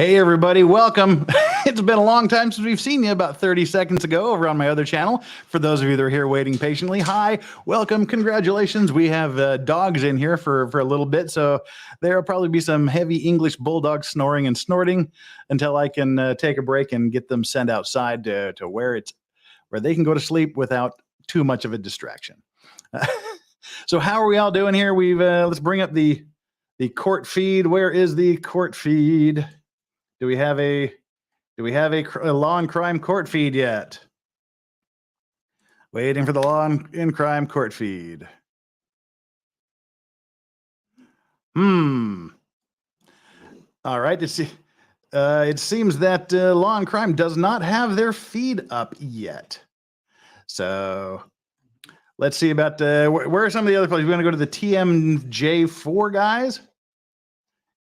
Hey everybody, welcome. It's been a long time since we've seen you, about 30 seconds ago over on my other channel. For those of you that are here waiting patiently, hi, welcome, congratulations. We have dogs in here for a little bit, so there'll probably be some heavy English bulldog snoring and snorting until I can take a break and get them sent outside to where they can go to sleep without too much of a distraction. So how are we all doing here? Let's bring up the court feed. Where is the court feed? Do we have a law and crime court feed yet? Waiting for the law and crime court feed. All right. It seems that law and crime does not have their feed up yet. So let's see about where are some of the other places. We're going to go to the TMJ4 guys.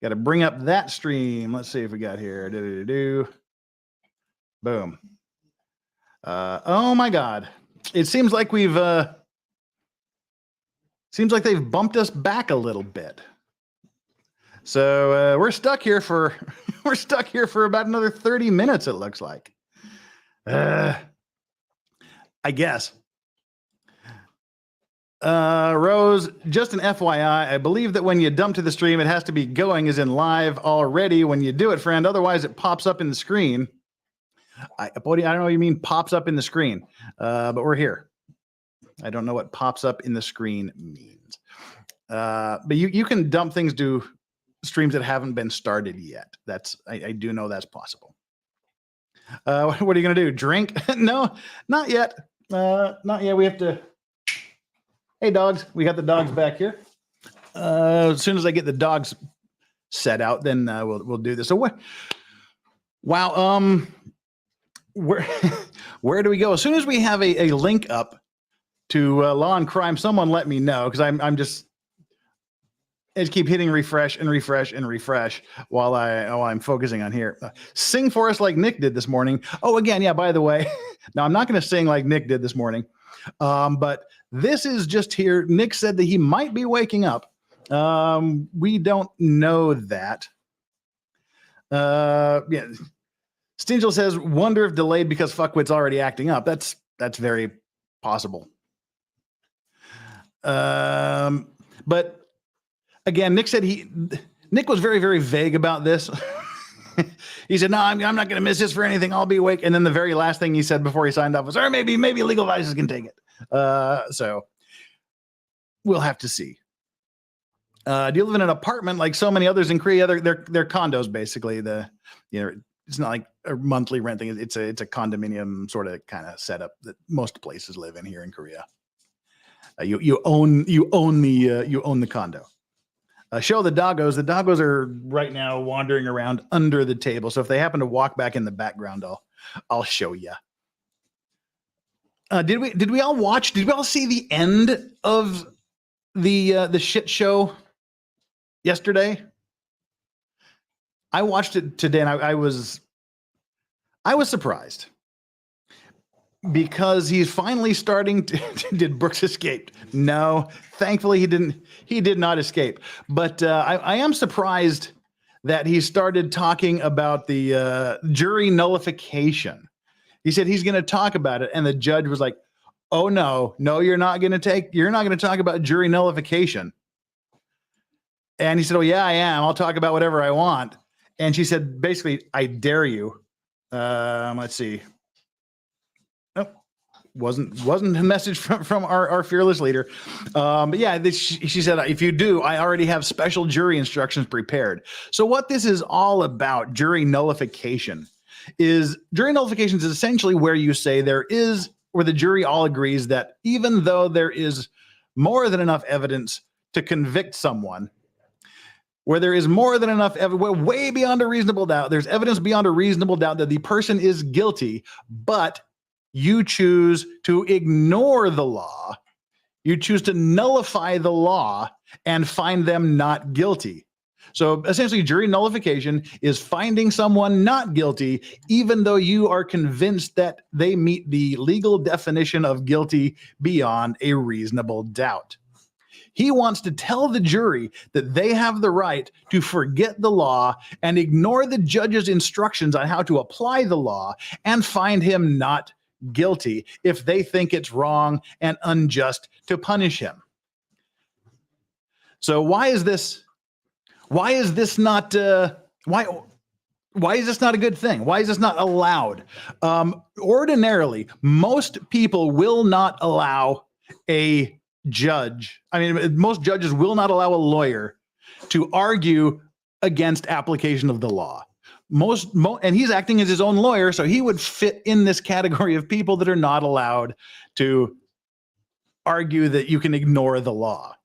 Got to bring up that stream. Let's see if we got here. Boom. Oh my God. It seems like they've bumped us back a little bit. So we're stuck here for about another 30 minutes, it looks like. I guess. Rose, just an FYI, I believe that when you dump to the stream, it has to be going as in live already when you do it, friend. Otherwise, it pops up in the screen. I don't know what you mean pops up in the screen, but we're here. I don't know what pops up in the screen means. But you can dump things to streams that haven't been started yet. I do know that's possible. What are you going to do? Drink? No, not yet. Not yet. We have to... Hey, dogs. We got the dogs back here. As soon as I get the dogs set out, then we'll do this. So what? Wow. Where do we go? As soon as we have a link up to law and crime, someone let me know, because I just keep hitting refresh and refresh and refresh while I'm focusing on here. Sing for us like Nick did this morning. Oh, again, yeah. By the way, no, I'm not going to sing like Nick did this morning. But this is just here. Nick said that he might be waking up. We don't know that. Yeah. Stingel says, wonder if delayed because fuckwit's already acting up. That's very possible. But again, Nick said Nick was very, very vague about this. He said, no, I'm not going to miss this for anything. I'll be awake. And then the very last thing he said before he signed off was, or maybe Legal Vices can take it. So we'll have to see. Do you live in an apartment like so many others in Korea? They're condos, basically. It's not like a monthly rent thing. It's a condominium sort of kind of setup that most places live in here in Korea. You own the condo. Show the doggos. The doggos are right now wandering around under the table. So if they happen to walk back in the background, I'll show you. Did we all watch? Did we all see the end of the shit show yesterday? I watched it today, and I was surprised because he's finally starting to. Did Brooks escape? No, thankfully he didn't. He did not escape. But I am surprised that he started talking about the jury nullification. He said he's going to talk about it, and the judge was like, "Oh no, you're not going to talk about jury nullification." And he said, "Oh yeah, I am. I'll talk about whatever I want." And she said, basically, "I dare you." Let's see. Nope, wasn't a message from our fearless leader. But yeah, she said, "If you do, I already have special jury instructions prepared." So what this is all about, jury nullification, is essentially where you say where the jury all agrees that even though there is more than enough evidence to convict someone, where there is more than enough evidence, way beyond a reasonable doubt, there's evidence beyond a reasonable doubt that the person is guilty, but you choose to ignore the law, you choose to nullify the law and find them not guilty. So essentially, jury nullification is finding someone not guilty, even though you are convinced that they meet the legal definition of guilty beyond a reasonable doubt. He wants to tell the jury that they have the right to forget the law and ignore the judge's instructions on how to apply the law and find him not guilty if they think it's wrong and unjust to punish him. So why is this not why is this not a good thing? Why is this not allowed? Ordinarily, most people will not allow a judge. I mean, most judges will not allow a lawyer to argue against application of the law. And he's acting as his own lawyer, so he would fit in this category of people that are not allowed to argue that you can ignore the law.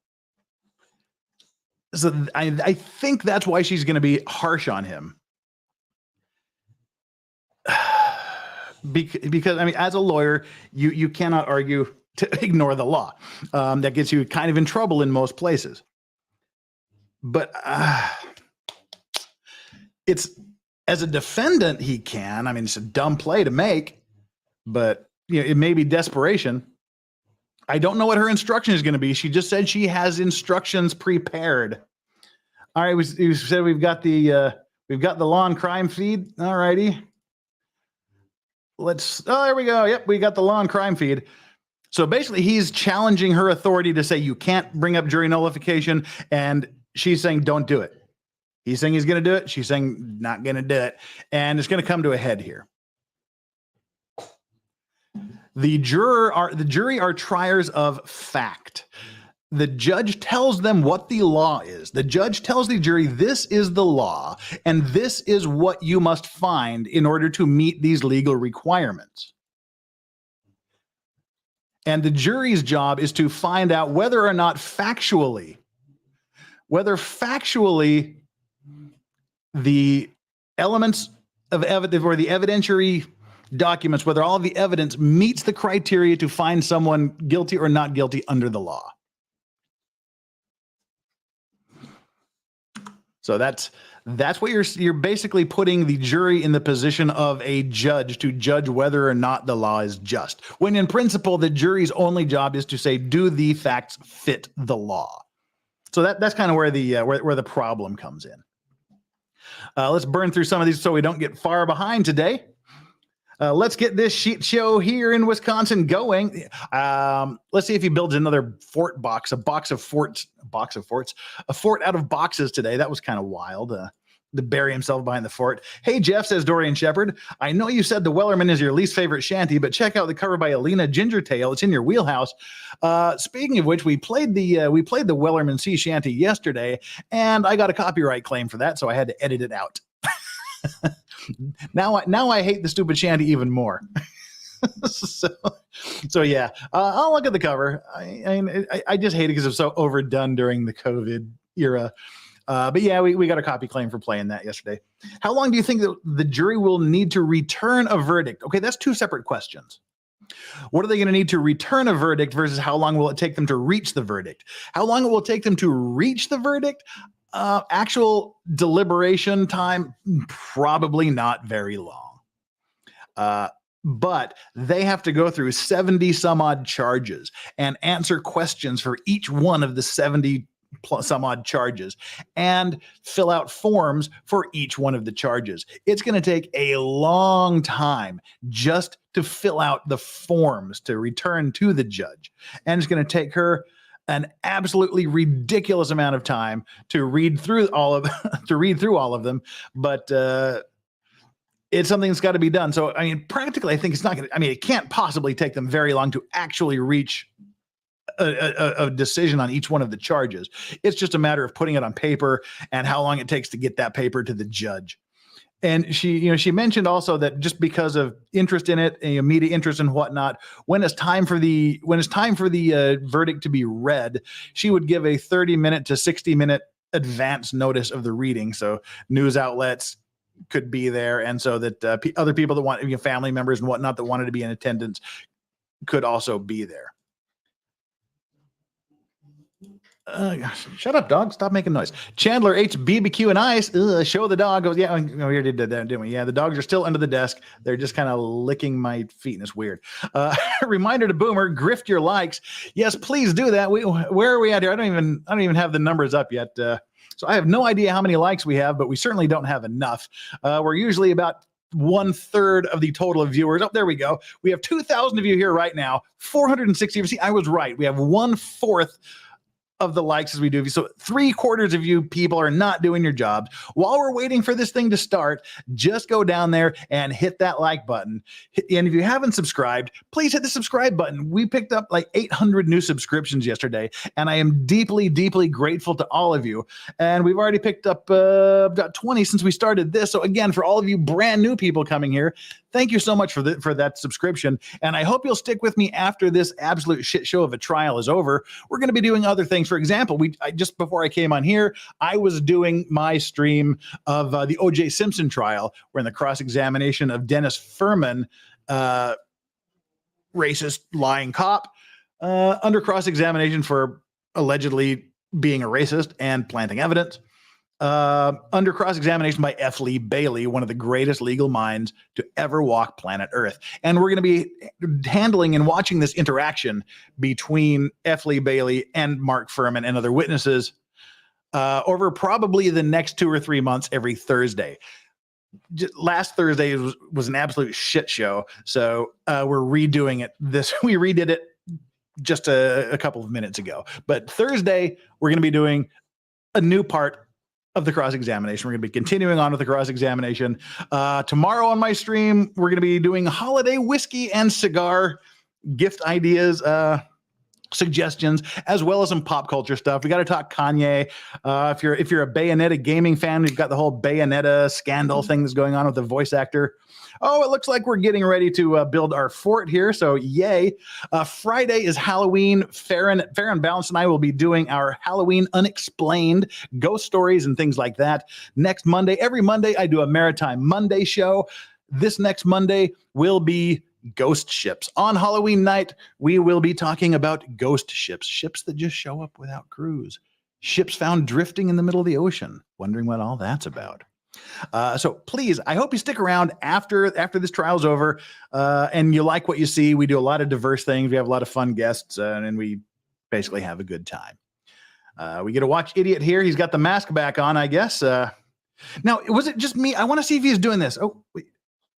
So I think that's why she's going to be harsh on him. Because I mean, as a lawyer, you cannot argue to ignore the law. That gets you kind of in trouble in most places. But it's, as a defendant, he can. I mean, it's a dumb play to make, but you know, it may be desperation. I don't know what her instruction is going to be. She just said she has instructions prepared. All right, we said we've got the law and crime feed. All righty. Oh, there we go. Yep, we got the law and crime feed. So basically, he's challenging her authority to say you can't bring up jury nullification, and she's saying don't do it. He's saying he's going to do it. She's saying not going to do it, and it's going to come to a head here. The jury are triers of fact. The judge tells them what the law is. The judge tells the jury, this is the law, and this is what you must find in order to meet these legal requirements. And the jury's job is to find out whether or not factually the elements of evidence or the evidentiary documents, whether all of the evidence meets the criteria to find someone guilty or not guilty under the law. So that's what you're basically putting the jury in the position of a judge to judge whether or not the law is just. When in principle, the jury's only job is to say, do the facts fit the law? So that's kind of where the problem comes in. Let's burn through some of these so we don't get far behind today. Let's get this shit show here in Wisconsin going. Let's see if he builds another fort box, a fort out of boxes today. That was kind of wild. To bury himself behind the fort. Hey, Jeff, says Dorian Shepherd. I know you said the Wellerman is your least favorite shanty, but check out the cover by Alina Gingertail. It's in your wheelhouse. Speaking of which, we played the Wellerman sea shanty yesterday, and I got a copyright claim for that, so I had to edit it out. Now I hate the stupid shanty even more. so yeah, I'll look at the cover. I just hate it because it's so overdone during the COVID era. But yeah, we got a copy claim for playing that yesterday. How long do you think that the jury will need to return a verdict? Okay, that's two separate questions. What are they going to need to return a verdict versus how long will it take them to reach the verdict? How long it will take them to reach the verdict? Actual deliberation time, probably not very long. But they have to go through 70 some odd charges and answer questions for each one of the 70 plus some odd charges and fill out forms for each one of the charges. It's going to take a long time just to fill out the forms to return to the judge. And it's going to take her an absolutely ridiculous amount of time to read through all of them. But it's something that's got to be done. So, I mean, practically, I think it's not going to, I mean, it can't possibly take them very long to actually reach a decision on each one of the charges. It's just a matter of putting it on paper and how long it takes to get that paper to the judge. And she mentioned also that just because of interest in it, media interest and whatnot, when it's time for the verdict to be read, she would give a 30-minute to 60-minute advance notice of the reading. So news outlets could be there, and so that other people that want, family members and whatnot that wanted to be in attendance could also be there. Gosh, shut up, dog. Stop making noise. Chandler H. BBQ and Ice. Show the dog. Goes, yeah, we already did that, didn't we? Yeah, the dogs are still under the desk. They're just kind of licking my feet, and it's weird. Reminder to Boomer, grift your likes. Yes, please do that. Where are we at here? I don't even have the numbers up yet. So I have no idea how many likes we have, but we certainly don't have enough. We're usually about 1/3 of the total of viewers. Oh, there we go. We have 2,000 of you here right now. 460. See, I was right. We have 1/4 of the likes as we do. So 3/4 of you people are not doing your jobs. While we're waiting for this thing to start, just go down there and hit that like button. And if you haven't subscribed, please hit the subscribe button. We picked up like 800 new subscriptions yesterday, and I am deeply, deeply grateful to all of you. And we've already picked up about 20 since we started this. So again, for all of you brand new people coming here, thank you so much for that subscription. And I hope you'll stick with me after this absolute shit show of a trial is over. We're going to be doing other things. For example, just before I came on here, I was doing my stream of the O.J. Simpson trial. We're in the cross-examination of Dennis Furman, racist, lying cop, under cross-examination for allegedly being a racist and planting evidence. Under cross-examination by F. Lee Bailey, one of the greatest legal minds to ever walk planet Earth. And we're going to be handling and watching this interaction between F. Lee Bailey and Mark Furman and other witnesses over probably the next 2 or 3 months every Thursday. Last Thursday was an absolute shit show, so we're redoing it. We redid it just a couple of minutes ago. But Thursday, we're going to be doing a new part of the cross-examination. We're going to be continuing on with the cross-examination. Tomorrow on my stream, we're going to be doing holiday whiskey and cigar gift ideas, suggestions, as well as some pop culture stuff. We got to talk Kanye. If you're a Bayonetta gaming fan, we've got the whole Bayonetta scandal thing that's going on with the voice actor. Oh, it looks like we're getting ready to build our fort here, so yay. Friday is Halloween. Farron Balance and I will be doing our Halloween Unexplained ghost stories and things like that. Next Monday, every Monday, I do a Maritime Monday show. This next Monday will be ghost ships. On Halloween night, we will be talking about ghost ships, ships that just show up without crews, ships found drifting in the middle of the ocean, wondering what all that's about. So please, I hope you stick around after this trial's over and you like what you see. We do a lot of diverse things. We have a lot of fun guests and we basically have a good time. We get to watch Idiot here. He's got the mask back on, I guess. Now, was it just me? I want to see if he's doing this. Oh, wait,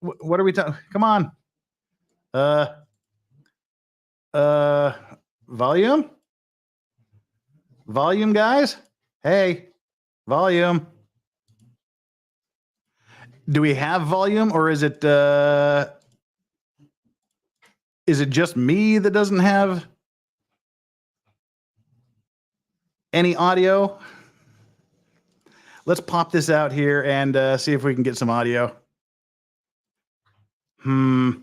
what are we talking? Come on. Volume, guys. Hey, volume. Do we have volume, or is it just me that doesn't have any audio? Let's pop this out here and see if we can get some audio. All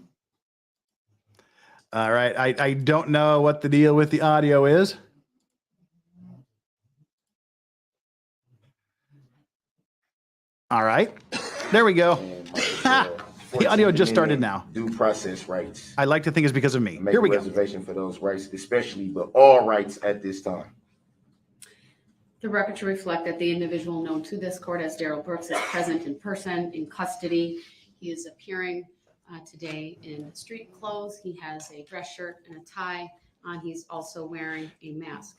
right, I don't know what the deal with the audio is. All right, there we go. The audio just started now. Due process rights. I like to think it's because of me. Make Here we a go. reservation for those rights, especially, but all rights at this time. The record to reflect that the individual known to this court as Darrell Brooks is present in person in custody. He is appearing today in street clothes. He has a dress shirt and a tie on. He's also wearing a mask.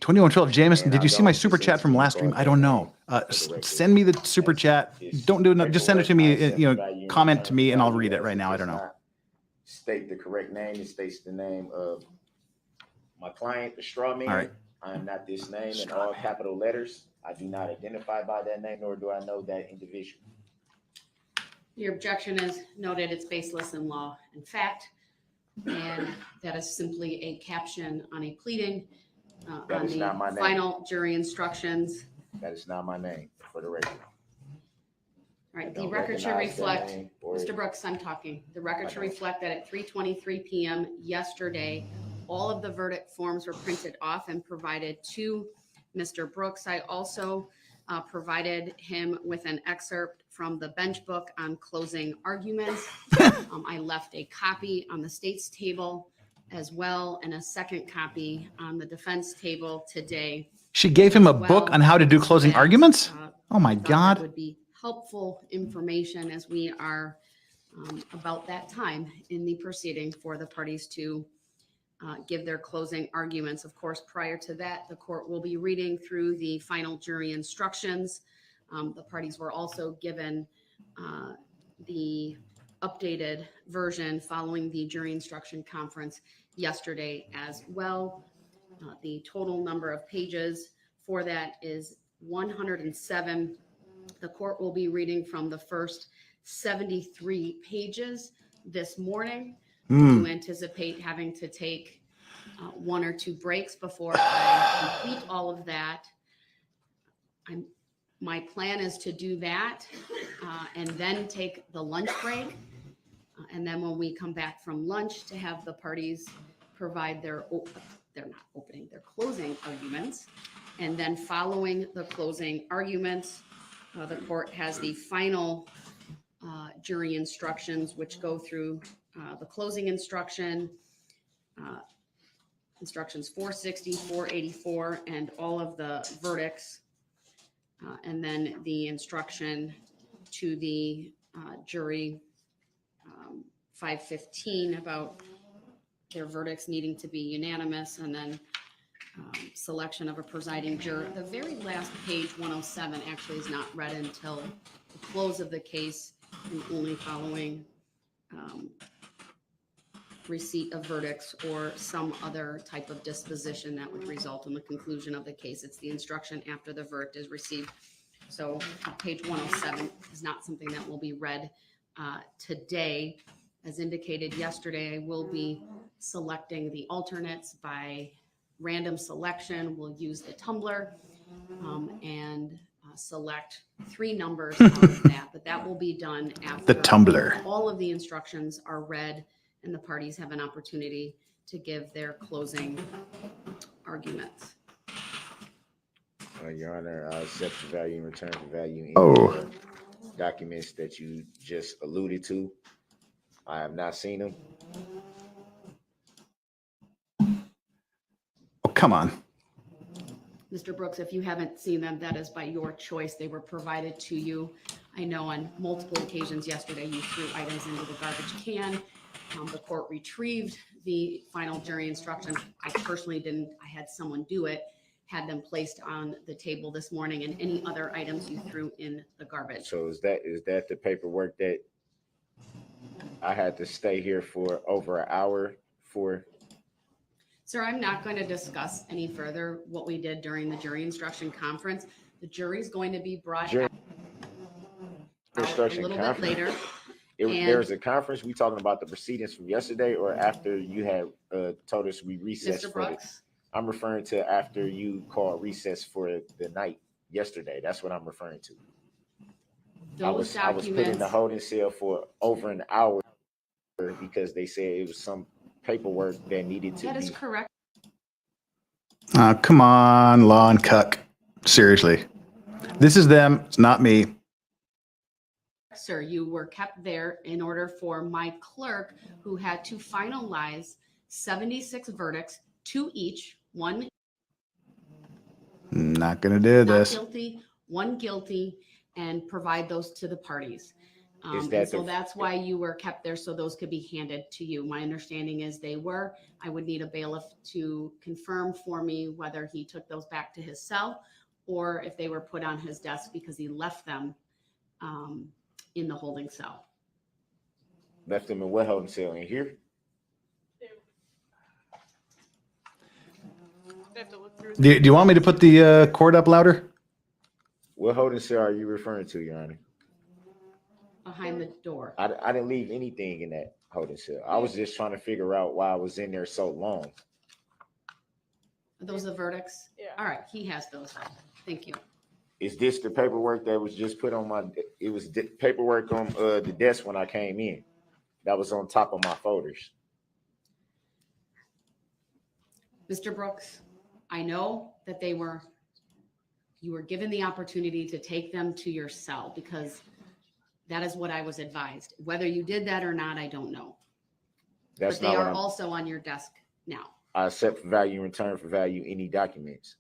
2112 Jameson, did you see my super chat from last stream? I don't know. Send me the super chat. Don't do it. Just send it to me. Comment to me, and I'll read it right now. I don't know. State the correct name. It states the name of my client, the straw man. All right. I am not this name in all capital letters. I do not identify by that name, nor do I know that individual. Your objection is noted. It's baseless in law and fact, and that is simply a caption on a pleading on the final jury instructions. That is not my name, for the record. All right, the record should reflect, Mr. Brooks, I'm talking. The record should reflect that at 3:23 p.m. yesterday, all of the verdict forms were printed off and provided to Mr. Brooks. I also provided him with an excerpt from the bench book on closing arguments. I left a copy on the state's table as well, and a second copy on the defense table today. She gave him a as book well, on how to do so closing that, arguments? Oh my I thought that God. would be helpful information as we are about that time in the proceeding for the parties to give their closing arguments. Of course, prior to that, the court will be reading through the final jury instructions. The parties were also given the updated version following the jury instruction conference yesterday as well. The total number of pages for that is 107. The court will be reading from the first 73 pages this morning. I do anticipate having to take one or two breaks before I complete all of that. My plan is to do that and then take the lunch break. And then when we come back from lunch, to have the parties provide they're not opening, their closing arguments. And then following the closing arguments, the court has the final jury instructions, which go through the closing instruction, instructions 460, 484, and all of the verdicts. And then the instruction to the jury 515 about their verdicts needing to be unanimous, and then selection of a presiding juror. The very last page, 107, actually is not read until the close of the case and only following receipt of verdicts or some other type of disposition that would result in the conclusion of the case. It's the instruction after the verdict is received. So page 107 is not something that will be read today. As indicated yesterday, I will be selecting the alternates by random selection. We'll use the tumbler and select 3 numbers out of that, but that will be done after The tumbler. all of the instructions are read and the parties have an opportunity to give their closing arguments. Your Honor, I accept the value in return for value in Oh. documents that you just alluded to. I have not seen them. Oh, come on. Mr. Brooks, if you haven't seen them, that is by your choice. They were provided to you. I know on multiple occasions yesterday, you threw items into the garbage can. The court retrieved the final jury instructions. I personally didn't. I had someone do it, had them placed on the table this morning, and any other items you threw in the garbage. So is that the paperwork that I had to stay here for over an hour for? Sir, I'm not going to discuss any further what we did during the jury instruction conference. The jury's going to be brought out a little bit later. There's a conference. We talking about the proceedings from yesterday or after you had told us we recessed Mr. for Brooks, I'm referring to after you called recess for the night yesterday. That's what I'm referring to. I was put in the holding cell for over an hour because they said it was some paperwork that needed to be. that is correct. Come on, Law and Cuck. Seriously. This is them. It's not me. Sir, you were kept there in order for my clerk, who had to finalize 76 verdicts, 2 each, 1 Not going to do not this. guilty, 1 guilty, and provide those to the parties. Is And that so the- that's why you were kept there, so those could be handed to you. My understanding is they were. I would need a bailiff to confirm for me whether he took those back to his cell or if they were put on his desk because he left them in the holding cell. Left them in what holding cell? In here? Do you want me to put the cord up louder? What holding cell are you referring to, Your Honor? Behind the door. I didn't leave anything in that holding cell. I was just trying to figure out why I was in there so long. Are those the verdicts? Yeah. All right, he has those. Thank you. Is this the paperwork that was just put on my? It was paperwork on the desk when I came in. That was on top of my folders. Mr. Brooks, I know that you were given the opportunity to take them to your cell because that is what I was advised. Whether you did that or not, I don't know. That's but they not what are I'm, also on your desk now. I accept value in return for value any documents.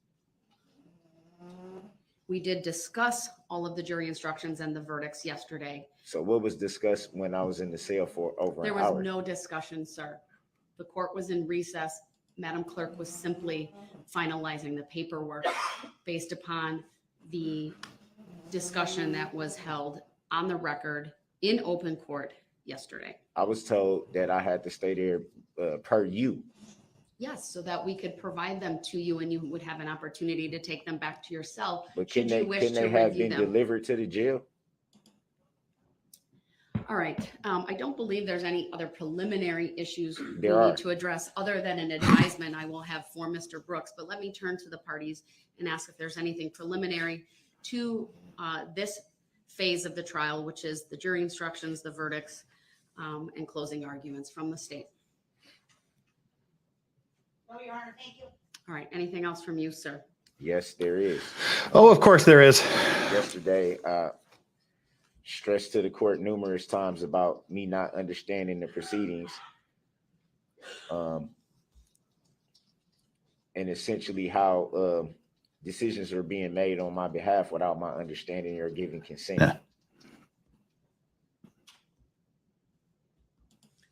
We did discuss all of the jury instructions and the verdicts yesterday. So what was discussed when I was in the cell for over There an was hour? no discussion, sir. The court was in recess. Madam Clerk was simply finalizing the paperwork based upon the discussion that was held on the record in open court yesterday. I was told that I had to stay there per you. Yes, so that we could provide them to you and you would have an opportunity to take them back to your cell. But should can you they wish can to they have review been them. delivered to the jail? All right. I don't believe there's any other preliminary issues we There are. need to address other than an advisement I will have for Mr. Brooks. But let me turn to the parties and ask if there's anything preliminary to this phase of the trial, which is the jury instructions, the verdicts, and closing arguments from the state. No, Your Honor, thank you. All right. Anything else from you, sir? Yes, there is. Oh, of course there is. Yesterday, stressed to the court numerous times about me not understanding the proceedings, and essentially how decisions are being made on my behalf without my understanding or giving consent. Yeah.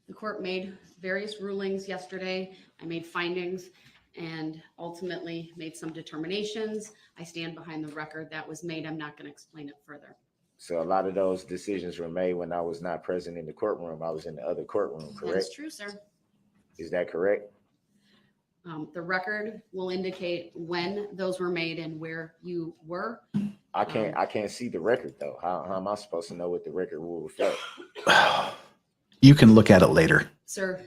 The court made various rulings yesterday. I made findings and ultimately made some determinations. I stand behind the record that was made. I'm not going to explain it further. So a lot of those decisions were made when I was not present in the courtroom. I was in the other courtroom, That correct? is true, sir. Is that correct? The record will indicate when those were made and where you were. I can't see the record though. How am I supposed to know what the record will reflect? You can look at it later. Sir,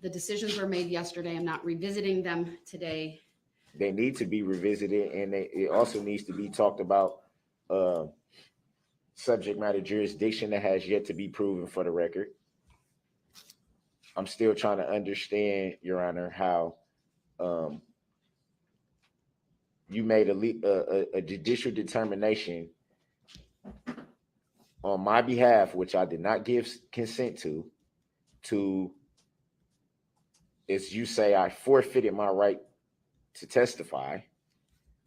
the decisions were made yesterday. I'm not revisiting them today. They need to be revisited, and it also needs to be talked about. Subject matter jurisdiction that has yet to be proven for the record. I'm still trying to understand, Your Honor, how you made a judicial determination on my behalf, which I did not give consent to, as you say, I forfeited my right to testify,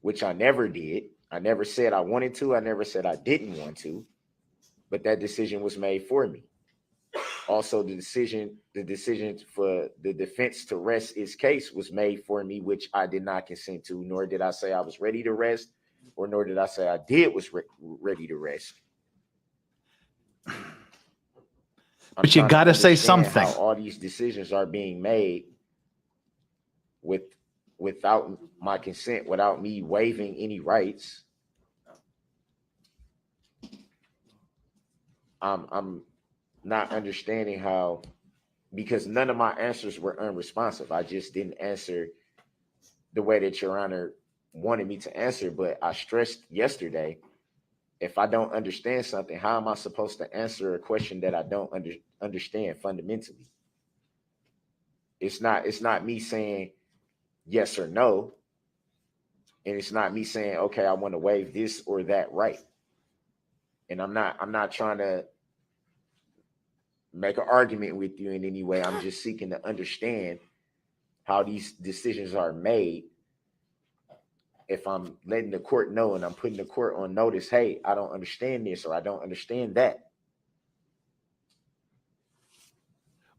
which I never did. I never said I wanted to. I never said I didn't want to, but that decision was made for me. Also, the decision for the defense to rest its case was made for me, which I did not consent to, nor did I say I was ready to rest, or nor did I say I was ready to rest. But you got to say something. How all these decisions are being made without my consent, without me waiving any rights. I'm not understanding how, because none of my answers were unresponsive. I just didn't answer the way that Your Honor wanted me to answer. But I stressed yesterday, if I don't understand something, how am I supposed to answer a question that I don't understand fundamentally? It's not me saying yes or no. And it's not me saying, okay, I want to waive this or that right. And I'm not trying to make an argument with you in any way. I'm just seeking to understand how these decisions are made. If I'm letting the court know and I'm putting the court on notice, hey, I don't understand this or I don't understand that.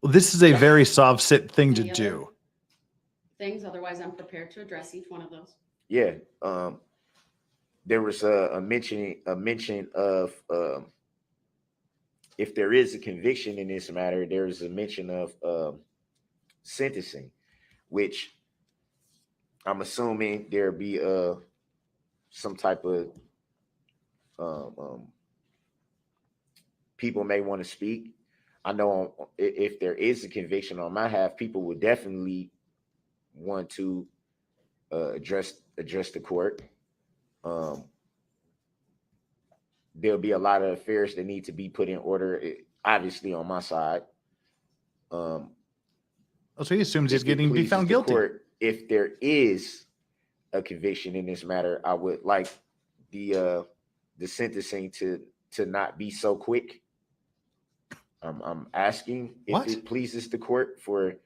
Well, this is a very soft sit thing to Any other do. things? Otherwise, I'm prepared to address each one of those. Yeah. There was a mention of if there is a conviction in this matter, there's a mention of sentencing, which I'm assuming there'll be some type of people may want to speak. I know if there is a conviction on my half, people would definitely want to address the court. There'll be a lot of affairs that need to be put in order, obviously on my side. So he assumes he's If it getting be pleases found the guilty. court, if there is a conviction in this matter, I would like the sentencing to not be so quick. I'm asking if What? it pleases the court for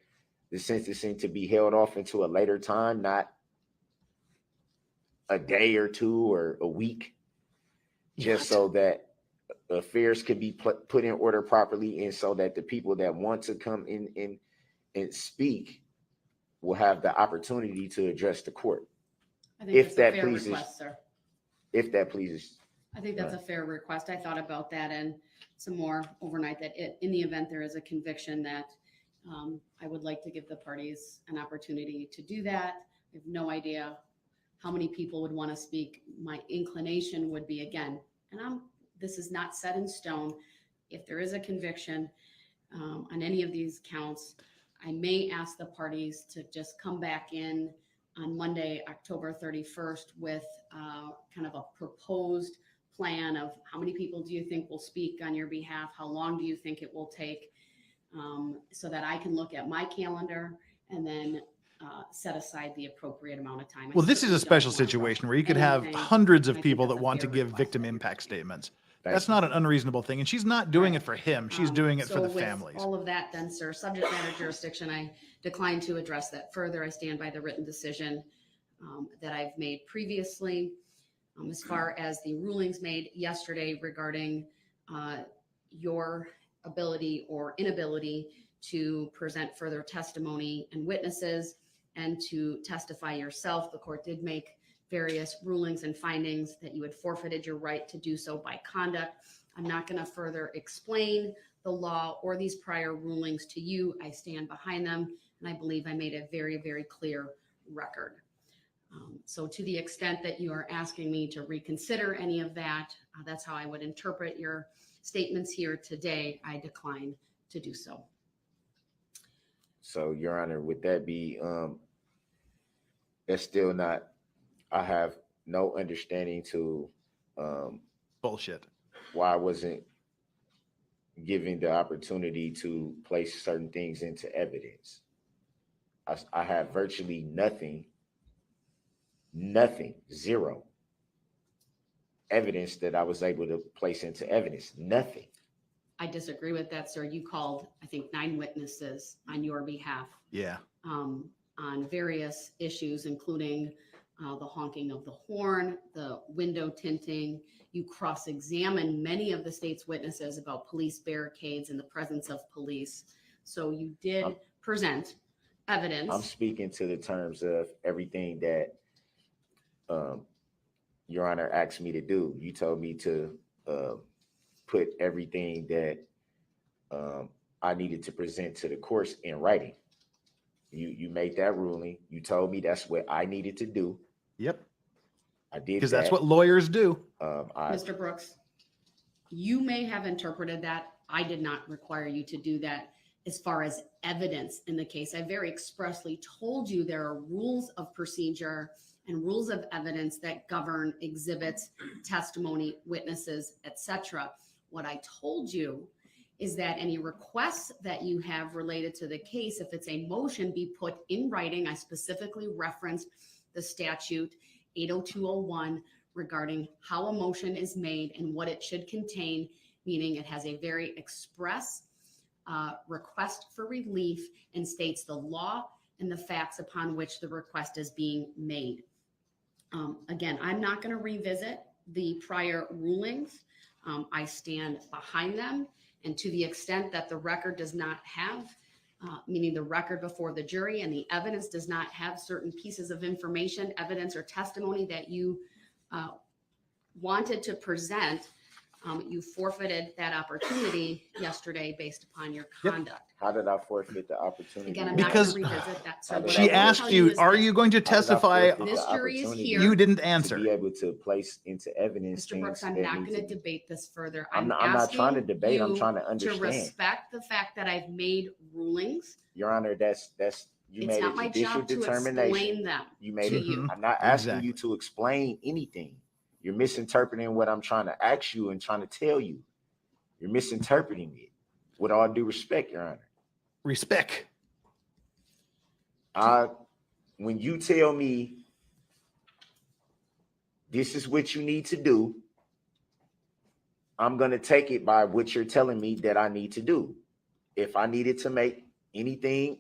the sentencing to be held off into a later time, not a day or two or a week, just so that affairs could be put in order properly, and so that the people that want to come in and speak will have the opportunity to address the court. I think If that's a that fair pleases- request, sir. If that pleases. I think that's a fair request. I thought about that and some more overnight, that in the event there is a conviction, that I would like to give the parties an opportunity to do that. I have no idea how many people would want to speak. My inclination would be, again, and this is not set in stone. If there is a conviction on any of these counts, I may ask the parties to just come back in on Monday, October 31st, with kind of a proposed plan of how many people do you think will speak on your behalf? How long do you think it will take? So that I can look at my calendar and then set aside the appropriate amount of time. Well, this is a special situation where you could have hundreds of people that want to give victim impact statements. That's not an unreasonable thing. And she's not doing it for him. She's doing it for the families. All of that then, sir, subject matter jurisdiction, I decline to address that further. I stand by the written decision that I've made previously. As far as the rulings made yesterday regarding your ability or inability to present further testimony and witnesses and to testify yourself, the court did make various rulings and findings that you had forfeited your right to do so by conduct. I'm not going to further explain the law or these prior rulings to you. I stand behind them, and I believe I made a very, very clear record. So to the extent that you are asking me to reconsider any of that, that's how I would interpret your statements here today. I decline to do so. So, Your Honor, would that be, it's still not, I have no understanding to Bullshit. why I wasn't given the opportunity to place certain things into evidence. I have virtually nothing, zero evidence that I was able to place into evidence. Nothing. I disagree with that, sir. You called, I think, 9 witnesses on your behalf. Yeah. On various issues, including the honking of the horn, the window tinting. You cross-examined many of the state's witnesses about police barricades and the presence of police. So you did present evidence. I'm speaking to the terms of everything that Your Honor asked me to do. You told me to put everything that I needed to present to the courts in writing. You made that ruling. You told me that's what I needed to do. Yep. I did, because that's what lawyers do. Mr. Brooks, you may have interpreted that. I did not require you to do that. As far as evidence in the case, I very expressly told you there are rules of procedure and rules of evidence that govern exhibits, testimony, witnesses, etc. What I told you is that any requests that you have related to the case, if it's a motion, be put in writing. I specifically referenced the statute 80201 regarding how a motion is made and what it should contain, meaning it has a very express request for relief and states the law and the facts upon which the request is being made. Again, I'm not going to revisit the prior rulings. I stand behind them. And to the extent that the record does not have, meaning the record before the jury and the evidence does not have certain pieces of information, evidence, or testimony that you wanted to present, you forfeited that opportunity yesterday based upon your conduct. How did I forfeit the opportunity? Again, I'm not going to revisit that. So what I She will asked tell you, is are that you going to testify? This jury is here. You didn't To answer. be able to place into evidence. Mr. Brooks, I'm not going to debate this further. I'm not trying to debate. I'm trying to To understand. respect the fact that I've made rulings. Your Honor, that's you It's made not a my judicial job to determination. explain them You made to it. you. I'm not asking Exactly. you to explain anything. You're misinterpreting what I'm trying to ask you and trying to tell you. You're misinterpreting it. With all due respect, Your Honor. Respect. When you tell me this is what you need to do, I'm going to take it by what you're telling me that I need to do. If I needed to make anything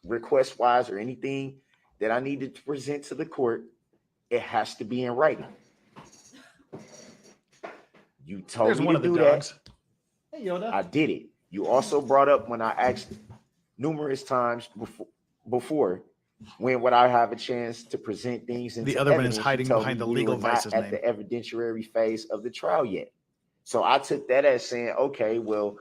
request-wise or anything that I needed to present to the court, it has to be in writing. You told There's me one to of the do dogs. that. Hey, Yoda. I did it. You also brought up when I asked numerous times before when would I have a chance to present things into The other one is evidence, you hiding told behind me the we legal were not vice's at name. the evidentiary phase of the trial yet. So I took that as saying, okay, well,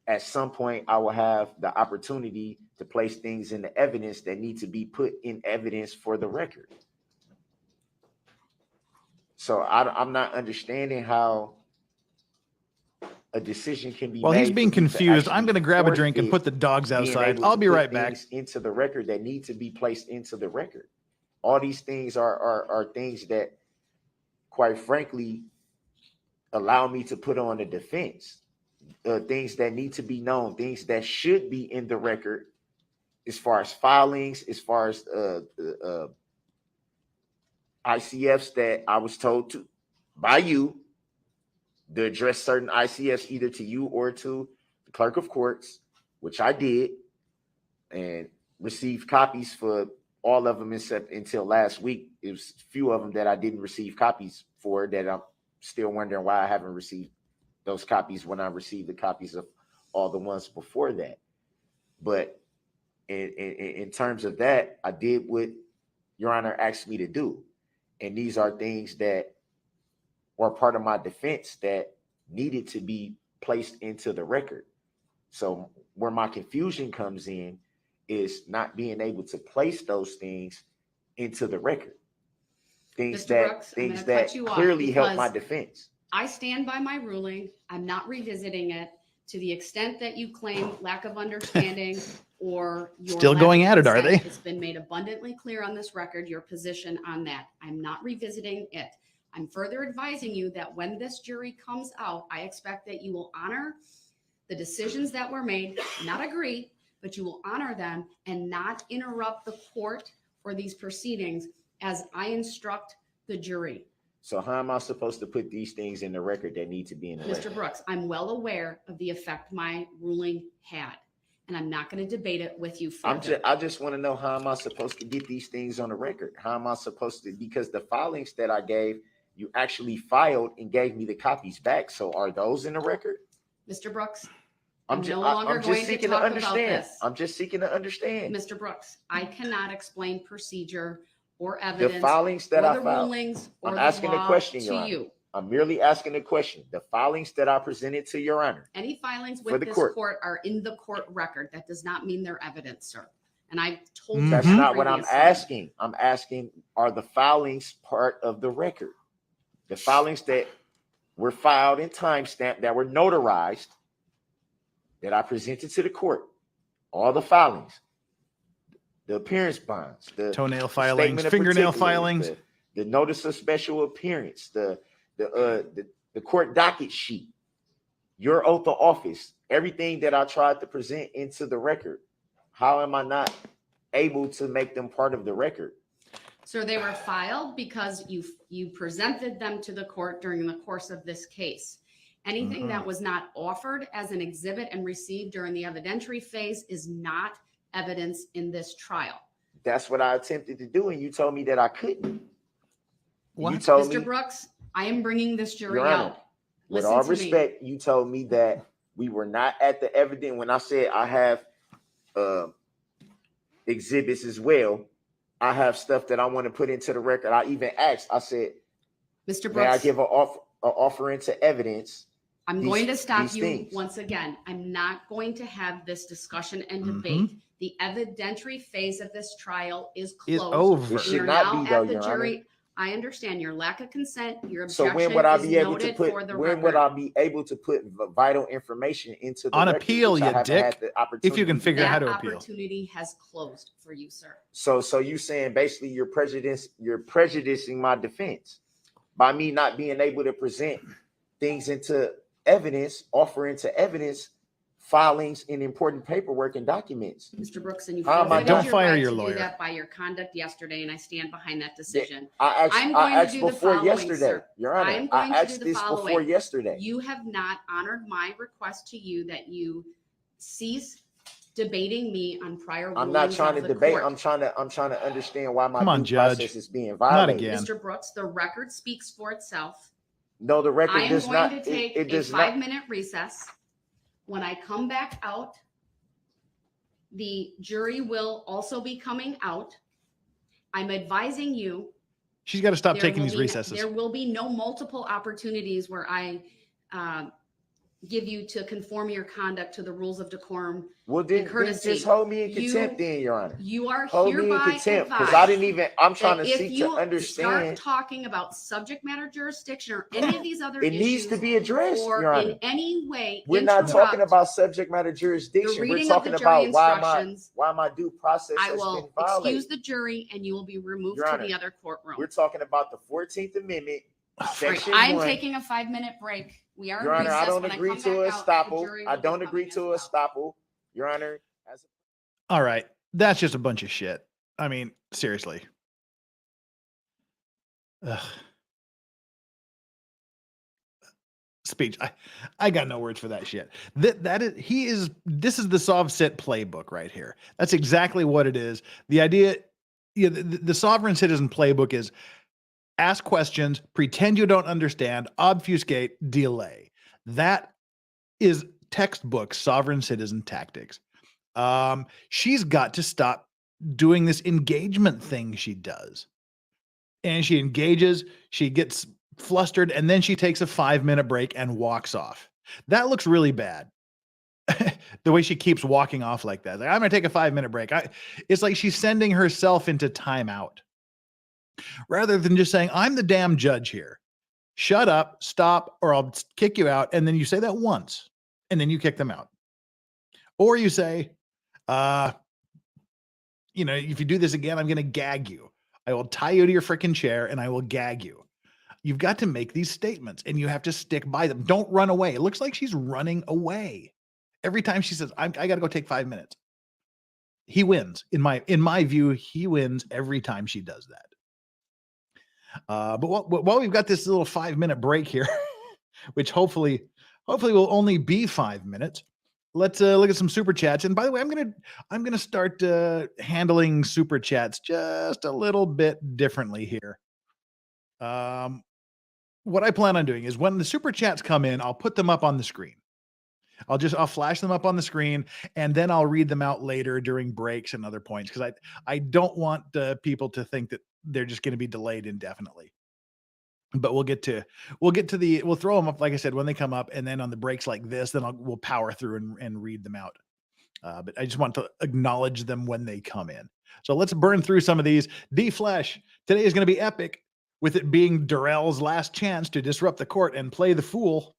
at some point I will have the opportunity to place things in the evidence that need to be put in evidence for the record. So I'm not understanding how a decision can be While made. he's being for you to confused, I'm actually going to grab a drink and forfeit put the dogs being outside. able I'll to be put right back. things into the record that need to be placed into the record. All these things are things that, quite frankly, allow me to put on a defense. Things that need to be known, things that should be in the record, as far as filings, as far as ICFs that I was told to by you to address certain ICFs either to you or to the clerk of courts, which I did, and received copies for all of them except until last week. It was a few of them that I didn't receive copies for that I'm still wondering why I haven't received those copies when I received the copies of all the ones before that. But in terms of that, I did what Your Honor asked me to do. And these are things that were part of my defense that needed to be placed into the record. So where my confusion comes in is not being able to place those things into the record. Things Mr. that Brooks, things I'm gonna that cut you off clearly help my because defense. I stand by my ruling. I'm not revisiting it. To the extent that you claim lack of understanding or your Still lack going of at it, are consent, they? it's been made abundantly clear on this record, your position on that. I'm not revisiting it. I'm further advising you that when this jury comes out, I expect that you will honor the decisions that were made, not agree, but you will honor them and not interrupt the court or these proceedings as I instruct the jury. So how am I supposed to put these things in the record that need to be in the record? Mr. Brooks, I'm well aware of the effect my ruling had, and I'm not going to debate it with you further. I just want to know, how am I supposed to get these things on the record? How am I supposed to, because the filings that I gave, you actually filed and gave me the copies back. So are those in the record? Mr. Brooks, I'm no just longer going to seeking to talk about understand. this. I'm just seeking to understand. Mr. Brooks, I cannot explain procedure or The evidence filings that or I the filed. rulings or I'm the asking a law question, Your to Honor. you. I'm merely asking a question. The filings that I presented to Your Honor. Any filings For with the this court. court are in the court record. That does not mean they're evidence, sir. And I told Mhm. you That's that not what I'm previously. asking. I'm asking, are the filings part of the record? The filings that were filed and timestamped, that were notarized, that I presented to the court, all the filings, the appearance bonds, the Toenail the filings, statement of fingernail particulars, filings. the notice of special appearance, the court docket sheet, your oath of office, everything that I tried to present into the record. How am I not able to make them part of the record? So they were filed because you presented them to the court during the course of this case. Anything that was not offered as an exhibit and received during the evidentiary phase is not evidence in this trial. That's what I attempted to do, and you told me that I couldn't. What? You told Mr. me, Brooks, I am bringing this jury Your Honor, out. with Listen all to me. respect, you told me that we were not at the evidence. When I said I have exhibits as well, I have stuff that I want to put into the record. I even asked, I said, Mr. may I Brooks, give an offer into evidence? I'm going to stop these you things. once again. I'm not going to have this discussion and debate. The evidentiary phase of this trial is Is closed. over. It We should are not now be, though, at the Your Honor. jury. I understand your lack of consent. Your So objection when would I is be able to noted put? for the When would record. I be able to put vital information into the On record, appeal, which I you haven't dick. had the opportunity If you can to figure do? out how That to appeal. opportunity has closed for you, sir. So you saying basically you're prejudicing my defense by me not being able to present things into evidence, offer into evidence, filings and important paperwork and documents. Mr. Brooks, and you How am I forfeited Don't your fire right your to lawyer. do that by your conduct yesterday, and I stand behind that decision. I I'm going to asked do the before following, yesterday, sir. Your Honor. I'm I going to do asked the this before following. yesterday. You have not honored my request to you that you cease debating me on prior rulings. I'm not trying to debate. Court. I'm trying to understand why my Come on, due process Judge. is being Not violated. again. Mr. Brooks, the record speaks for itself. No, the record I am does going not. to take It a does not. 5-minute recess. When I come back out, the jury will also be coming out. I'm advising you. She's got to stop there taking will these be recesses. There will be no multiple opportunities where I give you to conform your conduct to the rules of decorum. Well, then just hold me in contempt, then, Your Honor. You are hold me in hereby contempt because advised I didn't even. I'm trying to if seek to you understand. start talking about subject matter jurisdiction or any of these other It issues, needs to be addressed, or Your in Honor. any way, We're not talking interrupt about subject matter jurisdiction. the We're reading of talking the jury about instructions. why my due process I has been will violated. excuse the jury, and you will be removed Your to Honor, the other courtroom. We're talking about the 14th Amendment, Section I'm 1. taking a 5-minute break. We are Your in Honor, recess. I don't When agree come to a back out, the estoppel. jury I will be don't coming agree as to a well. estoppel. Your Honor. All right. That's just a bunch of shit. I mean, seriously. Ugh. Speech. I got no words for that shit. This is the SovCit playbook right here. That's exactly what it is. The idea, the sovereign citizen playbook is ask questions, pretend you don't understand, obfuscate, delay. That is textbook sovereign citizen tactics. She's got to stop doing this engagement thing she does. And she engages, she gets flustered, and then she takes a 5-minute break and walks off. That looks really bad. The way she keeps walking off like that. Like, I'm going to take a 5-minute break. It's like she's sending herself into timeout rather than just saying, I'm the damn judge here. Shut up, stop, or I'll kick you out. And then you say that once, and then you kick them out. Or you say, if you do this again, I'm going to gag you. I will tie you to your freaking chair and I will gag you. You've got to make these statements and you have to stick by them. Don't run away. It looks like she's running away. Every time she says, I got to go take 5 minutes. He wins. In my view, he wins every time she does that. But while we've got this little 5-minute break here, which hopefully will only be 5 minutes, let's look at some super chats. And by the way, I'm gonna start handling super chats just a little bit differently here. What I plan on doing is when the super chats come in, I'll put them up on the screen. I'll flash them up on the screen, and then I'll read them out later during breaks and other points because I don't want people to think that they're just going to be delayed indefinitely. But we'll throw them up, like I said, when they come up, and then on the breaks like this, then we'll power through and read them out. But I just want to acknowledge them when they come in. So let's burn through some of these. D-Flesh, today is going to be epic, with it being Darrell's last chance to disrupt the court and play the fool.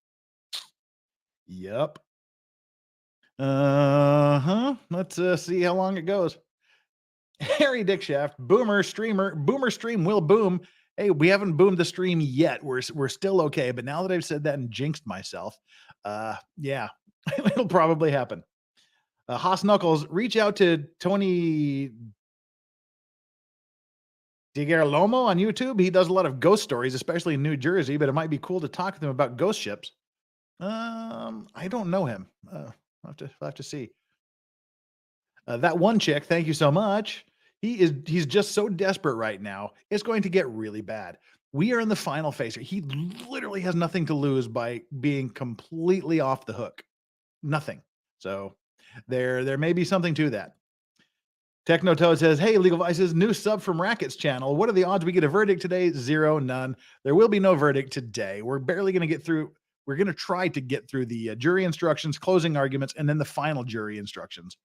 Yep. Let's see how long it goes. Harry Dickshaft, boomer stream will boom. Hey, we haven't boomed the stream yet. We're still okay. But now that I've said that and jinxed myself, yeah, it'll probably happen. Haas Knuckles, reach out to Tony DiGarlomo on YouTube. He does a lot of ghost stories, especially in New Jersey, but it might be cool to talk to him about ghost ships. I don't know him. I'll have to see. That one chick, thank you so much. He's just so desperate right now. It's going to get really bad. We are in the final phase. He literally has nothing to lose by being completely off the hook. Nothing. So there may be something to that. Technotoad says, hey, Legal Vices, new sub from Racket's channel. What are the odds we get a verdict today? 0, none. There will be no verdict today. We're barely going to get through. We're going to try to get through the jury instructions, closing arguments, and then the final jury instructions.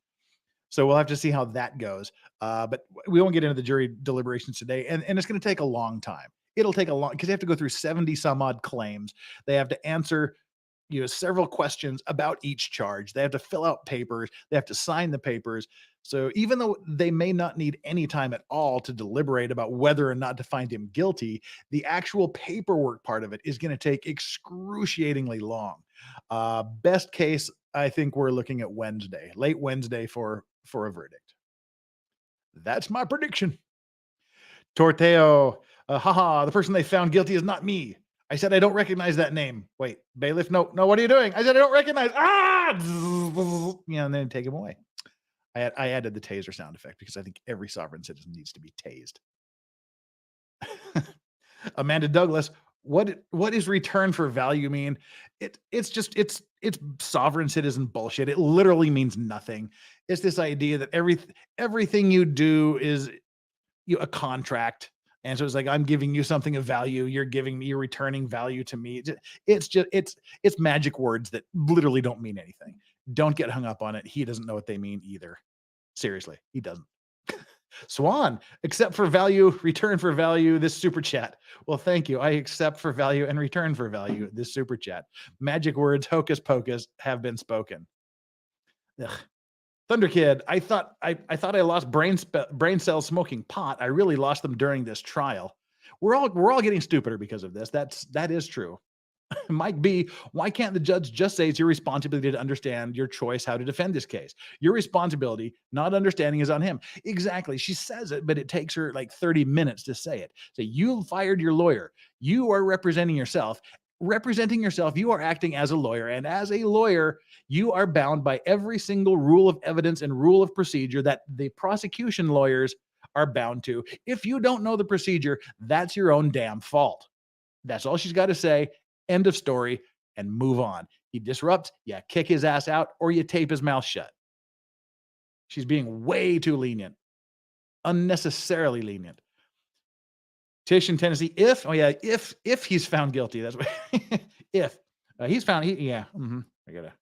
So we'll have to see how that goes. But we won't get into the jury deliberations today. And it's going to take a long time. It'll take a long, because they have to go through 70 some odd claims. They have to answer, several questions about each charge. They have to fill out papers. They have to sign the papers. So even though they may not need any time at all to deliberate about whether or not to find him guilty, the actual paperwork part of it is going to take excruciatingly long. Best case, I think we're looking at Wednesday, late Wednesday for a verdict. That's my prediction. Torteo, the person they found guilty is not me. I said, I don't recognize that name. Wait, bailiff, no, what are you doing? I said, I don't recognize. And then take him away. I added the taser sound effect because I think every sovereign citizen needs to be tased. Amanda Douglas, what is return for value mean? It's sovereign citizen bullshit. It literally means nothing. It's this idea that everything you do is a contract. And so it's like, I'm giving you something of value. You're returning value to me. It's magic words that literally don't mean anything. Don't get hung up on it. He doesn't know what they mean either. Seriously, he doesn't. Swan, accept for value, return for value, this super chat. Well, thank you. I accept for value and return for value, this super chat. Magic words, hocus pocus, have been spoken. Ugh. Thunder Kid, I thought I lost brain cells smoking pot. I really lost them during this trial. We're all getting stupider because of this. That is true. Mike B, why can't the judge just say it's your responsibility to understand your choice how to defend this case? Your responsibility, not understanding, is on him. Exactly. She says it, but it takes her like 30 minutes to say it. So you fired your lawyer. You are representing yourself. Representing yourself, you are acting as a lawyer. And as a lawyer, you are bound by every single rule of evidence and rule of procedure that the prosecution lawyers are bound to. If you don't know the procedure, that's your own damn fault. That's all she's got to say. End of story, and move on. He disrupts, you kick his ass out, or you tape his mouth shut. She's being way too lenient, unnecessarily lenient. Tish in Tennessee, if he's found guilty, that's what. If he's found, I gotta.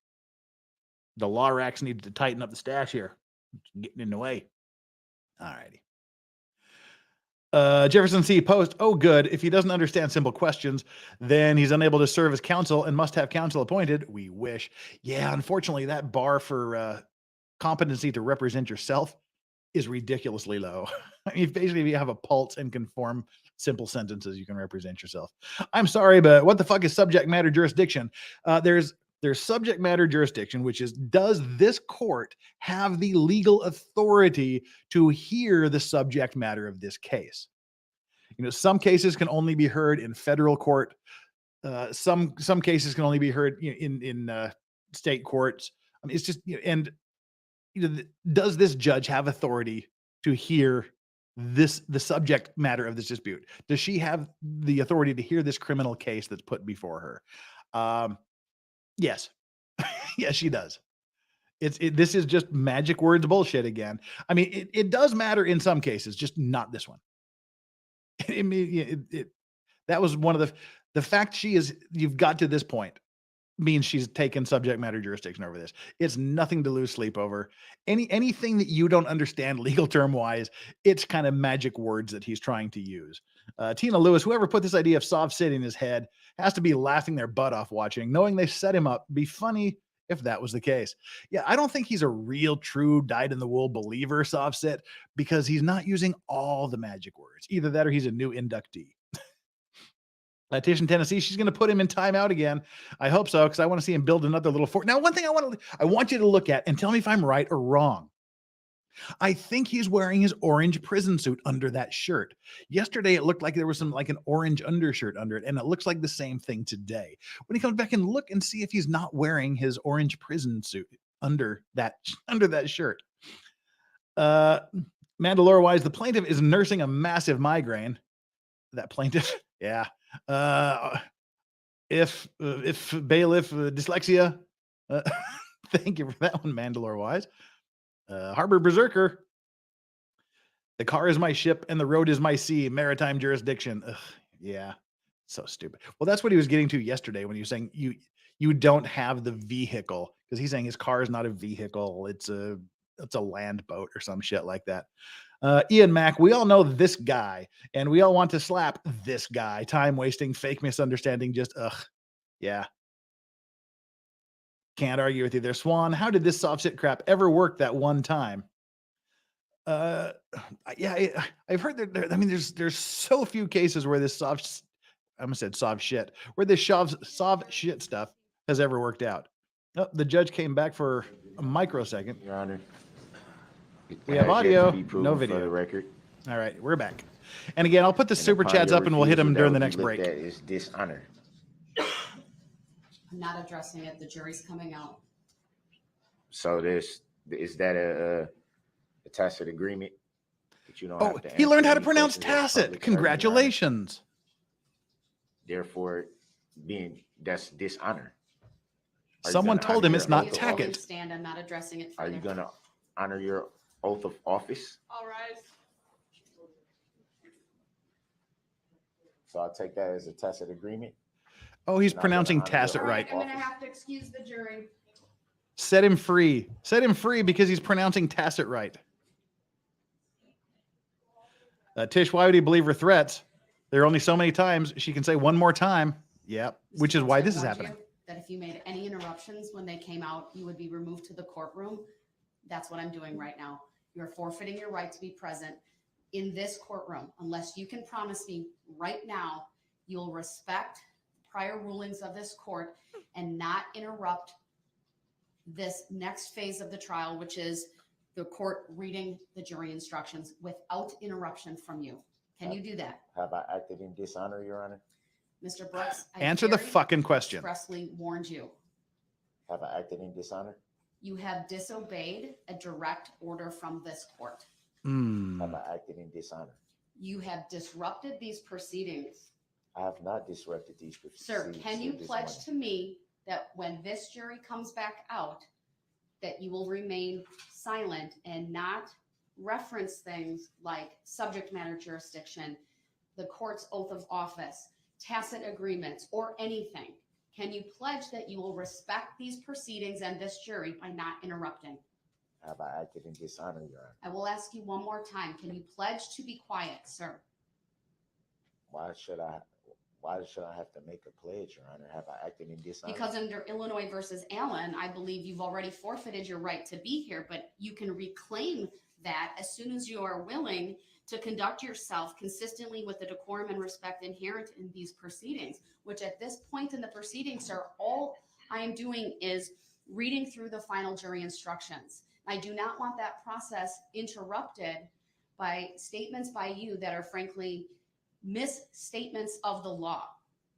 The law racks need to tighten up the stash here. It's getting in the way. All righty. Jefferson C. Post, oh good, if he doesn't understand simple questions, then he's unable to serve as counsel and must have counsel appointed. We wish. Yeah, unfortunately, that bar for competency to represent yourself is ridiculously low. I mean, basically, if you have a pulse and can form simple sentences, you can represent yourself. I'm sorry, but what the fuck is subject matter jurisdiction? There's subject matter jurisdiction, which is, does this court have the legal authority to hear the subject matter of this case? Some cases can only be heard in federal court. Some cases can only be heard in state courts. I mean, it's just, does this judge have authority to hear the subject matter of this dispute? Does she have the authority to hear this criminal case that's put before her? Yes. Yes, she does. This is just magic words bullshit again. I mean, it does matter in some cases, just not this one. That was one of the fact you've got to this point means she's taken subject matter jurisdiction over this. It's nothing to lose sleep over. Anything that you don't understand legal term wise, it's kind of magic words that he's trying to use. Tina Lewis, whoever put this idea of soft sit in his head has to be laughing their butt off watching, knowing they set him up. Be funny if that was the case. Yeah, I don't think he's a real, true, dyed-in-the-wool believer soft sit because he's not using all the magic words. Either that or he's a new inductee. Tish in Tennessee, she's going to put him in timeout again. I hope so, because I want to see him build another little fort. Now, one thing I want you to look at and tell me if I'm right or wrong. I think he's wearing his orange prison suit under that shirt. Yesterday, it looked like there was like an orange undershirt under it, and it looks like the same thing today. When he comes back and look and see if he's not wearing his orange prison suit under that shirt. Mandalore wise, the plaintiff is nursing a massive migraine. That plaintiff, yeah. If bailiff dyslexia, thank you for that one, Mandalore wise. Harbor Berserker, the car is my ship and the road is my sea, maritime jurisdiction. Ugh, yeah, so stupid. Well, that's what he was getting to yesterday when he was saying you don't have the vehicle, because he's saying his car is not a vehicle, it's a land boat or some shit like that. Ian Mack, we all know this guy and we all want to slap this guy. Time wasting, fake misunderstanding, just yeah. Can't argue with you there. Swan, how did this soft sit crap ever work that one time? Yeah, I've heard that I mean, there's so few cases where this I almost said soft shit, where this soft shit stuff has ever worked out. Oh, the judge came back for a microsecond. Your Honor. We have audio, no video. For the record. All right, we're back. And again, I'll put the super chats up and we'll hit them during the next break. That is dishonor. I'm not addressing it. The jury's coming out. So is that a tacit agreement that you don't Oh, have to he answer learned how to any pronounce questions as tacit. public servant, Your Honor. Congratulations. Therefore, that's dishonor. Are you Someone gonna told honor him your it's not oath of Rolling tacket. office? stand. I'm not addressing it Are further. you gonna honor your oath of office? All rise. So I'll take that as a tacit agreement. Oh, he's And I'm gonna pronouncing honor your tacit oath right. of I'm going to office. have to excuse the jury. Set him free. Set him free because he's pronouncing tacit right. Tish, why would he believe her threats? There are only so many times she can say one more time. Yep. Which is Mr. why Brooks, I this is warned happening. you that if you made any interruptions when they came out, you would be removed to the courtroom. That's what I'm doing right now. You're forfeiting your right to be present in this courtroom unless you can promise me right now you'll respect prior rulings of this court and not interrupt this next phase of the trial, which is the court reading the jury instructions without interruption from you. Can you do that? Have I acted in dishonor, Your Honor? Mr. Brooks, I Answer the very fucking question. expressly warned you. Have I acted in dishonor? You have disobeyed a direct order from this court. Have I acted in dishonor? You have disrupted these proceedings. I have not disrupted these proceedings. Sir, can you this pledge morning. to me that when this jury comes back out, that you will remain silent and not reference things like subject matter jurisdiction, the court's oath of office, tacit agreements, or anything? Can you pledge that you will respect these proceedings and this jury by not interrupting? Have I acted in dishonor, Your Honor? I will ask you one more time. Can you pledge to be quiet, sir? Why should I have to make a pledge, Your Honor? Have I acted in dishonor? Because under Illinois versus Allen, I believe you've already forfeited your right to be here, but you can reclaim that as soon as you are willing to conduct yourself consistently with the decorum and respect inherent in these proceedings, which at this point in the proceedings, sir, all I am doing is reading through the final jury instructions. I do not want that process interrupted by statements by you that are frankly misstatements of the law.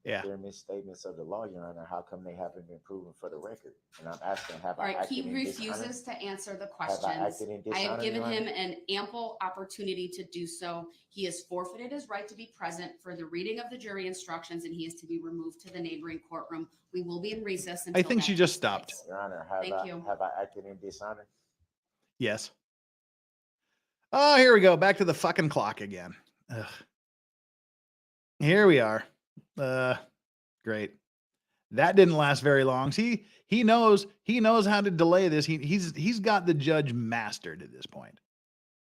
Yeah. They're misstatements of the law, Your Honor. How come they haven't been proven for the record? And I'm asking, have All I right, acted he in dishonor? refuses to answer the Have questions. I acted in I have dishonor, given Your him Honor? an ample opportunity to do so. He has forfeited his right to be present for the reading of the jury instructions, and he is to be removed to the neighboring courtroom. We will be in recess until I think that she just takes stopped. place. Your Honor, Thank you. have I acted in dishonor? Yes. Oh, here we go. Back to the fucking clock again. Ugh. Here we are. Great. That didn't last very long. See, he knows how to delay this. He's got the judge mastered at this point.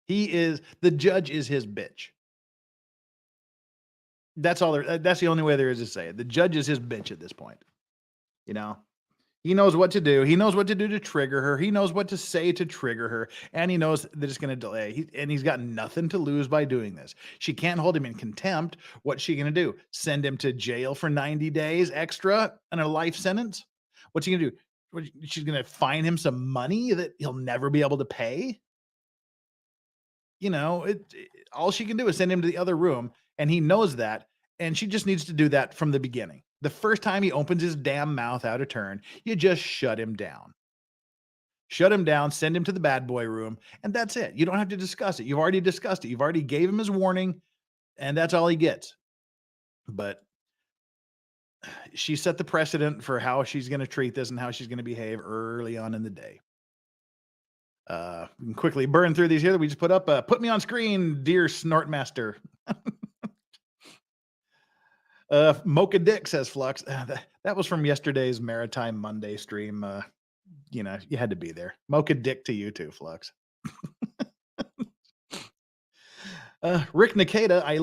The judge is his bitch. That's the only way there is to say it. The judge is his bitch at this point. You know, he knows what to do. He knows what to do to trigger her. He knows what to say to trigger her. And he knows that it's going to delay. He's got nothing to lose by doing this. She can't hold him in contempt. What's she going to do? Send him to jail for 90 days extra and a life sentence? What's she going to do? She's going to fine him some money that he'll never be able to pay? You know, all she can do is send him to the other room. And he knows that. And she just needs to do that from the beginning. The first time he opens his damn mouth out of turn, you just shut him down. Shut him down, send him to the bad boy room, and that's it. You don't have to discuss it. You've already discussed it. You've already gave him his warning, and that's all he gets. But she set the precedent for how she's going to treat this and how she's going to behave early on in the day. We can quickly burn through these here that we just put up. Put me on screen, dear Snortmaster. Mocha Dick, says Flux. That was from yesterday's Maritime Monday stream. You know, you had to be there. Mocha Dick to you too, Flux. Rick Nikita, I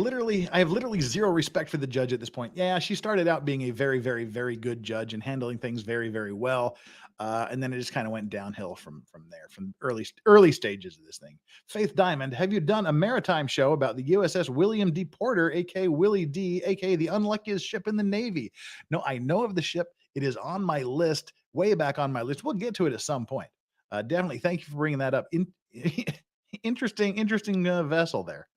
have literally zero respect for the judge at this point. Yeah, she started out being a very, very, very good judge and handling things very, very well. And then it just kind of went downhill from there, from early stages of this thing. Faith Diamond, have you done a maritime show about the USS William D. Porter, aka Willie D, aka the unluckiest ship in the Navy? No, I know of the ship. It is on my list, way back on my list. We'll get to it at some point. Definitely. Thank you for bringing that up. Interesting vessel there.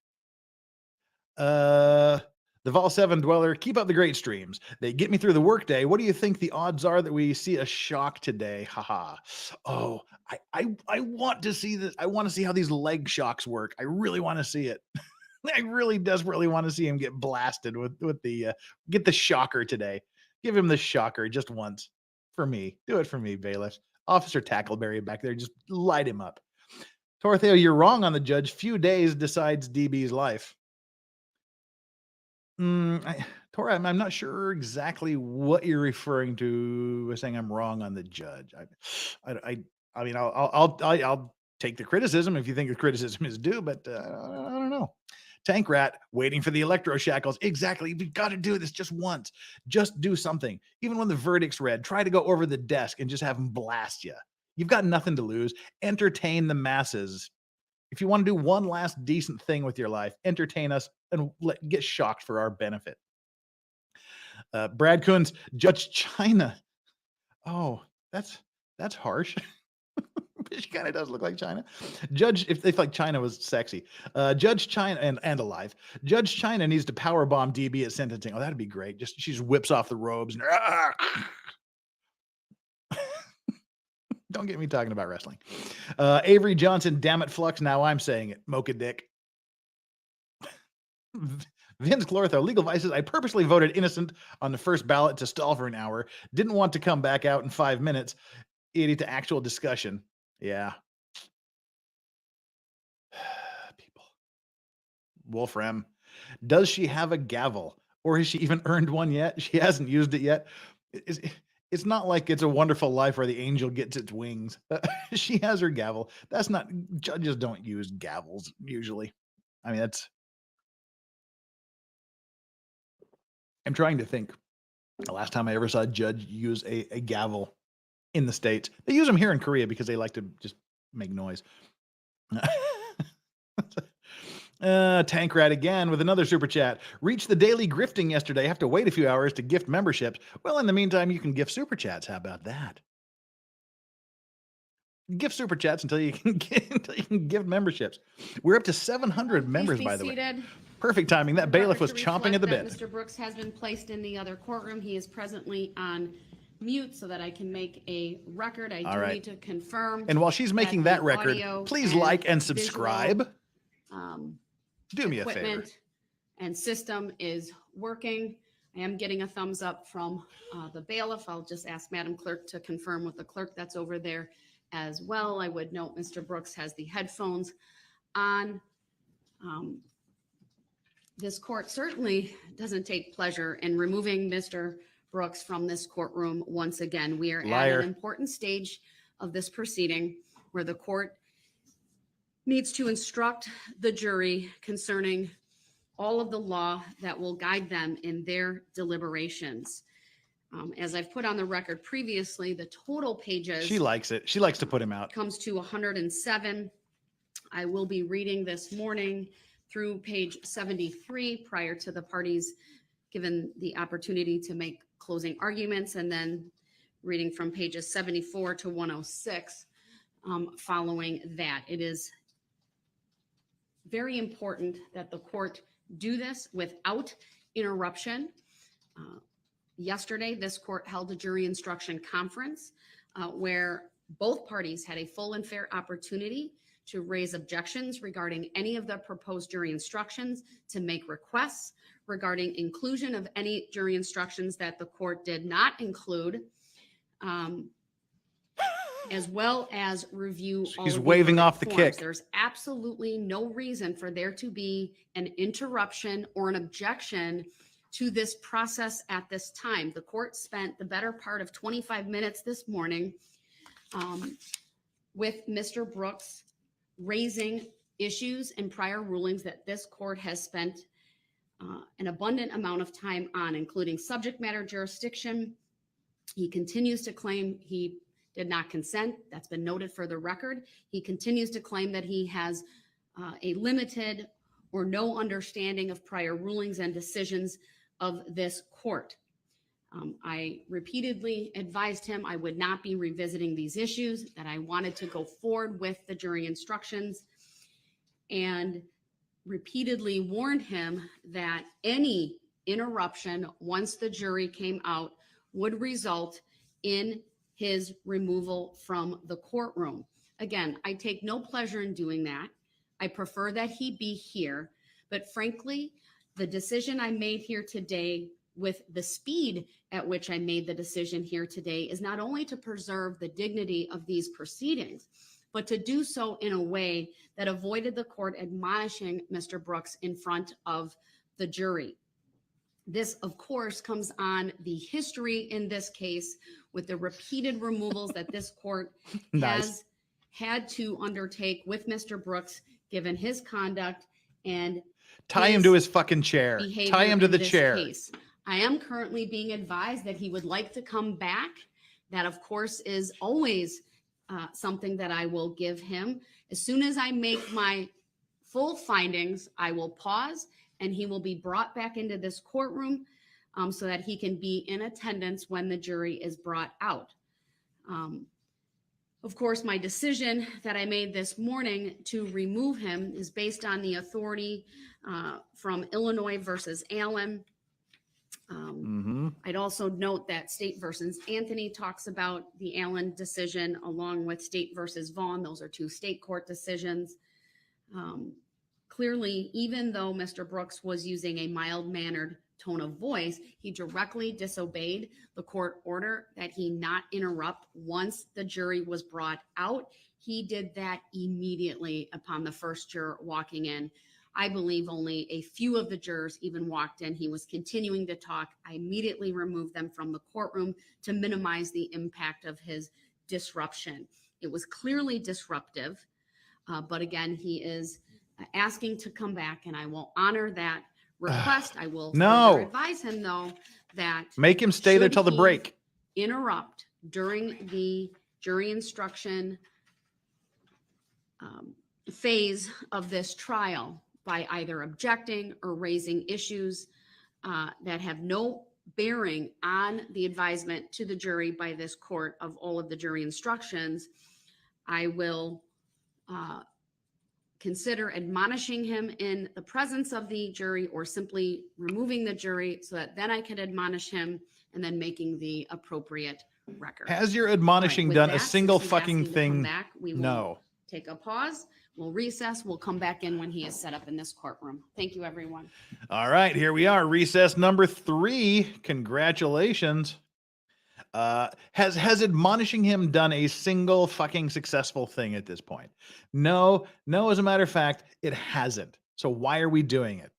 The Vol 7 dweller, keep up the great streams. They get me through the workday. What do you think the odds are that we see a shock today? Haha. Oh, I want to see this. I want to see how these leg shocks work. I really want to see it. I really desperately want to see him get blasted with the get the shocker today. Give him the shocker just once for me. Do it for me, bailiffs. Officer Tackleberry back there, just light him up. Tortheo, you're wrong on the judge. Few days decides DB's life. Tora, I'm not sure exactly what you're referring to saying I'm wrong on the judge. I mean, I'll take the criticism if you think the criticism is due, but I don't know. Tank Rat waiting for the electro shackles. Exactly. We've got to do this just once. Just do something. Even when the verdict's read, try to go over the desk and just have them blast you. You've got nothing to lose. Entertain the masses. If you want to do one last decent thing with your life, entertain us and get shocked for our benefit. Brad Coons, Judge China. Oh, that's harsh. She kind of does look like China. Judge, if like China was sexy. Judge China and alive. Judge China needs to power bomb DB at sentencing. Oh, that'd be great. She just whips off the robes and don't get me talking about wrestling. Avery Johnson, damn it, Flux. Now I'm saying it. Mocha dick. Vince Clortho, legal vices. I purposely voted innocent on the first ballot to stall for an hour. Didn't want to come back out in 5 minutes. Idiot to actual discussion. Yeah. People. Wolfram. Does she have a gavel? Or has she even earned one yet? She hasn't used it yet. It's not like It's a Wonderful Life where the angel gets its wings. She has her gavel. That's not, judges don't use gavels usually. I mean, I'm trying to think the last time I ever saw a judge use a gavel in the States. They use them here in Korea because they like to just make noise. Tank Rat again with another super chat. Reached the daily grifting yesterday. Have to wait a few hours to gift memberships. Well, in the meantime, you can gift super chats. How about that? Gift super chats until you can gift memberships. We're up to 700 members, by the way. Perfect timing. That bailiff was chomping at the bit. Mr. Brooks has been placed in the other courtroom. He is presently on mute so that I can make a record. I do need to confirm. And while she's making that record, please like and subscribe. Do me a favor. And system is working. I am getting a thumbs up from the bailiff. I'll just ask Madam Clerk to confirm with the clerk that's over there as well. I would note Mr. Brooks has the headphones on. This court certainly doesn't take pleasure in removing Mr. Brooks from this courtroom once again. We are at an important stage of this proceeding where the court needs to instruct the jury concerning all of the law that will guide them in their deliberations. As I've put on the record previously, the total pages. She likes it. She likes to put him out. Comes to 107. I will be reading this morning through page 73 prior to the parties given the opportunity to make closing arguments, and then reading from pages 74 to 106 following that. It is very important that the court do this without interruption. Yesterday, this court held a jury instruction conference where both parties had a full and fair opportunity to raise objections regarding any of the proposed jury instructions, to make requests regarding inclusion of any jury instructions that the court did not include, as well as review all He's of the waving off the forms. kick. There's absolutely no reason for there to be an interruption or an objection to this process at this time. The court spent the better part of 25 minutes this morning with Mr. Brooks raising issues and prior rulings that this court has spent an abundant amount of time on, including subject matter jurisdiction. He continues to claim he did not consent. That's been noted for the record. He continues to claim that he has a limited or no understanding of prior rulings and decisions of this court. I repeatedly advised him I would not be revisiting these issues, that I wanted to go forward with the jury instructions, and repeatedly warned him that any interruption once the jury came out would result in his removal from the courtroom. Again, I take no pleasure in doing that. I prefer that he be here, but frankly, the decision I made here today with the speed at which I made the decision here today is not only to preserve the dignity of these proceedings, but to do so in a way that avoided the court admonishing Mr. Brooks in front of the jury. This, of course, comes on the history in this case with the repeated removals that this court has had to undertake with Mr. Brooks, given his conduct and tie him to his fucking chair. Tie him to the chair. Case. I am currently being advised that he would like to come back. That, of course, is always something that I will give him. As soon as I make my full findings, I will pause and he will be brought back into this courtroom so that he can be in attendance when the jury is brought out. Of course, my decision that I made this morning to remove him is based on the authority from Illinois versus Allen. I'd also note that State versus Anthony talks about the Allen decision along with State versus Vaughn. Those are two state court decisions. Clearly, even though Mr. Brooks was using a mild-mannered tone of voice, he directly disobeyed the court order that he not interrupt once the jury was brought out. He did that immediately upon the first juror walking in. I believe only a few of the jurors even walked in. He was continuing to talk. I immediately removed them from the courtroom to minimize the impact of his disruption. It was clearly disruptive, but again, he is asking to come back, and I will honor that request. I will further advise him, though, that make him stay there till the break. Interrupt during the jury instruction phase of this trial by either objecting or raising issues that have no bearing on the advisement to the jury by this court of all of the jury instructions, I will consider admonishing him in the presence of the jury or simply removing the jury so that then I can admonish him and then making the appropriate record. Has your admonishing done a single fucking thing? We will take a pause. We'll recess. We'll come back in when he is set up in this courtroom. Thank you, everyone. All right, here we are. Recess number 3. Congratulations. Has admonishing him done a single fucking successful thing at this point? No, as a matter of fact, it hasn't. So why are we doing it?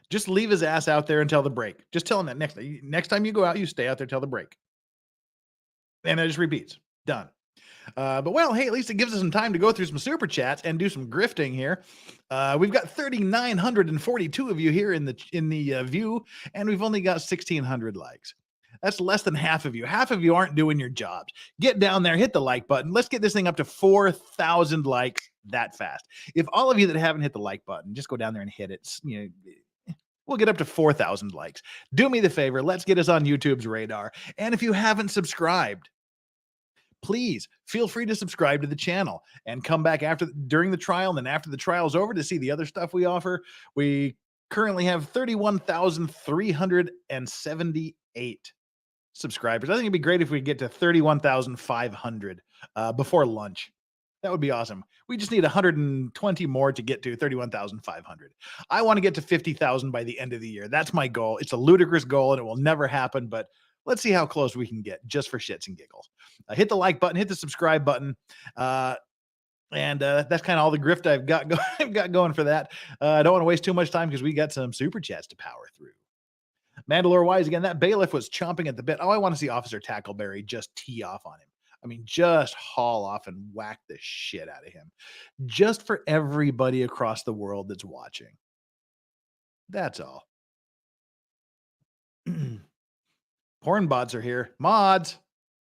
Just leave his ass out there until the break. Just tell him that next time you go out, you stay out there till the break. And it just repeats. Done. But well, hey, at least it gives us some time to go through some super chats and do some grifting here. We've got 3,942 of you here in the view, and we've only got 1,600 likes. That's less than half of you. Half of you aren't doing your jobs. Get down there, hit the like button. Let's get this thing up to 4,000 likes that fast. If all of you that haven't hit the like button, just go down there and hit it. We'll get up to 4,000 likes. Do me the favor. Let's get us on YouTube's radar. And if you haven't subscribed, please feel free to subscribe to the channel and come back during the trial and then after the trial is over to see the other stuff we offer. We currently have 31,378 subscribers. I think it'd be great if we get to 31,500 before lunch. That would be awesome. We just need 120 more to get to 31,500. I want to get to 50,000 by the end of the year. That's my goal. It's a ludicrous goal and it will never happen, but let's see how close we can get just for shits and giggles. Hit the like button, hit the subscribe button. And that's kind of all the grift I've got going for that. I don't want to waste too much time because we got some super chats to power through. Mandalore Wise, again, that bailiff was chomping at the bit. Oh, I want to see Officer Tackleberry just tee off on him. I mean, just haul off and whack the shit out of him. Just for everybody across the world that's watching. That's all. Porn bots are here. Mods,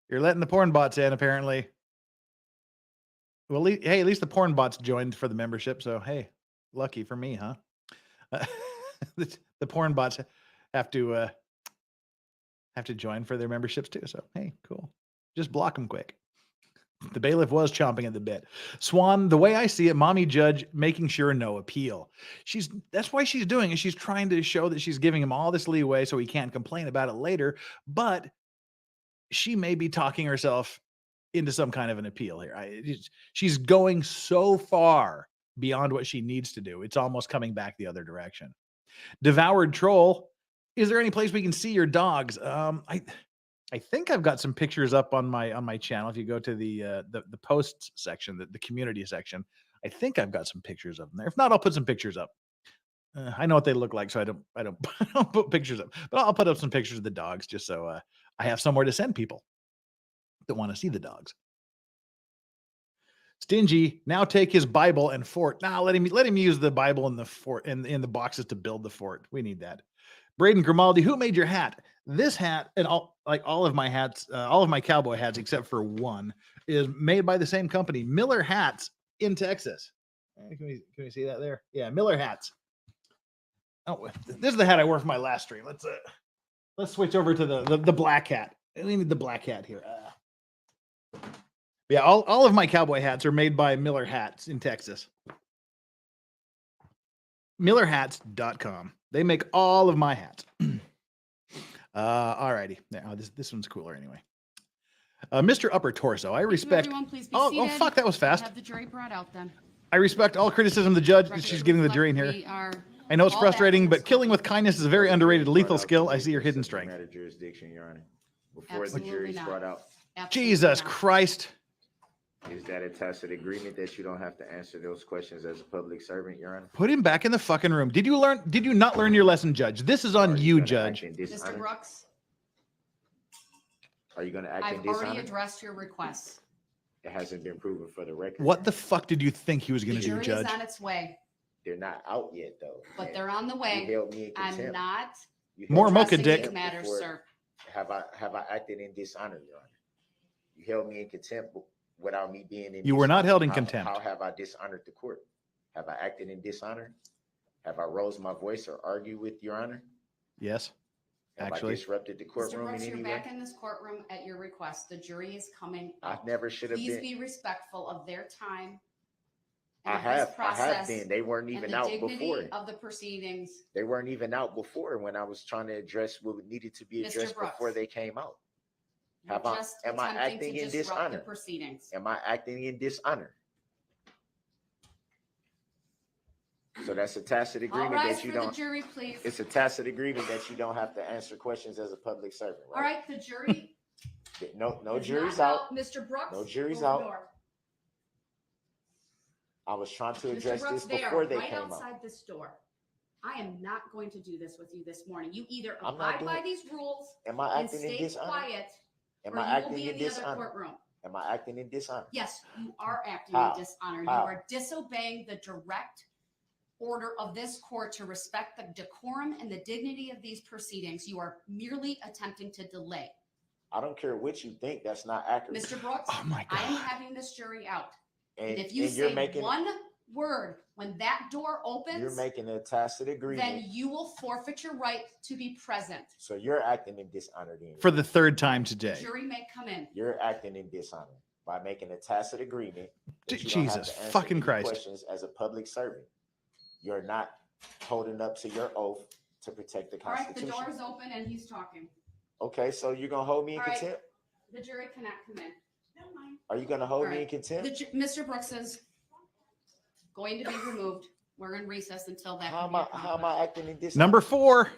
you're letting the porn bots in, apparently. Well, hey, at least the porn bots joined for the membership. So, hey, lucky for me, huh? The porn bots have to join for their memberships too. So, hey, cool. Just block them quick. The bailiff was chomping at the bit. Swan, the way I see it, mommy judge making sure no appeal. That's why she's doing it. She's trying to show that she's giving him all this leeway so he can't complain about it later. But she may be talking herself into some kind of an appeal here. She's going so far beyond what she needs to do. It's almost coming back the other direction. Devoured Troll, is there any place we can see your dogs? I think I've got some pictures up on my channel. If you go to the posts section, the community section, I think I've got some pictures of them there. If not, I'll put some pictures up. I know what they look like, so I don't I don't put pictures up. But I'll put up some pictures of the dogs just so I have somewhere to send people that want to see the dogs. Stingy, now take his Bible and fort. Now let him use the Bible and the fort and in the boxes to build the fort. We need that. Braden Grimaldi, who made your hat? This hat and all of my hats, all of my cowboy hats except for one, is made by the same company, Miller Hats in Texas. Can we see that there? Yeah, Miller Hats. Oh, this is the hat I wore for my last stream. Let's switch over to the black hat. We need the black hat here. Yeah, all of my cowboy hats are made by Miller Hats in Texas. MillerHats.com. They make all of my hats. All righty. Now this one's cooler anyway. Mr. Upper Torso, I respect. Everyone, please be oh seated. fuck, that was fast. Have the jury brought out then. I respect all criticism of the judge that she's giving the jury in here. I know it's frustrating, but killing with kindness is a very underrated lethal skill. I see your hidden strength. Jurisdiction, Your Honor. Before the jury's brought out. Jesus Christ. Is that a tacit agreement that you don't have to answer those questions as a public servant, Your Honor? Put him back in the fucking room. Did you not learn your lesson, Judge? This is on you, Judge. Mr. Brooks, are you going to act in I've dishonor? already addressed your requests. It hasn't been proven for the record. What the fuck did you think he was going The to do, jury Judge? is on its way, They're not out yet, though. but they're on the way. You held me in contempt. I'm not More mocha addressing dick. these matters, sir. Have I acted in dishonor, Your Honor? You held me in contempt without me being in. You were not held in How contempt. have I dishonored the court? Have I acted in dishonor? Have I rose my voice or argued with Your Honor? Yes, Have actually. I disrupted the Mr. courtroom Brooks, in you're any back way? in this courtroom at your request. The jury is coming I up. never should have Please been. be respectful of their time. I and of this have process been. They weren't and even the out dignity before. of the proceedings. They weren't even out before when I was trying to address what needed to be Mr. addressed Brooks. before they came out. You're Have I- just am I attempting acting to in disrupt the dishonor? proceedings. Am I acting in dishonor? So that's a tacit All agreement rise that you for the don't. jury, please. It's a tacit agreement that you don't have to answer questions as a public servant, All right? right, the jury. No is jury's not out. Mr. Brooks. No jury's go to the out. door. I was trying to Mr. address Brooks, this they before are they right came out. outside this door. I am not going to do this with you this morning. You either I'm not abide by doing- these rules Am I and acting in stay dishonor? quiet, Am or I you will acting be in in the other dishonor? courtroom. Am I acting in dishonor? Yes, you are acting How? in dishonor. How? You are disobeying the direct order of this court to respect the decorum and the dignity of these proceedings. You are merely attempting to delay. I don't care what you think. That's not accurate. Mr. Brooks, Oh my I am God. having this jury out. And And, if you and you're say making one word when that door you're opens, making a tacit agreement. then you will forfeit your right to be present. So you're acting in dishonor then. For the third time The today. jury may come in. You're acting in dishonor by making a tacit agreement. that you don't have Jesus to answer fucking any Christ. Questions as a public servant. You're not holding up to your oath to protect the All right, the Constitution. door is open and he's talking. Okay, so you're gonna hold me in All right. contempt? The jury cannot come in. Never mind. Are you gonna hold All me in right. contempt? Mr. Brooks is going to be removed. We're in recess until that. How can am be I how am accomplished. I acting in dishonor? Number 4.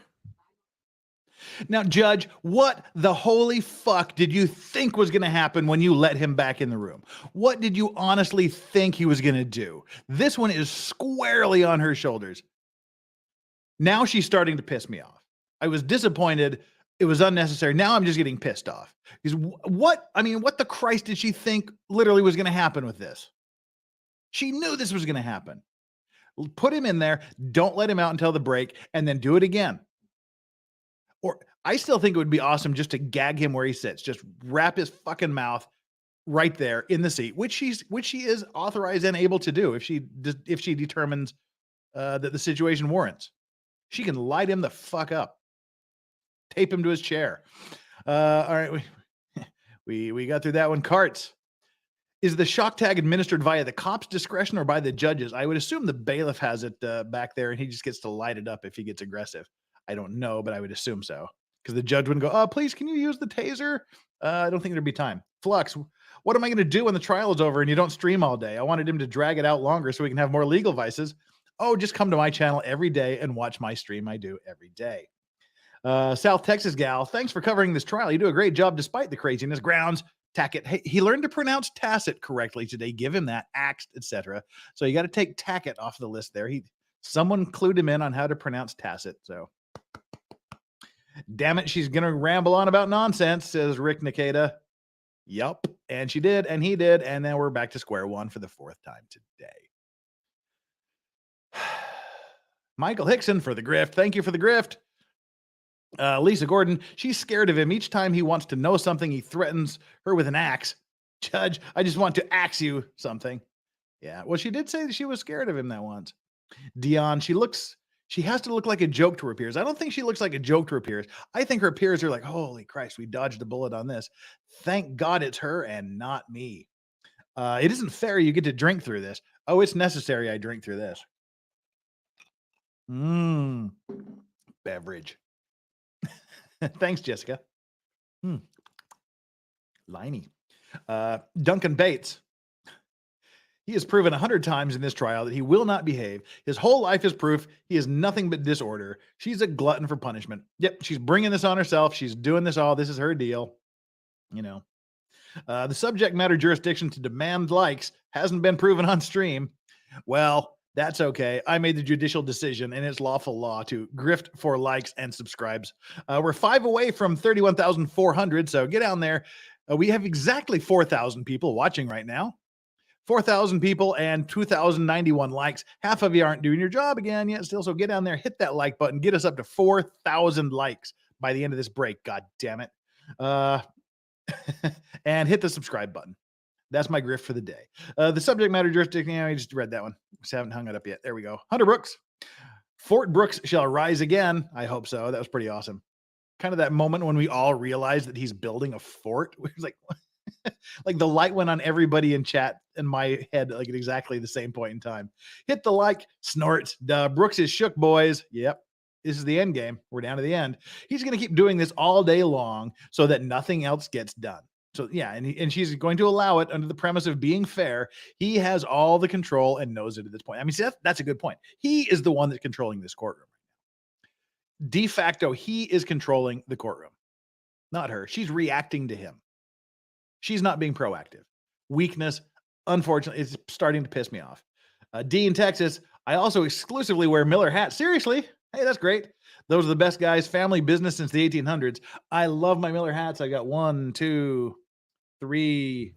Now, Judge, what the holy fuck did you think was going to happen when you let him back in the room? What did you honestly think he was going to do? This one is squarely on her shoulders. Now she's starting to piss me off. I was disappointed. It was unnecessary. Now I'm just getting pissed off. Because what the Christ did she think literally was going to happen with this? She knew this was going to happen. Put him in there. Don't let him out until the break and then do it again. Or I still think it would be awesome just to gag him where he sits. Just wrap his fucking mouth right there in the seat, which she is authorized and able to do if she determines that the situation warrants. She can light him the fuck up. Tape him to his chair. All right, we got through that one. Carts. Is the shock tag administered via the cop's discretion or by the judges? I would assume the bailiff has it back there and he just gets to light it up if he gets aggressive. I don't know, but I would assume so. Because the judge wouldn't go, oh, please, can you use the taser? I don't think there'd be time. Flux, what am I going to do when the trial is over and you don't stream all day? I wanted him to drag it out longer so we can have more legal vices. Oh, just come to my channel every day and watch my stream I do every day. South Texas gal, thanks for covering this trial. You do a great job despite the craziness. Grounds, tacket. Hey, he learned to pronounce tacit correctly today. Give him that, axed, etc. So you got to take tacket off the list there. Someone clued him in on how to pronounce tacit. So, damn it, she's gonna ramble on about nonsense, says REKIETA. Yup, and she did, and he did, and then we're back to square one for the fourth time today. Michael Hickson for the grift. Thank you for the grift. Lisa Gordon, she's scared of him. Each time he wants to know something, he threatens her with an axe. Judge, I just want to axe you something. Yeah, well, she did say that she was scared of him that once. Dion, she has to look like a joke to her peers. I don't think she looks like a joke to her peers. I think her peers are like, holy Christ, we dodged a bullet on this. Thank God it's her and not me. It isn't fair you get to drink through this. Oh, it's necessary I drink through this. Beverage. Thanks, Jessica. Liney. Duncan Bates. He has proven 100 times in this trial that he will not behave. His whole life is proof he is nothing but disorder. She's a glutton for punishment. Yep, she's bringing this on herself. She's doing this all. This is her deal. You know. The subject matter jurisdiction to demand likes hasn't been proven on stream. Well, that's okay. I made the judicial decision and it's lawful law to grift for likes and subscribes. We're 5 away from 31,400. So get down there. We have exactly 4,000 people watching right now. 4,000 people and 2,091 likes. Half of you aren't doing your job again yet still. So get down there, hit that like button, get us up to 4,000 likes by the end of this break. God damn it. And hit the subscribe button. That's my grift for the day. The subject matter jurisdiction, I just read that one. Just haven't hung it up yet. There we go. Hunter Brooks. Fort Brooks shall rise again. I hope so. That was pretty awesome. Kind of that moment when we all realized that he's building a fort. We was like, like the light went on everybody in chat in my head, like at exactly the same point in time. Hit the like, snorts. Brooks is shook, boys. Yep. This is the end game. We're down to the end. He's going to keep doing this all day long so that nothing else gets done. So yeah, and she's going to allow it under the premise of being fair. He has all the control and knows it at this point. I mean, see, that's a good point. He is the one that's controlling this courtroom right now. De facto, he is controlling the courtroom, not her. She's reacting to him. She's not being proactive. Weakness, unfortunately, is starting to piss me off. D in Texas, I also exclusively wear Miller hats. Seriously? Hey, that's great. Those are the best guys. Family business since the 1800s. I love my Miller hats. I got 1, 2, 3,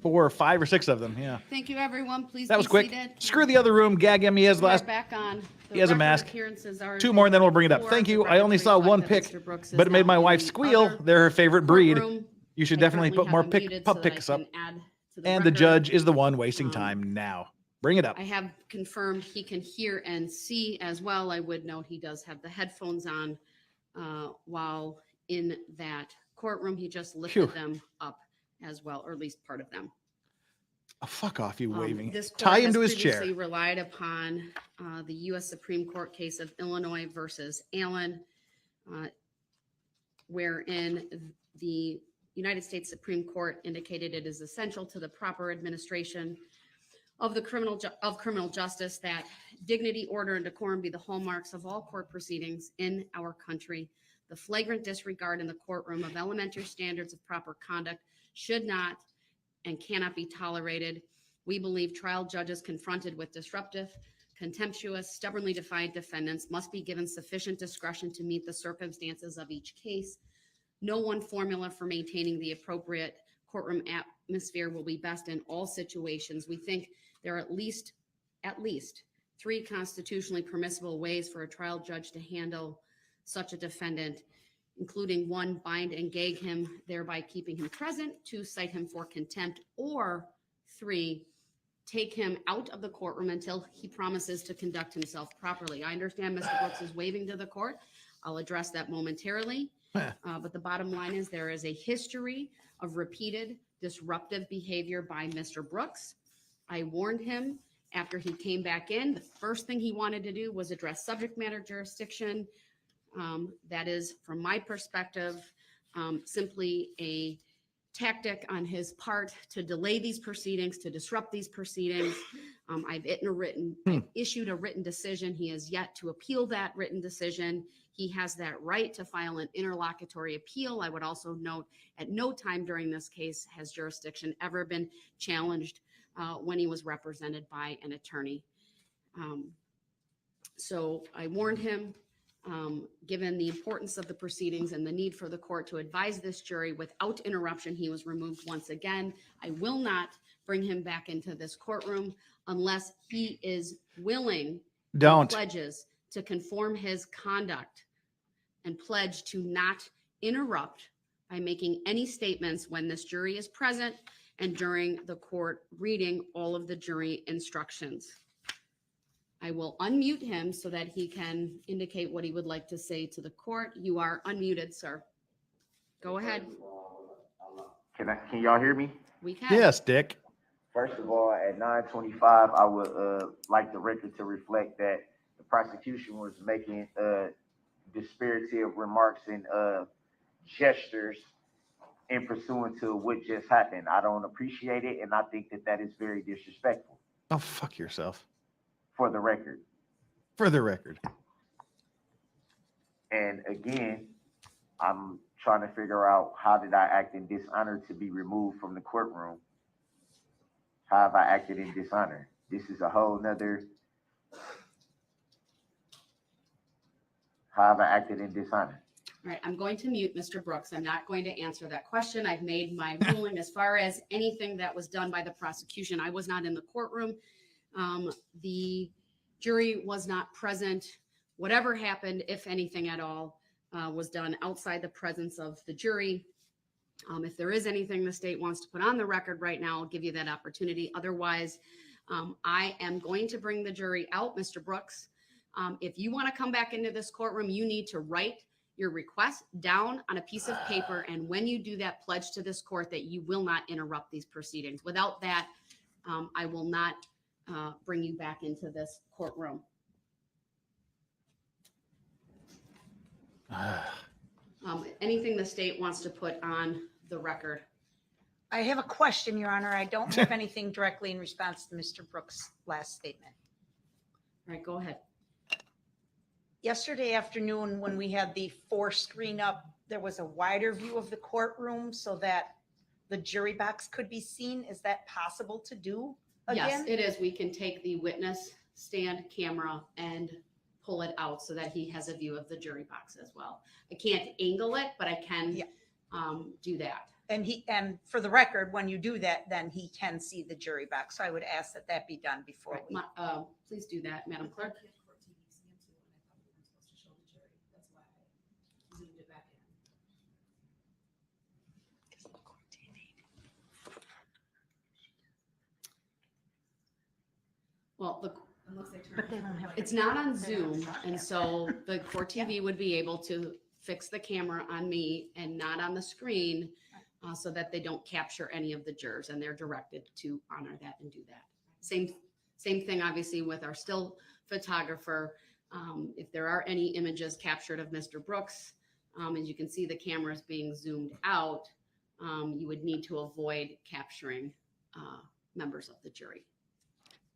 4, 5 or 6 of them. Yeah. Thank you, everyone. Please. That was quick. Seated. Screw the other room. Gag him. He has We're last. Back on. He has a mask. 2 more, and then we'll bring it up. Thank you. I only saw one pic, but it made my wife squeal. They're her favorite breed. You should definitely put more pup pics up. And the judge is the one wasting time now. Bring it up. I have confirmed he can hear and see as well. I would note he does have the headphones on while in that courtroom. He just lifted them up as well, or at least part of them. Oh, fuck off, you waving. This court Tie him to his chair. Relied upon the U.S. Supreme Court case of Illinois versus Allen, wherein the United States Supreme Court indicated it is essential to the proper administration of the criminal justice that dignity, order, and decorum be the hallmarks of all court proceedings in our country. The flagrant disregard in the courtroom of elementary standards of proper conduct should not and cannot be tolerated. We believe trial judges confronted with disruptive, contemptuous, stubbornly defiant defendants must be given sufficient discretion to meet the circumstances of each case. No one formula for maintaining the appropriate courtroom atmosphere will be best in all situations. We think there are at least 3 constitutionally permissible ways for a trial judge to handle such a defendant, including 1, bind and gag him, thereby keeping him present, 2, cite him for contempt, or 3, take him out of the courtroom until he promises to conduct himself properly. I understand Mr. Brooks is waving to the court. I'll address that momentarily. But the bottom line is there is a history of repeated disruptive behavior by Mr. Brooks. I warned him after he came back in. The first thing he wanted to do was address subject matter jurisdiction. That is, from my perspective, simply a tactic on his part to delay these proceedings, to disrupt these proceedings. I've issued a written decision. He has yet to appeal that written decision. He has that right to file an interlocutory appeal. I would also note at no time during this case has jurisdiction ever been challenged when he was represented by an attorney. So I warned him, given the importance of the proceedings and the need for the court to advise this jury without interruption, he was removed once again. I will not bring him back into this courtroom unless he is willing Don't. pledges to conform his conduct and pledge to not interrupt by making any statements when this jury is present and during the court reading all of the jury instructions. I will unmute him so that he can indicate what he would like to say to the court. You are unmuted, sir. Go ahead. Can y'all hear me? We can. Yes, Dick. First of all, at 9:25, I would like the record to reflect that the prosecution was making dispiriting remarks and gestures in pursuant to what just happened. I don't appreciate it, and I think that that is very disrespectful. Oh, fuck yourself. For the record. For the record. And again, I'm trying to figure out, how did I act in dishonor to be removed from the courtroom? How have I acted in dishonor? This is a whole nother. How have I acted in dishonor? All right, I'm going to mute Mr. Brooks. I'm not going to answer that question. I've made my ruling as far as anything that was done by the prosecution. I was not in the courtroom. The jury was not present. Whatever happened, if anything at all, was done outside the presence of the jury. If there is anything the state wants to put on the record right now, I'll give you that opportunity. Otherwise, I am going to bring the jury out, Mr. Brooks. If you want to come back into this courtroom, you need to write your request down on a piece of paper. And when you do that, pledge to this court that you will not interrupt these proceedings. Without that, I will not bring you back into this courtroom. Anything the state wants to put on the record? I have a question, Your Honor. I don't have anything directly in response to Mr. Brooks' last statement. All right, go ahead. Yesterday afternoon, when we had the 4-screen up, there was a wider view of the courtroom so that the jury box could be seen. Is that possible to do again? Yes, it is. We can take the witness stand camera and pull it out so that he has a view of the jury box as well. I can't angle it, but I can do that. And for the record, when you do that, then he can see the jury box. So I would ask that that be done before we. Please do that, Madam Clerk. Well, it's not on Zoom, and so the court TV would be able to fix the camera on me and not on the screen, so that they don't capture any of the jurors, and they're directed to honor that and do that. Same thing, obviously, with our still photographer. If there are any images captured of Mr. Brooks, as you can see, the camera is being zoomed out. You would need to avoid capturing members of the jury.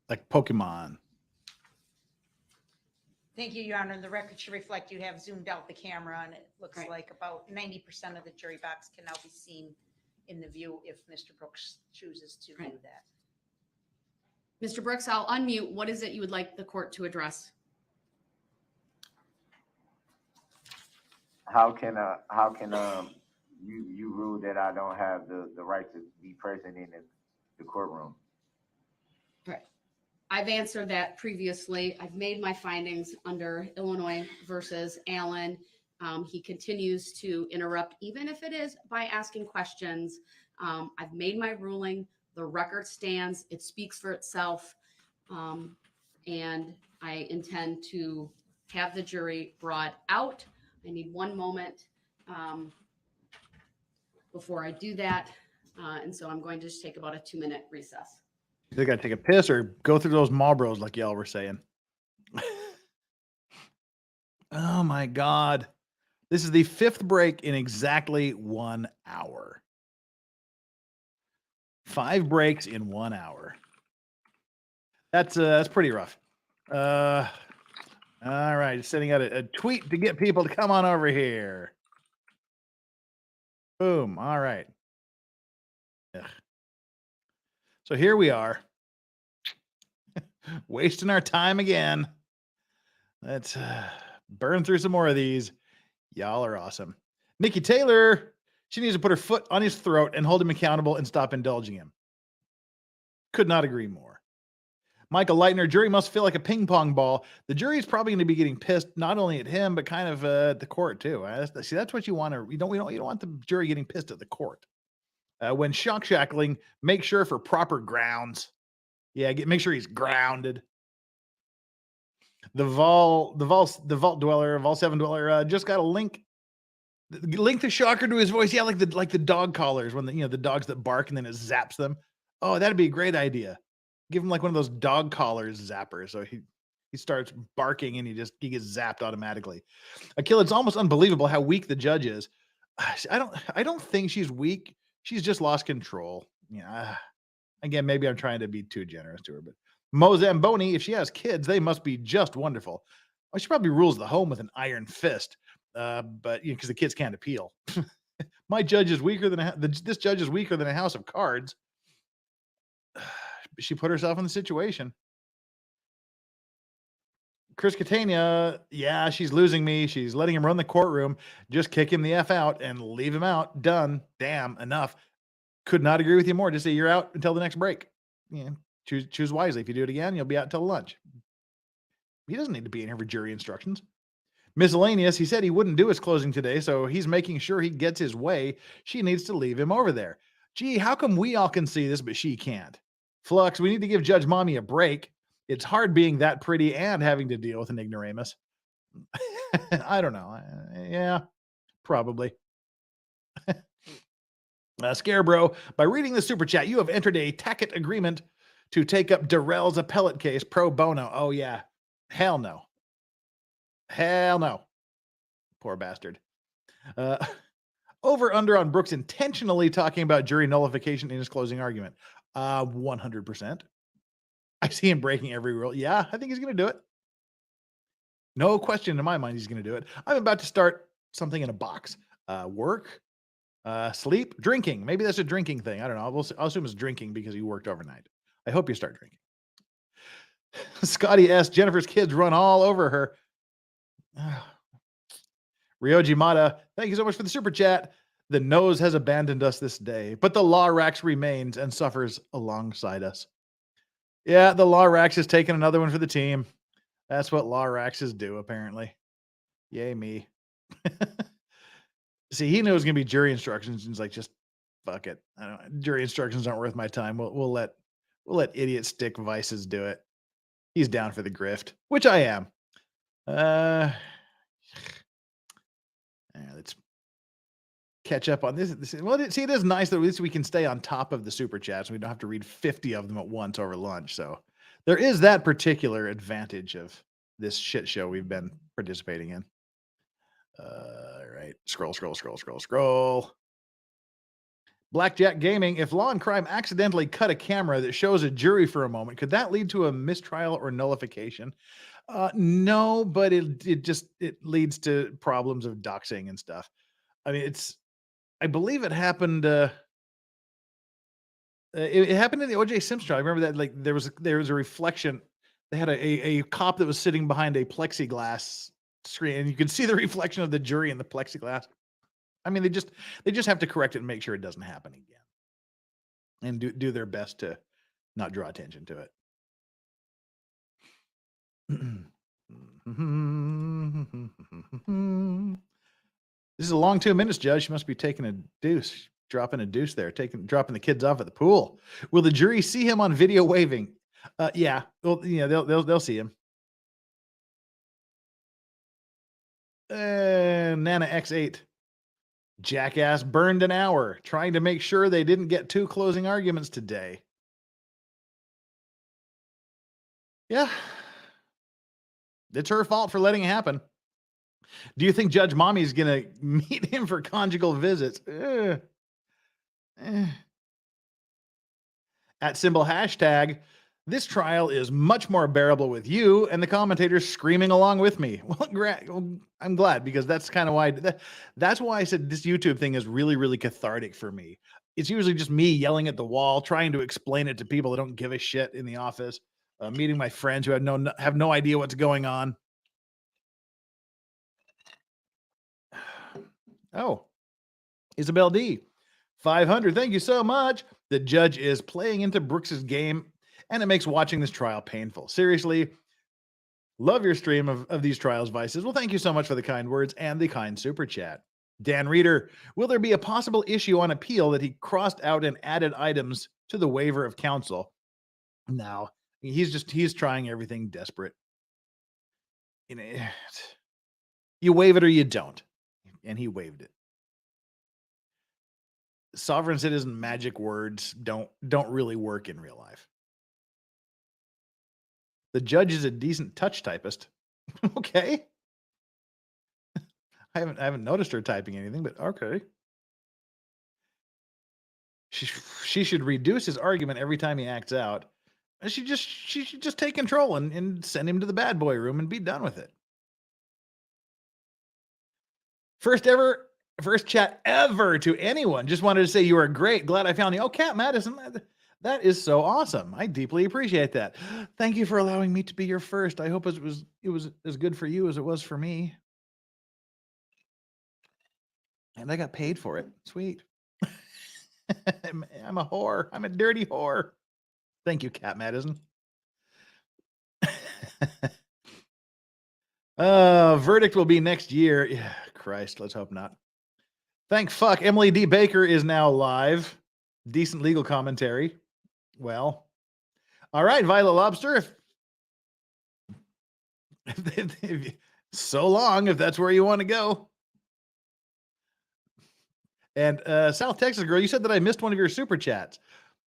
Like Pokemon. Thank you, Your Honor. The record should reflect you have zoomed out the camera, and it looks like about 90% of the jury box can now be seen in the view if Mr. Brooks chooses to do that. Mr. Brooks, I'll unmute. What is it you would like the court to address? How can you rule that I don't have the right to be present in the courtroom? Right. I've answered that previously. I've made my findings under Illinois versus Allen. He continues to interrupt, even if it is by asking questions. I've made my ruling. The record stands. It speaks for itself. And I intend to have the jury brought out. I need one moment before I do that. And so I'm going to just take about a 2-minute recess. They got to take a piss or go through those Marlboros like y'all were saying. Oh my God. This is the 5th break in exactly 1 hour. 5 breaks in 1 hour. That's pretty rough. All right, sending out a tweet to get people to come on over here. Boom. All right. Ugh. So here we are. Wasting our time again. Let's burn through some more of these. Y'all are awesome. Nikki Taylor, she needs to put her foot on his throat and hold him accountable and stop indulging him. Could not agree more. Michael Leitner, jury must feel like a ping pong ball. The jury is probably going to be getting pissed not only at him but kind of at the court too. See, that's what you want to. You don't want the jury getting pissed at the court. When shock shackling, make sure for proper grounds. Yeah, make sure he's grounded. The Vault Dweller, Vault 7 Dweller, just got a link the shocker to his voice. Yeah, like the dog collars when the dogs that bark and then it zaps them. Oh, that'd be a great idea. Give him like one of those dog collars zappers, so he starts barking and he gets zapped automatically. Akil, it's almost unbelievable how weak the judge is. I don't think she's weak. She's just lost control. Yeah. Again, maybe I'm trying to be too generous to her, but Mo Zamboni, if she has kids, they must be just wonderful. Well, she probably rules the home with an iron fist, but because the kids can't appeal. My judge is weaker than this judge is weaker than a house of cards. She put herself in the situation. Chris Catania, yeah, she's losing me. She's letting him run the courtroom. Just kick him the F out and leave him out. Done. Damn, enough. Could not agree with you more. Just say you're out until the next break. Yeah, choose wisely. If you do it again, you'll be out until lunch. He doesn't need to be in here for jury instructions. Miscellaneous, he said he wouldn't do his closing today, so he's making sure he gets his way. She needs to leave him over there. Gee, how come we all can see this, but she can't? Flux, we need to give Judge Mommy a break. It's hard being that pretty and having to deal with an ignoramus. I don't know. Yeah, probably. Scarebro, by reading the super chat, you have entered a tacit agreement to take up Darrell's appellate case pro bono. Oh, yeah. Hell no. Hell no. Poor bastard. Over under on Brooks intentionally talking about jury nullification in his closing argument. 100%. I see him breaking every rule. Yeah, I think he's going to do it. No question in my mind he's going to do it. I'm about to start something in a box. Work, sleep, drinking. Maybe that's a drinking thing. I don't know. I'll assume it's drinking because you worked overnight. I hope you start drinking. Scotty S. Jennifer's kids run all over her. Ryoji Mata, thank you so much for the super chat. The nose has abandoned us this day, but the Law Rax remains and suffers alongside us. Yeah, the Law Rax has taken another one for the team. That's what Law Raxes do, apparently. Yay, me. See, he knows it's going to be jury instructions, and he's like, just fuck it. I don't, jury instructions aren't worth my time. We'll let idiot stick vices do it. He's down for the grift, which I am. Let's catch up on this. Well, see, it is nice that at least we can stay on top of the super chats. We don't have to read 50 of them at once over lunch. So there is that particular advantage of this shit show we've been participating in. All right. Scroll. Blackjack Gaming. If Law and Crime accidentally cut a camera that shows a jury for a moment, could that lead to a mistrial or nullification? No, but it leads to problems of doxing and stuff. I mean, I believe it happened. It happened in the O.J. Simpson trial. I remember that, like, there was a reflection. They had a cop that was sitting behind a plexiglass screen, and you could see the reflection of the jury in the plexiglass. I mean, they just have to correct it and make sure it doesn't happen again, and do their best to not draw attention to it. This is a long 2 minutes, Judge. She must be taking a deuce, dropping a deuce there, dropping the kids off at the pool. Will the jury see him on video waving? Yeah. Well, yeah, they'll see him. Nana X8. Jackass burned an hour trying to make sure they didn't get 2 closing arguments today. Yeah. It's her fault for letting it happen. Do you think Judge Mommy's going to meet him for conjugal visits? At symbol hashtag, this trial is much more bearable with you and the commentators screaming along with me. Well, I'm glad, because that's kind of why that's why I said this YouTube thing is really, really cathartic for me. It's usually just me yelling at the wall, trying to explain it to people that don't give a shit in the office, meeting my friends who have no idea what's going on. Oh, Isabel D, 500. Thank you so much. The judge is playing into Brooks's game, and it makes watching this trial painful. Seriously, love your stream of these trials, Vices. Well, thank you so much for the kind words and the kind super chat. Dan Reeder, will there be a possible issue on appeal that he crossed out and added items to the waiver of counsel? No, he's trying everything desperate. You know, you waive it or you don't, and he waived it. Sovereign citizen magic words don't really work in real life. The judge is a decent touch typist. Okay. I haven't noticed her typing anything, but okay. She should reduce his argument every time he acts out. She should just take control and send him to the bad boy room and be done with it. First chat ever to anyone. Just wanted to say you are great. Glad I found you. Oh, Cat Madison, that is so awesome. I deeply appreciate that. Thank you for allowing me to be your first. I hope it was as good for you as it was for me. And I got paid for it. Sweet. I'm a whore. I'm a dirty whore. Thank you, Cat Madison. Verdict will be next year. Yeah, Christ, let's hope not. Thank fuck. Emily D. Baker is now live. Decent legal commentary. Well, all right, Violet Lobster. If so long, if that's where you want to go. And South Texas girl, you said that I missed one of your super chats.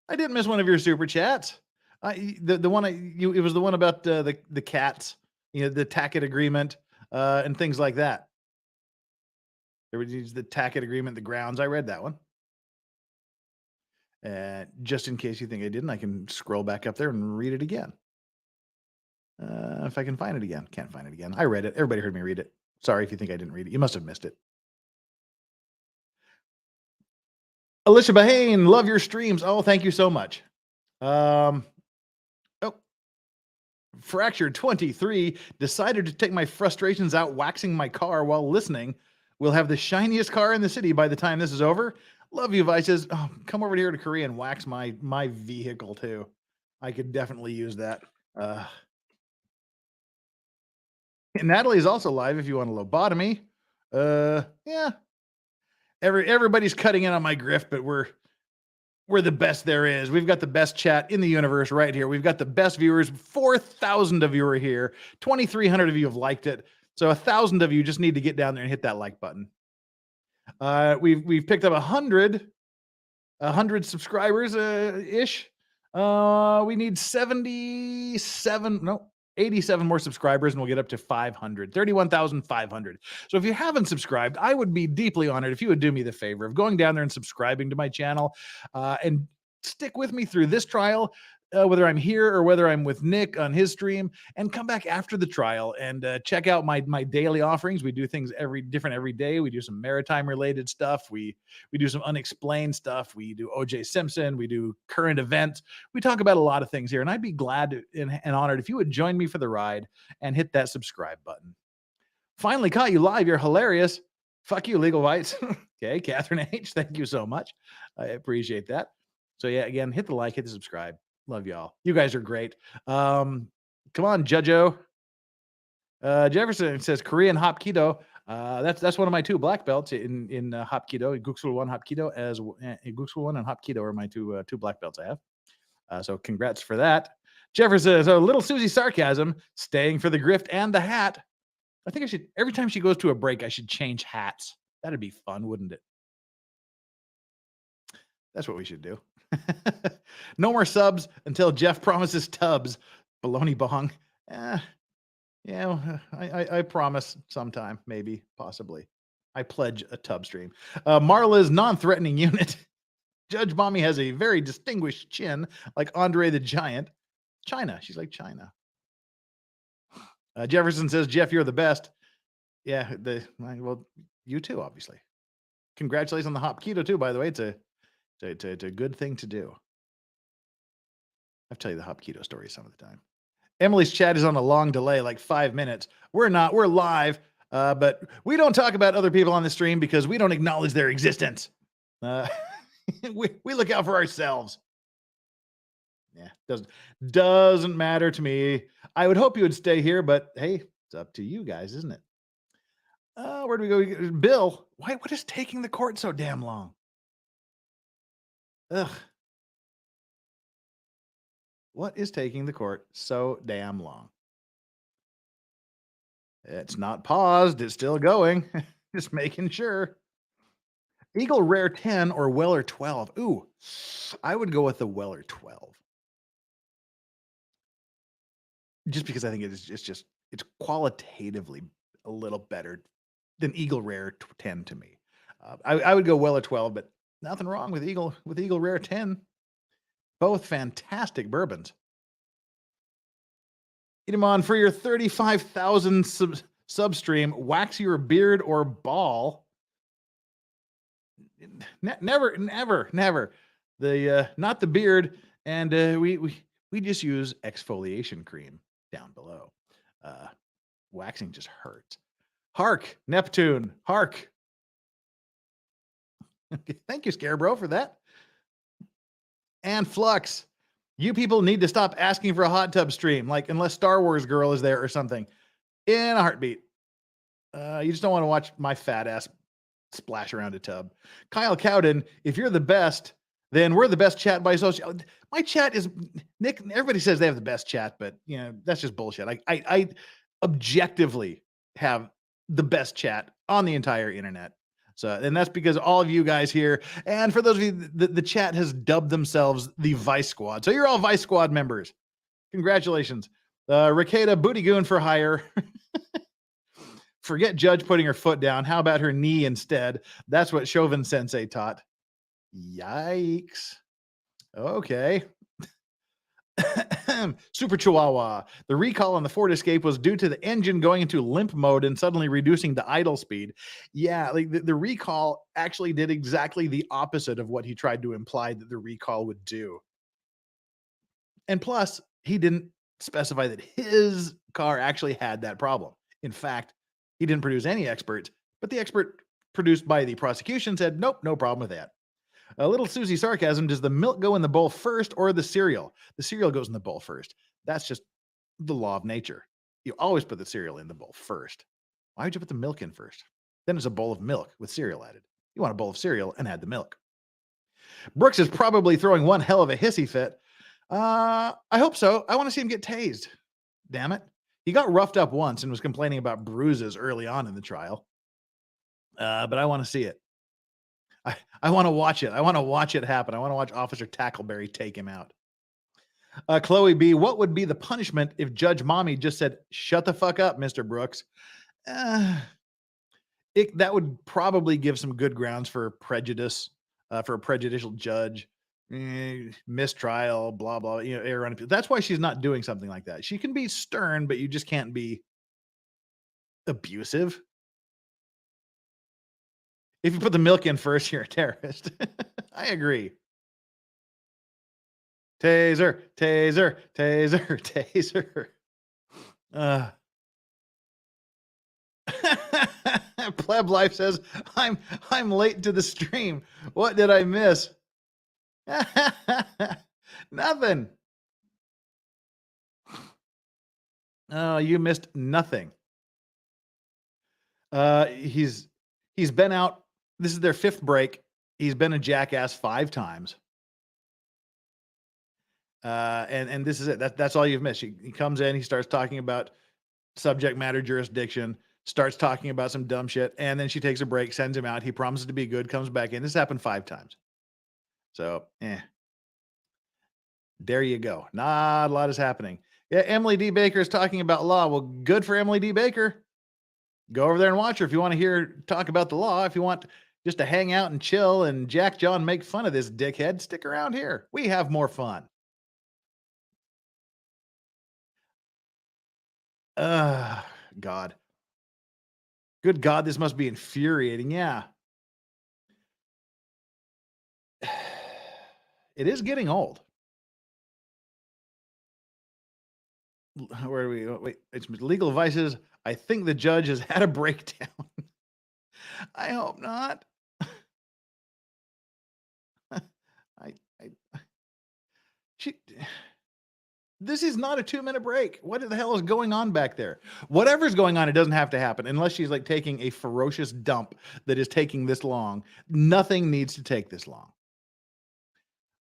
I didn't miss one of your super chats. The one it was the one about the cats, the tacket agreement and things like that. There was the tacket agreement, the grounds. I read that one. Just in case you think I didn't, I can scroll back up there and read it again. If I can find it again. Can't find it again. I read it. Everybody heard me read it. Sorry if you think I didn't read it. You must have missed it. Alicia Bahane, love your streams. Oh, thank you so much. Fractured 23 decided to take my frustrations out waxing my car while listening. We'll have the shiniest car in the city by the time this is over. Love you, Vices. Oh, come over here to Korea and wax my vehicle too. I could definitely use that. Natalie is also live if you want a lobotomy. Yeah. Everybody's cutting in on my grift, but we're the best there is. We've got the best chat in the universe right here. We've got the best viewers. 4,000 of you are here. 2,300 of you have liked it. So 1,000 of you just need to get down there and hit that like button. We've picked up 100 subscribers ish. We need 87 more subscribers and we'll get up to 500, 31,500. So if you haven't subscribed, I would be deeply honored if you would do me the favor of going down there and subscribing to my channel and stick with me through this trial, whether I'm here or whether I'm with Nick on his stream, and come back after the trial and check out my daily offerings. We do things every day. We do some maritime related stuff. We do some unexplained stuff. We do OJ Simpson. We do current events. We talk about a lot of things here, and I'd be glad and honored if you would join me for the ride and hit that subscribe button. Finally caught you live. You're hilarious. Fuck you, Legal Whites. Okay, Catherine H. Thank you so much. I appreciate that. So yeah, again, hit the like, hit the subscribe. Love y'all. You guys are great. Come on, Judjo. Jefferson says Korean Hapkido. That's one of my 2 black belts in Hapkido. Guksul 1 Hapkido as Guksul 1 and Hapkido are my two black belts I have. So congrats for that. Jefferson, so little Susie sarcasm, staying for the grift and the hat. I think I should, every time she goes to a break, I should change hats. That'd be fun, wouldn't it? That's what we should do. No more subs until Jeff promises tubs. Baloney bong. I promise sometime, maybe, possibly. I pledge a tub stream. Marla's non-threatening unit. Judge Mommy has a very distinguished chin, like Andre the Giant. China. She's like China. Jefferson says, Jeff, you're the best. Yeah, well, you too, obviously. Congratulations on the hop keto too, by the way. It's a good thing to do. I'll tell you the hop keto story some of the time. Emily's chat is on a long delay, like 5 minutes. We're not. We're live, but we don't talk about other people on the stream because we don't acknowledge their existence. We look out for ourselves. Yeah, doesn't matter to me. I would hope you would stay here, but hey, it's up to you guys, isn't it? Where do we go? Bill, what is taking the court so damn long? Ugh. What is taking the court so damn long? It's not paused. It's still going. Just making sure. Eagle Rare 10 or Weller 12. Ooh, I would go with the Weller 12. Just because I think it's qualitatively a little better than Eagle Rare 10 to me. I would go Weller 12, but nothing wrong with Eagle Rare 10. Both fantastic bourbons. Edamon, for your 35,000 sub stream, wax your beard or ball. Never. The not the beard, and we just use exfoliation cream down below. Waxing just hurts. Hark, Neptune, hark. Thank you, Scarebro, for that. And Flux, you people need to stop asking for a hot tub stream, like unless Star Wars Girl is there or something. In a heartbeat. You just don't want to watch my fat ass splash around a tub. Kyle Cowden, if you're the best, then we're the best chat by social. My chat is, Nick, everybody says they have the best chat, but you know, that's just bullshit. I objectively have the best chat on the entire internet. So, and that's because all of you guys here, and for those of you, the chat has dubbed themselves the Vice Squad. So you're all Vice Squad members. Congratulations. Rekeda Booty Goon for hire. Forget Judge putting her foot down. How about her knee instead? That's what Chauvin Sensei taught. Yikes. Okay. Super Chihuahua. The recall on the Ford Escape was due to the engine going into limp mode and suddenly reducing the idle speed. Yeah, like the recall actually did exactly the opposite of what he tried to imply that the recall would do. And plus, he didn't specify that his car actually had that problem. In fact, he didn't produce any experts, but the expert produced by the prosecution said, nope, no problem with that. A little Susie sarcasm, does the milk go in the bowl first or the cereal? The cereal goes in the bowl first. That's just the law of nature. You always put the cereal in the bowl first. Why would you put the milk in first? Then it's a bowl of milk with cereal added. You want a bowl of cereal and add the milk. Brooks is probably throwing one hell of a hissy fit. I hope so. I want to see him get tased. Damn it. He got roughed up once and was complaining about bruises early on in the trial. But I want to see it. I want to watch it. I want to watch it happen. I want to watch Officer Tackleberry take him out. Chloe B, what would be the punishment if Judge Mommy just said, shut the fuck up, Mr. Brooks? That would probably give some good grounds for prejudice, for a prejudicial judge, mistrial, blah, blah, error on appeal. That's why she's not doing something like that. She can be stern, but you just can't be abusive. If you put the milk in first, you're a terrorist. I agree. Taser, taser, taser, taser. Pleb Life says, I'm late to the stream. What did I miss? Nothing. Oh, you missed nothing. He's been out. This is their 5th break. He's been a jackass 5 times. And this is it. That's all you've missed. He comes in, he starts talking about subject matter jurisdiction, starts talking about some dumb shit, and then she takes a break, sends him out. He promises to be good, comes back in. This happened 5 times. So, there you go. Not a lot is happening. Yeah, Emily D. Baker is talking about law. Well, good for Emily D. Baker. Go over there and watch her if you want to hear talk about the law. If you want just to hang out and chill and Jack John make fun of this dickhead, stick around here. We have more fun. God. Good God, this must be infuriating. Yeah. It is getting old. Where are we? Wait, it's legal vices. I think the judge has had a breakdown. I hope not. This is not a 2-minute break. What the hell is going on back there? Whatever's going on, it doesn't have to happen unless she's like taking a ferocious dump that is taking this long. Nothing needs to take this long.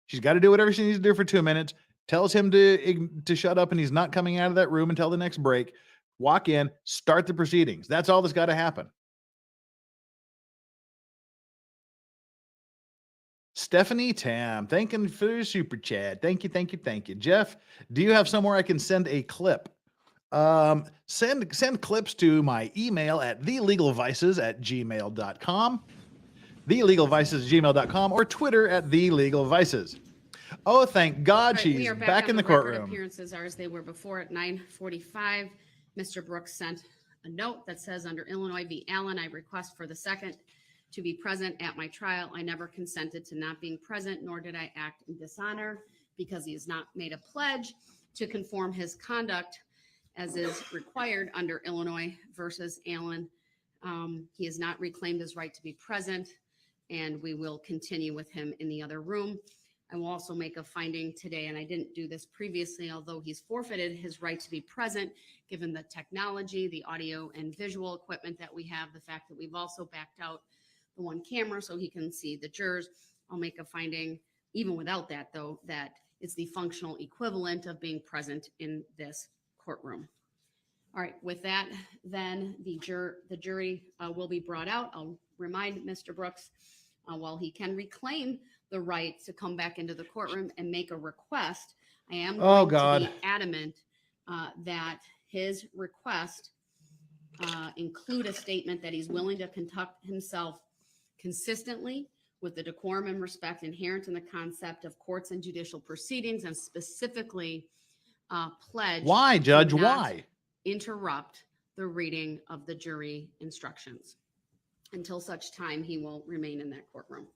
She's got to do whatever she needs to do for 2 minutes. Tells him to shut up and he's not coming out of that room until the next break. Walk in, start the proceedings. That's all that's got to happen. Stephanie Tam, thanking for the super chat. Thank you, thank you, thank you. Jeff, do you have somewhere I can send a clip? Send clips to my email at thelegalvices@gmail.com, thelegalvices@gmail.com, or Twitter at thelegalvices. Oh, thank God, right, she's back in the courtroom. Appearances are as they were before at 9:45. Mr. Brooks sent a note that says, under Illinois v. Allen, I request for the second to be present at my trial. I never consented to not being present, nor did I act in dishonor, because he has not made a pledge to conform his conduct as is required under Illinois versus Allen. He has not reclaimed his right to be present, and we will continue with him in the other room. I will also make a finding today, and I didn't do this previously, although he's forfeited his right to be present, given the technology, the audio and visual equipment that we have, the fact that we've also backed out the one camera so he can see the jurors. I'll make a finding, even without that though, that it's the functional equivalent of being present in this courtroom. All right, with that, then the jury will be brought out. I'll remind Mr. Brooks, while he can reclaim the right to come back into the courtroom and make a request, I am going to be adamant that his request include a statement that he's willing to conduct himself consistently with the decorum and respect inherent in the concept of courts and judicial proceedings, and specifically pledge. Why, Judge? Why? Interrupt the reading of the jury instructions. Until such time, he will remain in that courtroom.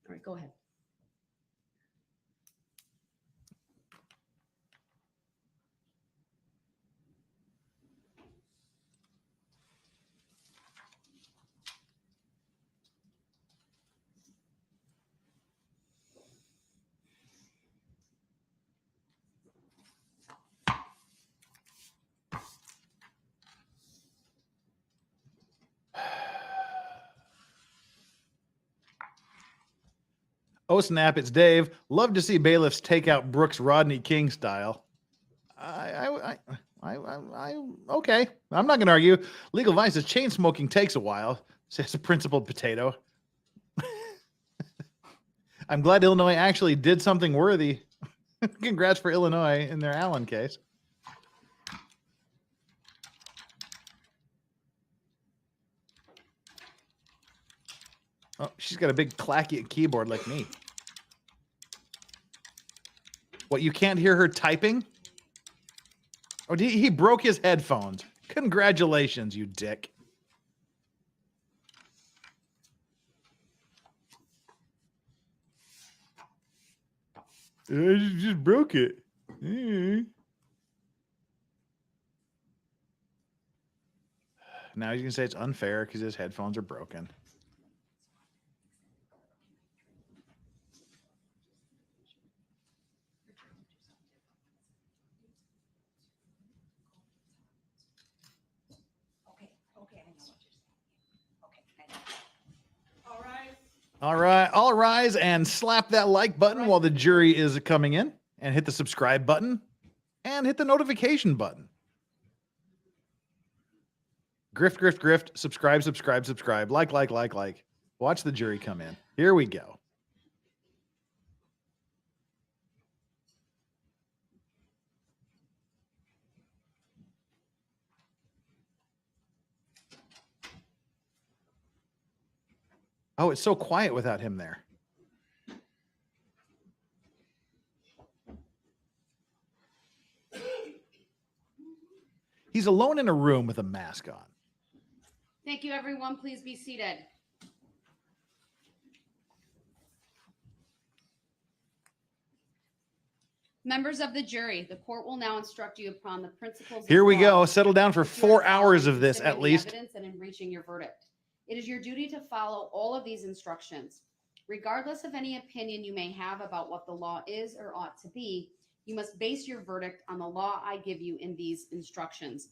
All right, go ahead. Oh, snap, it's Dave. Love to see bailiffs take out Brooks Rodney King style. Okay. I'm not going to argue. Legal vices, chain smoking takes a while, says a principled potato. I'm glad Illinois actually did something worthy. Congrats for Illinois in their Allen case. Oh, she's got a big clacky keyboard like me. What, you can't hear her typing? Oh, he broke his headphones. Congratulations, you dick. I just broke it. Now you can say it's unfair because his headphones are broken. All right, all rise and slap that like button while the jury is coming in, and hit the subscribe button and hit the notification button. Grift, grift, grift, subscribe, subscribe, subscribe, like. Watch the jury come in. Here we go. Oh, it's so quiet without him there. He's alone in a room with a mask on. Thank you, everyone. Please be seated. Members of the jury, the court will now instruct you upon the principles. Here we of law go. Settle down for if you are 4 hours of this considering at the least. evidence and in reaching your verdict. It is your duty to follow all of these instructions. Regardless of any opinion you may have about what the law is or ought to be, you must base your verdict on the law I give you in these instructions.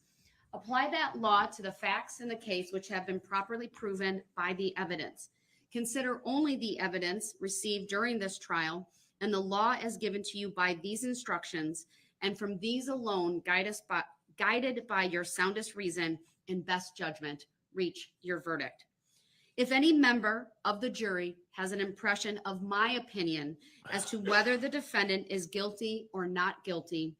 Apply that law to the facts in the case which have been properly proven by the evidence. Consider only the evidence received during this trial and the law as given to you by these instructions, and from these alone, guided by your soundest reason and best judgment, reach your verdict. If any member of the jury has an impression of my opinion as to whether the defendant is guilty or not guilty,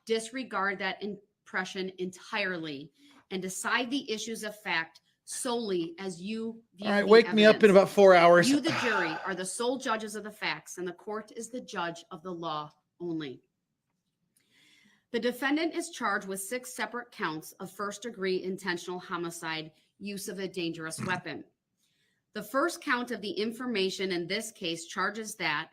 disregard that impression entirely and decide the issues of fact solely as you view All right, the wake me up in evidence. about 4 hours. You, the jury, are the sole judges of the facts, and the court is the judge of the law only. The defendant is charged with 6 separate counts of first-degree intentional homicide, use of a dangerous weapon. The first count of the information in this case charges that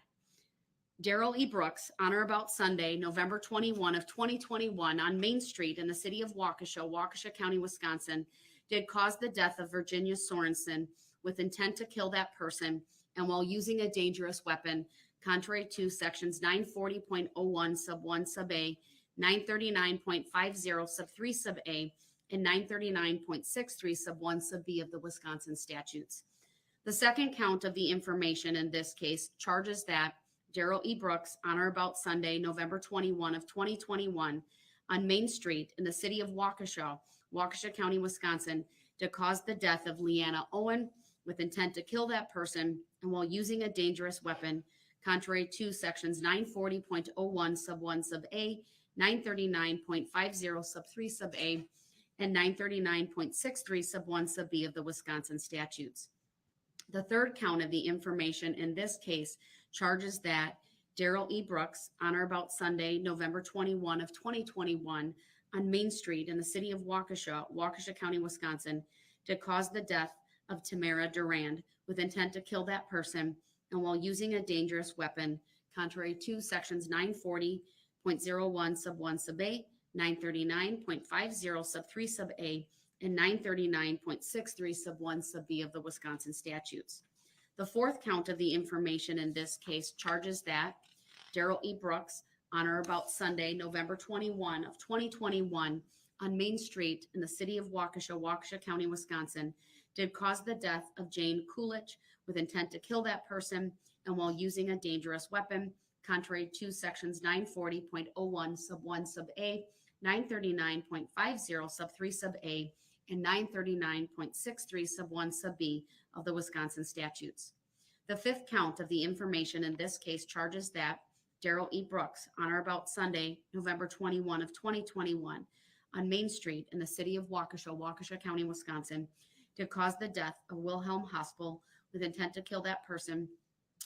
Darrell E. Brooks, on or about Sunday, November 21 of 2021, on Main Street in the city of Waukesha, Waukesha County, Wisconsin, did cause the death of Virginia Sorensen with intent to kill that person and while using a dangerous weapon, contrary to sections 940.01 sub 1 sub a, 939.50 sub 3 sub a, and 939.63 sub 1 sub b of the Wisconsin statutes. The second count of the information in this case charges that Darrell E. Brooks, on or about Sunday, November 21 of 2021, on Main Street in the city of Waukesha, Waukesha County, Wisconsin, to cause the death of Leanna Owen with intent to kill that person and while using a dangerous weapon, contrary to sections 940.01 sub 1 sub a, 939.50 sub 3 sub a, and 939.63 sub 1 sub b of the Wisconsin statutes. The third count of the information in this case charges that Darrell E. Brooks, on or about Sunday, November 21 of 2021, on Main Street in the city of Waukesha, Waukesha County, Wisconsin, to cause the death of Tamara Durand with intent to kill that person and while using a dangerous weapon, contrary to sections 940.01 sub 1 sub a, 939.50 sub 3 sub a, and 939.63 sub 1 sub b of the Wisconsin statutes. The fourth count of the information in this case charges that Darrell E. Brooks, on or about Sunday, November 21 of 2021, on Main Street in the city of Waukesha, Waukesha County, Wisconsin, did cause the death of Jane Coolidge with intent to kill that person and while using a dangerous weapon, contrary to sections 940.01 sub 1 sub a, 939.50 sub 3 sub a, and 939.63 sub 1 sub b of the Wisconsin statutes. The fifth count of the information in this case charges that Darrell E. Brooks, on or about Sunday, November 21 of 2021, on Main Street in the city of Waukesha, Waukesha County, Wisconsin, to cause the death of Wilhelm Hospital with intent to kill that person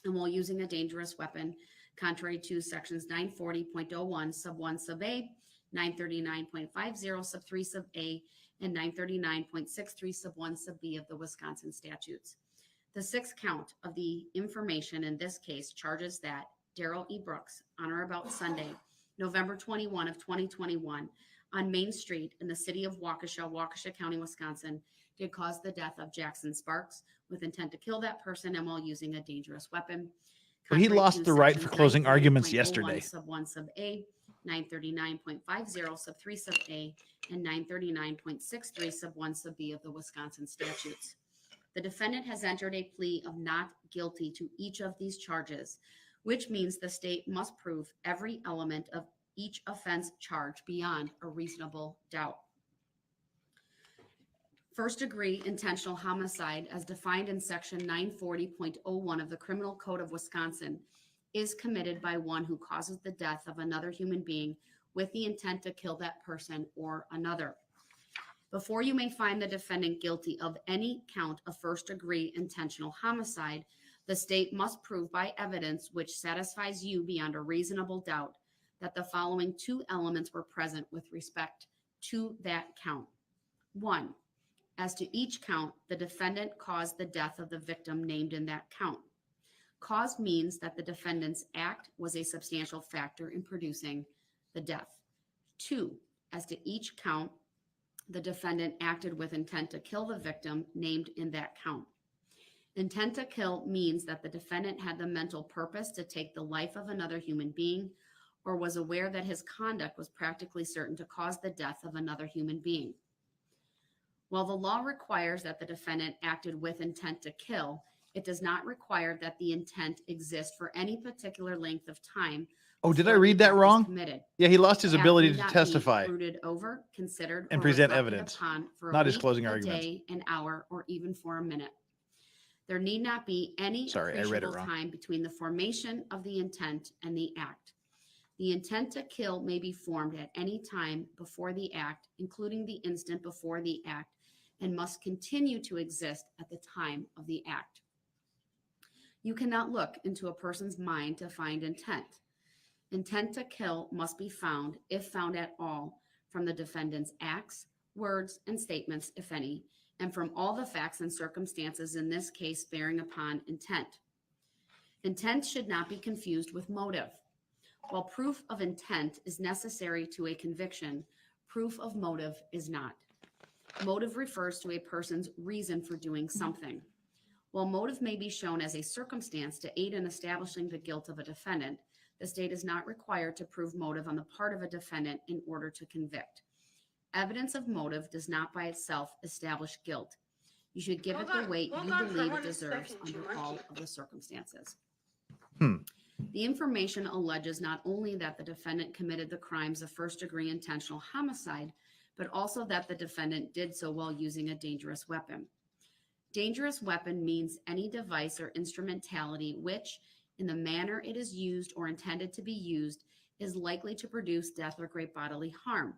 and while using a dangerous weapon, contrary to sections 940.01 sub 1 sub a, 939.50 sub 3 sub a, and 939.63 sub 1 sub b of the Wisconsin statutes. The sixth count of the information in this case charges that Darrell E. Brooks, on or about Sunday, November 21 of 2021, on Main Street in the city of Waukesha, Waukesha County, Wisconsin, did cause the death of Jackson Sparks with intent to kill that person and while using a dangerous weapon. Well, he Contrary lost to the right for sections closing arguments 940.01 yesterday. Sub 1 sub a, 939.50 sub 3 sub a, and 939.63 sub 1 sub b of the Wisconsin statutes. The defendant has entered a plea of not guilty to each of these charges, which means the state must prove every element of each offense charge beyond a reasonable doubt. First degree intentional homicide, as defined in section 940.01 of the Criminal Code of Wisconsin, is committed by one who causes the death of another human being with the intent to kill that person or another. Before you may find the defendant guilty of any count of first-degree intentional homicide, the state must prove by evidence which satisfies you beyond a reasonable doubt that the following two elements were present with respect to that count. 1, as to each count, the defendant caused the death of the victim named in that count. Cause means that the defendant's act was a substantial factor in producing the death. 2, as to each count, the defendant acted with intent to kill the victim named in that count. Intent to kill means that the defendant had the mental purpose to take the life of another human being or was aware that his conduct was practically certain to cause the death of another human being. While the law requires that the defendant acted with intent to kill, it does not require that the intent exist for any particular length of time. Oh, did I before read the that act is wrong? committed. Yeah, he lost his The act ability need to not be testify brooded over, considered, and or present reflected evidence. upon for a Not his week, closing a arguments. day, an hour, or even for a minute. There need not be any Sorry, I read it appreciable wrong. time between the formation of the intent and the act. The intent to kill may be formed at any time before the act, including the instant before the act, and must continue to exist at the time of the act. You cannot look into a person's mind to find intent. Intent to kill must be found, if found at all, from the defendant's acts, words, and statements, if any, and from all the facts and circumstances in this case bearing upon intent. Intent should not be confused with motive. While proof of intent is necessary to a conviction, proof of motive is not. Motive refers to a person's reason for doing something. While motive may be shown as a circumstance to aid in establishing the guilt of a defendant, the state is not required to prove motive on the part of a defendant in order to convict. Evidence of motive does not by itself establish guilt. You should give it the weight you believe it deserves under all of the circumstances. The information alleges not only that the defendant committed the crimes of first-degree intentional homicide, but also that the defendant did so while using a dangerous weapon. Dangerous weapon means any device or instrumentality which, in the manner it is used or intended to be used, is likely to produce death or great bodily harm.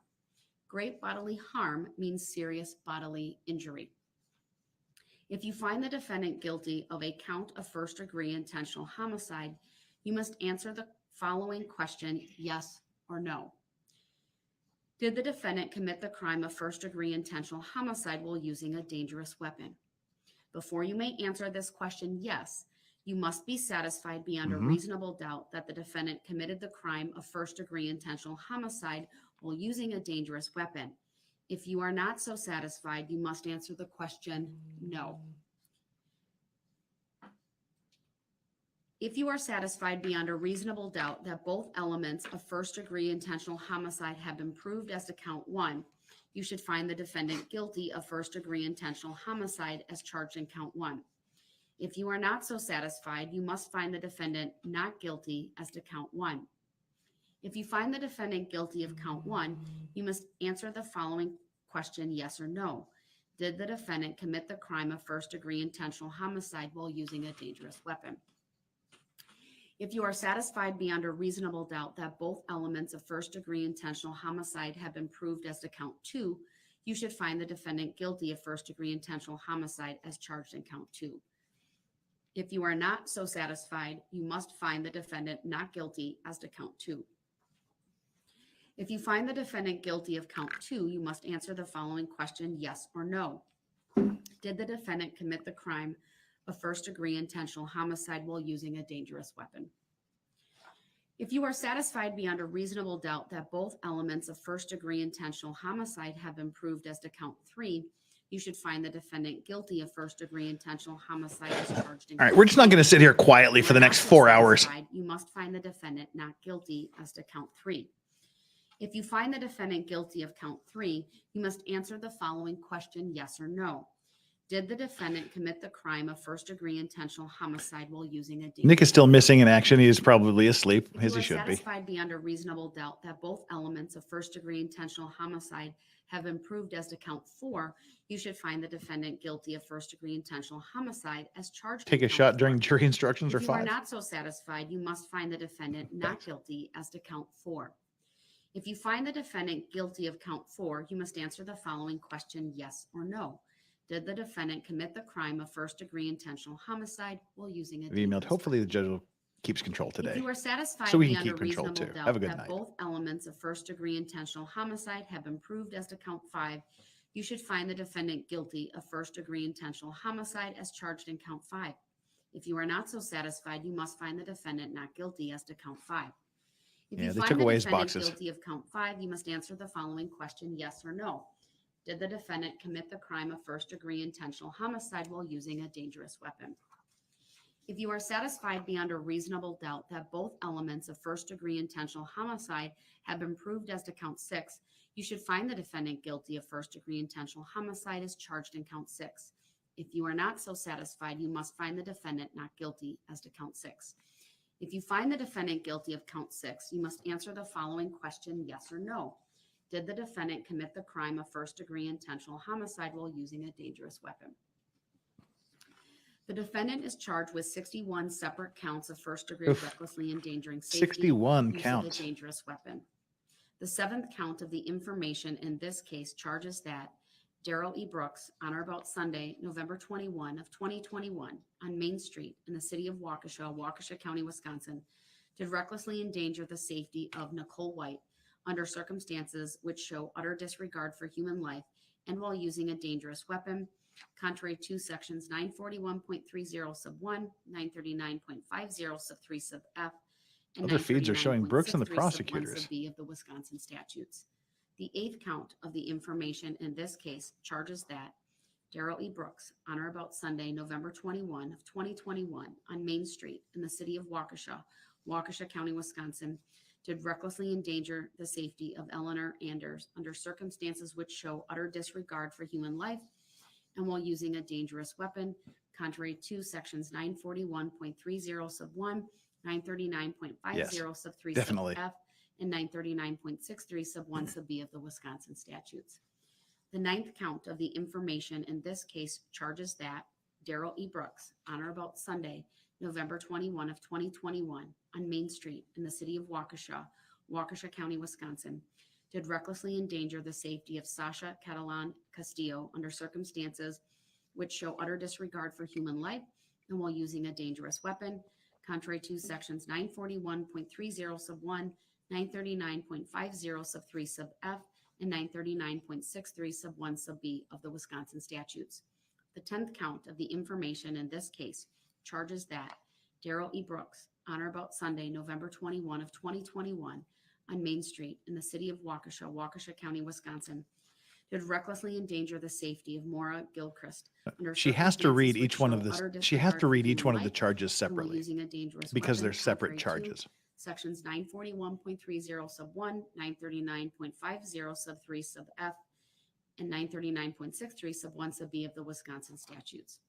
Great bodily harm means serious bodily injury. If you find the defendant guilty of a count of first-degree intentional homicide, you must answer the following question, yes or no. Did the defendant commit the crime of first-degree intentional homicide while using a dangerous weapon? Before you may answer this question, yes, you must be satisfied beyond a reasonable doubt that the defendant committed the crime of first-degree intentional homicide while using a dangerous weapon. If you are not so satisfied, you must answer the question, no. If you are satisfied beyond a reasonable doubt that both elements of first-degree intentional homicide have been proved as to count 1, you should find the defendant guilty of first-degree intentional homicide as charged in count 1. If you are not so satisfied, you must find the defendant not guilty as to count 1. If you find the defendant guilty of count 1, you must answer the following question, yes or no. Did the defendant commit the crime of first-degree intentional homicide while using a dangerous weapon? If you are satisfied beyond a reasonable doubt that both elements of first-degree intentional homicide have been proved as to count 2, you should find the defendant guilty of first-degree intentional homicide as charged in count 2. If you are not so satisfied, you must find the defendant not guilty as to count 2. If you find the defendant guilty of count 2, you must answer the following question, yes or no. Did the defendant commit the crime of first-degree intentional homicide while using a dangerous weapon? If you are satisfied beyond a reasonable doubt that both elements of first-degree intentional homicide have been proved as to count 3, you should find the defendant guilty of first-degree intentional homicide as charged in. All right, we're just not going to sit here quietly for the next 4 hours. You must find the defendant not guilty as to count 3. If you find the defendant guilty of count 3, you must answer the following question, yes or no. Did the defendant commit the crime of first-degree intentional homicide while using a dangerous Nick is still missing in action. He is probably asleep, as he should be. If you are satisfied beyond a reasonable doubt that both elements of first-degree intentional homicide have been proved as to count 4, you should find the defendant guilty of first-degree intentional homicide as charged. Take a shot during jury instructions or If you are 5. not so satisfied, you must find the defendant not guilty as to count 4. If you find the defendant guilty of count 4, you must answer the following question, yes or no. Did the defendant commit the crime of first-degree intentional homicide while using a I've emailed. dangerous Hopefully the weapon? judge keeps control If today. you are satisfied So we can beyond keep a control reasonable too. doubt Have a good that night. both elements of first-degree intentional homicide have been proved as to count 5, you should find the defendant guilty of first-degree intentional homicide as charged in count 5. If you are not so satisfied, you must find the defendant not guilty as to count 5. If Yeah, you they find took the away his defendant boxes. guilty of count 5, you must answer the following question, yes or no. Did the defendant commit the crime of first-degree intentional homicide while using a dangerous weapon? If you are satisfied beyond a reasonable doubt that both elements of first-degree intentional homicide have been proved as to count 6, you should find the defendant guilty of first-degree intentional homicide as charged in count 6. If you are not so satisfied, you must find the defendant not guilty as to count 6. If you find the defendant guilty of count 6, you must answer the following question, yes or no. Did the defendant commit the crime of first-degree intentional homicide while using a dangerous weapon? The defendant is charged with 61 separate counts of first-degree Oof. recklessly endangering safety. 61 use counts. of a dangerous weapon. The 7th count of the information in this case charges that Darrell E. Brooks, on or about Sunday, November 21 of 2021, on Main Street in the city of Waukesha, Waukesha County, Wisconsin, did recklessly endanger the safety of Nicole White under circumstances which show utter disregard for human life and while using a dangerous weapon, contrary to sections 941.30 sub 1, 939.50 sub 3 sub F, and Other feeds are showing Brooks and the 939.63 sub 1 prosecutors. sub B of the Wisconsin statutes. The 8th count of the information in this case charges that Darrell E. Brooks, on or about Sunday, November 21 of 2021, on Main Street in the city of Waukesha, Waukesha County, Wisconsin, did recklessly endanger the safety of Eleanor Anders under circumstances which show utter disregard for human life and while using a dangerous weapon, contrary to sections 941.30 sub 1, 939.50 Yes, sub 3 definitely. sub F, and 939.63 sub 1 sub B of the Wisconsin statutes. The 9th count of the information in this case charges that Darrell E. Brooks, on or about Sunday, November 21 of 2021, on Main Street in the city of Waukesha, Waukesha County, Wisconsin, did recklessly endanger the safety of Sasha Catalan Castillo under circumstances which show utter disregard for human life and while using a dangerous weapon, contrary to sections 941.30 sub 1, 939.50 sub 3 sub F, and 939.63 sub 1 sub B of the Wisconsin statutes. The 10th count of the information in this case charges that Darrell E. Brooks, on or about Sunday, November 21 of 2021, on Main Street in the city of Waukesha, Waukesha County, Wisconsin, did recklessly endanger the safety of Maura Gilchrist. under She has to read circumstances each one which of show this. utter She has to disregard read for each one of human the life charges and while separately using a dangerous because weapon, they're separate contrary to charges. sections 941.30 sub 1, 939.50 sub 3 sub F, and 939.63 sub 1 sub B of the Wisconsin statutes.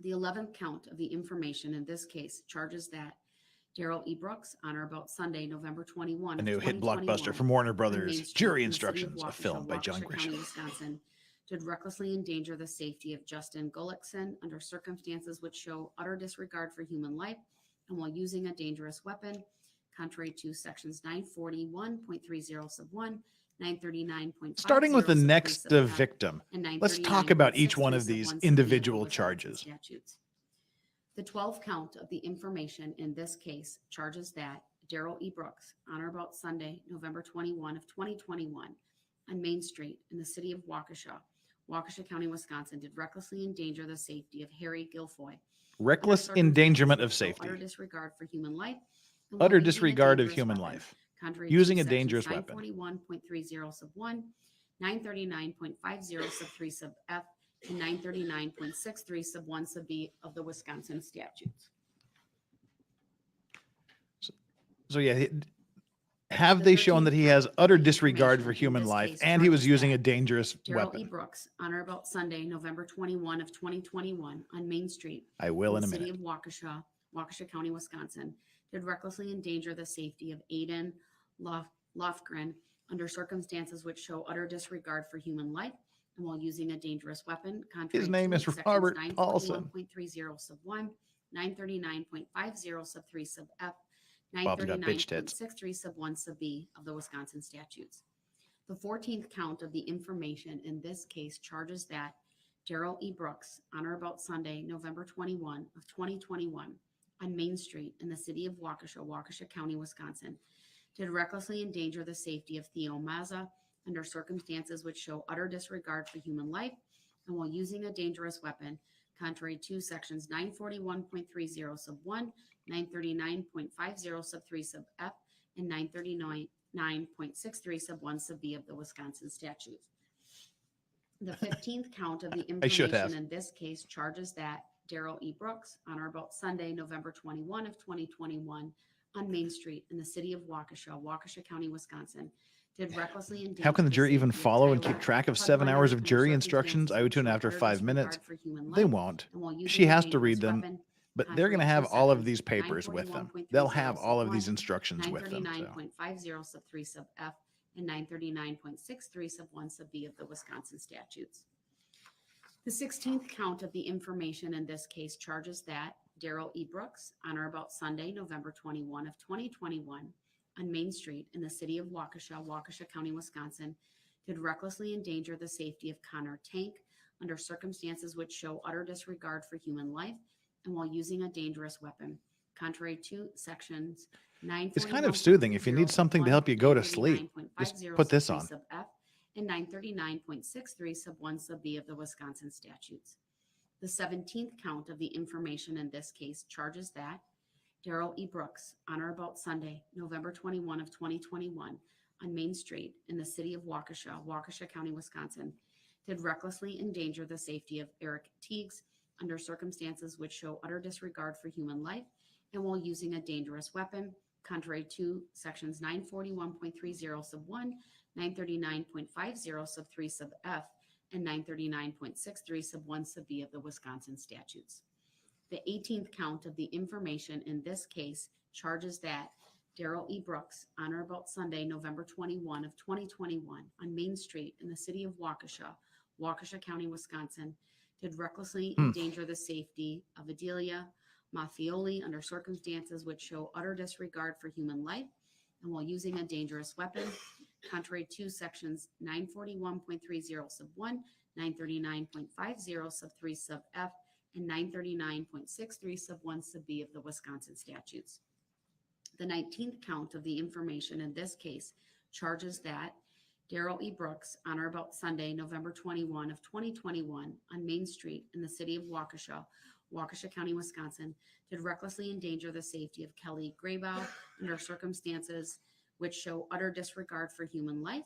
The 11th count of the information in this case charges that Darrell E. Brooks, on or about Sunday, November 21, A of new hit 2021, blockbuster from Warner on Main Brothers, Street Jury in the city of Instructions, a Waukesha, film by John Waukesha Grisham. County, Wisconsin, did recklessly endanger the safety of Justin Gullickson under circumstances which show utter disregard for human life and while using a dangerous weapon, contrary to sections 941.30 sub 1, 939.50 Starting with the sub 3 next sub F, victim, and let's talk about each one 939.63 of sub these 1 sub B of the individual Wisconsin charges. statutes. The 12th count of the information in this case charges that Darrell E. Brooks, on or about Sunday, November 21 of 2021, on Main Street in the city of Waukesha, Waukesha County, Wisconsin, did recklessly endanger the safety of Harry Guilfoy. Reckless under endangerment of circumstances safety. Utter disregard for human life. and Utter while using a disregard of dangerous human weapon, life. contrary Using to a sections dangerous weapon. 941.30 sub 1, 939.50 sub 3 sub F, and 939.63 sub 1 sub B of the Wisconsin statutes. So yeah, have they shown that he has utter disregard for Information in human this life case and he was charges using that a dangerous Darrell E. weapon? Brooks, on or about Sunday, November 21 of 2021, on Main Street I will in a the city minute. of Waukesha, Waukesha County, Wisconsin, did recklessly endanger the safety of Aiden Lofgren under circumstances which show utter disregard for human life and while using a dangerous weapon. His name is Robert Paulson. 941.30 sub 1, 939.50 sub 3 sub F, Bob's got bitch tits. 939.63 sub 1 sub B of the Wisconsin statutes. The 14th count of the information in this case charges that Darrell E. Brooks, on or about Sunday, November 21 of 2021, on Main Street in the city of Waukesha, Waukesha County, Wisconsin, did recklessly endanger the safety of Theo Mazza under circumstances which show utter disregard for human life and while using a dangerous weapon, contrary to sections 941.30 sub 1, 939.50 sub 3 sub F, and 939.63 sub 1 sub B of the Wisconsin statutes. The 15th count of the information in this case charges that Darrell E. Brooks, on or about Sunday, November 21 of 2021, on Main Street in the city of Waukesha, Waukesha County, Wisconsin, did recklessly endanger. How can the jury even safety of follow and Tyler keep track of Hudliner 7 hours of under jury instructions? I would tune after circumstances 5 which minutes. disregard for human They life won't. and while using She a has to read dangerous them, weapon, but they're going to contrary have to all of sections these papers with them. 941.30 They'll have all of sub these 1, instructions with them. So. 939.50 sub 3 sub F, and 939.63 sub 1 sub B of the Wisconsin statutes. The 16th count of the information in this case charges that Darrell E. Brooks, on or about Sunday, November 21 of 2021, on Main Street in the city of Waukesha, Waukesha County, Wisconsin, did recklessly endanger the safety of Connor Tank under circumstances which show utter disregard for human life and while using a dangerous weapon, contrary to sections 941. It's kind of soothing. If you need something to help you go to sleep, just put this on. Sub F and 939.63 sub 1 sub B of the Wisconsin statutes. The 17th count of the information in this case charges that Darrell E. Brooks, on or about Sunday, November 21 of 2021, on Main Street in the city of Waukesha, Waukesha County, Wisconsin, did recklessly endanger the safety of Eric Teagues under circumstances which show utter disregard for human life and while using a dangerous weapon, contrary to sections 941.30 sub 1, 939.50 sub 3 sub F, and 939.63 sub 1 sub B of the Wisconsin statutes. The 18th count of the information in this case charges that Darrell E. Brooks, on or about Sunday, November 21 of 2021, on Main Street in the city of Waukesha, Waukesha County, Wisconsin, did recklessly endanger the safety of Adelia Maffioli under circumstances which show utter disregard for human life and while using a dangerous weapon, contrary to sections 941.30 sub 1, 939.50 sub 3 sub F, and 939.63 sub 1 sub B of the Wisconsin statutes. The 19th count of the information in this case charges that Darrell E. Brooks, on or about Sunday, November 21 of 2021, on Main Street in the city of Waukesha, Waukesha County, Wisconsin, did recklessly endanger the safety of Kelly Graybow under circumstances which show utter disregard for human life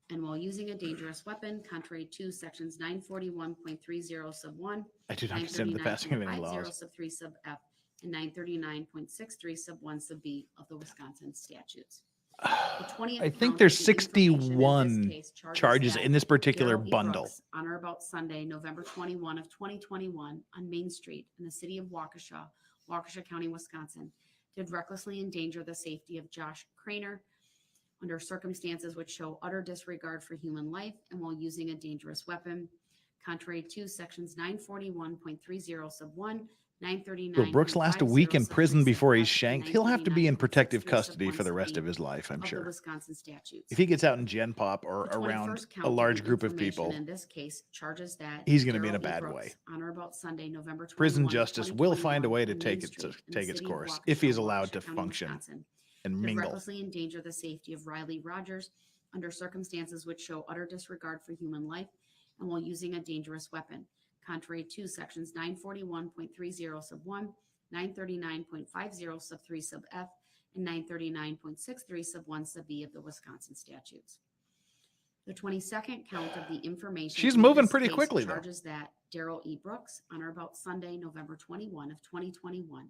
and while using a dangerous weapon, contrary to sections 941.30 sub 1, I do not consider the passing of any 939.50 laws. sub 3 sub F, and 939.63 sub 1 sub B of the Wisconsin statutes. The 20th I think count there's of the information in 61 this case charges that in this particular Darrell E. bundle. Brooks, on or about Sunday, November 21 of 2021, on Main Street in the city of Waukesha, Waukesha County, Wisconsin, did recklessly endanger the safety of Josh Craner under circumstances which show utter disregard for human life and while using a dangerous weapon, contrary to sections 941.30 sub 1, 939. Will Brooks last a week in prison before he's shanked? He'll have to be in protective custody for the rest of his life, I'm of the sure. Wisconsin statutes. If he gets out in Gen Pop or The around 21st count a of large the group of information people, in this case charges that he's going to be in a Darrell E. bad Brooks, way. on or about Sunday, November 21, Prison justice will 2021, find a way to on take Main it Street in the take its city of course if he's Waukesha, allowed to Waukesha County, function Wisconsin, and did mingle. recklessly endanger the safety of Riley Rogers under circumstances which show utter disregard for human life and while using a dangerous weapon, contrary to sections 941.30 sub 1, 939.50 sub 3 sub F, and 939.63 sub 1 sub B of the Wisconsin statutes. The 22nd count of the information. She's in moving this pretty case quickly, though. charges that Darrell E. Brooks, on or about Sunday, November 21 of 2021,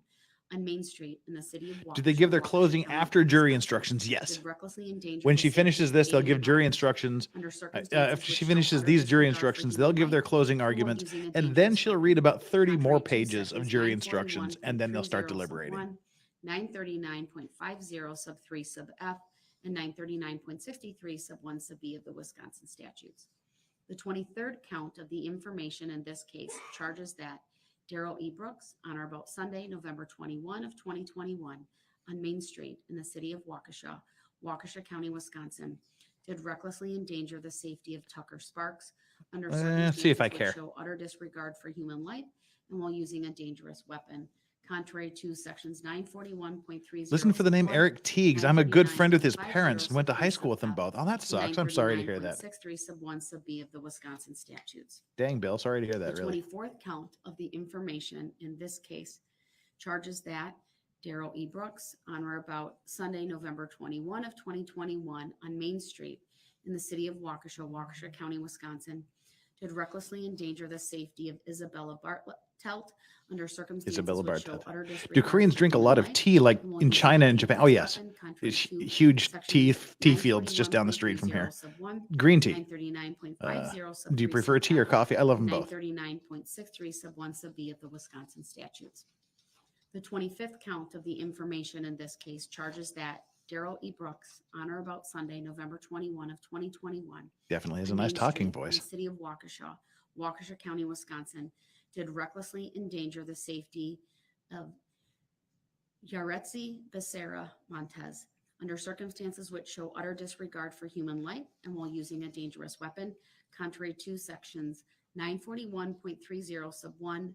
on Main Street in the city of Waukesha. Do they give their Waukesha closing County, after jury Wisconsin, instructions? Yes. did recklessly endanger When the she safety finishes of this, they'll Aiden give jury Roberts instructions. under circumstances After which she show finishes utter these jury disregard for instructions, human they'll give their life closing and while arguments, using a and dangerous then she'll weapon, read about 30 more contrary to pages of sections jury instructions, and then they'll start 941.30 sub deliberating. 1, 939.50 sub 3 sub F, and 939.63 sub 1 sub B of the Wisconsin statutes. The 23rd count of the information in this case charges that Darrell E. Brooks, on or about Sunday, November 21 of 2021, on Main Street in the city of Waukesha, Waukesha County, Wisconsin, did recklessly endanger the safety of Tucker Sparks under circumstances see if I which care. show utter disregard for human life and while using a dangerous weapon, contrary to sections 941.30. Listen for the name Eric Teagues. I'm a good friend with his parents and went to high school with them both. Oh, that sucks. I'm sorry to hear that. 63 sub 1 sub B of the Wisconsin statutes. Dang, Bill. Sorry to hear that, The really. 24th count of the information in this case charges that Darrell E. Brooks, on or about Sunday, November 21 of 2021, on Main Street in the city of Waukesha, Waukesha County, Wisconsin, did recklessly endanger the safety of Isabella Bartelt under circumstances Isabella which show Bartelt. utter disregard Do Koreans for drink a human lot of life tea like and while in using China a and Japan? dangerous Oh, yes. weapon, contrary It's to huge tea sections fields just down the street from here. 941.30 sub 1, Green tea. 939.50 sub Do you 3 prefer sub tea or F, coffee? I love them and both. 939.63 sub 1 sub B of the Wisconsin statutes. The 25th count of the information in this case charges that Darrell E. Brooks, on or about Sunday, November 21 of 2021, Definitely has a on nice Main talking Street in voice. the city of Waukesha, Waukesha County, Wisconsin, did recklessly endanger the safety of Yaretsi Becerra Montez under circumstances which show utter disregard for human life and while using a dangerous weapon, contrary to sections 941.30 sub 1,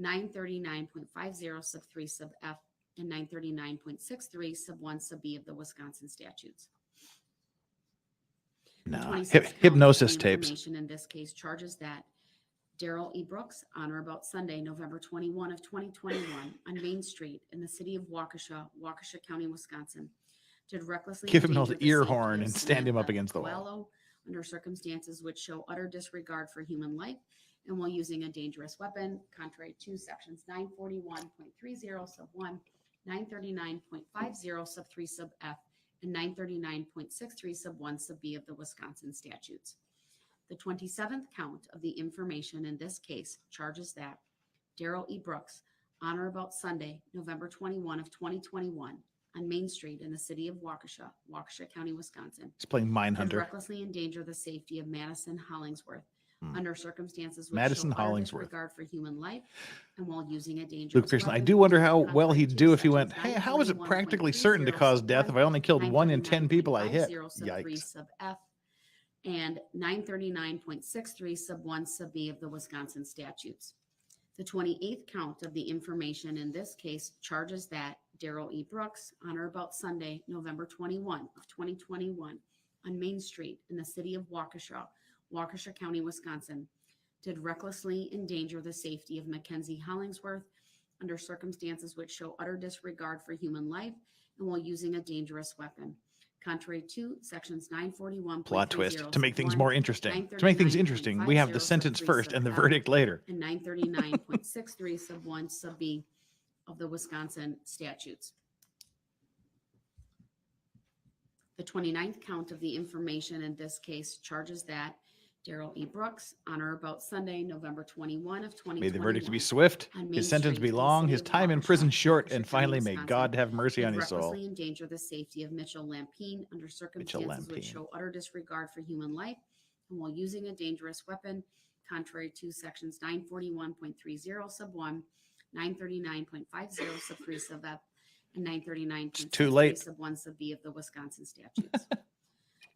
939.50 sub 3 sub F, and 939.63 sub 1 sub B of the Wisconsin statutes. The No. 26th count of Hypnosis the tapes. information in this case charges that Darrell E. Brooks, on or about Sunday, November 21 of 2021, on Main Street in the city of Waukesha, Waukesha County, Wisconsin, did recklessly Give him an endanger old the ear safety horn of and stand him up Samantha against the wall. Coelho under circumstances which show utter disregard for human life and while using a dangerous weapon, contrary to sections 941.30 sub 1, 939.50 sub 3 sub F, and 939.63 sub 1 sub B of the Wisconsin statutes. The 27th count of the information in this case charges that Darrell E. Brooks, on or about Sunday, November 21 of 2021, on Main Street in the city of Waukesha, Waukesha County, Wisconsin, He's playing did Mindhunter. recklessly endanger the safety of Madison Hollingsworth under circumstances which Madison show utter Hollingsworth. disregard for human life and while using a dangerous Luke Pearson, I weapon, do wonder how well contrary he'd to do if he sections went, hey, how is it practically certain to 941.30 cause sub death 1, if I only killed 1 in 10 people I hit? 939.50 sub 3 Yikes. sub F, and 939.63 sub 1 sub B of the Wisconsin statutes. The 28th count of the information in this case charges that Darrell E. Brooks, on or about Sunday, November 21 of 2021, on Main Street in the city of Waukesha, Waukesha County, Wisconsin, did recklessly endanger the safety of Mackenzie Hollingsworth under circumstances which show utter disregard for human life and while using a dangerous weapon, contrary to sections 941. Plot twist. To make things more interesting. To make things interesting, we have the sentence first and the verdict later. and 939.63 sub 1 sub B of the Wisconsin statutes. The 29th count of the information in this case charges that Darrell E. Brooks, on or about Sunday, November 21 of 2021, May the verdict be swift, on Main his sentence Street be in the long, city his of time in Waukesha, prison short, Waukesha and County, finally may Wisconsin, God have mercy did on his soul. recklessly endanger the safety of Mitchell Lampine under circumstances which Lampine. show utter disregard for human life and while using a dangerous weapon, contrary to sections 941.30 sub 1, 939.50 sub 3 sub F, and 939.63 too late. sub 1 sub B of the Wisconsin statutes.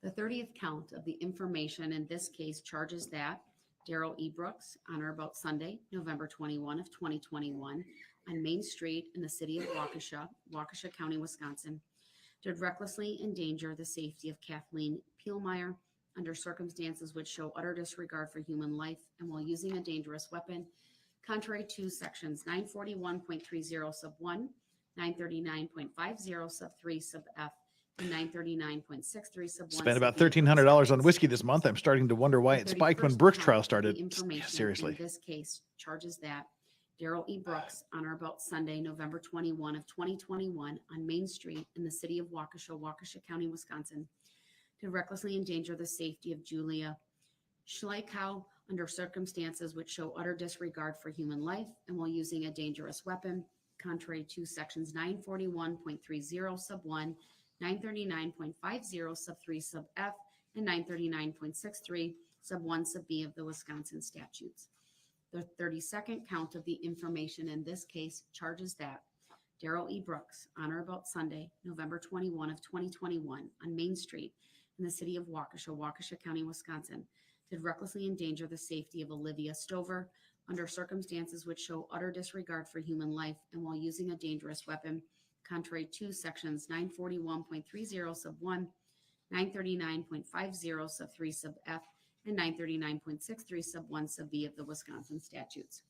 The 30th count of the information in this case charges that Darrell E. Brooks, on or about Sunday, November 21 of 2021, on Main Street in the city of Waukesha, Waukesha County, Wisconsin, did recklessly endanger the safety of Kathleen Peelmeyer under circumstances which show utter disregard for human life and while using a dangerous weapon, contrary to sections 941.30 sub 1, 939.50 sub 3 sub F, and 939.63 sub 1. Spent about sub B of the $1,300 on statutes. whiskey this month. I'm starting to wonder why it The spiked when 31st Brooks count trial of the started. information Seriously. in this case charges that Darrell E. Brooks, on or about Sunday, November 21 of 2021, on Main Street in the city of Waukesha, Waukesha County, Wisconsin, did recklessly endanger the safety of Julia Schleichow under circumstances which show utter disregard for human life and while using a dangerous weapon, contrary to sections 941.30 sub 1, 939.50 sub 3 sub F, and 939.63 sub 1 sub B of the Wisconsin statutes. The 32nd count of the information in this case charges that Darrell E. Brooks, on or about Sunday, November 21 of 2021, on Main Street in the city of Waukesha, Waukesha County, Wisconsin, did recklessly endanger the safety of Olivia Stover under circumstances which show utter disregard for human life and while using a dangerous weapon, contrary to sections 941.30 sub 1, 939.50 sub 3 sub F, and 939.63 sub 1 sub B of the Wisconsin statutes.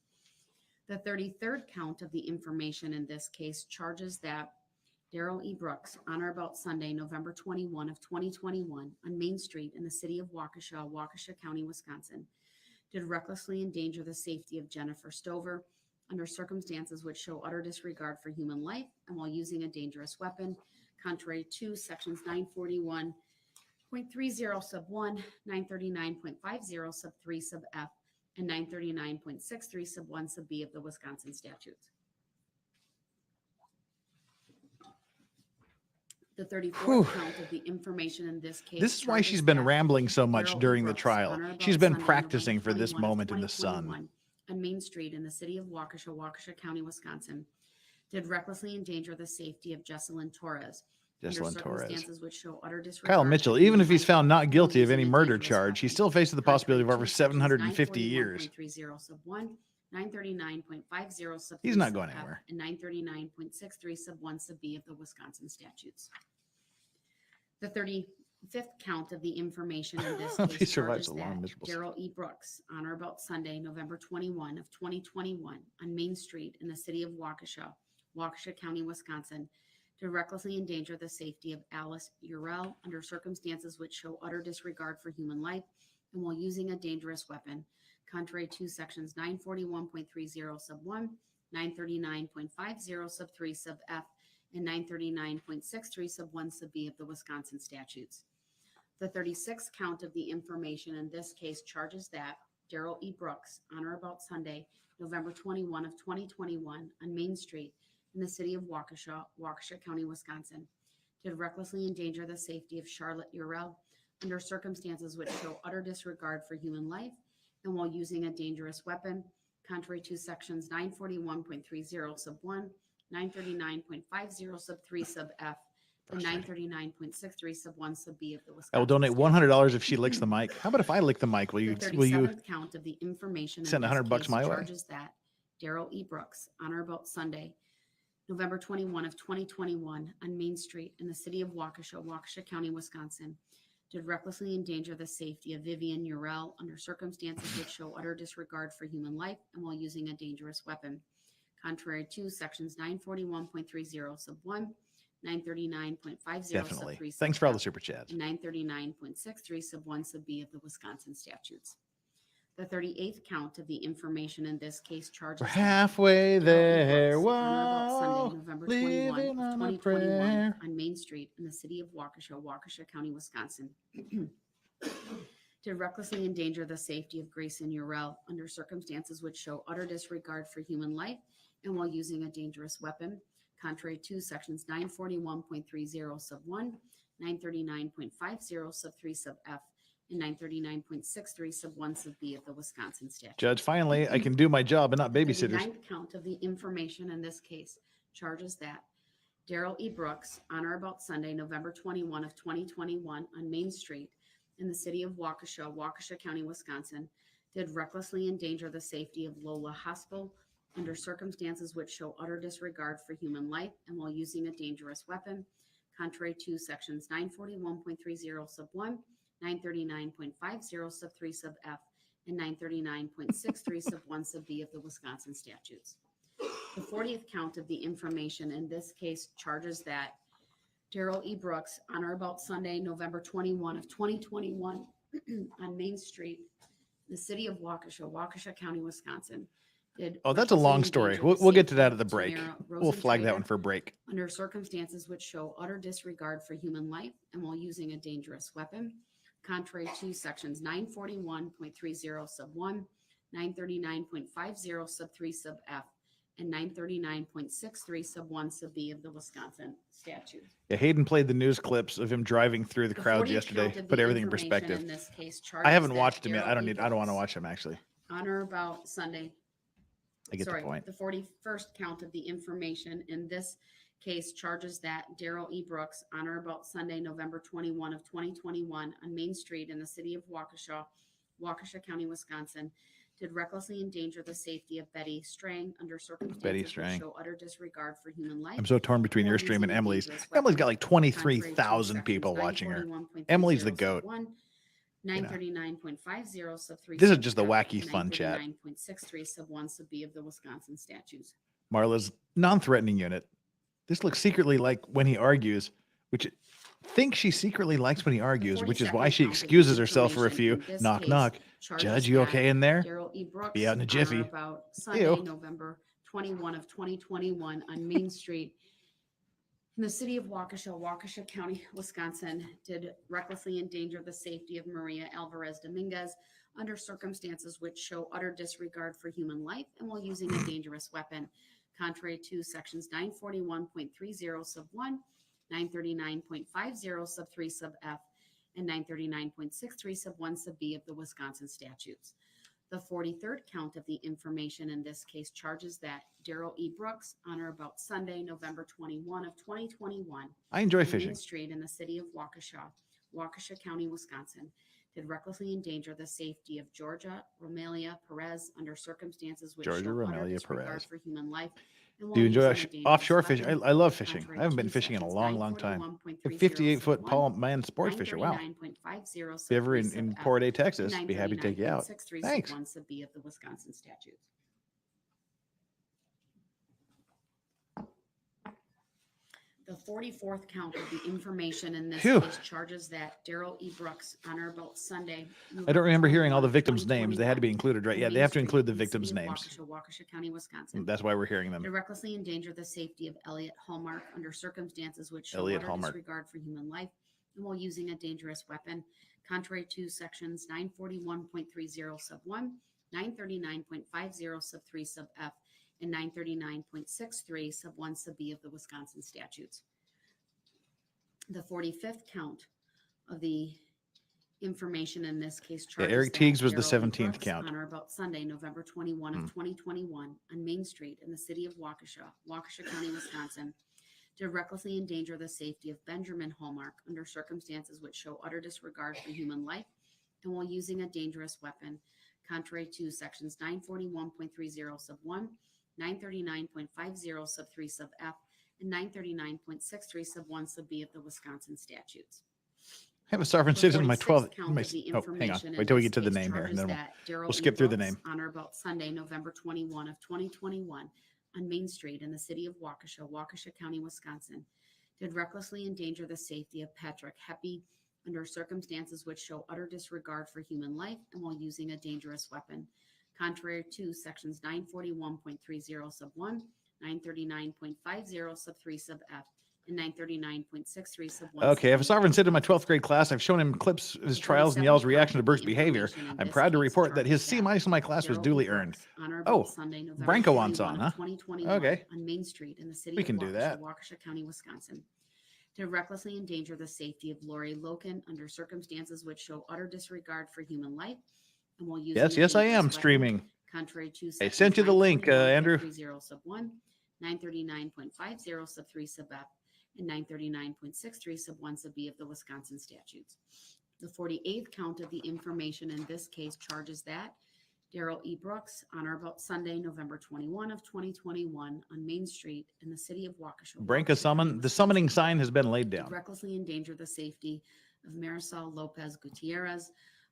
The 33rd count of the information in this case charges that Darrell E. Brooks, on or about Sunday, November 21 of 2021, on Main Street in the city of Waukesha, Waukesha County, Wisconsin, did recklessly endanger the safety of Jennifer Stover under circumstances which show utter disregard for human life and while using a dangerous weapon, contrary to sections 941.30 sub 1, 939.50 sub 3 sub F, and 939.63 sub 1 sub B of the Wisconsin statutes. The 34th count of the information in this case. This is why she's been charges that rambling so much Darrell E. during the Brooks, trial. on or about She's been Sunday, practicing November for this 21 of moment in the sun. 2021, on Main Street in the city of Waukesha, Waukesha County, Wisconsin, did recklessly endanger the safety of Jesselyn Torres. Under Jesselyn Torres. circumstances which show utter disregard Kyle for Mitchell, human even if he's life found not and guilty of using any a murder dangerous charge, he weapon, still faces the possibility of contrary over to sections 750 years. 941.30 sub 1, 939.50 sub He's 3 not sub going F, anywhere. and 939.63 sub 1 sub B of the Wisconsin statutes. The 35th count of the information in this If he case survives charges a long, that miserable Darrell E. Brooks, on or about Sunday, November 21 of 2021, on Main Street in the city of Waukesha, Waukesha County, Wisconsin, to recklessly endanger the safety of Alice Urell under circumstances which show utter disregard for human life and while using a dangerous weapon, contrary to sections 941.30 sub 1, 939.50 sub 3 sub F, and 939.63 sub 1 sub B of the Wisconsin statutes. The 36th count of the information in this case charges that Darrell E. Brooks, on or about Sunday, November 21 of 2021, on Main Street in the city of Waukesha, Waukesha County, Wisconsin, did recklessly endanger the safety of Charlotte Urell under circumstances which show utter disregard for human life and while using a dangerous weapon, contrary to sections 941.30 sub 1, 939.50 sub 3 sub F, and 939.63 sub 1 sub B of the Wisconsin. I will donate statutes. $100 if she licks the mic. How about if I lick the mic? Will The you 37th count of the information send in this $100 case my way? charges that Darrell E. Brooks, on or about Sunday, November 21 of 2021, on Main Street in the city of Waukesha, Waukesha County, Wisconsin, did recklessly endanger the safety of Vivian Urell under circumstances which show utter disregard for human life and while using a dangerous weapon, contrary to sections 941.30 sub 1, 939.50 sub Definitely. 3 sub Thanks for all the F, super chats. and 939.63 sub 1 sub B of the Wisconsin statutes. The 38th count of the information in this case charges We're that halfway Darrell E. there. Brooks, on or about Whoa. Sunday, November 21 living of on a 2021, prayer. on Main Street in the city of Waukesha, Waukesha County, Wisconsin, did recklessly endanger the safety of Grayson Urell under circumstances which show utter disregard for human life and while using a dangerous weapon, contrary to sections 941.30 sub 1, 939.50 sub 3 sub F, and 939.63 sub 1 sub B of the Wisconsin statute. Judge, finally, I can do my job and not The babysitters. 39th count of the information in this case charges that Darrell E. Brooks, on or about Sunday, November 21 of 2021, on Main Street in the city of Waukesha, Waukesha County, Wisconsin, did recklessly endanger the safety of Lola Hospital under circumstances which show utter disregard for human life and while using a dangerous weapon, contrary to sections 941.30 sub 1, 939.50 sub 3 sub F, and 939.63 sub 1 sub B of the Wisconsin statutes. The 40th count of the information in this case charges that Darrell E. Brooks, on or about Sunday, November 21 of 2021, on Main Street, the city of Waukesha, Waukesha County, Wisconsin, did Oh, that's a long story. We'll get to that at the break. We'll flag that one for a break. under circumstances which show utter disregard for human life and while using a dangerous weapon, contrary to sections 941.30 sub 1, 939.50 sub 3 sub F, and 939.63 sub 1 sub B of the Wisconsin statute. Yeah, Hayden played the news clips of him driving through the crowds 40th yesterday. count of Put the everything in information perspective. in this case I haven't charges watched that him yet. Darrell E. I don't want to Brooks, watch him actually. on or about Sunday, I get the point. The 41st count of the information in this case charges that Darrell E. Brooks, on or about Sunday, November 21 of 2021, on Main Street in the city of Waukesha, Waukesha County, Wisconsin, did recklessly endanger the safety of Betty Strang under circumstances which show utter disregard for human life. I'm so torn between your stream and Emily's. Emily's got like 23,000 people watching her. Emily's the GOAT. 939.50 sub 3. This is just a wacky fun chat. 939.63 sub 1 sub B of the Wisconsin statutes. Marla's non-threatening unit. This looks secretly like when he argues, which thinks she secretly likes when he argues, which is why she excuses herself for a few. Knock, knock. Judge, you okay in there? Darrell E. Brooks, Be out in a jiffy. About Sunday, November 21 of 2021 on Main Street in the city of Waukesha, Waukesha County, Wisconsin, did recklessly endanger the safety of Maria Alvarez Dominguez under circumstances which show utter disregard for human life and while using a dangerous weapon, contrary to sections 941.30 sub 1, 939.50 sub 3 sub F, and 939.63 sub 1 sub B of the Wisconsin statutes. The 43rd count of the information in this case charges that Darrell E. Brooks, on or about Sunday, November 21 of 2021, I enjoy on fishing. Main Street in the city of Waukesha, Waukesha County, Wisconsin, did recklessly endanger the safety of Georgia Romelia Perez under circumstances which Georgia show utter Romelia disregard Perez. for human life. And Do you while enjoy using a dangerous offshore fishing? weapon, I love fishing. contrary I haven't been to fishing in a sections long, long time. 941.30 58-foot sub Paul 1, man sports fisher. Wow. 939.50 If you're ever in, sub 3 in sub F, Port A, Texas, be happy to take you out. 939.63 Thanks. sub 1 sub B of the Wisconsin statutes. The 44th count of the information in this Phew. case charges that Darrell E. Brooks, on or about Sunday. I don't remember hearing all the victims' 2021, names. They had to be included, right? on Yeah, Main they have to Street include the in city victims' of names. Waukesha, Waukesha County, Wisconsin. That's why we're hearing them. To recklessly endanger the safety of Elliot Hallmark under circumstances which show Elliot utter Hallmark. disregard for human life and while using a dangerous weapon, contrary to sections 941.30 sub 1, 939.50 sub 3 sub F, and 939.63 sub 1 sub B of the Wisconsin statutes. The 45th count of the information in this case charges Eric that Teagues was the Darrell E. 17th Brooks, count. on or about Sunday, November 21 of 2021, on Main Street in the city of Waukesha, Waukesha County, Wisconsin, did recklessly endanger the safety of Benjamin Hallmark under circumstances which show utter disregard for human life and while using a dangerous weapon, contrary to sections 941.30 sub 1, 939.50 sub 3 sub F, and 939.63 sub 1 sub B of the Wisconsin statutes. I have a sovereign The citizen in my 46th 12th. count My, of the oh, hang on. information in Wait till we this get to the case name here. And charges then that Darrell we'll E. skip through the Brooks, name. on or about Sunday, November 21 of 2021, on Main Street in the city of Waukesha, Waukesha County, Wisconsin, did recklessly endanger the safety of Patrick Heppy under circumstances which show utter disregard for human life and while using a dangerous weapon, contrary to sections 941.30 sub 1, 939.50 sub 3 sub F, and 939.63 sub 1. Okay, I have a sovereign citizen in my 12th grade class. I've shown him clips of his trials and y'all's reaction to Brooks' behavior. I'm proud to report that his C- in my class was duly earned. Oh, Branko wants on, huh? Okay. On Main Street in the city We of can do Waukesha, that. Waukesha County, Wisconsin, to recklessly endanger the safety of Lori Loken under circumstances which show utter disregard for human life and while using Yes, a yes, I dangerous am weapon, streaming. contrary to I sent you the link, Andrew. 941.30 sub 1, 939.50 sub 3 sub F, and 939.63 sub 1 sub B of the Wisconsin statutes. The 48th count of the information in this case charges that Darrell E. Brooks, on or about Sunday, November 21 of 2021, on Main Street in the city of Waukesha, Branka summon. The summoning sign has been laid down. recklessly endanger the safety of Marisol Lopez Gutierrez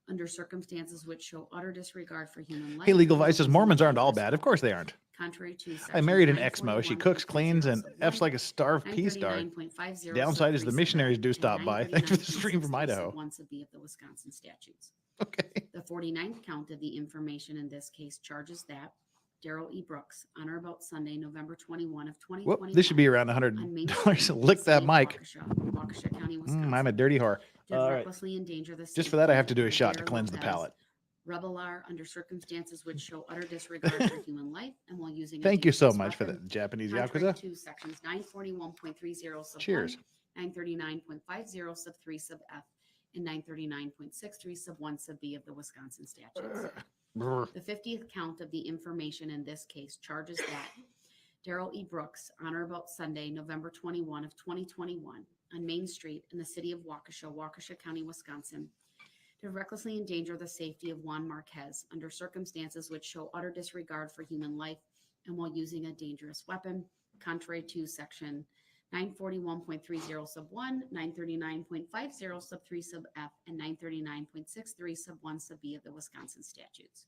under circumstances which show utter disregard for human life. Hey, Legal and while Vices, using a Mormons aren't all dangerous bad. Of course they aren't. Contrary to I married an sections Exmo. She cooks, cleans, and 941.30 F's like a starved P star. 939.50 Downside is the sub missionaries do 3 stop by. Thanks for the stream from 939.63 Idaho. sub 1 sub B of the Wisconsin statutes. Okay. The 49th count of the information in this case charges that Darrell E. Brooks, on or about Sunday, November 21 of 2021. Whoop, this should be around on Main $100. Street in Lick the that city of mic. Waukesha, Waukesha County, Wisconsin, I'm a dirty whore. did All right. recklessly endanger the Just for that, I safety have to do a of shot to Javier cleanse the Lopez palate. Rebelar under circumstances which show utter disregard for human life and while using a Thank you so dangerous much for weapon, that, Japanese contrary Yakuza. to sections 941.30 sub Cheers. 1, 939.50 sub 3 sub F, and 939.63 sub 1 sub B of the Wisconsin statutes. Brr. The 50th count of the information in this case charges that Darrell E. Brooks, on or about Sunday, November 21 of 2021, on Main Street in the city of Waukesha, Waukesha County, Wisconsin, did recklessly endanger the safety of Juan Marquez under circumstances which show utter disregard for human life and while using a dangerous weapon, contrary to section 941.30 sub 1, 939.50 sub 3 sub F, and 939.63 sub 1 sub B of the Wisconsin statutes.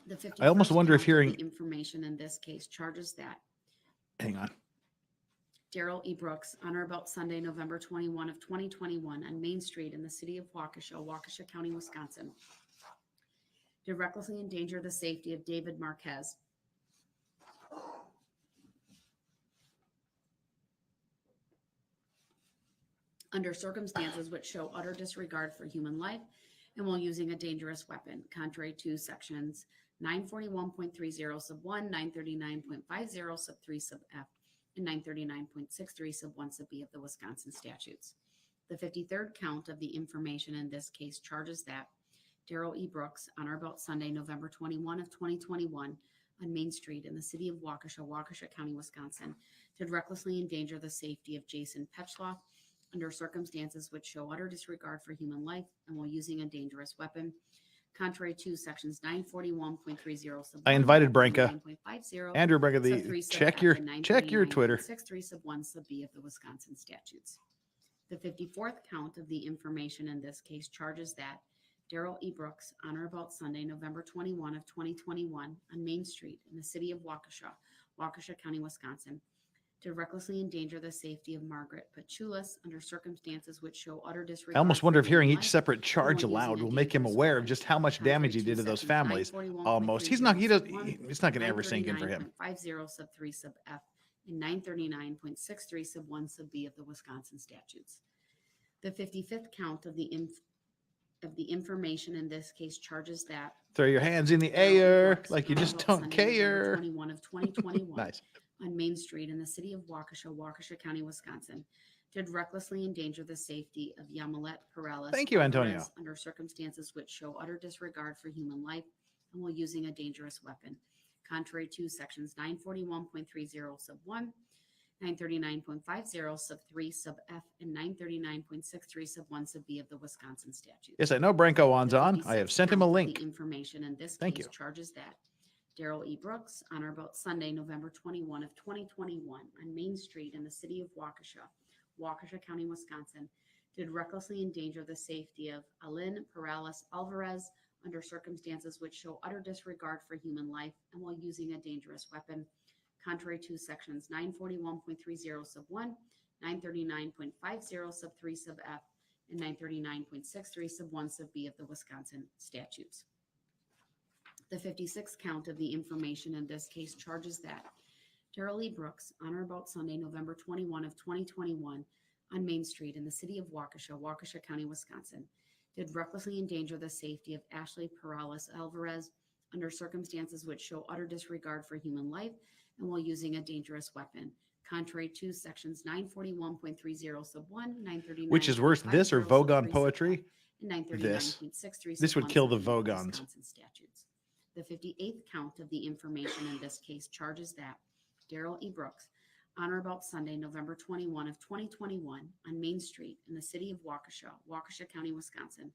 The 51st I almost wonder if count of hearing- the information in this case charges that Hang on. Darrell E. Brooks, on or about Sunday, November 21 of 2021, on Main Street in the city of Waukesha, Waukesha County, Wisconsin, did recklessly endanger the safety of David Marquez under circumstances which show utter disregard for human life and while using a dangerous weapon, contrary to sections 941.30 sub 1, 939.50 sub 3 sub F, and 939.63 sub 1 sub B of the Wisconsin statutes. The 53rd count of the information in this case charges that Darrell E. Brooks, on or about Sunday, November 21 of 2021, on Main Street in the city of Waukesha, Waukesha County, Wisconsin, did recklessly endanger the safety of Jason Petchloff under circumstances which show utter disregard for human life and while using a dangerous weapon, contrary to sections 941.30 sub I 1, invited Branka. 939.50, Andrew Branka, sub the 3 sub check F, your and Twitter. 939.63 sub 1 sub B of the Wisconsin statutes. The 54th count of the information in this case charges that Darrell E. Brooks, on or about Sunday, November 21 of 2021, on Main Street in the city of Waukesha, Waukesha County, Wisconsin, did recklessly endanger the safety of Margaret Pachulis under circumstances which show utter disregard. I almost wonder if for hearing human each life separate charge and while aloud using a will make him dangerous aware of weapon, just how much contrary damage he to did to those sections families. 941.30 Almost. He's sub 1, it's not going to ever sink in for him. 939.50 sub 3 sub F, and 939.63 sub 1 sub B of the Wisconsin statutes. The 55th count of the information in this case charges that Throw your hands in the Darrell E. air Brooks, like you on or just about don't Sunday, November care. 21 of 2021, Nice. on Main Street in the city of Waukesha, Waukesha County, Wisconsin, did recklessly endanger the safety of Yamilet Perales. Thank you, Antonio. Alvarez under circumstances which show utter disregard for human life and while using a dangerous weapon, contrary to sections 941.30 sub 1, 939.50 sub 3 sub F, and 939.63 sub 1 sub B of the Wisconsin statutes. Yes, I know Branko Juan's The on. I have 56th sent him a count of link. The information in this Thank case you. charges that Darrell E. Brooks, on or about Sunday, November 21 of 2021, on Main Street in the city of Waukesha, Waukesha County, Wisconsin, did recklessly endanger the safety of Alin Perales Alvarez under circumstances which show utter disregard for human life and while using a dangerous weapon, contrary to sections 941.30 sub 1, 939.50 sub 3 sub F, and 939.63 sub 1 sub B of the Wisconsin statutes. The 56th count of the information in this case charges that Darrell E. Brooks, on or about Sunday, November 21 of 2021, on Main Street in the city of Waukesha, Waukesha County, Wisconsin, did recklessly endanger the safety of Ashley Perales Alvarez under circumstances which show utter disregard for human life and while using a dangerous weapon, contrary to sections 941.30 sub 1, 939. Which is worse, this or Vogon poetry? And This. 939.63 This sub would 1 kill sub the B of the Vogons. Wisconsin statutes. The 58th count of the information in this case charges that Darrell E. Brooks, on or about Sunday, November 21 of 2021, on Main Street in the city of Waukesha, Waukesha County, Wisconsin,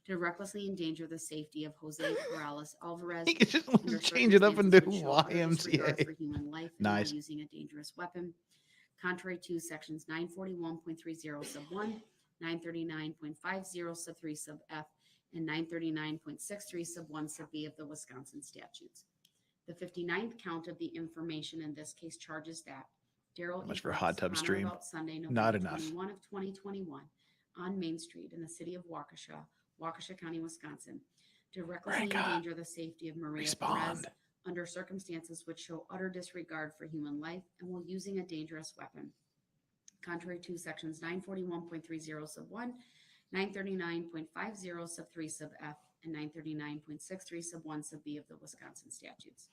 did recklessly endanger the safety of Jose Perales Alvarez. He could just under change it up and do circumstances which show utter disregard YMCA. for human life and Nice. while using a dangerous weapon, contrary to sections 941.30 sub 1, 939.50 sub 3 sub F, and 939.63 sub 1 sub B of the Wisconsin statutes. The 59th count of the information in this case charges that Darrell How much E. for a Brooks, hot tub on or stream? about Sunday, Not November enough. 21 of 2021, on Main Street in the city of Waukesha, Waukesha County, Wisconsin, did recklessly Branka, endanger the safety of Maria respond. Perez under circumstances which show utter disregard for human life and while using a dangerous weapon, contrary to sections 941.30 sub 1, 939.50 sub 3 sub F, and 939.63 sub 1 sub B of the Wisconsin statutes.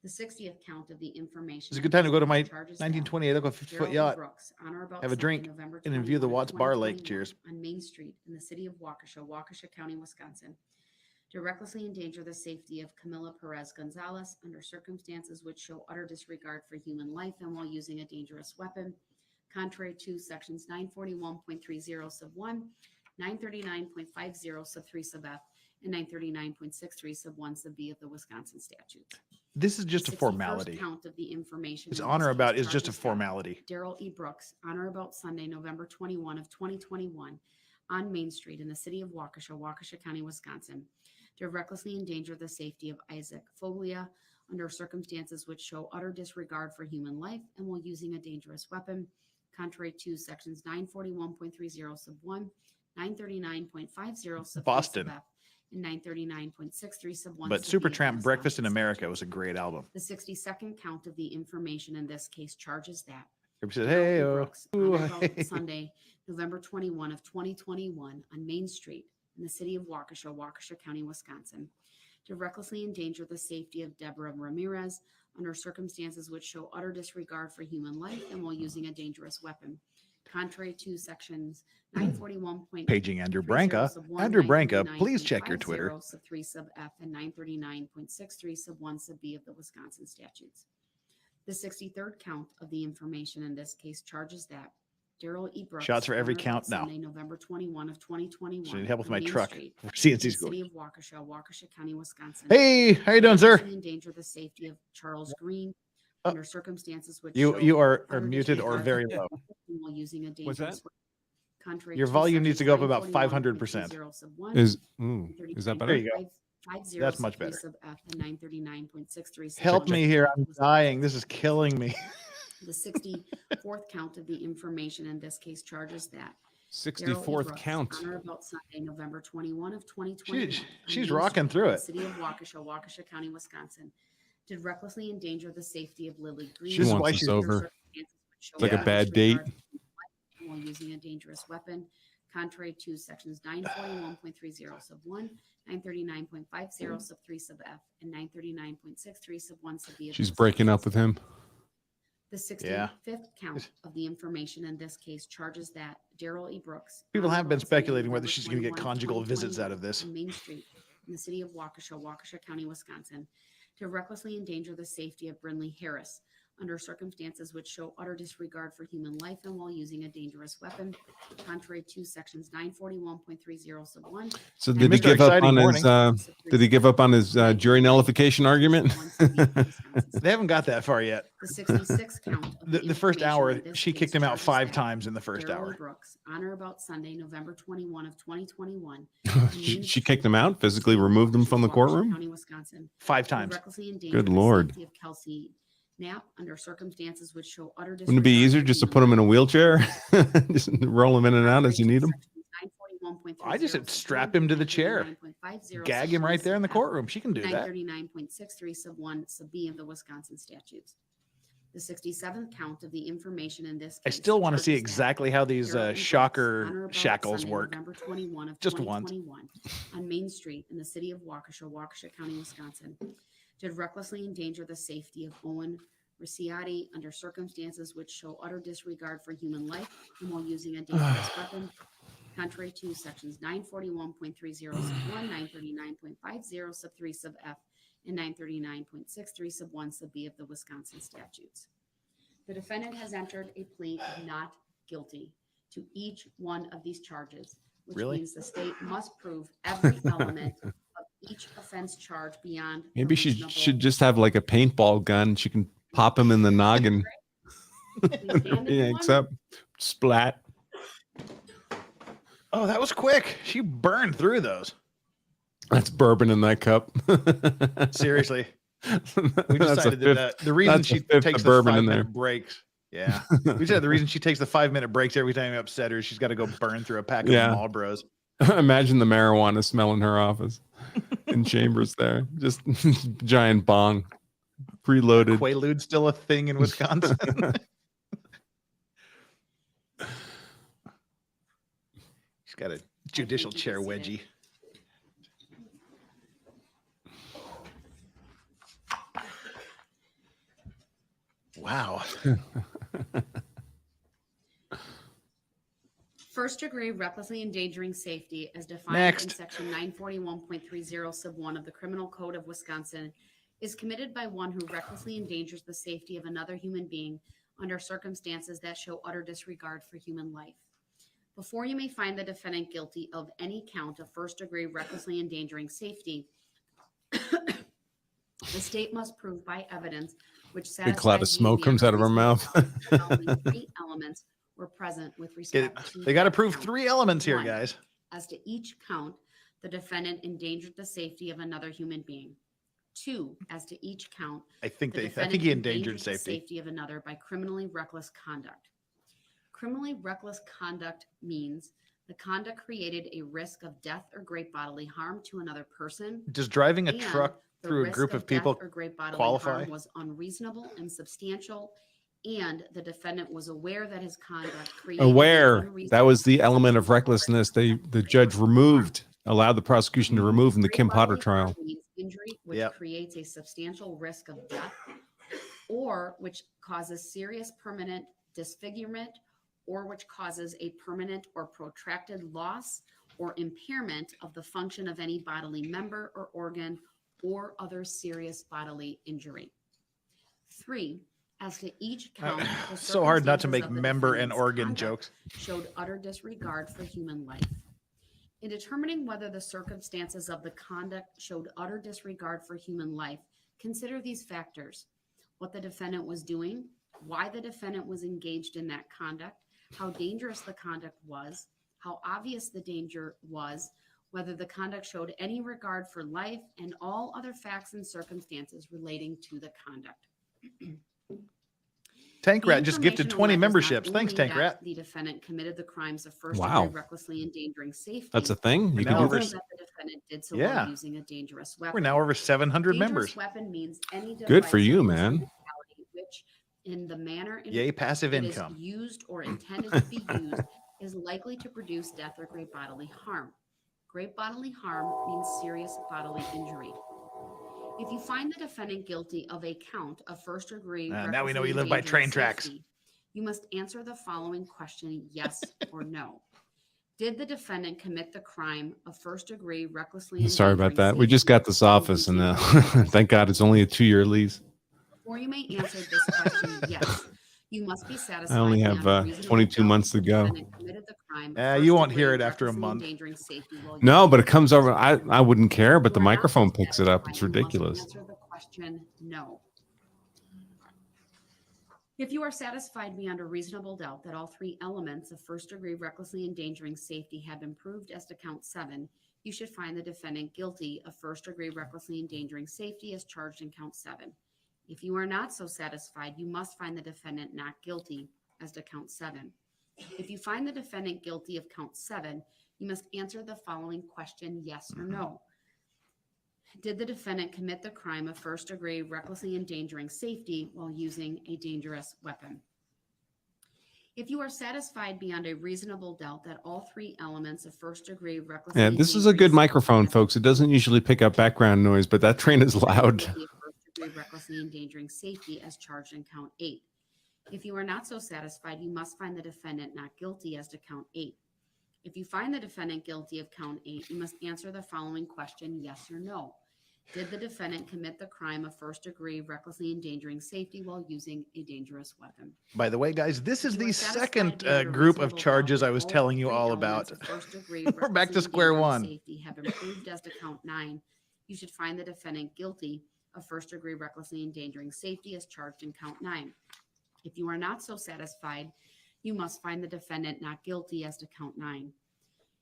The 60th count of the information. It's a good time to go to my charges that 1928 Local 50-foot Darrell E. yacht. Brooks, on or about Have a Sunday, drink, November and then view the 21 of Watts Bar Lake. 2021, Cheers. on Main Street in the city of Waukesha, Waukesha County, Wisconsin, to recklessly endanger the safety of Camila Perez Gonzalez under circumstances which show utter disregard for human life and while using a dangerous weapon, contrary to sections 941.30 sub 1, 939.50 sub 3 sub F, and 939.63 sub 1 sub B of the Wisconsin statutes. This is just a 61st formality. Count of the information. His in honor this about case is just a charges that formality. Darrell E. Brooks, on or about Sunday, November 21 of 2021, on Main Street in the city of Waukesha, Waukesha County, Wisconsin, to recklessly endanger the safety of Isaac Foglia under circumstances which show utter disregard for human life and while using a dangerous weapon, contrary to sections 941.30 sub 1, 939.50 sub Boston. 3 sub F, and 939.63 sub 1. But sub B of the Supertramp Breakfast in Wisconsin America statute. was a great album. The 62nd count of the information in this case charges that Everybody said, hey, Darrell E. oh, Brooks, ooh, on about hey. Sunday, November 21 of 2021, on Main Street in the city of Waukesha, Waukesha County, Wisconsin, to recklessly endanger the safety of Deborah Ramirez under circumstances which show utter disregard for human life and while using a dangerous weapon, contrary to sections 941. Paging Andrew Branca. Andrew Branca, please check your Twitter. Sub 3 sub F and 939.63 sub 1 sub B of the Wisconsin statutes. The 63rd count of the information in this case charges that Darrell E. Brooks. Shots for every on or count about now. Sunday, November 21 of 2021. So I need help with on my Main truck Street for in CNC the school. city of Waukesha, Waukesha County, Wisconsin. Hey, how you doing, sir? recklessly endanger the safety of Charles Green Oh. under circumstances which You show you are utter muted or disregard very for low. while using a What's dangerous that? weapon. Contrary Your to volume needs to go up about sections 500%. 941.30 sub 1, Is that better? There you go. 50 That's sub much 3 better. sub F and 939.63 sub Help 1 me sub here. B I'm was dying. This is killing me. The 64th count of the information in this case charges that Darrell E. 64th Brooks, count. on or about Sunday, November 21 of 2021. She's on Main rocking Street through in it. The city of Waukesha, Waukesha County, Wisconsin, did recklessly endanger the safety of Lily Green. She This is wants why us she's- over. under circumstances which show It's like a utter bad date. disregard for human life while using a dangerous weapon, contrary to sections 941.30 sub 1, 939.50 sub 3 sub F, and 939.63 sub 1 sub B. of She's the breaking up statutes. with him. The 65th Yeah. count of the information in this case charges that Darrell E. Brooks. People on or have been about Sunday, speculating whether November she's going to get 21, conjugal visits out of 2021, this. on Main Street in the city of Waukesha, Waukesha County, Wisconsin, to recklessly endanger the safety of Brinley Harris under circumstances which show utter disregard for human life and while using a dangerous weapon, contrary to sections 941.30 sub 1. So You did he missed our give up exciting on his? morning. Did he give up on his jury nullification argument? They haven't got that far yet. The 66th count. Of The first information hour, in this she case kicked him out charges 5 that times in the first Darrell E. hour. Brooks, on or about Sunday, November 21 of 2021. she kicked him out, physically removed him from the Waukesha courtroom. County, Wisconsin, 5 did times. recklessly endanger Good the Lord. safety of Kelsey Knapp under circumstances which show utter Wouldn't it be disregard easier for just to human put him in a life. wheelchair, just roll him in and out as you need him? I just said strap him to the chair. Gag him right there in the courtroom. She can do that. 939.63 sub 1 sub B of the Wisconsin statutes. The 67th count of the information in this I case still want to see charges that exactly how these Darrell E. Brooks, on or shocker about shackles Sunday, work. November 21 of Just once. 2021, on Main Street in the city of Waukesha, Waukesha County, Wisconsin, did recklessly endanger the safety of Owen Ricciati under circumstances which show utter disregard for human life and while using a dangerous weapon, contrary to sections 941.30 sub 1, 939.50 sub 3 sub F, and 939.63 sub 1 sub B of the Wisconsin statutes. The defendant has entered a plea of not guilty to each one of these charges, which Really? means the state must prove every element of each offense charge beyond. a Maybe she reasonable should just have like a paintball gun. She can pop him in the noggin. handed Yeah, one. except splat. Oh, that was quick. She burned through those. That's bourbon in that cup. Seriously. We That's decided a that the reason that's a she fifth takes of the bourbon in 5-minute there. breaks. Yeah. We said the reason she takes the 5-minute breaks every time you upset her, she's got to go burn through a pack of Yeah. Marlboros. Imagine the marijuana smell in her office in chambers there. Just giant bong. Preloaded. Quaalude's still a thing in Wisconsin. She's got a judicial chair wedgie. Wow. First First-degree recklessly endangering safety as defined Next. in section 941.30 sub 1 of the Criminal Code of Wisconsin is committed by one who recklessly endangers the safety of another human being under circumstances that show utter disregard for human life. Before you may find the defendant guilty of any count of first-degree recklessly endangering safety, the state must prove by evidence which Big satisfies cloud of you smoke beyond comes out of her reasonable mouth. doubt that the following three elements were present with respect to They got to that prove count. 3 elements here, One. guys. As to each count, the defendant endangered the safety of another human being. 2, as to each count, I think the I defendant think he endangered the safety. safety of another by criminally reckless conduct. Criminally reckless conduct means the conduct created a risk of death or great bodily harm to another person. Does driving a and truck the through a risk group of death people or great bodily qualify? harm was unreasonable and substantial, and the defendant was aware that his conduct created an Aware. That unreasonable was the element of substantial recklessness the risk judge of removed, allowed the prosecution to remove in the great Kim Potter bodily harm trial. means injury which Yep. creates a substantial risk of death or which causes serious permanent disfigurement or which causes a permanent or protracted loss or impairment of the function of any bodily member or organ or other serious bodily injury. 3, as to each count, the So hard not to circumstances make of the member and defendant's organ conduct jokes. showed utter disregard for human life. In determining whether the circumstances of the conduct showed utter disregard for human life, consider these factors: what the defendant was doing, why the defendant was engaged in that conduct, how dangerous the conduct was, how obvious the danger was, whether the conduct showed any regard for life, and all other facts and circumstances relating to the conduct. Tank The Rat just gifted information 20 alleges not memberships. Thanks, only Tank that Rat. The defendant committed the crimes of first Wow. degree recklessly endangering safety. That's a thing? You Now can do over this? that the defendant did so Yeah. while using a dangerous weapon. We're now over 700 Dangerous members. weapon means any Good for device you, or man. instrumentality which, in the manner in Yay, which passive it is income. used or intended to be used, is likely to produce death or great bodily harm. Great bodily harm means serious bodily injury. If you find the defendant guilty of a count of first degree, now we know you live by train tracks. you must answer the following question: yes or no. Did the defendant commit the crime of first degree recklessly? Sorry about endangering that. We just safety got this while office and using thank God it's only a 2-year lease. Before you may answer this question, yes, you must be satisfied. I only have beyond a reasonable 22 doubt months to the go. defendant committed the crime of You first won't hear degree it after a recklessly month. endangering safety while No, using but it a comes over. dangerous I wouldn't care, but the You are not microphone satisfied, picks it up. It's you must ridiculous. Answer the question no. If you are satisfied beyond a reasonable doubt that all 3 elements of first degree recklessly endangering safety have been proved as to count 7, you should find the defendant guilty of first degree recklessly endangering safety as charged in count 7. If you are not so satisfied, you must find the defendant not guilty as to count 7. If you find the defendant guilty of count 7, you must answer the following question: yes or no. Did the defendant commit the crime of first degree recklessly endangering safety while using a dangerous weapon? If you are satisfied beyond a reasonable doubt that all 3 elements of first degree recklessly Yeah, this is a good endangering microphone, safety folks. It doesn't usually pick up background noise, but that train is loud. guilty of first degree recklessly endangering safety as charged in count 8. If you are not so satisfied, you must find the defendant not guilty as to count 8. If you find the defendant guilty of count 8, you must answer the following question: yes or no. Did the defendant commit the crime of first degree recklessly endangering safety while using a dangerous weapon? By the way, guys, this is You are the satisfied second beyond a group of reasonable charges doubt I that was all telling you 3 all elements about. of first-degree We're back to recklessly square endangering one. Safety have been proved as to count 9. You should find the defendant guilty of first-degree recklessly endangering safety as charged in count 9. If you are not so satisfied, you must find the defendant not guilty as to count 9.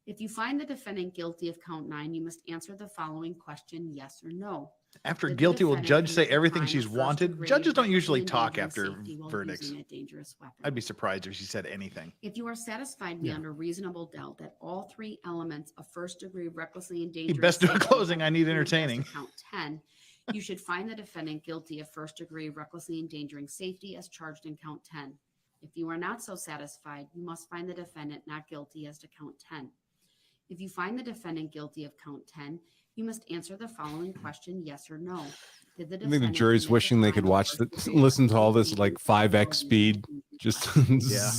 If you find the defendant guilty of count 9, you must answer the following question: yes or no. After Did the guilty, will defendant judge say commit the everything crime she's of wanted? first-degree Judges don't usually recklessly talk endangering after safety while verdicts. using a dangerous weapon? I'd be surprised if she said anything. If you are satisfied beyond a reasonable doubt that all 3 elements of first degree recklessly endangering best do a safety closing. have I need been proved as to entertaining. Count 10. You should find the defendant guilty of first degree recklessly endangering safety as charged in count 10. If you are not so satisfied, you must find the defendant not guilty as to count 10. If you find the defendant guilty of count 10, you must answer the following question: yes or no. Did the I think the defendant jury's commit the wishing they crime could of watch first that, degree listen to all recklessly this at like endangering safety 5x while speed. using a dangerous Just weapon? Yeah.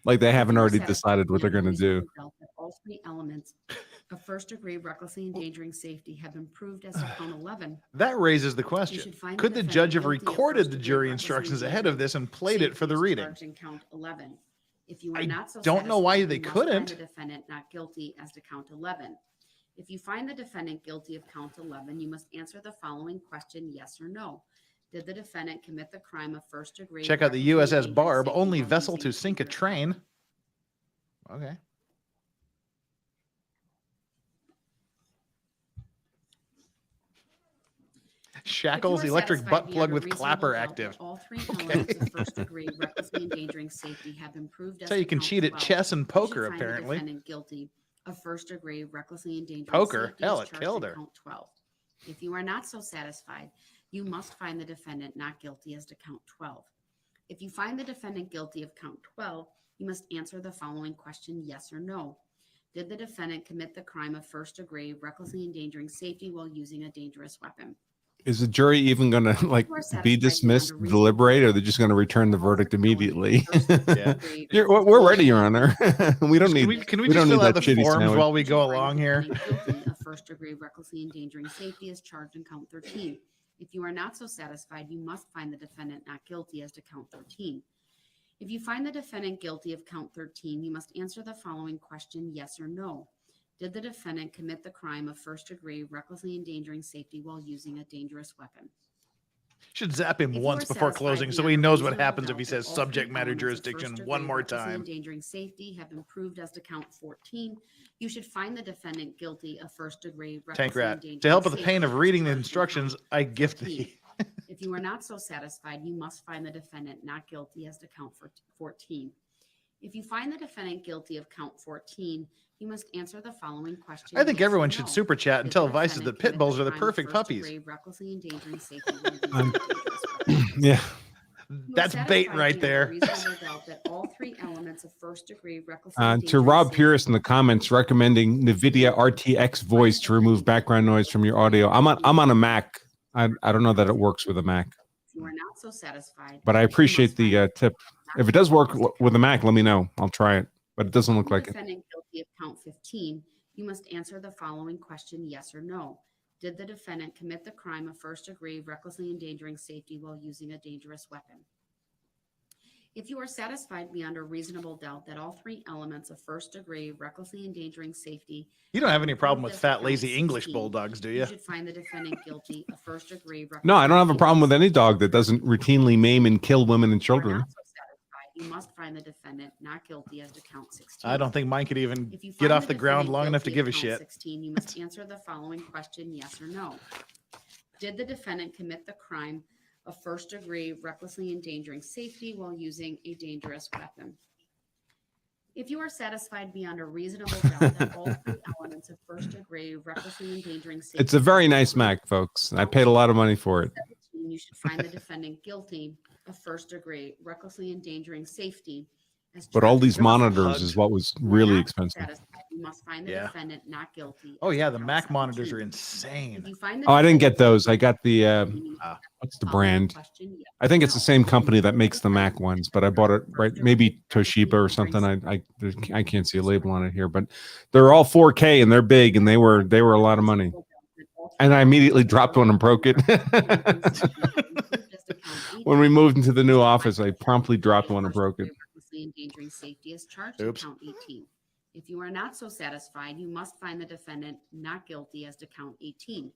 Like they haven't If you are already satisfied decided what they're beyond going to a do. reasonable doubt that all three elements of first degree recklessly endangering safety have been proved as to count 11, That raises the you question. should find Could the defendant judge have guilty of recorded first the degree jury recklessly instructions ahead endangering of this and played it for safety the as reading? charged in count 11. If you are I not so don't know why satisfied, they you must find couldn't. the defendant not guilty as to count 11. If you find the defendant guilty of count 11, you must answer the following question, yes or no. Did the defendant commit the crime of first degree? Check out the recklessly USS endangering Barb, safety only while vessel using to sink a dangerous train. weapon? Okay. Shackles, If you are electric satisfied butt plug beyond a with reasonable clapper doubt active. that all three Okay. elements of first degree recklessly endangering safety have been proved as That's how you to can count cheat at 12, chess and you should poker, find the apparently. defendant guilty of first degree recklessly endangering Poker? safety Hell, as it charged killed in her. count 12. If you are not so satisfied, you must find the defendant not guilty as to count 12. If you find the defendant guilty of count 12, you must answer the following question, yes or no. Did the defendant commit the crime of first degree recklessly endangering safety while using a dangerous weapon? Is the jury even going to like You are satisfied be beyond dismissed, a reasonable deliberate, or doubt they're just going to return the that all verdict three elements immediately? of first Yeah. degree We're ready, Your recklessly Honor. we don't need Can we we just don't fill need out that the shitty forms sandwich. while we You go should find along the here? defendant guilty of first degree recklessly endangering safety as charged in count 13. If you are not so satisfied, you must find the defendant not guilty as to count 13. If you find the defendant guilty of count 13, you must answer the following question, yes or no. Did the defendant commit the crime of first degree recklessly endangering safety while using a dangerous weapon? Should zap him If you once are before satisfied closing so beyond he a knows what reasonable happens if doubt he that says all subject three matter elements of jurisdiction first one degree more recklessly time. endangering safety have been proved as to count 14, you should find the defendant guilty of first degree Tank recklessly rat. endangering To help with the safety pain of as reading the charged in instructions, count I gift 14. thee. If you are not so satisfied, you must find the defendant not guilty as to count 14. If you find the defendant guilty of count 14, you must answer the following question. I think yes or everyone no. should super chat and Did tell the Vices defendant that pit commit bulls the are the crime of perfect first puppies. degree recklessly endangering safety while using a dangerous weapon? Yeah. You are That's bait satisfied right beyond a there. reasonable doubt that all three elements of first degree recklessly To endangering Rob safety Pierce in the comments recommending NVIDIA RTX voice to remove background noise from your audio. I'm on a Mac. I don't know that it works with a Mac, If you are not so satisfied, but I you appreciate must find the tip. not If it does work guilty as to with a count Mac, let me know. I'll try it, but it doesn't look the like it. defendant guilty of count 15, you must answer the following question, yes or no. Did the defendant commit the crime of first degree recklessly endangering safety while using a dangerous weapon? If you are satisfied beyond a reasonable doubt that all three elements of first degree recklessly endangering safety You don't have any have been problem proved with as to fat, count lazy English 16, bulldogs, do you you? should find the defendant guilty of first degree recklessly No, I don't have a problem with any endangering dog that doesn't routinely maim and kill women and If you are children. not so satisfied, you must find the defendant not guilty as to count 16. I don't think mine could even If you get find off the ground defendant long enough to guilty give of a count shit. 16, you must answer the following question, yes or no. Did the defendant commit the crime of first degree recklessly endangering safety while using a dangerous weapon? If you are satisfied beyond a reasonable doubt that all three elements of first degree recklessly endangering safety It's a very have been nice proved Mac, folks. I paid a lot of money for it. 17, you should find the defendant guilty of first degree recklessly endangering safety. As But all charged these in Remember count for monitors 16. is what was If you are really not expensive. satisfied, you must find the Yeah. defendant not guilty. Oh as yeah, to the count Mac monitors 17. are If insane. you find the Oh, I didn't defendant get those. guilty I got the of 17, you must answer what's the the following brand? question, yes I think or it's the no. same company that Did the makes the Mac defendant ones, commit the but I bought crime it of right, first maybe degree recklessly Toshiba or endangering something. I can't see a safety? label on it here, but they're all 4K and they're big and they were a lot of money. And I immediately dropped one and broke it. When we moved into the new office, I promptly dropped one and broke it. Recklessly endangering safety is charged in Oops. count 18. If you are not so satisfied, you must find the defendant not guilty as to count 18.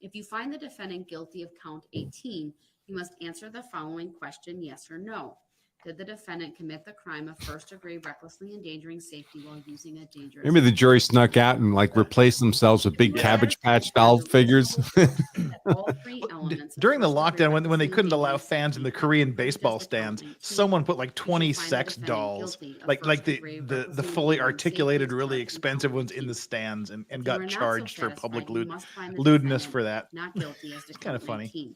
If you find the defendant guilty of count 18, you must answer the following question, yes or no. Did the defendant commit the crime of first degree recklessly endangering safety while using a dangerous Maybe the weapon? jury snuck out and like replaced themselves with big You are Cabbage satisfied Patch doll beyond a figures. reasonable doubt that all three elements of During the first degree lockdown, when they recklessly couldn't allow endangering fans in the safety Korean have been proved baseball as to count stands, 18. someone put like You should 20 find the sex defendant dolls, guilty of like first the degree the recklessly fully endangering articulated, safety as really charged in expensive count ones in 18. the stands and If you got are not so charged for satisfied, public you must find the lewdness defendant for that. not guilty as to It's kinda count funny. 19.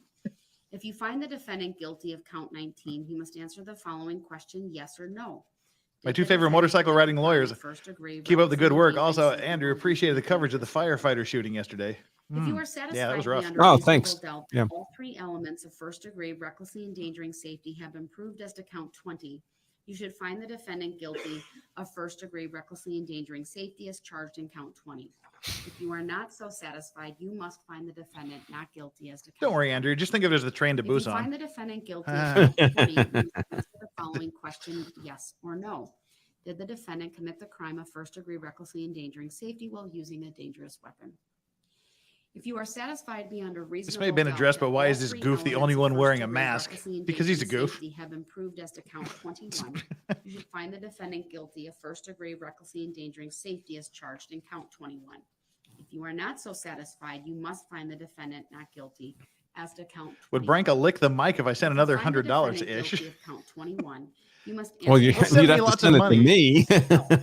If you find the defendant guilty of count 19, you must answer the following question, yes or no. My Did two the favorite defendant motorcycle commit the riding crime lawyers. of first degree Keep up the good recklessly work. endangering Also, safety Andrew, while appreciated the using a coverage of the dangerous weapon? firefighter shooting yesterday. If you Hmm. are satisfied Yeah, that was rough. beyond a Oh, reasonable thanks. doubt that Yeah. all three elements of first degree recklessly endangering safety have been proved as to count 20, You should find the defendant guilty of first-degree recklessly endangering safety as charged in count 20. If you are not so satisfied, you must find the defendant not guilty as to count Don't worry, 20. Andrew. Just think of it as the train to If you find Busan. the defendant guilty of count 20, you must answer the following question, yes or no. Did the defendant commit the crime of first-degree recklessly endangering safety while using a dangerous weapon? If you are satisfied beyond a reasonable This may have been doubt addressed, that but why all is this three goof the elements only of one wearing a first-degree mask? recklessly Because he's a endangering goof. safety have been proved as to count 21, you should find the defendant guilty of first-degree recklessly endangering safety as charged in count 21. If you are not so satisfied, you must find the defendant not guilty as to count 21. Would Branka lick the mic if I sent If you another find the $100 defendant ish? guilty of count 21, you must Well, answer you, the Well, send you'd me have to lots of send it to money. me.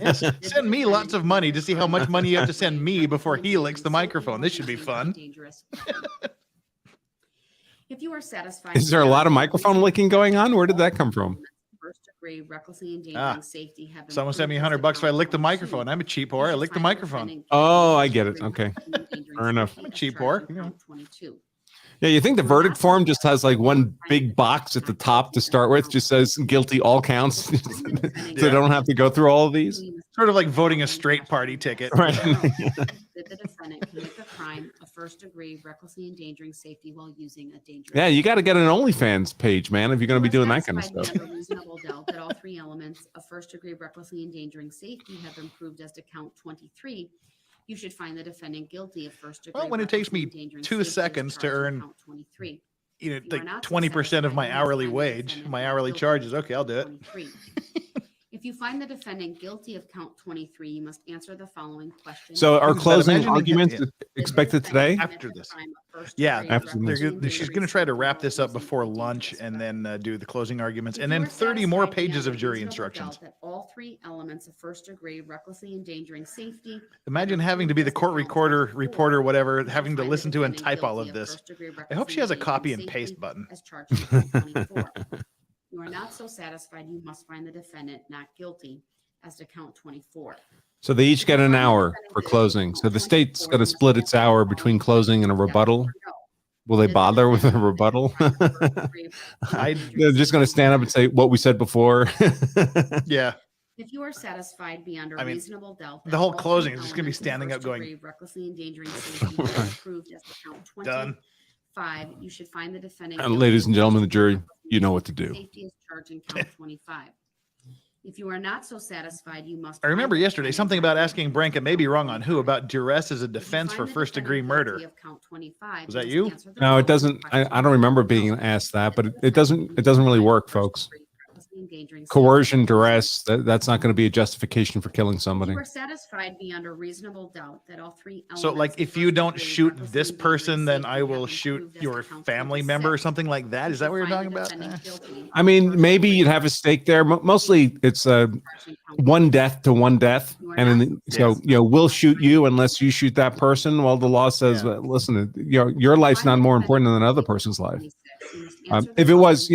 Yes, send me lots of money to see how much money you have to send me before he licks the microphone. This should be fun. If you are satisfied, Is there a lot of microphone licking going on? Where did that come from? First degree recklessly endangering safety have been Someone sent me proved as $100 to if I count lick the 22. microphone. I'm a cheap whore. I You lick should the find microphone. defendant Oh, guilty I of get it. first-degree Okay. recklessly endangering Fair enough. safety I'm a as cheap charged whore, in you know. count 22. Yeah, you think the If you are verdict not form just has like one satisfied, big you box at must the find top to the start with, defendant just says guilty all counts, so they don't have to go through all of these. Sort of like voting a straight party ticket. Right. Did the defendant commit the crime of first degree recklessly endangering safety while using a dangerous Yeah, you got to weapon? get an OnlyFans page, man, if you're going to be doing that kind of You are stuff. satisfied beyond a reasonable doubt that all three elements of first degree recklessly endangering safety have been proved as to count 23. You should find the defendant guilty of first degree. Well, when it takes me recklessly endangering 2 safety as seconds to charged in earn, count 23. you know, If you are like not so 20% of satisfied, my you must hourly find the wage, defendant my not hourly guilty charges. of Okay, I'll do it. 23. If you find the defendant guilty of count 23, you must answer the following question. So are But closing imagine- arguments yeah. Did the expected defendant today? commit After the this. crime of first Yeah, degree after recklessly she's endangering going to try to safety wrap while this up using before a lunch dangerous and weapon? then do the closing arguments If and you then are 30 more satisfied pages beyond of a jury reasonable instructions. doubt that all three elements of first degree recklessly endangering safety. Imagine having to be the court reporter, whatever, having to listen to and type all of this. I hope she has a copy and paste button. As charged in count 24. You are not so satisfied, you must find the defendant not guilty as to count 24. So they each get an hour for closing. So the state's got to split its hour between closing and a rebuttal. Will they bother with a rebuttal? They're just going to stand up and say what we said before. Yeah. If you are satisfied beyond a I mean, reasonable doubt, the that whole all three closing is just gonna be elements of standing up first going, degree recklessly endangering safety have been proved as to count 20. Done. 5, you should find the defendant. And guilty ladies of and gentlemen of the jury, recklessly you know what to do. Safety is charged in count 25. If you are not so satisfied, you must. I remember find the yesterday defendant something not about guilty asking as Branka, to maybe count wrong on who, 25. about duress as a If you defense find for the first degree defendant guilty murder. of count 25, Was that must you? answer the No, it following doesn't. I question. don't remember being No. asked that, but Did the it doesn't defendant really commit work, first folks. degree recklessly endangering safety Coercion, while using duress, that's not going to be a justification for killing If somebody. you are satisfied beyond a reasonable doubt that all three elements. So, like, of if you first don't degree shoot recklessly this endangering person, then safety I have will been shoot proved as to your count family member or 26, something like that. you Is that should what you're find talking the about? defendant guilty I of mean, first maybe degree you'd have a stake there. Mostly it's charged in count one death to one death. You are And not then, so, we'll shoot you unless you shoot that person. Well, the law says, Yeah. listen, your life's not more important than another person's life. If it was,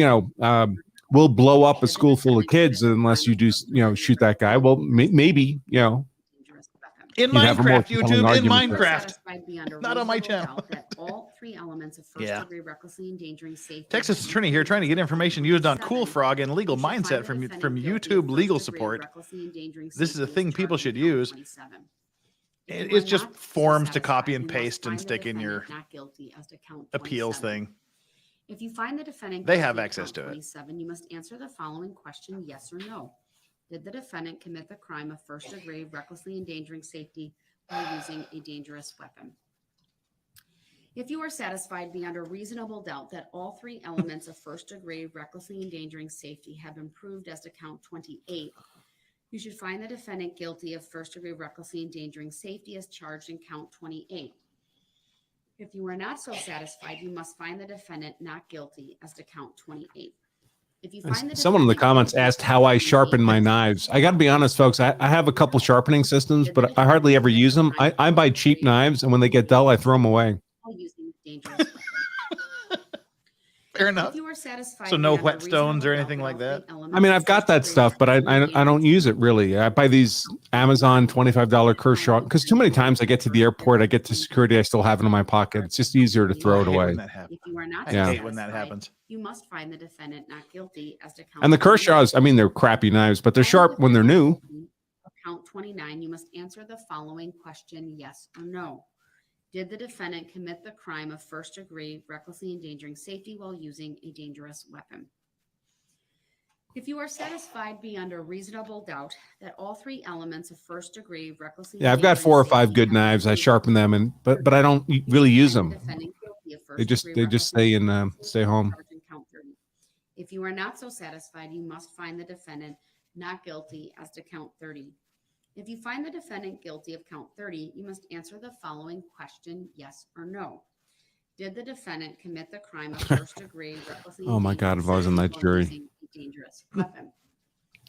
we'll blow up a school full of kids unless you do, shoot that guy. Well, maybe, In You'd have a more Minecraft, compelling YouTube, in argument there. Minecraft. Not on my channel. That all three elements of first Yeah. degree recklessly endangering safety. Texas attorney here trying to get information used on Cool Frog and legal mindset from YouTube legal support. This is a thing people should use. It's just forms to copy and paste and stick in your appeals thing. If you find the defendant They guilty have of access count to it. 27, you must answer the following question, yes or no. Did the defendant commit the crime of first degree recklessly endangering safety while using a dangerous weapon? If you are satisfied beyond a reasonable doubt that all three elements of first degree recklessly endangering safety have been proved as to count 28, you should find the defendant guilty of first degree recklessly endangering safety as charged in count 28. If you are not so satisfied, you must find the defendant not guilty as to count 28. If you find the Someone in the defendant comments guilty asked of how I count sharpen 28, my knives. I got to be honest, folks. I have a couple sharpening systems, but I hardly ever use them. I buy cheap knives, and when they get dull, I throw them away. while using a dangerous weapon. Fair enough. If you are satisfied. So no beyond a whetstones or reasonable anything doubt like that? all three I mean, elements I've of got that first-degree stuff, but I reckless don't use it really. I buy these Amazon $25 Kershaw because too many times I get to the airport, I get to security, I still have it in my pocket. It's just easier to throw it I hate away. when that happens. If you are not I Yeah. hate when that satisfied, happens. you must find the defendant not guilty as to count. And the 29. Kershaws, I mean, they're crappy knives, but they're sharp when they're new. Count 29, you must answer the following question, yes or no. Did the defendant commit the crime of first degree, recklessly endangering safety while using a dangerous weapon? If you are satisfied beyond a reasonable doubt that all three elements of first degree, recklessly Yeah, I've got endangering 4 or 5 safety good have knives. I been sharpen them, and but I don't really use them. They just stay in stay home. If you are not so satisfied, you must find the defendant not guilty as to count 30. If you find the defendant guilty of count 30, you must answer the following question, yes or no. Did the defendant commit the crime of first degree, recklessly Oh my God, if I was in that while jury, using a dangerous weapon?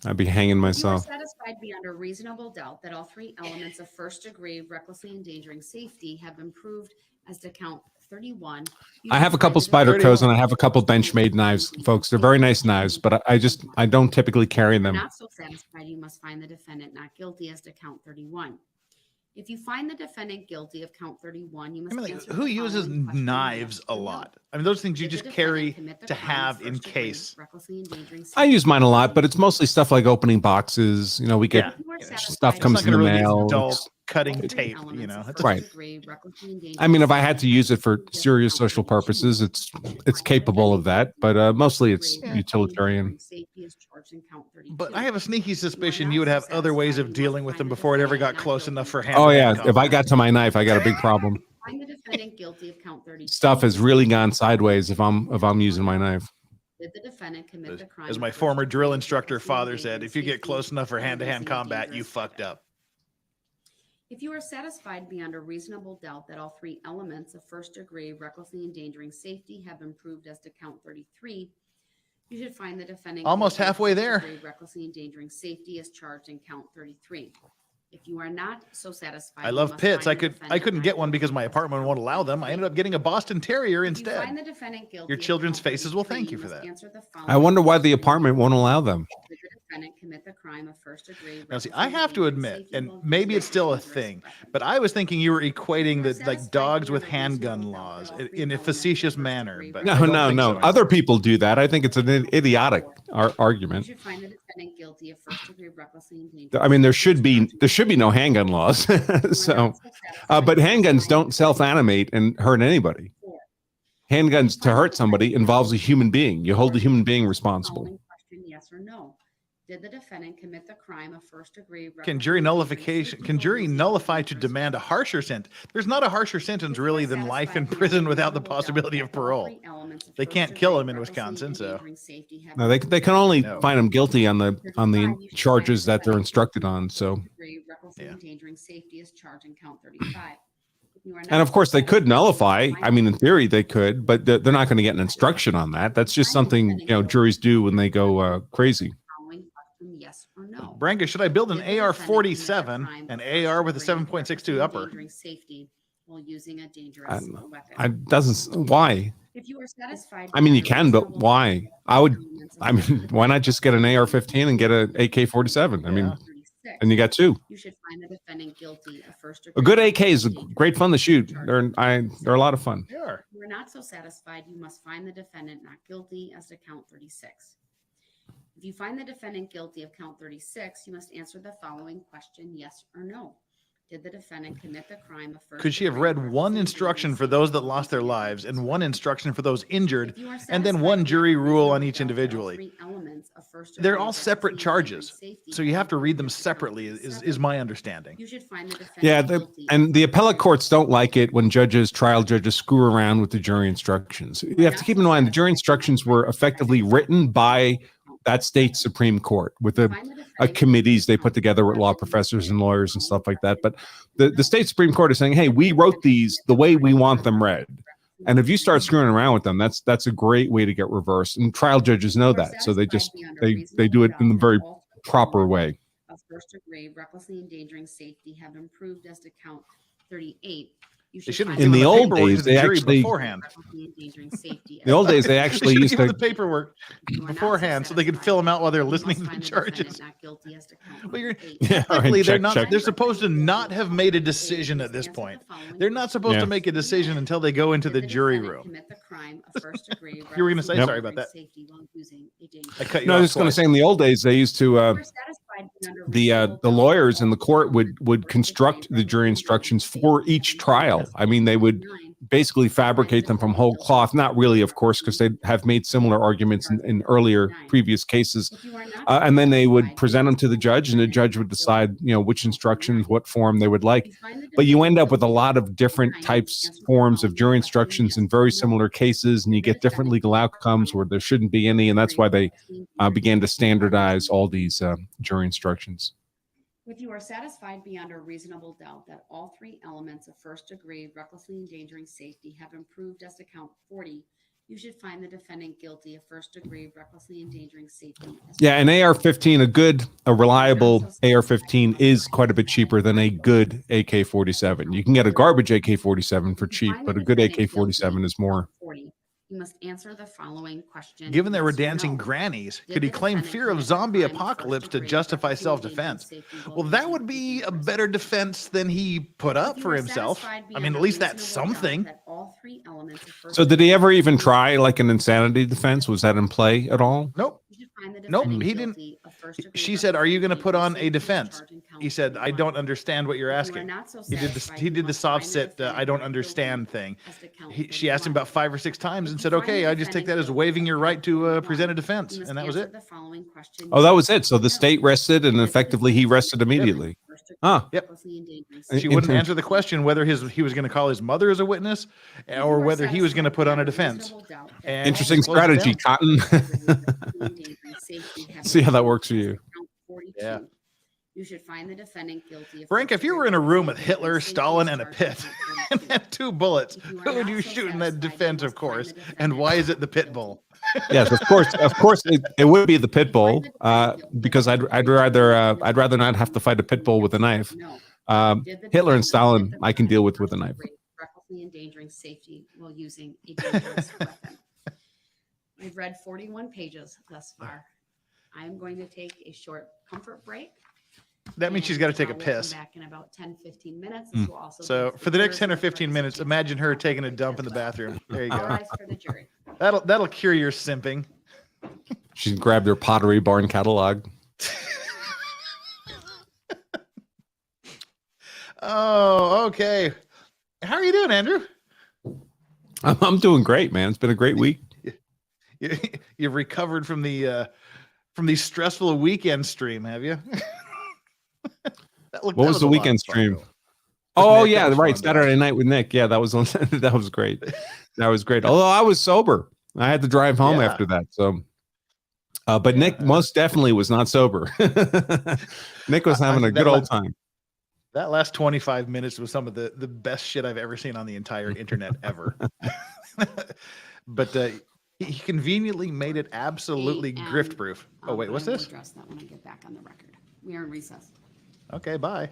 I'd be hanging myself. If you are satisfied beyond a reasonable doubt that all three elements of first degree, recklessly endangering safety have been proved as to count 31. I have a couple Spydercos and I have a couple Benchmade knives, folks. They're very nice knives, but I don't typically carry them. Not so satisfied, you must find the defendant not guilty as to count 31. If you find the defendant guilty of count 31, you must answer who the uses following question, knives yes a or no. lot? I mean, those things you Did the just defendant carry commit the to crime of have in first degree, case. recklessly endangering I use safety mine a while lot, but it's using mostly stuff like opening boxes. You know, we get Yeah. If you are Stuff satisfied comes It's not in going the to really be mail. dull It's- cutting all three tape, elements you know. of That's first Right. degree, recklessly endangering I mean, if I had to safety use it for have been serious count social 32. purposes, it's capable of that, but mostly it's Recklessly utilitarian. endangering safety is charged in count 32. But I have a sneaky suspicion not you would so have other ways satisfied, of you dealing must with them find the before it ever defendant got not close guilty enough for as to Oh hand-to-hand yeah, if I combat. got to my knife, I got a big problem. Find the defendant guilty of count 32. Stuff has really gone sideways if I'm using my knife. Did the defendant commit the crime As of my first former degree, drill instructor recklessly father said, endangering if you get safety close enough for while hand-to-hand using a combat, you dangerous fucked weapon? up. If you are satisfied beyond a reasonable doubt that all three elements of first degree, recklessly endangering safety have been proved as to count 33, you should find the defendant Almost guilty of halfway first there. degree, recklessly endangering safety is charged in count 33. If you are not so satisfied, I you love must pits. find I the couldn't defendant get not one because guilty my as to apartment count won't allow them. I 33. ended up getting a Boston Terrier If you find instead. the defendant guilty Your of children's count faces will 33, thank you for must that. answer the I following wonder why the question. apartment won't allow them. Did the defendant commit the crime of first degree? Now, see, recklessly I have to endangering admit, safety and while maybe using it's still a dangerous thing, weapon? but I was thinking you were equating You are the like satisfied dogs with beyond a handgun reasonable doubt laws that all three in a elements of facetious first manner, degree but No, I don't no, think no. so Other anymore. people do that. I think it's an idiotic You argument. should find the defendant guilty of first degree recklessly endangering. I mean, there safety should be no handgun laws. So, but handguns don't self-animate and hurt anybody. Handguns to hurt somebody involves a human being. You hold the human being responsible. Question, yes or no. Did the defendant commit the crime of first degree? Can jury nullification? Can jury nullify to demand a harsher sentence? There's not a harsher sentence really than life in prison without the possibility of parole. They can't kill him in Wisconsin, so No, they can only No. find them guilty on the charges that they're instructed on. So, Recklessly Yeah. endangering safety is charged in count 35. If you are and not of course they could satisfied, nullify. find I mean, in theory they could, but they're not going to get an instruction on that. That's just something juries do when they go crazy. the following question, yes or no. Branca, should I build an Did the defendant AR-47, commit the crime an of first AR with a degree, 7.62 recklessly upper? endangering safety while using a dangerous weapon? I doesn't why. If you are satisfied, I mean, you beyond a can, but reasonable why? doubt I would. elements of I mean, first why not degree, just get an recklessly AR-15 and get an AK-47? I mean, Yeah. 36, and you got two. you should find the defendant guilty of first degree. A good AK is recklessly great fun to shoot. endangering They're a lot of fun. They are. If you are not so satisfied, you must find the defendant not guilty as to count 36. If you find the defendant guilty of count 36, you must answer the following question, yes or no. Did the defendant commit the crime of first Could she have degree, read one recklessly instruction endangering for those that safety lost their while using a lives and dangerous one weapon? instruction for those injured, If you are and then satisfied one beyond jury a rule on reasonable each doubt that all individually? three elements of first They're degree all separate recklessly endangering charges, safety so you have to read them as to count separately is 37, my understanding. you should find the defendant Yeah, guilty and of the first appellate degree courts don't recklessly like it when trial judges screw around with the jury instructions. You have to keep in mind the jury instructions were effectively written by that state Supreme Court with a committees they put together with law professors and lawyers and stuff like that. But the state Supreme Court is saying, hey, we wrote these the way we want them read. And if you start screwing around with them, that's a great way to get reversed. And trial judges know that. So they just they do it in the very proper way. Of first degree recklessly endangering safety have been proved as to count 38. You They should have find In given the the old paperwork days, to the they jury actually- beforehand. recklessly endangering safety. The old days, they They actually should have used given to. the paperwork You are not beforehand so they could fill them out while they're listening to the satisfied, you must find charges. defendant not guilty as to count Well, you're, 8. Yeah, right. technically, they're Check, not. check. They're supposed to not have made a decision at this point. They're not supposed to make a decision until they go into the jury room. Commit the crime of first degree. You were gonna say, Yep. sorry about that. Safety while using a dangerous I cut you No, I off was just going to twice. say in the old days they used to We're satisfied beyond a reasonable the doubt lawyers in the all court three would first construct degree the jury recklessly instructions endangering for safety each and trial. I mean, they would 9. basically fabricate them from whole cloth. Not really, of course, because they have made similar arguments in earlier previous cases. If you are not And then they would satisfied, present them to the judge, and the judge would decide, which instructions, what form they would like. you find the But you end up defendant with a lot of guilty different crime, types, answer the forms of following jury questions, instructions yes in or very no. similar cases, and you get different legal outcomes where there shouldn't be any, and that's why they began to standardize all these jury instructions. If you are satisfied beyond a reasonable doubt that all 3 elements of first degree recklessly endangering safety have improved as to count 40, you should find the defendant guilty of first degree recklessly endangering safety. as to Yeah, an count AR-15, a reliable AR-15 is quite a bit cheaper than a good AK-47. You can get a garbage AK-47 for If you cheap, find but the a good defendant AK-47 guilty is more. of 40, you must answer the following question. Given they were yes or dancing no. grannies, Did could he the claim defendant fear of commit the zombie crime of first apocalypse to degree justify recklessly endangering self-defense? safety while Well, that using would be a dangerous better weapon? defense than he put up If for you are himself. satisfied I mean, beyond at a least that's reasonable doubt something. that all 3 elements of first So did he degree ever even recklessly try like an insanity defense? Was that in play at all? Nope. You should find the Nope, defendant he didn't. guilty of first degree She said, "Are you going to put on a recklessly defense?" endangering safety He as said, to "I count don't 21. understand what you're If you are asking." not so He did satisfied, he you did the must soft find the sit, "I defendant don't not understand" guilty thing. as to count She asked him 31. about 5 or 6 times and If you said, find "Okay, the I just take that as defendant waiving guilty your of right to 31, present a you defense," must and that was answer it. the following question, Oh, that yes was it. So or the no. state rested, and Did the effectively he defendant rested commit immediately. first degree Huh. Yep. recklessly endangering She safety? wouldn't Inter- answer the question whether he was going to call his mother as a witness If you or are whether he was going to satisfied put on beyond a a defense. reasonable doubt that And all Interesting close it strategy, down. Cotton. first degree recklessly endangering safety have See how that improved works for as to you. count 42, Yeah. you should find the defendant guilty of Frank, first if you degree were in a room with recklessly Hitler, endangering safety Stalin, as and a charged pit in count and 42. had 2 bullets, If you are who would not you so shoot in that satisfied, you defense, must of find course? the And defendant why is it the not pit guilty. bull? Yes, of course, it would be the pit bull, because I'd rather not have to fight a pit bull with a knife. No. Did the Hitler and defendant Stalin, commit the I can crime deal of with a first knife. degree recklessly endangering safety while using a dangerous weapon? We've read 41 pages thus far. I am going to take a short comfort break. That means she's and, got to take a we'll come piss. back in about 10, 15 minutes. This will also So give for the next jurors 10 or and 15 participants minutes, a chance imagine to her have taking a break dump as in the well. bathroom. There you All go. rise for the jury. That'll cure your simping. She grabbed her Pottery Barn catalog. Oh, okay. How are you doing, Andrew? I'm doing great, man. It's been a great week. You've recovered from the stressful weekend stream, have you? What was the weekend stream? With Oh Nick, that yeah, was right. fun, Saturday night with Nick. Yeah, that was that was great. That was great. Although I was sober, I had to drive home Yeah. after that. So, but Nick most definitely was not sober. Nick was having a good old time. That last 25 minutes was some of the best shit I've ever seen on the entire internet ever. But he conveniently made it absolutely 8 grift proof. Oh wait, what's I will this? address that when I get back on the record. We are in recess. Okay, bye.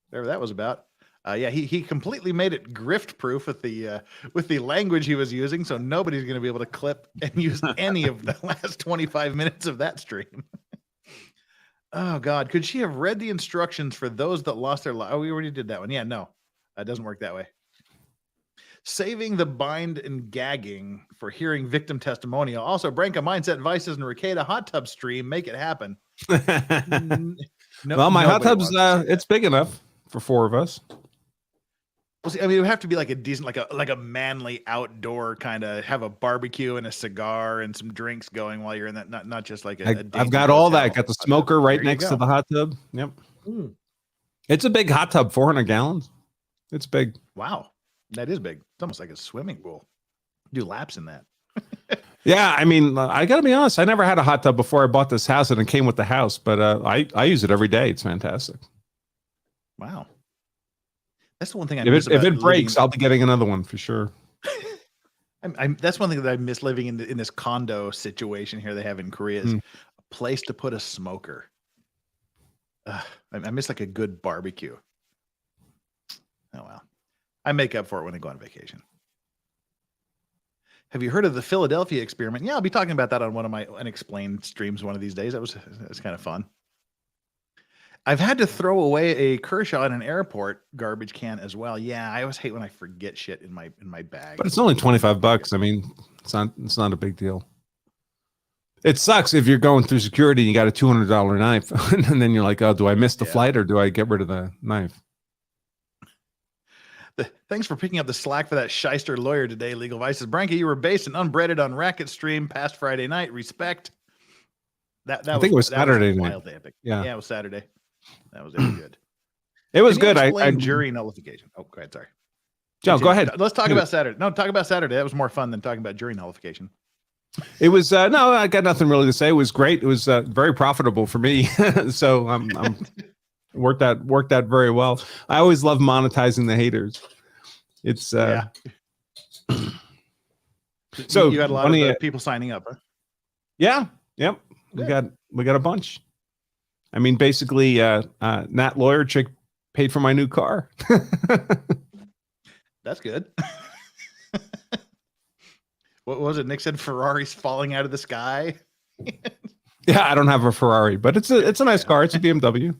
Whatever that was about. Yeah, he completely made it grift proof with the language he was using, so nobody's going to be able to clip and use any of the last 25 minutes of that stream. Oh God, could she have read the instructions for those that lost their life? Oh, we already did that one. Yeah, no, it doesn't work that way. Saving the bind and gagging for hearing victim testimonial. Also, Branka Mindset Vices and REKIETA hot tub stream. Make it happen. Well, my hot tub's it's big enough for 4 of us. Well, see, I mean, it would have to be like a decent, like a manly outdoor kind of have a barbecue and a cigar and some drinks going while you're in that. Not just like a I've got all that. hotel. Got the smoker right There you next to go. the hot tub. Yep. It's a big hot tub, 400 gallons. It's big. Wow, that is big. It's almost like a swimming pool. Do laps in that. Yeah, I mean, I got to be honest. I never had a hot tub before I bought this house, and it came with the house. But I use it every day. It's fantastic. Wow, that's the one thing I If miss it, if about it breaks, living- I'll be getting another one for sure. that's one thing that I miss living in this condo situation here they have in Korea is a place to put a smoker. I miss like a good barbecue. Oh well. I make up for it when I go on vacation. Have you heard of the Philadelphia experiment? Yeah, I'll be talking about that on one of my unexplained streams one of these days. That was kind of fun. I've had to throw away a Kershaw in an airport garbage can as well. Yeah, I always hate when I forget shit in my bag. But it's only $25. I mean, it's not a big deal. It sucks if you're going through security and you got a $200 knife, and then you're like, oh, do I miss the flight or do I get rid of the knife? Thanks for picking up the slack for that shyster lawyer today, Legal Vices. Branky, you were based and unbreaded on Racket Stream past Friday night. Respect. I think it was Saturday night. Wild epic. Yeah, it was Saturday. That was very good. It was good. I jury nullification. Oh, go ahead. Sorry. Joe, go ahead. Let's talk about Saturday. No, talk about Saturday. That was more fun than talking about jury nullification. It was no, I got nothing really to say. It was great. It was very profitable for me. So I'm worked that very well. I always love monetizing the haters. It's So you got a lot of people signing up, huh? Yeah. Yep. Good. We got a bunch. I mean, basically, Nat Lawyer chick paid for my new car. That's good. What was it? Nick said Ferrari's falling out of the sky. Yeah, I don't have a Ferrari, but it's a nice car. It's a BMW.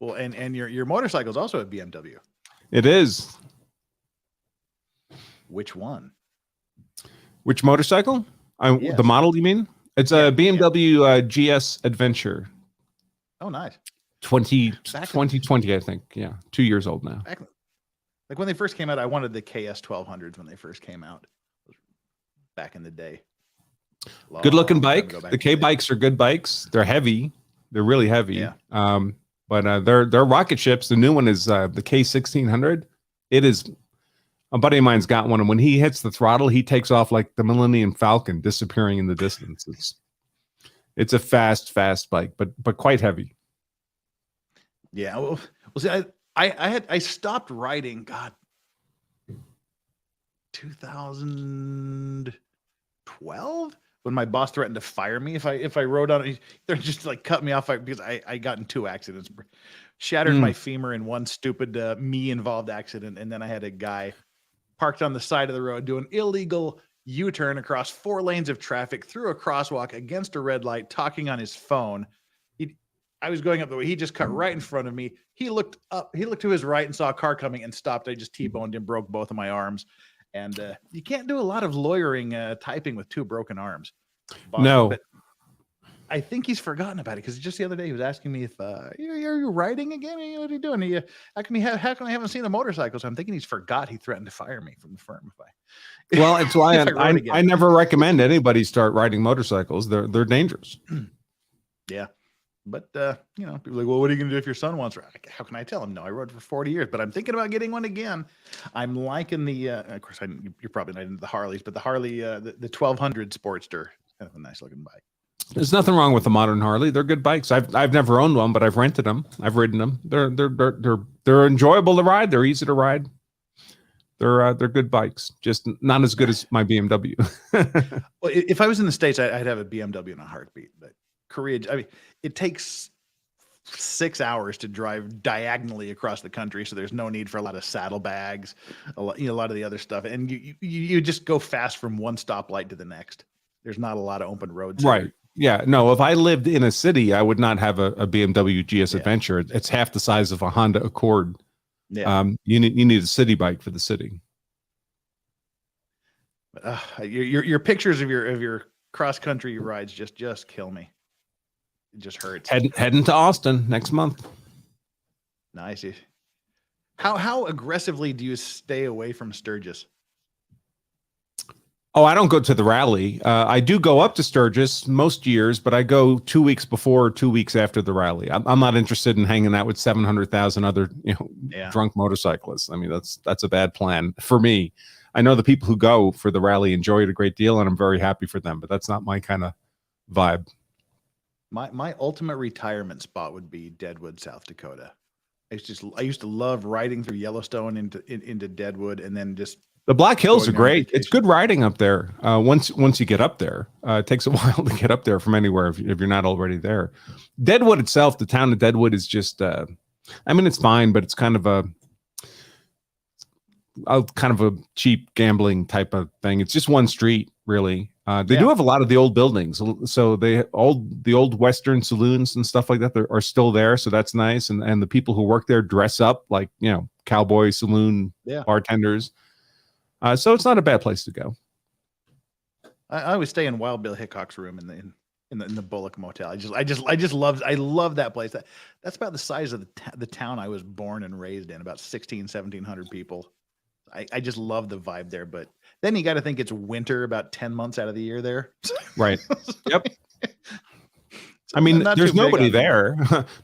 Well, and your motorcycle is also a BMW. It is. Which one? Which motorcycle? Yes. The model, you mean? It's a BMW GS Adventure. Oh, nice. 2020, I think. Yeah, 2 years old now. Like when they first came out, I wanted the KS 1200s when they first came out back in the day. Good looking bike. The K bikes are good bikes. They're heavy. They're really heavy. Yeah. But they're rocket ships. The new one is the K1600. It is. A buddy of mine's got one, and when he hits the throttle, he takes off like the Millennium Falcon, disappearing in the distance. It's a fast bike, but quite heavy. Yeah. Well, see, I stopped riding. God, 2012 when my boss threatened to fire me if I rode on it. They're just like cut me off because I got in 2 accidents, shattered my femur in one stupid me involved accident, and then I had a guy parked on the side of the road doing illegal U-turn across 4 lanes of traffic through a crosswalk against a red light, talking on his phone. I was going up the way. He just cut right in front of me. He looked up. He looked to his right and saw a car coming and stopped. I just T-boned him, broke both of my arms. And you can't do a lot of lawyering typing with 2 broken arms. No. But I think he's forgotten about it because just the other day he was asking me if are you riding again? What are you doing? How come I haven't seen a motorcycle? So I'm thinking he's forgot he threatened to fire me from the firm Well, it's why I never recommend anybody start riding motorcycles. They're dangerous. Yeah. But, people are like, well, what are you going to do if your son wants to ride? How can I tell him? No, I rode for 40 years, but I'm thinking about getting one again. I'm liking the, of course, you're probably not into the Harleys, but the Harley, the 1200 Sportster, kind of a nice looking bike. There's nothing wrong with the modern Harley. They're good bikes. I've never owned one, but I've rented them. I've ridden them. They're enjoyable to ride. They're easy to ride. They're good bikes, just not as good as my BMW. Well, if I was in the States, I'd have a BMW in a heartbeat, but Korea, I mean, it takes 6 hours to drive diagonally across the country, so there's no need for a lot of saddlebags, a lot of the other stuff, and you just go fast from one stoplight to the next. There's not a lot of open roads. Right. Here. Yeah. No, if I lived in a city, I would not have a BMW GS Adventure. It's half the size of a Honda Accord. Yeah. You need a city bike for the city. Your pictures of your cross country rides just kill me. It just hurts. Heading to Austin next month. Nice. How aggressively do you stay away from Sturgis? Oh, I don't go to the rally. I do go up to Sturgis most years, but I go 2 weeks before or 2 weeks after the rally. I'm not interested in hanging out with 700,000 other drunk motorcyclists. I mean, that's a bad plan for me. I know the people who go for the rally enjoy it a great deal, and I'm very happy for them, but that's not my kind of vibe. My ultimate retirement spot would be Deadwood, South Dakota. I used to love riding through Yellowstone into Deadwood, and then just the Black Hills are great. It's good riding up there. Once you get up there, it takes a while to get up there from anywhere if you're not already there. Deadwood itself, the town of Deadwood is just, I mean, it's fine, but it's kind of kind of a cheap gambling type of thing. It's just one street, really. They do have a lot of the old buildings, so the old Western saloons and stuff like that are still there. So that's nice, and the people who work there dress up like cowboy saloon bartenders. So it's not a bad place to go. I always stay in Wild Bill Hickok's room in the Bullock Motel. I love that place. That's about the size of the town I was born and raised in, about 1,700 people. I just love the vibe there, but then you got to think it's winter about 10 months out of the year there. Right. Yep. I mean, there's nobody there.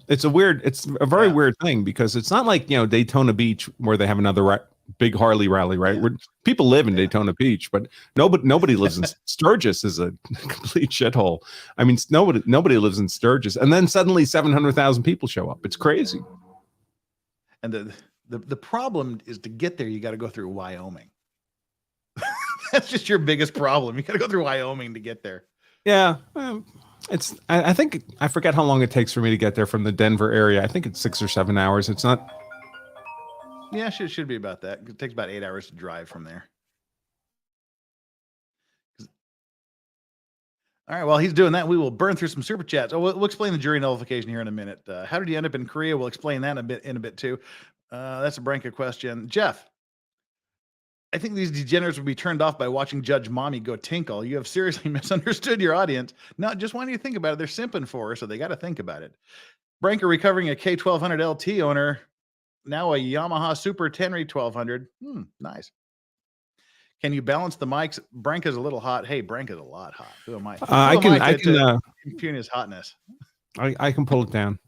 It's a very weird thing, because it's not like, Daytona Beach where they have another big Harley rally, right? Where people live in Daytona Beach, but nobody lives in Sturgis is a complete shithole. I mean, nobody lives in Sturgis, and then suddenly 700,000 people show up. It's crazy. And the problem is, to get there, you got to go through Wyoming. That's just your biggest problem. You got to go through Wyoming to get there. Yeah. I think, I forget how long it takes for me to get there from the Denver area. I think it's 6 or 7 hours. It's not. Yeah, it should be about that. It takes about 8 hours to drive from there. All right, while he's doing that, we will burn through some super chats. Oh, we'll explain the jury nullification here in a minute. How did you end up in Korea? We'll explain that in a bit too. That's a Branka question. Jeff, I think these degenerates would be turned off by watching Judge Mommy go tinkle. You have seriously misunderstood your audience. Not just when you think about it, they're simping for her, so they got to think about it. Branka recovering a K1200 LT owner, now a Yamaha Super Tenry 1200. Nice. Can you balance the mics? Branka's a little hot. Hey, Branka's a lot hot. Who am I? I can impugn his hotness. I can pull it down.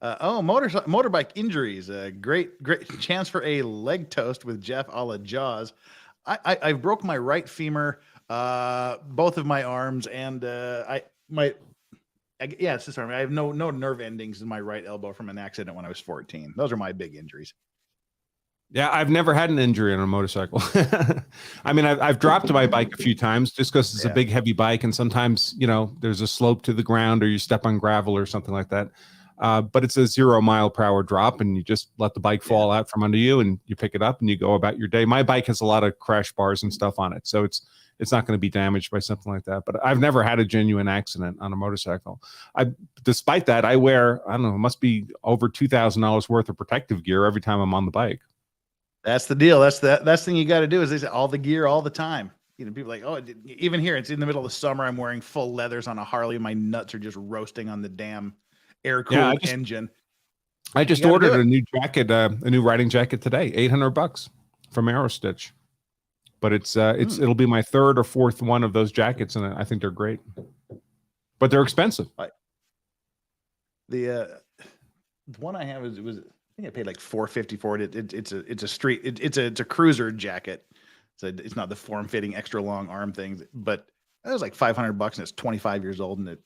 Motorbike injuries. Great chance for a leg toast with Jeff a la Jaws. I broke my right femur, both of my arms, and it's this arm. I have no nerve endings in my right elbow from an accident when I was 14. Those are my big injuries. Yeah, I've never had an injury on a motorcycle. I mean, I've dropped my bike a few times just because it's a big, heavy bike, and sometimes there's a slope to the ground, or you step on gravel or something like that. But it's a 0 mile per hour drop, and you just let the bike fall out from under you, and you pick it up and you go about your day. My bike has a lot of crash bars and stuff on it, so it's not going to be damaged by something like that. But I've never had a genuine accident on a motorcycle. Despite that, I wear, I don't know, it must be over $2,000 worth of protective gear every time I'm on the bike. That's the deal. That's the thing you got to do, is they say all the gear all the time. People are like, oh, even here, it's in the middle of the summer. I'm wearing full leathers on a Harley. My nuts are just roasting on the damn air-cooled engine. I just ordered a new jacket, a new riding jacket today, $800 from Aerostitch. But it'll be my third or fourth one of those jackets, and I think they're great. But they're expensive. The one I have I think I paid like $450 for it. It's a cruiser jacket. So it's not the form-fitting extra long arm things, but it was like $500, and it's 25 years old, and it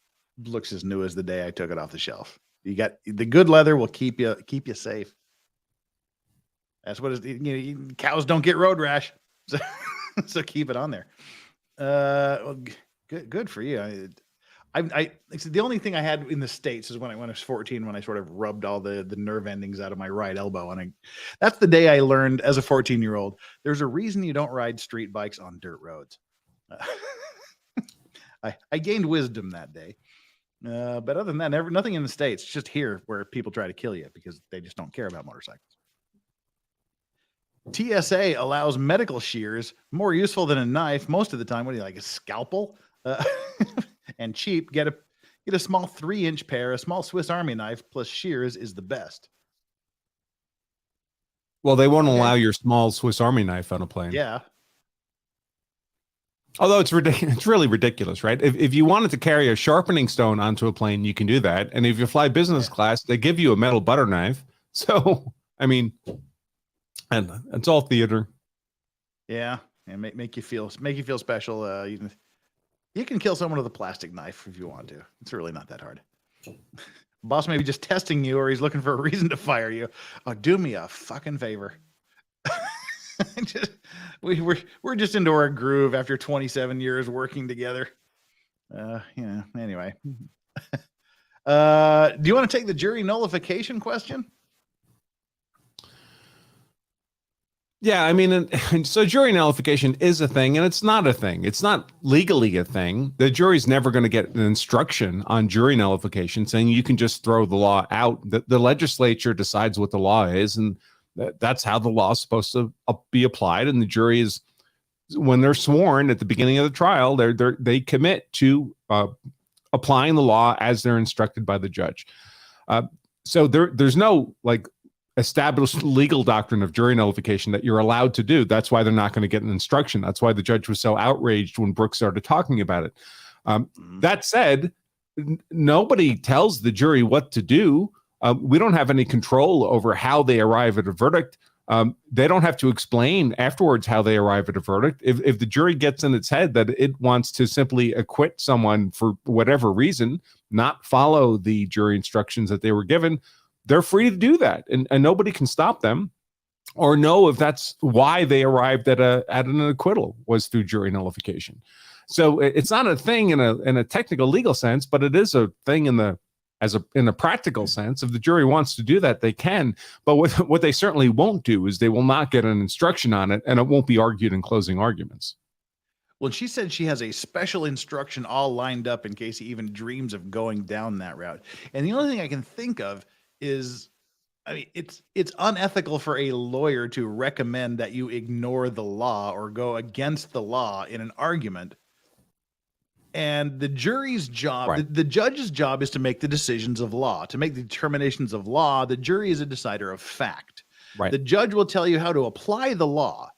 looks as new as the day I took it off the shelf. You got the good leather will keep you safe. That's what it's. Cows don't get road rash, so keep it on there. Well, good for you. The only thing I had in the States is when I was 14, when I sort of rubbed all the nerve endings out of my right elbow, and that's the day I learned as a 14-year-old, there's a reason you don't ride street bikes on dirt roads. I gained wisdom that day. But other than that, nothing in the States. It's just here where people try to kill you because they just don't care about motorcycles. TSA allows medical shears, more useful than a knife most of the time. What do you like, a scalpel? And cheap. Get a small 3-inch pair. A small Swiss Army knife plus shears is the best. Well, they won't allow your small Swiss Army knife on a plane. Yeah. Although it's ridiculous, it's really ridiculous, right? If you wanted to carry a sharpening stone onto a plane, you can do that. And if you fly business class, they give you a metal butter knife. So, I mean, and it's all theater. Yeah, and make you feel special. You can kill someone with a plastic knife if you want to. It's really not that hard. Boss may be just testing you, or he's looking for a reason to fire you. Oh, do me a fucking favor. We're just into our groove after 27 years working together. Anyway. Do you want to take the jury nullification question? Yeah, I mean, and so jury nullification is a thing, and it's not a thing. It's not legally a thing. The jury's never going to get an instruction on jury nullification saying you can just throw the law out. The legislature decides what the law is, and that's how the law is supposed to be applied. And the jury is, when they're sworn at the beginning of the trial, they commit to applying the law as they're instructed by the judge. So there's no like established legal doctrine of jury nullification that you're allowed to do. That's why they're not going to get an instruction. That's why the judge was so outraged when Brooks started talking about it. That said, nobody tells the jury what to do. We don't have any control over how they arrive at a verdict. They don't have to explain afterwards how they arrive at a verdict. If the jury gets in its head that it wants to simply acquit someone for whatever reason, not follow the jury instructions that they were given, they're free to do that, and nobody can stop them or know if that's why they arrived at an acquittal was through jury nullification. So it's not a thing in a technical legal sense, but it is a thing in a practical sense. If the jury wants to do that, they can. But what they certainly won't do is they will not get an instruction on it, and it won't be argued in closing arguments. Well, she said she has a special instruction all lined up in case he even dreams of going down that route. And the only thing I can think of is, I mean, it's unethical for a lawyer to recommend that you ignore the law or go against the law in an argument. And the jury's job, right, the judge's job is to make the decisions of law, to make the determinations of law. The jury is a decider of fact. Right. The judge will tell you how to apply the law,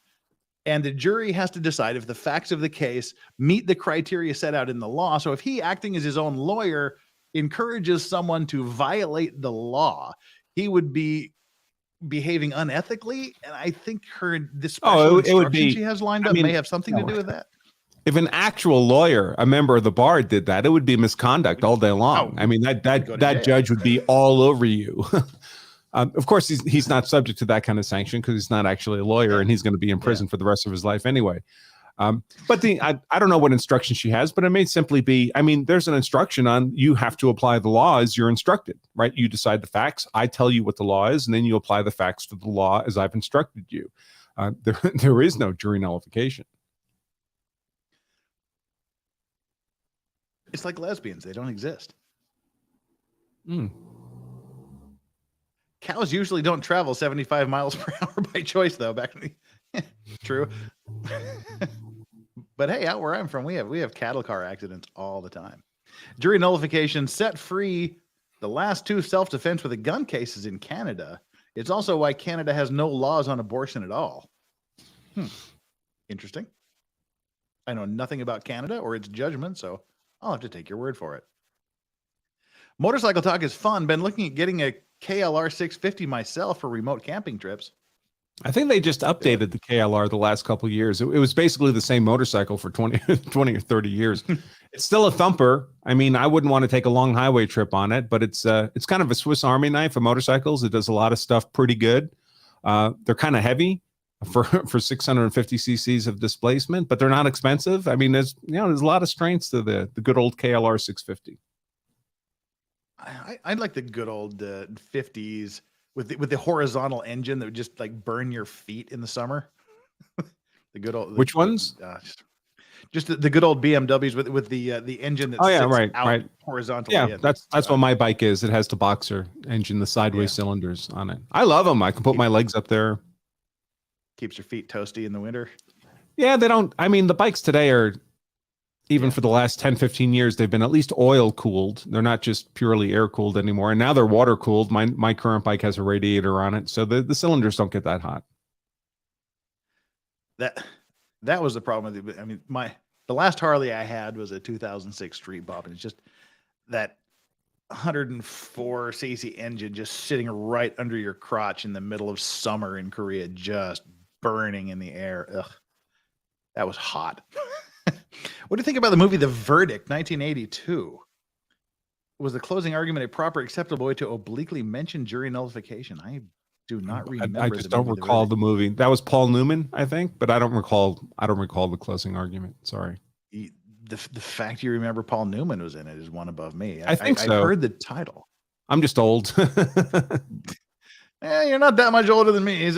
and the jury has to decide if the facts of the case meet the criteria set out in the law. So if he, acting as his own lawyer, encourages someone to violate the law, he would be behaving unethically. And I think this special instruction she has lined up may have something to do with that. If an actual lawyer, a member of the bar, did that, it would be misconduct all day long. I mean, that judge would be all over you. Of course, he's not subject to that kind of sanction because he's not actually a lawyer, and he's going to be in prison for the rest of his life anyway. But I don't know what instruction she has, but it may simply be, I mean, there's an instruction on you have to apply the law as you're instructed, right? You decide the facts. I tell you what the law is, and then you apply the facts to the law as I've instructed you. There is no jury nullification. It's like lesbians. They don't exist. Cows usually don't travel 75 miles per hour by choice, though. Back in the true. But hey, out where I'm from, we have cattle car accidents all the time. Jury nullification set free the last two self-defense with a gun cases in Canada. It's also why Canada has no laws on abortion at all. Interesting. I know nothing about Canada or its judgment, so I'll have to take your word for it. Motorcycle talk is fun. Been looking at getting a KLR 650 myself for remote camping trips. I think they just updated the KLR the last couple of years. It was basically the same motorcycle for 20 or 30 years. It's still a thumper. I mean, I wouldn't want to take a long highway trip on it, but it's kind of a Swiss Army knife of motorcycles. It does a lot of stuff pretty good. They're kind of heavy for 650 cc's of displacement, but they're not expensive. I mean, there's a lot of strengths to the good old KLR 650. I like the good old 50s with the horizontal engine that would just like burn your feet in the summer. The good old which ones? Just the good old BMWs with the engine that sits out horizontally. Yeah, that's what my bike is. It has the boxer engine, the sideways cylinders on it. I love them. I can put my legs up there. Keeps your feet toasty in the winter. Yeah, they don't. I mean, the bikes today are, even for the last 10, 15 years, they've been at least oil cooled. They're not just purely air cooled anymore. And now they're water cooled. My current bike has a radiator on it. So the cylinders don't get that hot. That was the problem with it. I mean, the last Harley I had was a 2006 Street Bob, and it's just that 104 cc engine just sitting right under your crotch in the middle of summer in Korea, just burning in the air. Ugh, that was hot. What do you think about the movie The Verdict, 1982? Was the closing argument a proper, acceptable way to obliquely mention jury nullification? I do not remember. I just don't recall the movie. That was Paul Newman, I think, but I don't recall the closing argument. Sorry. The fact you remember Paul Newman was in it is one above me. I think so. I heard the title. I'm just old. You're not that much older than me.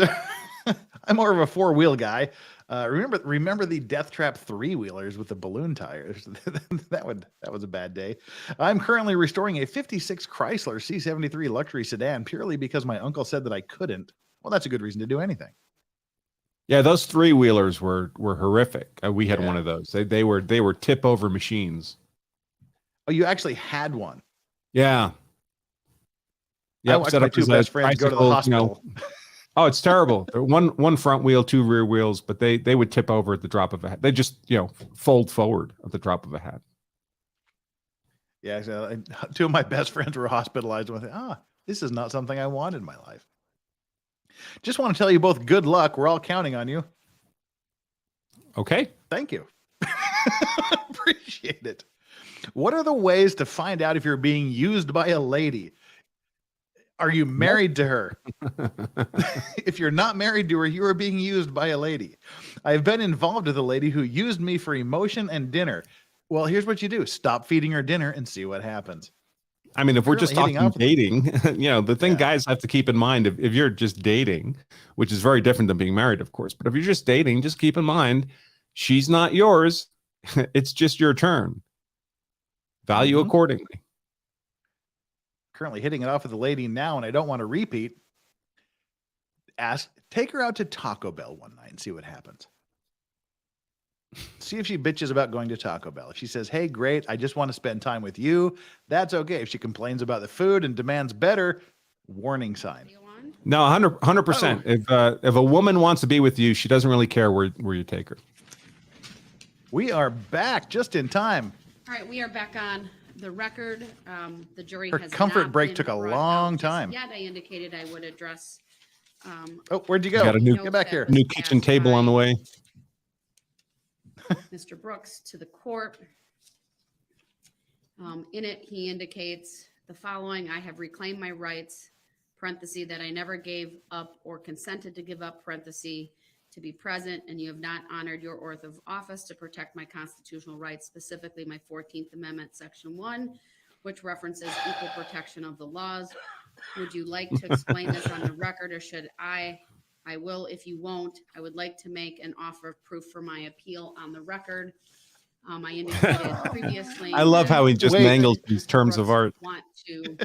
I'm more of a four-wheel guy. Remember the Death Trap three-wheelers with the balloon tires? that was a bad day. I'm currently restoring a 56 Chrysler C73 luxury sedan purely because my uncle said that I couldn't. Well, that's a good reason to do anything. Yeah, those three-wheelers were horrific. We had one of those. They were tip-over machines. Oh, you actually had one? Yeah. I watched my two best friends go to the hospital. Oh, it's terrible. One front wheel, two rear wheels, but they would tip over at the drop of a hat. They just, fold forward at the drop of a hat. Yeah, so two of my best friends were hospitalized with, this is not something I want in my life. Just want to tell you both good luck. We're all counting on you. Okay. Thank you. Appreciate it. What are the ways to find out if you're being used by a lady? Are you married to her? If you're not married to her, you are being used by a lady. I've been involved with a lady who used me for emotion and dinner. Well, here's what you do. Stop feeding her dinner and see what happens. I mean, if we're just talking dating, the thing guys have to keep in mind, if you're just dating, which is very different than being married, of course, but if you're just dating, just keep in mind, she's not yours. It's just your turn. Value accordingly. Currently hitting it off with a lady now, and I don't want to repeat. Take her out to Taco Bell one night and see what happens. See if she bitches about going to Taco Bell. If she says, hey, great, I just want to spend time with you, that's okay. If she complains about the food and demands better, warning sign. No, 100%. If a woman wants to be with you, she doesn't really care where you take her. We are back just in time. All right, we are back on the record. The jury Her has comfort break took a long time. Yeah, I indicated I would address. Where'd you go? Got a new, get back here. New kitchen table on the way. Mr. Brooks to the court. In it, he indicates the following: I have reclaimed my rights, parenthesis, that I never gave up or consented to give up, parenthesis, to be present, and you have not honored your oath of office to protect my constitutional rights, specifically my 14th Amendment, Section 1, which references equal protection of the laws. Would you like to explain this on the record, or should I? I will. If you won't, I would like to make an offer of proof for my appeal on the record. I indicated previously. I love how he just mangles these terms of art. Want to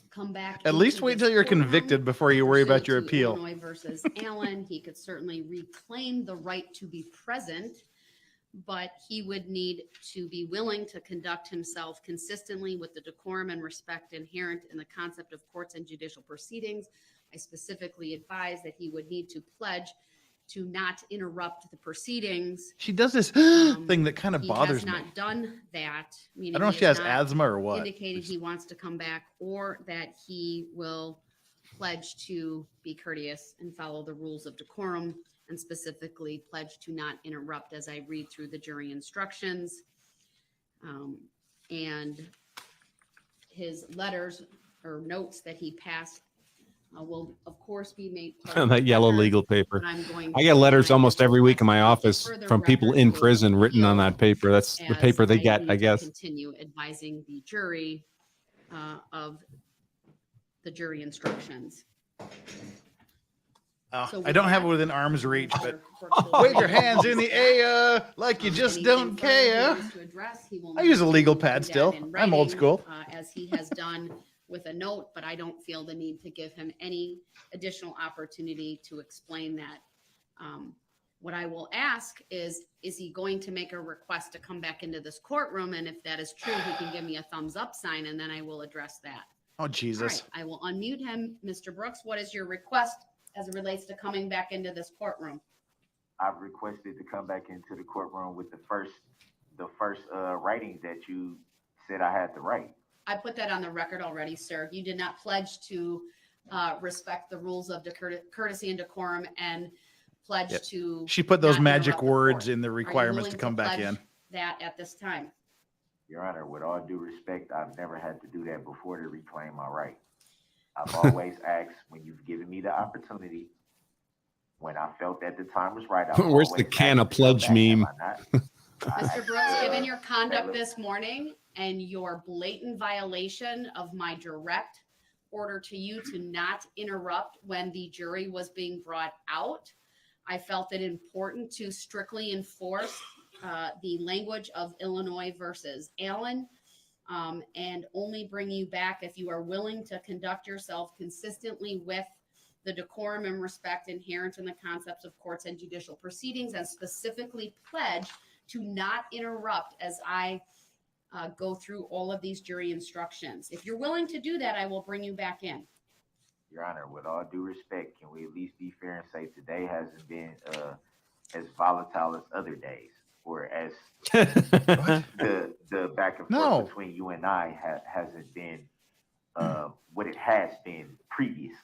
come back. At least wait till you're convicted before you worry about your appeal. Illinois versus Allen, he could certainly reclaim the right to be present, but he would need to be willing to conduct himself consistently with the decorum and respect inherent in the concept of courts and judicial proceedings. I specifically advised that he would need to pledge to not interrupt the proceedings. She does this thing that kind of bothers me. He has not done that. I don't know if she has asthma or what. Indicated he wants to come back, or that he will pledge to be courteous and follow the rules of decorum, and specifically pledge to not interrupt as I read through the jury instructions. And his letters or notes that he passed will, of course, be made part of that yellow legal paper. I get letters almost every week in my office from people in prison written on that paper. That's the paper they get, I guess. Continue advising the jury of the jury instructions. So I don't have it within arm's reach, but wave your hands in the air like you just don't care. I use a legal pad still. I'm old school. As he has done with a note, but I don't feel the need to give him any additional opportunity to explain that. What I will ask is he going to make a request to come back into this courtroom? And if that is true, he can give me a thumbs up sign, and then I will address that. Oh, Jesus. All right, I will unmute him. Mr. Brooks, what is your request as it relates to coming back into this courtroom? I've requested to come back into the courtroom with the first writing that you said I had to write. I put that on the record already, sir. You did not pledge to respect the rules of courtesy and decorum and pledge to. She put those magic words in the requirements to come back in. That at this time. Your Honor, with all due respect, I've never had to do that before to reclaim my right. I've always asked when you've given me the opportunity, when I felt that the time was right. Where's the can of pledge meme? Mr. Brooks, given your conduct this morning and your blatant violation of my direct order to you to not interrupt when the jury was being brought out. I felt it important to strictly enforce the language of Illinois versus Allen, and only bring you back if you are willing to conduct yourself consistently with the decorum and respect inherent in the concepts of courts and judicial proceedings, and specifically pledge to not interrupt as I go through all of these jury instructions. If you're willing to do that, I will bring you back in. Your Honor, with all due respect, can we at least be fair and say today hasn't been as volatile as other days, or as the back and forth between you and I hasn't been what it has been previously?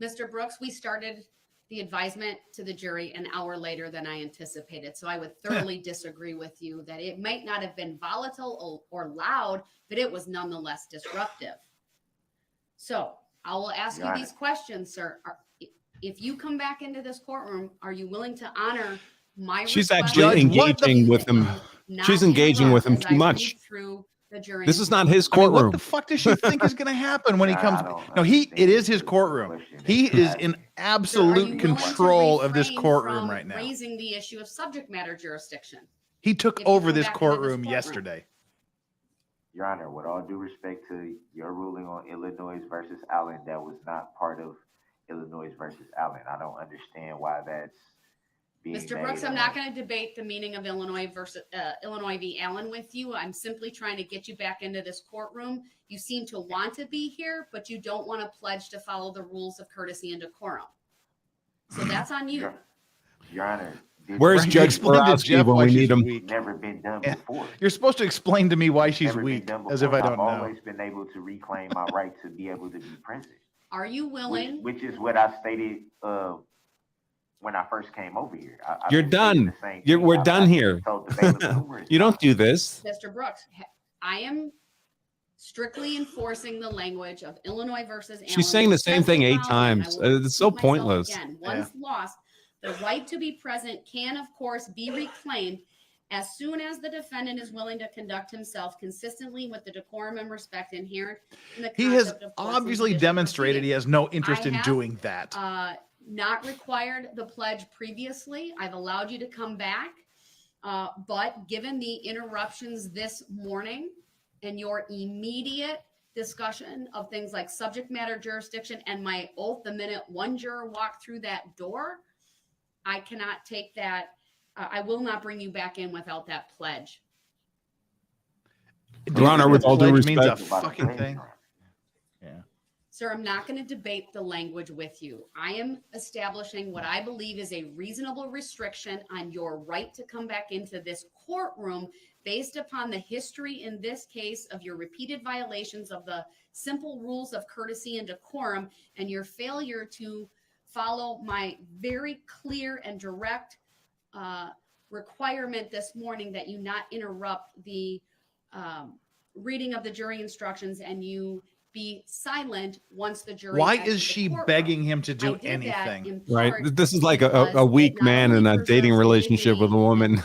Mr. Brooks, we started the advisement to the jury an hour later than I anticipated. So I would thoroughly disagree with you that it might not have been volatile or loud, but it was nonetheless disruptive. So I will ask you these questions, sir. If you come back into this courtroom, are you willing to honor my She's request? actually engaging with him. She's engaging with him too much. Through the jury. This is not his I mean, courtroom. what the fuck does she think is going to happen when he comes? No, it is his courtroom. He is in absolute control of this courtroom right now. Raising the issue of subject matter jurisdiction. He took over this courtroom yesterday. Your Honor, with all due respect to your ruling on Illinois versus Allen, that was not part of Illinois versus Allen. I don't understand why that's being Mr. Brooks, I'm not going to debate the meaning of Illinois versus Illinois v. Allen with you. I'm simply trying to get you back into this courtroom. You seem to want to be here, but you don't want to pledge to follow the rules of courtesy and decorum. So that's on you. Your Honor. Where's Judge Borowski when we need him? Never been done before. You're supposed to explain to me why she's weak, as if I don't know. I've always been able to reclaim my right to be able to be present. Are you willing? Which is what I stated when I first came over here. You're done. We're done here. You don't do this. Mr. Brooks, I am strictly enforcing the language of Illinois versus Allen. She's saying the same thing 8 times. It's so pointless. Again, once lost, the right to be present can, of course, be reclaimed as soon as the defendant is willing to conduct himself consistently with the decorum and respect inherent in the concept he has of obviously demonstrated he has no interest in doing that. Not required the pledge previously. I've allowed you to come back. But given the interruptions this morning and your immediate discussion of things like subject matter jurisdiction and my oath the minute one juror walked through that door, I cannot take that. I will not bring you back in without that pledge. Your Honor, with all due respect, means a fucking thing. Yeah. Sir, I'm not going to debate the language with you. I am establishing what I believe is a reasonable restriction on your right to come back into this courtroom based upon the history in this case of your repeated violations of the simple rules of courtesy and decorum and your failure to follow my very clear and direct requirement this morning that you not interrupt the reading of the jury instructions and you be silent once the jury. Why is she begging him to do anything? Right. This is like a weak man in a dating relationship with a woman.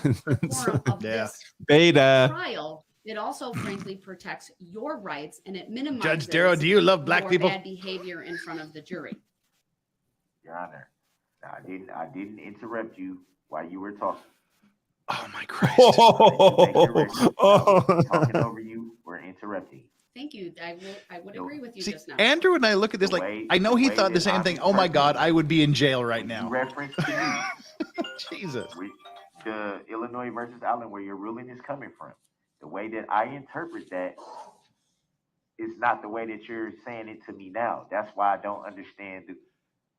Yeah. Beta. Trial. It also frankly protects your rights and it minimizes Judge Darrow, do you love black people? Bad behavior in front of the jury. Your Honor, I didn't interrupt you while you were talking. Oh my Christ! Talking over you or interrupting. Thank you. I would agree with you just now. Andrew and I look at this like I know he thought the same thing. Oh my God, I would be in jail right now. Reference to me. Jesus. The Illinois versus Allen, where your ruling is coming from. The way that I interpret that is not the way that you're saying it to me now. That's why I don't understand.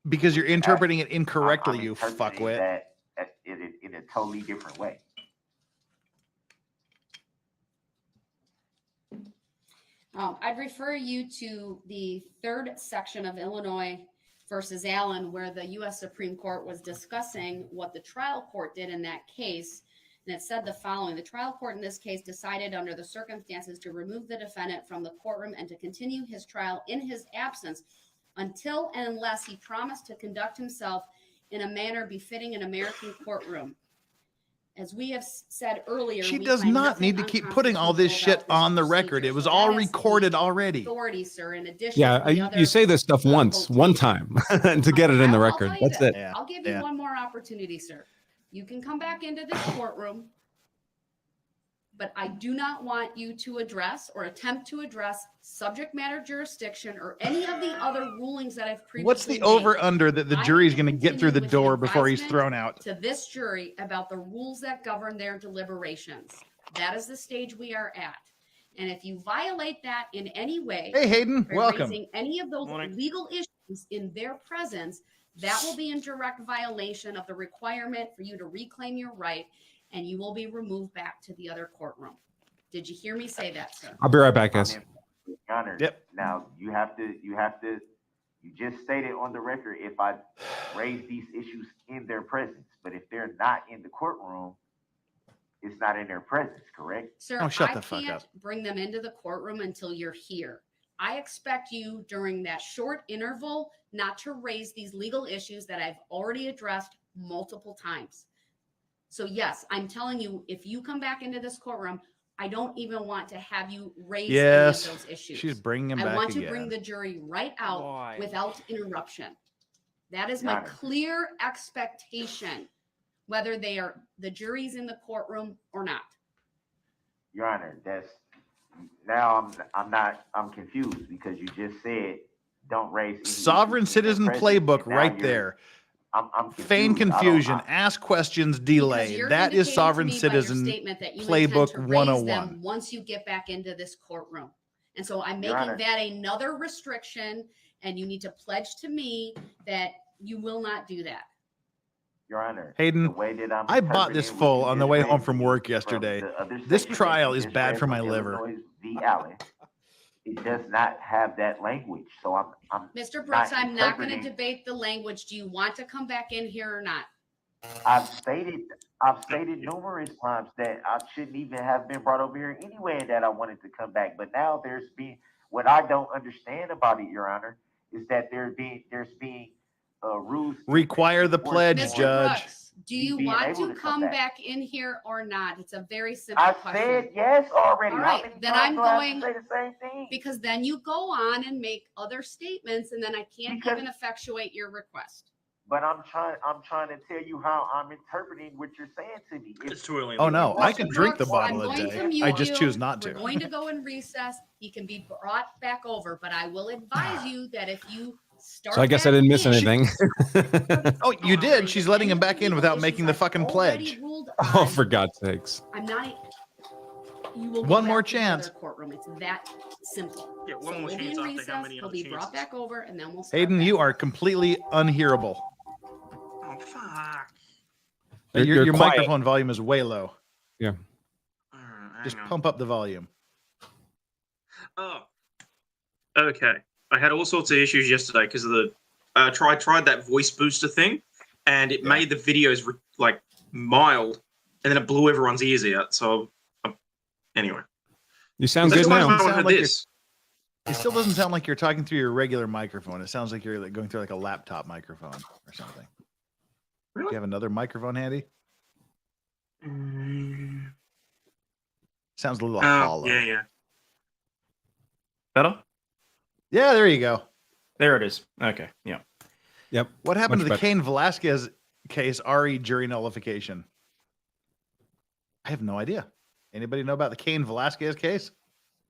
Because you're interpreting it incorrectly, you fuckwit. That in a totally different way. I'd refer you to the 3rd section of Illinois versus Allen, where the U.S. Supreme Court was discussing what the trial court did in that case. And it said the following: the trial court in this case decided under the circumstances to remove the defendant from the courtroom and to continue his trial in his absence until and unless he promised to conduct himself in a manner befitting an American courtroom. As we have said earlier, She we does find not nothing need to keep putting all this unconstitutional shit about on the this record. procedure. It was So all that is the recorded already. Authority, sir, in addition Yeah, to the other, you say this stuff once, one time, to get it in the I'll record. tell you That's this. it. Yeah, I'll give yeah. you one more opportunity, sir. You can come back into this courtroom, but I do not want you to address or attempt to address subject matter jurisdiction or any of the other rulings that I've previously What's the made. over under that the I jury's will going to get through the continue with door before he's advisement thrown out? to this jury about the rules that govern their deliberations. That is the stage we are at. And if you violate that in any way, Hey, Hayden, by welcome. raising any of those Morning. legal issues in their presence, that will be in direct violation of the requirement for you to reclaim your right, and you will be removed back to the other courtroom. Did you hear me say that, sir? I'll be right back, guys. Your Honor, Yep. now you just stated on the record if I raise these issues in their presence, but if they're not in the courtroom, it's not in their presence, correct? Sir, Oh, shut I the fuck can't up. bring them into the courtroom until you're here. I expect you during that short interval not to raise these legal issues that I've already addressed multiple times. So yes, I'm telling you, if you come back into this courtroom, I don't even want to have you raise Yes, any of those issues. she's bringing him I back want again. to bring the jury right out Why? without interruption. That is my Got it. clear expectation, whether the jury's in the courtroom or not. Your Honor, I'm confused because you just said don't raise any Sovereign issues in their citizen presence, playbook and now right you're- there. I'm confused. Feign I don't- confusion, I- ask questions, Because delay. you're That is indicating to sovereign me by your citizen statement that you playbook intend to raise 101. them once you get back into this courtroom. And so I'm Your making Honor. that another restriction, and you need to pledge to me that you will not do that. Your Honor, Hayden, the way that I'm I bought this interpreting what full you on the just way read home to from me work from yesterday. the other This section that trial you is just bad read for my from liver. Illinois v. Allen, it does not have that language. So I'm Mr. Brooks, not I'm not going to interpreting- debate the language. Do you want to come back in here or not? I've stated numerous times that I shouldn't even have been brought over here anyway, and that I wanted to come back. But now what I don't understand about it, Your Honor, is that there's being rules. Require the pledge, Mr. Judge. Brooks, do you being want able to to come come back in here or not? It's a very simple I question. said yes already. All How right, many then times I'm do I have going- to say the same thing? Because then you go on and make other statements, and then I can't Because- even effectuate your request. But I'm trying to tell you how I'm interpreting what you're saying to me. It's too early. Oh no, I Mr. can drink the Brooks, bottle I'm a going to day. mute I just you. choose not We're to. going to go in recess. He can be brought back over, but I will advise you that if you start. So I guess I didn't miss back in- anything. Oh, you did. She's letting him back in without making the fucking pledge. Oh, for God's sakes. I'm not. You will go One more back to the other chance. Courtroom. It's that simple. Yeah, one So more we'll be chance in after how recess. many He'll other be brought chances? back over, and then we'll. Start Hayden, back. you are completely unhearable. Oh, fuck. Your You're quiet. microphone volume is way low. All right, Just hang on. pump up the volume. Oh, okay. I had all sorts of issues yesterday because of the tried that voice booster thing, and it made the videos like mild, and then it blew everyone's ears out. So anyway, You sound that's good why now. I Sound wanted like this. It still doesn't sound like you're talking through your regular microphone. It sounds like you're like going through like a laptop microphone or something. Do Really? you have another microphone handy? Sounds a little hollow. Yeah. Better? Yeah, there you go. There it is. Okay. Yeah. Yep. What happened Much to the better. Cain Velasquez case, RE jury nullification? I have no idea. Anybody know about the Cain Velasquez case?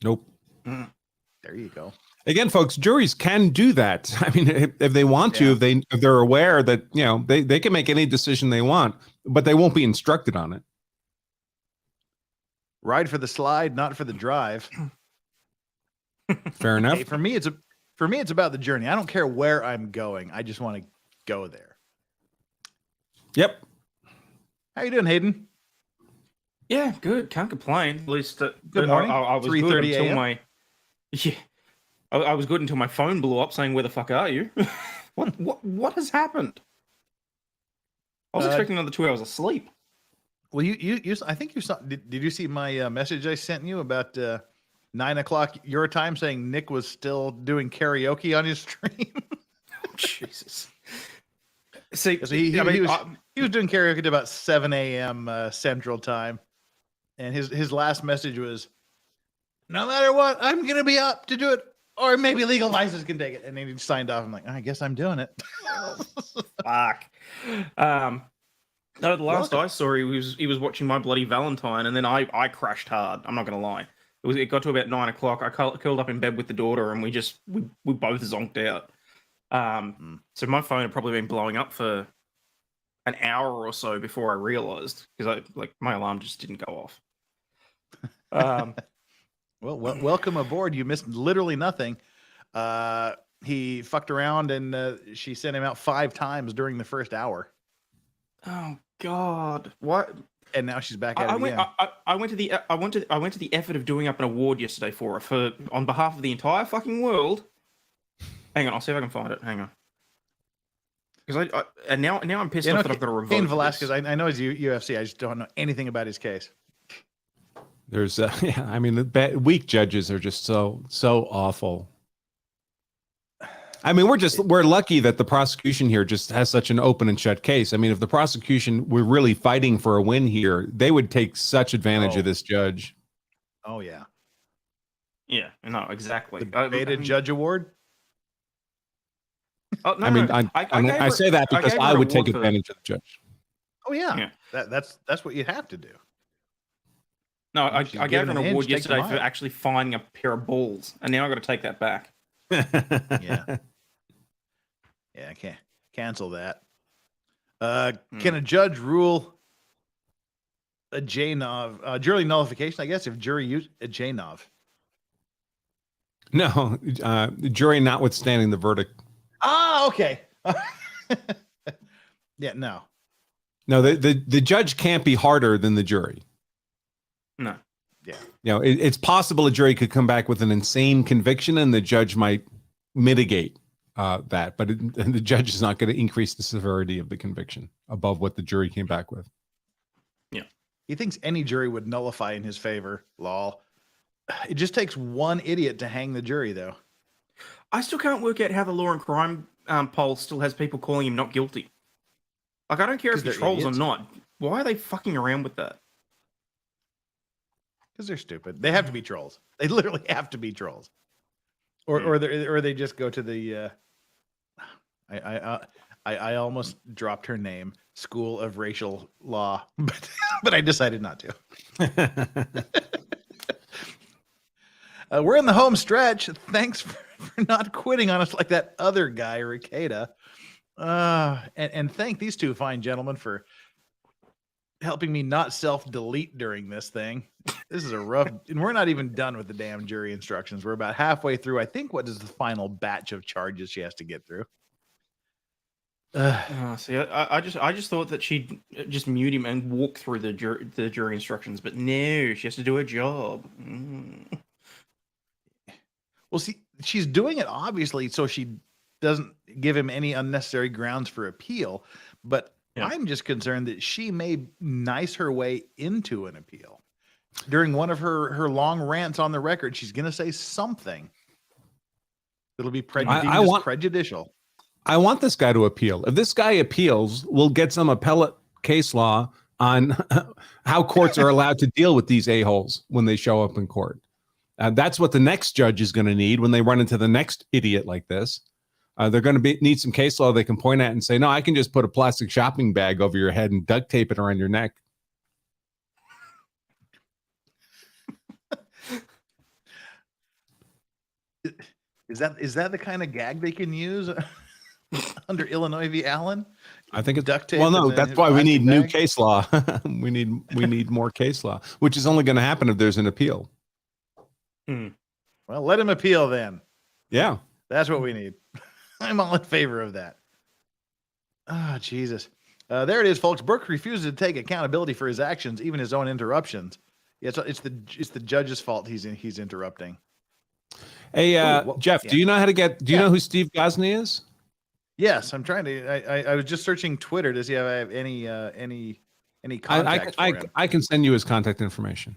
Nope. There you go. Again, folks, juries can do that. I mean, if they want to, Yeah. if they're aware that, they can make any decision they want, but they won't be instructed on it. Ride for the slide, not for the drive. Fair enough. Hey, for me, it's about the journey. I don't care where I'm going. I just want to go there. Yep. How you doing, Hayden? Yeah, good. Can't complain. At least Good morning. I was 3:30 good until a.m.? my I was good until my phone blew up saying, "Where the fuck are you?" What has happened? I was expecting another 2 hours of sleep. Well, you I think you saw. Did you see my message I sent you about 9 o'clock your time saying Nick was still doing karaoke on his stream? Jesus. See, So he I mean, was He was doing karaoke at about 7 a.m. Central Time, and his last message was, "No matter what, I'm gonna be up to do it, or maybe legal vices can take it." And then he signed off. I'm like, I guess I'm doing it. Fuck. No, the last I saw, he was watching My Bloody Valentine, and then I crashed hard. I'm not gonna lie. It got to about 9 o'clock. I curled up in bed with the daughter, and we both zonked out. So my phone had probably been blowing up for an hour or so before I realized, because my alarm just didn't go off. Well, welcome aboard. You missed literally nothing. He fucked around, and she sent him out 5 times during the first hour. Oh God! What? And now she's back at it again. I went to the effort of doing up an award yesterday for her on behalf of the entire fucking world. Hang on, I'll see if I can find it. Hang on. Because now I'm pissed off that I've got to revoke. Cain Velasquez, I know he's UFC. I just don't know anything about his case. There's, I mean, the weak judges are just so awful. I mean, we're lucky that the prosecution here just has such an open and shut case. I mean, if the prosecution were really fighting for a win here, they would take such advantage of this judge. Oh yeah. Yeah, no, exactly. The debated judge award. Oh, no, I mean, no. I say that because I would take advantage of the judge. Oh yeah. That's what you have to do. No, I gave her an award yesterday for actually finding a pair of balls, and now I got to take that back. Yeah. Yeah, I can't cancel that. Can a judge rule a JNOV, jury nullification? I guess if jury use a JNOV. No, the jury notwithstanding the verdict. Ah, okay. Yeah, no. No, the judge can't be harder than the jury. No. Yeah. You know, it's possible a jury could come back with an insane conviction, and the judge might mitigate that, but the judge is not going to increase the severity of the conviction above what the jury came back with. Yeah. He thinks any jury would nullify in his favor. Lol. It just takes one idiot to hang the jury, though. I still can't work out how the Law and Crime poll still has people calling him not guilty. Like, I don't care if he trolls idiots. or not. Why are they fucking around with that? Because they're stupid. They have to be trolls. They literally have to be trolls. Or they just go to the I almost dropped her name, School of Racial Law, but I decided not to. We're in the home stretch. Thanks for not quitting on us like that other guy, REKIETA. And thank these two fine gentlemen for helping me not self-delete during this thing. This is a rough, and we're not even done with the damn jury instructions. We're about halfway through. I think what is the final batch of charges she has to get through? See, I just thought that she'd just mute him and walk through the jury instructions, but no, she has to do her job. Well, see, she's doing it obviously so she doesn't give him any unnecessary grounds for appeal, but yeah. I'm just concerned that she may nice her way into an appeal. During one of her long rants on the record, she's going to say something that'll be prejudicial. I want this guy to appeal. If this guy appeals, we'll get some appellate case law on how courts are allowed to deal with these a-holes when they show up in court. That's what the next judge is going to need when they run into the next idiot like this. They're going to need some case law they can point at and say, no, I can just put a plastic shopping bag over your head and duct tape it around your neck. Is that the kind of gag they can use under Illinois v. Allen? I think it's duct tape. Well, no, that's why we need new case law. we need more case law, which is only going to happen if there's an appeal. Well, let him appeal then. Yeah, that's what we need. I'm all in favor of that. Oh, Jesus. There it is, folks. Brooks refuses to take accountability for his actions, even his own interruptions. Yeah, it's the judge's fault he's interrupting. Hey, Jeff, do you know how to get? Do you know who Steve Gosney is? Yes, I'm trying to. I was just searching Twitter to see if I have any contact for him. I can send you his contact information.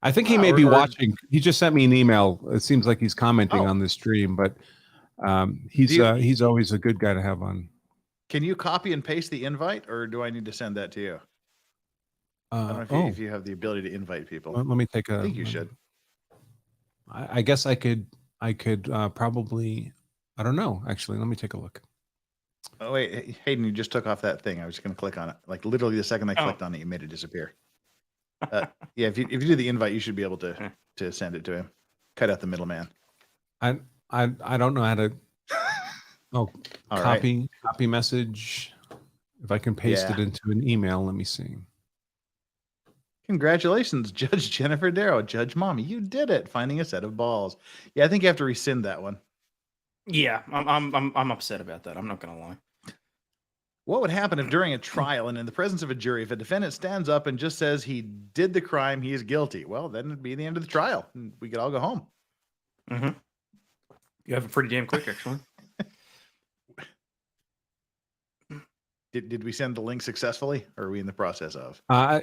I think he may be watching. He just sent me an email. It seems like he's commenting on this stream, but he's always a good guy to have on. Can you copy and paste the invite, or do I need to send that to you? I don't know if you have the ability to invite people. Let me take a. I think you should. I guess I could probably. I don't know. Actually, let me take a look. Oh wait, Hayden, you just took off that thing. I was just going to click on it. Like literally the second I clicked on it, you made it disappear. Yeah, if you do the invite, you should be able to send it to him. Cut out the middleman. I don't know how to. Oh, copy message. If I can paste it into an email, let me see. Congratulations, Judge Jennifer Darrow, Judge Mommy, you did it! Finding a set of balls. Yeah, I think you have to rescind that one. Yeah, I'm upset about that. I'm not gonna lie. What would happen if during a trial and in the presence of a jury, if a defendant stands up and just says he did the crime, he is guilty? Well, then it'd be the end of the trial, and we could all go home. Mm-hmm. You have it pretty damn quick, actually. Did we send the link successfully, or are we in the process of? I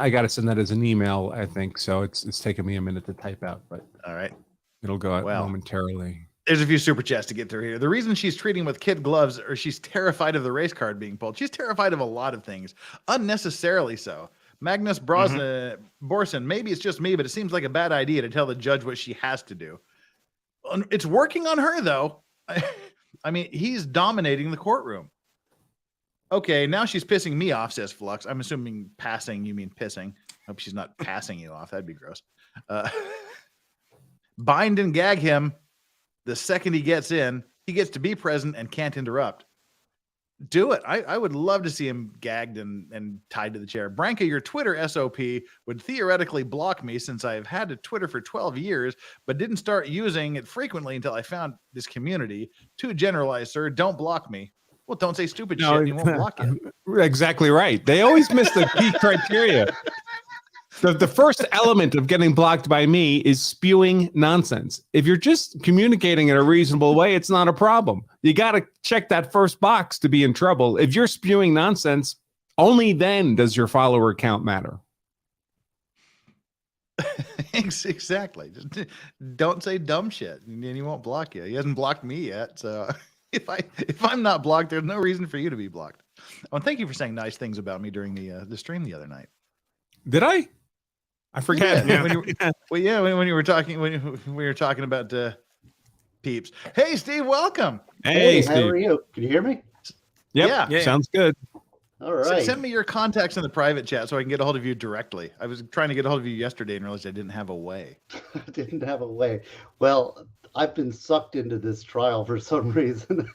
got to send that as an email, I think. So it's taken me a minute to type out, but all right, it'll go out momentarily. There's a few super chats to get through here. The reason she's treating with kid gloves, or she's terrified of the race card being pulled. She's terrified of a lot of things, unnecessarily so. Magnus Borson, maybe it's just me, but it seems like a bad idea to tell the judge what she has to do. It's working on her, though. I mean, he's dominating the courtroom. Okay, now she's pissing me off, says Flux. I'm assuming passing, you mean pissing. Hope she's not passing you off. That'd be gross. Bind and gag him. The second he gets in, he gets to be present and can't interrupt. Do it. I would love to see him gagged and tied to the chair. Branka, your Twitter SOP would theoretically block me since I've had a Twitter for 12 years, but didn't start using it frequently until I found this community. Too generalized, sir. Don't block me. Well, don't say stupid shit and he won't block you. Exactly right. They always miss the key criteria. The first element of getting blocked by me is spewing nonsense. If you're just communicating in a reasonable way, it's not a problem. You got to check that first box to be in trouble. If you're spewing nonsense, only then does your follower count matter. Exactly. Just don't say dumb shit and he won't block you. He hasn't blocked me yet, so if I'm not blocked, there's no reason for you to be blocked. Oh, and thank you for saying nice things about me during the stream the other night. Did I? I forget. Yeah. When you were talking, when we were talking about peeps. Hey, Steve, welcome. Hey, Steve. How are you? Can you hear me? Yep. Yeah. Sounds good. All right. Send me your contacts in the private chat so I can get a hold of you directly. I was trying to get a hold of you yesterday and realized I didn't have a way. I didn't have a way. Well, I've been sucked into this trial for some reason.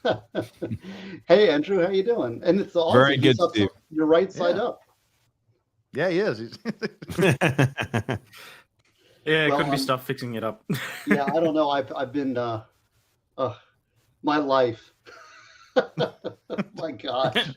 Hey, Andrew, how you doing? And it's awesome. Very good, Steve. You're right side up. Yeah, he is. Yeah, it could be stuff fixing it up. Yeah, I don't know. I've been my life. My gosh.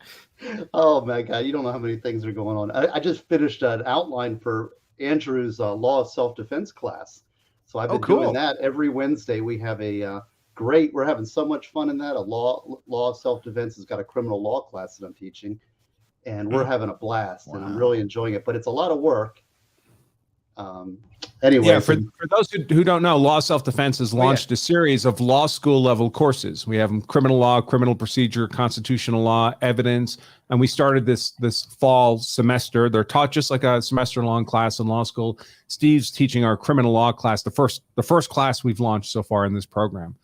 Oh my God. You don't know how many things are going on. I just finished an outline for Andrew's law of self-defense class. So I've been doing that every Wednesday. We have we're having so much fun in that. A law of self-defense has got a criminal law class that I'm teaching, and we're having a blast. And I'm really enjoying it, but it's a lot of work. Anyway, yeah, for those who don't know, Law Self-Defense has launched a series of law school level courses. We have them criminal law, criminal procedure, constitutional law, evidence, and we started this fall semester. They're taught just like a semester long class in law school. Steve's teaching our criminal law class, the first class we've launched so far in this program.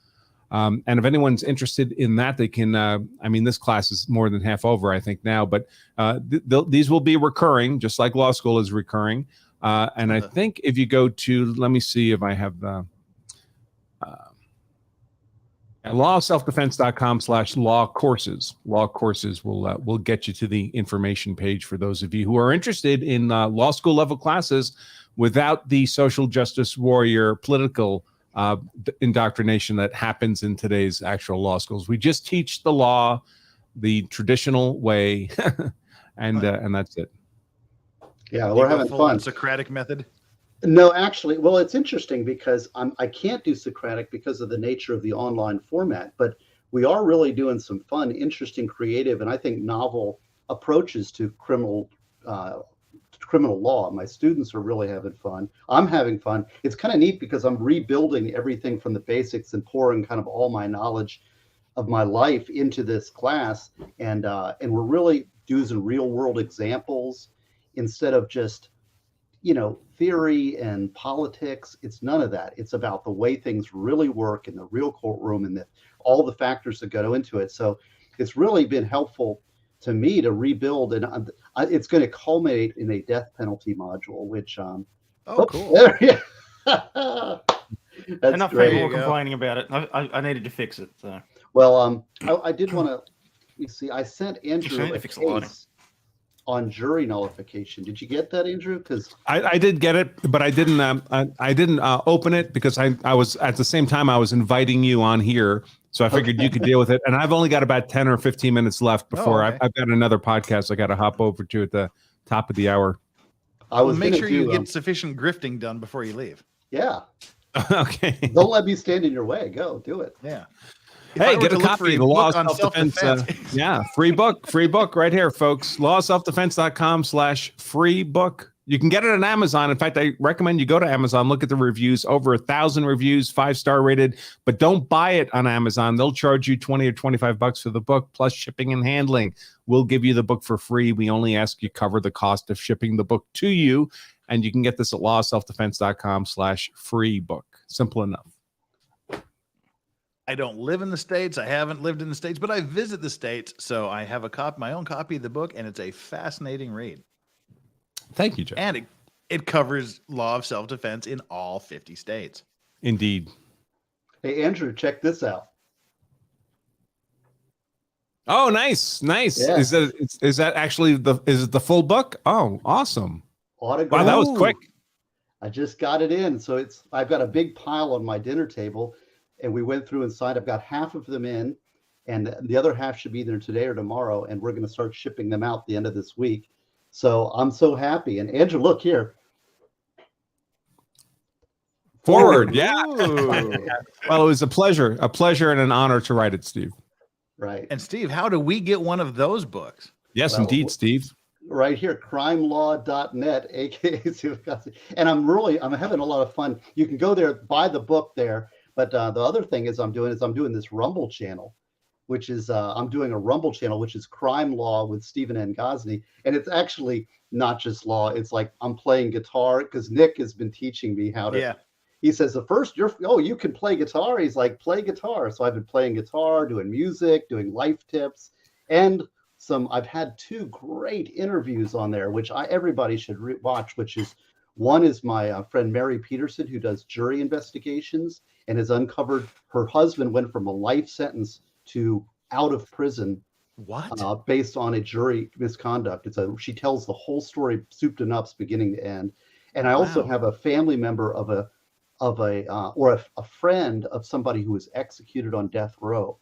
And if anyone's interested in that, they can. I mean, this class is more than half over, I think now, but these will be recurring, just like law school is recurring. And I think if you go to, let me see if I have the lawselfdefense.com/law courses. Law courses will get you to the information page for those of you who are interested in law school level classes without the social justice warrior political indoctrination that happens in today's actual law schools. We just teach the law the traditional way, and that's it. Yeah, we're having fun. Socratic method? No, actually, well, it's interesting because I can't do Socratic because of the nature of the online format, but we are really doing some fun, interesting, creative, and I think novel approaches to criminal law. My students are really having fun. I'm having fun. It's kind of neat because I'm rebuilding everything from the basics and pouring kind of all my knowledge of my life into this class, and we're really using real world examples instead of just, you know, theory and politics. It's none of that. It's about the way things really work in the real courtroom and all the factors that go into it. So it's really been helpful to me to rebuild, and it's going to culminate in a death penalty module, which cool. That's Enough great. people were complaining about it. I needed to fix it. So. Well, I did want to. You see, I sent Andrew I need to a fix the lighting. case on jury nullification. Did you get that, Andrew? Because I did get it, but I didn't open it because I was at the same time I was inviting you on here, so I figured you could deal with it. And I've only got about 10 or 15 minutes left before okay. I've got another podcast I got to hop over to at the top of the hour. I was make gonna sure you get sufficient grifting done before you leave. Yeah. Okay. Don't let me stand in your way. Go do it. Yeah. Hey, get a copy of the Law of on Self-Defense. Yeah, free book right here, folks. lawofselfdefense.com/free book. You can get it on Amazon. In fact, I recommend you go to Amazon, look at the reviews, over 1,000 reviews, 5-star rated, but don't buy it on Amazon. They'll charge you $20 or $25 for the book, plus shipping and handling. We'll give you the book for free. We only ask you cover the cost of shipping the book to you. And you can get this at lawofselfdefense.com/free book. Simple enough. I don't live in the States. I haven't lived in the States, but I visit the States. So I have my own copy of the book, and it's a fascinating read. Thank you, Joe. And it covers law of self-defense in all 50 states. Indeed. Hey, Andrew, check this out. Oh, nice. Yeah. Is that actually is it the full book? Oh, awesome. Autograph. Wow, that was quick. I just got it in. So I've got a big pile on my dinner table, and we went through inside. I've got half of them in, and the other half should be either today or tomorrow, and we're going to start shipping them out the end of this week. So I'm so happy. And Andrew, look here. Forward, yeah. Well, it was a pleasure and an honor to write it, Steve. Right. And Steve, how do we get one of those books? Yes, indeed, Steve. Right here, crimelaw.net, aka Steve Gosney. And I'm having a lot of fun. You can go there, buy the book there. But the other thing I'm doing this Rumble channel, which is I'm doing a Rumble channel, which is Crime Law with Stephen N. Gosney. And it's actually not just law. It's like I'm playing guitar because Nick has been teaching me how to. Yeah. He says you can play guitar. He's like, play guitar. So I've been playing guitar, doing music, doing life tips, and I've had 2 great interviews on there, which everybody should watch, one is my friend Mary Peterson, who does jury investigations and has uncovered her husband went from a life sentence to out of prison. What? Based on a jury misconduct. She tells the whole story, soup to nuts, beginning to end. And I also have a family member of a friend of somebody who was executed on death row.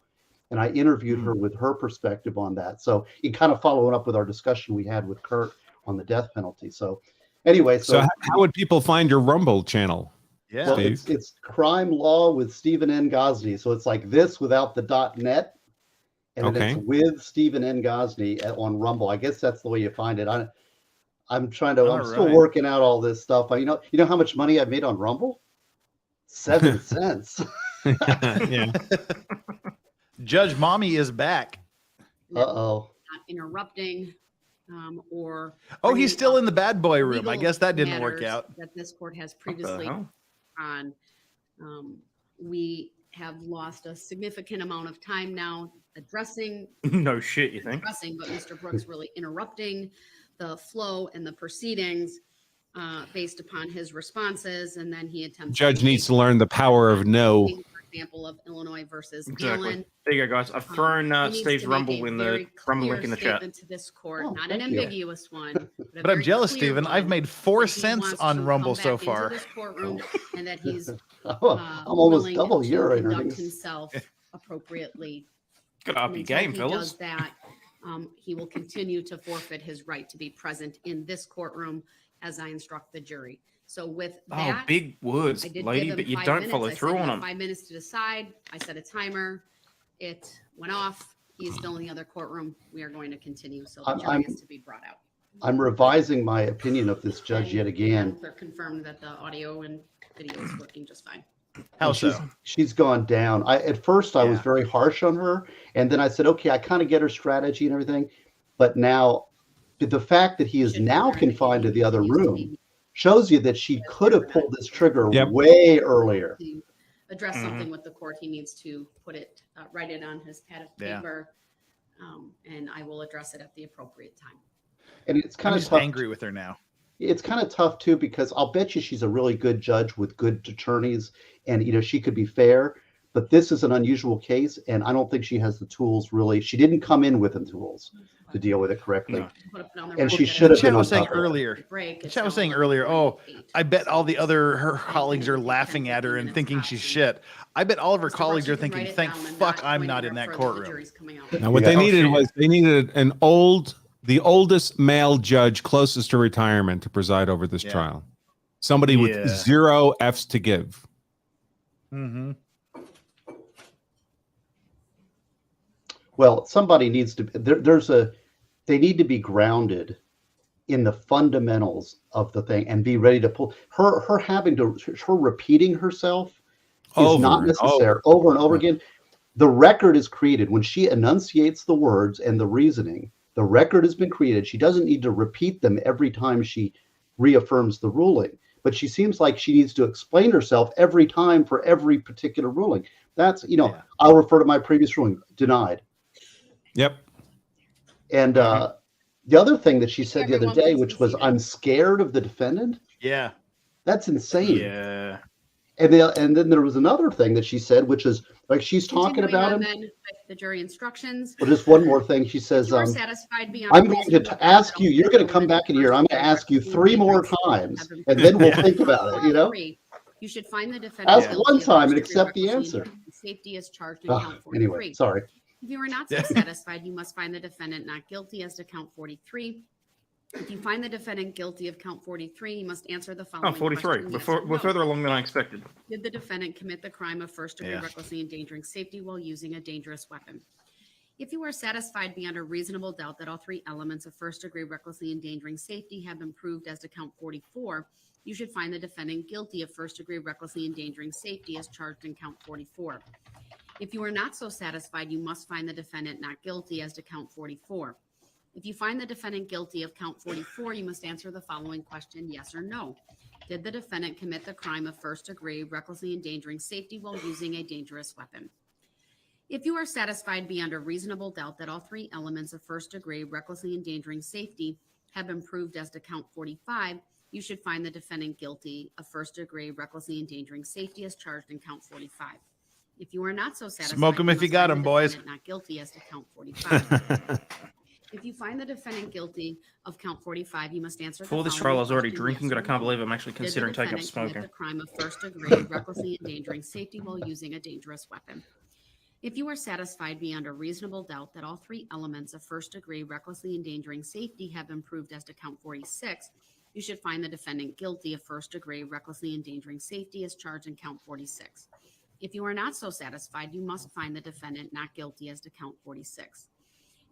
And I interviewed her with her perspective on that. So it kind of following up with our discussion we had with Kurt on the death penalty. So anyway, so how would people find your Rumble channel? Yeah, well, it's Crime Law with Stephen N. Gosney. So it's like this without the .net, and then it's with Stephen N. Gosney on Rumble. I guess that's the way you find it. I'm still working out all this stuff. You know how much money I've made on Rumble? 7 cents. Yeah. Judge Mommy is back. Uh-oh. Not interrupting or. Oh, he's still in the bad boy room. I guess that didn't work out. That this court has previously on. We have lost a significant amount of time now addressing. No shit, you think? But Mr. Brooks really interrupting the flow and the proceedings based upon his responses, and then he attempts. Judge needs to learn the power of no. For example, of Illinois versus Exactly. Gillen. There you go, guys. I've thrown Steve's Rumble in the Rumble link in the chat. To this court, not an ambiguous one, but I'm jealous, Stephen. I've made 4 cents on Rumble so far. This courtroom, and that he's I'm almost double your earnings. Himself appropriately. Good up your game, fellas. Does that, he will continue to forfeit his right to be present in this courtroom as I instruct the jury. So with that, big words, lady, but you don't follow through on them. 5 minutes to decide. I set a timer. It went off. He's still in the other courtroom. We are going to continue. So the jury is to be brought out. I'm revising my opinion of this judge yet again. They're confirmed that the audio and video is working just fine. How so? She's gone down. At first I was Yeah. very harsh on her, and then I said, okay, I kind of get her strategy and everything, but now the fact that he is now confined to the other room shows you that she could have pulled this trigger way earlier. To address something with the court, he needs to put it, write it on his pad of paper, and I will address it at the appropriate time. And it's kind I'm of just tough. angry with her now. It's kind of tough too, because I'll bet you she's a really good judge with good attorneys, and she could be fair. But this is an unusual case, and I don't think she has the tools. Really, she didn't come in with the tools to deal with it correctly. And she should have been on top of it. Chat was saying earlier, oh, I bet all her colleagues are laughing at her and thinking she's shit. I bet all of her colleagues are thinking, thank fuck I'm not in that courtroom. Now, what they needed was the oldest male judge closest to retirement to preside over this trial. Somebody with 0 F's to give. Mm-hmm. Well, somebody needs to. They need to be grounded in the fundamentals of the thing and be ready to pull. Her repeating herself is not necessary over and over again. The record is created when she enunciates the words and the reasoning. The record has been created. She doesn't need to repeat them every time she reaffirms the ruling, but she seems like she needs to explain herself every time for every particular ruling. That's, I'll refer to my previous ruling, denied. Yep. And the other thing that she said the other day, which was, I'm scared of the defendant. Yeah. That's insane. Yeah. And then there was another thing that she said, which is like she's talking about him. With the jury instructions. Well, just one more thing. She says, I'm going to ask you, you're going to come back in here. I'm going to ask you 3 more times, and then we'll think about it, You should find the defendant. Ask one time and accept the answer. Safety is charged in count 43. Anyway, sorry. If you are not so satisfied, you must find the defendant not guilty as to count 43. If you find the defendant guilty of count 43, you must answer the following. 43. We're further along than I expected. Did the defendant commit the crime of first-degree recklessly endangering safety while using a dangerous weapon? If you are satisfied beyond a reasonable doubt that all 3 elements of first-degree recklessly endangering safety have been proved as to count 44, you should find the defendant guilty of first-degree recklessly endangering safety as charged in count 44. If you are not so satisfied, you must find the defendant not guilty as to count 44. If you find the defendant guilty of count 44, you must answer the following question, yes or no. Did the defendant commit the crime of first degree recklessly endangering safety while using a dangerous weapon? If you are satisfied beyond a reasonable doubt that all 3 elements of first degree recklessly endangering safety have been proved as to count 45, you should find the defendant guilty of first degree recklessly endangering safety as charged in count 45. If you are not so satisfied, smoke them if you got them, boys. Not guilty as to count 45. If you find the defendant guilty of count 45, you must answer. Before this trial, I was already drinking, but I can't believe I'm actually considering taking up smoking. The crime of first degree recklessly endangering safety while using a dangerous weapon. If you are satisfied beyond a reasonable doubt that all 3 elements of first degree recklessly endangering safety have been proved as to count 46, you should find the defendant guilty of first degree recklessly endangering safety as charged in count 46. If you are not so satisfied, you must find the defendant not guilty as to count 46.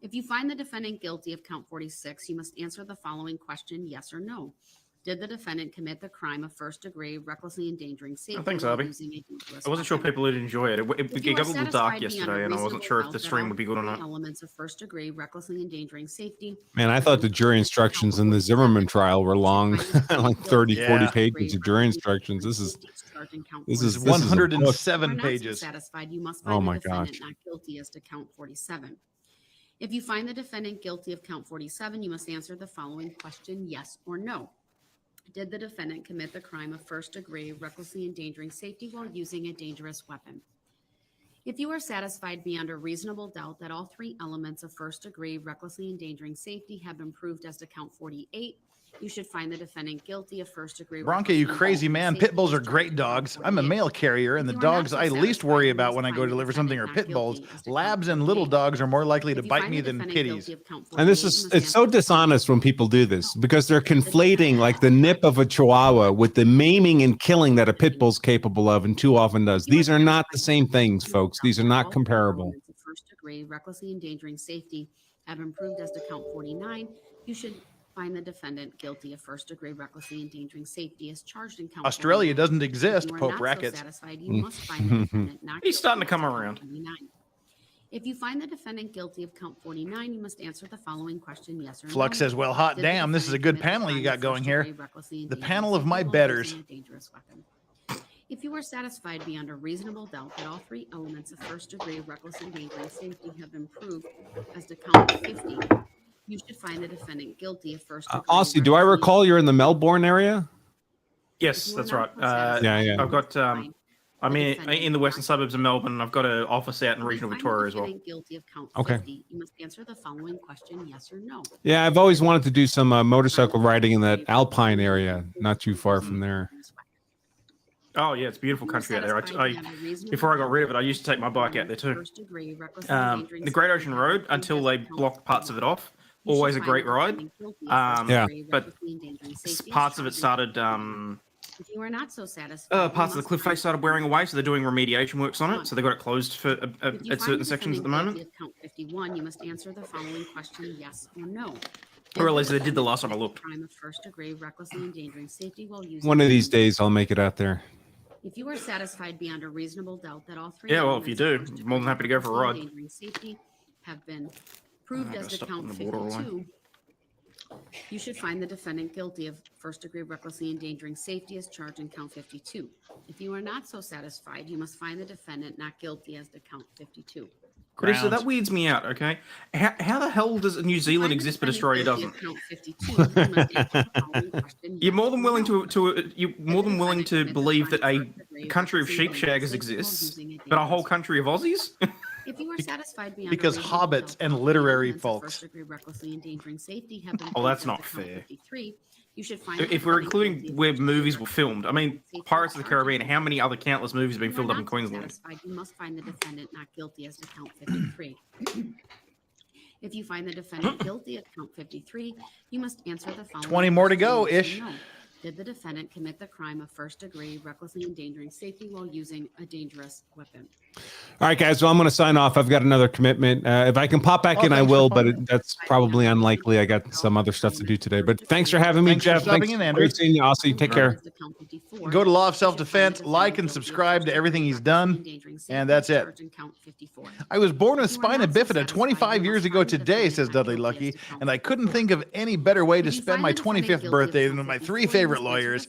If you find the defendant guilty of count 46, you must answer the following question, yes or no. Did the defendant commit the crime of first degree recklessly endangering safety? Thanks, Abby. I wasn't sure people would enjoy it. It got a little dark yesterday, and I wasn't sure if the stream would be good or not. Elements of first degree recklessly endangering safety. Man, I thought the jury instructions in the Zimmerman trial were long, like 30, 40 pages of jury instructions. This is 107 pages. Satisfied, you must find the defendant not guilty as to count 47. If you find the defendant guilty of count 47, you must answer the following question, yes or no. Did the defendant commit the crime of first degree recklessly endangering safety while using a dangerous weapon? If you are satisfied beyond a reasonable doubt that all 3 elements of first degree recklessly endangering safety have been proved as to count 48, you should find the defendant guilty of first degree. Bronca, you crazy man. Pit bulls are great dogs. I'm a mail carrier, and the dogs I least worry about when I go deliver something are pit bulls. Labs and little dogs are more likely to bite me than kitties. And it's so dishonest when people do this, because they're conflating like the nip of a chihuahua with the maiming and killing that a pit bull's capable of, and too often does. These are not the same things, folks. These are not comparable. First degree recklessly endangering safety have been proved as to count 49. You should find the defendant guilty of first-degree recklessly endangering safety as charged in count Australia 49. doesn't If exist, you are Pope not so Rackets. satisfied, you must find the defendant not He's starting to guilty come as count around. 49. If you find the defendant guilty of count 49, you must answer the following question, yes or no. Flux says, well, hot Did the damn, this is a defendant good commit the panel you crime got of going here. first-degree recklessly The endangering panel of safety my while betters. using a dangerous weapon? If you are satisfied beyond a reasonable doubt that all three elements of first-degree reckless endangering safety have been proved as to count 50, you should find the defendant guilty of first-degree. Aussie, do I recall you're in the Melbourne area? Yes, that's right. Yeah. I've got. I'm in the western suburbs of Melbourne. And I've got an office out in regional Victoria as well. Guilty of count Okay. 50, you must answer the following question, yes or no. Yeah, I've always wanted to do some motorcycle riding in that Alpine area, not too far from there. Oh yeah, it's beautiful country out there. Before I got rid of it, I used to take my bike out there too. The Great Ocean Road, until they blocked parts of it off, always a great ride. Yeah. But parts of it started. If you are not so satisfied, Parts of the cliff face started wearing away, so they're doing remediation works on it. So they got it closed for at certain sections at the moment. Count 51, you must answer the following question, yes or no. I realized they did the last time I looked. Crime of first degree recklessly endangering safety while using. One of these days, I'll make it out there. If you are satisfied beyond a reasonable doubt that all three. Yeah, well, if you do, elements of more than happy to go for a ride. endangering safety have been proved I'm as gonna to stop count on the borderline. 52. You should find the defendant guilty of first degree recklessly endangering safety as charged in count 52. If you are not so satisfied, you must find the defendant not guilty as to count 52. Chris, that weirds me out. Okay, how the hell does New Zealand exist but Australia doesn't? You're more than willing to believe that a country of sheep shaggers exists, but a whole country of Aussies? If you are satisfied beyond Because a reasonable hobbits doubt and that all literary elements of folks. first-degree recklessly endangering safety have been Oh, that's proved not as to count fair. 53, you should find If we're including where movies were filmed, I mean, Pirates of the Caribbean, how many other countless movies have been filmed up in Queensland? You must find the defendant not guilty as to count 53. If you find the defendant guilty of count 53, you must answer the following. 20 more to go, questions, ish. yes or no. Did the defendant commit the crime of first degree recklessly endangering safety while using a dangerous weapon? All right, guys. Well, I'm going to sign off. I've got another commitment. If I can pop back in, I thanks for will, but popping. that's probably unlikely. I got some other stuff to do today. But thanks for having me, Thanks for Jeff. stopping Thanks. in, Andrew. Great seeing you, Aussie. Take care. Go to Law of Self-Defense, like and subscribe to everything he's done, and that's it. I was born with spina bifida 25 years ago today, says Dudley Lucky, and I couldn't think of any better way to spend my 25th birthday than with my three favorite lawyers.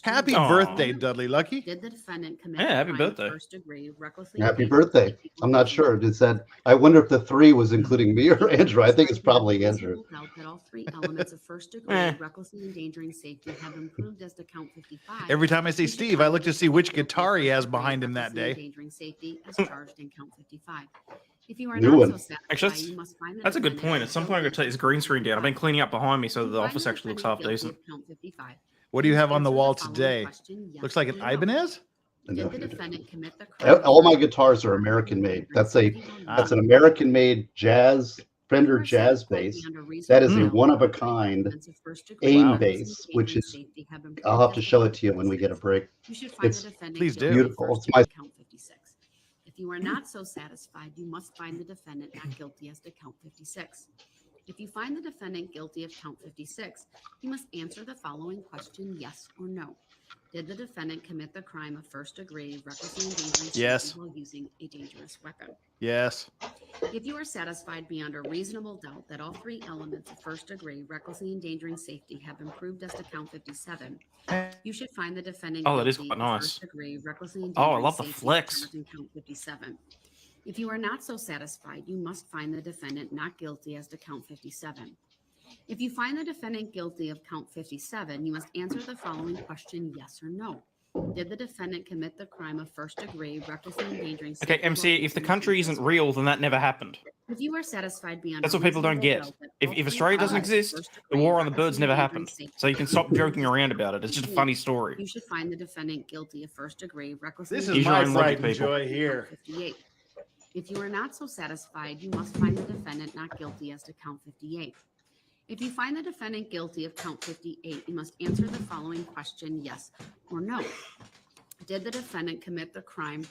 Happy birthday, Dudley Lucky. Did the defendant commit Yeah, happy the crime of birthday. first degree recklessly Happy endangering birthday. safety I'm while not using sure. It said, I wonder if the 3 was including me or Andrew. I think it's probably Andrew. That all three elements of first degree recklessly endangering safety have been proved as to count 55. Every time I see Steve, I look to see which guitar he has behind him that day. Endangering safety as charged in count 55. If you are New not one. so satisfied, Actually, you must find the That's a good defendant point. At some point, I'm going to take this green screen down. I've been cleaning up behind me so that the Find office actually looks half defendant guilty decent. of count 55. What do you have on the Answer wall following today? question, yes Looks like or an no. Ibanez? Did the defendant commit the crime? All my guitars are American made. That's an American made jazz, Fender jazz bass. That is a one of a kind AIM bass, which is, I'll have to show it to you when we get a break. You should find It's the defendant please do. guilty of beautiful. first It's my- degree count 56. If you are not so satisfied, you must find the defendant not guilty as to count 56. If you find the defendant guilty of count 56, you must answer the following question, yes or no. Did the defendant commit the crime of first degree recklessly endangering safety Yes. while using a dangerous weapon? Yes. If you are satisfied beyond a reasonable doubt that all three elements of first degree recklessly endangering safety have been proved as to count 57, you should find the defendant Oh, that is guilty quite of nice. first degree recklessly Oh, I endangering love the safety flex. charged in count 57. If you are not so satisfied, you must find the defendant not guilty as to count 57. If you find the defendant guilty of count 57, you must answer the following question, yes or no. Did the defendant commit the crime of first degree recklessly endangering safety? Okay, MC, while if the using a country dangerous isn't real, then that never happened. If you are satisfied beyond That's a what people don't reasonable get. doubt that If all if three Australia doesn't elements of exist, the first-degree war on the birds recklessly never endangering happened. safety So you can stop joking around about it. It's just a funny story. You should find the defendant guilty of first degree recklessly This Use is your my own pride logic, and people. joy here. 58. If you are not so satisfied, you must find the defendant not guilty as to count 58. If you find the defendant guilty of count 58, you must answer the following question, yes or no. Did the defendant commit the crime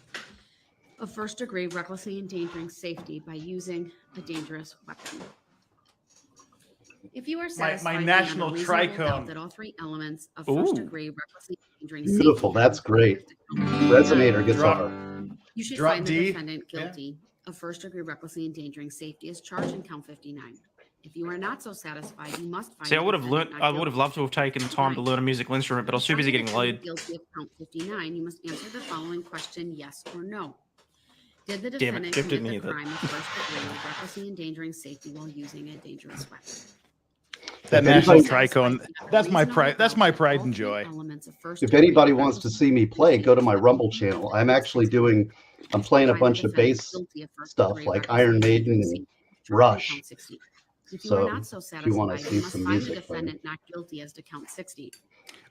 of first degree recklessly endangering safety by using a dangerous weapon? If you are satisfied my beyond national a reasonable doubt tricone. that all three elements of first Ooh. degree recklessly endangering Beautiful. safety That's great. Resonator guitar. You should Drop find the D. defendant guilty of first degree recklessly endangering safety as charged in count 59. If you are not so satisfied, you must find See, I the would have defendant learned. not I would have guilty. loved to have taken time to learn a musical instrument, but I was too busy Find the getting defendant laid. guilty of count 59, you must answer the following question, yes or no. Did the Damn it, defendant Jeff didn't commit the hear that. crime of first degree recklessly endangering safety while using a dangerous weapon? That If national anybody- tricone. That's my pride. That's my pride and joy. If anybody wants to see me play, go to my Rumble channel. I'm playing a bunch of bass stuff like Iron Maiden and Rush. If you So, are not so if you wanna satisfied, see you must some find the music playing. defendant not guilty as to count 60.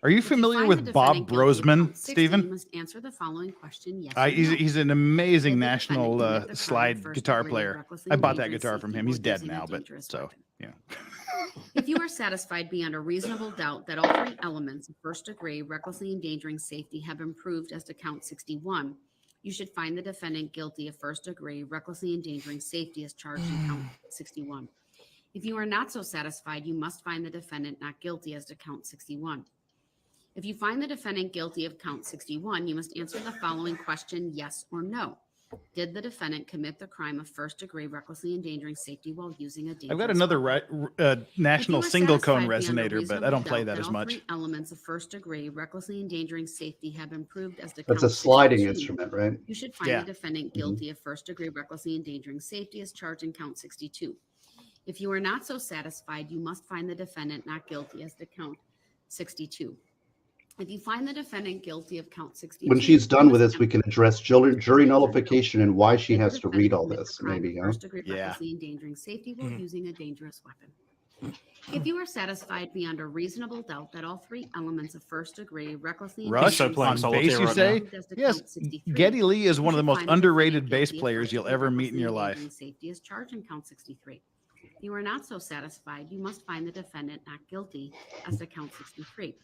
Are you If you familiar find with the Bob defendant guilty of Brosman, count 60, Stephen? You must answer the following question, yes or no. He's an amazing Did the national defendant commit the crime of slide first guitar degree player. recklessly I bought that endangering guitar from safety him. He's while dead using a now, but dangerous so weapon? yeah. If you are satisfied beyond a reasonable doubt that all three elements of first degree recklessly endangering safety have been proved as to count 61, you should find the defendant guilty of first degree recklessly endangering safety as charged in count 61. If you are not so satisfied, you must find the defendant not guilty as to count 61. If you find the defendant guilty of count 61, you must answer the following question, yes or no. Did the defendant commit the crime of first degree recklessly endangering safety while using a dangerous I've got another weapon? national If you are single cone satisfied beyond a resonator, but I don't play reasonable that doubt as all much. three elements of first degree recklessly endangering safety have been proved as to That's count a sliding 62, instrument, right? You should find Yeah. the defendant guilty of first degree recklessly endangering safety as charged in count 62. If you are not so satisfied, you must find the defendant not guilty as to count 62. If you find the defendant guilty of count 62, When she's done you with must this, we can address jury nullification and why she has to read all this, maybe, huh? First degree Yeah. recklessly endangering safety while using a dangerous weapon. If you are satisfied beyond a reasonable doubt that all three elements of first degree recklessly Rush endangering playing on safety bass, solitaire you right say? now. proved as to Yes, count 63, Geddy Lee is you one of the should most find the underrated defendant bass guilty of players first you'll degree ever meet in recklessly your life. endangering Safety is charged in count 63. If you are not so satisfied, you must find the defendant not guilty as to count 63.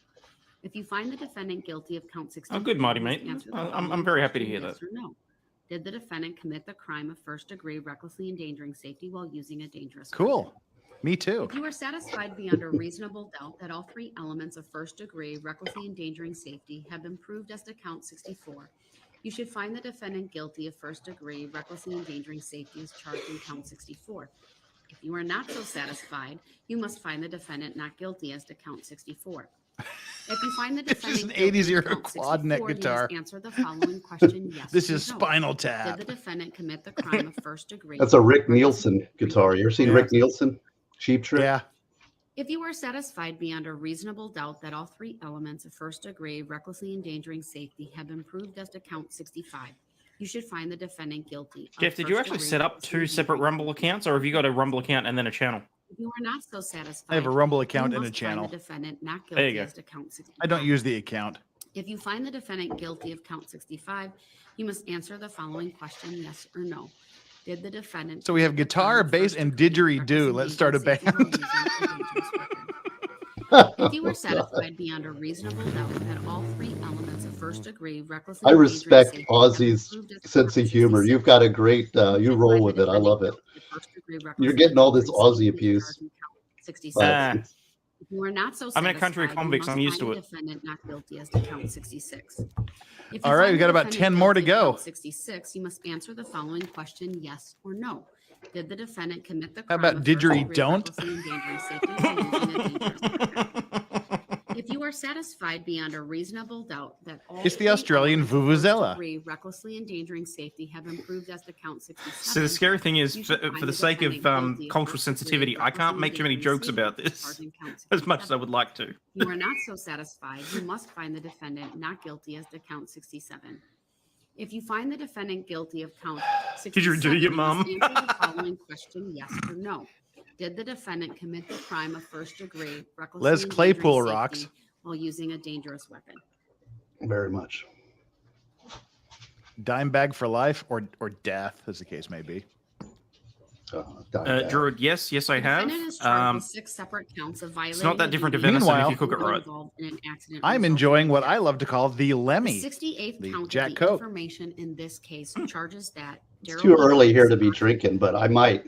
If you find the defendant guilty of count 63, Oh, good, Marty, you must mate. answer the I'm following very happy to question, hear yes that. or no. Did the defendant commit the crime of first degree recklessly endangering safety while using a dangerous weapon? Cool. Me too. If you are satisfied beyond a reasonable doubt that all three elements of first degree recklessly endangering safety have been proved as to count 64, you should find the defendant guilty of first degree recklessly endangering safety as charged in count 64. If you are not so satisfied, you must find the defendant not guilty as to count 64. If you find the It's just defendant an guilty 80s era of count quad neck 64, you guitar. must answer the following question, yes This or is no. Spinal Did Tap. the defendant commit the crime of first degree? That's a Rick recklessly Nielsen endangering guitar. You ever seen Yeah. Rick Nielsen? Cheap Trick? Yeah. If you are satisfied beyond a reasonable doubt that all three elements of first degree recklessly endangering safety have been proved as to count 65, you should find the defendant guilty. of Jeff, did you first actually degree set up recklessly two separate endangering Rumble safety. accounts, or have you got a Rumble account and then a channel? If you are not so satisfied, I have a Rumble you account and a must find channel. the defendant not There you guilty go. as to count 65. I don't use the account. If you find the defendant guilty of count 65, you must answer the following question, yes or no. Did the defendant? So we have commit the guitar, crime of bass, first and degree didgeridoo. recklessly Let's start a endangering safety while band. using a dangerous weapon? If you are satisfied beyond a reasonable doubt that all three elements of first degree recklessly I endangering respect safety have been Ozzy's proved as to sense of count humor. 66, You've got a great, you should roll find with the it. I love it. defendant guilty of first degree You're recklessly getting all this endangering Aussie safety as abuse. charged in count 66. But If you are not so I'm in a country satisfied, you convict, so I'm must used find to the it. defendant not guilty as to count 66. If you All right, find we the got about defendant 10 more to guilty of go. count 66, you must answer the following question, yes or no. Did the defendant commit the How crime about of first didgeridoo degree don't? recklessly endangering safety while using a dangerous weapon? If you are satisfied beyond a reasonable doubt that all It's the three Australian elements of first vuvuzela. degree recklessly endangering safety have been proved as to count 67. So the scary thing is, you for, should find for the the sake of defendant guilty cultural first degree sensitivity, I can't recklessly make too many endangering jokes safety about as this charged in count as much as I 67. would like to. If you are not so satisfied, you must find the defendant not guilty as to count 67. If you find the defendant guilty of count 67, do your you must mom? answer the following question, yes or no. Did the defendant commit the crime of first degree recklessly Les Claypool endangering rocks. safety while using a dangerous weapon? very much. Dime bag for life or death, as the case may be. Druid, yes, I The have. defendant is charged with 6 separate counts of violating. It's not that a different to duty venison if Meanwhile- you cook it or right. involved in an accident I'm resulting enjoying in what death. I love to call the The Lemmy. 68th the count Jack of the Coke. information in this case charges that It's Darrell too early Brooks here to be not- drinking, but I might.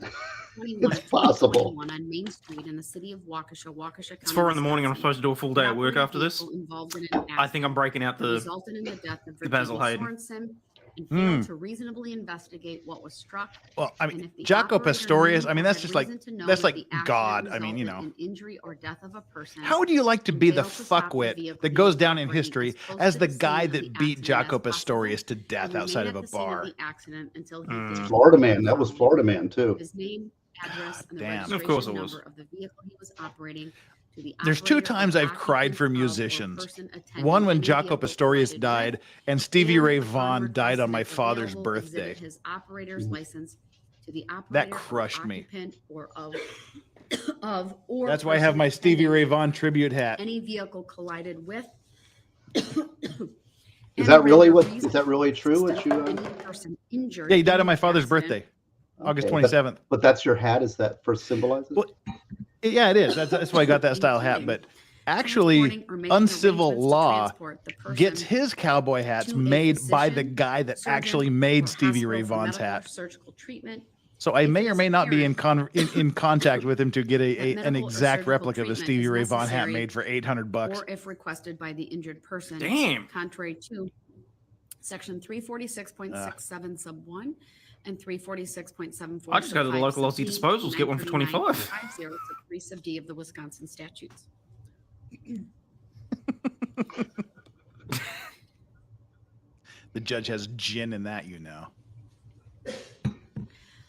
It's possible. On Main Street in the city of Waukesha, Waukesha County. It's 4 in the morning. I'm Wisconsin. supposed to do a full day of work after this. Involved in an I think I'm breaking out the resulted in the death of Basil Virginia Hayden. Sorensen and failed to reasonably investigate what was struck. Well, I And mean, if the Jaco operator Pastorius, knew I mean, or that's had just like, reason to know that's that like the accident God. I mean, you resulted know. in injury or death of a person. How would you like to be the failed to stop the fuckwit vehicle that he goes was down in operating history as close as to the the scene guy of that the beat accident as Jaco Pastorius possible to death and outside remain of a at the scene bar? the accident until he did Florida man. That was Florida man too. his name, address, and the Damn. registration Of course it was. number of the vehicle he was operating to the There's two operator or times I've cried occupant for of or musicians. person attending One when any Jaco vehicle Pastorius provided died, with, and Stevie and Ray upon Vaughan request died on my that father's available birthday. exhibit his operator's license to the operator That or crushed me. occupant or or That's why I have person my Stevie attending Ray Vaughan tribute hat. any vehicle collided with. Is that really true? What you? Any person injured Yeah, he died in on my the father's accident. birthday, August Okay, 27th. But that's your hat. Is that for symbolizes? Well, yeah, it is. That's why I got that style hat. But actually, Transporting or making uncivil arrangements to law transport the person gets his cowboy hats to a made by the physician, guy that surgeon, actually or made Stevie Ray hospital for Vaughan's medical or hat. surgical treatment. So I if may it or is may not be in apparent contact with him to get that an medical or exact surgical replica of a treatment Stevie is Ray Vaughan hat necessary, made for $800. or if requested by the injured person. Damn. Contrary to Section 346.67 sub 1 and 346.74. I just go to the local Aussie disposals, get one for 25. 50 sub 3 sub D of the Wisconsin statutes. The judge has gin in that, you know.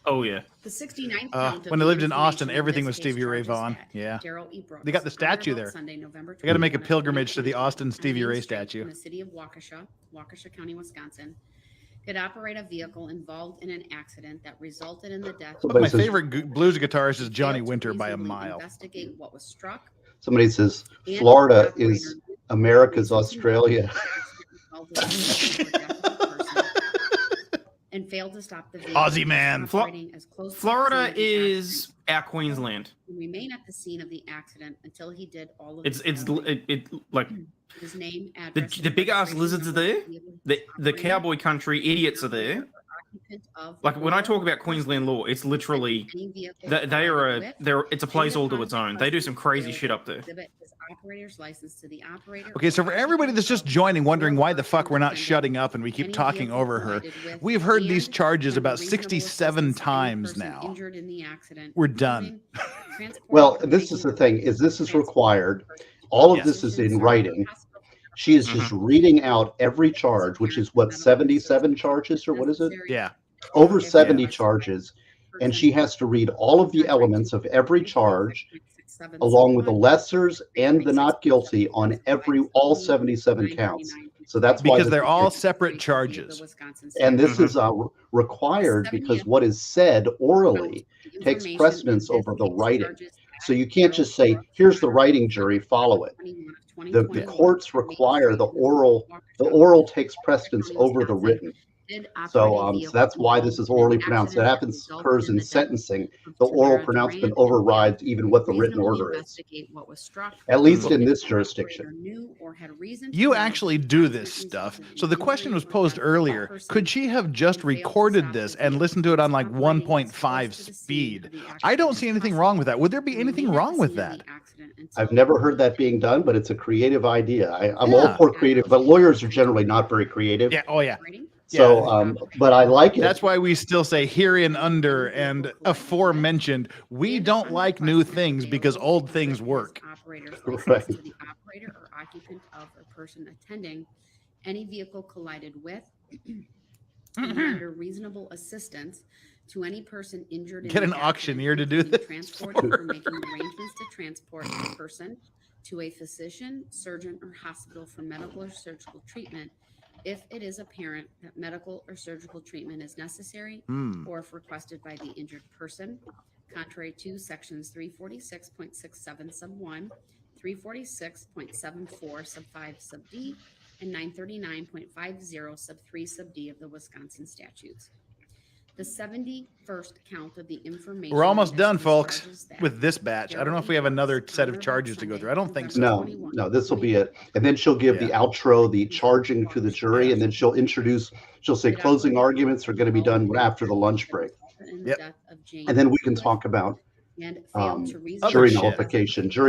Oh yeah. The 69th count of When I the lived in Austin, information in everything this was case Stevie Ray charges Vaughan. that Yeah. Darrell E. Brooks, They got the on or statue about there. Sunday, November I got to make a 21st, pilgrimage to the 2020, Austin on Stevie Main Ray Street statue. in the city of Waukesha, Waukesha County, Wisconsin, could operate a vehicle involved in an accident that resulted in the death. But my favorite blues guitarist is Johnny Winter by a mile. Investigate what was struck. Somebody says and Florida the operator is America's Australia. And failed to stop the vehicle. Aussie man. Operating as close to the Florida scene of the is accident. our Queensland. Remain at the scene of the accident until he did all of It's the following. like His name, address, the big ass lizards are there. The cowboy country idiots are there. Like when I talk about Queensland law, it's literally it's a place all to its own. They do some crazy shit up there. Okay, so for everybody that's just joining, wondering why the fuck we're not shutting up and we keep talking over her, we've heard these charges about 67 times now. We're done. Well, this is the thing: this is required. All of Yes. this is in writing. She is just reading out every charge, which is what, 77 charges, or what is it? Yeah. Over 70 charges, and she has to read all of the elements of every charge, along with the lessers and the not guilty on all 77 counts. So that's why Because they're all separate charges. and this is required because what is said orally takes precedence over the writing. So you can't just say, "Here's the writing, jury, follow it." The courts require the oral takes precedence over the written. So that's why this is orally pronounced. It occurs in sentencing. The oral pronouncement overrides even what the written order is, at least in this jurisdiction. You actually do this stuff. So the question was posed earlier, could she have just recorded this and listened to it on like 1.5 speed? I don't see anything wrong with that. Would there be anything wrong with that? I've never heard that being done, but it's a creative idea. I'm all for creative, but lawyers are generally not very creative. Yeah. Oh, yeah. So, but I like it. That's why we still say herein under and aforementioned. We don't like new things because old things work. Right. To the operator or occupant of or person attending any vehicle collided with and render reasonable assistance to any person injured in Get an the auctioneer to accident, do this. transporting or making arrangements to transport the person to a physician, surgeon, or hospital for medical or surgical treatment if it is apparent that medical or surgical treatment is necessary or if requested by the injured person, contrary to sections 346.67 sub 1, 346.74 sub 5 sub D, and 939.50 sub 3 sub D of the Wisconsin statutes. The 71st count of the information. We're almost done, investigation folks, charges that with this batch. I don't know if we have another set of charges to go through. I don't think so. No, this will be it. And then she'll give the outro, the charging to the jury, and then she'll say closing arguments are going to be done after the lunch break. in the Yep. death of James And then we can Lewis talk about and failed to Other jury shit.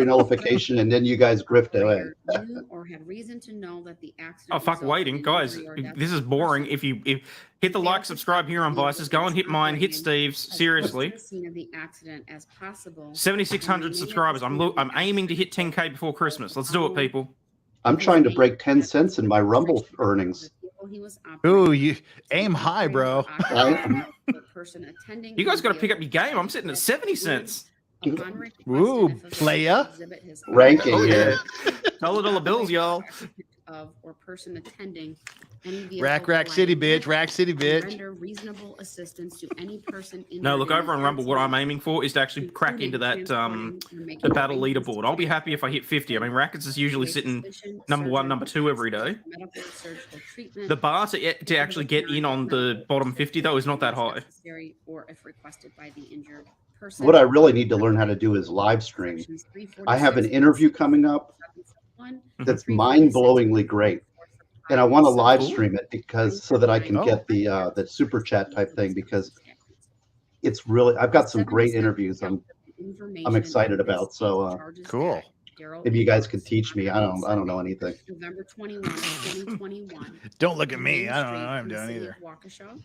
nullification, and then you guys grift away. knew or had reason to know that the accident Oh fuck! resulted Waiting, in guys. injury or death This of is a boring. person. If hit the like, subscribe here on Vices. Go and hit mine. Hit Steve's. As Seriously. close to the scene of the accident as possible. 7,600 subscribers. I'm aiming to hit 10K before Christmas. Let's do it, people. I'm trying to break 10 cents in my Rumble earnings. Ooh, you aim high, bro. You guys got to pick up your game. I'm sitting at 70 cents. Ooh, playa. Ranking here. $1 bills, y'all. Of or person attending any vehicle Rack City, collided bitch. Rack City, with, bitch. render reasonable assistance to any person No, look, injured in over on the Rumble, what I'm accident, aiming for is to actually crack into that including transporting or making the battle arrangements leaderboard. to I'll be happy if I hit 50. I mean, Rackets is usually make sitting physician, number 1, surgeon, number 2 every day. medical, surgical treatment, The bar to actually get in on the bottom 50, though, is not that high. necessary or if requested by the injured person. What I really need to learn how to do is live stream. Sections I have an 346, interview coming up that's mind-blowingly great, and I want to live stream it because so that I can get the super chat type thing, because it's really, I've got some great interviews I'm excited about. So Cool. maybe you guys could teach me. I don't know anything. November 21, 2021. Don't look at me. Main I don't know what Street I'm in the doing city either. of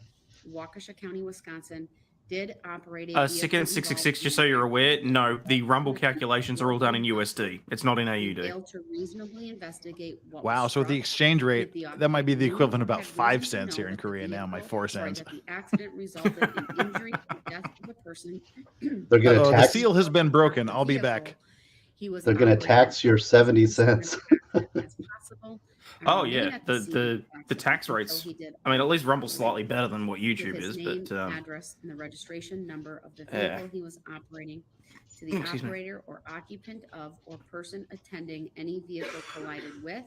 Waukesha County, Wisconsin, did operate a Sicken vehicle 666, just involved so in you're aware, no, the Rumble calculations are all done in USD. It's not in AUD. failed to reasonably investigate what Wow. was So with the struck, exchange rate, that might be the knew equivalent of or about had 5 reason to cents know here in that the Korea now. My vehicle- 4 sorry, cents. that the accident resulted in injury or death of a person. They're going Oh, to the tax. seal has been broken. I'll be back. He was They're going to operating tax your 70 cents. as possible and Oh, remain yeah, at the scene of the accident tax until rates. he did I mean, at least Rumble's slightly better than what with YouTube his is, name, but address, and the registration number of the Yeah. vehicle he was operating to the Excuse me. operator or occupant of or person attending any vehicle collided with.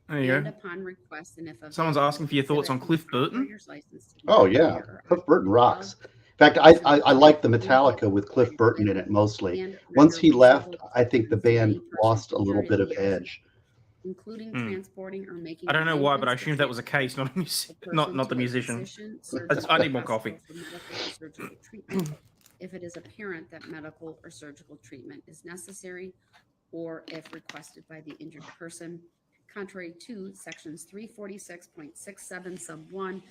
there you And go. upon request, and if Someone's available, asking for your thoughts on exhibit Cliff his Burton. operator's license to the Oh yeah, operator or Cliff Burton occupant rocks. of In fact, I like the Metallica with Cliff Burton in it mostly. and Once render he left, reasonable I think the assistance to band any person lost a little injured bit in of the accident, edge. including Hmm. transporting or making I don't know why, but I arrangements to assumed that was a transport case, not a the person not the to a musician. physician, surgeon, I need or more coffee. hospital for medical or surgical treatment if it is apparent that medical or surgical treatment is necessary or if requested by the injured person, contrary to sections 346.67 sub 1,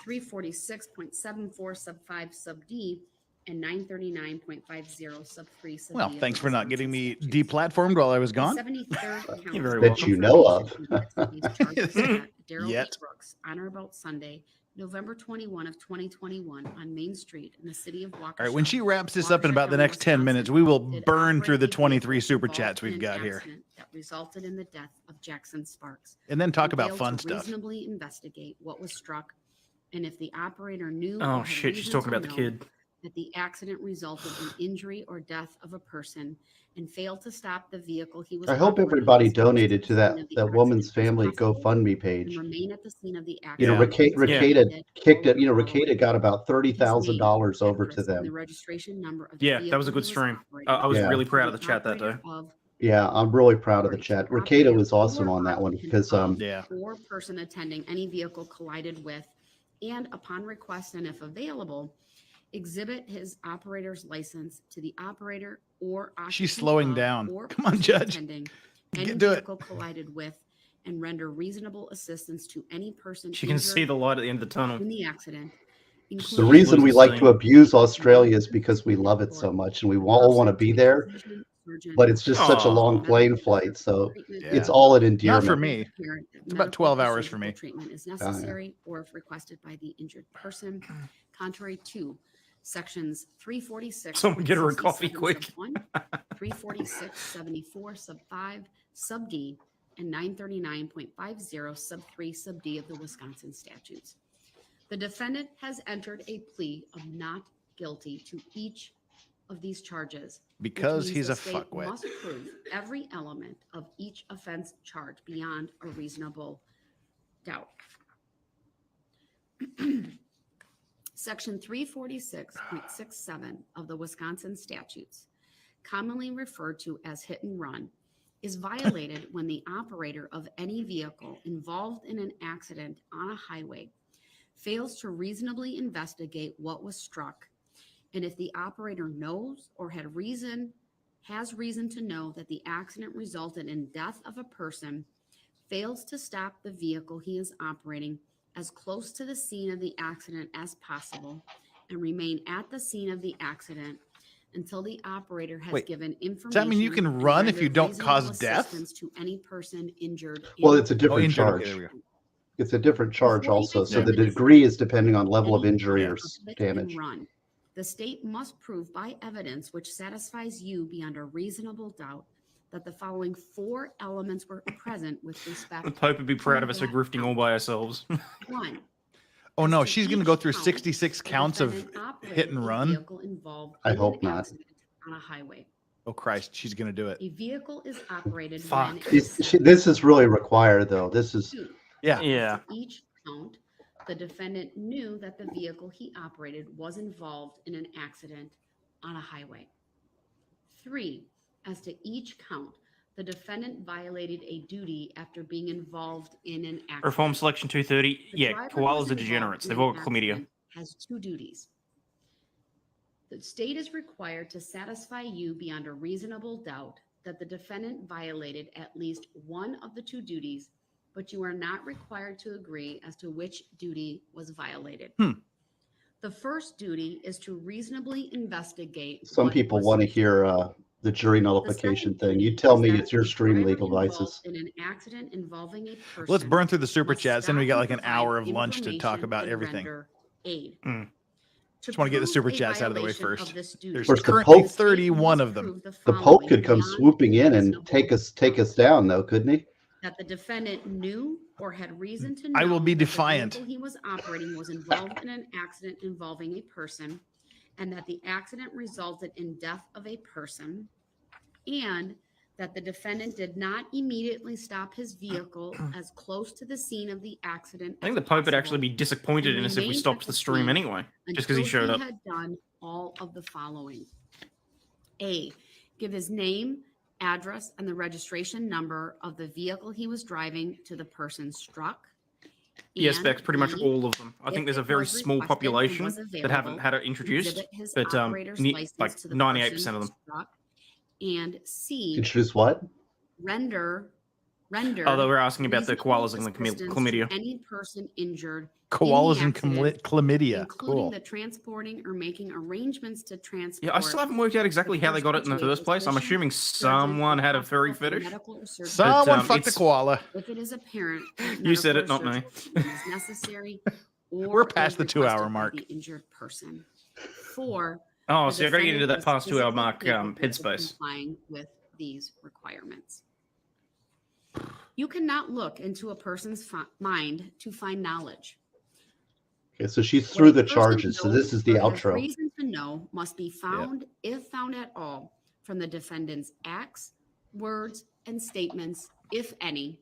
346.74 sub 5 sub D, and 939.50 sub 3 sub Well, D of thanks the for not Wisconsin getting me statutes. deplatformed while I was The gone. 73rd count You're very of That you know of. information in these charges that Darrell Yet. Brooks on or about Sunday, November 21 of 2021 on Main Street in the city of Waukesha. All right, when she wraps this up in Waukesha about the County, next 10 minutes, Wisconsin, we will did burn through the operate a 23 vehicle super involved chats in we've an got here. accident that resulted in the death of Jackson Sparks. And then talk and about failed fun to stuff. reasonably investigate what was struck, and if the operator knew or Oh had shit, she's reason talking to about the know kid. that the accident resulted in injury or death of a person and failed to stop the vehicle he was I hope operating everybody as close donated the to scene that of the that woman's accident as family possible GoFundMe and page. remain at the scene of the You know, accident. Reketa kicked it. You know, Reketa got about His name, $30,000 over to address, and the them. registration number of the Yeah, that was a vehicle good he stream. operating I was Yeah. really to proud of the the chat that day. operator of Yeah, I'm really proud of the sorry, chat. to Reketa operator was awesome or on that one occupant because of Yeah. or person attending any vehicle collided with, and upon request and if available, exhibit his operator's license to the operator or She's occupant slowing of down. or Come on, person Judge. attending any Get to it. vehicle collided with, and render reasonable assistance to any person She can see injured the light at the end of the tunnel. in the accident. the including reason we losing like to steam. abuse Australia is because we love it so much and we all want to be there, but it's just such a long Aw. plane flight. So it's Yeah. all an Not endearment. for me. It's about 12 hours for me. Treatment is necessary or if requested by the injured person, contrary to sections 346. Someone get her a coffee quick. 346.74 sub 5 sub D and 939.50 sub 3 sub D of the Wisconsin statutes. The defendant has entered a plea of not guilty to each of these charges, which Because means he's the a state fuckwit. must prove every element of each offense charge beyond a reasonable doubt. Section 346.67 of the Wisconsin statutes, commonly referred to as hit and run, is violated when the operator of any vehicle involved in an accident on a highway fails to reasonably investigate what was struck And if the operator knows or has reason to know that the accident resulted in death of a person, fails to stop the vehicle he is operating as close to the scene of the accident as possible, and remain at the scene of the accident until the operator has Wait, given information. Does that mean you can and run if you rendered don't reasonable cause death? assistance to any person injured. Well, in it's a the different injured. charge. Okay, there we go. It's a different charge Before you also. make So the evidence degree is depending on level of any injury count or of hit and damage. run. The state must prove by evidence which satisfies you beyond a reasonable doubt that the following 4 elements were present with respect. The Pope would be proud of us for that grifting all by ourselves. 1. Oh no, As to she's going to each go through count, 66 the counts of defendant operated hit and a run. vehicle involved I in hope an not. accident on a highway. Oh Christ, she's going to do it. A vehicle is operated Fuck. when it is This is really required, though. This is 2. Yeah. Yeah. To each count, the defendant knew that the vehicle he operated was involved in an accident on a highway. 3. As to each count, the defendant violated a duty after being involved in an accident. Reform Selection 230. The Yeah, driver koalas who are is involved degenerates. in They've an all got chlamydia. accident has 2 duties. The state is required to satisfy you beyond a reasonable doubt that the defendant violated at least one of the 2 duties, but you are not required to agree as to which duty was violated. The first duty is to reasonably investigate. some what people was want to said. hear the jury The nullification second thing. You duty tell is me that it's your the stream driver legal involved devices. in an accident involving a person. Let's burn through the super must chats, then we stop got and like an provide hour of lunch to talk information about and everything. render aid. Mm. To Just want to get the prove super a chats out of the way violation first. this duty, There's Where's the currently Pope? 31 of must them. prove The Pope following could come beyond swooping in and reasonable take us doubt. down, though, couldn't he? That the defendant knew or had reason to know I will be that the defiant. vehicle he was operating was involved in an accident involving a person, and that the accident resulted in death of a person, and that the defendant did not immediately stop his vehicle as close to the scene of the accident. I think the Pope would actually be disappointed in us if we stopped the stream anyway, just because he showed up. Had done all of the following: A, give his name, address, and the registration number of the vehicle he was driving to the person struck. Yes, And Bex, pretty much B, all of them. I if think there's a it very was small requested and population was that haven't had it introduced, exhibit his but operator's license like to the 98% person of them. struck. And C, Introduce what? render. Oh, they were asking about the reasonable koalas and the assistance to chlamydia. any person injured Koalas in and the accident, chlamydia. including Cool. the transporting or making arrangements to transport. Yeah, I still haven't worked out exactly how they got it in the first place. I'm assuming someone had a furry fetish. Someone fucked a it's- koala. If it is apparent that You said it, medical not me. or surgical treatment is necessary, or We're past is the 2 hour requested by mark. the injured person. 4. Oh, the so I gotta get into defendant that is past 2 hour physically mark capable of headspace. complying with these requirements. You cannot look into a person's mind to find knowledge. Okay, so she's What through a the person charges. So knows this is the or has outro. reason to know must be found, if found at all, from the defendant's acts, words, and statements, if any,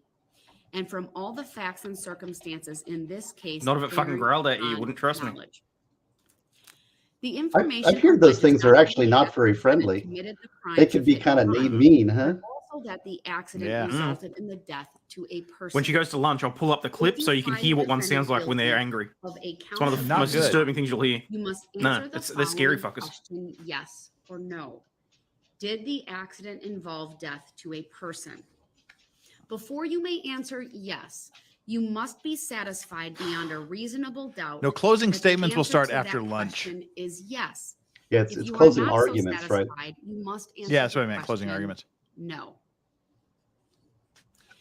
and from all the facts and circumstances in this case. Not if it fucking bearing growled at you, you on wouldn't trust me. knowledge. The information I've heard those alleges things not are only actually that not the very defendant friendly. committed the crimes They could of be hit kind of and run, mean, huh? but also that the accident Yeah. resulted in the death to a person. When she goes to lunch, I'll pull up the clip so you can hear what one sounds like when they're angry. Of a It's one of the Not most good. disturbing things you'll hear. You must No, answer the they're scary following fuckers. question, yes or no. Did the accident involve death to a person? Before you may answer yes, you must be satisfied beyond a reasonable doubt. No, closing that the statements will answer start to that after lunch. question is yes. Yeah, If it's you are closing not so arguments, right? satisfied, You must answer Yeah, that's the what I meant. Closing question, arguments. No.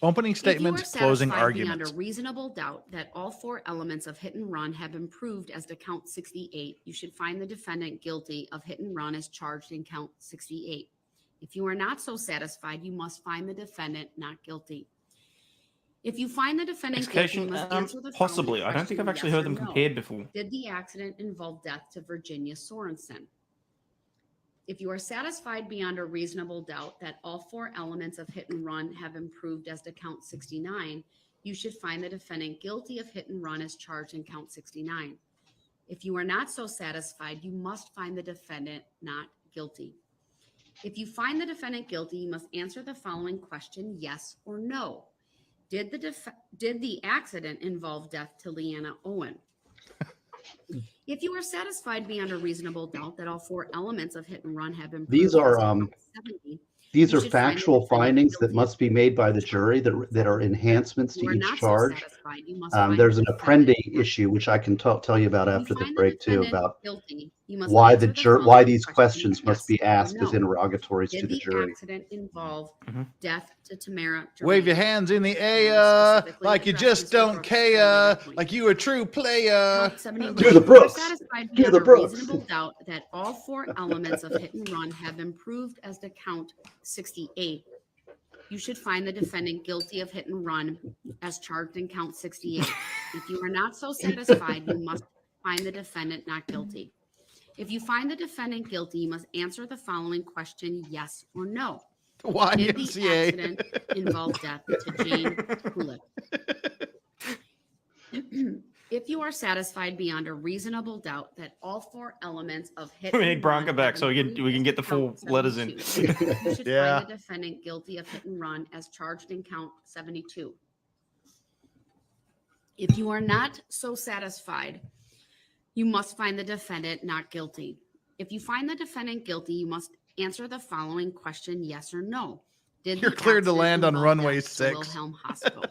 Opening If you are statements, closing satisfied arguments. beyond a reasonable doubt that all 4 elements of hit and run have been proved as to count 68, you should find the defendant guilty of hit and run as charged in count 68. If you are not so satisfied, you must find the defendant not guilty. If you find the defendant guilty, you Execution, must answer the possibly. following I don't think I've question, actually yes heard them or no. compared before. Did the accident involve death to Virginia Sorensen? If you are satisfied beyond a reasonable doubt that all 4 elements of hit and run have been proved as to count 69, you should find the defendant guilty of hit and run as charged in count 69. If you are not so satisfied, you must find the defendant not guilty. If you find the defendant guilty, you must answer the following question, yes or no. Did the accident involve death to Leanna Owen? If you are satisfied beyond a reasonable doubt that all 4 elements of hit and run have been These proved are, as to count 70, These you are should find the factual defendant findings that guilty must of be made by the jury that are enhancements You to are each not so charge. satisfied, you must find There's the an defendant apprendi issue, which I can tell you about If you after the find break too, defendant about guilty, you must why answer why following these questions must yes be or asked as no. interrogatories to Did the the jury. accident involve Mhm. death to Tamara Wave your Duran? hands in the Now, air specifically like you address just Mr. don't Brooks' care, earlier point. like you a true player. Count 71. Do the If you are Brooks. satisfied Do beyond the a Brooks. reasonable doubt that all 4 elements of hit and run have been proved as to count 68, you should find the defendant guilty of hit and run as charged in count 68. If you are not so satisfied, you must find the defendant not guilty. If you find the defendant guilty, you must answer the following question, yes or no. Did the YMCA. accident involve death to Jane Kulik? If you are satisfied beyond a reasonable doubt that all 4 elements of hit We and need run Bronca have back been so we proved can as get the to full count letters in. 72, you should Yeah. find the defendant guilty of hit and run as charged in count 72. If you are not so satisfied, you must find the defendant not guilty. If you find the defendant guilty, you must answer the following question, yes or no. Did You're the cleared to accident land on involve runway death to 6. Wilhelm Hospital?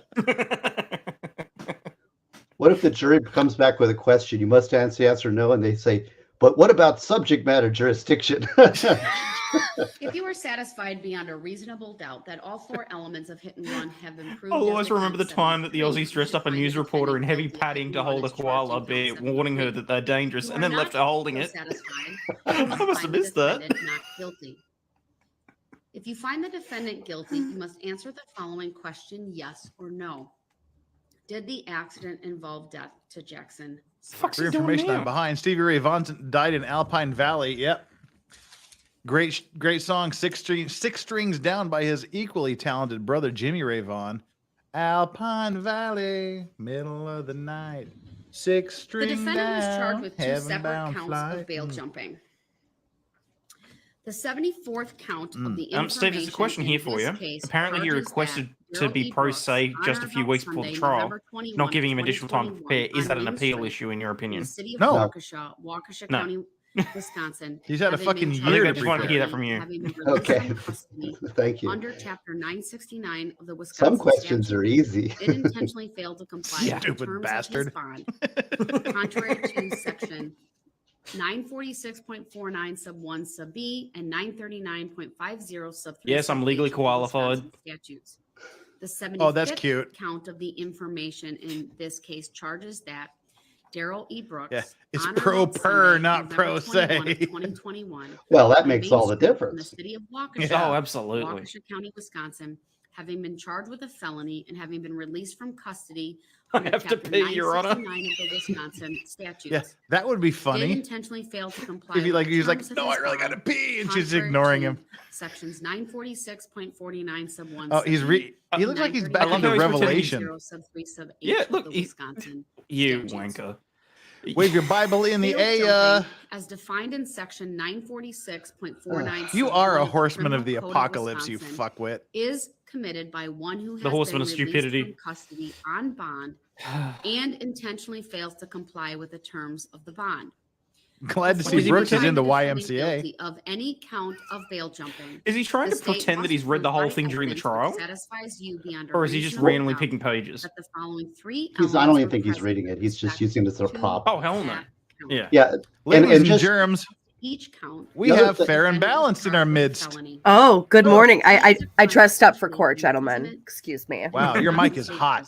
What if the jury comes back with a question? You must answer yes or no, and they say, but what about subject matter jurisdiction? If you are satisfied beyond a reasonable doubt that all 4 elements of hit and run have been proved, I'll as always to remember the count time that the 73, Aussies you dressed should up a find the news reporter in defendant heavy guilty of padding hit to and run hold a as charged in koala count bear, warning her 73. that they're dangerous, You and are then left her not holding so it. satisfied, I you must must have find the missed that. defendant not guilty. If you find the defendant guilty, you must answer the following question, yes or no. Did the accident involve death to Jackson? Fuck's For he doing information, I'm now? behind. Stevie Ray Vaughan died in Alpine Valley. Yep. Great song. Six strings down by his equally talented brother Jimmy Ray Vaughan. Alpine Valley, middle of the night. 6 The strings defendant was charged down, with 2 separate heaven-bound counts flight. of bail jumping. The 74th count of the information Steve, there's a question here in for this you. case Apparently, he charges requested that to Daryl be E. pro Brooks, se on just or a few about weeks before the Sunday, trial, November 21, not giving him additional time to prepare. 2021, Is that on an Main appeal Street issue in your in opinion? the city of No. Waukesha No. County, Wisconsin. He's had a having fucking been year I think charged I to just wanted to prepare. hear that from you. having been released Okay. from custody Thank you. under Chapter 969 of the Wisconsin Some questions are statute, easy. did intentionally fail to comply with the Stupid terms bastard. of his bond, contrary to Section 946.49 sub 1 sub B and 939.50 sub 3. Yes, I'm sub legally H of the qualified. Wisconsin statutes. The 75th Oh, that's cute. count of the information in this case charges that Daryl E. Brooks. Yeah, it's on or pro about per, Sunday, not November pro 21 of se. 2021, Well, that on makes Main all the Street in the difference. city of Waukesha, Yeah. Oh, absolutely. Waukesha County, Wisconsin, having been charged with a felony and having been released from custody I under have to Chapter pay, Your Honor. 969 of the Wisconsin statutes. Yeah, that would be Did funny. intentionally fail to comply If he with like, the he's like, terms of no, I his really bond, gotta pee, and she's contrary ignoring to him. Sections 946.49 sub 1. Oh, sub he's B, he looks like he's I back love into how he's pretending Revelation. 0 sub 3 sub H Yeah, of look, the he- Wisconsin You statutes. wanker. Wave your Bible in the Bail air. jumping, as defined in section 946.49. You sub are a 1 the horseman of the Criminal Code apocalypse, you Wisconsin, fuckwit. is committed by one who has The horseman been of released stupidity. from custody on bond and intentionally fails to comply with the terms of the bond. Glad to Or see is he Brooks is find in the defendant YMCA. guilty of any count of bail jumping. Is he trying The to state pretend that must he's read the prove whole by thing during the evidence trial? which satisfies you beyond a Or is he just reasonable randomly doubt picking pages? that the following 3 I don't elements even were think he's present reading it. with He's just respect using it as a to prop. Oh, hell no. that count. Yeah. Yeah. Ladies and, just- germs, Each count. we The other have thing- fair and defendant was balanced in our charged with midst. felony. Oh, good Oh. morning. I I dressed up for court, gentlemen. Excuse me. Wow, your mic is hot.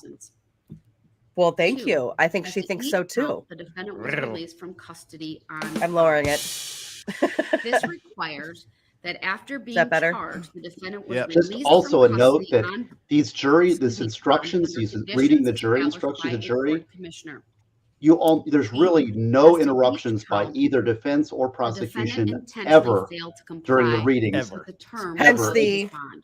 Well, thank 2, you. I think as she to thinks each so count, too. The defendant was Riddle. released from custody on. I'm lowering it. This requires that after being that better? charged, the defendant was Yep. Just released also from a note custody that on These jury, excuse this me, instructions, under he's conditions reading the jury established instructions by to a jury. court commissioner. There's B, really no as to each interruptions by count, either defense or The defendant prosecution intentionally ever failed to during the comply readings. Ever. with the terms Hence of the- his bond.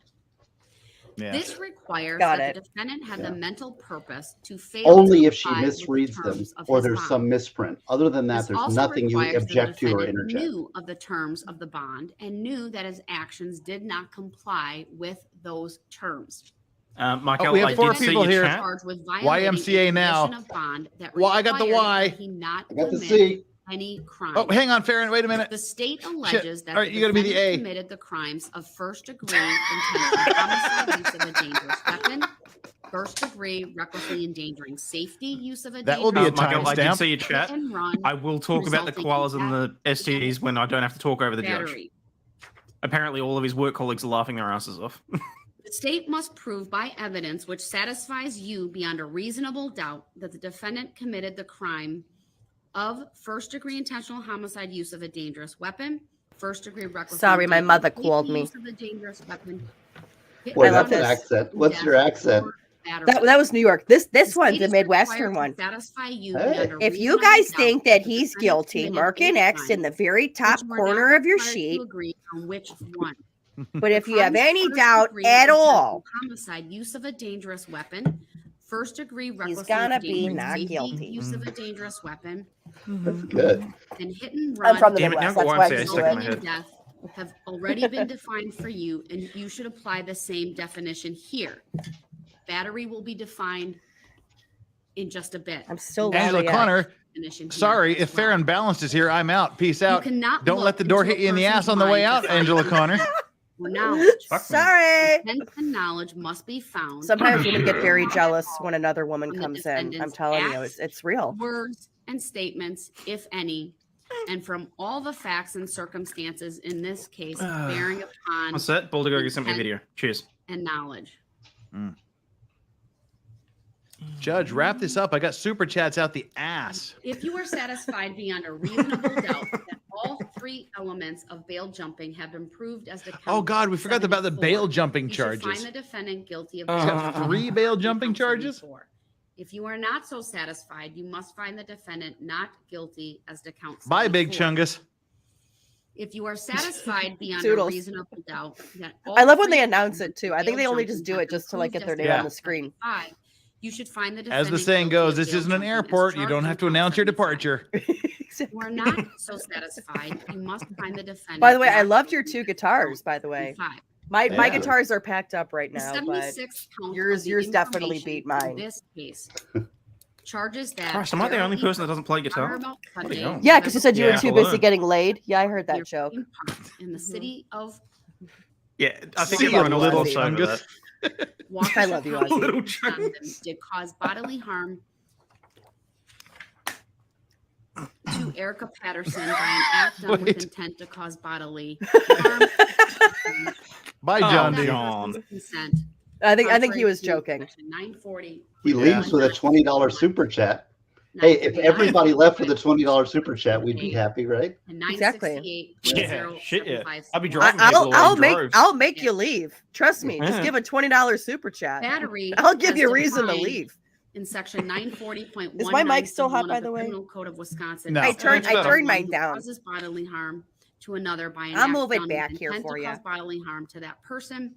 Yeah. This requires Got that it. the defendant had Yeah. the mental purpose to fail Only to if she comply with the misreads them terms of or his there's bond. some misprint. Other than that, This there's also nothing you requires that the object to or defendant interject. knew of the terms of the bond and knew that his actions did not comply with those terms. Michael, we have I 4 did see people your here. chat. Charged with YMCA violating a now. condition of bond that Well, I got the required Y. that he not I got the commit C. any crime. Oh, hang on, Farron. Wait a minute. The state alleges that All right, the you gotta be the defendant A. committed the crimes of first degree intentional homicide, use of a dangerous weapon, first degree recklessly endangering safety, use of a That will be dangerous a Michael, I did timestamp. see your chat. hit and run, I will talk about the resulting koalas in and the STDs when I don't have to talk over the judge. battery. Apparently, all of his work colleagues are laughing their asses off. The state must prove by evidence which satisfies you beyond a reasonable doubt that the defendant committed the crime of first degree intentional homicide, use of a dangerous weapon, first degree reckless. Sorry, my mother safety called me. use of a dangerous weapon, hit Boy, and love that's an run, this. accent. What's your death, accent? or battery. That was New York. This The one's state a is Midwestern required one. to satisfy you Hey. beyond a If you reasonable guys doubt think that the he's defendant guilty, committed mark a an X crime, in the very top which you are corner not of your required to sheet. agree on which one. But if you have Crimes any first doubt degree at intentional all, homicide, use of a dangerous weapon, first degree reckless gonna be endangering not safety, guilty. use of a dangerous weapon, That's good. and hit and run. I'm from the Damn it, Midwest. now That's why I YMCA can is do stuck in my it. Resulting in head. death have already been defined for you, and you should apply the same definition here. Battery will be defined in just a bit. I'm still Angela laughing at- Connor, Definition here sorry, as if well. Farron Balanced is here, I'm out. Peace You out. cannot Don't look let the door into hit a you in the person's ass on the way mind out, to find Angela the Connor. or knowledge. Fuck me. Sorry. Intent and knowledge must be found. Sometimes women get very jealous when another woman From the comes in. I'm defendant's telling you, acts, it's real. words and statements, if any, and from all the facts and circumstances in this case bearing upon What's that? Baldigo sent me a video. Cheers. and knowledge. Judge, wrap this up. I got super chats out the ass. If you are satisfied beyond a reasonable doubt that all three elements of bail jumping have been proved as the Oh God, we forgot about the bail jumping you should find charges. the defendant guilty of He's got 3 bail jumping charges? 74. If you are not so satisfied, you must find the defendant not guilty as to count. Bye, Big 74. Chungus. If you are satisfied beyond Toodles. a reasonable doubt that I love when all they three announce it elements too. of I think they bail only jumping just do have it been just to like get proved their as name Yeah. on the screen. 75, you should find the As defendant the saying guilty goes, of this bail isn't an jumping as airport. You charged don't in have to count announce your 75. departure. If you are not so satisfied, you must find the defendant. By the way, I not loved your guilty 2 of guitars, by the count way. 75. My Yeah. guitars are packed up right The now, but 76th count yours- of the yours definitely information beat in mine. This case charges that. Christ, am I the only Darrell person that doesn't play guitar? About What are you Sunday, doing? yeah, because you said you Yeah. were too Hello. busy getting laid. Yeah, I heard that near joke. Green Park in the city of Yeah, I think See ya, everyone else little glossed over Chungus. that. Waukesha I love you, County, Ozzy. Little Wisconsin, Chungus. did cause bodily harm to Erica Patterson by an act done with Wait. intent to cause bodily harm. Bye, Oh, John without D. John. person's consent, I think he contrary was to joking. Section 940. He leaves with a $20 super chat. Hey, if everybody left with a $20 super chat, we'd be happy, right? And Exactly. 968.075. Yeah, shit, yeah. I'll be driving I'll people away in droves. I'll make you leave. Trust me. Just Yeah. give a $20 super chat. Battery. I'll give as you a reason to defined leave. In section 940.1. Is my mic still hot, by the way? Criminal Code of Wisconsin. No. I turned It's better. mine down. Causes bodily harm to another by an I'll act move it done with back here intent for to ya. cause bodily harm to that person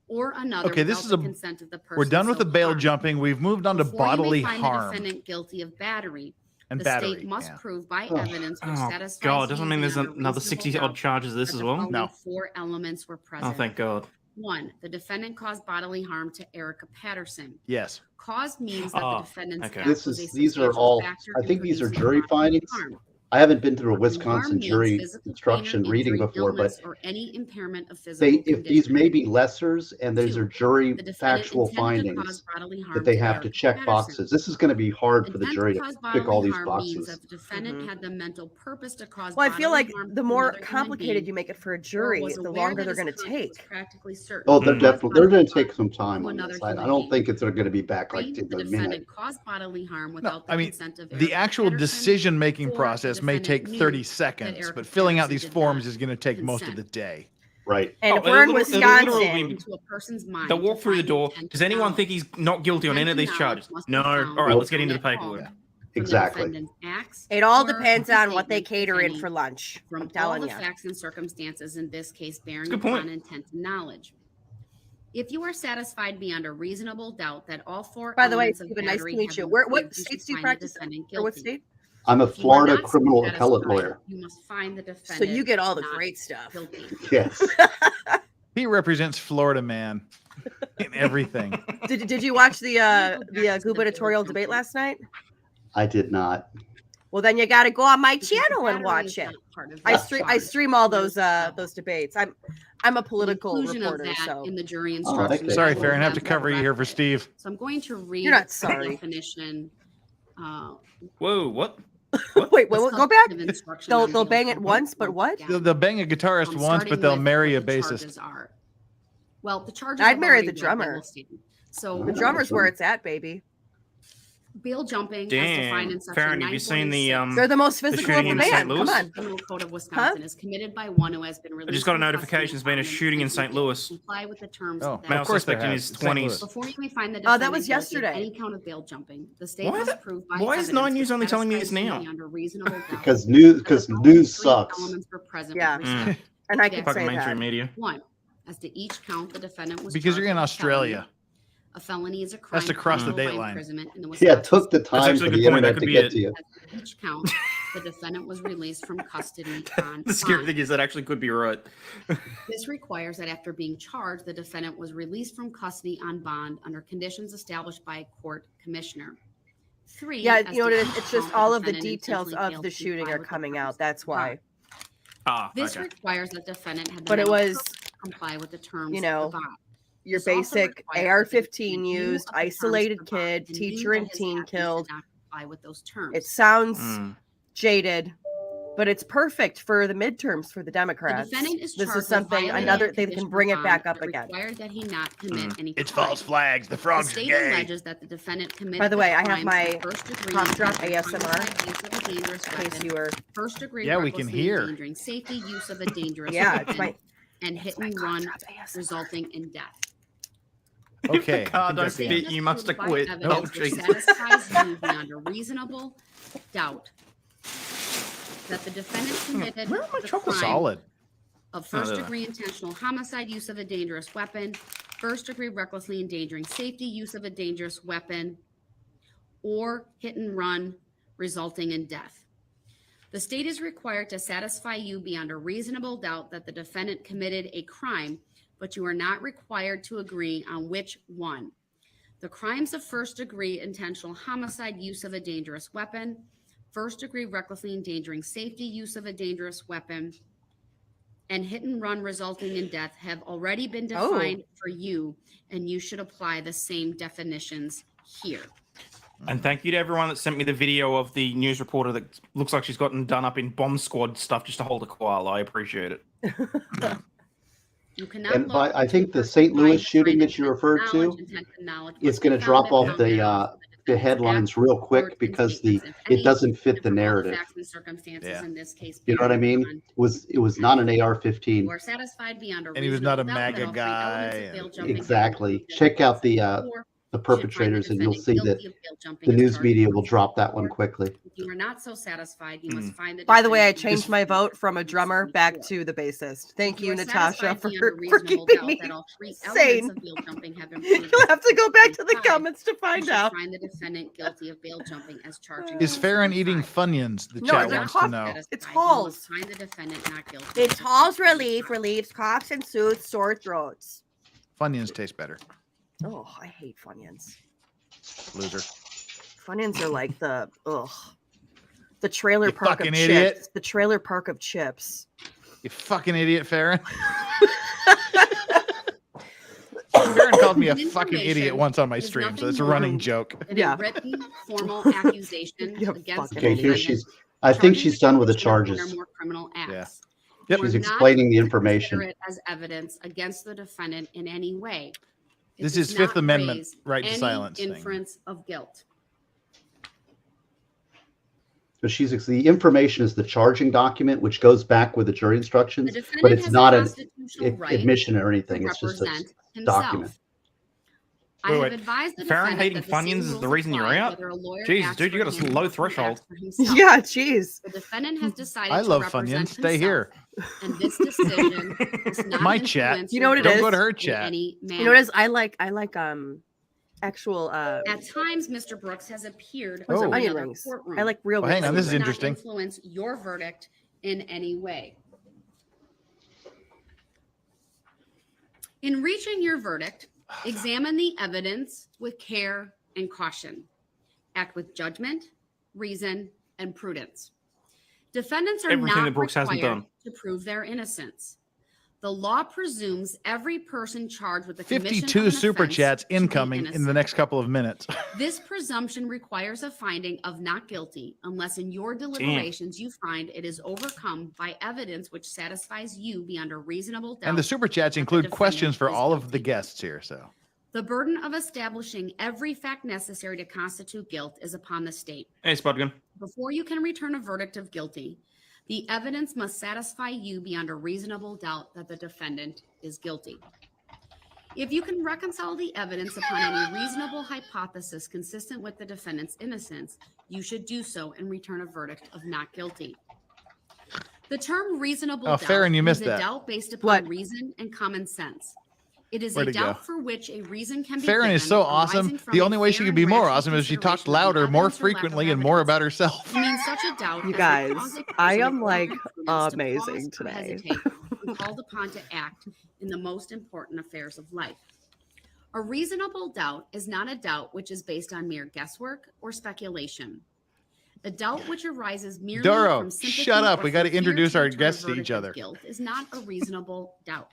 or another. Okay, this without is the a- consent of the person We're done with so the bail harmed. jumping. We've moved on to Before you may bodily find the harm defendant guilty of battery, and the battery. state must yeah. prove by Oh. evidence which Oh, satisfies God, doesn't you mean there's beyond a another reasonable 60 odd doubt charges of this that as the well? following No. 4 elements were present. Oh, thank God. 1. The defendant caused bodily harm to Erica Patterson. Yes. Cause means that Oh, the defendant's okay. act This was is a these are substantial all factor I in think these are producing jury bodily findings. harm. I haven't been through a Harm Wisconsin means jury physical instruction pain, reading injury, before, but illness, or any impairment of physical if these condition. may be lessers and these 2. are jury The defendant factual intended to findings cause bodily harm that they to have to Erica check Patterson. boxes. This is going to be hard for the Intent jury to to cause pick all bodily these harm means boxes. that the defendant Mhm. had the mental purpose to cause Well, I feel bodily like harm the to more another human complicated being, you make it for a or jury, was the aware longer that they're his going to conduct was take. practically certain Oh, to they're cause definitely they're going to bodily take some time to on another this. I human don't being. think it's going to be back like 3. in The a minute. defendant caused bodily harm without the I mean, consent of The Erica actual Patterson. decision-making 4. The process may defendant take knew 30 that seconds, Erica but filling out Patterson these did forms not is going to take most of the consent. day. Right. And Oh, if we're in it'll literally Wisconsin, be- into a person's mind They'll walk to through the find door. intent Does to anyone knowledge. think he's not guilty on any of these Intent to knowledge charges? must be No. found All right, let's get into the from that paperwork. call, from Exactly. the defendant's acts, it all or depends on what they statements, cater if in any, for lunch. from I'm all telling the you. facts and circumstances in this case bearing Good point. upon intent and knowledge. If you are satisfied beyond a reasonable doubt that all 4 By the way, elements of Stephen, nice battery to meet have you. been What proved, you states should do you find the practice in? defendant Or what guilty. state? I'm a If you are Florida not so criminal appellate satisfied, lawyer. You must find the So defendant. you get all the not great stuff. guilty. Yes. He represents Florida man. in everything. Did you watch the gubernatorial debate last night? I did not. Well, then you got to go on my channel and watch it. I stream all those debates. I'm a political reporter, so in the jury okay. instructions. Sorry, Farron, I have to cover you here for Steve. So I'm going to read You're not the sorry. definition. Whoa, what? Wait, go back. Of instruction They'll on bail bang it jumping once, but or what? down. They'll bang a guitarist once, Starting but they'll with marry a what the bassist. charges are. Well, the charges. I'd have marry already the read, they drummer. will stand. So The drummer's where it's at, baby. bail jumping, as Damn. defined in section Farron, have you seen the 926 They're the most physical of shooting the in St. band. Come Louis? on. Criminal Code of Wisconsin is committed by one who has been released. I just got a from notification custody there's been a on shooting in and St. Louis. Comply with the terms Oh, of that. Male of course there suspect in has. his St. 20s. Louis. Before you may find the Oh, that defendant was guilty of yesterday. any count of bail jumping, the state Why must the- prove by why is evidence 9 News that only telling me this satisfies now? beyond a reasonable doubt Because that news the following news three sucks. elements were present with Yeah. respect. And I can Fucking say mainstream that. media. One, as to each count, the defendant was Because charged you're in with a Australia. felony. A felony is a crime. That's to cross the punishable by date line. imprisonment in the Yeah, it Wisconsin took the time actually for a the good point. That internet could to be get it. to you. As to each count, the defendant was released from custody on The scary bond. thing is that actually could be right. This requires that after being charged, the defendant was released from custody on bond under conditions established by a court commissioner. Three. Yeah, as you know to what it is? each It's just count, all of the defendant details intentionally of failed the to shooting comply are with the coming terms out. That's of bond. why. Ah, This okay. requires that defendant have But been it able to was, comply with the terms you know, of the bond. your This also basic requires that the AR-15 defendant knew used, of the terms of isolated the bond kid, and knew teacher that and his teen actions did killed. not comply with those terms. It sounds Mm. jaded, but it's perfect for the midterms for the The Democrats. defendant is This charged is with something violating another a they condition can bring of it back bond up that again. required that he not commit any It's crime. false flags. The The frogs are state gay. alleges that the defendant committed By the way, I have crime my of first degree cough drop intentional ASMR, homicide, use of a dangerous in case weapon, you were. first degree Yeah, we can recklessly hear. endangering safety, use of a dangerous Yeah, weapon, it's my. and hit It's my and cough run drop ASMR. resulting in death. Okay. If the car I think don't that's the State end. fit, must you must prove by acquit. Oh, evidence which Jesus. satisfies you beyond a reasonable doubt that the defendant committed Where are my the chocolates? crime Solid. of Oh, first there they degree intentional homicide, use of a dangerous weapon, first degree recklessly endangering safety, use of a dangerous weapon, or hit and run resulting in death. The state is required to satisfy you beyond a reasonable doubt that the defendant committed a crime, but you are not required to agree on which one. The crimes of first degree intentional homicide, use of a dangerous weapon, first degree recklessly endangering safety, use of a dangerous weapon, and hit and run resulting in death have already been defined for you, and you should apply the same definitions here. And thank you to everyone that sent me the video of the news reporter that looks like she's gotten done up in bomb squad stuff just to hold a koala. I appreciate it. You cannot And look I think the into St. Louis crime, shooting find that you intent referred to knowledge, intent to knowledge is must be going to found drop and off found out the defendant's headlines acts, real words, quick and because statements, if it any, doesn't fit the and for all narrative. facts and circumstances Yeah. in this case You know what I bearing mean? on It was not an You AR-15. are satisfied beyond a And he was not a reasonable doubt that MAGA all three elements guy, of bail and- jumping have been Exactly. proved Check out and the or the you should find the perpetrators, and you'll defendant see that guilty of bail jumping the as news charged media in will count drop that one four. quickly. If you are not so satisfied, you must find the By the way, I defendant changed my guilty vote from a of drummer count back four. to the bassist. Thank If you, are Natasha, satisfied for, beyond a for reasonable keeping doubt me that all three sane. elements of bail jumping have been proved You'll have to go back to the inside, comments to you find should out. find the defendant guilty of bail jumping as charged in Is count Farron four and eating five. Funyuns? The No, chat it's a wants cough- to know. It's Satisfied, you Halls. must find the defendant not guilty. It's Hall's relief, relieves coughs and soothes sore throats. Funyuns taste better. Oh, I hate Funyuns. Loser. Funyuns are like the trailer You park of fucking chips. idiot. The trailer park of chips. You fucking idiot, Farron. Farron called me a fucking idiot once on my There's stream, so nothing it's a more running joke. In Yeah. a written formal accusation You against the fucking Okay, here defendant, she's. I think charging she's done with the commission of one charges. or more criminal acts. Yeah. You Yep. are She's not explaining the to information. consider it as evidence against the defendant in any way. It This does is Fifth not Amendment raise right to any silence thing. inference of guilt. But the information is the charging document, which goes back with the jury The instructions, defendant but it's has not a an constitutional right admission or to anything. It's just a represent document. himself. I Wait, have wait. advised the Farron defendant hating that the same Funyuns is the rules reason you're apply out? whether a lawyer Jesus, acts dude, you for got a him low or he threshold. acts for himself. Yeah, jeez. The defendant has decided I to love represent Funyuns. Stay here. himself, and this decision is not My chat. influenced You know what it Don't is? go to her in chat. any You know what it manner. is? I like actual At times, Mr. Brooks has appeared Oh. in onion another rings. courtroom. I like real Well, hang on, rings. this is Does not interesting. Influence your verdict in any way. In reaching your verdict, Examine the evidence with care and caution. Act with judgment, reason, and prudence. Defendants are Everything not that Brooks hasn't required done. to prove their innocence. The law presumes every person charged with the commission of 52 an super offense chats to be incoming in the innocent. next couple of minutes. This presumption requires a finding of not guilty unless in your deliberations you find it is overcome by evidence which satisfies you beyond a reasonable doubt. And the super chats that the include defendant questions for is all of the guilty. guests here. So The burden of establishing every fact necessary to constitute guilt is upon the state. Hey, Spudgun. Before you can return a verdict of guilty, the evidence must satisfy you beyond a reasonable doubt that the defendant is guilty. If you can reconcile the evidence upon any reasonable hypothesis consistent with the defendant's innocence, you should do so and return a verdict of not guilty. The term reasonable doubt Farron, you missed is a that. doubt based upon What? reason and common sense. It is Where'd a it go? doubt for which a reason can be Farron is given so arising awesome. from The a only way she fair could be and more rational awesome is if she talked consideration of the louder, more evidence or lack of frequently, and more evidence. about herself. It means such a doubt You as guys, would cause a person I with am, like, ordinary prudence to amazing pause or today. hesitate when called upon to act in the most important affairs of life. A reasonable doubt is not a doubt which is based on mere guesswork or speculation. A doubt which arises merely Doro, from sympathy shut up. or We from gotta fear introduce to our return a guests to verdict each of other. Guilt is not a reasonable doubt.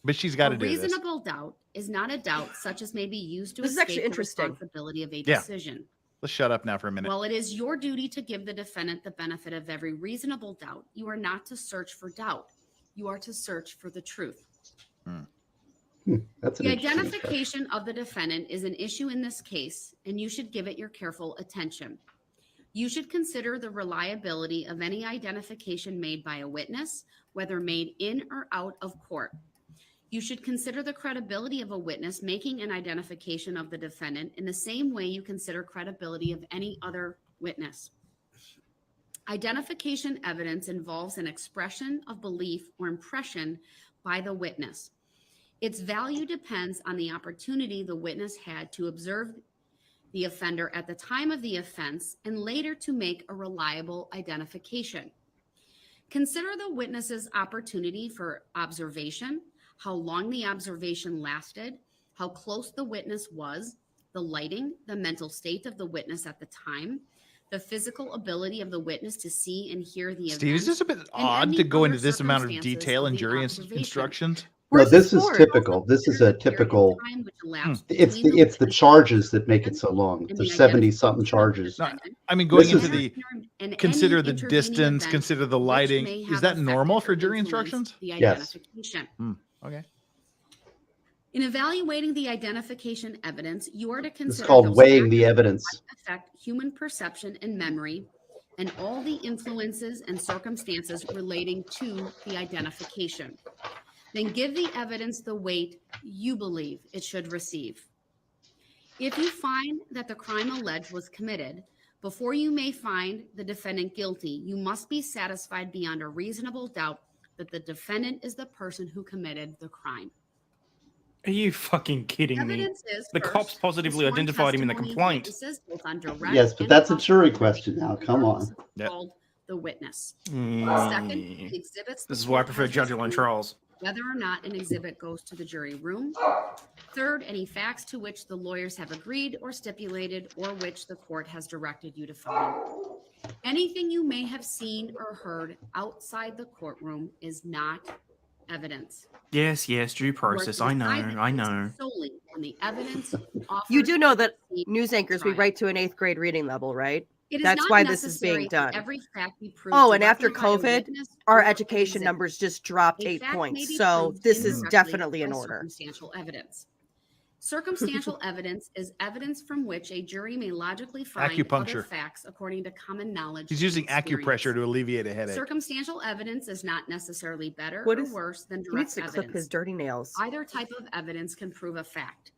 But she's got to A do this. reasonable doubt is not a doubt such as may be used to This is escape actually the interesting. responsibility of a Yeah. decision. Let's shut up now for a minute. While it is your duty to give the defendant the benefit of every reasonable doubt, you are not to search for doubt. You are to search for the truth. That's an The interesting discussion. identification of the defendant is an issue in this case, and you should give it your careful attention. You should consider the reliability of any identification made by a witness, whether made in or out of court. You should consider the credibility of a witness making an identification of the defendant in the same way you consider credibility of any other witness. Identification evidence involves an expression of belief or impression by the witness. Its value depends on the opportunity the witness had to observe the offender at the time of the offense and later to make a reliable identification. Consider the witness's opportunity for observation, how long the observation lasted, how close the witness was, the lighting, the mental state of the witness at the time, the physical ability of the witness to see and hear the Steve, is event, this a bit and odd any to go into other this amount of circumstances detail of in the jury observation. instructions? No, Where's this is for? typical. This is a typical. Time which elapsed It's between it's the witness charges that make it so long. and There's the 70 something identification of the charges. No, defendant, I mean, going This into is- the and consider any the intervening distance, event consider the which lighting. may Is have that normal affected for or jury influenced instructions? The Yes. identification. Okay. In evaluating the identification evidence, you are to It's consider called those weighing the factors evidence. that affect human perception and memory, and all the influences and circumstances relating to the identification. Then give the evidence the weight you believe it should receive. If you find that the crime alleged was committed, before you may find the defendant guilty, you must be satisfied beyond a reasonable doubt that the defendant is the person who committed the crime. Are you fucking kidding me? Evidence is The first, cops positively sworn identified him in the testimony of complaint. witnesses, both on direct Yes, but and that's a cross jury examination question now. of the Come on. person Yep. called the witness. Mm. Second, the exhibits. the This is why I court prefer has judge line received, trials. whether or not an exhibit goes to the jury room. Third, any facts to which the lawyers have agreed or stipulated or which the court has directed you to find. Anything you may have seen or heard outside the courtroom is not evidence. Yes, due You are process. to I know, decide the I case know. Solely on the evidence You offered do know that at the news anchors, we trial. write to an 8th grade reading level, right? It is That's not why this is being necessary that done. every fact be proved Oh, and after directly by a COVID, witness our or an education exhibit. numbers just dropped A 8 fact may points. be So proved this is indirectly definitely in by order. Circumstantial evidence. Circumstantial evidence is evidence from which a jury may logically find other Acupuncture. facts according to common knowledge. He's using and experience. acupressure to alleviate a headache. Circumstantial evidence is not necessarily better What or is- worse than He needs direct to clip evidence. his dirty nails. Either type of evidence can prove a fact.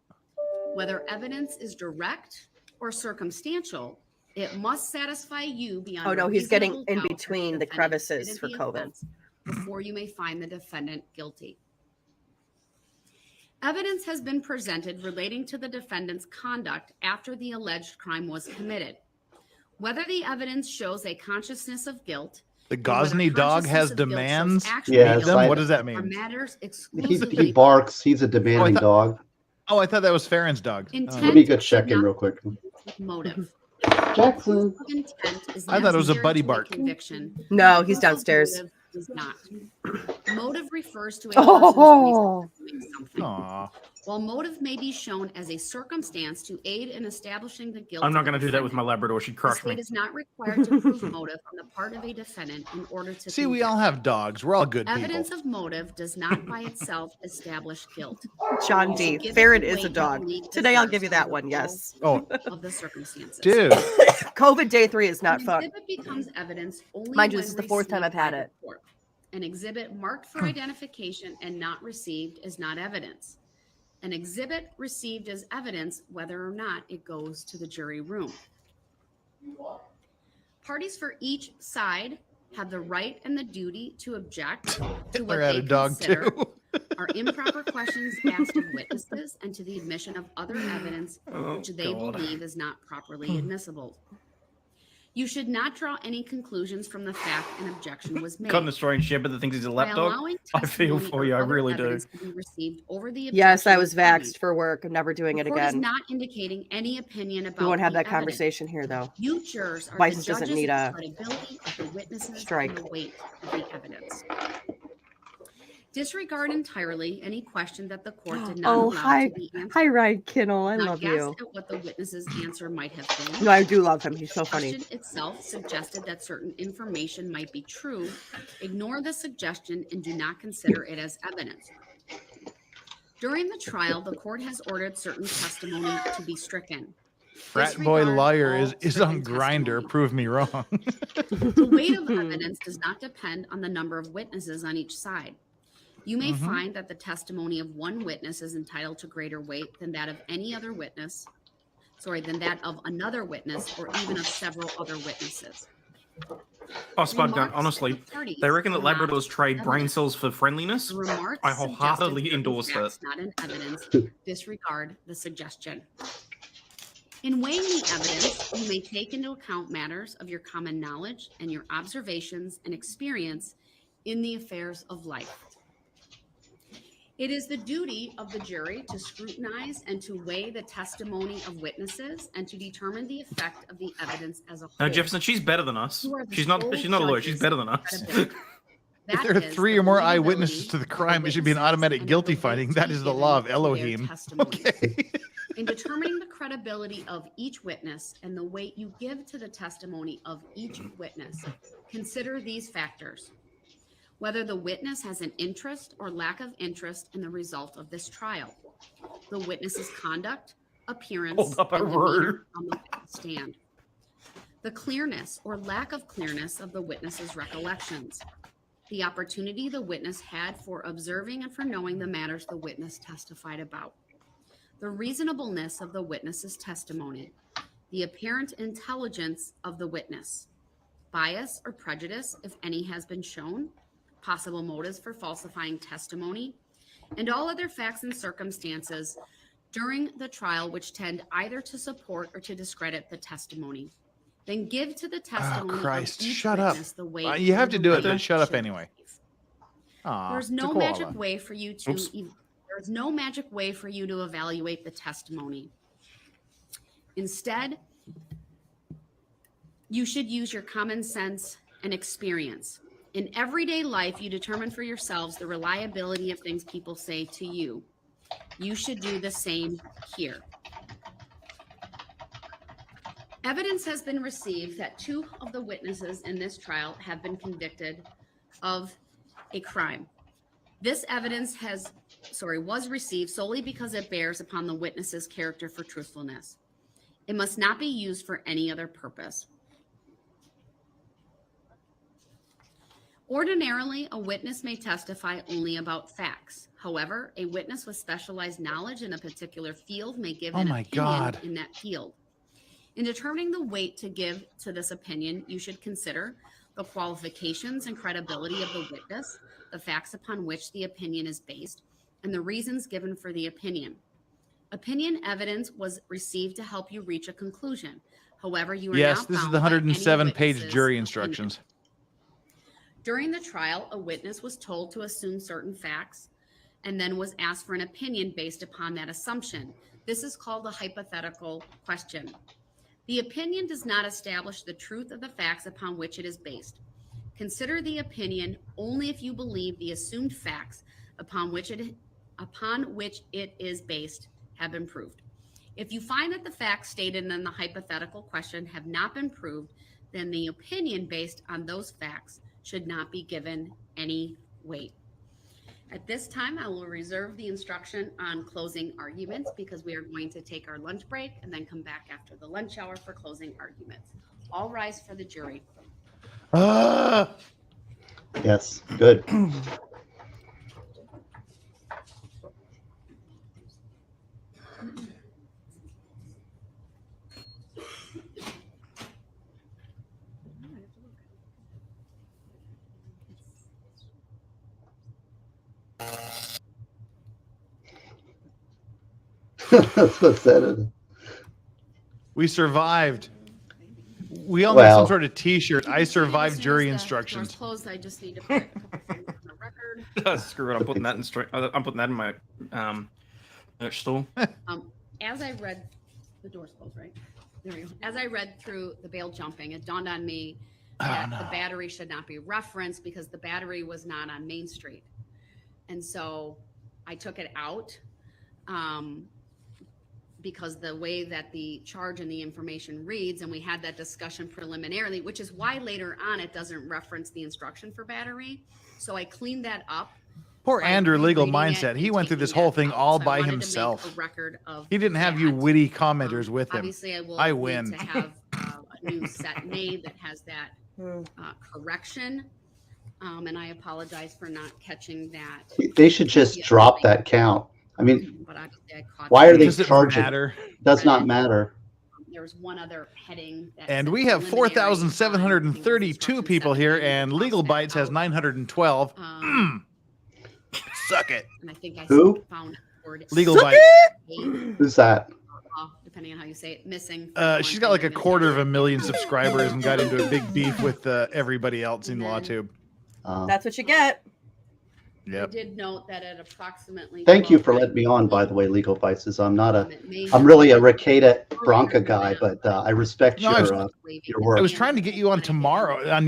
Whether evidence is direct or circumstantial, it must satisfy you beyond. Oh, a no, he's getting reasonable in doubt that between the defendant crevices committed for the COVID. offense before you may find the defendant guilty. Evidence has been presented relating to the defendant's conduct after the alleged crime was committed. Whether the evidence shows a consciousness of guilt, The and whether Gosney dog consciousness has of guilt shows demands. actual Yes, guilt Them? I- What does that are mean? matters He exclusively barks. He's a demanding thought- dog. Oh, I thought that was Farron's dog. Intent Let me go should check in not real quick. motive. Jackson. Proof of intent is I thought it was a necessary buddy to bark. Conviction. No, he's Proof of downstairs. motive is not. Motive refers to a Oh. person's reason for doing something. Aw. While motive may be shown as a circumstance to aid in establishing the guilt, I'm not of going to the do that with my defendant, Labrador. She'd the crush state me. is not required to prove motive on the part of a defendant in order to See, we convict. all have dogs. We're all good Evidence people. of motive does not by itself establish guilt John You D. should give Farron it the is a weight you dog. believe Today I'll deserves give you that under one. the Yes. Oh, of the circumstances. dude. COVID day 3 is not An fun. exhibit becomes evidence only Mind you, when this is the 4th time received I've had by the it. court. An exhibit marked for identification and not received is not evidence. An exhibit received as evidence whether or not it goes to the jury room. Parties for each side have the right and the duty to object to what Hitler had they a dog consider too. are improper questions asked of witnesses and to the admission of other evidence Oh, which they God. believe is not properly admissible. You should not draw any conclusions from the fact an objection was made. Got an Australian Shepherd that thinks he's a By lapdog. allowing I feel testimony for or you. I other really do. evidence to be received over the Yes, I objection was of parties. vaxxed for work. I'm never doing it The court is again. not indicating any opinion about We won't have the that evidence. conversation here, though. You jurors are Vices the doesn't judges need of a the credibility of the witnesses strike. and the weight of the evidence. Disregard entirely any question that the court did not Oh, allow hi. to be answered. Hi, Ryan Kinnell. I Not love guess you. at what the witness's answer might have been. No, I do love him. He's so The funny. question itself suggested that certain information might be true. Ignore the suggestion and do not consider it as evidence. During the trial, the court has ordered certain testimony to be stricken. Frat boy Disregard lawyer all is stricken on Grinder. testimony. Prove me wrong. The weight of evidence does not depend on the number of witnesses on each side. You may find that the testimony of one witness is entitled to greater weight than that of any other witness, than that of another witness or even of several other witnesses. Oh, Spud Gun, Remarks honestly, of the parties they reckon that are not Labradors trade brain evidence. cells for friendliness. The remarks I wholeheartedly suggested endorse certain that. facts, not an evidence. Disregard the suggestion. In weighing the evidence, you may take into account matters of your common knowledge and your observations and experience in the affairs of life. It is the duty of the jury to scrutinize and to weigh the testimony of witnesses and to determine the effect of the evidence as a whole. No, Jefferson, she's better than us. You are the She's not. sole She's not a lawyer. She's judges better than of us. credibility. If That there are is 3 the or more believability eyewitnesses to the of the crime, it should be an witnesses automatic and of guilty the weight finding. to That be is the given law of to their Elohim. testimony. Okay. In determining the credibility of each witness and the weight you give to the testimony of each witness, consider these factors. Whether the witness has an interest or lack of interest in the result of this trial, the witness's conduct, appearance, Hold up a and demeanor room. on the stand, the clearness or lack of clearness of the witness's recollections, the opportunity the witness had for observing and for knowing the matters the witness testified about, the reasonableness of the witness's testimony, the apparent intelligence of the witness, bias or prejudice, if any has been shown, possible motives for falsifying testimony, and all other facts and circumstances during the trial which tend either to support or to discredit the testimony. Then give to the testimony Christ, of each shut up. witness the weight You have and to the do it, weight but shut up should anyway. receive. Aw, There's it's a no magic koala. way for you to Oops. there's no magic way for you to evaluate the testimony. Instead, you should use your common sense and experience. In everyday life, you determine for yourselves the reliability of things people say to you. You should do the same here. Evidence has been received that 2 of the witnesses in this trial have been convicted of a crime. This evidence was received solely because it bears upon the witness's character for truthfulness. It must not be used for any other purpose. Ordinarily, a witness may testify only about facts. However, a witness with specialized knowledge in a particular field may give an opinion God. in that field. In determining the weight to give to this opinion, you should consider the qualifications and credibility of the witness, the facts upon which the opinion is based, and the reasons given for the opinion. Opinion evidence was received to help you reach a conclusion. However, you are Yes, now this is bound the by any 107-page witness's jury opinion. instructions. During the trial, a witness was told to assume certain facts and then was asked for an opinion based upon that assumption. This is called a hypothetical question. The opinion does not establish the truth of the facts upon which it is based. Consider the opinion only if you believe the assumed facts upon which it is based have been proved. If you find that the facts stated in the hypothetical question have not been proved, then the opinion based on those facts should not be given any weight. At this time, I will reserve the instruction on closing arguments because we are going to take our lunch break and then come back after the lunch hour for closing arguments. All rise for the jury. Yes, good. That's what said it. We survived. We all need some sort of T-shirt. I survived jury instructions. Closed. I just need to put a couple things on the record. Screw it. I'm putting that in my merch store. As I read, the door's closed, right? There we go. As I read through the bail jumping, it dawned on me that the battery should not be referenced because the battery was not on Main Street. And so I took it out because the way that the charge and the information reads, and we had that discussion preliminarily, which is why later on it doesn't reference the instruction for battery. So I cleaned that up. Poor Andrew, legal mindset. He went through this whole thing all by himself. He didn't have you witty commenters with him. Obviously, I win. Need to have a new set made that has that correction. And I apologize for not catching that. They should just drop that count. I mean, But obviously I caught why are they Does it charging? matter? Does not matter. There was one other heading. That And said we have preliminary 4,732 on people here, and Legal Bites has 912. Suck it. And I think I Who? found the word Legal suck Bites. it, Who's that? depending on how you say it, missing. She's got like 250,000 subscribers and got into a big beef with everybody else in LawTube. That's what you get. I did note that at approximately. Thank you for letting me on, by the way, Legal Vices. I'm really a REKIETA Bronca guy, but I respect your work. I was trying to get you on on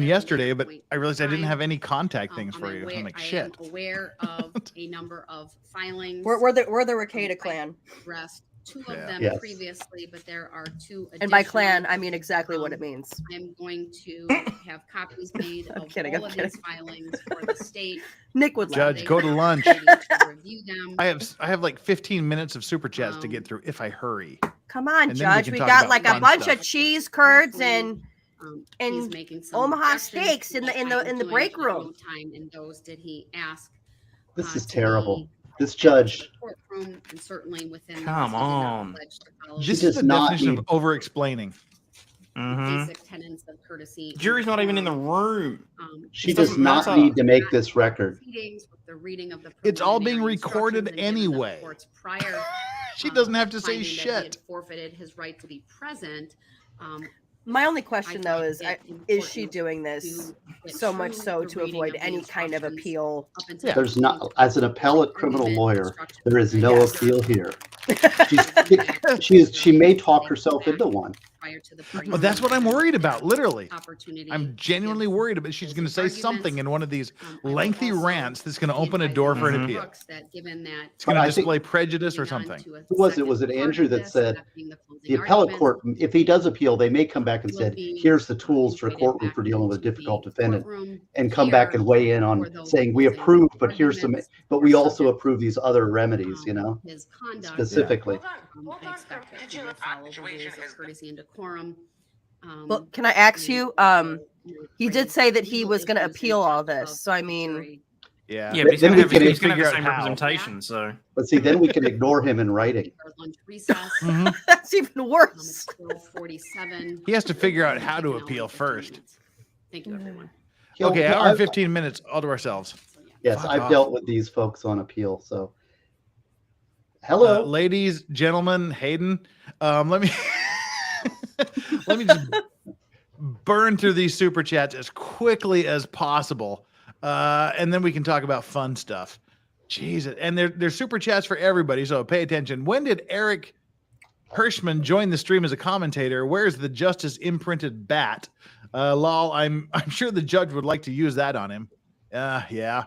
yesterday, but I realized I didn't have any contact things for you. I'm like, shit. I am aware of a number of filings. We're the REKIETA clan. Addressed two of them previously, but there are two additional. And by clan, I mean exactly what it means. I'm going to have copies made of all of these filings for the state. Nick would Judge, go to lunch. Review them. I have like 15 minutes of super chats to get through if I hurry. Come on, And then we Judge. can We talk got about like a fun bunch stuff. of cheese curds and he's making some Omaha suggestions. steaks in the break room. Time in those did he ask? This is to terrible. be This judge. courtroom and certainly within. Come on. This does is the not definition need- of over-explaining. Basic tenets of courtesy. Jury's not even in the room. She It does doesn't not matter. need to make this record. Proceedings with the reading of the It's all being preliminary recorded instructions and given the anyway. court's prior, She doesn't have to say finding that he had shit. forfeited his right to be present. My only question though is, I is she doing this so much so to avoid any kind of appeal? There's not, as an appellate criminal lawyer, there is no Yes. appeal here. She may talk herself into one. Prior to the Well, that's what I'm worried about. Literally, opportunity. I'm genuinely worried about. She's going to say arguments. something in one of these I would lengthy also rants that's going to open a advise door for an Mr. appeal. Brooks that given that It's going to I think- display prejudice or moving on something. to a Who was it? second Was it part Andrew of that this, said that being the closing the appellate arguments, court, if he does appeal, they may come back and will said, be here's the tools for invited courtroom back for dealing with a into the difficult defendant, courtroom and come back here and weigh in for on those saying we closing approve, but here's some, arguments but we or also subject, approve these other remedies, you know, his conduct. specifically. I expect that he will follow the rules of courtesy and decorum. Well, can I ask you? He did say that he was going to appeal all this. So I mean, Yeah. Yeah, but he's Then going we to have can the figure out same how. representation. So But see, then we can ignore him in writing. Our lunch recess. Mhm. that's even worse. It's 12:47. He has to figure out how to appeal first. Thank you, everyone. Okay, Yeah, hour and 15 minutes all to ourselves. So, yeah. Yes, Fuck I've off. dealt with these folks on appeal. So, hello. Ladies, gentlemen, Hayden, let me let me just burn through these super chats as quickly as possible, and then we can talk about fun stuff. Jesus. And there's super chats for everybody, so pay attention. When did Eric Hirschman join the stream as a commentator? Where's the Justice imprinted bat? Lol, I'm sure the judge would like to use that on him. Yeah.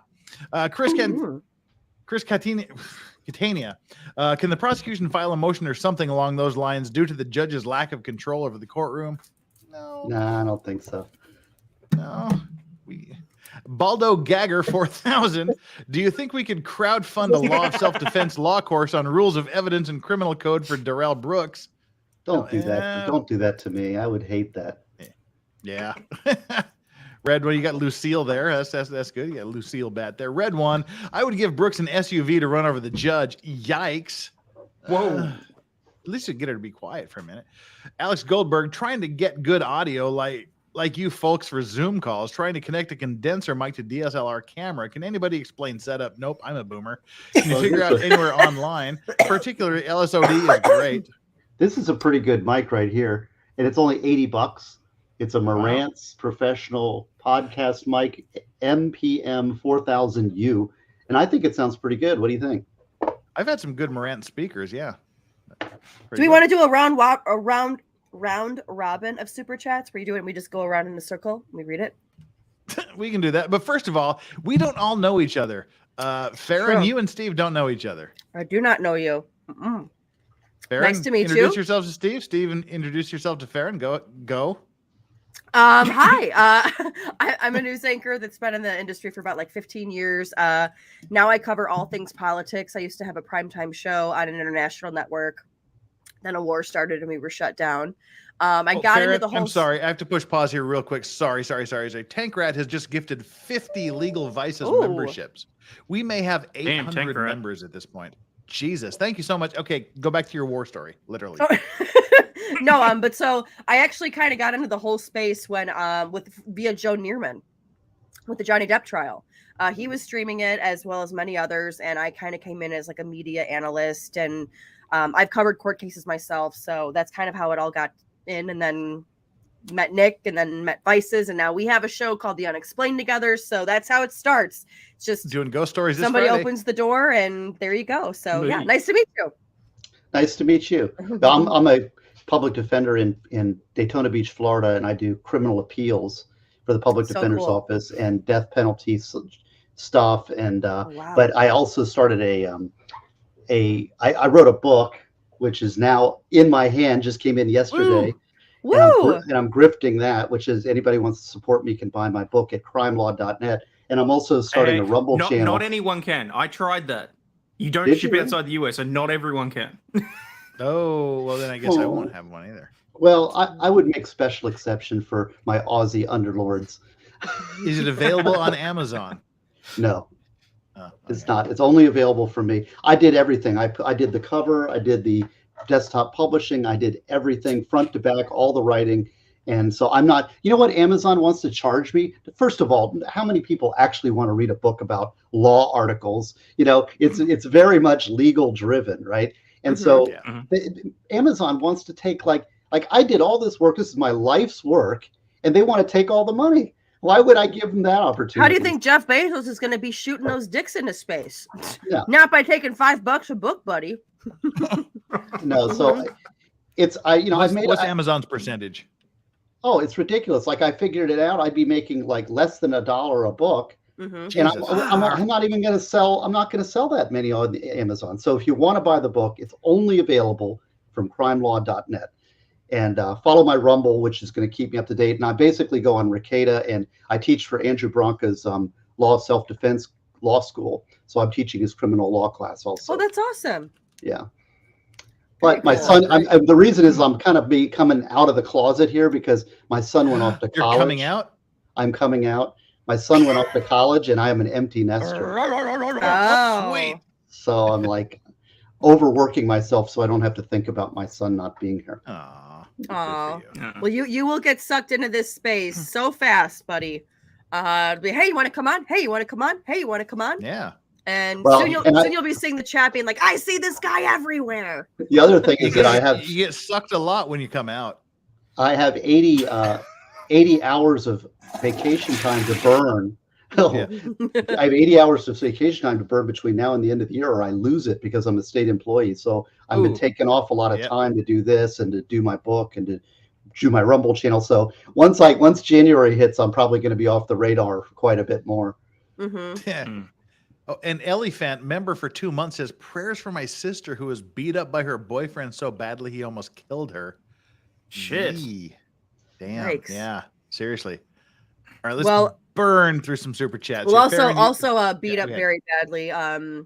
Chris Catania. Can the prosecution file a motion or something along those lines due to the judge's lack of control over the courtroom? No. Nah, I don't think so. No. Baldo Gagger 4000. Do you think we could crowdfund a law of self-defense law course on rules of evidence and criminal code for Darrell Brooks? Don't do that. Don't do that to me. I would hate that. Yeah. Red one, you got Lucille there. That's good. You got Lucille bat there. Red one, I would give Brooks an SUV to run over the judge. Yikes. Whoa. At least you get her to be quiet for a minute. Alex Goldberg, trying to get good audio like you folks for Zoom calls, trying to connect a condenser mic to DSLR camera. Can anybody explain setup? Nope, I'm a boomer. Can you figure out anywhere online? Particularly LSOD is great. This is a pretty good mic right here, and it's only $80. It's a Marantz professional podcast mic, MPM 4000U, and I think it sounds pretty good. What do you think? I've had some good Marantz speakers, yeah. Do we want to do a round robin of super chats where you do it and we just go around in a circle and we read it? We can do that. But first of all, we don't all know each other. Farron, you and Steve don't know each other. I do not know you. Mm-mm. Farron, nice to meet you. Introduce yourself to Steve. Steve, introduce yourself to Farron. Go. Hi. I'm a news anchor that's been in the industry for about 15 years. Now I cover all things politics. I used to have a primetime show on an international network. Then a war started and we were shut down. I got Farron, into the whole. I'm sorry. I have to push pause here real quick. Sorry. Tank Rat has just gifted 50 Legal Vices memberships. We may have 800 members at this point. Jesus. Thank you so much. Okay, go back to your war story, literally. No, but so I actually kind of got into the whole space when via Joe Neerman with the Johnny Depp trial. He was streaming it as well as many others, and I kind of came in as a media analyst, and I've covered court cases myself, so that's kind of how it all got in, and then met Nick, and then met Vices, and now we have a show called The Unexplained together, so that's how it starts. It's just doing ghost stories. Somebody opens the door, and there you go. So yeah, nice to meet you. Nice to meet you. I'm a public defender in Daytona Beach, Florida, and I do criminal appeals for the public defender's office and death penalty stuff. And but I also started I wrote a book, which is now in my hand, just came in yesterday. Woo. And I'm grifting that, which is anybody wants to support me can buy my book at crimelaw.net. And I'm also starting a Rumble channel. Not anyone can. I tried that. You don't ship outside the US, so not everyone can. Oh, well, then I guess I won't have one either. Well, I would make special exception for my Aussie underlords. Is it available on Amazon? No, it's not. It's only available for me. I did everything. I did the cover. I did the desktop publishing. I did everything front to back, all the writing. And so I'm not, you know what Amazon wants to charge me? First of all, how many people actually want to read a book about law articles? It's very much legal driven, right? And so Amazon wants to take like I did all this work. This is my life's work, and they want to take all the money. Why would I give them that opportunity? How do you think Jeff Bezos is going to be shooting those dicks into space? Yeah. Not by taking $5 a book, buddy. No, so it's What's Amazon's percentage? Oh, it's ridiculous. Like I figured it out. I'd be making less than $1 a book. Mm-hmm. And I'm not even going to sell. I'm not going to sell that many on Amazon. So if you want to buy the book, it's only available from crimelaw.net. And follow my Rumble, which is going to keep me up to date. And I basically go on REKIETA, and I teach for Andrew Branca's Law of Self-Defense Law School. So I'm teaching his criminal law class also. Oh, that's awesome. Yeah. But my son, the reason is I'm kind of coming out of the closet here because my son went off to college. You're coming out? I'm coming out. My son went off to college, and I am an empty nester. Oh, sweet. So I'm overworking myself so I don't have to think about my son not being here. Well, you will get sucked into this space so fast, buddy. Hey, you want to come on? Hey, you want to come on? Hey, you want to come on? Yeah. And soon you'll be seeing the chat being like, I see this guy everywhere. The other thing is that you get sucked a lot when you come out. I have 80 hours of vacation time to burn I have 80 hours of vacation time to burn between now and the end of the year, or I lose it because I'm a state employee. So I've been taking off a lot of time to do this and to do my book and to do my Rumble channel. So once January hits, I'm probably going to be off the radar quite a bit more. Oh, and Elephant, member for 2 months, says prayers for my sister who was beat up by her boyfriend so badly he almost killed her. Shit. Yee. Damn. Yikes. Yeah. Seriously. All right, let's burn through some super chats. Well, here. also beat up very badly. To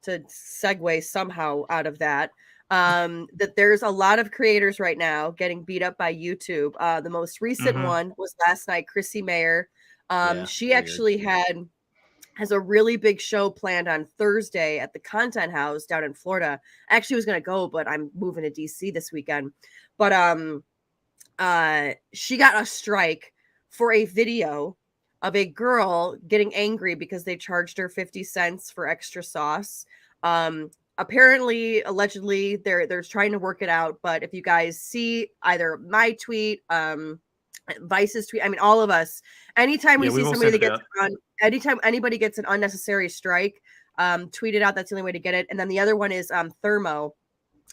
segue somehow out of that, that there's a lot of creators right now getting beat up by YouTube. The most recent one was last night, Chrissy Mayer. She actually has a really big show planned on Thursday at the Content House down in Florida. I actually was going to go, but I'm moving to DC this weekend. But she got a strike for a video of a girl getting angry because they charged her 50 cents for extra sauce. Apparently, allegedly, they're trying to work it out. But if you guys see either my tweet, Vice's tweet, I mean, all of us, anytime we see somebody that gets anytime anybody gets an unnecessary strike, tweet it out. That's the only way to get it. And then the other one is Thermo.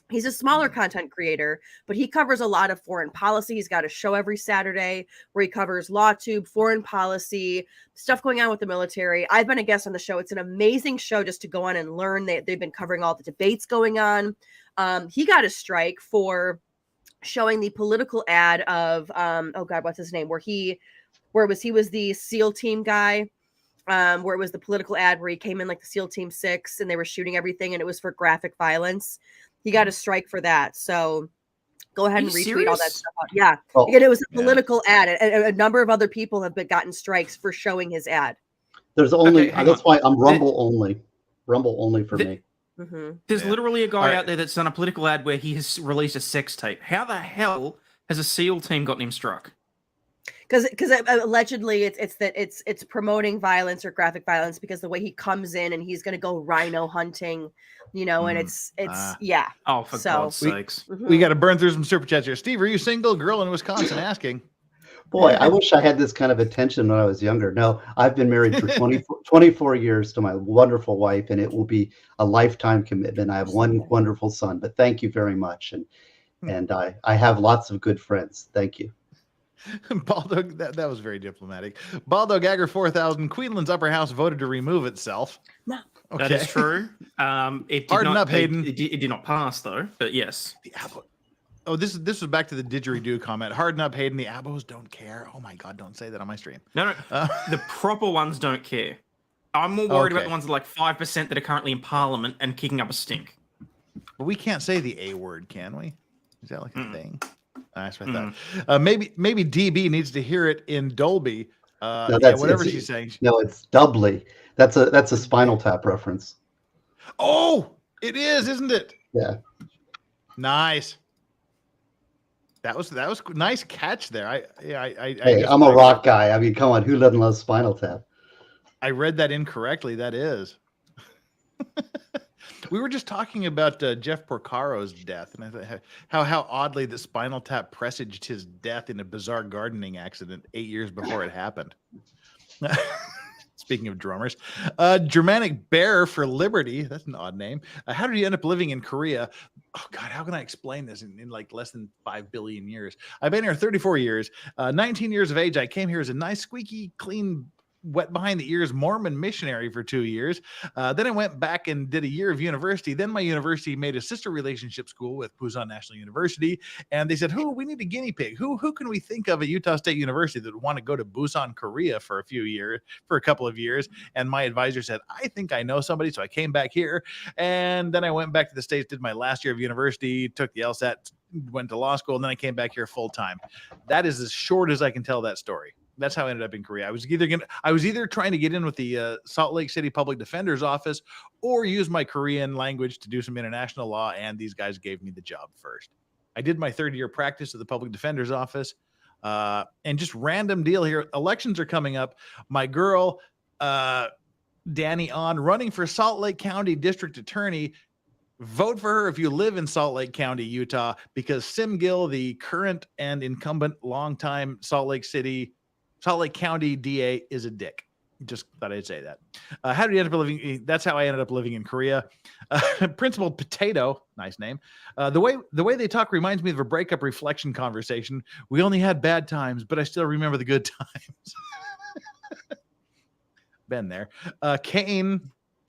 He's a smaller content creator, but he covers a lot of foreign policy. He's got a show every Saturday where he covers LawTube, foreign policy, stuff going on with the military. I've been a guest on the show. It's an amazing show just to go on and learn. They've been covering all the debates going on. He got a strike for showing the political ad of oh God, what's his name? He was the SEAL team guy. Where it was the political ad where he came in like the SEAL Team 6 and they were shooting everything and it was for graphic violence. He got a strike for that. So go ahead and retweet all that stuff out. Yeah. Again, it was a political ad. And a number of other people have gotten strikes for showing his ad. There's only, that's why I'm Rumble only. Rumble only for me. There's literally a guy out there that's done a political ad where he has released a sex tape. How the hell has a SEAL team gotten him struck? Because allegedly it's promoting violence or graphic violence because the way he comes in and he's going to go rhino hunting, and it's yeah. Oh, for God's sakes. We got to burn through some super chats here. Steve, are you single? Girl in Wisconsin asking. Boy, I wish I had this kind of attention when I was younger. No, I've been married for 24 years to my wonderful wife, and it will be a lifetime commitment. I have one wonderful son, but thank you very much. And I have lots of good friends. Thank you. Baldo, that was very diplomatic. Baldo Gagger 4000. Queensland's upper house voted to remove itself. No, okay. That is true. It did Harden up, Hayden. It did not pass though. But yes. The Abo. Oh, this was back to the didgeridoo comment. Harden up, Hayden. The Abos don't care. Oh my God, don't say that on my stream. No. The proper ones don't care. I'm more worried about the ones that are like 5% that are currently in Parliament and kicking up a stink. But we can't say the A word, can we? Is that like a thing? That's what I thought. Maybe DB needs to hear it in Dolby. No, that's whatever she's saying. No, it's doubly. That's a Spinal Tap reference. Oh, it is, isn't it? Yeah. Nice. That was nice catch there. Hey, I'm a rock guy. I mean, come on, who doesn't love Spinal Tap? I read that incorrectly. That is. We were just talking about Jeff Porcaro's death, and I thought how oddly the Spinal Tap presaged his death in a bizarre gardening accident 8 years before it happened. Speaking of drummers, Germanic Bear for Liberty. That's an odd name. How did you end up living in Korea? Oh God, how can I explain this in like less than 5 billion years? I've been here 34 years. 19 years of age. I came here as a nice, squeaky, clean, wet behind the ears Mormon missionary for 2 years. Then I went back and did a year of university. Then my university made a sister relationship school with Busan National University. And they said, we need a guinea pig. Who can we think of at Utah State University that would want to go to Busan, Korea for a couple of years? And my advisor said, I think I know somebody. So I came back here. And then I went back to the States, did my last year of university, took the LSAT, went to law school, and then I came back here full time. That is as short as I can tell that story. That's how I ended up in Korea. I was either trying to get in with the Salt Lake City Public Defender's Office or use my Korean language to do some international law, and these guys gave me the job first. I did my third year practice at the Public Defender's Office, and just random deal here. Elections are coming up. My girl, Danny On, running for Salt Lake County District Attorney. Vote for her if you live in Salt Lake County, Utah, because Sim Gill, the current and incumbent longtime Salt Lake County DA, is a dick. Just thought I'd say that. How did he end up living? That's how I ended up living in Korea. Principal Potato, nice name. The way they talk reminds me of a breakup reflection conversation. We only had bad times, but I still remember the good times. Been there. Cain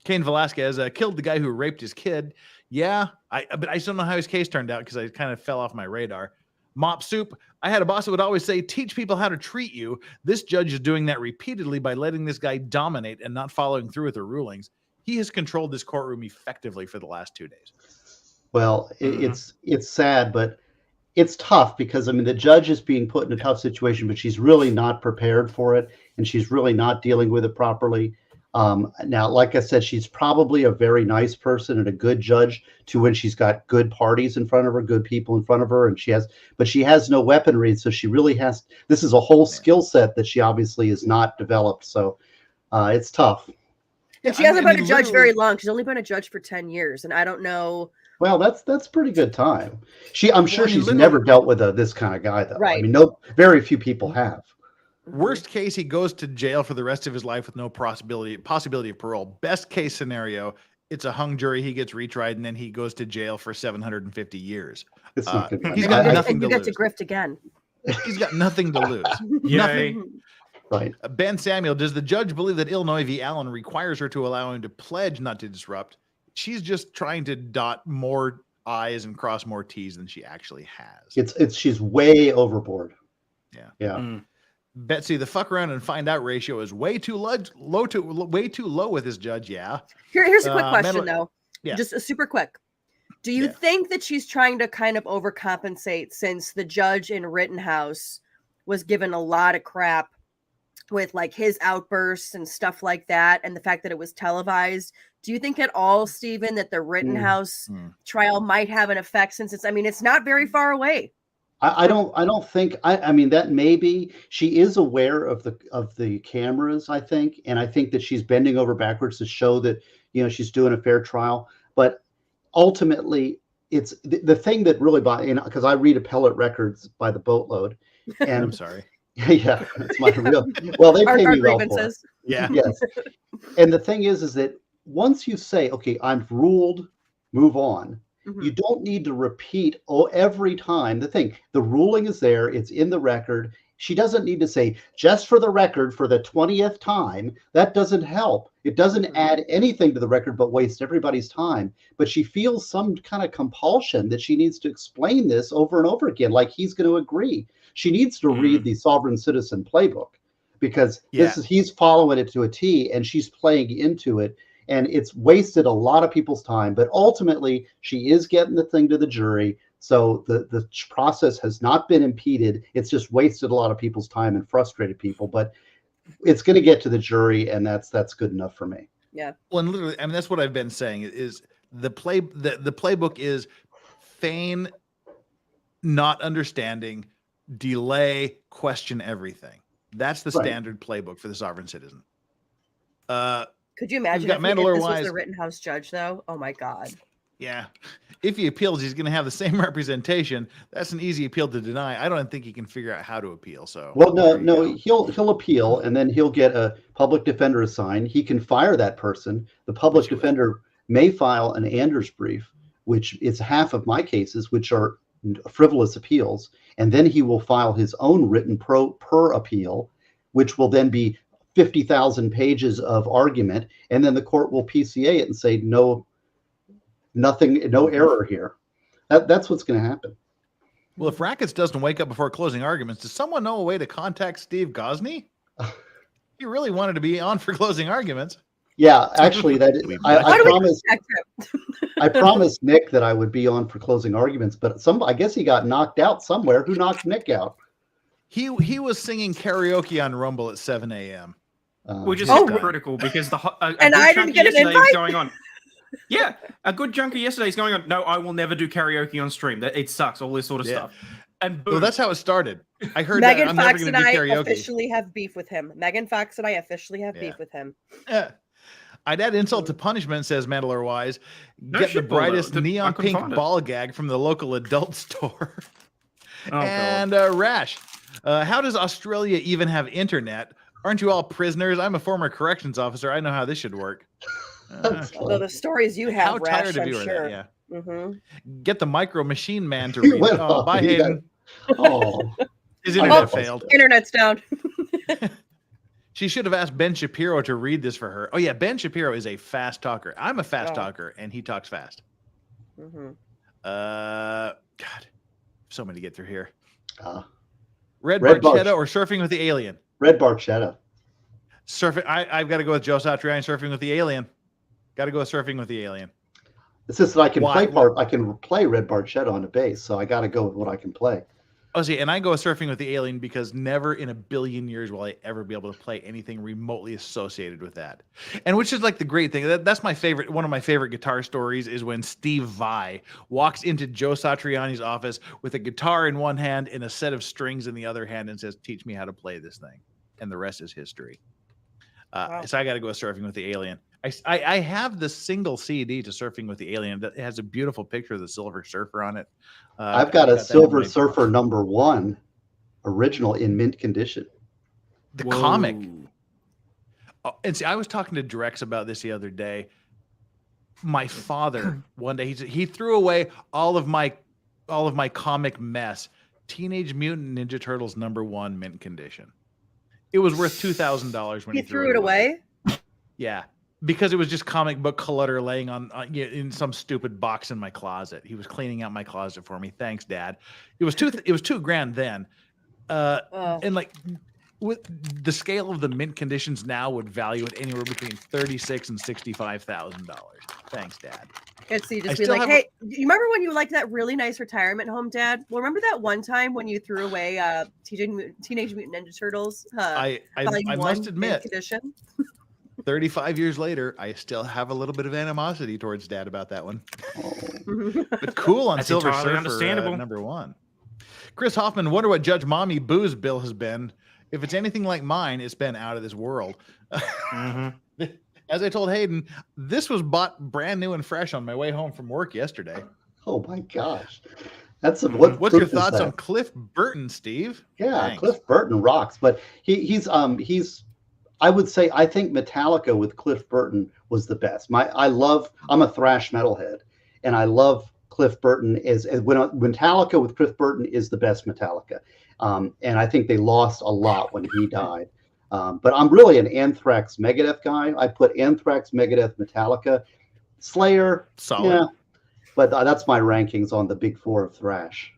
Velasquez killed the guy who raped his kid. Yeah, but I still don't know how his case turned out because I kind of fell off my radar. Mop Soup. I had a boss that would always say, teach people how to treat you. This judge is doing that repeatedly by letting this guy dominate and not following through with the rulings. He has controlled this courtroom effectively for the last 2 days. Well, it's sad, but it's tough because, I mean, the judge is being put in a tough situation, but she's really not prepared for it, and she's really not dealing with it properly. Now, like I said, she's probably a very nice person and a good judge to when she's got good parties in front of her, good people in front of her, and she has no weaponry. So she really this is a whole skill set that she obviously has not developed. So it's tough. And she hasn't been a judge very long. She's only been a judge for 10 years. And I don't know. Well, that's pretty good time. I'm sure she's never dealt with this kind of guy, though. Right. I mean, very few people have. Worst case, he goes to jail for the rest of his life with no possibility of parole. Best case scenario, it's a hung jury. He gets retried, and then he goes to jail for 750 years. It's not good. He's got nothing and to you lose. get to grift again. He's got nothing to lose. Nothing. Right. Ben Samuel, does the judge believe that Illinois v. Allen requires her to allow him to pledge not to disrupt? She's just trying to dot more I's and cross more T's than she actually has. She's way overboard. Yeah. Yeah. Betsy, the fuck around and find out ratio is way too low with this judge. Yeah. Here's a quick question though. Yeah. Just a super quick. Do you think that she's trying to kind of overcompensate since the judge in Rittenhouse was given a lot of crap with like his outbursts and stuff like that, and the fact that it was televised? Do you think at all, Stephen, that the Rittenhouse trial might have an effect since it's not very far away? I don't think I mean that maybe she is aware of the cameras, I think, and I think that she's bending over backwards to show that she's doing a fair trial. But ultimately, it's the thing that really because I read appellate records by the boatload, and I'm sorry. Yeah, it's my real. Well, they pay me well for it. Yeah. Yes. And the thing is that once you say, okay, I'm ruled, move on. You don't need to repeat every time. The ruling is there. It's in the record. She doesn't need to say, just for the record, for the 20th time. That doesn't help. It doesn't add anything to the record but waste everybody's time. But she feels some kind of compulsion that she needs to explain this over and over again, like he's going to agree. She needs to read the Sovereign Citizen playbook because he's following it to a T and she's playing into it. And it's wasted a lot of people's time, but ultimately she is getting the thing to the jury. So the process has not been impeded. It's just wasted a lot of people's time and frustrated people, but it's going to get to the jury, and that's good enough for me. Yeah. Well, and literally, I mean, that's what I've been saying is the playbook is feign not understanding, delay, question everything. That's the standard playbook for the sovereign citizen. Could you imagine if this was the Rittenhouse judge, though? Oh, my God. Yeah. If he appeals, he's going to have the same representation. That's an easy appeal to deny. I don't think he can figure out how to appeal. So, well, no, he'll appeal, and then he'll get a public defender assigned. He can fire that person. The public defender may file an Anders brief, which is half of my cases, which are frivolous appeals. And then he will file his own written per appeal, which will then be 50,000 pages of argument, and then the court will PCA it and say no error here. That's what's going to happen. Well, if Rackets doesn't wake up before closing arguments, does someone know a way to contact Steve Gosney? He really wanted to be on for closing arguments. Yeah, actually, I promised Nick that I would be on for closing arguments, but I guess he got knocked out somewhere. Who knocked Nick out? He was singing karaoke on Rumble at 7 a.m. Which is critical because and I didn't get an invite. Going on. Yeah, a good chunk of yesterday is going on. No, I will never do karaoke on stream. That it sucks. All this sort of stuff. And boom. Well, that's how it started. I heard Megan that I'm Fox never and going to do I karaoke. officially have beef with him. Megan Fox and I officially have beef with him. I'd add insult to punishment, says Mandalore Wise. Get the brightest neon pink ball gag from the local adult store. Oh, and Rash, how does Australia even have internet? Aren't you all prisoners? I'm a former corrections officer. I know how this should work. Although the stories you have, How tired Rash, of I'm you are sure. that? Yeah. Mm-hmm. Get the Micro Machine Man to read it. Oh, bye, Hayden. Oh, His internet failed. Internet's down. She should have asked Ben Shapiro to read this for her. Oh, yeah. Ben Shapiro is a fast talker. I'm a fast talker, and he talks fast. Mm-hmm. God, so many to get through here. Red Barchetta or Surfing with the Alien? Red Barchetta. Surfing. I've got to go with Joe Satriani. Surfing with the Alien. Got to go with Surfing with the Alien. It's just that I can I can play Red Barchetta on the bass, so I got to go with what I can play. Oh, see, and I go with Surfing with the Alien because never in a billion years will I ever be able to play anything remotely associated with that. And which is like the great thing. That's my favorite. One of my favorite guitar stories is when Steve Vai walks into Joe Satriani's office with a guitar in one hand and a set of strings in the other hand and says, "Teach me how to play this thing." And the rest is history. So I got to go with Surfing with the Alien. I have the single CD to Surfing with the Alien that has a beautiful picture of the Silver Surfer on it. I've got a Silver Surfer #1 original in mint condition. The comic. Oh, and see, I was talking to Drex about this the other day. My father, one day, he threw away all of my comic mess. Teenage Mutant Ninja Turtles #1 mint condition. It was worth $2,000 when he threw it away. Yeah. Because it was just comic book clutter laying on in some stupid box in my closet. He was cleaning out my closet for me. Thanks, Dad. It was $2,000 then, and like with the scale of the mint conditions now would value it anywhere between $36,000 and $65,000. Thanks, Dad. And so you just be like, "Hey, you remember when you liked that really nice retirement home, Dad? Well, remember that one time when you threw away Teenage Mutant Ninja Turtles? I must admit, condition." 35 years later, I still have a little bit of animosity towards Dad about that one. But cool on Silver Surfer, #1. Chris Hoffman, wonder what Judge Mommy Boo's bill has been. If it's anything like mine, it's been out of this world. As I told Hayden, this was bought brand new and fresh on my way home from work yesterday. Oh my gosh. What's your thoughts on Cliff Burton, Steve? Yeah, Thanks. Cliff Burton rocks, but he's I would say I think Metallica with Cliff Burton was the best. I'm a thrash metalhead, and I love Cliff Burton when Metallica with Cliff Burton is the best Metallica. And I think they lost a lot when he died. But I'm really an Anthrax Megadeth guy. I put Anthrax, Megadeth, Metallica, Slayer. Solid. Yeah, but that's my rankings on the big four of thrash.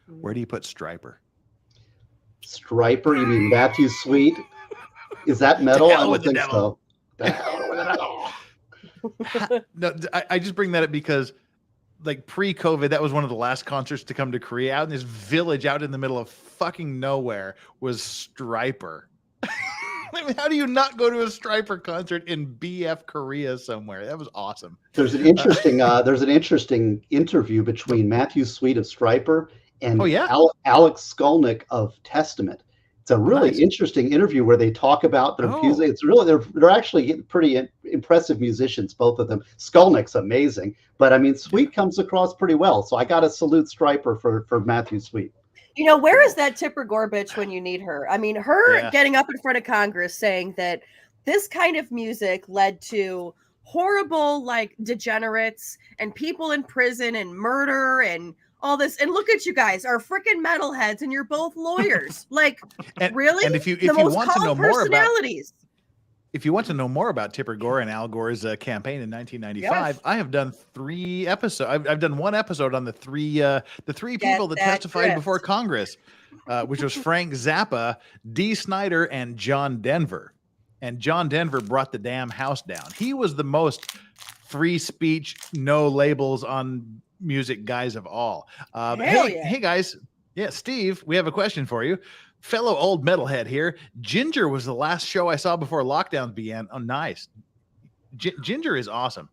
Where do you put Striper? Striper? You mean Matthew Sweet? Is that metal? I don't think so. No, I just bring that up because, like, pre-COVID, that was one of the last concerts to come to Korea. Out in this village out in the middle of fucking nowhere was Striper. I mean, how do you not go to a Striper concert in BF Korea somewhere? That was awesome. There's an interesting interview between Matthew Sweet of Striper and Alex Skolnick of Testament. It's a really interesting interview where they talk about their music. It's really they're actually pretty impressive musicians, both of them. Skolnick's amazing, but I mean Sweet comes across pretty well. So I got to salute Striper for Matthew Sweet. You know, where is that Tipper Gore bitch when you need her? I mean, her getting up in front of Congress saying that this kind of music led to horrible, like, degenerates and people in prison and murder and all this. And look at you guys, are freaking metalheads, and you're both lawyers. Like, really? And if you want to know more about Tipper Gore and Al Gore's campaign in 1995, I have done 3 episodes. I've done 1 episode on the three people that testified before Congress, which was Frank Zappa, Dee Snider, and John Denver. And John Denver brought the damn house down. He was the most free speech, no labels on music guys of all. Hey guys. Yeah, Steve, we have a question for you. Fellow old metalhead here. Ginger was the last show I saw before lockdown began. Oh, nice. Ginger is awesome.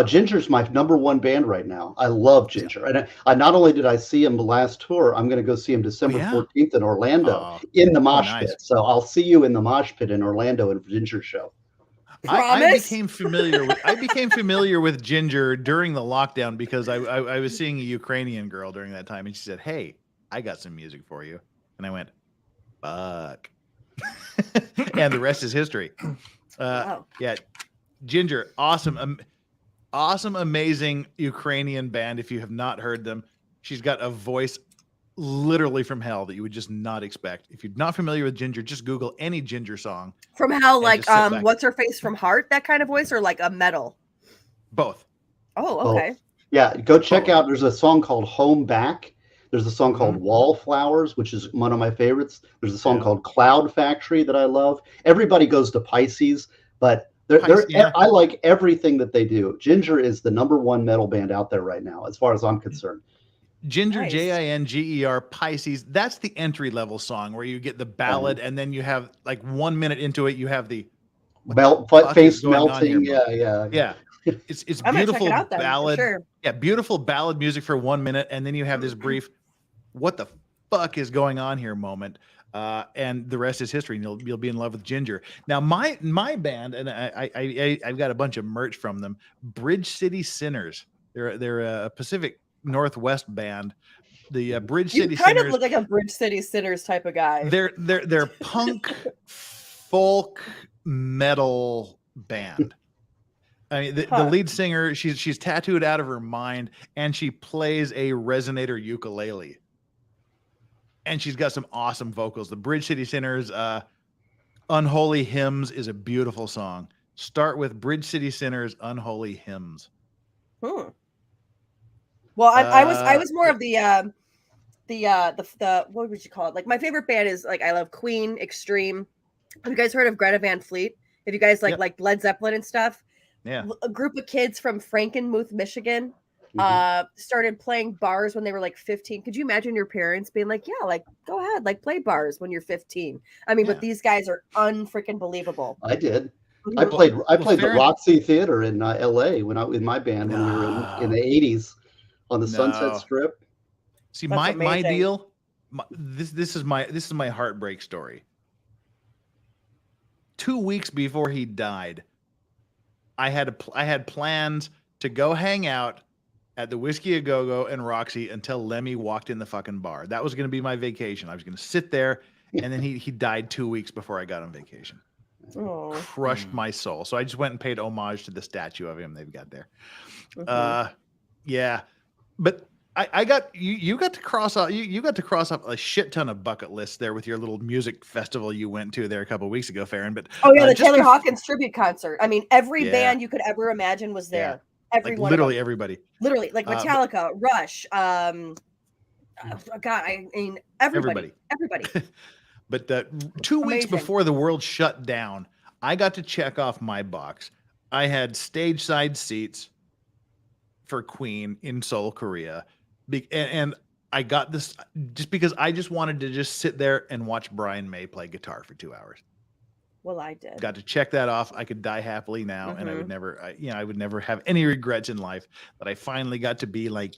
Ginger's my #1 band right now. I love Ginger. And I not only did I see him the last tour, I'm going to go see him December 14th in Orlando in the mosh pit. So I'll see you in the mosh pit in Orlando in Ginger show. I became familiar with Ginger during the lockdown because I was seeing a Ukrainian girl during that time, and she said, "Hey, I got some music for you," and I went, "Fuck." and the rest is history. Wow. Yeah, Ginger, awesome, awesome, amazing Ukrainian band. If you have not heard them, she's got a voice literally from hell that you would just not expect. If you're not familiar with Ginger, just Google any Ginger song. From hell, and like just sit back. what's her face from Heart? That kind of voice, or like a metal? Both. Oh, okay. Yeah, go check out. There's a song called Home Back. There's a song called Wallflowers, which is one of my favorites. There's a song called Cloud Factory that I love. Everybody goes to Pisces, but I like everything that they do. Ginger is the #1 metal band out there right now, as far as I'm concerned. Ginger, Nice. Jinger, Pisces. That's the entry level song where you get the ballad, and then you have like 1 minute into it, you have the Face melting. Yeah. It's I might check beautiful it out then, for ballad. sure. Yeah, beautiful ballad music for 1 minute, and then you have this brief, what the fuck is going on here moment, and the rest is history. And you'll be in love with Ginger. Now, my band, and I've got a bunch of merch from them. Bridge City Sinners. They're a Pacific Northwest band. The Bridge City You kind Sinners. of look like a Bridge City Sinners type of guy. They're punk folk metal band. I mean, the lead singer, she's tattooed out of her mind, and she plays a resonator ukulele. And she's got some awesome vocals. The Bridge City Sinners, Unholy Hymns is a beautiful song. Start with Bridge City Sinners, Unholy Hymns. Well, I was more of the what would you call it? Like, my favorite band is, like, I love Queen, Extreme. Have you guys heard of Greta Van Fleet? Have you guys like Led Zeppelin and stuff? Yeah. A group of kids from Frankenmuth, Michigan, started playing bars when they were like 15. Could you imagine your parents being like, yeah, like, go ahead, like, play bars when you're 15? I mean, but these guys are unfreaking believable. I did. I played the Roxy Theater in LA when I in my band when we were in the 80s on the Sunset Strip. See, That's my amazing. deal, this is my heartbreak story. 2 weeks before he died, I had plans to go hang out at the Whiskey A Go-Go and Roxy until Lemmy walked in the fucking bar. That was going to be my vacation. I was going to sit there, and then he died 2 weeks before I got on vacation. Oh. Crushed my soul. So I just went and paid homage to the statue of him they've got there. Yeah, but I got you got to cross off you got to cross off a shit ton of bucket lists there with your little music festival you went to there a couple of weeks ago, Farron. But the Taylor Hawkins tribute concert. I mean, every band you could ever imagine was there. Everyone, literally everybody. Literally, like Metallica, Rush. God, I mean, everybody. But 2 weeks before the world shut down, I got to check off my box. I had stage side seats for Queen in Seoul, Korea. And I got this just because I just wanted to just sit there and watch Brian May play guitar for 2 hours. Well, I did. Got to check that off. I could die happily now, and I would never have any regrets in life that I finally got to be like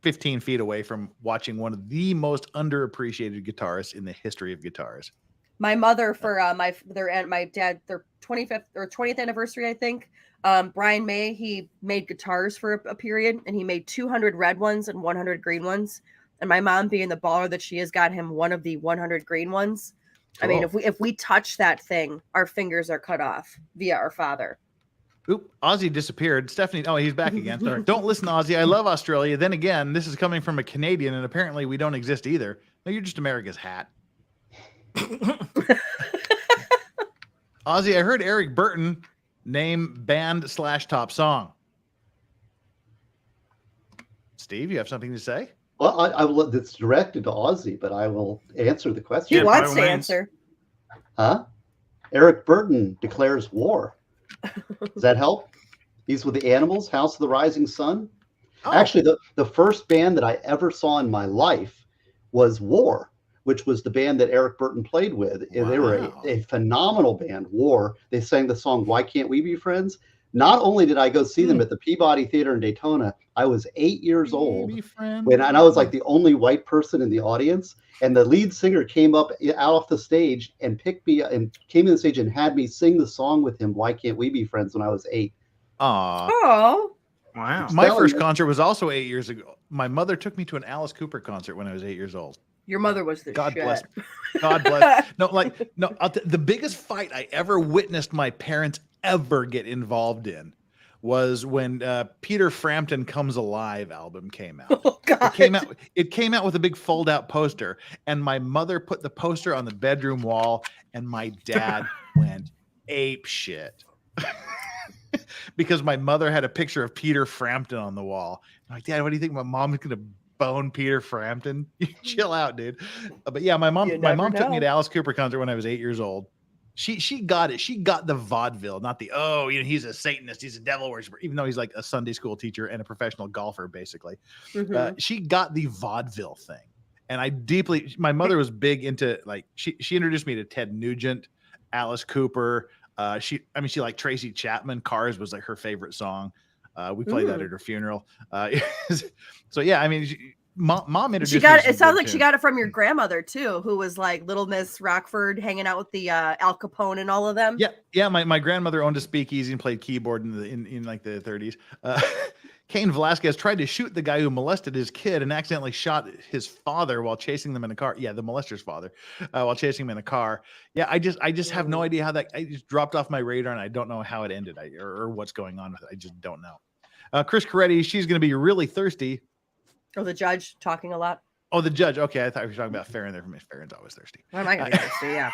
15 feet away from watching one of the most underappreciated guitarists in the history of guitars. My mother, for my dad, their 25th or 20th anniversary, I think. Brian May, he made guitars for a period, and he made 200 red ones and 100 green ones. And my mom, being the baller that she is, got him one of the 100 green ones. Cool. I mean, if we touch that thing, our fingers are cut off via our father. Oop, Ozzy disappeared. Stephanie, he's back again. Sorry. Don't listen to Ozzy. I love Australia. Then again, this is coming from a Canadian, and apparently we don't exist either. No, you're just America's hat. Ozzy, I heard Eric Burton name band / top song. Steve, you have something to say? Well, I will. It's directed to Ozzy, but I will answer the question. He wants to answer. Huh? Eric Burton declares war. Does that help? He's with the Animals, House of the Rising Sun. Oh. Actually, the first band that I ever saw in my life was War, which was the band that Eric Burton played with. Wow. They were a phenomenal band, War. They sang the song, Why Can't We Be Friends? Not only did I go see them at the Peabody Theater in Daytona, I was 8 years old and I was like the only white person in the audience. And the lead singer came up out off the stage and picked me and came to the stage and had me sing the song with him, Why Can't We Be Friends, when I was 8. Oh, wow. My first concert was also 8 years ago. My mother took me to an Alice Cooper concert when I was 8 years old. Your mother was the God shit. bless. God bless. The biggest fight I ever witnessed my parents ever get involved in was when Peter Frampton Comes Alive album came out. Oh, God. It came out with a big fold out poster, and my mother put the poster on the bedroom wall, and my dad went ape shit. Because my mother had a picture of Peter Frampton on the wall. I'm like, Dad, what do you think? My mom's gonna bone Peter Frampton? Chill out, dude. But yeah, my mom took me to Alice Cooper concert when I was 8 years old. She got it. She got the vaudeville, not the he's a Satanist, he's a devil worshiper, even though he's like a Sunday school teacher and a professional golfer, basically. Mhm. She got the vaudeville thing. And my mother was big into, like, she introduced me to Ted Nugent, Alice Cooper. She liked Tracy Chapman. Cars was like her favorite song. We played that at her funeral. So yeah, I mean, mom introduced. She got me to it. Sounds like tunes. she got it from your grandmother too, who was like Little Miss Rockford, hanging out with the Al Capone and all of them. Yeah. My grandmother owned a speakeasy and played keyboard in like the 30s. Cain Velasquez tried to shoot the guy who molested his kid and accidentally shot his father while chasing them in a car. Yeah, the molester's father, while chasing him in a car. Yeah, I just have no idea how that. I just dropped off my radar, and I don't know how it ended or what's going on with it. I just don't know. Chris Coretti, she's going to be really thirsty. Or the judge talking a lot. Oh, the judge. Okay, I thought we were talking about Farron there. Farron's always thirsty. What am I going to thirsty? Yeah.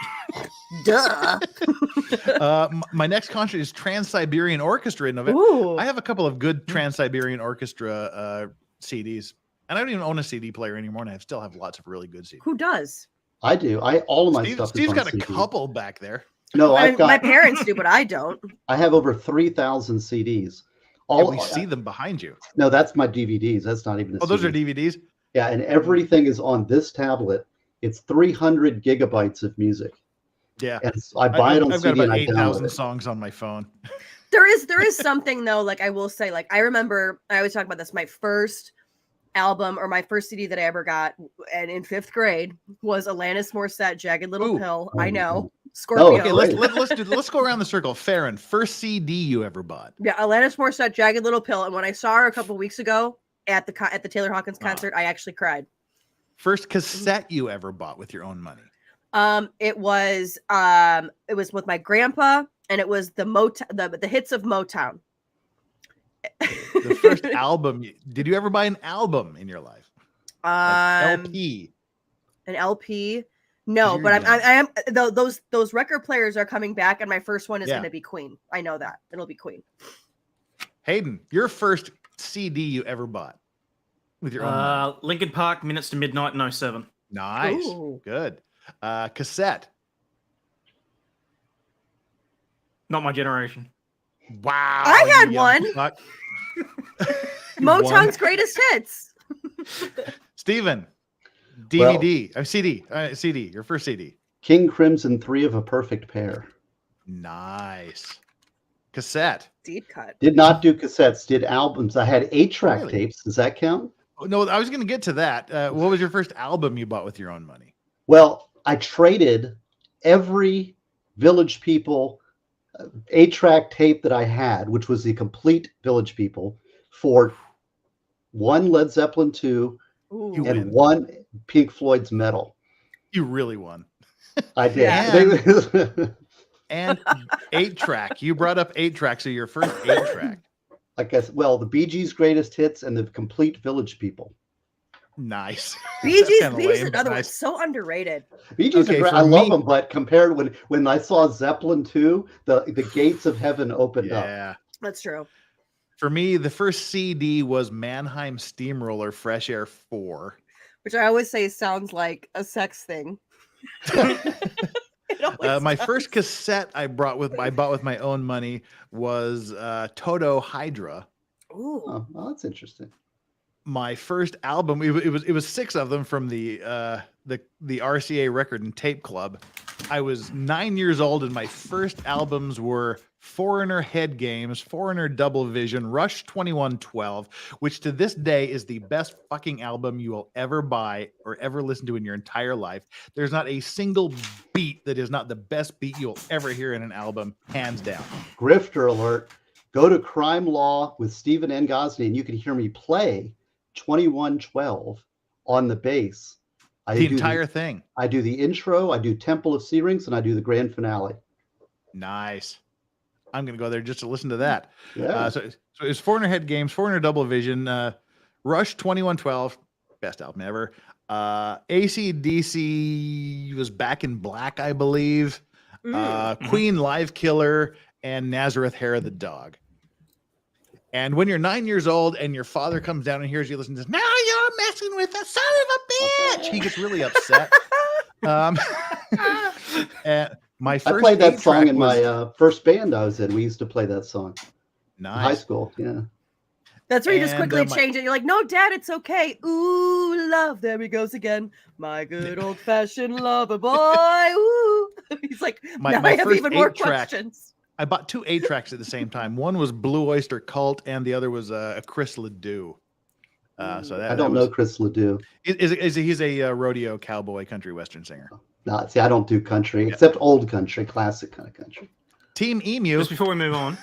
Duh. My next concert is Trans-Siberian Orchestra in November. Ooh. I have a couple of good Trans-Siberian Orchestra CDs, and I don't even own a CD player anymore, and I still have lots of really good CDs. Who does? I do. All of my stuff. Steve's is on got CD. a couple back there. No, My parents do, but I don't. I have over 3,000 CDs. We see them behind you. No, that's my DVDs. That's not even. Those are DVDs. Yeah, and everything is on this tablet. It's 300 gigabytes of music. Yeah, and I buy it on I've CD. got about and 8,000 songs on my phone. There is something though. Like I will say, like I remember I always talk about this. My first album or my first CD that I ever got, and in 5th grade, was Alanis Morissette, "Jagged Little Pill." I know. Scorpio. Okay, let's go around the circle. Farron, first CD you ever bought? Yeah, Alanis Morissette, "Jagged Little Pill," and when I saw her a couple weeks ago at the Taylor Hawkins concert, I actually cried. First cassette you ever bought with your own money? It was with my grandpa, and it was the hits of Motown. The first album. Did you ever buy an album in your life? Like LP. An LP. No, but I am those record players are coming back, and my first one is going to be Queen. I know that it'll be Queen. Hayden, your first CD you ever bought with your own money? Linkin Park, Minutes to Midnight in 07. Nice. Ooh. Good. Cassette. Not my generation. Wow. I had one. Motown's greatest hits. Steven, DVD. CD. CD. Your first CD. King Crimson, 3 of a Perfect Pair. Nice. Cassette. Deep cut. Did not do cassettes. Did albums. I had 8-track tapes. Does that count? No, I was going to get to that. What was your first album you bought with your own money? Well, I traded every Village People 8-track tape that I had, which was the complete Village People, for one Led Zeppelin 2 and one Pink Floyd's Metal. You really won. I did. Yeah. And 8-track. You brought up 8-track, so your first 8-track. I guess, well, the Bee Gees' greatest hits and the complete Village People. Nice. Bee Gees, another one, so underrated. Bee Gees are great. I love them, but compared when I saw Zeppelin 2, the gates of heaven opened up. Yeah, that's true. For me, the first CD was Mannheim Steamroller Fresh Air 4. Which I always say sounds like a sex thing. My first cassette I bought with my own money was Toto Hydra. Ooh, oh, well, that's interesting. My first album, it was 6 of them from the RCA Record and Tape Club. I was 9 years old, and my first albums were Foreigner Head Games, Foreigner Double Vision, Rush 2112, which to this day is the best fucking album you will ever buy or ever listen to in your entire life. There's not a single beat that is not the best beat you'll ever hear in an album, hands down. Grifter alert. Go to Crime Law with Stephen N. Gosney, and you can hear me play 2112 on the bass. The entire thing. I do the intro, I do Temple of Sea Rings, and I do the grand finale. Nice. I'm going to go there just to listen to that. Yeah. So it's 400 Head Games, 400 Double Vision, Rush 2112, best album ever. AC/DC was Back in Black, I believe. Queen, Live Killer, and Nazareth, Hair of the Dog. And when you're 9 years old and your father comes down and hears you listen to this, now you're messing with a son of a bitch, he gets really upset. And my first I played that song in my first band I was in. We used to play that song. Nice. In high school, yeah. That's where you just quickly change it. You're like, no, Dad, it's okay. Ooh, love. There he goes again. My good old fashioned lover boy. Ooh. He's like, now I have even more questions. I bought 2 8-tracks at the same time. One was Blue Oyster Cult, and the other was a Chris Ledoux. So that I don't know Chris Ledoux. He's a rodeo cowboy country western singer. No, see, I don't do country except old country, classic kind of country. Team Emu. Just before we move on.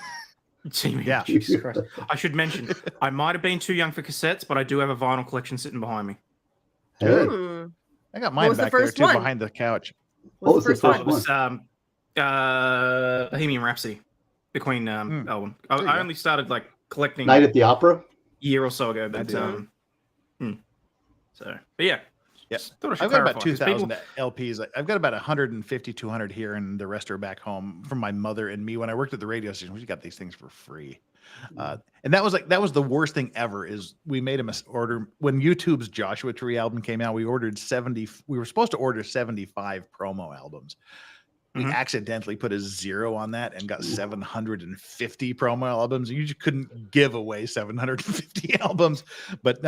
Team Emu. Yeah. Jesus Christ. I should mention, I might have been too young for cassettes, but I do have a vinyl collection sitting behind me. Hey. I got mine back there too, behind the couch. What was the first one? It was Bohemian Rhapsody, the Queen album. I only started like collecting Night at the Opera a year or so ago, but but yeah. Yes, I've got about 2,000 LPs. I've got about 150, 200 here, and the rest are back home from my mother and me. When I worked at the radio station, we got these things for free, and that was the worst thing ever. Is we made a order when YouTube's Joshua Tree album came out. We ordered 70. We were supposed to order 75 promo albums. We accidentally put a 0 on that and got 750 promo albums. You just couldn't give away 750 albums. But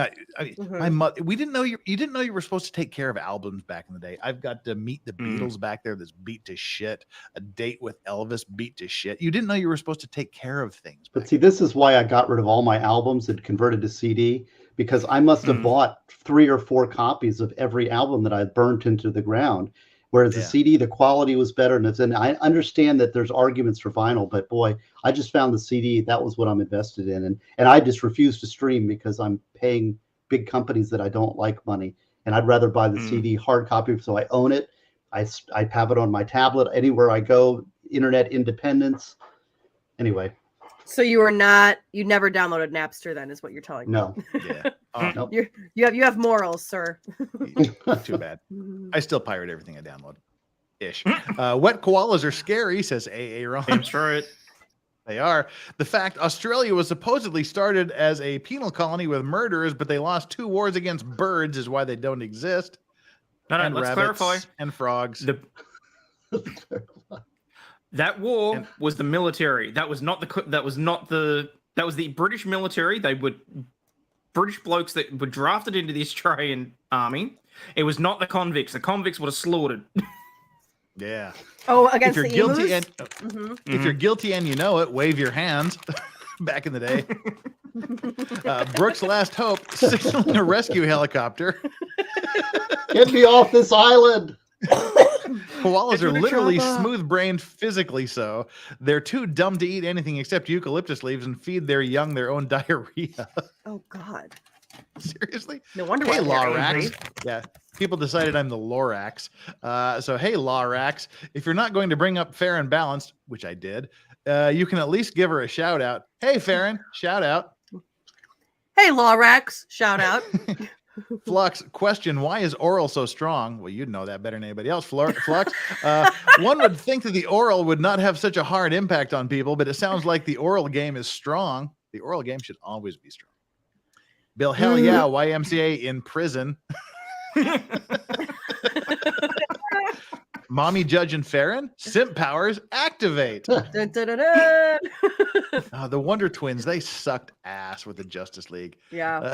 my mother, we didn't know you didn't know you were supposed to take care of albums back in the day. I've got to Meet the Beatles back there that's beat to shit. A Date with Elvis beat to shit. You didn't know you were supposed to take care of things. But see, this is why I got rid of all my albums and converted to CD, because I must have bought 3 or 4 copies of every album that I burnt into the ground. Whereas the CD, the quality was better. And I understand that there's arguments for vinyl, but boy, I just found the CD. That was what I'm invested in. And I just refuse to stream because I'm paying big companies that I don't like money. And I'd rather buy the CD hard copy. So I own it. I have it on my tablet anywhere I go, internet independence. Anyway. So you never downloaded Napster then is what you're telling me. No. Yeah. Nope. You have morals, sir. Too bad. I still pirate everything I download. Ish. Wet koalas are scary, says AA Ron. That's right. They are. The fact Australia was supposedly started as a penal colony with murderers, but they lost 2 wars against birds is why they don't exist. No, and let's rabbits clarify. And frogs. That war was the military. That was the British military. They were British blokes that were drafted into the Australian army. It was not the convicts. The convicts would have slaughtered. Yeah. Oh, against if you're the guilty emus? and if you're guilty and you know it, wave your hands. Back in the day. Brooks' last hope, signaling a rescue helicopter. Get me off this island. Koalas are literally smooth-brained, physically so. They're too dumb to eat anything except eucalyptus leaves and feed their young their own diarrhea. Oh, God. Seriously? No wonder hey, why Lorax. Yeah, people decided I'm the Lorax. So, hey, Lorax, if you're not going to bring up Fair and Balanced, which I did, you can at least give her a shout-out. Hey, Farron, shout-out. Hey, Lorax, shout-out. Flux, question, why is oral so strong? Well, you'd know that better than anybody else. Flux, one would think that the oral would not have such a hard impact on people, but it sounds like the oral game is strong. The oral game should always be strong. Bill, hell yeah, YMCA in prison. Mommy, Judge, and Farron, simp powers, activate. Dun, dun, dun, dun. The Wonder Twins, they sucked ass with the Justice League. Yeah.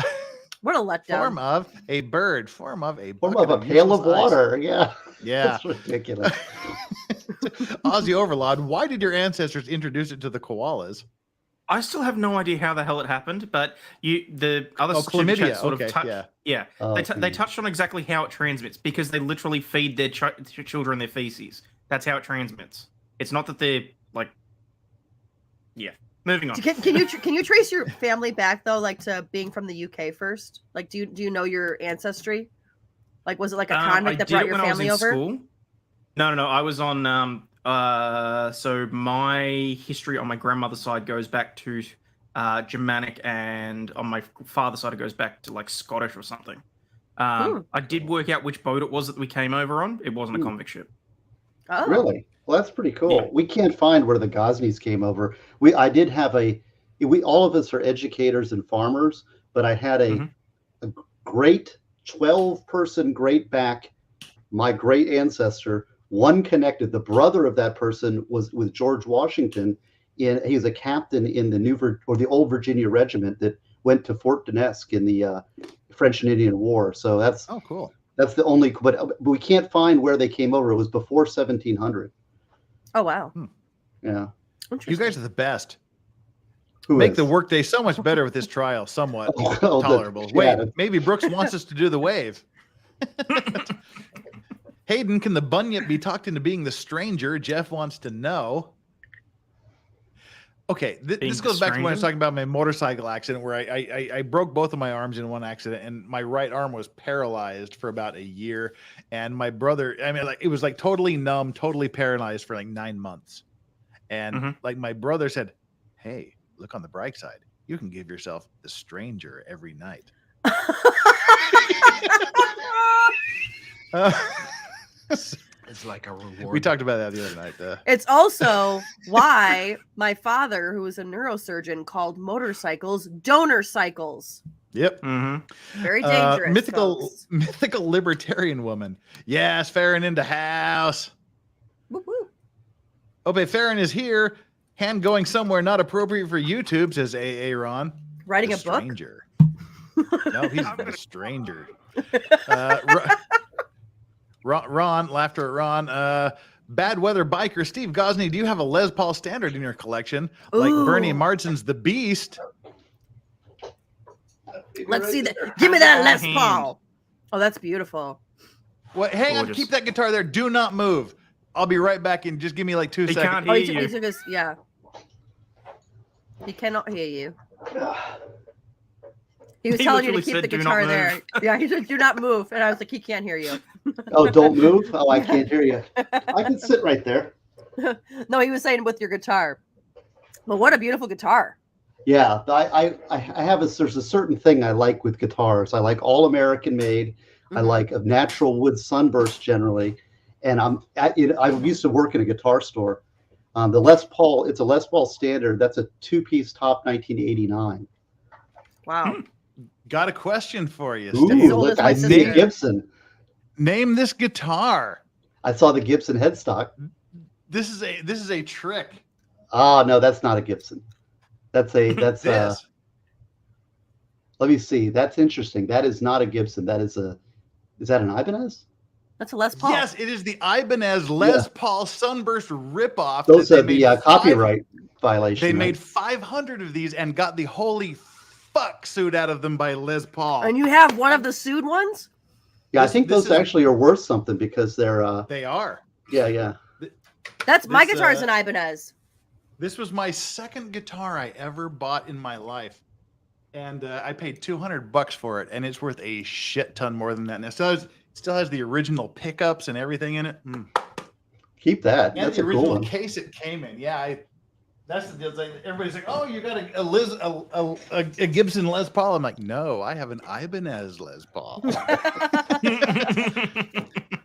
What a letdown. Form of a bird, form of a pail of water. Yeah. Yeah. That's ridiculous. Aussie Overlord, why did your ancestors introduce it to the koalas? I still have no idea how the hell it happened, but the other chlamydia sort of they Oh, touched on exactly how it transmits because they literally feed their children their feces. That's how it transmits. It's not that they're like, yeah. Moving on. Can you trace your family back though, like to being from the UK first? Like, do you know your ancestry? Like, was it like a convict that brought your family over? School. No. I was on. So my history on my grandmother's side goes back to Germanic, and on my father's side it goes back to like Scottish or something. I did work out which boat it was that we came over on. It wasn't a convict ship. Oh, Really? Well, that's pretty cool. Yeah. We can't find where the Gosneys came over. I did have all of us are educators and farmers, but I had a great 12-person great back, my great ancestor, one connected. The brother of that person was with George Washington. He's a captain in the old Virginia regiment that went to Fort Donetsk in the French and Indian War. So that's cool. That's the only, but we can't find where they came over. It was before 1700. Oh, wow. Yeah. You guys are the best. Who Make is? the workday so much better with this trial, somewhat Oh, tolerable. Wait, maybe Brooks wants us to do the wave. Hayden, can the bunyip be talked into being the stranger? Jeff wants to know. Okay, this goes back to when I was talking about my motorcycle accident where I broke both of my arms in one accident, and my right arm was paralyzed for about a year. And my brother, it was like totally numb, totally paralyzed for like 9 months. And like my brother said, hey, look on the bright side. You can give yourself the stranger every night. It's like a reward. We talked about that the other night. It's also why my father, who was a neurosurgeon, called motorcycles donor cycles. Yep. Very dangerous. Mythical libertarian woman. Yes, Farron into house. Woo-woo. Ope Farron is here. Hand going somewhere not appropriate for YouTube, says Aaron. Writing the a book? Stranger. No, he's the stranger. Ron, laughter at Ron. Bad weather biker. Steve Gosney, do you have a Les Paul standard in your collection? Like Bernie Marsden's The Beast? Let's see that. Give me that Les Paul. Oh, that's beautiful. What? Hang on, keep that guitar there. Do not move. I'll be right back and just give me like 2 seconds. Can't hear you. He took his, yeah. He cannot hear you. He was telling you to keep the guitar there. Yeah, he said, do not move. And I was like, he can't hear you. Oh, don't move? Oh, I can't hear you. I can sit right there. No, he was saying with your guitar. But what a beautiful guitar. Yeah, I have there's a certain thing I like with guitars. I like all American made. I like a natural wood sunburst generally. And I used to work in a guitar store. The Les Paul, it's a Les Paul standard. That's a 2-piece top 1989. Wow. Got a question for you, Ooh, Steve. look, I see Gibson. Name this guitar. I saw the Gibson headstock. This is a trick. Ah, no, that's not a Gibson. That's let me see. That's interesting. That is not a Gibson. Is that an Ibanez? That's a Les Paul. Yes, it is the Ibanez Les Paul Sunburst ripoff. Those are the copyright violation. They made 500 of these and got the holy fuck suit out of them by Les Paul. And you have one of the sued ones? Yeah, I think those actually are worth something because they're. They are. Yeah. That's my guitar is an Ibanez. This was my second guitar I ever bought in my life. And I paid $200 for it, and it's worth a shit ton more than that. And it still has the original pickups and everything in it. Keep that. And that's the a original cool one. case it came in. Yeah, that's the deal. Like, everybody's like, "Oh, you got a Gibson Les Paul." I'm like, "No, I have an Ibanez Les Paul."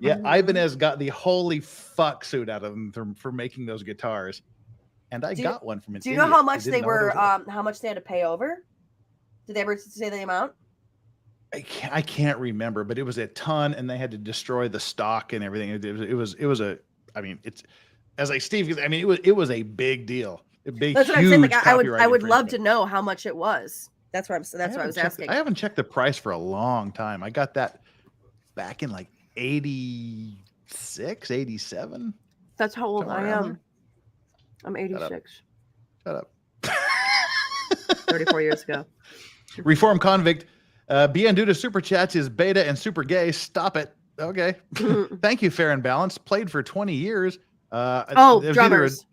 Yeah, Ibanez got the holy fuck suit out of them for making those guitars, and I got one from. Do you know how much they were? How much they had to pay over? Did they ever say the amount? I can't remember, but it was a ton, and they had to destroy the stock and everything. It was a. I mean, it's as like Steve. I mean, it was a big deal. A big, that's what huge I'm saying. Like, I would love to infringement. know how much it was. That's what I was asking. I haven't checked the price for a long time. I got that back in like 86, 87. That's how old I am. I'm 86. Shut up. 34 years ago. Reform convict. Bianduta super chats is beta and super gay. Stop it. Okay. Thank you, Fair and Balanced. Played for 20 years. Drummers.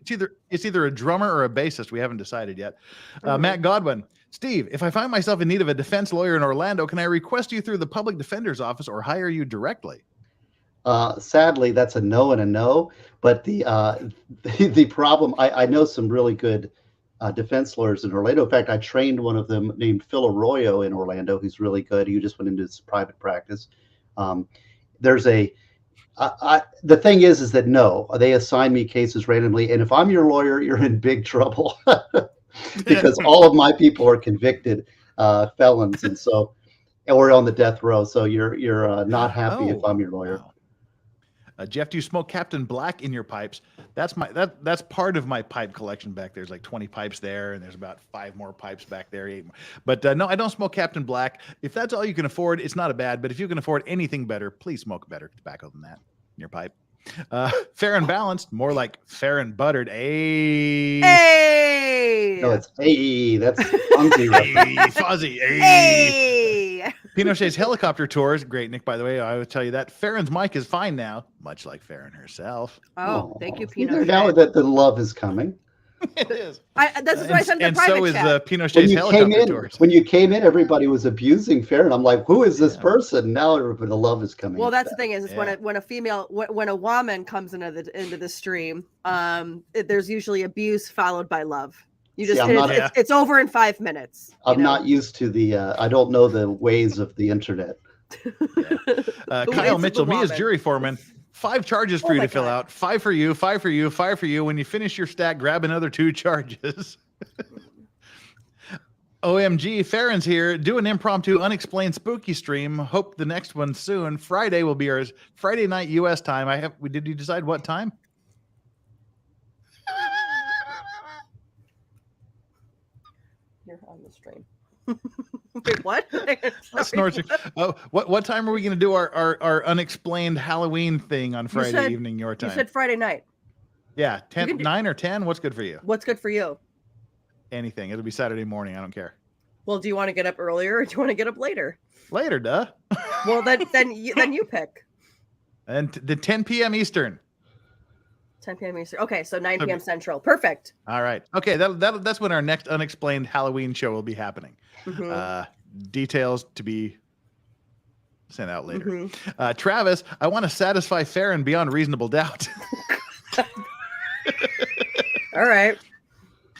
It's either a drummer or a bassist. We haven't decided yet. Matt Godwin. Steve, if I find myself in need of a defense lawyer in Orlando, can I request you through the public defender's office or hire you directly? Sadly, that's a no and a no. But the problem, I know some really good defense lawyers in Orlando. In fact, I trained one of them named Phil Arroyo in Orlando, who's really good. He just went into his private practice. There's the thing is that no, they assign me cases randomly, and if I'm your lawyer, you're in big trouble because all of my people are convicted felons, and so we're on the death row. So you're not happy if I'm your lawyer. Wow. Jeff, do you smoke Captain Black in your pipes? That's part of my pipe collection back there. There's like 20 pipes there, and there's about 5 more pipes back there. 8 more. But no, I don't smoke Captain Black. If that's all you can afford, it's not a bad. But if you can afford anything better, please smoke better tobacco than that in your pipe. Fair and balanced, more like fair and buttered. Hey. No, it's that's Fonzie. Fuzzy. Hey. Pinochet's helicopter tours, great, Nick, by the way. I would tell you that. Farron's mic is fine now, much like Farron herself. Oh, thank you, Pinochet. Pinochet. Now that the love is coming. It is. That's what I said in the and private so is chat. Pinochet's helicopter tours. When you came in, everybody was abusing Farron. I'm like, who is this person? Now the love is coming. Well, that's the thing is when a woman comes into the stream, there's usually abuse followed by love. You just it's over in 5 minutes. I'm not used to the I don't know the ways of the internet. Kyle Mitchell, me as jury foreman, 5 charges for you to fill out. 5 for you, 5 for you, 5 for you. When you finish your stack, grab another 2 charges. OMG, Farron's here. Do an impromptu unexplained spooky stream. Hope the next one soon. Friday will be ours. Friday night U.S. time. Did you decide what time? You're on the stream. Wait, what? Oh, what time are we going to do our unexplained Halloween thing on Friday evening your time? You said Friday night. Yeah, 9 or 10. What's good for you? What's good for you? Anything. It'll be Saturday morning. I don't care. Well, do you want to get up earlier or do you want to get up later? Later, duh. Well, then you pick. And the 10 p.m. Eastern. 10 p.m. Eastern. Okay, so 9 p.m. Central. Perfect. All right. Okay, that's when our next unexplained Halloween show will be happening. Mm-hmm. Details to be sent out later. Mm-hmm. Travis, I want to satisfy Farron beyond reasonable doubt. All right.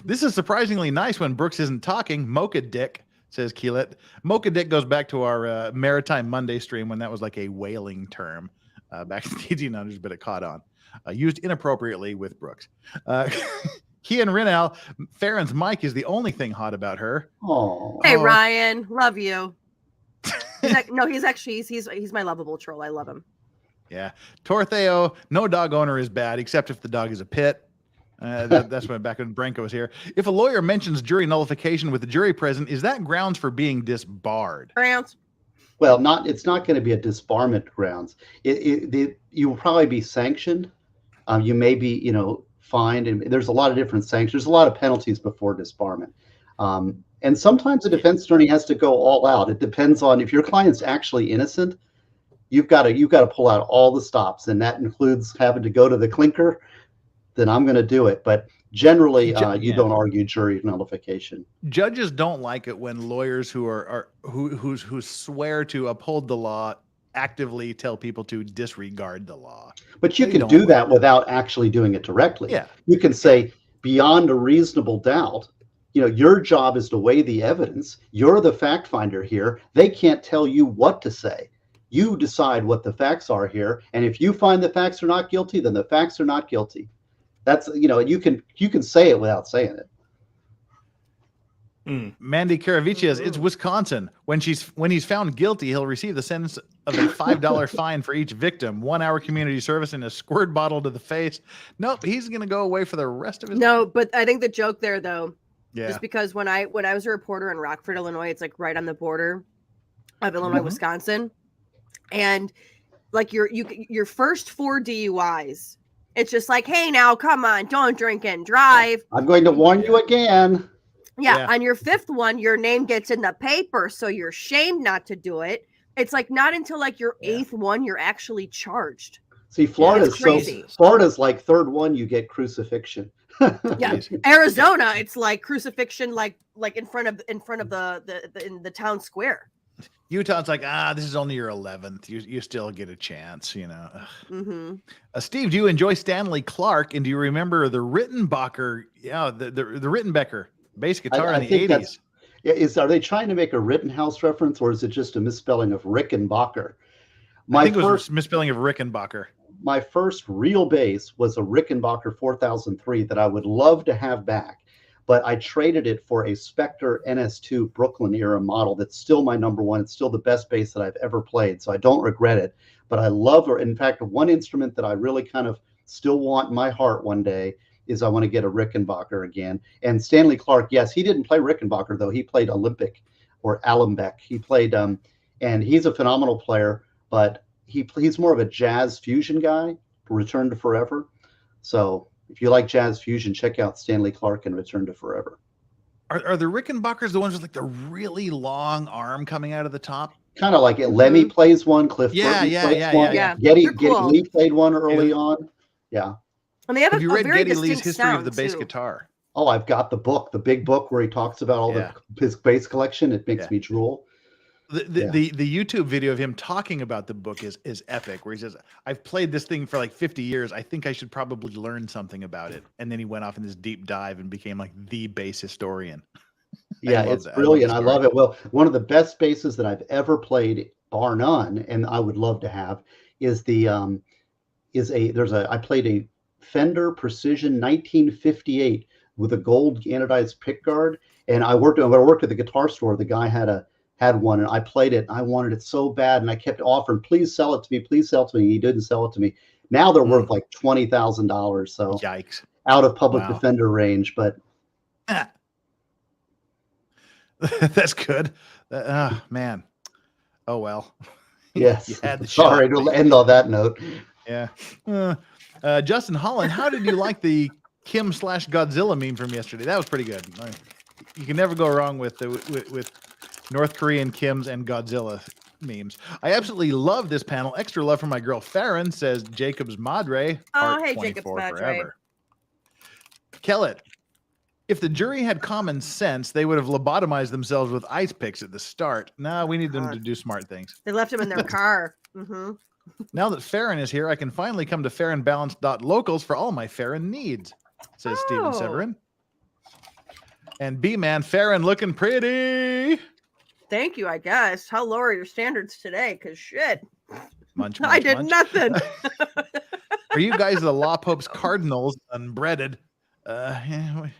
This is surprisingly nice when Brooks isn't talking. Mocha Dick, says Keelet. Mocha Dick goes back to our Maritime Monday stream when that was like a whaling term back in the 1800s, but it caught on. Used inappropriately with Brooks. Kian Rinal, Farron's mic is the only thing hot about her. Oh, hey Ryan, love you. He's my lovable troll. I love him. Yeah, Tortheo, no dog owner is bad except if the dog is a pit. That's when back when Branko was here. If a lawyer mentions jury nullification with the jury present, is that grounds for being disbarred? Grounds. Well, it's not going to be a disbarment grounds. You will probably be sanctioned. You may be, fined, and there's a lot of different sanctions. There's a lot of penalties before disbarment. And sometimes the defense attorney has to go all out. It depends on if your client's actually innocent. You've got to pull out all the stops, and that includes having to go to the clinker. Then I'm going to do it. But generally, you don't argue jury nullification. Judges don't like it when lawyers who swear to uphold the law actively tell people to disregard the law. But you can do that without actually doing it directly. Yeah. You can say beyond a reasonable doubt, your job is to weigh the evidence. You're the fact finder here. They can't tell you what to say. You decide what the facts are here. And if you find the facts are not guilty, then the facts are not guilty. That's, you can say it without saying it. Mandy Karavicius, it's Wisconsin. When he's found guilty, he'll receive the sentence of a $5 fine for each victim, 1 hour community service, and a squirt bottle to the face. Nope, he's going to go away for the rest of his life. No, but I think the joke there, though, yeah, just because when I was a reporter in Rockford, Illinois, it's like right on the border of Illinois, Wisconsin, and like your first 4 DUIs, it's just like, hey, now come on, don't drink and drive. I'm going to warn you again. Yeah, on your 5th one, your name gets in the paper, so you're shamed not to do it. It's like not until like your 8th one you're actually charged. See, Florida's It's crazy. Florida's like third one, you get crucifixion. Yeah, Arizona, it's like crucifixion, like in front of the town square. Utah's like, this is only your 11th. You still get a chance, you know. Mm-hmm. Steve, do you enjoy Stanley Clark? And do you remember the Rittenbacher? Yeah, the Rittenbecker bass guitar in the 80s. Are they trying to make a Rittenhouse reference, or is it just a misspelling of Rickenbacker? I think it was a misspelling of Rickenbacker. My first real bass was a Rickenbacker 4003 that I would love to have back, but I traded it for a Spectre NS2 Brooklyn era model that's still my number one. It's still the best bass that I've ever played, so I don't regret it. But I love her. In fact, one instrument that I really kind of still want in my heart one day is I want to get a Rickenbacker again. And Stanley Clark, yes, he didn't play Rickenbacker, though. He played Olympic or Alembeck. He played, and he's a phenomenal player, but he's more of a jazz fusion guy, Return to Forever. So if you like jazz fusion, check out Stanley Clark and Return to Forever. Are the Rickenbackers the ones with like the really long arm coming out of the top? Kind of like it. Lemmy plays one, Cliff Burton plays one. Yeah. Geddy Cool. Lee played one early on. Yeah. And they have you a read very Geddy Lee's distinct history of the sound, bass too. guitar? Oh, I've got the book, the big book where he talks about all his bass collection. It makes me drool. The YouTube video of him talking about the book is epic, where he says, I've played this thing for like 50 years. I think I should probably learn something about it. And then he went off in this deep dive and became like the bass historian. Yeah, it's brilliant. I love it. Well, one of the best basses that I've ever played, bar none, and I would love to have, is I played a Fender Precision 1958 with a gold anodized pickguard, and when I worked at the guitar store, the guy had one, and I played it. I wanted it so bad, and I kept offering, please sell it to me, please sell it to me. He didn't sell it to me. Now they're worth like $20,000. So yikes, out of public defender range, but that's good. Man. Oh well. Yes. You had the Sorry shot, to end on that note. Yeah. Justin Holland, how did you like the Kim/Godzilla meme from yesterday? That was pretty good. You can never go wrong with North Korean Kims and Godzilla memes. I absolutely love this panel. Extra love from my girl Farron, says Jacob's Madre. Oh, hey, Jacob's Madre. Forever. Kellett, if the jury had common sense, they would have lobotomized themselves with ice picks at the start. No, we need them to do smart things. They left him in their car. Mm-hmm. Now that Farron is here, I can finally come to FarronBalance.locals for all my Farron needs, says Steven Severin. And B-Man, Farron looking pretty. Thank you, I guess. How low are your standards today? Because shit. Munch, I did nothing. Are you guys the Law Pope's Cardinals unbreaded? I'm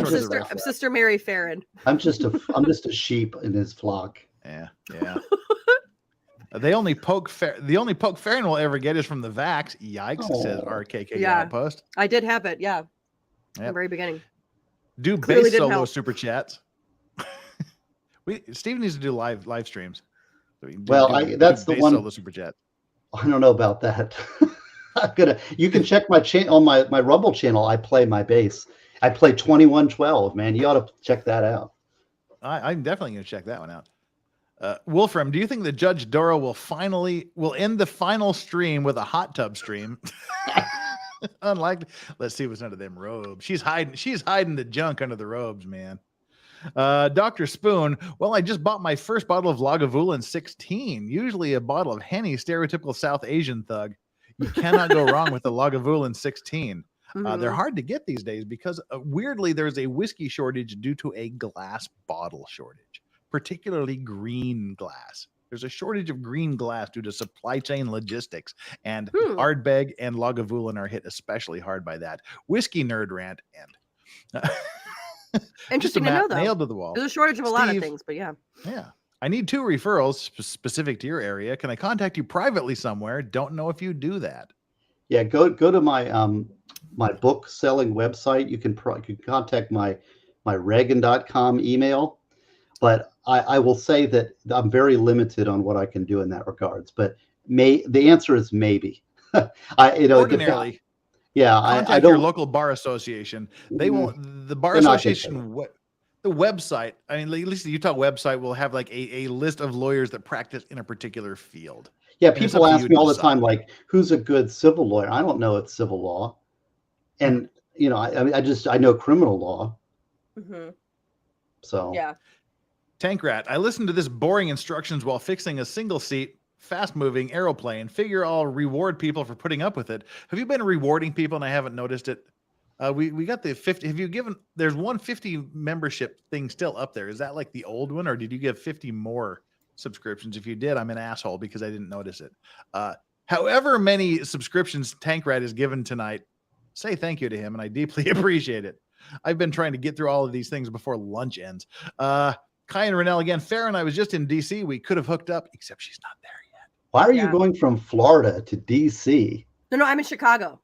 Sister Mary Farron. I'm just a sheep in his flock. Yeah. The only poke Farron will ever get is from the Vax. Yikes, says RKK Outpost. I did have it, in the very beginning. Do Clearly bass solo super chats. Steve needs to do live streams. That's the one. Solo super chat. I don't know about that. You can check my channel on my Rumble channel. I play my bass. I play 2112. Man, you ought to check that out. I'm definitely going to check that one out. Wolfram, do you think that Judge Dora will end the final stream with a hot tub stream? Unlikely. Let's see what's under them robes. She's hiding the junk under the robes, man. Dr. Spoon, well, I just bought my first bottle of Lagavulin 16, usually a bottle of Henny, stereotypical South Asian thug. You cannot go wrong with the Lagavulin 16. They're hard to get these days because weirdly, there's a whiskey shortage due to a glass bottle shortage, particularly green glass. There's a shortage of green glass due to supply chain logistics, and Ardbeg and Lagavulin are hit especially hard by that. Whiskey nerd rant and interesting to know, though. Nailed to the wall. There's a shortage of a lot of things, but yeah. I need 2 referrals specific to your area. Can I contact you privately somewhere? Don't know if you do that. Yeah, go to my my book selling website. You can contact my Reagan.com email, but I will say that I'm very limited on what I can do in that regards. But the answer is maybe. Ordinarily. I don't. Your local bar association. They won't. The bar association. The website. I mean, at least the Utah website will have like a list of lawyers that practice in a particular field. Yeah, And it's people up to ask you me to all the decide. time, like, who's a good civil lawyer? I don't know it's civil law. And, you know, I mean, I know criminal law. Mm-hmm. So, Yeah. Tank Rat, I listened to this boring instructions while fixing a single seat, fast moving aeroplane. Figure I'll reward people for putting up with it. Have you been rewarding people and I haven't noticed it? We got the 50. Have you given, there's 150 membership thing still up there. Is that like the old one, or did you give 50 more subscriptions? If you did, I'm an asshole because I didn't notice it. However many subscriptions Tank Rat has given tonight, say thank you to him, and I deeply appreciate it. I've been trying to get through all of these things before lunch ends. Kai and Renell again. Farron, I was just in DC. We could have hooked up, except she's not there yet. why are you going from Florida to DC? No, I'm in Chicago.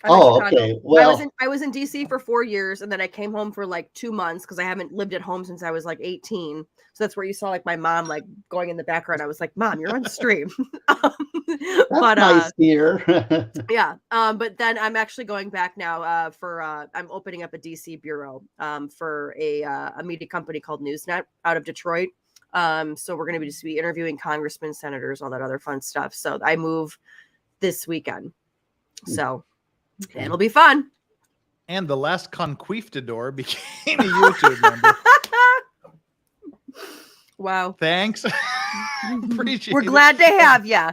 Okay. Well, I was in DC for 4 years, and then I came home for like 2 months because I haven't lived at home since I was like 18. So that's where you saw like my mom like going in the background. I was like, "Mom, you're on stream." that's nice here. Yeah. But then I'm actually going back now for I'm opening up a DC bureau for a media company called Newsnet out of Detroit. So we're going to be interviewing congressmen, senators, all that other fun stuff. So I move this weekend. So it'll be fun. And the last conquistador became a YouTube member. Wow. Thanks. Appreciate We're glad to have you.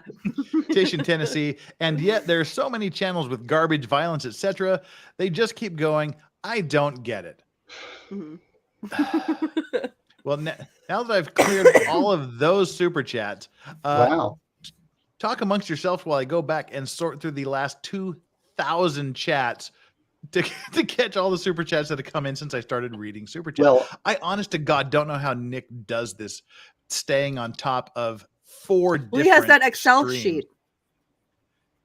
Tish in Tennessee. And yet there's so many channels with garbage, violence, etc. They just keep going. I don't get it. Well, now that I've cleared all of those super chats, wow. Talk amongst yourselves while I go back and sort through the last 2,000 chats to catch all the super chats that have come in since I started reading super chats. Well, I honest to God don't know how Nick does this, staying on top of 4 different he has that Excel streams. sheet.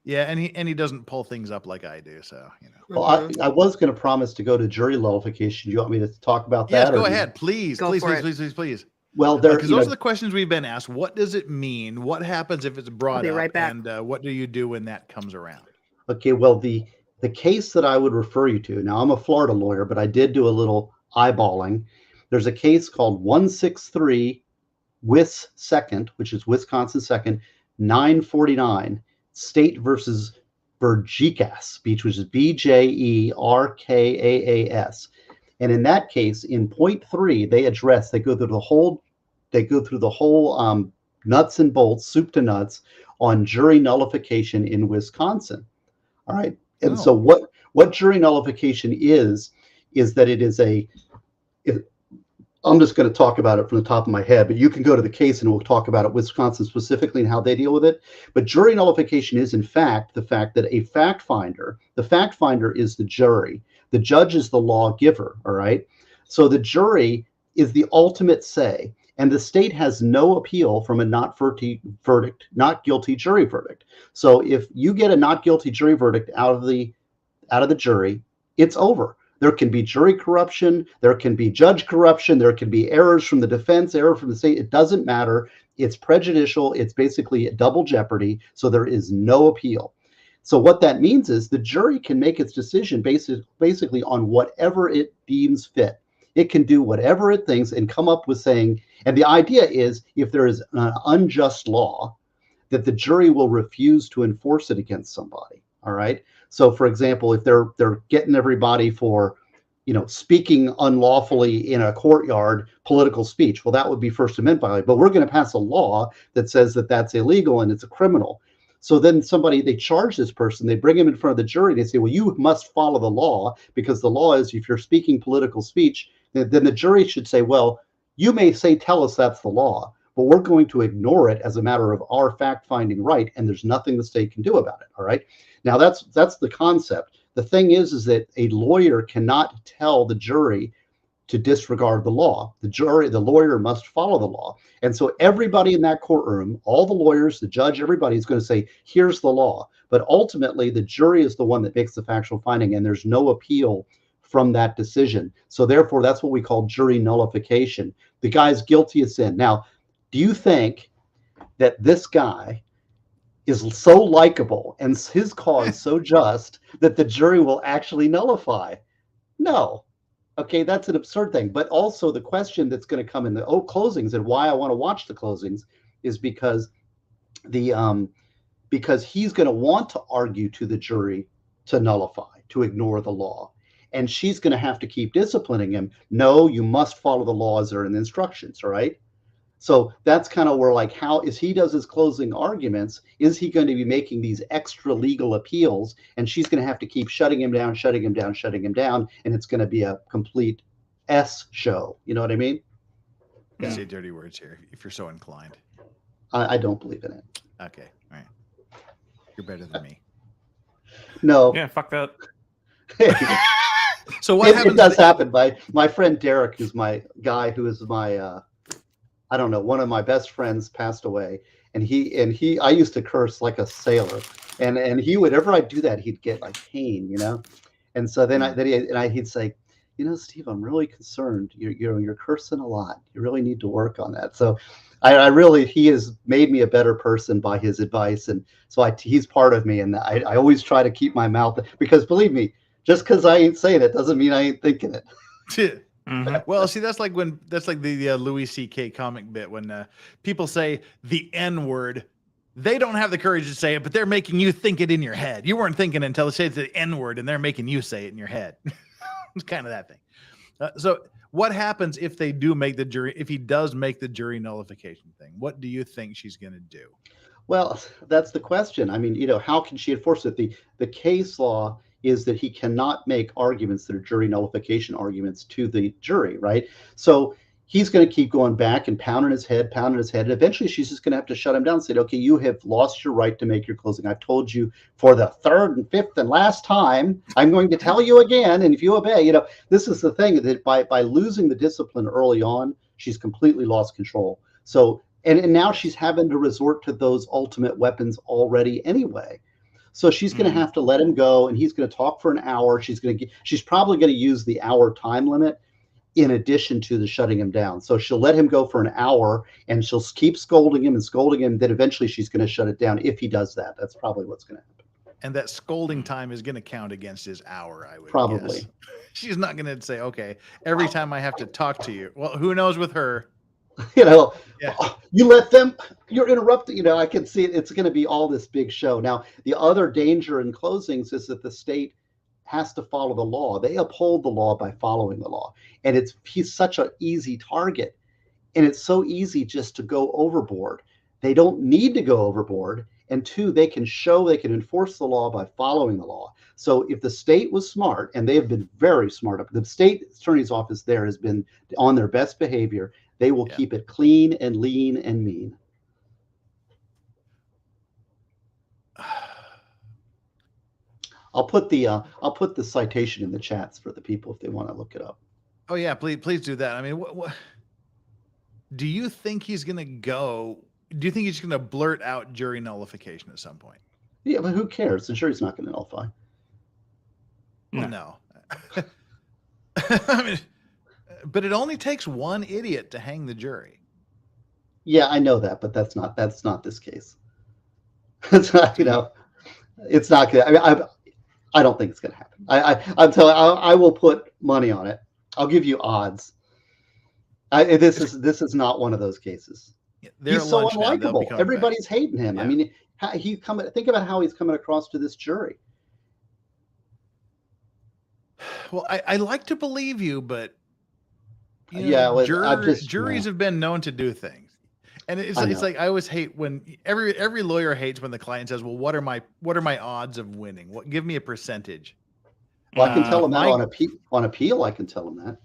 Yeah, and he doesn't pull things up like I do. So, you know. Well, I was going to promise to go to jury nullification. Do you want me to talk about that? Yes, go ahead, please. Go Please. Well, Because those are the questions we've been asked. What does it mean? What happens if it's brought up? Right back. And what do you do when that comes around? Okay, well, the case that I would refer you to, now I'm a Florida lawyer, but I did do a little eyeballing. There's a case called 163 Wis Second, which is Wisconsin Second, 949, State versus Bergikas, which is Bjerkaas. And in that case, in point 3, they go through the whole nuts and bolts, soup to nuts, on jury nullification in Wisconsin. All right. And so what jury nullification is that it is I'm just going to talk about it from the top of my head, but you can go to the case and we'll talk about it, Wisconsin specifically, and how they deal with it. But jury nullification is, in fact, the fact that the fact finder is the jury. The judge is the lawgiver. All right. So the jury is the ultimate say, and the state has no appeal from a not guilty jury verdict. So if you get a not guilty jury verdict out of the jury, it's over. There can be jury corruption, there can be judge corruption, there can be errors from the defense, error from the state. It doesn't matter. It's prejudicial. It's basically a double jeopardy. So there is no appeal. So what that means is the jury can make its decision basically on whatever it deems fit. It can do whatever it thinks and come up with saying, and the idea is if there is an unjust law, that the jury will refuse to enforce it against somebody. All right. So for example, if they're getting everybody for, speaking unlawfully in a courtyard, political speech, well, that would be First Amendment violation, but we're going to pass a law that says that that's illegal and it's a criminal. So then they charge this person, they bring him in front of the jury, they say, well, you must follow the law, because the law is if you're speaking political speech, then the jury should say, well, you may tell us that's the law, but we're going to ignore it as a matter of our fact-finding right, and there's nothing the state can do about it. All right. Now that's the concept. The thing is that a lawyer cannot tell the jury to disregard the law. The lawyer must follow the law. And so everybody in that courtroom, all the lawyers, the judge, everybody is going to say, here's the law. But ultimately, the jury is the one that makes the factual finding, and there's no appeal from that decision. So therefore, that's what we call jury nullification. The guy's guilty of sin. Now, do you think that this guy is so likable and his cause so just that the jury will actually nullify? No. Okay, that's an absurd thing. But also the question that's going to come in the closings, and why I want to watch the closings, is because the because he's going to want to argue to the jury to nullify, to ignore the law. And she's going to have to keep disciplining him. No, you must follow the laws that are in the instructions, all right? So that's kind of where, like, how as he does his closing arguments, is he going to be making these extra legal appeals? And she's going to have to keep shutting him down, shutting him down, shutting him down. And it's going to be a complete S show. You know what I mean? Yeah. Say dirty words here if you're so inclined. I don't believe in it. Okay. All right. You're better than me. No. Yeah, fuck that. So what happens? It does happen. My friend Derek, who's my guy, who is my, I don't know, one of my best friends passed away. And I used to curse like a sailor. And he would, whenever I do that, he'd get like pain, you know? And so then he'd say, you know, Steve, I'm really concerned. You're cursing a lot. You really need to work on that. So he has made me a better person by his advice. And so he's part of me. And I always try to keep my mouth, because believe me, just because I ain't saying it doesn't mean I ain't thinking it. Mm-hmm. Well, see, that's like the Louis C.K. comic bit when people say the N word. They don't have the courage to say it, but they're making you think it in your head. You weren't thinking until they say it's the N word, and they're making you say it in your head. It's kind of that thing. So what happens if they do make the jury, if he does make the jury nullification thing? What do you think she's going to do? Well, that's the question. I mean, you know, how can she enforce it? The case law is that he cannot make arguments that are jury nullification arguments to the jury, right? So he's going to keep going back and pounding his head. And eventually she's just going to have to shut him down and say, okay, you have lost your right to make your closing. I've told you for the third and fifth and last time, I'm going to tell you again. And if you obey, you know, this is the thing, that by losing the discipline early on, she's completely lost control. So, and now she's having to resort to those ultimate weapons already anyway. So she's going to have to let him go, and he's going to talk for an hour. She's probably going to use the hour time limit in addition to the shutting him down. So she'll let him go for an hour, and she'll keep scolding him. Then eventually she's going to shut it down if he does that. That's probably what's going to happen. And that scolding time is going to count against his hour, I would probably guess. She's not going to say, okay, every time I have to talk to you. Well, who knows with her? You know, you let them, you're interrupting, you know, I can see it. It's going to be all this big show. Now, the other danger in closings is that the state has to follow the law. They uphold the law by following the law. And he's such an easy target. And it's so easy just to go overboard. They don't need to go overboard. And two, they can enforce the law by following the law. So if the state was smart, and they have been very smart, the state attorney's office there has been on their best behavior, they will keep it clean and lean and mean. I'll put the citation in the chats for the people if they want to look it up. Oh yeah, please do that. I mean, what do you think he's going to go? Do you think he's going to blurt out jury nullification at some point? Yeah, but who cares? The jury's not going to nullify. No. I mean, but it only takes one idiot to hang the jury. Yeah, I know that, but that's not this case. It's not, you know, it's not good. I mean, I don't think it's going to happen. I'm telling you, I will put money on it. I'll give you odds. This is not one of those cases. He's so unlikable. Everybody's hating him. Yeah. I mean, think about how he's coming across to this jury. Well, I like to believe you, but juries have been known to do things, and it's like I always hate when every lawyer hates when the client says, "Well, what are my odds of winning? Give me a percentage." Well, I can tell him that on appeal. I can tell him that.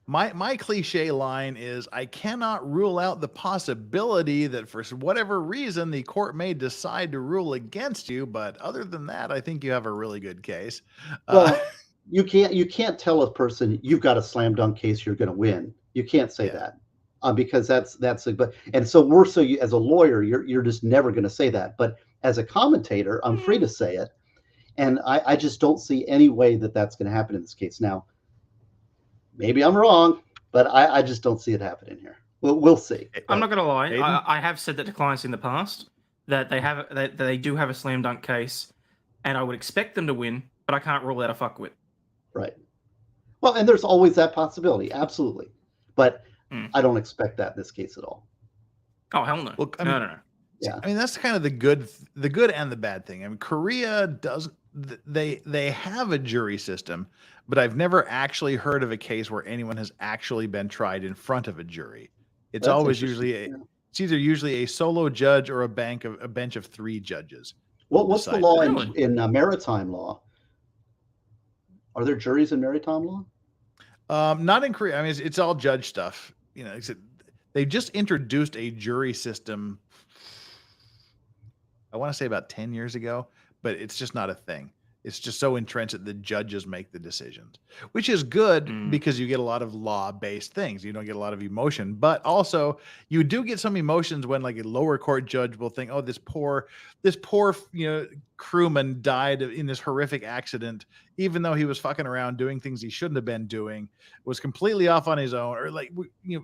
My cliche line is, I cannot rule out the possibility that for whatever reason the court may decide to rule against you, but other than that, I think you have a really good case. Well, you can't tell a person you've got a slam dunk case, you're going to win. You can't say that because that's and so as a lawyer, you're just never going to say that. But as a commentator, I'm free to say it, and I just don't see any way that that's going to happen in this case. Now, maybe I'm wrong, but I just don't see it happening here. We'll see. I'm not going to lie. I have said that to clients in the past that they do have a slam dunk case, and I would expect them to win, but I can't rule out a fuckwit. Right. Well, and there's always that possibility, absolutely, but I don't expect that in this case at all. Oh hell no! Well, No. Yeah. I mean, that's kind of the good and the bad thing. I mean, Korea does they have a jury system, but I've never actually heard of a case where anyone has actually been tried in front of a jury. It's That's always interesting, usually yeah. it's either usually a solo judge or a bench of 3 judges. What's the decide law that. in maritime law? Are there juries in maritime law? Not in Korea. I mean, it's all judge stuff. You know, they just introduced a jury system. I want to say about 10 years ago, but it's just not a thing. It's just so entrenched that the judges make the decisions, which is good because you get a lot of law-based things. You don't get a lot of emotion, but also you do get some emotions when like a lower court judge will think, oh, this poor, crewman died in this horrific accident, even though he was fucking around doing things he shouldn't have been doing, was completely off on his own, or like,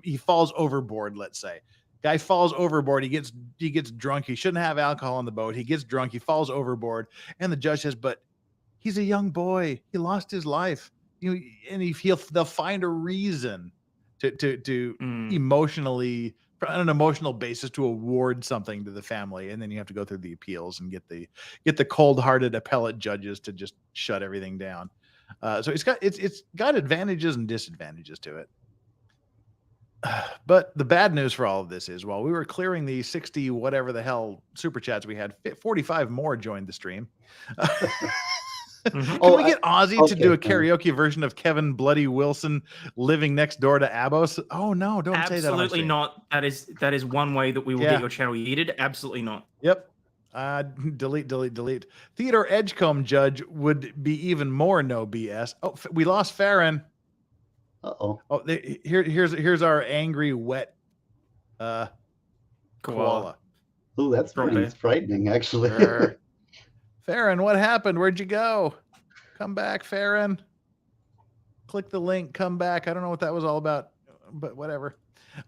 he falls overboard, let's say. Guy falls overboard. He gets drunk. He shouldn't have alcohol on the boat. He gets drunk. He falls overboard. And the judge says, but he's a young boy. He lost his life. And they'll find a reason to emotionally, on an emotional basis, to award something to the family. And then you have to go through the appeals and get the cold-hearted appellate judges to just shut everything down. So it's got advantages and disadvantages to it. But the bad news for all of this is, while we were clearing the 60 whatever the hell super chats we had, 45 more joined the stream. Can we get Ozzy to do a karaoke version of Kevin Bloody Wilson living next door to Abos? Oh no, don't say that. Absolutely not. That is one way that we will get your channel yeeted. Absolutely not. Yep. Delete. Theodore Edgecombe judge would be even more no BS. Oh, we lost Farron. Uh-oh. Oh, here's our angry wet koala. Oh, that's frightening, actually. Farron, what happened? Where'd you go? Come back, Farron. Click the link. Come back. I don't know what that was all about, but whatever.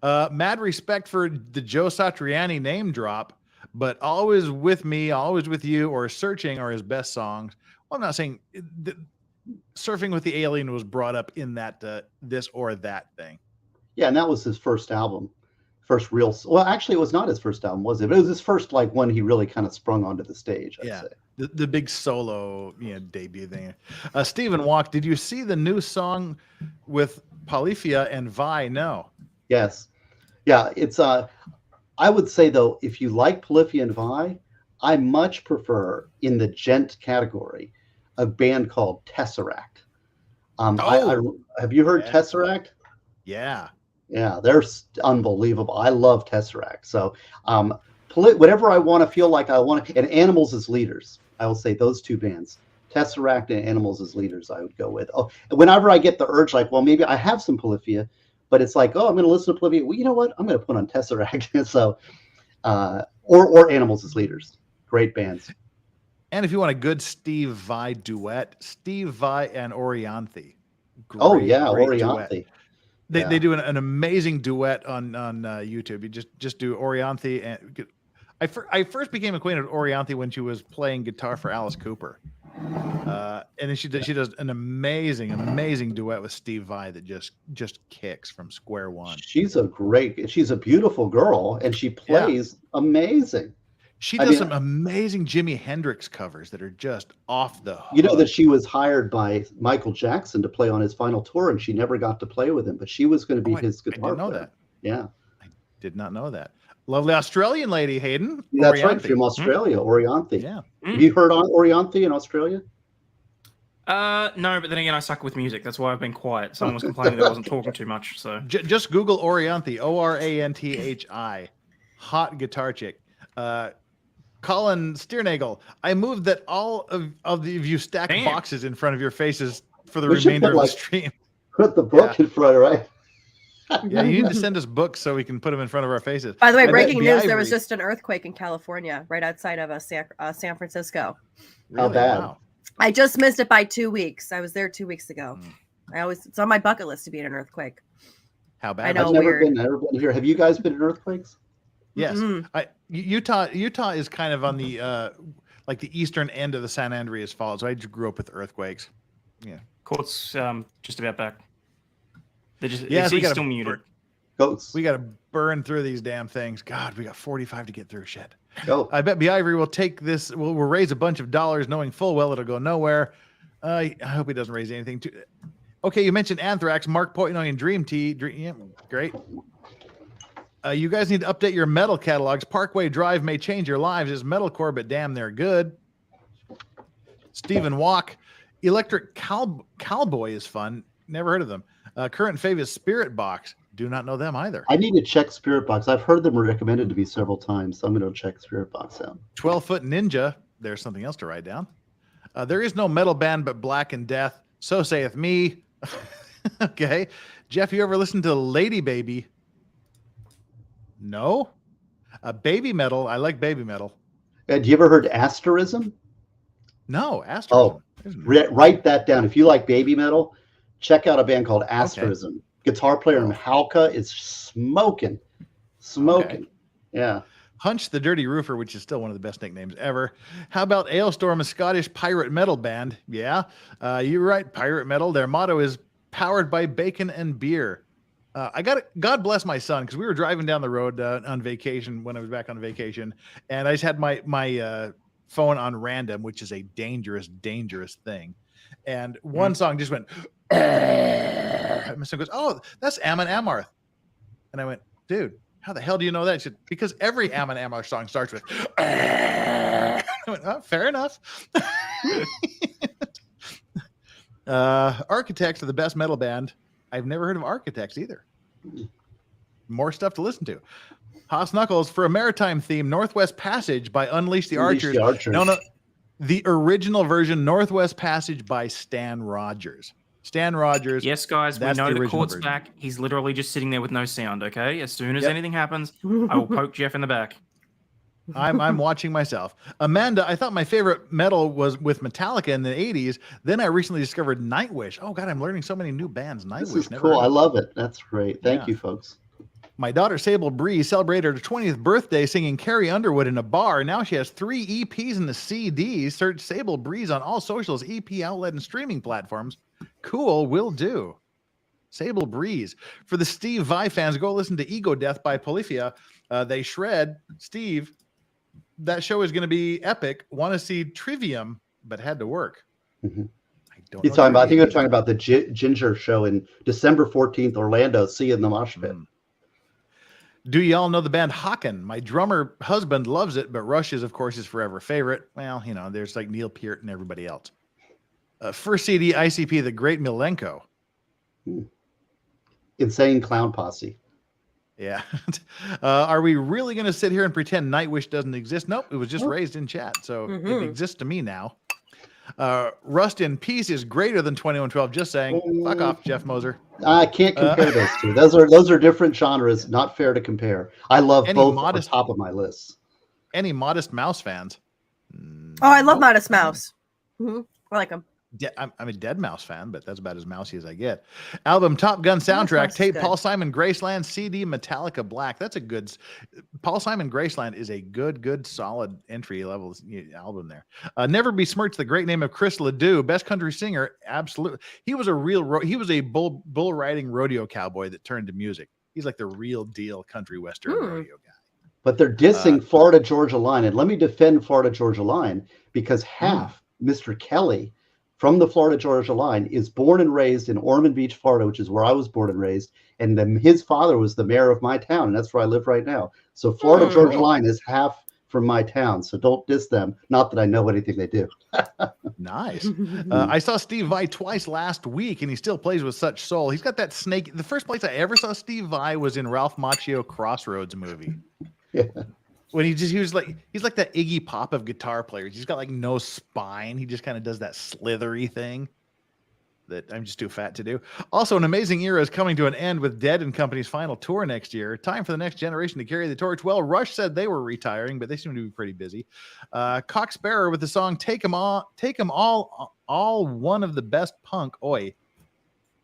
Mad respect for the Joe Satriani name drop, but Always With Me, Always With You, or Searching are his best songs. Well, I'm not saying Surfing with the Alien was brought up in that this or that thing. Yeah, and that was his first album. First real, well, actually, it was not his first album, was it? But it was his first, like, when he really kind of sprung onto the stage, I'd say. The big solo debut thing. Stephen Walk, did you see the new song with Polyphia and Vi? No. Yes. Yeah, it's I would say, though, if you like Polyphia and Vi, I much prefer, in the gent category, a band called Tesseract. Have you heard Tesseract? Yeah. Yeah, they're unbelievable. I love Tesseract. So whatever I want to feel like I want to, and Animals as Leaders, I will say those two bands, Tesseract and Animals as Leaders, I would go with. Oh, whenever I get the urge, like, well, maybe I have some Polyphia, but it's like, oh, I'm going to listen to Polyphia. Well, you know what? I'm going to put on Tesseract. So, or Animals as Leaders, great bands. And if you want a good Steve Vai duet, Steve Vai and Orianthi. Great Orianthi. Duet. They do an amazing duet on YouTube. You just do Orianthi, and I first became acquainted with Orianthi when she was playing guitar for Alice Cooper, and then she does an amazing duet with Steve Vai that just kicks from square one. She's a beautiful girl, and she plays amazing. She does some amazing Jimi Hendrix covers that are just off the hook. You know that she was hired by Michael Jackson to play on his final tour, and she never got to play with him, but she was going to be his guitar player. I didn't know that. Yeah. I did not know that. Lovely Australian lady, Hayden. That's right, from Australia, Orianthi. Yeah. Have you heard on Orianthi in Australia? No, but then again, I suck with music. That's why I've been quiet. Someone was complaining that I wasn't talking too much. So just Google Orianthi, Oranthi. Hot guitar chick. Colin Stiernagel, I moved that all of you stacked boxes in front of your faces for the remainder of the stream. Put the book in front, right? Yeah, you need to send us books so we can put them in front of our faces. By the way, breaking news, there was just an earthquake in California, right outside of San Francisco. Really? How bad? Wow. I just missed it by 2 weeks. I was there 2 weeks ago. It's on my bucket list to be in an earthquake. How bad? I know, I've never been here. Have you guys been in earthquakes? Yes. Utah is kind of on the like the eastern end of the San Andreas Fault. So I grew up with earthquakes. Yeah. Court's just about back. They're just we still muted. Goats. We got to burn through these damn things. God, we got 45 to get through. Shit. Go. I bet B. Ivory will take this. Will raise a bunch of dollars, knowing full well it'll go nowhere. I hope he doesn't raise anything. Okay, you mentioned Anthrax, Mark Portnoy, and Dream Tea. Yeah, great. You guys need to update your metal catalogs. Parkway Drive may change your lives. It's metalcore, but damn, they're good. Stephen Walk, Electric Cowboy is fun. Never heard of them. Current fave is Spirit Box. Do not know them either. I need to check Spirit Box. I've heard them recommended to me several times, so I'm going to check Spirit Box out. 12-Foot Ninja. There's something else to write down. There is no metal band but Black and Death. So saith me. Okay. Jeff, you ever listen to Lady Baby? No. Baby metal. I like baby metal. And you ever heard Asterism? No, Asterism. Oh, write that down. If you like baby metal, check out a band called Asterism. Okay. Guitar player in Halka is smoking. Okay. Yeah. Hunch the Dirty Roofer, which is still one of the best nicknames ever. How about Ailstorm, a Scottish pirate metal band? Yeah, you're right. Pirate metal. Their motto is powered by bacon and beer. God bless my son, because we were driving down the road on vacation when I was back on vacation, and I just had my phone on random, which is a dangerous thing. And one song just went. My son goes, "Oh, that's Amon Amarth," and I went, "Dude, how the hell do you know that?" He said, "Because every Amon Amarth song starts with." I went, "Oh, fair enough." Architects are the best metal band. I've never heard of Architects either. More stuff to listen to. Haas Knuckles, for a maritime theme, Northwest Passage by Unleash the Archers. No, the original version, Northwest Passage by Stan Rogers. Stan Rogers. Yes, guys, we know the court's version. back. He's literally just sitting there with no sound, okay? As soon as anything happens, I will poke Jeff in the back. I'm watching myself. Amanda, I thought my favorite metal was with Metallica in the 80s. Then I recently discovered Nightwish. Oh, God, I'm learning so many new bands. Nightwish. This is cool. I love it. That's great. Thank you, folks. My daughter, Sable Breeze, celebrated her 20th birthday singing Carrie Underwood in a bar. Now she has 3 EPs and the CDs. Search Sable Breeze on all socials, EP outlet, and streaming platforms. Cool, will do. Sable Breeze. For the Steve Vai fans, go listen to Ego Death by Polyphia. They shred. Steve, that show is going to be epic. Want to see Trivium, but had to work. Mm-hmm. I think you're talking about the Ginger show in December 14th, Orlando. See you in the mosh pit. Do y'all know the band Hawken? My drummer husband loves it, but Rush is, of course, his forever favorite. Well, you know, there's like Neil Peart and everybody else. First CD, ICP, The Great Milenko. Insane Clown Posse. Yeah. Are we really going to sit here and pretend Nightwish doesn't exist? Nope. It was just raised in chat. So it exists to me now. Rust in Peace is greater than 2112. Just saying. Fuck off, Jeff Moser. I can't compare those two. Those are different genres. Not fair to compare. I love both at the top of my list. Any Modest Mouse fans? Oh, I love Modest Mouse. I like them. I'm a Dead Mouse fan, but that's about as mousy as I get. Album Top Gun soundtrack, tape Paul Simon Graceland, CD Metallica Black. That's a good. Paul Simon Graceland is a good solid entry level album there. Never Besmirch, the great name of Chris Ledoux, best country singer. Absolutely, he was a bull riding rodeo cowboy that turned to music. He's like the real deal country western rodeo guy. But they're dissing Florida Georgia Line, and let me defend Florida Georgia Line because half Mr. Kelly from the Florida Georgia Line is born and raised in Ormond Beach, Florida, which is where I was born and raised. And then his father was the mayor of my town, and that's where I live right now. So Florida Georgia Line is half from my town. So don't diss them. Not that I know anything they do. Nice. I saw Steve Vai twice last week, and he still plays with such soul. He's got that snake. The first place I ever saw Steve Vai was in Ralph Macchio Crossroads movie. Yeah. When he's like that Iggy Pop of guitar players. He's got like no spine. He just kind of does that slithery thing that I'm just too fat to do. Also, an amazing era is coming to an end with Dead and Company's final tour next year. Time for the next generation to carry the torch. Well, Rush said they were retiring, but they seem to be pretty busy. Cox Sparrow with the song "Take 'Em All," one of the best punk. Oi,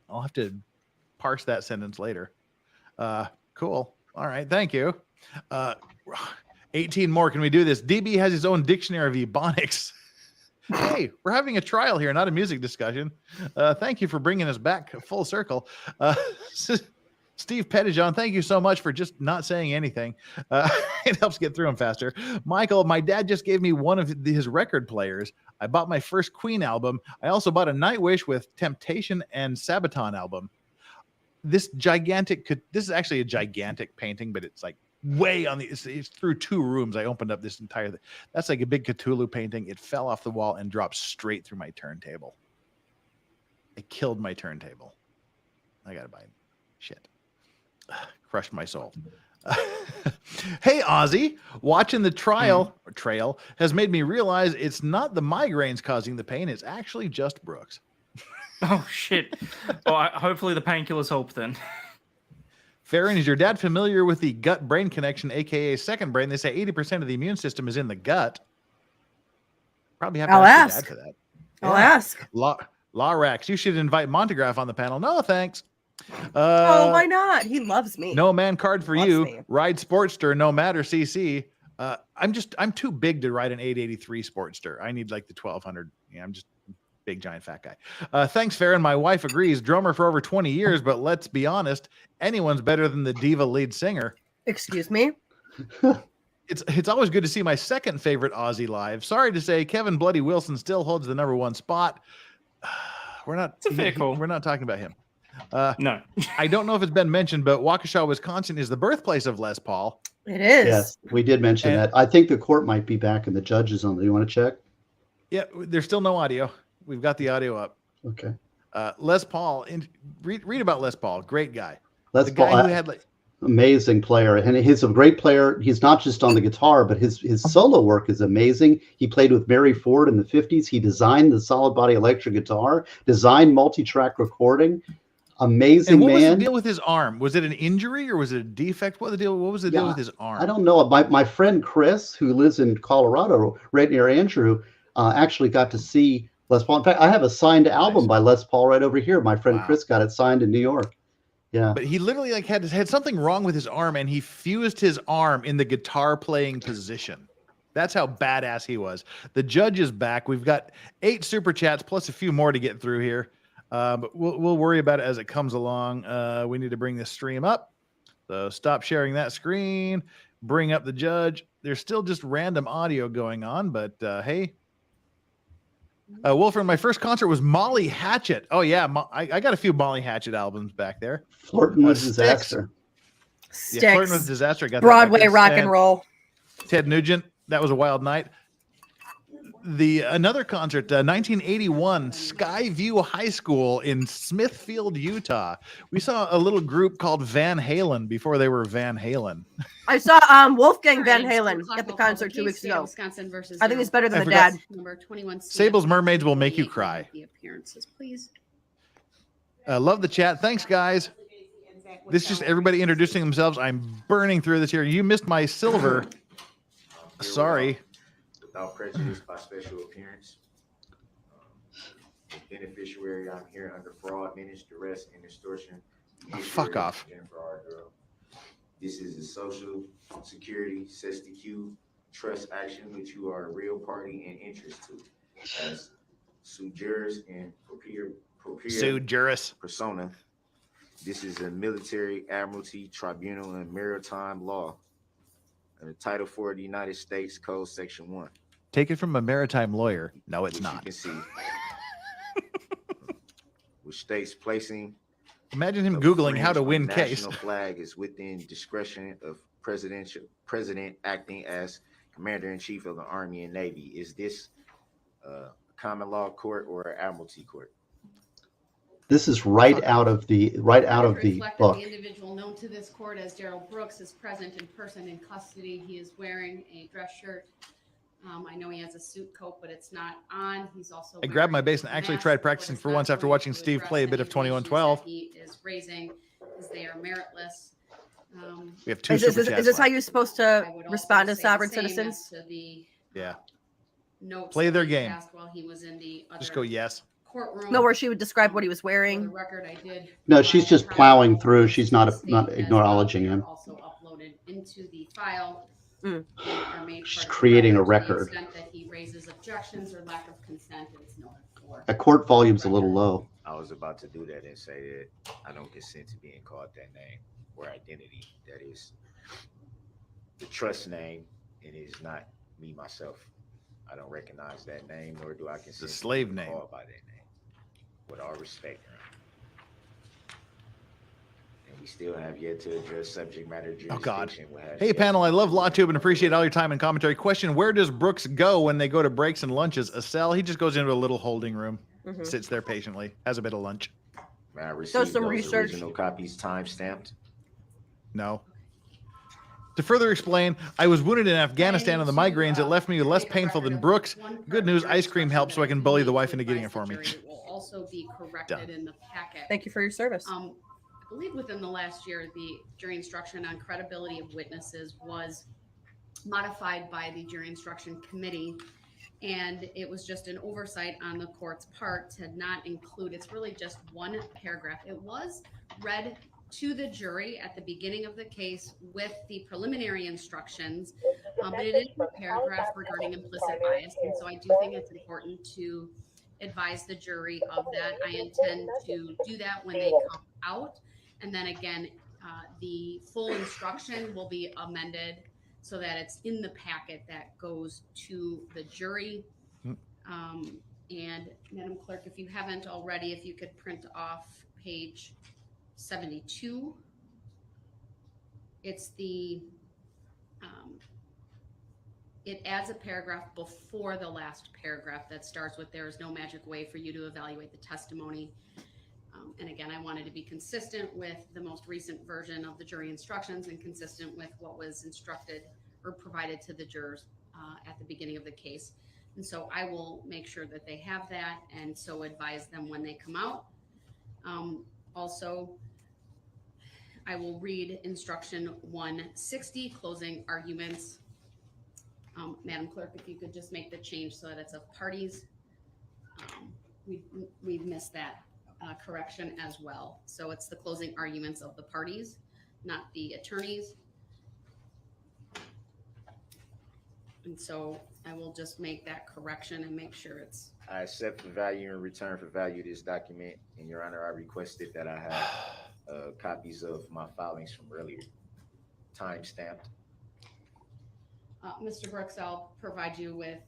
I'll have to parse that sentence later. Cool. All right, thank you. 18 more. Can we do this? DB has his own dictionary of ebonics. Hey, we're having a trial here, not a music discussion. Thank you for bringing us back full circle. Steve Pettijohn, thank you so much for just not saying anything. It helps get through them faster. Michael, my dad just gave me one of his record players. I bought my first Queen album. I also bought a Nightwish with Temptation and Sabaton album. This is actually a gigantic painting, but it's like way on it's through 2 rooms. I opened up this entire, that's like a big Cthulhu painting. It fell off the wall and dropped straight through my turntable. It killed my turntable. I got to buy it. Shit. Crushed my soul. Hey, Ozzy, watching the trail has made me realize it's not the migraines causing the pain. It's actually just Brooks. Oh, shit. Well, hopefully the painkillers help then. Farron, is your dad familiar with the gut-brain connection, a.k.a. second brain? They say 80% of the immune system is in the gut. Probably have to ask your dad for that. I'll ask. Larax, you should invite Montegraph on the panel. No, thanks. Why not? He loves me. No man card for Loves you. me. Ride Sportster, no matter CC. I'm too big to ride an 883 Sportster. I need like the 1200. Yeah, I'm just big giant fat guy. Thanks, Farron. My wife agrees. Drummer for over 20 years, but let's be honest, anyone's better than the diva lead singer. Excuse me. It's always good to see my second favorite Aussie live. Sorry to say, Kevin Bloody Wilson still holds the #1 spot. We're not. It's a fair call. We're not talking about him. No. I don't know if it's been mentioned, but Waukesha, Wisconsin is the birthplace of Les Paul. It is. Yes, we did mention that. I think the court might be back and the judge is on. Do you want to check? Yeah, there's still no audio. We've got the audio up. Okay. Les Paul. Read about Les Paul. Great guy. Les the guy Paul, who had like amazing player, and he's a great player. He's not just on the guitar, but his solo work is amazing. He played with Mary Ford in the 50s. He designed the solid body electric guitar, designed multi-track recording. Amazing and what man. was the deal with his arm? Was it an injury or was it a defect? What was the deal with his arm? I don't know. My friend Chris, who lives in Colorado, right near Andrew, actually got to see Les Paul. In fact, I have a signed album by Les Paul right over here. My friend Chris got it signed in New York. Yeah. But he literally like had something wrong with his arm, and he fused his arm in the guitar playing position. That's how badass he was. The judge is back. We've got 8 super chats plus a few more to get through here. But we'll worry about it as it comes along. We need to bring this stream up. So stop sharing that screen. Bring up the judge. There's still just random audio going on, but hey. Wolfram, my first concert was Molly Hatchet. Oh, yeah. I got a few Molly Hatchet albums back there. Flirting with Disaster. Sticks. Yeah, Flirting with Disaster. Got Broadway rock and roll. Ted Nugent. That was a wild night. Another concert, 1981, Skyview High School in Smithfield, Utah. We saw a little group called Van Halen before they were Van Halen. I saw Wolfgang Van Halen at the concert 2 weeks ago. Wisconsin versus I think it's better than the dad. Number 21. Sable's Mermaids will make you cry. The appearances, please. Love the chat. Thanks, guys. This is just everybody introducing themselves. I'm burning through this here. You missed my silver. Sorry. Without prejudice by special appearance. Beneficiary, I'm here under fraud, menace, duress, and extortion. Fuck off. This is a social security, SESTQ, trust action, which you are a real party and interest to. As sui juris and sui juris persona. This is a military, admiralty, tribunal, and maritime law. And Title 4 of the United States Code, Section 1. Take it from a maritime lawyer. No, it's not. You can see. Which states placing. Imagine him Googling how to win case. National flag is within discretion of president acting as commander-in-chief of the Army and Navy. Is this a common law court or an admiralty court? This is right out of the book. The individual known to this court as Darrell Brooks is present in person in custody. He is wearing a dress shirt. I know he has a suit coat, but it's not on. He's also. I grabbed my bass and actually tried practicing for once after watching Steve play a bit of 2112. He is raising because they are meritless. We have 2 Is this how you're supposed to respond to sovereign citizens? Yeah. Play their game. While he was in the Just go yes. Courtroom. No, where she would describe what he was For wearing. the record, I did. No, she's just plowing through. She's not acknowledging him. Also uploaded into the file. She's creating a record. That he raises objections or lack of consent, it's noted for. A court volume's a little low. Oh, was about to do that and say that I don't consent to being called that name or identity. That is the trust name, and it is not me myself. I don't recognize that name, nor do I consent The slave to being name. called by that name. With all respect, Your Honor. And we still have yet to address subject matter jurisdiction. Oh, God. Has Hey, yet panel, to I love be LawTube and appreciate all your time and commentary. Question, where does Brooks go when they go to breaks and lunches? A cell? He just goes into a little holding room, sits there patiently, has a bit of lunch. May I receive some those research. original copies time-stamped? No. To further explain, I was wounded in Afghanistan on the migraines. It left me less painful than Brooks. Good news, ice cream helps so I can bully the wife into getting it for me. It will also be corrected in the packet. Thank you for your service. I believe within the last year, the jury instruction on credibility of witnesses was modified by the jury instruction committee. And it was just an oversight on the court's part to not include, it's really just one paragraph. It was read to the jury at the beginning of the case with the preliminary instructions, but it is a paragraph regarding implicit bias. And so I do think it's important to advise the jury of that. I intend to do that when they come out. And then again, the full instruction will be amended so that it's in the packet that goes to the jury. And Madam Clerk, if you haven't already, if you could print off page 72. It's the, it adds a paragraph before the last paragraph that starts with, there is no magic way for you to evaluate the testimony. And again, I wanted to be consistent with the most recent version of the jury instructions and consistent with what was instructed or provided to the jurors at the beginning of the case. And so I will make sure that they have that and so advise them when they come out. Also, I will read instruction 160, closing arguments. Madam Clerk, if you could just make the change so that it's of parties. We've missed that correction as well. So it's the closing arguments of the parties, not the attorneys. And so I will just make that correction and make sure it's. I accept the value in return for value of this document. And Your Honor, I requested that I have copies of my filings from earlier, time-stamped. Mr. Brooks, I'll provide you with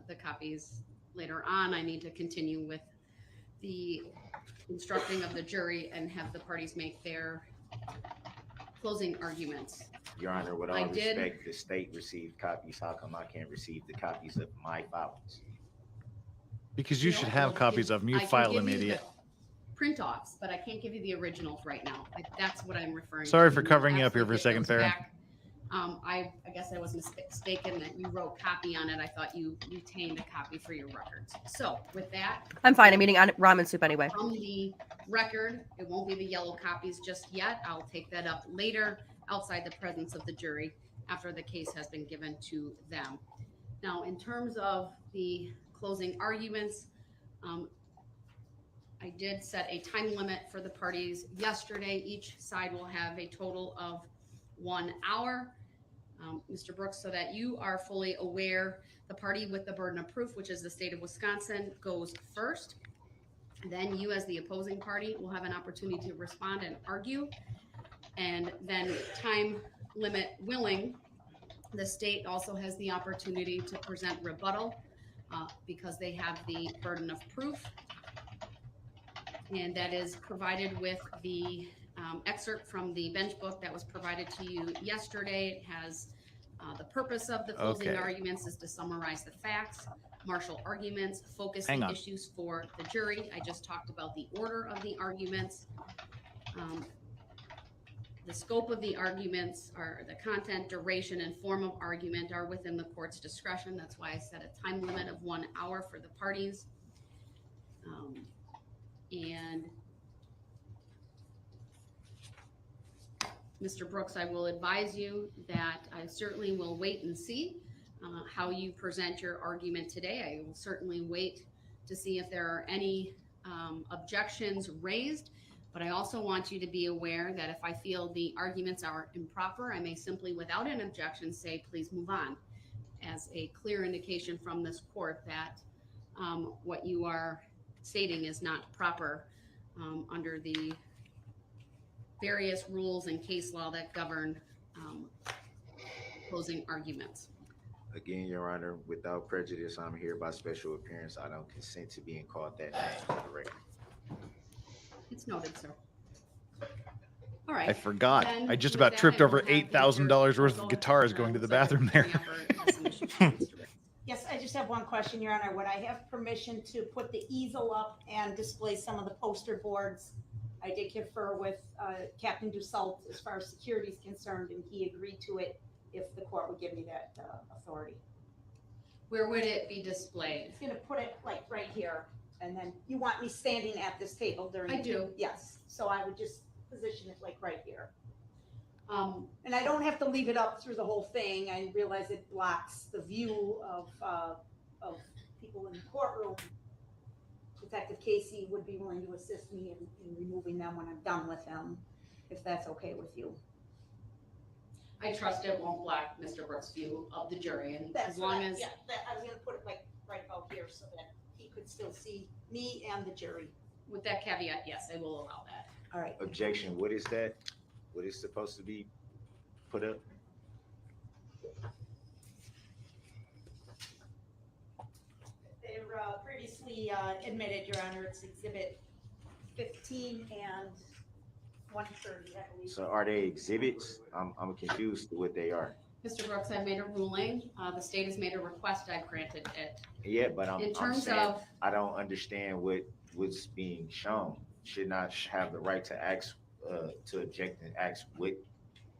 the copies later on. I need to continue with the instructing of the jury and have the parties make their closing arguments. Your Honor, with all respect, the state received copies. How come I can't receive the copies of my filings? Because you should have copies of them. You file them, idiot. Print offs, but I can't give you the originals right now. That's what I'm referring to. Sorry for covering you up here for a second, Farron. I guess I was mistaken that you wrote copy on it. I thought you retained a copy for your records. So with that, I'm fine. I'm eating ramen soup anyway. From the record, it won't be the yellow copies just yet. I'll take that up later outside the presence of the jury after the case has been given to them. Now, in terms of the closing arguments, I did set a time limit for the parties yesterday. Each side will have a total of 1 hour. Mr. Brooks, so that you are fully aware, the party with the burden of proof, which is the state of Wisconsin, goes first. Then you, as the opposing party, will have an opportunity to respond and argue. And then, time limit willing, the state also has the opportunity to present rebuttal because they have the burden of proof. And that is provided with the excerpt from the bench book that was provided to you yesterday. It has the purpose of the closing arguments is to summarize the facts, marshal arguments, focus the issues for the jury. I just talked about the order of the arguments. The scope of the arguments, are the content, duration, and form of argument are within the court's discretion. That's why I set a time limit of 1 hour for the parties. And Mr. Brooks, I will advise you that I certainly will wait and see how you present your argument today. I will certainly wait to see if there are any objections raised, but I also want you to be aware that if I feel the arguments are improper, I may simply, without an objection, say, please move on, as a clear indication from this court that what you are stating is not proper under the various rules and case law that govern closing arguments. Again, Your Honor, without prejudice, I'm here by special appearance. I don't consent to being called that name for the record. It's noted, sir. All right. I forgot. Then I just with about that, tripped I will over have the $8,000 jurors worth go of guitars going to the bathroom there. Yes, I just have one question, Your Honor. Would I have permission to put the easel up and display some of the poster boards? I did confer with Captain Dussault as far as security is concerned, and he agreed to it if the court would give me that authority. Where would it be displayed? It's gonna put it like right here, and then you want me standing at this table during. I do. Yes, so I would just position it like right here. And I don't have to leave it up through the whole thing. I realize it blocks the view of people in the courtroom. Detective Casey would be willing to assist me in removing them when I'm done with them, if that's okay with you. I trust it won't block Mr. Brooks' view of the jury, and That's as long what I- as, yeah, I was gonna put it like right about here so that he could still see me and the jury. with that caveat, yes, I will allow that. All right. Objection, what is that? What is supposed to be put up? They were previously admitted, Your Honor. It's Exhibit 15 and 130, I believe. So are they exhibits? I'm confused to what they are. Mr. Brooks, I've made a ruling. The state has made a request. I've granted it. Yeah, but In I'm terms saying of, I don't understand what's being shown. Should not have the right to ask, to object and ask what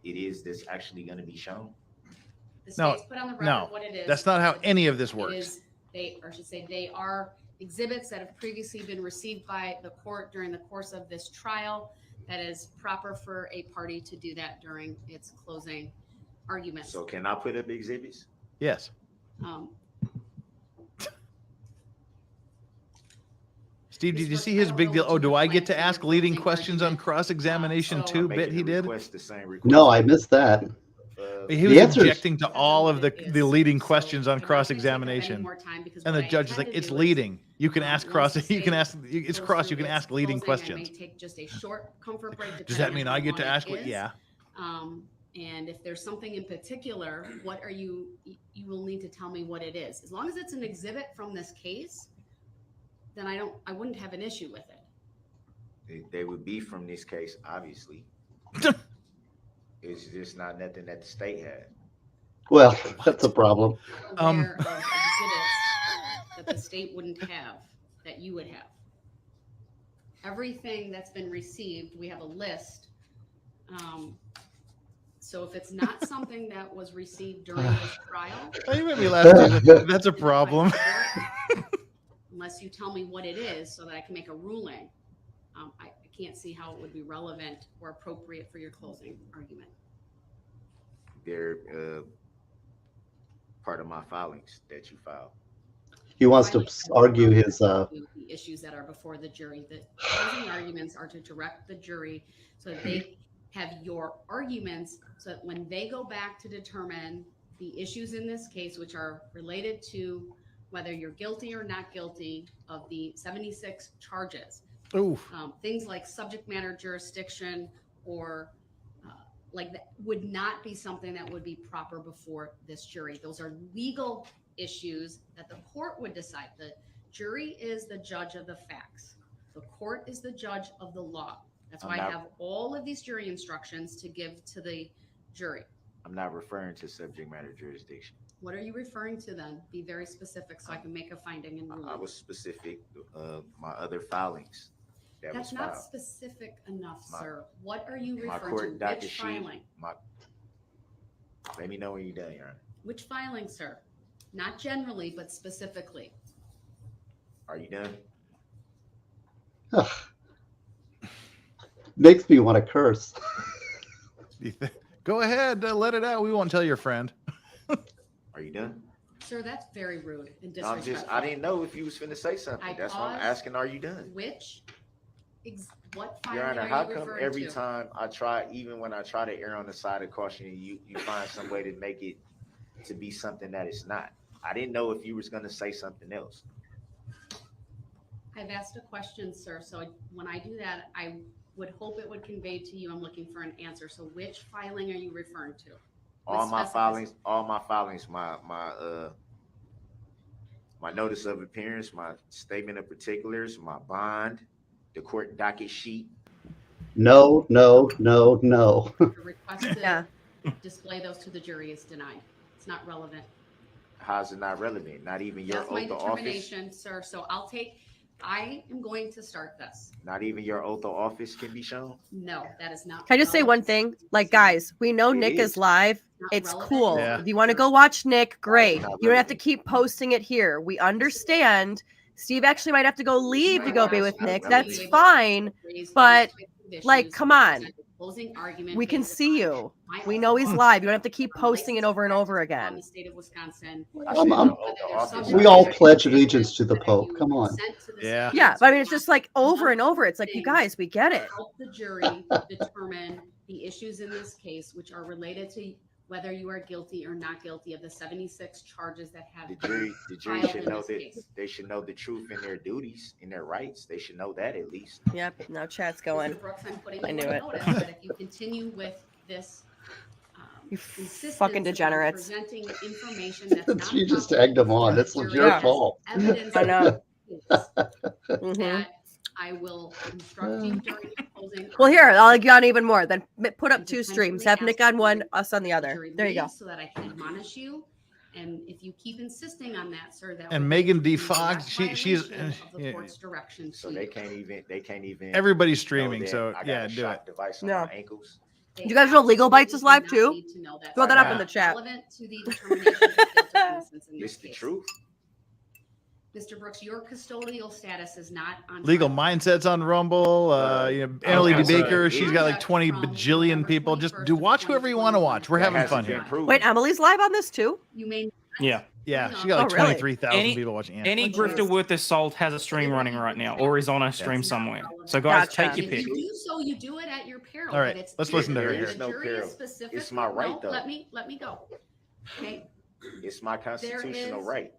it is that's actually going to be shown. the No, state's put on the record no, what it is. That's not how any of this It works. is, or I should say, they are exhibits that have previously been received by the court during the course of this trial. That is proper for a party to do that during its closing arguments. So can I put up exhibits? Yes. Steve, did you see his big deal? Oh, do I get to ask leading questions on cross-examination too? Bet he did. The same request. No, I missed that. He was answer is- objecting to all of the leading questions on I'm not gonna take up any cross-examination. more time because And what the I judge is intend like, to it's do is, leading. You can ask once cross, the you can state ask, it's goes cross, you through can its ask leading closing, I may questions. take just a short comfort break. Does that depending mean on I how get to long it ask what? is. Yeah. And if there's something in particular, what are you will need to tell me what it is. As long as it's an exhibit from this case, then I wouldn't have an issue with it. They would be from this case, obviously. It's just not nothing that the state had. Well, that's a problem. Aware of exhibits that the state wouldn't have, that you would have. Everything that's been received, we have a list. So if it's not something that was received during this trial. Oh, you made me laugh too. That's a problem. Unless you tell me what it is so that I can make a ruling, I can't see how it would be relevant or appropriate for your closing argument. They're part of my filings that you filed. He wants to argue his. The issues that are before the jury. The closing arguments are to direct the jury so that they have your arguments, so that when they go back to determine the issues in this case, which are related to whether you're guilty or not guilty of the 76 charges, things like subject matter jurisdiction or like that would not be something that would be proper before this jury. Those are legal issues that the court would decide. The jury is the judge of the facts. The court is the judge of the law. That's why I have all of these jury instructions to give to the jury. I'm not referring to subject matter jurisdiction. What are you referring to then? Be very specific so I can make a finding and ruling. I was specific, my other filings. That's was not filed. specific enough, sir. What are you My referring court to? docket Which sheet. filing? Let me know when you're done, Your Honor. Which filing, sir? Not generally, but specifically. Are you done? Makes me want to curse. Go ahead, let it out. We won't tell your friend. Are you done? Sir, that's very rude and No, disrespectful. I didn't know if you was finna say something. I That's why I'm paused. asking, are you done? What filing Your Honor, are how you come referring every to? time I try, even when I try to err on the side of caution, you find some way to make it to be something that it's not? I didn't know if you was gonna say something else. I've asked a question, sir. So when I do that, I would hope it would convey to you, I'm looking for an answer. So which filing are you referring to? All my filings, my notice of appearance, my statement of particulars, my bond, the court docket sheet. No, no, no, no. The request to Yeah. display those to the jury is denied. It's not relevant. How's it not relevant? Not even your That's my oath of office? determination, sir. So I am going to start this. Not even your oath of office can be shown? No, that is not. Can I just say one relevant. thing? Like, guys, we know It Nick is. is live. Not It's relevant. cool. Yeah. If you want to go watch Nick, great. not You don't have to relevant. keep posting it here. We understand. Steve actually might have to go leave to go be with not Nick. relevant. That's fine. but, like, come on. Closing argument We can based see upon you. my We oath know of he's office, live. You don't have to keep on posting it license over and over practice upon again. the state of Wisconsin. I said your oath of office. We all pledge allegiance to the Pope. Come on. Yeah. Yeah, but I mean, it's just like over and over. It's like, you guys, we get it. Help the jury determine the issues in this case, which are related to whether you are guilty or not guilty of the 76 charges that have. The jury filed should in know this that case. they should know the truth in their duties, in their rights. They should know that at least. Yep, now chat's going. Mr. Brooks, I'm putting I you knew on it. notice that if you continue with this. You insistence fucking upon degenerates. Presenting information that's not She just properly egged him on. This before was the your jury as fault. evidence I know. of the case, Mhm. that I will instruct you during your closing. Well, here, argument. I'll egg you on even more. Then put up And 2 potentially streams. Have Nick ask on one, you us on the to other. jury There you go. leave So that I can admonish you. And if you keep insisting on that, sir, that And would Megan be D. a Fox, direct she's violation of the yeah, court's direction So to they you. can't even. everybody's know streaming. that So I got yeah, a do shock it. device on No. my ankles. They Do you guys know Legal Bites is absolutely live do not too? need to know that. Throw that up Yeah. in the chat. Relevant to the determination of guilt or innocence in this It's the case. truth. Mr. Brooks, your custodial status is not on. Legal trial. Mindsets on Rumble. Annalie D. gonna say- Baker. She's got like 20 bajillion people. Just do watch whoever you want to watch. We're That having hasn't fun been here. proven. Wait, Emily's live on this too? You may. Yeah. Yeah, she got like Oh, really? 23,000 Any- people watching. Any grifter worth their salt has a stream running right now, or is on a stream somewhere. So guys, Gotcha. take your If pick. you do so, you do it at your peril. All right, but it's let's listen to her the here. There is no jury is peril. specifically- It's my right, no, though. Let me go. Okay. It's my constitutional is- right.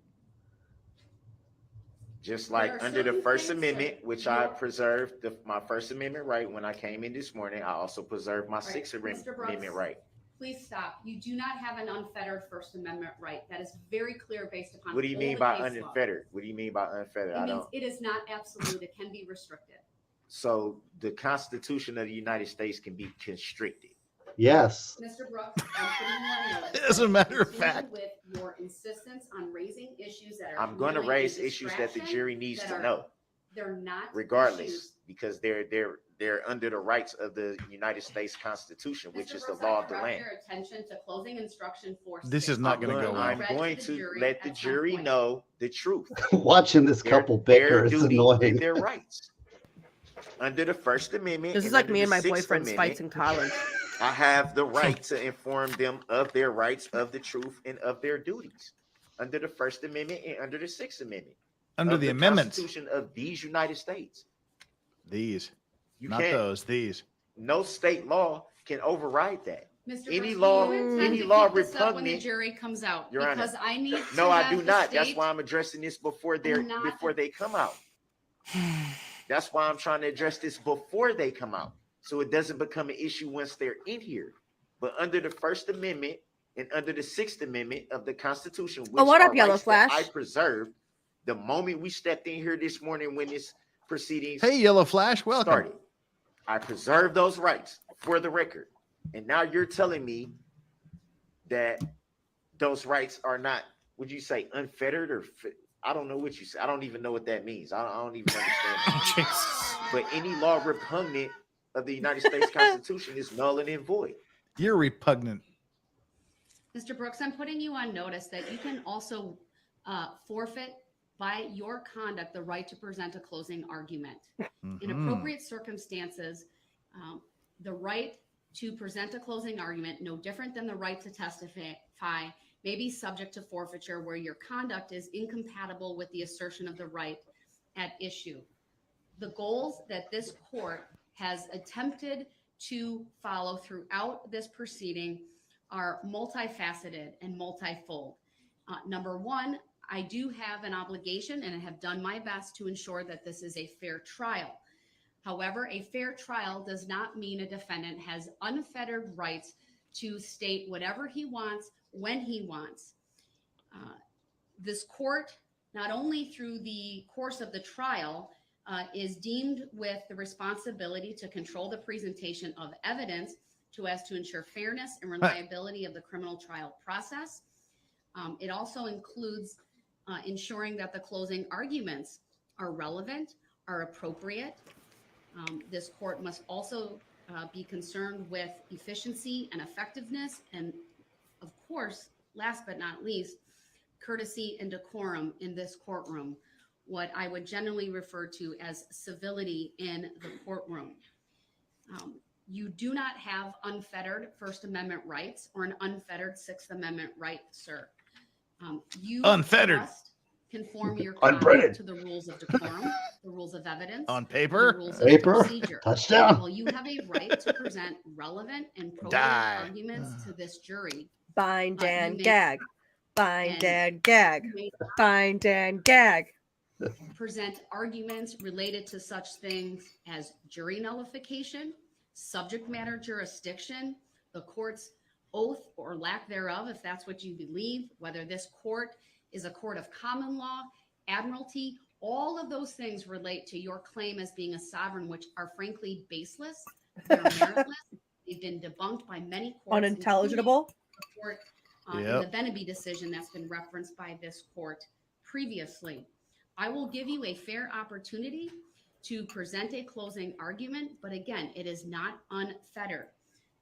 Just There like are under the certain First things Amendment, that which you- I preserved my First Amendment right when I came in this morning, I also preserved my Right. Sixth Mr. Brooks. Amendment right. Please stop. You do not have an unfettered First Amendment right. That is very clear based upon. What do you all mean the by case law. unfettered? What do you mean by unfettered? It I means don't. it is not absolute. It can be restricted. So the Constitution of the United States can be constricted. Yes. Mr. Brooks, I'm putting you on notice. As a matter of Continue fact. With your insistence on raising issues that are. I'm going to merely a raise issues that the distraction, jury needs that to are- know, They're not. regardless, issues. because they're under the rights of the United States Constitution, which Mr. is the Brooks, law I of the direct land. Your attention to closing instruction 4. This is not going to go well. I'm going to let the jury know the truth. Watching this couple bicker is duty annoying. and their rights. Under the First Amendment. This is and like under me the and my Sixth boyfriend's Amendment, fights in college. I have the right to inform them of their rights, of the truth, and of their duties. Under the First Amendment and under the Sixth Amendment. Under of the amendments. Constitution of these United States. These. You Not can't. those. These. No state law can override that. Mr. Any Brooks, law- do you intend any to law keep this up when the repugnant- jury comes out? Your Honor. Because I need. No, to I have do the not. That's state- why I'm addressing this before not- before they come out. That's why I'm trying to address this before they come out, so it doesn't become an issue once they're in here. But under the First Amendment and under the Sixth Amendment of the Constitution, which what up, are Yellow rights that Flash? I preserved the moment we stepped in here this morning when this proceedings Hey, Yellow Flash, welcome. started. I preserved those rights for the record, and now you're telling me that those rights are not, would you say, unfettered or I don't know what you say. I don't even know what that means. I don't even understand that. Jesus. But any law repugnant of the United States Constitution is null and void. You're repugnant. Mr. Brooks, I'm putting you on notice that you can also forfeit by your conduct the right to present a closing argument. In Mhm. appropriate circumstances, the right to present a closing argument, no different than the right to testify, may be subject to forfeiture where your conduct is incompatible with the assertion of the right at issue. The goals that this court has attempted to follow throughout this proceeding are multifaceted and multifold. Number one, I do have an obligation and I have done my best to ensure that this is a fair trial. However, a fair trial does not mean a defendant has unfettered rights to state whatever he wants when he wants. This court, not only through the course of the trial, is deemed with the responsibility to control the presentation of evidence so as to ensure fairness and reliability of the criminal trial process. It also includes ensuring that the closing arguments are relevant, are appropriate. This court must also be concerned with efficiency and effectiveness, and of course, last but not least, courtesy and decorum in this courtroom, what I would generally refer to as civility in the courtroom. You do not have unfettered First Amendment rights or an unfettered Sixth Amendment right, sir. You Unfettered. must conform your Unprinted. conduct to the rules of decorum, the rules of evidence, On and the paper. rules of Paper. procedure. Touchdown. While you have a right to present relevant and probative Die. arguments to this jury, Bind you and may- gag. Bind and and gag. you may Bind and gag. present arguments related to such things as jury nullification, subject matter jurisdiction, the court's oath or lack thereof, if that's what you believe, whether this court is a court of common law, admiralty, all of those things relate to your claim as being a sovereign, which are frankly baseless, they're meritless, they've been debunked by many courts. Unintelligible. including the court, Yep. in the Beneby decision that's been referenced by this court previously. I will give you a fair opportunity to present a closing argument, but again, it is not unfettered.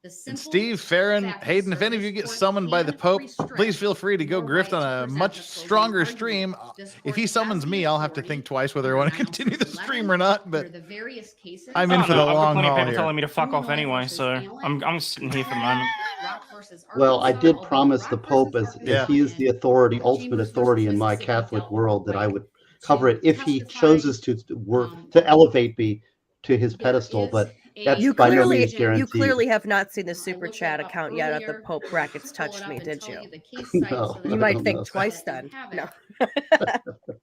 The And simple Steve, Farron, fact is, Hayden, if sir, any of this you get court summoned by the can Pope, restrict please feel free to go your grift right on to a present much a closing stronger argument. stream. This If court he has summons the me, I'll have to authority think twice whether I under want to continue the 906.11, stream or not, but under the various cases. I'm I in don't for know, the I've got long plenty of haul people here. telling me to fuck off Illinois anyway, versus so Allen, I'm sitting here for the moment. Rock versus Well, I Arkansas, did although promise the Rock Pope, versus as Yeah. he is the authority, Arkansas, ultimate Chambers authority versus in my Mississippi Catholic dealt world, that I right would cover to it if he testify, chooses to elevate me to his There pedestal. is But a that's You by no clearly, means you guaranteed. clearly have not seen the I super looked chat it up account yet at the earlier. Pope brackets Pull it touched up me, and did tell you? the case site No, so that You I might don't think know. twice that you then. have No. it.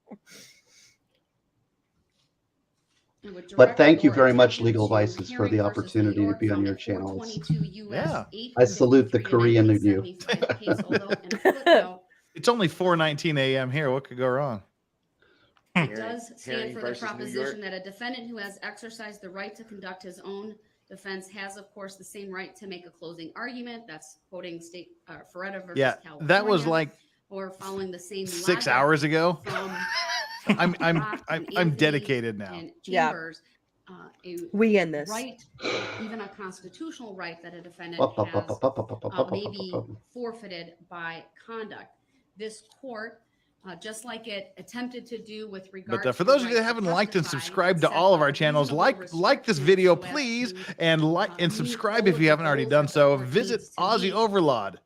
And with But direct thank you or very much, attempted Legal to Vices, for Herring the versus New opportunity to York be on found your at channel. It's- 422 US Yeah. 853 I salute the and Korean in you. 1975 case, although in a footnote, It's only 4:19 a.m. here. What could go wrong? it does stand Herring for the versus New proposition York. that a defendant who has exercised the right to conduct his own defense has, of course, the same right to make a closing argument. That's quoting state Ferretta versus Yeah, California. that was like or following the same 6 logic hours ago. from I'm Rock and I'm Anthony dedicated now. and Yeah. Chambers, a We in this. right, even a constitutional right that a defendant has may be forfeited by conduct. This court, just like it attempted to do with regard But for to those the of you that right to haven't liked and testify, subscribed to set all of a our channels, reasonable like this restriction video, so as please, to, and meet subscribe all if of you the haven't already goals done that the so. court Visit needs to Aussie meet. Overlord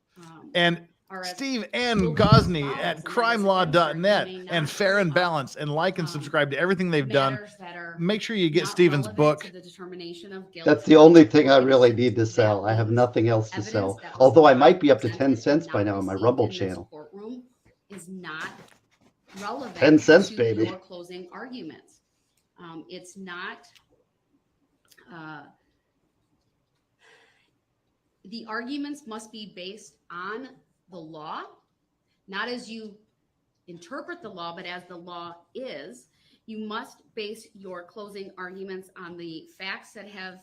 and Are as Steve and will be Gosney as at follows, and that is, again, crimelawnet sir, you may and not Fair and bring up, Balance, and like and um, subscribe to everything they've done. matters that are Make sure you get not Steven's relevant book. to the determination of guilt. That's the only thing I or really innocence. need to sell. That I have means nothing else to evidence sell. that was Although I not might be up to 10 presented, cents not by now on my received Rumble in this channel. courtroom is not relevant 10 cents, to baby. your closing arguments. It's not. The arguments must be based on the law, not as you interpret the law, but as the law is. You must base your closing arguments on the facts that have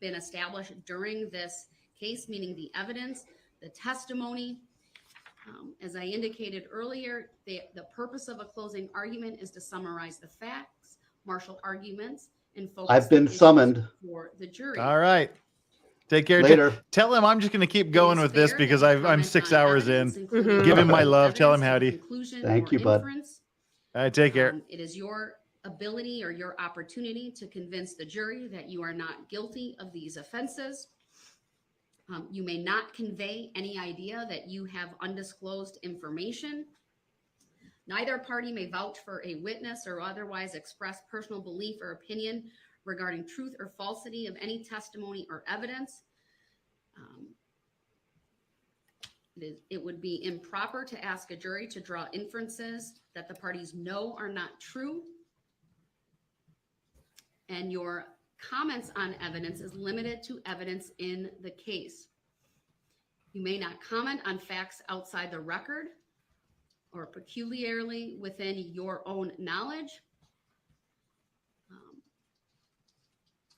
been established during this case, meaning the evidence, the testimony. As I indicated earlier, the purpose of a closing argument is to summarize the facts, marshal arguments, and focus I've been the issues summoned. for the jury. All right. Take care. Later. Tell him I'm just going to keep going It is with this fair because that you I'm comment 6 on hours in. evidence, including Give him my evidence love. Tell him to howdy. conclusion Thank or you, bud. inference. All right. Take care. It is your ability or your opportunity to convince the jury that you are not guilty of these offenses. You may not convey any idea that you have undisclosed information. Neither party may vouch for a witness or otherwise express personal belief or opinion regarding truth or falsity of any testimony or evidence. It would be improper to ask a jury to draw inferences that the parties know are not true. And your comments on evidence is limited to evidence in the case. You may not comment on facts outside the record or peculiarly within your own knowledge.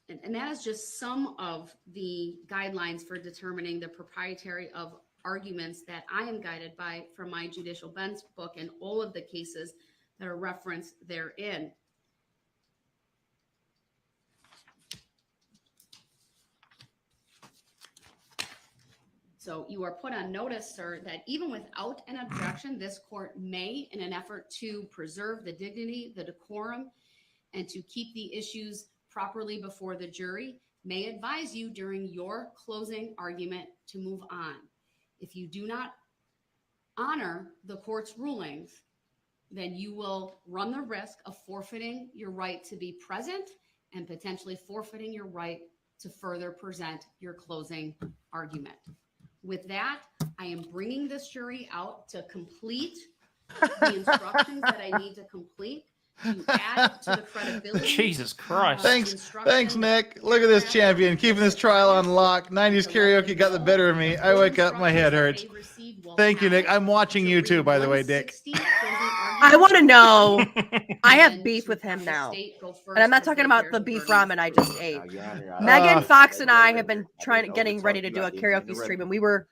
And that is just some of the guidelines for determining the proprietary of arguments that I am guided by from my judicial bench book and all of the cases that are referenced therein. So you are put on notice, sir, that even without an objection, this court may, in an effort to preserve the dignity, the decorum, and to keep the issues properly before the jury, may advise you during your closing argument to move on. If you do not honor the court's rulings, then you will run the risk of forfeiting your right to be present and potentially forfeiting your right to further present your closing argument. With that, I am bringing this jury out to complete the instructions that I need to complete to add to the credibility. Jesus Christ. Thanks, Nick. Look at this champion, keeping this trial on lock. 90s karaoke got the better of me. I wake up, my head hurts. Thank you, Nick. I'm watching you too, by the way, Dick. I want to know. I have beef with him now. And I'm not talking about the beef ramen I just ate. Megan Fox and I have been getting ready to do a karaoke stream, and we were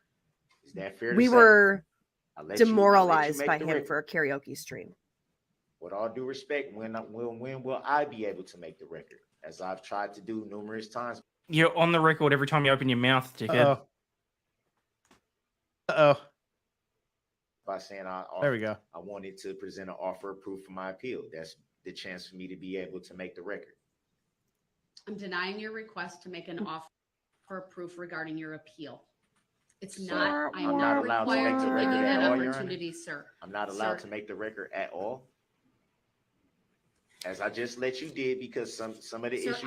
demoralized by him for a karaoke stream. With all due respect, when will I be able to make the record? As I've tried to do numerous times. You're on the record every time you open your mouth, dickhead. Uh-oh. By saying there we go. I wanted to present an offer of proof for my appeal. That's the chance for me to be able to make the record. I'm denying your request to make an offer of proof regarding your appeal. It's not. I am not allowed to make the record that at all, opportunity, sir. I'm not allowed to make the record at all. As I just let you did, because some of the issues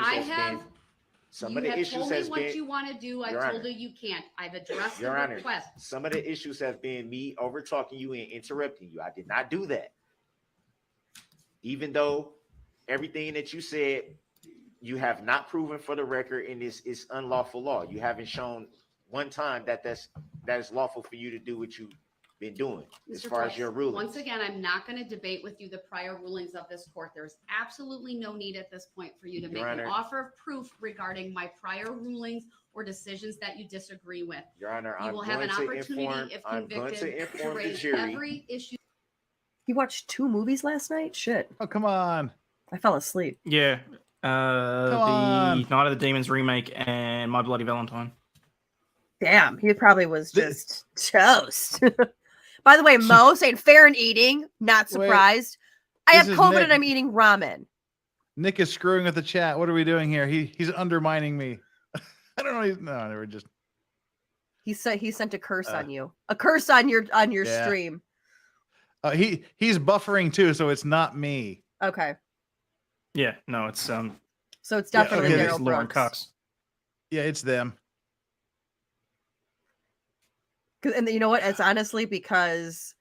told me what you want to do. I told you you can't. I've addressed the request. Some of the issues have been me over talking you and interrupting you. I did not do that. Even though everything that you said, you have not proven for the record, and this is unlawful law. You haven't shown one time that is lawful for you to do what you've been doing as far as your rulings. Once again, I'm not going to debate with you the prior rulings of this court. There's absolutely no need at this point for you to make an offer of proof regarding my prior rulings or decisions that you disagree with. Your Honor, you will have an opportunity, if convicted, to raise every issue. You watched 2 movies last night? Shit. Oh, come on. I fell asleep. Yeah. The Night of the Demons remake and My Bloody Valentine. Damn, he probably was just toast. By the way, Mo saying fair and eating, not surprised. I have COVID Nick. and I'm eating ramen. Nick is screwing with the chat. What are we doing here? He's undermining me. I don't know. No, they were just. He sent a curse on you. A curse on your stream. He's buffering too, so it's not me. Okay. Yeah, no, it's So it's definitely Darrell Lauren Cox. Yeah, it's them. And you know what? It's honestly because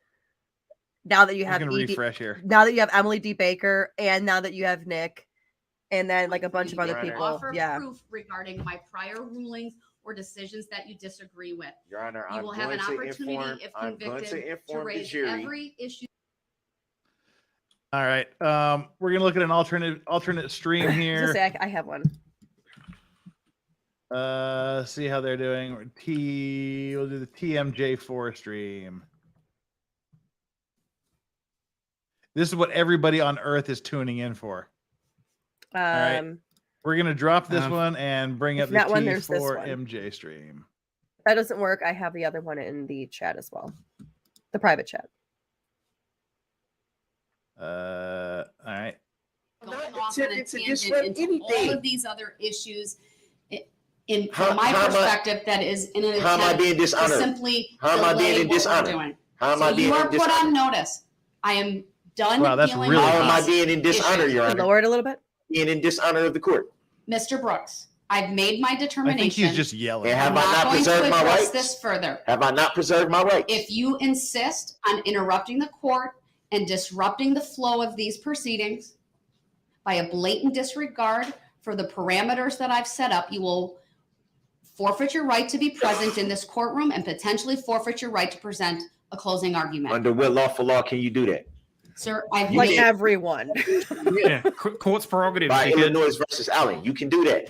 now that you have refresh here. Now that you have Emily D. Baker, and now that you have Nick, and then like a bunch of other people. Offer proof regarding my prior rulings or decisions that you disagree with. Your Honor, you will have an opportunity, if convicted, to raise every issue. All right. We're gonna look at an alternate stream here. I have one. See how they're doing. We'll do the TMJ4 stream. This is what everybody on Earth is tuning in for. All right. We're gonna drop this one and bring up the T4MJ stream. That doesn't work. I have the other one in the chat as well. The private chat. All right. Going off on a tangent into all of these other issues. From my perspective, that is in an attempt to simply delay what we're doing. So you are put on notice. I am done. Wow, that's really how am I being in dishonor, Your Honor? Lower it a little bit. Being in dishonor of the court. Mr. Brooks, I've made my I determination. think he's just yelling. And have I'm I not going to preserved my address rights? this further. Have I not preserved my rights? If you insist on interrupting the court and disrupting the flow of these proceedings by a blatant disregard for the parameters that I've set up, you will forfeit your right to be present in this courtroom and potentially forfeit your right to present a closing argument. Under what lawful law can you do that? Sir, I've Like made everyone. Yeah, court's prerogative. By You could- Illinois versus Allen, you can do that.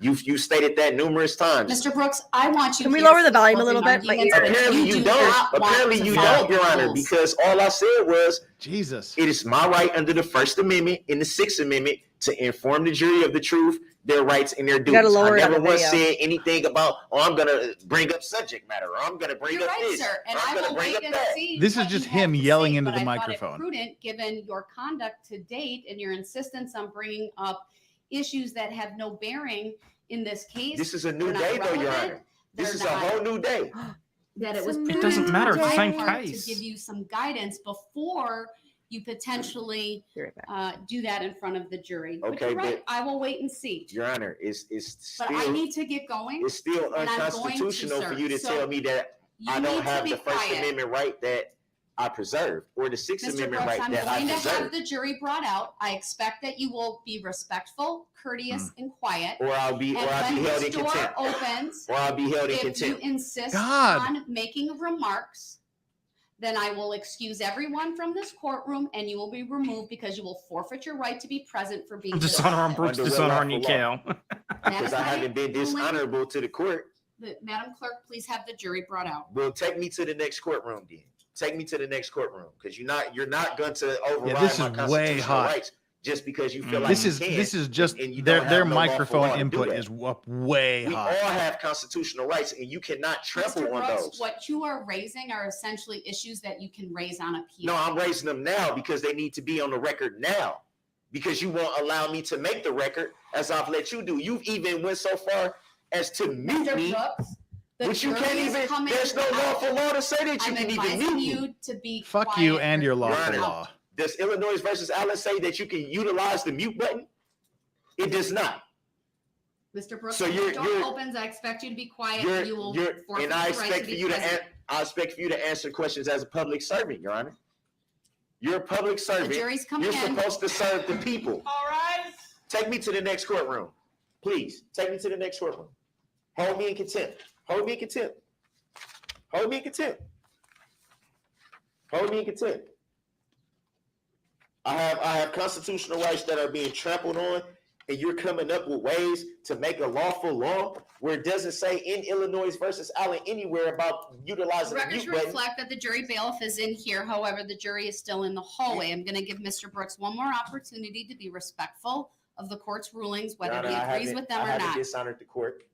You stated that numerous times. Mr. Brooks, I want you. Can we here lower the for volume a closing little bit? My arguments, ears- but Apparently you do don't. not want Apparently to you follow don't, Your the Honor, rules. because all I said was Jesus. it is my right under the First Amendment and the Sixth Amendment to inform the jury of the truth, their rights, and their duties. gotta lower I it on never the once video. said anything about, oh, I'm going to bring up subject matter, or I'm going to bring You're up right, this, sir, and or I'm I going to will bring wait up and that. see. This is what just you have him to yelling say, into but the I thought it microphone. prudent, given your conduct to date and your insistence on bringing up issues that have no bearing in this case. This is a new They're day, not though, Your relevant. Honor. This They're is a not- whole new day. That it It's was a prudent It doesn't matter, it's the on my same part case. to give you some guidance before you potentially Be right back. do that in front of the jury. But Okay, you're right. but- I will wait and see. Your Honor, it's But I still, need to get going. it's still and I'm going to, unconstitutional for sir. you to So tell me that You I don't need to have be the First quiet. Amendment right that I preserved, or the Sixth Mr. Amendment Brooks, right I'm that I going to have preserved. the jury brought out. I expect that you will be respectful, courteous, and quiet. Or I'll be And when held in this door contempt. opens, Or I'll be held in if you contempt. insist God. on making remarks, then I will excuse everyone from this courtroom and you will be removed because you will forfeit your right to be present for being Dishonor on Brooks, Under dishonor on lawful you, law. cow. That Because is I my haven't been ruling. dishonorable to the court. Madam Clerk, please have the jury brought out. Well, take me to the next courtroom then. Take me to the next courtroom, because you're not going to override Yeah, this my is way constitutional hot. rights just because you feel like This you is can. this is just and you their don't have no lawful microphone law to do input that. is up way We hot. all have constitutional rights, and you cannot trample Mr. on Brooks, those. what you are raising are essentially issues that you can raise on appeal. No, I'm raising them now because they need to be on the record now. Because you won't allow me to make the record as I've let you do. You've even went so far as to mute Mr. me, Brooks, the which you jury can't is even. coming There's no out. lawful law to say that you I'm can even advising mute me. you to be Fuck you quiet and your or lawful Your Honor. law. Does Illinois versus Allen say that you can utilize the mute button? It does not. Mr. Brooks, So when the you're- door you're- opens, I expect you to be quiet. You're, You will you're, forfeit and I your right expect to for be you present. I expect for you to answer questions as a public servant, Your Honor. You're a public The servant. jury's coming You're in. supposed to serve the people. All right. Take me to the next courtroom. Please, take me to the next courtroom. Hold me in contempt. Hold me in contempt. Hold me in contempt. Hold me in contempt. I have constitutional rights that are being trampled on, and you're coming up with ways to make a lawful law where it doesn't say in Illinois versus Allen anywhere about The utilizing the records mute button. reflect that the jury bailiff is in here. However, the jury is still in the hallway. I'm going to give Mr. Brooks one more opportunity to be respectful of the court's rulings, Your whether Honor, he I agrees haven't- with them I or haven't not. dishonored the court.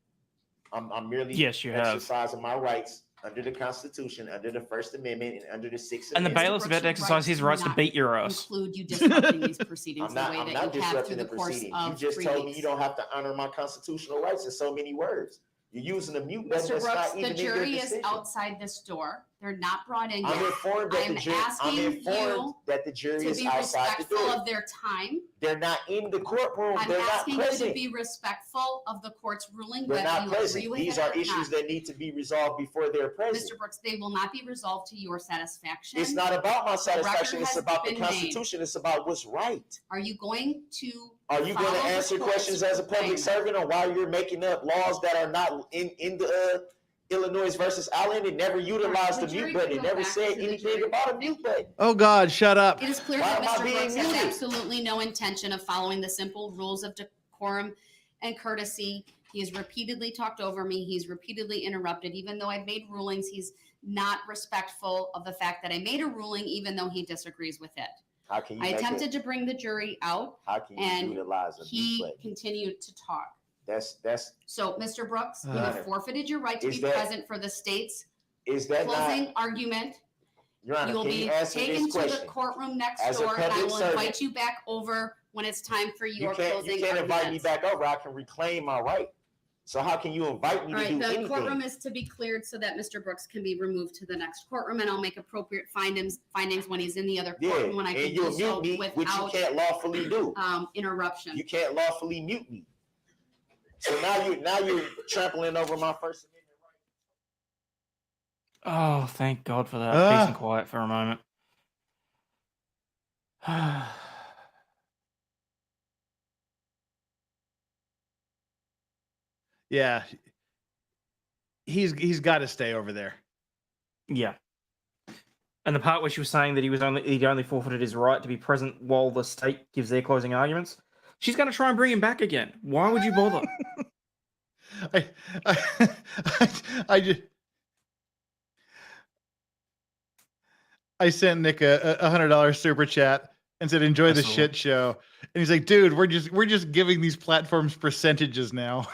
I'm merely Yes, you have. exercising my rights under the Constitution, under the First Amendment, and under the Sixth And the Amendment. bailiff's Brooks, about to your exercise his rights rights to do not beat your ass. Include you disrupting these proceedings I'm the not, way I'm that not you have through disrupting the the course proceedings. You of just 3 told me weeks. you don't have to honor my constitutional rights in so many words. You're using a mute button Mr. that's Brooks, not the even in your jury is decision. outside this door. They're not brought in I'm yet. informed that I'm the jury. I'm asking informed you that the jury To is be outside the respectful door. of their time. They're not in the courtroom. I'm They're not asking you to present. be respectful of the court's ruling, They're whether not you agree present. with These it are or issues not. that need to be resolved before they're present. Mr. Brooks, they will not be resolved to your satisfaction. It's not about my satisfaction. It's has about the been made. Constitution. It's about what's right. Are you going to Are you going to follow the answer court's questions as a public ruling? servant on why you're making up laws that are not in the Illinois versus Allen and never utilized The the jury mute button? can It go never back said to the anything jury. about a mute button. Oh God, shut up. It is clear Why that am I Mr. being Brooks has muted? absolutely no intention of following the simple rules of decorum and courtesy. He has repeatedly talked over me. He's repeatedly interrupted. Even though I've made rulings, he's not respectful of the fact that I made a ruling, even though he disagrees with it. How can you I make attempted it? to bring the jury out, How can you and utilize a mute he button? continued to talk. That's So, Mr. Brooks, you Your have Honor, forfeited your right to is be that- present for the state's is that closing not, argument. Your Honor? You will Can be you answer taken this to the question? courtroom next As a door, and I public will servant- invite you back over when it's time for You your can't closing invite me arguments. back over. I can reclaim my right. So how can you invite me All to right, do the anything? courtroom is to be cleared so that Mr. Brooks can be removed to the next courtroom, and I'll make appropriate findings when he's in the other Yeah, courtroom, when I and can you'll do so mute me, which you without can't lawfully do. interruption. You can't lawfully mute me. So now you're trampling over my First Amendment Oh, thank God for that. Peace and quiet for a moment. Yeah. He's got to stay over there. Yeah. And the part where she was saying that he only forfeited his right to be present while the state gives their closing arguments, she's going to try and bring him back again. Why would you bother? I sent Nick a $100 super chat and said, "Enjoy the shit show." And he's like, "Dude, we're just giving these platforms percentages now."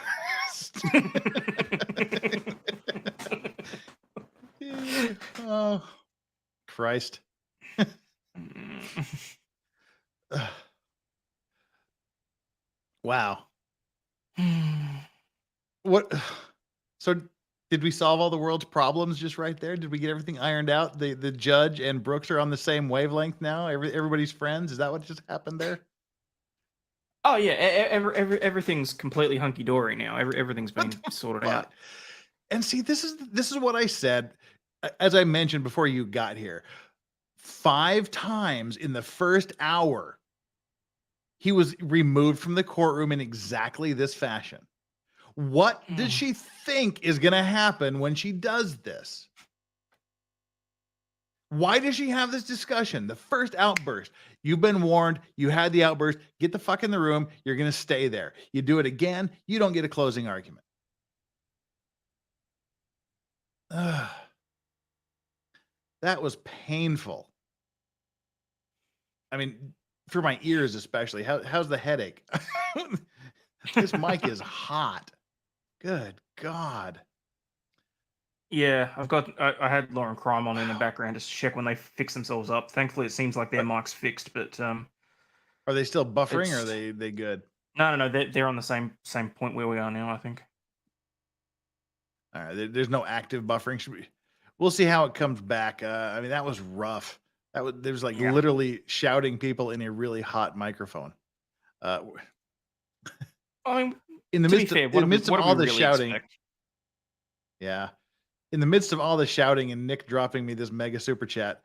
Oh, Christ. Wow. What? So did we solve all the world's problems just right there? Did we get everything ironed out? The judge and Brooks are on the same wavelength now? Everybody's friends? Is that what just happened there? Oh yeah, everything's completely hunky dory now. Everything's been sorted out. And see, this is what I said, as I mentioned before you got here. 5 times in the first hour, he was removed from the courtroom in exactly this fashion. What does she think is going to happen when she does this? Why does she have this discussion? The first outburst, you've been warned, you had the outburst, get the fuck in the room, you're going to stay there. You do it again, you don't get a closing argument. That was painful. I mean, for my ears especially. How's the headache? This mic is hot. Good God. Yeah, I had Lauren Crime on in the background just to check when they fix themselves up. Thankfully, it seems like their mic's fixed, but are they still buffering or are they good? No, they're on the same point where we are now, I think. All right, there's no active buffering. We'll see how it comes back. I mean, that was rough. There's like literally shouting people in a really hot microphone. I mean, in the midst of all the shouting. Yeah. In the midst of all the shouting and Nick dropping me this mega super chat,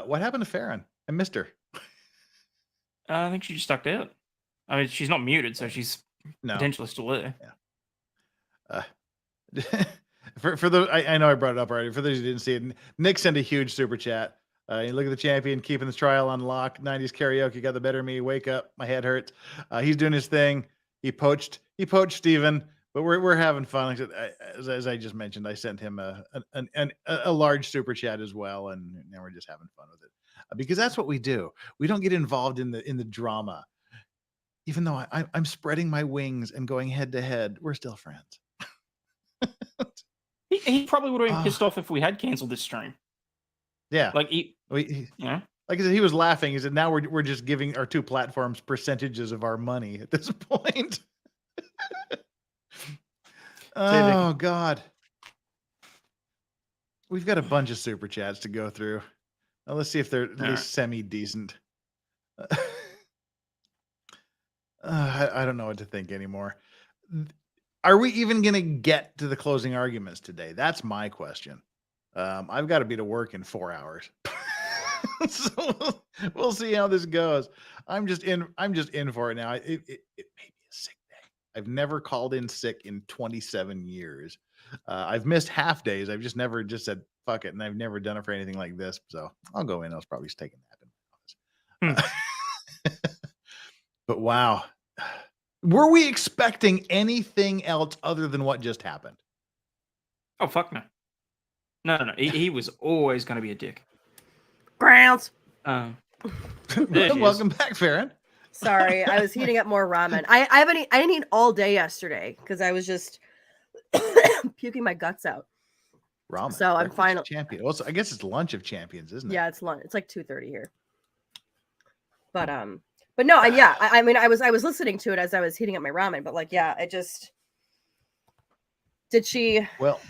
what happened to Farron? I missed her. I think she just stuck out. I mean, she's not muted, so she's potentially still there. Yeah. For those, I know I brought it up already. For those who didn't see it, Nick sent a huge super chat. You look at the champion keeping this trial on lock. 90s karaoke got the better of me. Wake up, my head hurts. He's doing his thing. He poached Steven, but we're having fun. As I just mentioned, I sent him a large super chat as well, and now we're just having fun with it because that's what we do. We don't get involved in the drama, even though I'm spreading my wings and going head to head. We're still friends. He probably would have been pissed off if we had canceled this stream. Yeah, like like I said, he was laughing. He said, "Now we're just giving our 2 platforms percentages of our money at this point." Oh God, we've got a bunch of super chats to go through. Now, let's see if they're at least semi decent. I don't know what to think anymore. Are we even going to get to the closing arguments today? That's my question. I've got to be to work in 4 hours. So we'll see how this goes. I'm just in for it now. It may be a sick day. I've never called in sick in 27 years. I've missed half days. I've just never just said fuck it, and I've never done it for anything like this. So I'll go in. I was probably just taking that in my office. But wow. Were we expecting anything else other than what just happened? Oh, fuck no. No. He was always going to be a dick. Grounds. Welcome back, Farron. Sorry, I was heating up more ramen. I didn't eat all day yesterday because I was just puking my guts out. Ramen. So I'm finally champion. Also, I guess it's lunch of champions, isn't it? Yeah, it's lunch. It's like 2:30 here. But no, I mean, I was listening to it as I was heating up my ramen, but like, yeah, it just did she? Well,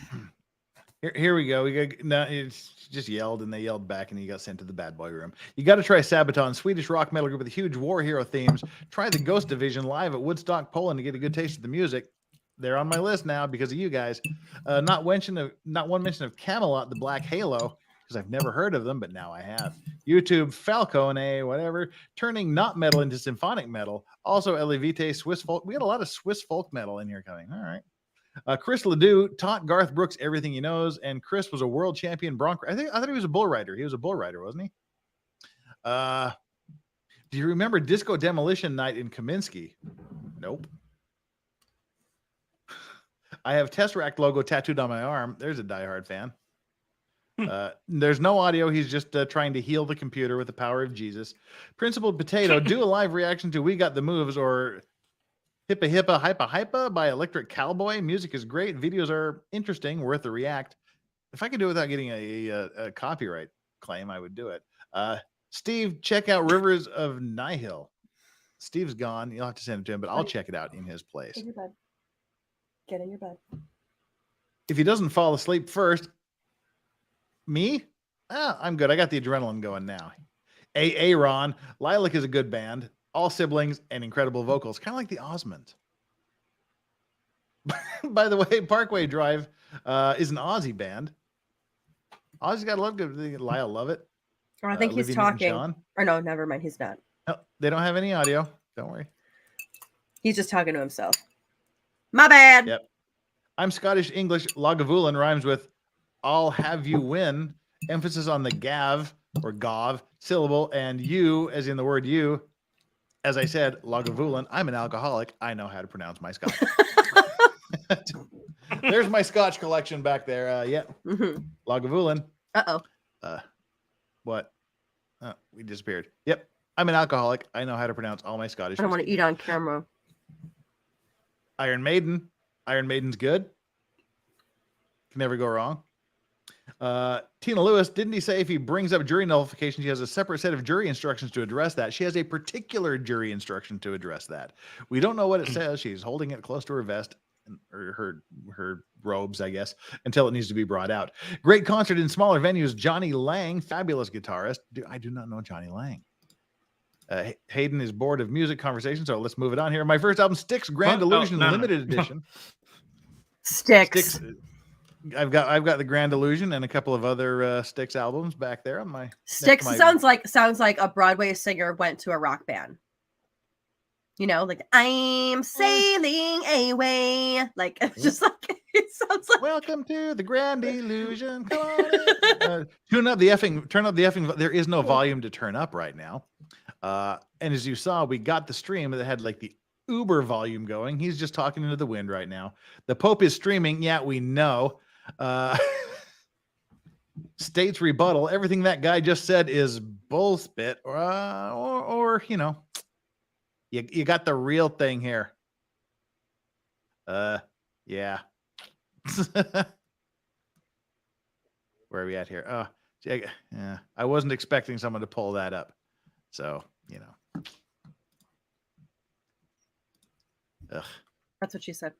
here we go. It's just yelled, and they yelled back, and he got sent to the bad boy room. You got to try Sabaton, Swedish rock metal group with huge war hero themes. Try the Ghost Division live at Woodstock, Poland to get a good taste of the music. they're on my list now because of you guys. Not one mention of Camelot, the Black Halo, because I've never heard of them, but now I have. YouTube, Falcone, whatever, turning not metal into symphonic metal. Also, Elevite, Swiss folk. We had a lot of Swiss folk metal in here coming. All right. Chris Ledoux taught Garth Brooks everything he knows, and Chris was a world champion bronc. I thought he was a bull rider. He was a bull rider, wasn't he? Do you remember Disco Demolition Night in Kaminsky? Nope. I have Tesseract logo tattooed on my arm. There's a diehard fan. There's no audio. He's just trying to heal the computer with the power of Jesus. Principled Potato, do a live reaction to We Got the Moves or Hippa Hippa Hypa Hypa by Electric Cowboy. Music is great. Videos are interesting, worth a react. If I could do it without getting a copyright claim, I would do it. Steve, check out Rivers of Nihil. Steve's gone. You'll have to send it to him, but I'll check it out in his place. In your bed. Get in your bed. If he doesn't fall asleep first, me? I'm good. I got the adrenaline going now. Ron. Lilac is a good band. All siblings and incredible vocals. Kind of like the Osmonds. By the way, Parkway Drive is an Aussie band. Aussie's got a lot of good. Lyle love it. Oh, I think he's Olivia talking. Newton-John. Or no, never mind. He's not. No, they don't have any audio. Don't worry. He's just talking to himself. My bad. Yep. I'm Scottish English. Lagavulin rhymes with I'll have you win. Emphasis on the gav or gov syllable and you, as in the word you. As I said, Lagavulin. I'm an alcoholic. I know how to pronounce my Scotch. There's my Scotch collection back there. Yeah. Lagavulin. Uh-oh. What? We disappeared. Yep. I'm an alcoholic. I know how to pronounce all my Scottish. I don't want to eat on camera. Iron Maiden. Iron Maiden's good. Can never go wrong. Tina Lewis, didn't he say if he brings up jury nullification, she has a separate set of jury instructions to address that? She has a particular jury instruction to address that. We don't know what it says. She's holding it close to her vest or her robes, I guess, until it needs to be brought out. Great concert in smaller venues. Johnny Lang, fabulous guitarist. I do not know Johnny Lang. Hayden is bored of music conversation, so let's move it on here. My first album, Styx Grand Illusion Limited Edition. Styx. I've got the Grand Illusion and a couple of other Styx albums back there on my Styx. Sounds like a Broadway singer went to a rock band. You know, like I'm sailing away. Like it's just like it sounds like. Welcome to the Grand Illusion. Come on. Turn up the effing. There is no volume to turn up right now. And as you saw, we got the stream that had like the uber volume going. He's just talking into the wind right now. The Pope is streaming. Yeah, we know. State's rebuttal. Everything that guy just said is bullspit, or you know, you got the real thing here. Yeah. Where are we at here? Oh, yeah. I wasn't expecting someone to pull that up, so you know. Ugh. That's what she said.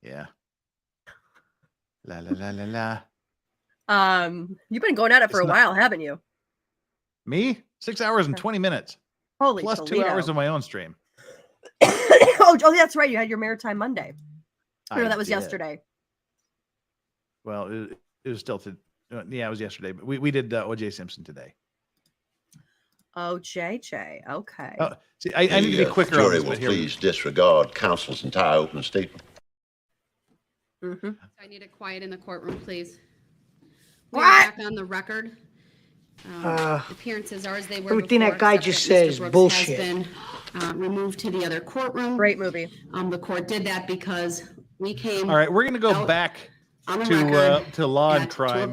Yeah. La la la la la. You've been going at it for a while, haven't you? Me? 6 hours and 20 minutes. Holy plus Toledo. 2 hours of my own stream. oh, that's right. You had your Maritime Monday. No, that was yesterday. Well, it was still yeah, it was yesterday, but we did OJ Simpson today. Oh, JJ. Okay. Oh, see, I need to be quicker on jury this, will but here please disregard counsel's entire open statement. I need a quiet in the courtroom, please. We're back on the record. Appearances are as they were everything before, that guy except just that said Mr. is Brooks bullshit. Has been removed to the other courtroom. Great movie. The court did that because we came. All right, we're gonna go back to Law and Crime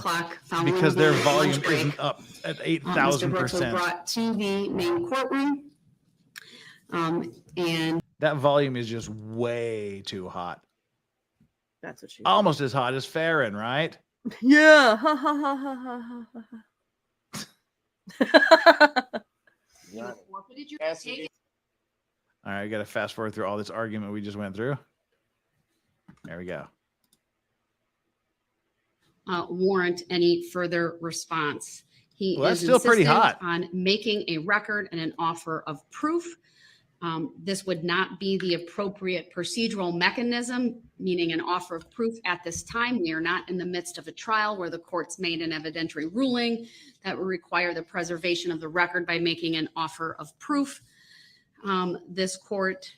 because their volume isn't up at 8,000%. Brought to the main courtroom, and that volume is just way too hot. That's what she. Almost as hot as Farron, right? Yeah. All right, I got to fast forward through all this argument we just went through. There we go. Warrant any further response. He Well, that's is still pretty insistent hot. on making a record and an offer of proof. This would not be the appropriate procedural mechanism, meaning an offer of proof at this time. We are not in the midst of a trial where the court's made an evidentiary ruling that would require the preservation of the record by making an offer of proof. This court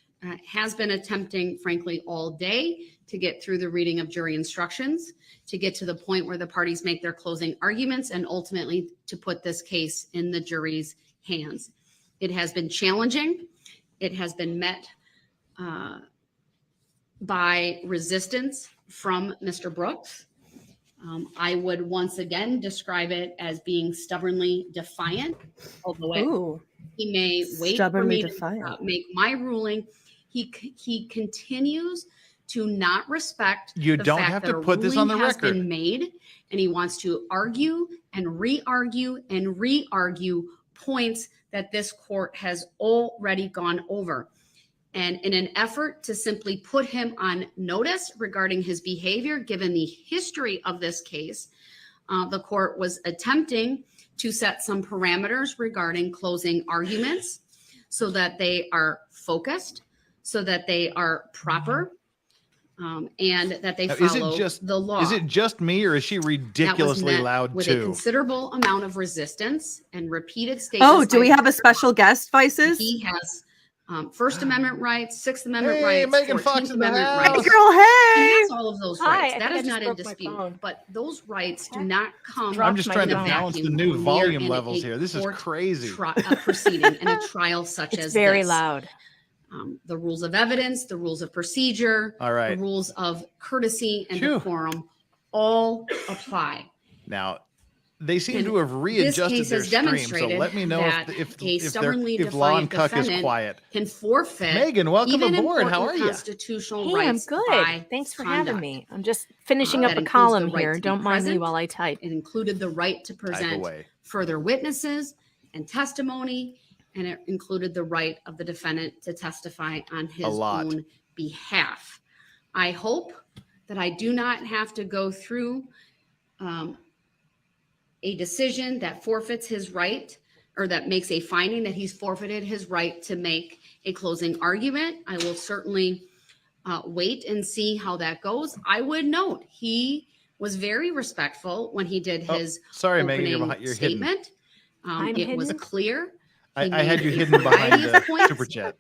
has been attempting, frankly, all day to get through the reading of jury instructions, to get to the point where the parties make their closing arguments, and ultimately to put this case in the jury's hands. It has been challenging. It has been met by resistance from Mr. Brooks. I would once again describe it as being stubbornly defiant, although he may wait for me to make my ruling. He continues to not respect You the don't fact have that to a put this on the ruling has record. been made, and he wants to argue and re-argue and re-argue points that this court has already gone over. And in an effort to simply put him on notice regarding his behavior, given the history of this case, the court was attempting to set some parameters regarding closing arguments so that they are focused, so that they are proper, and that they Now, follow the law. Is it just me, or is she ridiculously loud with a too? considerable amount of resistance and repeated statements. Oh, do we have a special guest, Vices? He has First Amendment rights, Sixth Amendment Hey, rights, Megan Fox 14th in the Amendment house. rights. Hey, girl, He hey! has all of those Hi, rights. I That think I is just not in broke my dispute. phone. But those rights do not come. I'm just trying to in a balance the vacuum new when we are volume in levels a here. This is court crazy. Proceeding in a trial such It's as very this. loud. The rules of evidence, the rules of procedure, All right. the rules of courtesy and Phew. decorum all apply. Now, they seem And to have this readjusted case their has stream, so demonstrated let me know that if a stubbornly if Law and defiant Cuck is defendant quiet. can forfeit Megan, welcome even aboard. How important are you? constitutional Hey, I'm rights good. by Thanks for conduct. having me. I'm just finishing That up a includes column the right here. to be Don't mind me present. while I type. It included the right to present away. further witnesses and testimony, and it included the right of the defendant to testify on his lot. own behalf. I hope that I do not have to go through a decision that forfeits his right, or that makes a finding that he's forfeited his right to make a closing argument. I will certainly wait and see how that goes. I would note he was very respectful when he did his sorry, Megan, opening you're hidden. statement. It was hidden? clear. He I had made you a hidden behind variety of the points. super chat.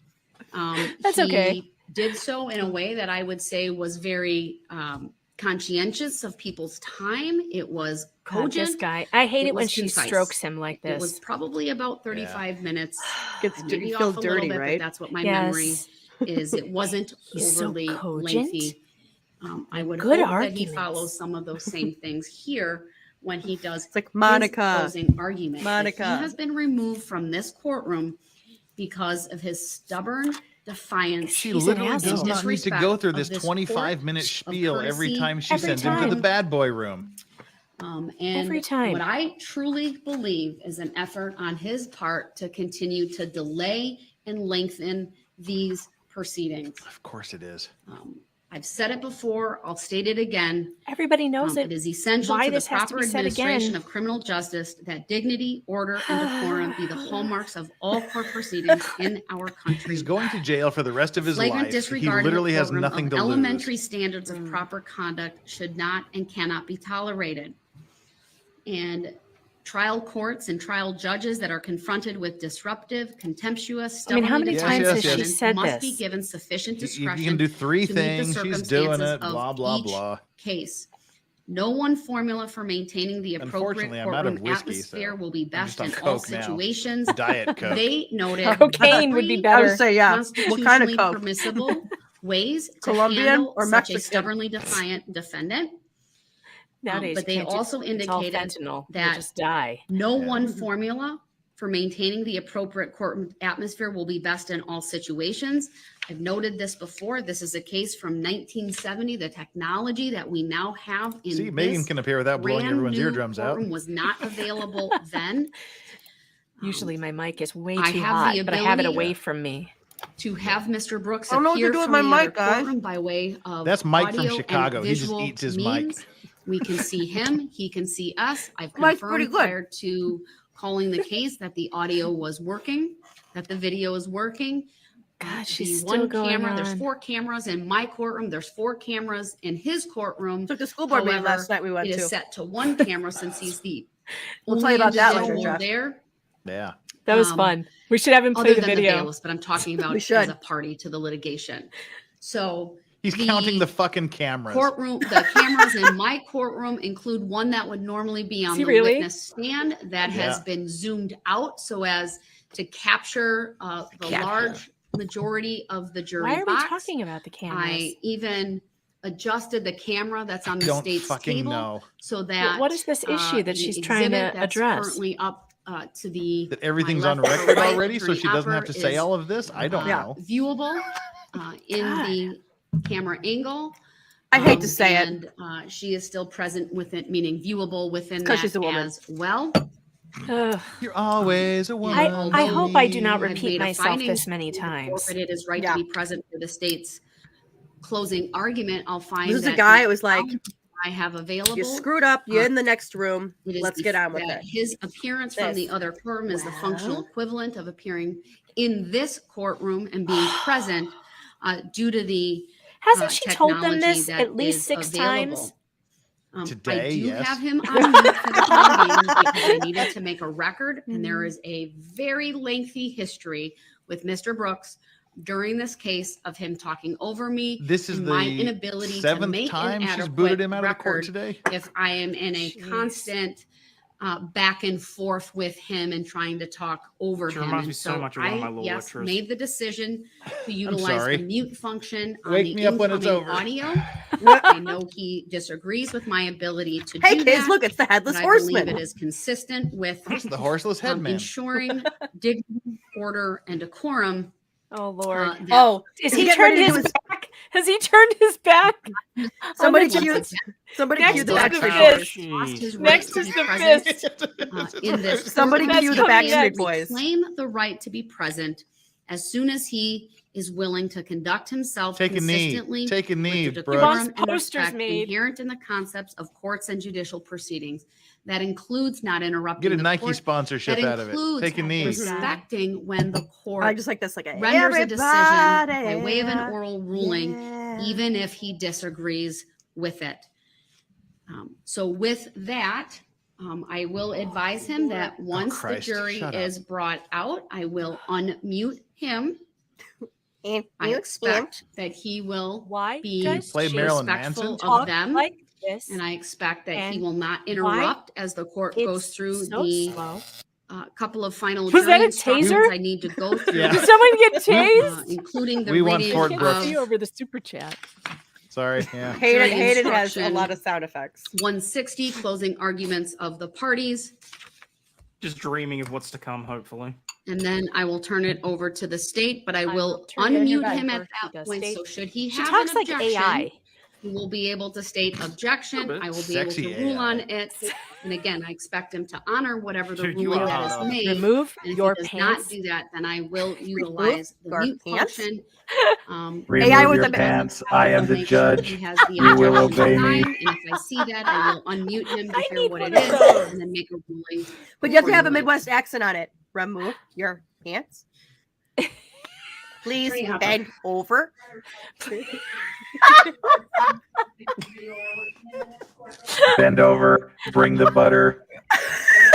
That's He okay. did so in a way that I would say was very conscientious of people's time. It was God, this cogent. guy. I hate it when was she concise. strokes him like It was this. probably about 35 minutes. Gets I may be feels off a little dirty, bit, right? but that's what my memory Yes. is. It wasn't He's so overly cogent. lengthy. I would Good hope that he arguments. follows some of those same things here when he does It's like his Monica. closing argument. Monica. He has been removed from this courtroom because of his stubborn defiance. She He's an literally does asshole. not need to Disrespect go through of this this 25-minute court, spiel of every courtesy, time she every sends him to the time. bad boy room. And Every time. what I truly believe is an effort on his part to continue to delay and lengthen these proceedings. Of course it is. I've said it before. I'll state it again. Everybody knows It it. is essential Why to the this has to proper be said administration again. of criminal justice that dignity, order, and decorum be the hallmarks of all court proceedings in our country. He's going to jail for the rest of his Flagrant life. He disregard in literally the has courtroom nothing of to elementary lose. standards of proper conduct should not and cannot be tolerated. And trial courts and trial judges that are confronted with disruptive, contemptuous, I mean, how stubbornly many defiant times has she defendants said must be this? given sufficient You discretion can do three to meet the things. She's doing circumstances it. of Blah, blah, each blah. case. No one formula for maintaining the appropriate Unfortunately, I'm out of courtroom whiskey, atmosphere so will be I'm best just on in all Coke now. situations. Diet Coke. They noted Cocaine would be three better. I would say, yeah. What kind of constitutionally Coke? permissible ways to Colombian handle or such Mexican? a stubbornly defiant defendant. Nowadays, but they you can't do- also it's all indicated fentanyl. You'll that just die. no Yeah. one formula for maintaining the appropriate court atmosphere will be best in all situations. I've noted this before. This is a case from 1970. The technology that we now have in See, this Megan can appear without blowing brand everyone's new eardrums out. courtroom was not available then. Usually my mic is way I too have hot, the but I have it ability- away from me. To have Mr. Brooks I don't know what to appear do with from my the mic, other guys. courtroom by way of That's Mike from audio and Chicago. He just visual eats his means. mic. We can see him. He can see us. I've Mike's pretty confirmed good. prior to calling the case that the audio was working, that the video is working. God, she's The still one going camera. There's on. 4 cameras in my courtroom. There's 4 cameras in his courtroom. Took the school board meeting However, last night we went it is to. set to 1 camera since he's the We'll tell you about that later, individual Jeff. there. Yeah. That was Um, fun. We should have him play Other the than the video. bailiffs, but I'm talking about We as should. a party to the litigation. So He's counting the fucking cameras. courtroom, the cameras in my courtroom include one that would normally be on he the really? witness stand that has Yeah. been zoomed out so as to capture the large majority of the jury Why are we box. talking about the cameras? I even adjusted the camera that's on the Don't state's fucking table know. so that what is this issue that the she's trying to exhibit that's address? currently up to the That everything's my on left or record right, already, so Attorney she doesn't have to Upper say is, all of this. I don't know. viewable in God. the camera angle. I hate to say it. And she is still present within, meaning viewable within 'cause that she's a woman. as well. Ugh. You're always a woman. I hope I do not I've repeat made a myself finding this many to times. forfeited his right Yeah. to be present for the state's closing argument. I'll find This is a that guy. the It was like, I have available. you screwed up. You're in the next room. It is Let's get on with that it. His appearance from the This. other courtroom is the functional Well. equivalent of appearing in this courtroom and being present due to the Hasn't she told them technology this that at least is 6 available. times? I Today, do yes. have him on mute for the time being because I needed to make a record, and there is a very lengthy history with Mr. Brooks during this case of him talking over me. This is and my the inability to 7th make time an she's adequate booted him out of the court record today. if I am in a Jeez. constant back and forth with him and trying to talk over She him. reminds And me so much of one of my law yes, lecturers. made the decision to utilize sorry. the mute function on Wake the me up when it's incoming over. audio. I know he disagrees with my ability to Hey, do kids, that. look, it's the But Headless I believe Horseman. it is consistent with The horseless headman. ensuring dignity, order, and decorum. Oh Lord. that- Oh, Is he's he getting turned ready to his do back? Has he turned his back? Somebody On the cue, judge? somebody Next cue the is the Backstreet fist. Boys. lost his right Next to is be the present, fist. in this Somebody courtroom. cue the That's coming Backstreet next. Boys. Claim the right to be present as soon as he is willing to conduct himself Take a knee. consistently Take a knee, with the bro. He wants decorum and posters respect made. inherent in the concepts of courts and judicial proceedings. That includes not interrupting Get a the Nike court. sponsorship That out of it. includes Take a knee. respecting when the court I just like this, like a renders a decision by everybody, way of an oral ruling, yeah. even if he disagrees with it. So with that, I will advise him that once the Christ, jury shut up. is brought out, I will unmute him. And I mute, expect that he will Why be does Play she Marilyn respectful Manson? of talk them. like this? And I expect that he And will not why interrupt as the court it's goes through so the slow. couple of final Was that jury a instructions taser? I need to go through, Yeah. Did someone get tased? including the We want reading Fort I Brooks. can't see of over the super chat. Sorry. Yeah. Hayden, Jury Hayden has a instruction. lot of sound effects. 160 closing arguments of the parties. Just dreaming of what's to come, hopefully. And then I will turn it over to the state, but I I will will turn it in your unmute bag him for at he that does point. state. So should he She have talks an like objection, AI. he will be able to state objection. bit. I will be able Sexy to rule AI. on it. And again, I expect him to honor whatever the Dude, you ruling are that hot. is made. Remove And if your he does pants. not do that, then I will utilize the your mute pants? function. Remove AI with your the- pants. I am the Make sure judge. he has the You will objection obey me. sign, and if I see that, I will unmute him to I hear need what one it of is those. and then make a ruling. But you have to have a accordingly. Midwest accent on it. Remove your pants. Please Attorney Hopper. bend over. Bend over. Bring the butter.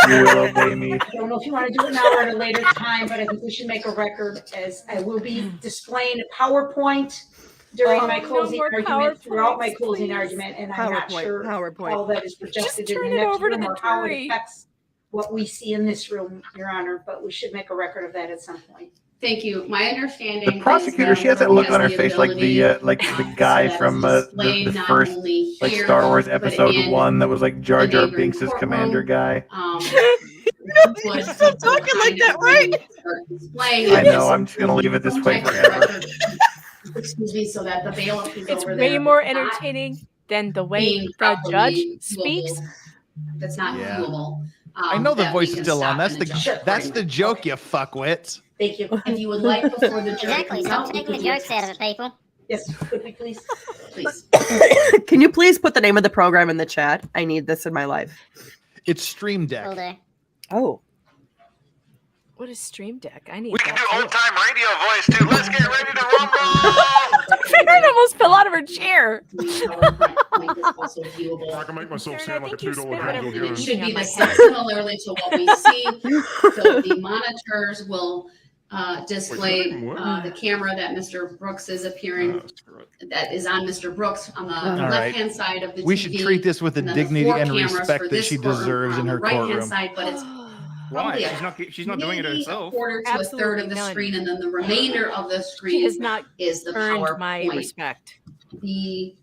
You will obey me. I don't know if you want to do it now or at a later time, but I think we should make a record as I will be displaying a PowerPoint during my no closing more argument, throughout my PowerPoints, closing please. argument, and I'm not sure how PowerPoint. that is projected in turn the it next over to room the or how it jury. affects what we see in this room, Your Honor, but we should make a record of that at some point. Thank you. My understanding. The prosecutor, is she has that look on her the face like the ability, guy so that from is the displayed not first only like here, Star Wars but episode in 1 that was like Jar the Jar neighboring Binks' courtroom. commander guy. Was Stop talking like that, right? I know. I'm just gonna leave it this way forever. Excuse me, so that the bailiff is It's over way there more not entertaining than the way being the properly judge viewable. speaks. That's not Yeah. viewable. I know the that we voice is can still on. stop That's and the adjust that's the accordingly. joke, you fuckwits. Thank you. If you would like before the jury Exactly. comes Stop out, we taking the can do a jokes out of test. it, people. Yes, could we please? Please. Can you please put the name of the program in the chat? I need this in my life. It's Stream Will Deck. do. Oh. What is Stream Deck? I need We can that do too. old time radio voice too. Let's get ready to rumble. Farron almost fell out of her chair. I can make myself sound like a $2 And bill. it should be the same similarly to what we see. So the monitors will display the camera that Mr. Brooks is appearing, that is on Mr. Brooks on the right. left-hand side of the TV. We should treat this with the and then dignity four and cameras respect for that this she courtroom deserves on in the her right-hand courtroom. side, but it's Why? probably a She's not doing it maybe herself. a quarter to a third Absolutely of the none. screen, and then the remainder of the She screen has not is the earned my PowerPoint. respect. The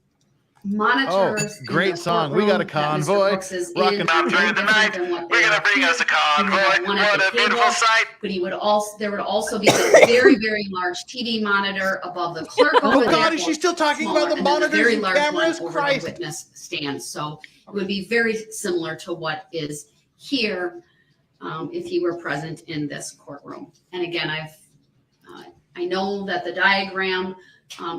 monitors. in great the song. We got a courtroom that Mr. convoy. Brooks is Rocking in Top are three no of the different night. than what We're they gonna are bring here. us a You have convoy. one at What the a beautiful table, sight. but there would also be a very, very large TV monitor above the clerk over there. God, is she still talking about the Smaller, and then a monitors very and large one cameras? over Christ. the witness stand. So it would be very similar to what is here if he were present in this courtroom. And again, I know that the diagram,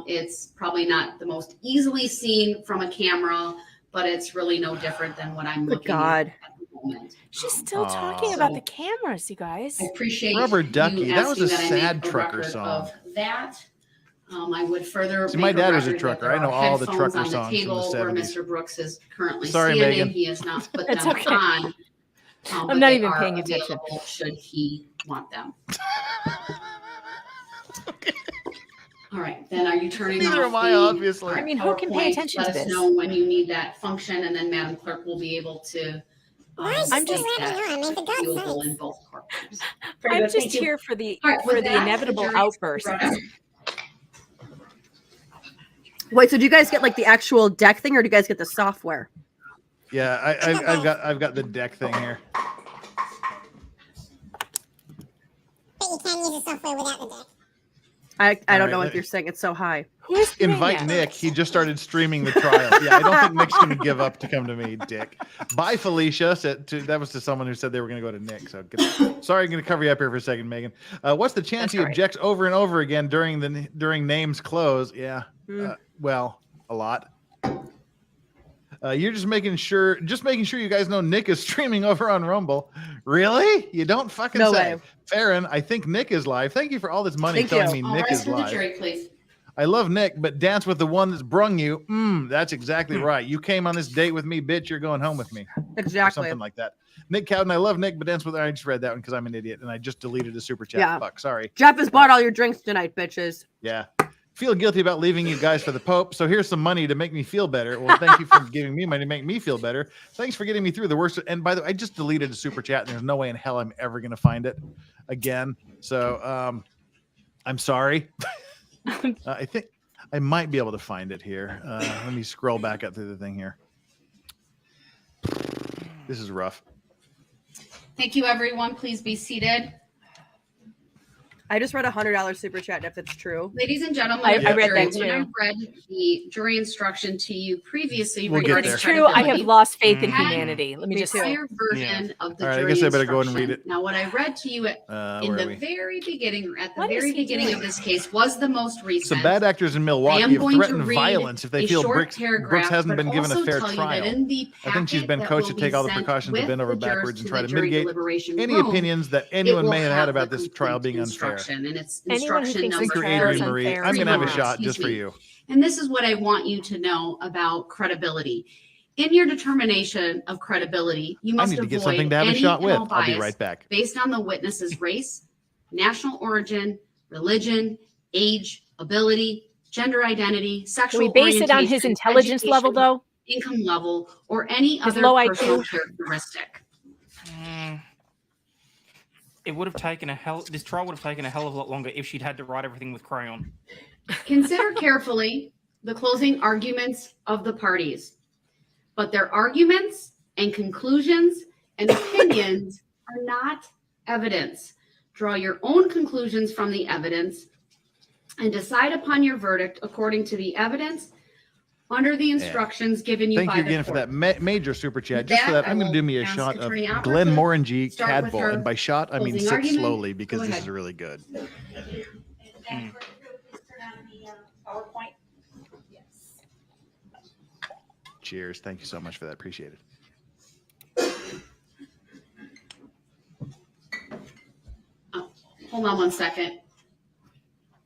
it's probably not the most easily seen from a camera, but it's really no different than what I'm looking at the moment. She's still talking about the cameras, you guys. I appreciate Rubber you Ducky. That was a asking that I sad make a trucker record song. of that. I would further See, my make dad was a record that trucker. there I know are all the headphones trucker on the songs from the table where 70s. Mr. Brooks is currently Sorry, standing. Megan. He has not put That's them okay. on. I'm but not they even are paying attention. available should he want them. All right, then are you turning Neither off am I, the- obviously. all right, I mean, who can pay PowerPoint? attention Let to us this? know when you need that function, and then Madam Clerk will be able to. I'm just- make that viewable in both courtrooms. Very I'm good, just thank you. here for the All right, with that, inevitable jury is outbursts. ready. Wait, so do you guys get like the actual deck thing, or do you guys get the software? Yeah, I've got the deck thing here. But you can use the software without the deck. I don't right, know let- what you're saying. It's so high. Who is doing Invite that? Nick. He just started streaming the trial. Yeah, I don't think Nick's going to give up to come to me, Dick. Bye, Felicia. That was to someone who said they were going to go to Nick. So sorry, I'm going to cover you up here for a second, Megan. What's the chance That's he all right. objects over and over again during names close? Yeah, well, a lot. You're just making sure you guys know Nick is streaming over on Rumble. Really? You don't fucking No say. way. Farron, I think Nick is live. Thank you for all this money Thank telling you. me All Nick rise is for the live. jury, please. I love Nick, but dance with the one that's brung you. That's exactly right. You came on this date with me, bitch. You're going home with me. Or Exactly. something like that. Nick Cowden, I love Nick, but dance with I just read that one because I'm an idiot and I just deleted a super chat. Yeah. Fuck, sorry. Jeff has bought all your drinks tonight, bitches. Yeah. Feel guilty about leaving you guys for the Pope. So here's some money to make me feel better. Well, thank you for giving me money to make me feel better. Thanks for getting me through the worst. And by the way, I just deleted a super chat and there's no way in hell I'm ever going to find it again. So I'm sorry. I think I might be able to find it here. Let me scroll back up through the thing here. This is rough. Thank you, everyone. Please be seated. I just read $100 super chat if it's true. Ladies and gentlemen, I of the read jury, that when I too. read the jury instruction to you previously We'll get regarding there. It's true. I have credibility, lost faith in had humanity. Let me Me just too. prior version of the All right, I jury guess I better go and instruction. read it. Now, what I read to you in Where are the we? very beginning, or at the What is very he beginning doing? of this case, was the most recent. Some bad actors in I Milwaukee am have going to threatened read violence if they a feel short Brooks paragraph, hasn't but been given a also fair tell you that trial. in the I think she's packet been that coached will to take be all the sent precautions to with bend over the jurors backwards and to try the to jury mitigate deliberation any room, opinions that it anyone will may have had have about the this trial complete being unfair. instruction, and it's Anyone who instruction thinks number Thank you, trial is Adrian Marie. unfair I'm is going to have a wrong. shot Excuse just for me. you. And this is what I want you to know about credibility. In your determination of credibility, you I must need to get avoid something to have a any shot and with. all I'll be bias right back. based on the witness's race, national origin, religion, age, ability, gender identity, Can sexual we base it on his orientation, intelligence level, education, though? income level, or any His other low personal IQ? characteristic. It would have taken this trial would have taken a hell of a lot longer if she'd had to write everything with crayon. Consider carefully the closing arguments of the parties, but their arguments and conclusions and opinions are not evidence. Draw your own conclusions from the evidence and decide upon your verdict according to the evidence under the instructions given you Thank by you the again for court. that major super chat. With Just for that, that, I'm I going to do will me a ask shot of Attorney Albert Glenn to Morangy start with Cadbull. her And by shot, I mean closing sip argument. slowly because Go this ahead. is really good. PowerPoint. Cheers. Thank you so much for that. Appreciate it. Hold on one second.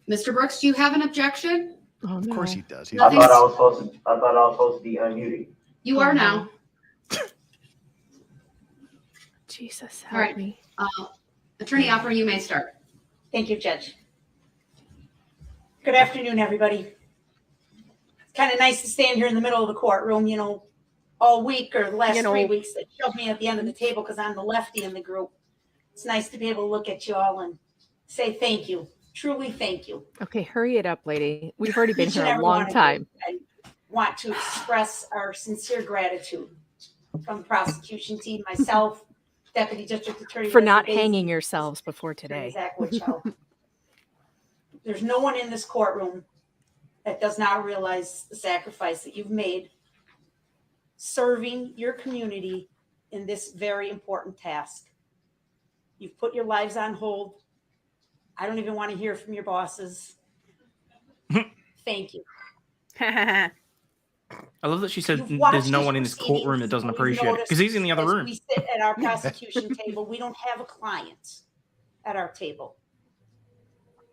Mr. Brooks, do you have an objection? Oh, Of course no. he does. I thought I was supposed to be unmuted. You are now. Jesus, All help right. me. Attorney Opera, you may start. Thank you, Judge. Good afternoon, everybody. It's kind of nice to stand here in the middle of the courtroom, you know, all week or the last 3 weeks. They shoved me at the end of the table because I'm the lefty in the group. It's nice to be able to look at you all and say thank you. Truly thank you. Okay, hurry it up, lady. We've already been Each here and a every long one of you, time. I want to express our sincere gratitude from the prosecution team, myself, Deputy District Attorney For Leslie not Basie, hanging yourselves before Attorney today. Zach Witchow. There's no one in this courtroom that does not realize the sacrifice that you've made serving your community in this very important task. You've put your lives on hold. I don't even want to hear from your bosses. Thank you. I love that she said You've watched there's no these one in this courtroom that proceedings, doesn't and you've appreciate it because he's in the other noticed room. as we sit at our prosecution table, we don't have a client at our table.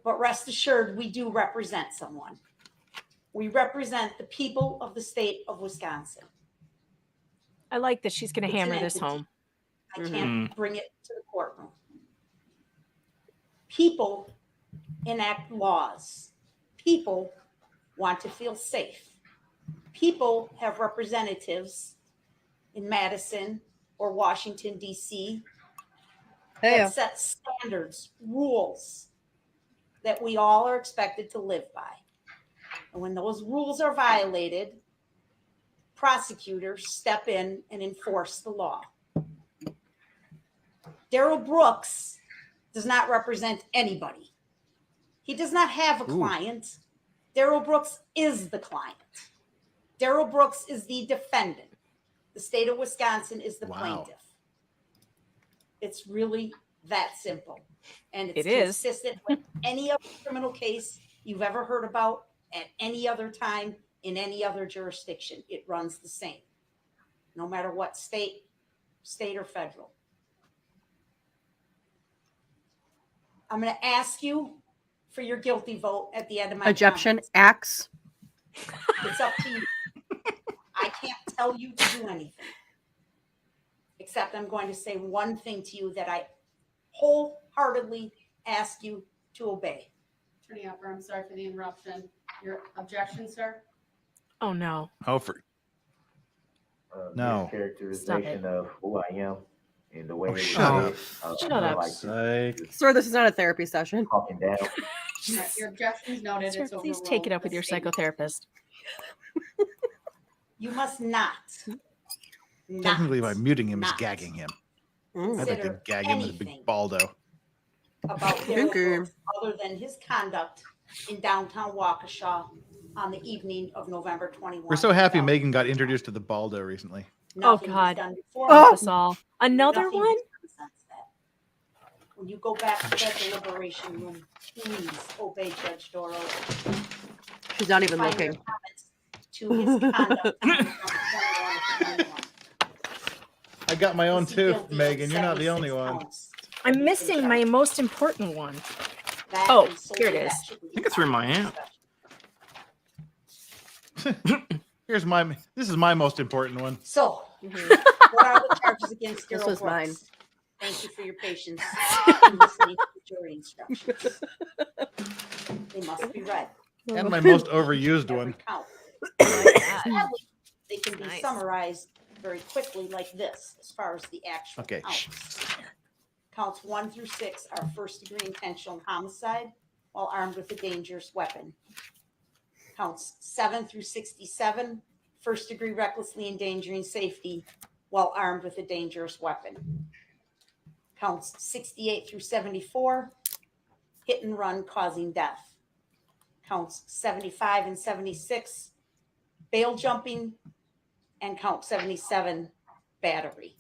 But rest assured, we do represent someone. We represent the people of the state of Wisconsin. I like that she's going to It's hammer an this entity. home. I can't bring it to the courtroom. People enact laws. People want to feel safe. People have representatives in Madison or Washington, D.C. that set standards, rules that we all are expected to live by. And when those rules are violated, prosecutors step in and enforce the law. Darrell Brooks does not represent anybody. He does not have a client. Darrell Brooks is the client. Darrell Brooks is the defendant. The state of Wisconsin is the plaintiff. It's really that simple. And it's consistent with any other criminal case you've ever heard about at any other time in any other jurisdiction. It runs the same, no matter what state or federal. I'm going to ask you for your guilty vote at the end of my Objection. comments. Axe. It's up to you. I can't tell you to do anything, except I'm going to say one thing to you that I wholeheartedly ask you to obey. Attorney Opera, I'm sorry for the interruption. Your objection, sir? Oh, no. Oh, for no. Characterization of who I am and the way it was shut up. Shut up. Sir, this is not a therapy session. Talking down. All right, your objection is noted. Sir, It's please overruled. take it up with The your statement- psychotherapist. You must not Technically, by muting him is not gagging him. I'd like to consider gag him with a anything big baldo. about Darrell Brooks other than his conduct in downtown Waukesha on the evening of November 21. We're so happy Megan got introduced to the baldo recently. Nothing Oh, was God. done before. Help us all. Another Nothing one? was done since that. When you go back to that deliberation room, please obey Judge Doro. She's not even Find looking. your comments to his conduct on November 21. I got my own This is too, guilty of Megan. You're not the 76 only one. counts. I'm missing my most important one. That Oh, and solely here it that is. should be I think it's in my hand. This is my most important one. So, what are the charges against This Darrell was mine. Brooks? Thank you for your patience in listening to the jury instructions. They must be read. And my most overused one. Count. They can be Nice. summarized very quickly like this, as far as the actual Okay. counts. Counts 1 through 6 are first-degree intentional homicide while armed with a dangerous weapon. Counts 7 through 67, first-degree recklessly endangering safety while armed with a dangerous weapon. Counts 68 through 74, hit and run causing death. Counts 75 and 76, bail jumping, and count 77, battery.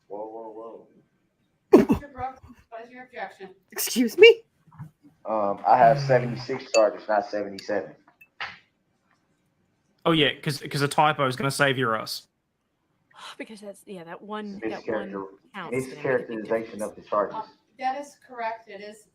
Whoa. Mr. Brooks, what is your objection? Excuse me? I have 76 charges, not 77. Oh yeah, because a typo is going to save your ass. Because that one Mischaracter- count. is gonna make a big Mischaracterization difference. of the charges. That is correct. It is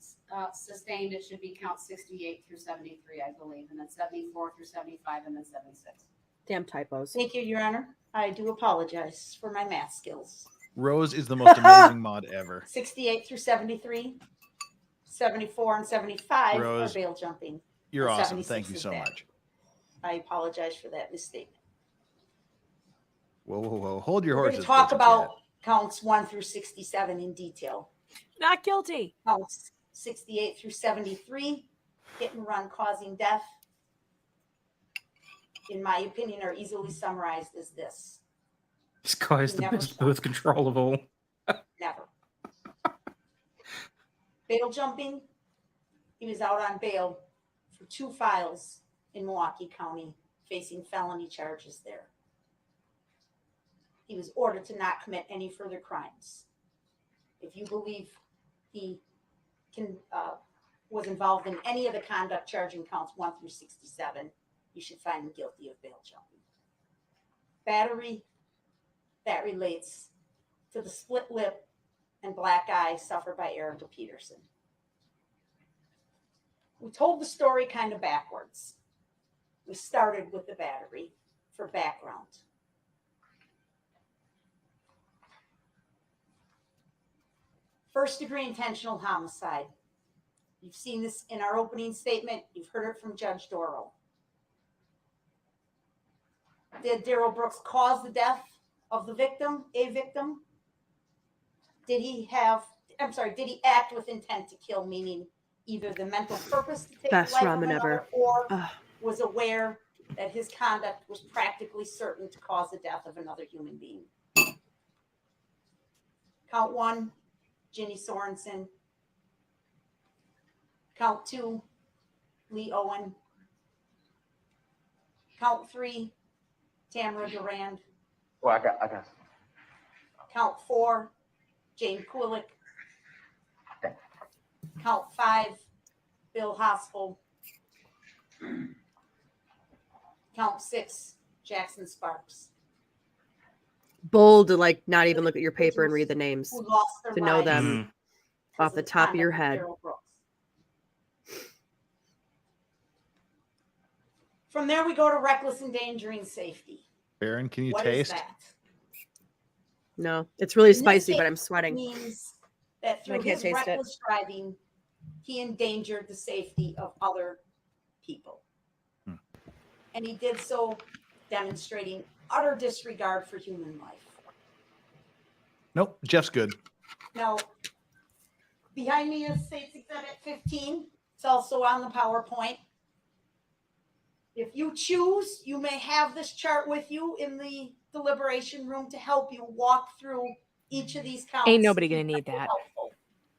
sustained. It should be count 68 through 73, I believe, and then 74 through 75, and then 76. Damn typos. Thank you, Your Honor. I do apologize for my math skills. Rose is the most amazing mod ever. 68 through 73, 74 and 75 Rose, are bail jumping. You're and awesome. 76 Thank you is so back. much. I apologize for that misstatement. Whoa, whoa, whoa. Hold your We're going horses. to talk Bridget about Cat. counts 1 through 67 in detail. Not guilty. Counts 68 through 73, hit and run causing death, in my opinion, are easily summarized as this. This guy is He the never best stopped. birth control of all. Never. Bail jumping, he was out on bail for 2 files in Milwaukee County facing felony charges there. He was ordered to not commit any further crimes. If you believe he was involved in any of the conduct charging counts 1 through 67, you should find him guilty of bail jumping. Battery, that relates to the split lip and black eye suffered by Erica Peterson. We told the story kind of backwards. We started with the battery for background. First degree intentional homicide. You've seen this in our opening statement. You've heard it from Judge Darrell. Did Darrell Brooks cause the death of the victim, a victim? Did he act with intent to kill, meaning either the mental purpose to take Best the life of ramen another ever. or Ugh. was aware that his conduct was practically certain to cause the death of another human being? Count 1, Ginny Sorensen. Count 2, Lee Owen. Count 3, Tamara Durand. Well, I got. Count 4, Jane Kulik. Count 5, Bill Hospital. Count 6, Jackson Sparks. Bold to like not even look at your paper and read the names. Who lost their To know lives them because off the of top of your conduct head. Darrell Brooks. From there, we go to reckless endangering safety. Baron, can you What is taste? that? No, it's really In this spicy, but case, I'm sweating. Means that I through can't his taste it. reckless driving, he endangered the safety of other people. And he did so demonstrating utter disregard for human life. Nope. Jeff's good. Now, behind me is State's Exhibit 15. It's also on the PowerPoint. If you choose, you may have this chart with you in the deliberation room to help you walk through each of these counts. Ain't nobody gonna need that. Helpful.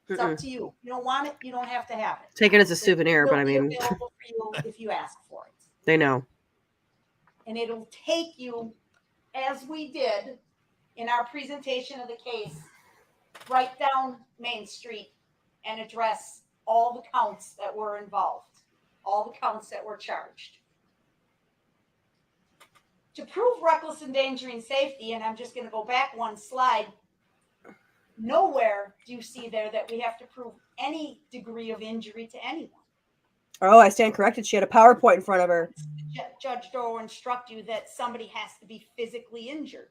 It's up to you. You don't want it, you don't have to have it. Take it as a souvenir, It'll but I be mean, available for you if you ask for it. they know. And it'll take you, as we did in our presentation of the case, right down Main Street and address all the counts that were involved, all the counts that were charged. To prove reckless endangering safety, and I'm just going to go back one slide, nowhere do you see there that we have to prove any degree of injury to anyone. Oh, I stand corrected. She had a PowerPoint in front of her. Judge Doe will instruct you that somebody has to be physically injured.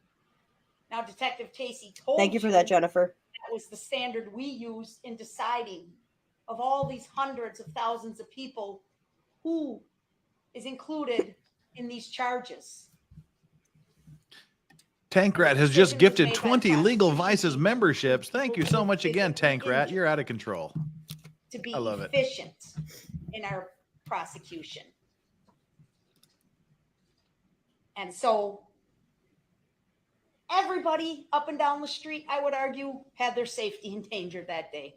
Now, Detective Tacey told Thank you for that, Jennifer. That was the standard we used in deciding of all these hundreds of thousands of people who is included in these charges. Tankrat has just gifted 20 Legal Vices memberships. Thank you so much again, Tankrat. You're out of control. To be I love it. efficient in our prosecution. And so everybody up and down the street, I would argue, had their safety endangered that day.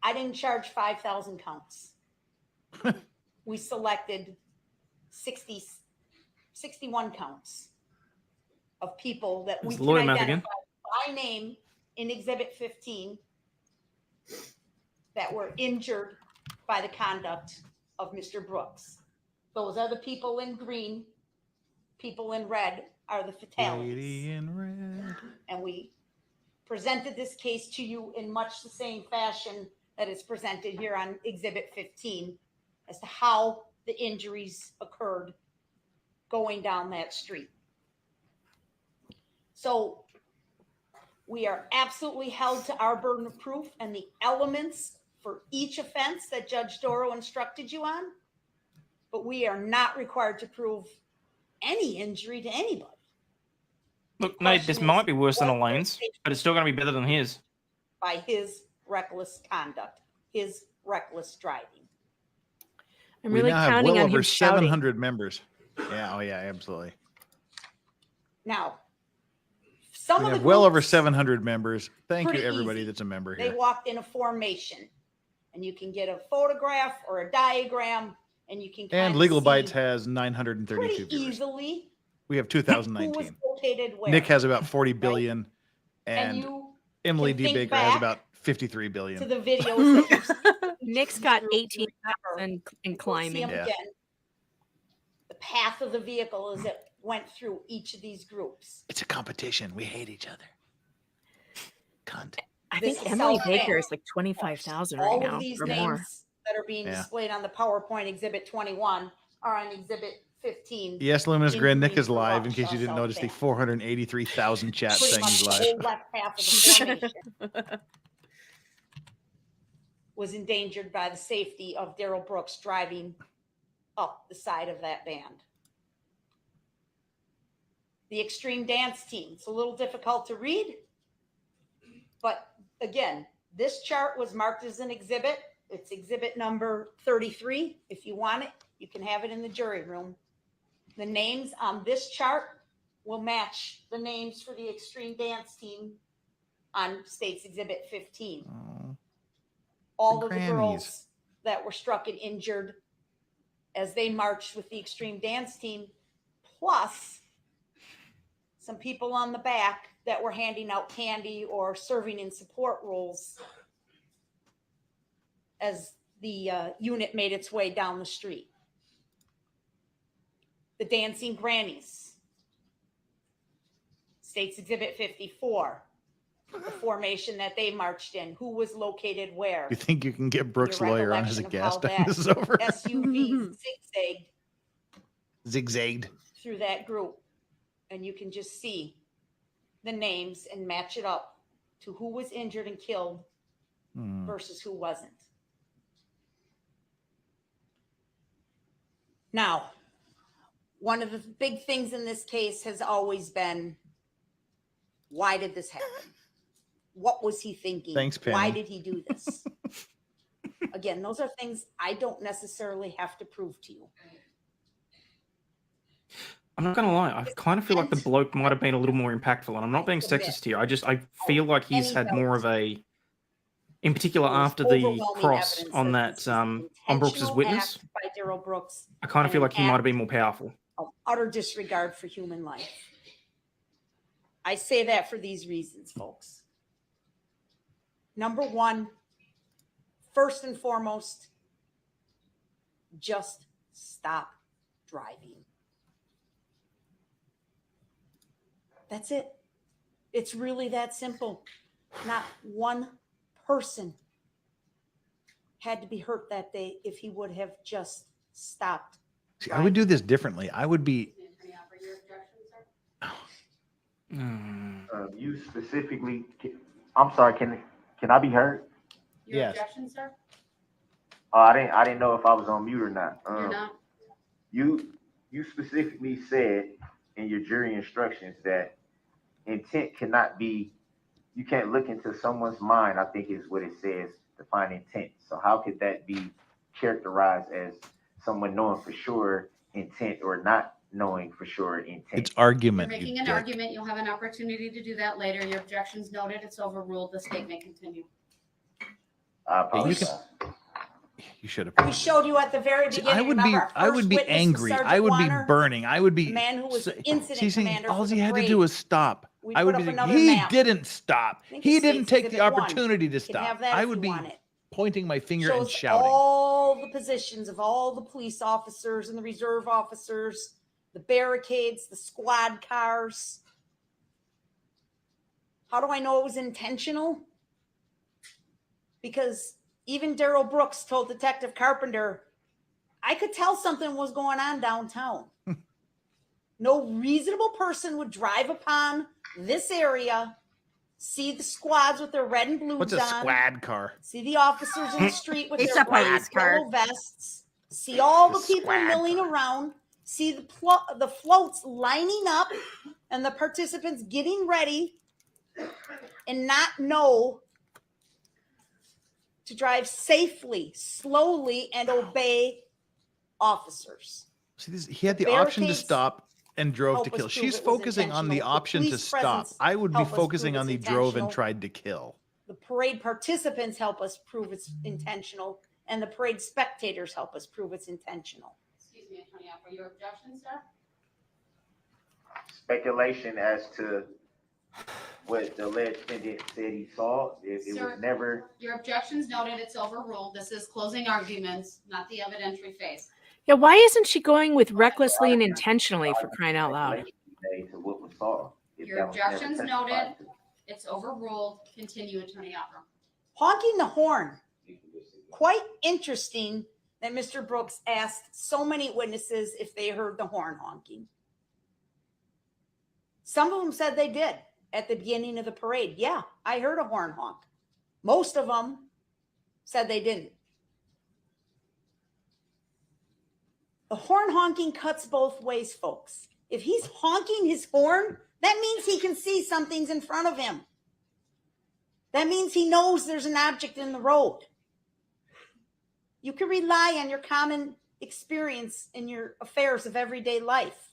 I didn't charge 5,000 counts. We selected 61 counts of people that we It's can lawyer math identify again. by name in Exhibit 15 that were injured by the conduct of Mr. Brooks. Those are the people in green. People in red are the fatalities. Lady in red. And we presented this case to you in much the same fashion that is presented here on Exhibit 15 as to how the injuries occurred going down that street. So we are absolutely held to our burden of proof and the elements for each offense that Judge Doro instructed you on, but we are not required to prove any injury to anybody. Look, Nate, this might be worse than Elaine's, but it's still going to be better than his. By his reckless conduct, his reckless driving. I'm We really now have counting well on over him shouting. 700 members. Yeah, oh yeah, absolutely. Now, some We of the have well over groups, 700 members. Thank you, pretty everybody easy. that's a member They here. walked in a formation, and you can get a photograph or a diagram, and you can kind And of Legal see Bites has 932 pretty viewers. easily We have who was 2019. located where. Nick has about 40 billion, and and you Emily can D. think Baker has back about 53 billion. to the videos that you've seen. Nick's got You 18,000 and see climbing. them Yeah. again. The path of the vehicle as it went through each of these groups. It's a competition. We hate each other. Cunt. I This think is Emily self-made. Baker is like 25,000 right All now of these or names more. that are being Yeah. displayed on the PowerPoint Exhibit 21 are on Exhibit 15. Yes, Luminous Grin. Nick is Injuries live in from case you didn't South notice the Bend. 483,000 chat Pretty saying much he's the live. whole left half of the formation was endangered by the safety of Darrell Brooks driving up the side of that band. The Extreme Dance Team. It's a little difficult to read, but again, this chart was marked as an exhibit. It's exhibit number 33. If you want it, you can have it in the jury room. The names on this chart will match the names for the Extreme Dance Team on State's Exhibit 15. Oh, All the of the grannies. girls that were struck and injured as they marched with the Extreme Dance Team, plus some people on the back that were handing out candy or serving in support roles as the unit made its way down the street. The Dancing Grannies, State's Exhibit 54, the formation that they marched in, who was located where. You think you can get Brooks' Your lawyer on as a recollection of how guest when that this is over? SUV zigzagged Zigzagged. through that group, and you can just see the names and match it up to who was injured and killed versus who wasn't. Now, one of the big things in this case has always been, why did this happen? What was he thinking? Thanks, Penny. Why did he do this? Again, those are things I don't necessarily have to prove to you. I'm not gonna lie, I kind of feel like the bloke might have been a little more impactful, and I'm not being sexist here. I feel like he's had more of a, in particular after the cross on that on Brooks's witness. By Darrell Brooks, I kind of feel like he might have been more powerful. of utter disregard for human life. I say that for these reasons, folks. Number one, first and foremost, just stop driving. That's it. It's really that simple. Not one person had to be hurt that day if he would have just stopped. See, I would do this differently. I would be. You specifically, I'm sorry, can I be heard? Your Yes. objection, sir? I didn't know if I was on mute or not. You're not. You specifically said in your jury instructions that intent cannot be, you can't look into someone's mind, I think is what it says, to find intent. So how could that be characterized as someone knowing for sure intent or not knowing for sure intent? It's argument. You're you making an dick. argument. You'll have an opportunity to do that later. Your objection's noted. It's overruled. The state may continue. I apologize. You should We have. showed you at the very See, beginning. I would be. remember, our I first would be witness was angry. I Sergeant would be Warner, burning. I would be. the man who was incident He's saying commander all for he the had to parade. do was stop. We I put would up be. another He map. didn't stop. I think He it's didn't State's take the Exhibit 1. opportunity to You can have stop. that I if would you be want it. pointing my finger and Shows shouting. all the positions of all the police officers and the reserve officers, the barricades, the squad cars. How do I know it was intentional? Because even Darrell Brooks told Detective Carpenter, I could tell something was going on downtown. No reasonable person would drive upon this area, see the squads with their red and blues What's a on, squad car? see the officers in the street with It's their a police bright car. yellow vests, see all the The people squad milling car. around, see the floats lining up and the participants getting ready, and not know to drive safely, slowly, and obey officers. See, he had the option to Barricades stop and drove to help us kill. prove She's it was focusing on the intentional. The option to police stop. presence I would be help us focusing prove on the it's drove and intentional. tried to kill. The parade participants help us prove it's intentional, and the parade spectators help us prove it's intentional. Excuse me, Attorney Apple, your objections, sir? Speculation as to what the alleged defendant said he saw. It Sir, was never. Your objections noted, it's overruled. This is closing arguments, not the evidentiary phase. Yeah, why isn't she going with recklessly and intentionally, for crying out loud? Speculation to what was saw. If Your that was never objections testified noted, to. it's overruled. Continue, Attorney Opera. Honking the horn. Quite interesting that Mr. Brooks asked so many witnesses if they heard the horn honking. Some of them said they did at the beginning of the parade. Yeah, I heard a horn honk. Most of them said they didn't. The horn honking cuts both ways, folks. If he's honking his horn, that means he can see something's in front of him. That means he knows there's an object in the road. You can rely on your common experience in your affairs of everyday life.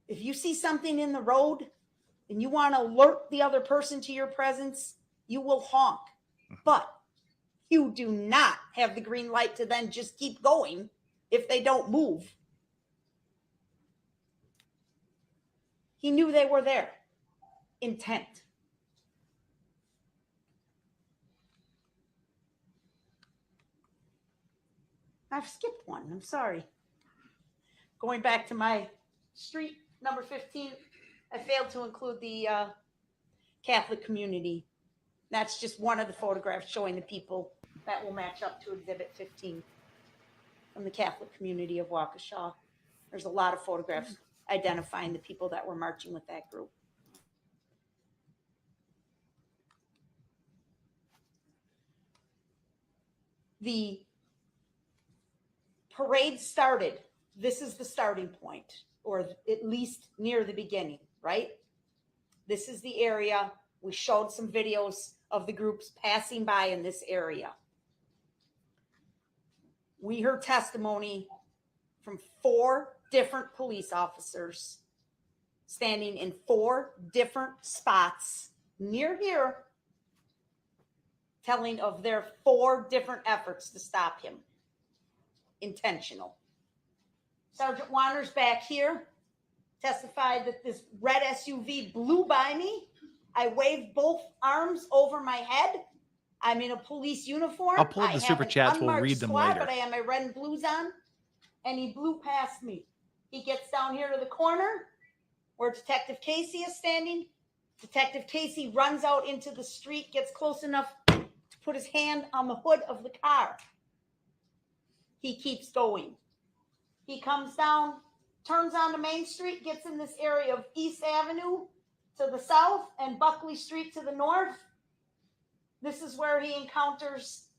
If you see something in the road and you want to alert the other person to your presence, you will honk. But you do not have the green light to then just keep going if they don't move. He knew they were there. Intent. I've skipped one. I'm sorry. Going back to my street number 15, I failed to include the Catholic community. That's just one of the photographs showing the people that will match up to Exhibit 15 from the Catholic community of Waukesha. There's a lot of photographs identifying the people that were marching with that group. The parade started. This is the starting point, or at least near the beginning, right? This is the area. We showed some videos of the groups passing by in this area. We heard testimony from 4 different police officers standing in 4 different spots near here, telling of their 4 different efforts to stop him. Intentional. Sergeant Wander's back here testified that this red SUV blew by me. I waved both arms over my head. I'm in a police uniform. I'll pull up the I super have an chats. We'll unmarked read them squad, later. But I have my red and blues on, and he blew past me. He gets down here to the corner where Detective Casey is standing. Detective Casey runs out into the street, gets close enough to put his hand on the hood of the car. He keeps going. He comes down, turns onto Main Street, gets in this area of East Avenue to the south and Buckley Street to the north. This is where he encounters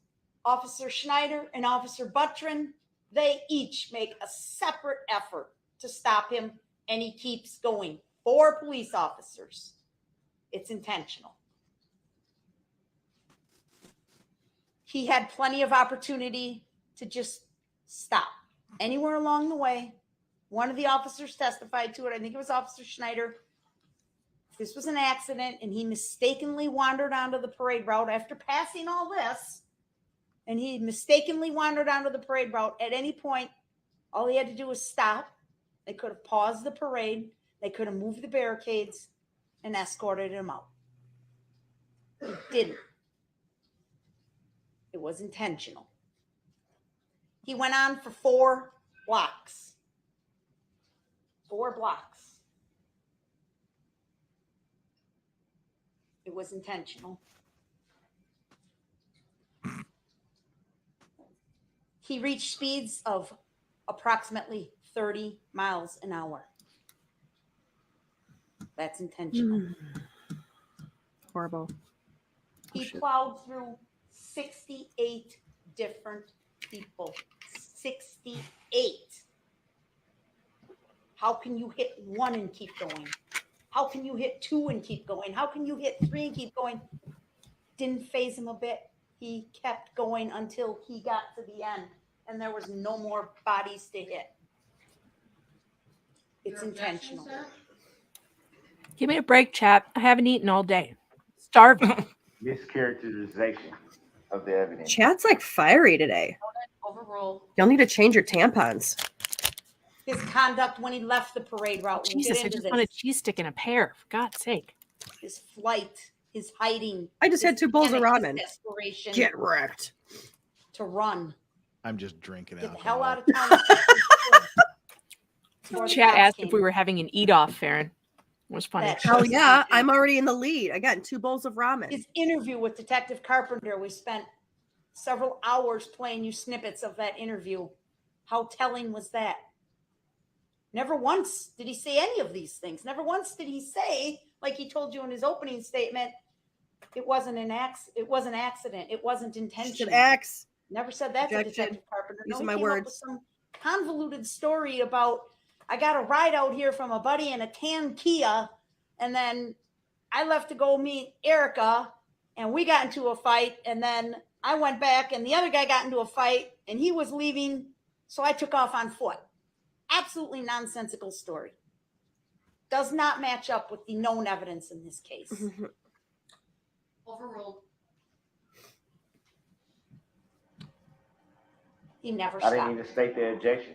Officer Schneider and Officer Buttrin. They each make a separate effort to stop him, and he keeps going. 4 police officers. It's intentional. He had plenty of opportunity to just stop anywhere along the way. One of the officers testified to it. I think it was Officer Schneider. This was an accident, and he mistakenly wandered onto the parade route after passing all this. And he mistakenly wandered onto the parade route. At any point, all he had to do was stop. They could have paused the parade. They could have moved the barricades and escorted him out. He didn't. It was intentional. He went on for 4 blocks. 4 blocks. It was intentional. He reached speeds of approximately 30 miles an hour. That's intentional. Horrible. He plowed through 68 different people. 68. How can you hit one and keep going? How can you hit two and keep going? How can you hit three and keep going? Didn't phase him a bit. He kept going until he got to the end, and there was no more bodies to hit. It's intentional. Give me a break, chap. I haven't eaten all day. Starving. Mischaracterization of the evidence. Chat's like fiery today. Overruled. Y'all need to change your tampons. His conduct when he left the parade route. We'll Jesus, get I into just want a this. cheese stick and a pear. For God's sake. His flight, his hiding. I just had 2 bowls of his ramen. desperation Get wrecked. to run. I'm just drinking Get the alcohol. hell out of town. Before the Chat cops asked came. if we were having an eat-off, Farron. It was funny. That Hell was yeah, intentional. I'm already in the lead. I got 2 bowls of ramen. His interview with Detective Carpenter, we spent several hours playing you snippets of that interview. How telling was that? Never once did he say any of these things. Never once did he say, like he told you in his opening statement, it wasn't an accident. It was an accident. It wasn't intentional. Axe. Never said that to Objection. Detective Carpenter. No, Using he my came up words. with some convoluted story about, I got a ride out here from a buddy in a tan Kia, and then I left to go meet Erica, and we got into a fight, and then I went back, and the other guy got into a fight, and he was leaving, so I took off on foot. Absolutely nonsensical story. Does not match up with the known evidence in this case. Overruled. He never I stopped. didn't even state the objection.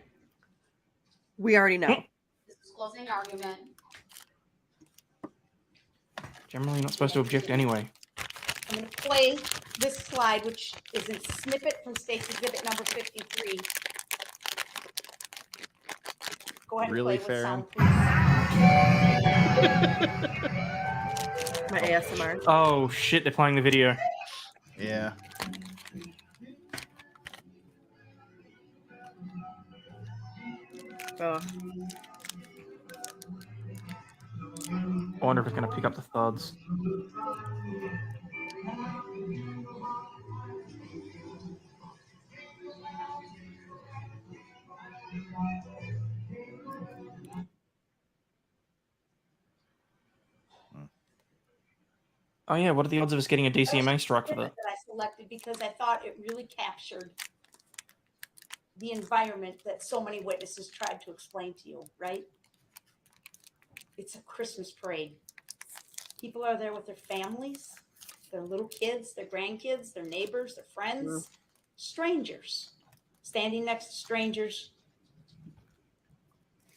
We already know. This is closing argument. Generally, you're not supposed to object anyway. I'm going to play this slide, which is a snippet from State's Exhibit number 53. Go ahead and Really, play with sound, My ASMR. Oh shit! They're playing the video. Yeah. Oh. I wonder if it's going to pick up the thuds. Oh yeah, what are the odds of us getting a DCMA strike for that? that I selected because I thought it really captured the environment that so many witnesses tried to explain to you, right? It's a Christmas parade. People are there with their families, their little kids, their grandkids, their neighbors, their friends, strangers, standing next to strangers.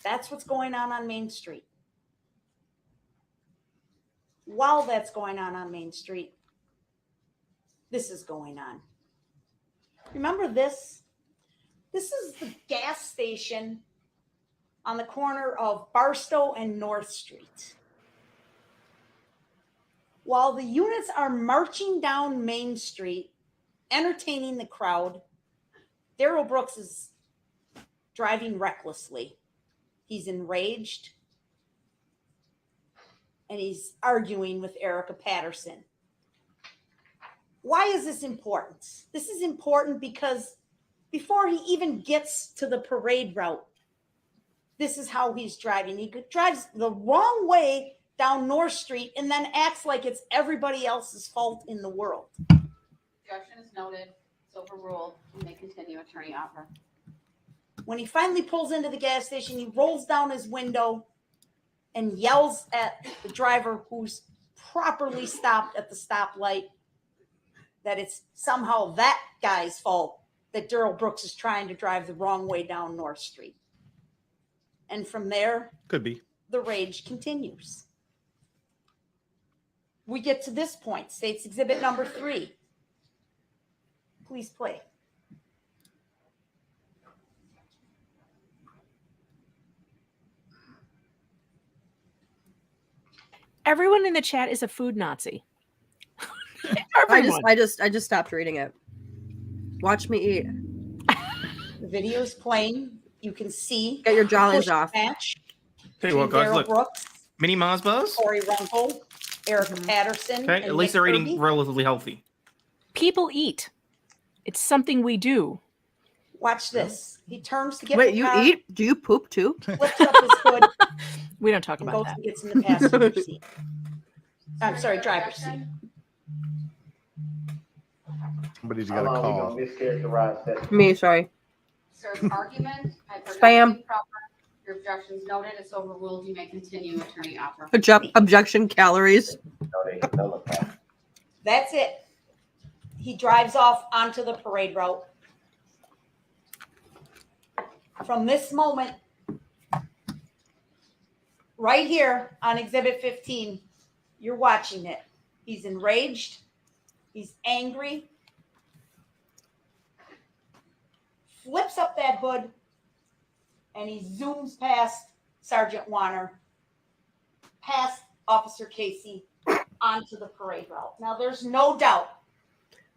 That's what's going on Main Street. While that's going on Main Street, this is going on. Remember this? This is the gas station on the corner of Barstow and North Street. While the units are marching down Main Street, entertaining the crowd, Darrell Brooks is driving recklessly. He's enraged, and he's arguing with Erica Patterson. Why is this important? This is important because before he even gets to the parade route, this is how he's driving. He drives the wrong way down North Street and then acts like it's everybody else's fault in the world. Objection is noted. It's overruled. You may continue, Attorney Opper. When he finally pulls into the gas station, he rolls down his window and yells at the driver who's properly stopped at the stoplight that it's somehow that guy's fault that Darrell Brooks is trying to drive the wrong way down North Street. And from there, Could be. the rage continues. We get to this point, State's Exhibit number 3. Please play. Everyone in the chat is a food Nazi. I just stopped reading it. Watch me eat. The video's playing. You can see. Get your the jollies push off. Match Tell you what, between guys, Darrell look. Brooks, Mini Mars bars. Corey Runkle, Erica Patterson. Okay, and at least Nick they're Kirby. eating relatively healthy. People eat. It's something we do. Watch this. He turns to get Wait, in the you car, eat? Do you poop too? flips up his hood, We don't talk and about goes that. and gets in the passenger seat. I'm sorry, driver's seat. Somebody's How got a long we call. gonna mischaracterize that? Me, sorry. Sir, argument. I've heard Spam. everything proper. Your objection's noted. It's overruled. You may continue, Attorney Opera. Objection calories. No, they nullify. That's it. He drives off onto the parade route. From this moment, right here on Exhibit 15, you're watching it. He's enraged. He's angry. Flips up that hood, and he zooms past Sergeant Warner, past Officer Casey, onto the parade route. Now, there's no doubt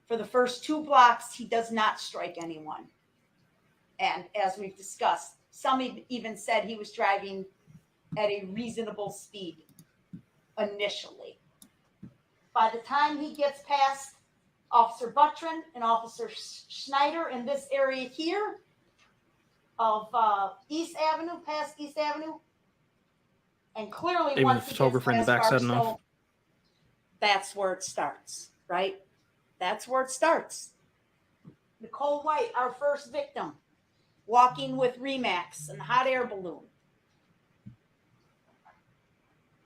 for the first 2 blocks, he does not strike anyone. And as we've discussed, some even said he was driving at a reasonable speed initially. By the time he gets past Officer Buttrin and Officer Schneider in this area here of East Avenue, past East Avenue, and clearly Even once the he photographer in gets the past back said enough. Barstow, that's where it starts, right? That's where it starts. Nicole White, our first victim, walking with Remax and hot air balloon.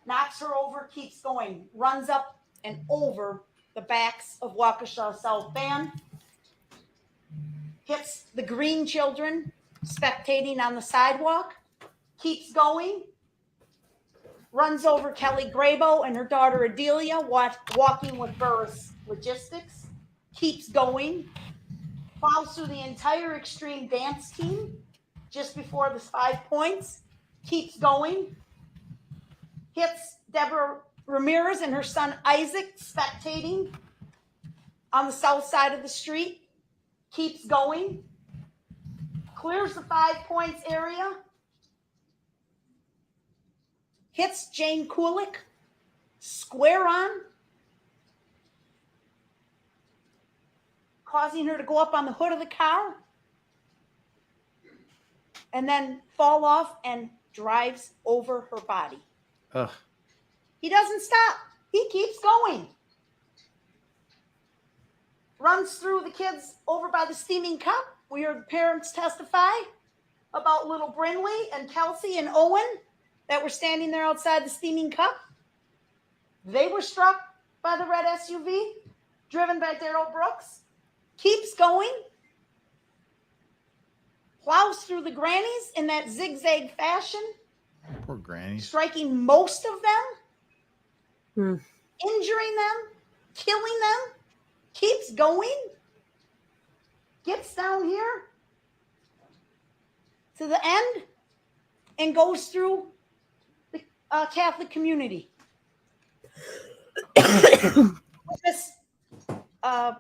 Knocks her over, keeps going, runs up and over the backs of Waukesha South Band, hits the green children spectating on the sidewalk, keeps going, runs over Kelly Grabo and her daughter Adelia, walking with Burris Logistics, keeps going, plows through the entire extreme dance team just before the 5 points, keeps going, hits Deborah Ramirez and her son Isaac spectating on the south side of the street, keeps going, clears the 5 points area, hits Jane Kulik square on, causing her to go up on the hood of the car, and then fall off and drives over her body. Ugh. He doesn't stop. He keeps going. Runs through the kids over by the steaming cup. We heard the parents testify about little Brinley and Kelsey and Owen that were standing there outside the steaming cup. They were struck by the red SUV driven by Darrell Brooks. Keeps going. Plows through the grannies in that zigzag fashion, Poor granny. striking most of them, injuring them, killing them, keeps going, gets down here to the end, and goes through the Catholic community.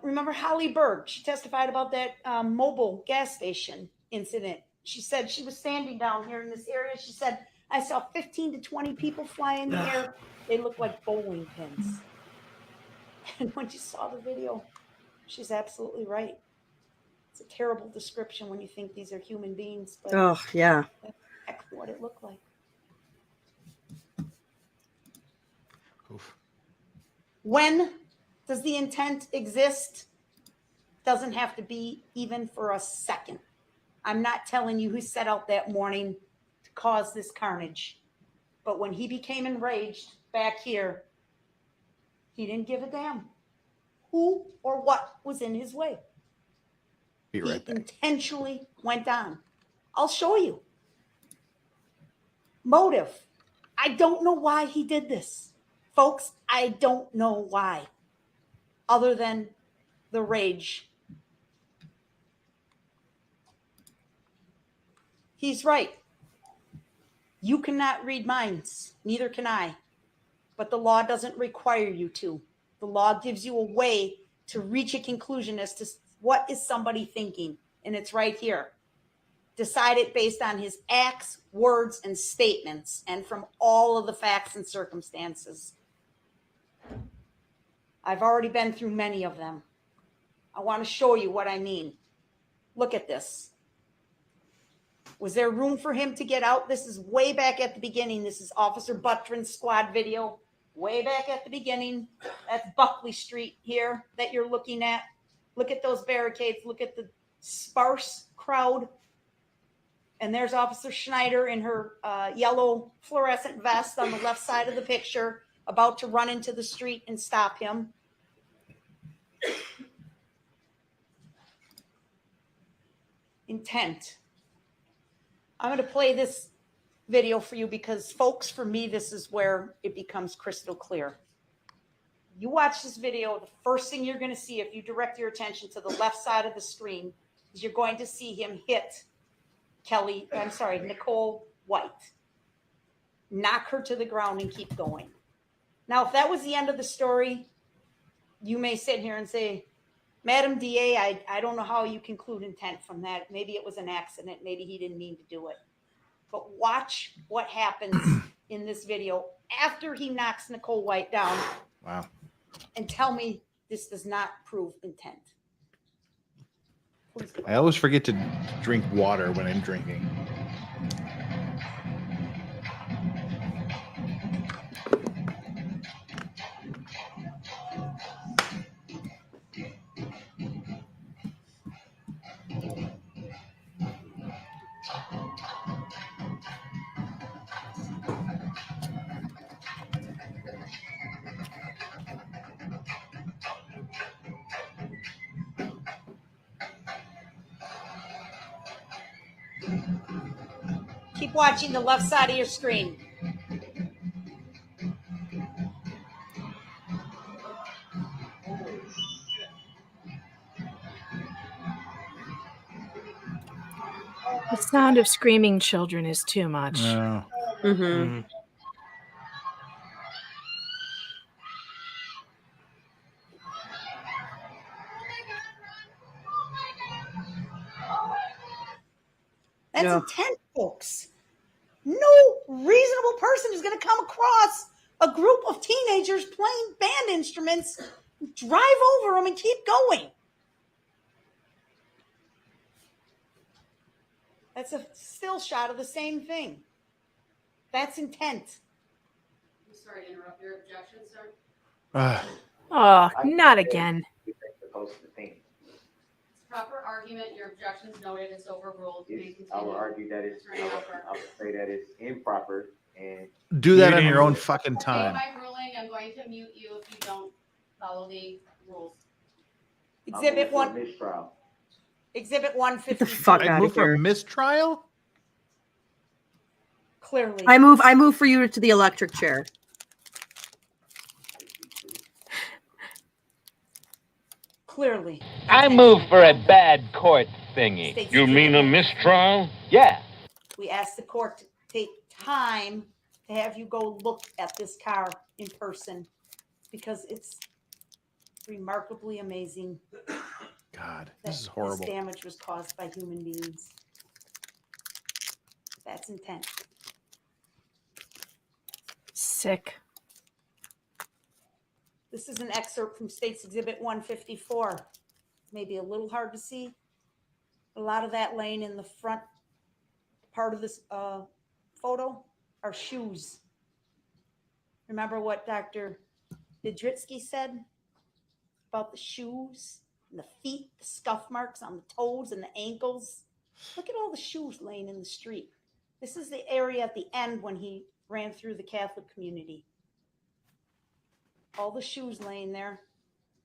Remember Holly Berg? She testified about that mobile gas station incident. She said she was standing down here in this area. She said, I saw 15 to 20 people fly in the air. They looked like bowling pins. And when she saw the video, she's absolutely right. It's a terrible description when you think these are human beings. But Oh, yeah. that's exactly what it looked like. Oof. When does the intent exist? Doesn't have to be even for a second. I'm not telling you who set out that morning to cause this carnage. But when he became enraged back here, he didn't give a damn who or what was in his way. Be right He back. intentionally went on. I'll show you. Motive. I don't know why he did this. Folks, I don't know why. Other than the rage. He's right. You cannot read minds. Neither can I. But the law doesn't require you to. The law gives you a way to reach a conclusion as to what is somebody thinking. And it's right here. Decide it based on his acts, words, and statements, and from all of the facts and circumstances. I've already been through many of them. I want to show you what I mean. Look at this. Was there room for him to get out? This is way back at the beginning. This is Officer Buttrin's squad video. Way back at the beginning. That's Buckley Street here that you're looking at. Look at those barricades. Look at the sparse crowd. And there's Officer Schneider in her yellow fluorescent vest on the left side of the picture, about to run into the street and stop him. Intent. I'm going to play this video for you because, folks, for me, this is where it becomes crystal clear. You watch this video, the first thing you're going to see, if you direct your attention to the left side of the screen, is you're going to see him hit Nicole White. Knock her to the ground and keep going. Now, if that was the end of the story, you may sit here and say, Madam DA, I don't know how you conclude intent from that. Maybe it was an accident. Maybe he didn't mean to do it. But watch what happens in this video after he knocks Nicole White down. Wow. And tell me this does not prove intent. Please. I always forget to drink water when I'm drinking. Keep watching the left side of your screen. The sound of screaming children is too much. No. Mm-hmm. That's Yeah. intent, folks. No reasonable person is going to come across a group of teenagers playing band instruments, drive over them, and keep going. That's a still shot of the same thing. That's intent. I'm sorry to interrupt your objection, sir. Oh, not again. Proper argument. Your objection's noted. It's overruled. You may continue. I will argue that it's, I would say that it's improper and Do that on your own fucking Okay, time. by ruling, I'm going to mute you if you don't follow the rules. Exhibit one. Mistrial. Exhibit 150. Get the fuck I out move of for here. a mistrial? Clearly. I move for you to the electric chair. Clearly. I move for a bad court thingy. States You mean a mistrial? Yeah. We asked the court to take time to have you go look at this car in person because it's remarkably amazing. God, that this is horrible. This damage was caused by human beings. That's intent. Sick. This is an excerpt from State's Exhibit 154. Maybe a little hard to see. A lot of that laying in the front part of this photo are shoes. Remember what Dr. Didritsky said about the shoes and the feet, the scuff marks on the toes and the ankles? Look at all the shoes laying in the street. This is the area at the end when he ran through the Catholic community. All the shoes laying there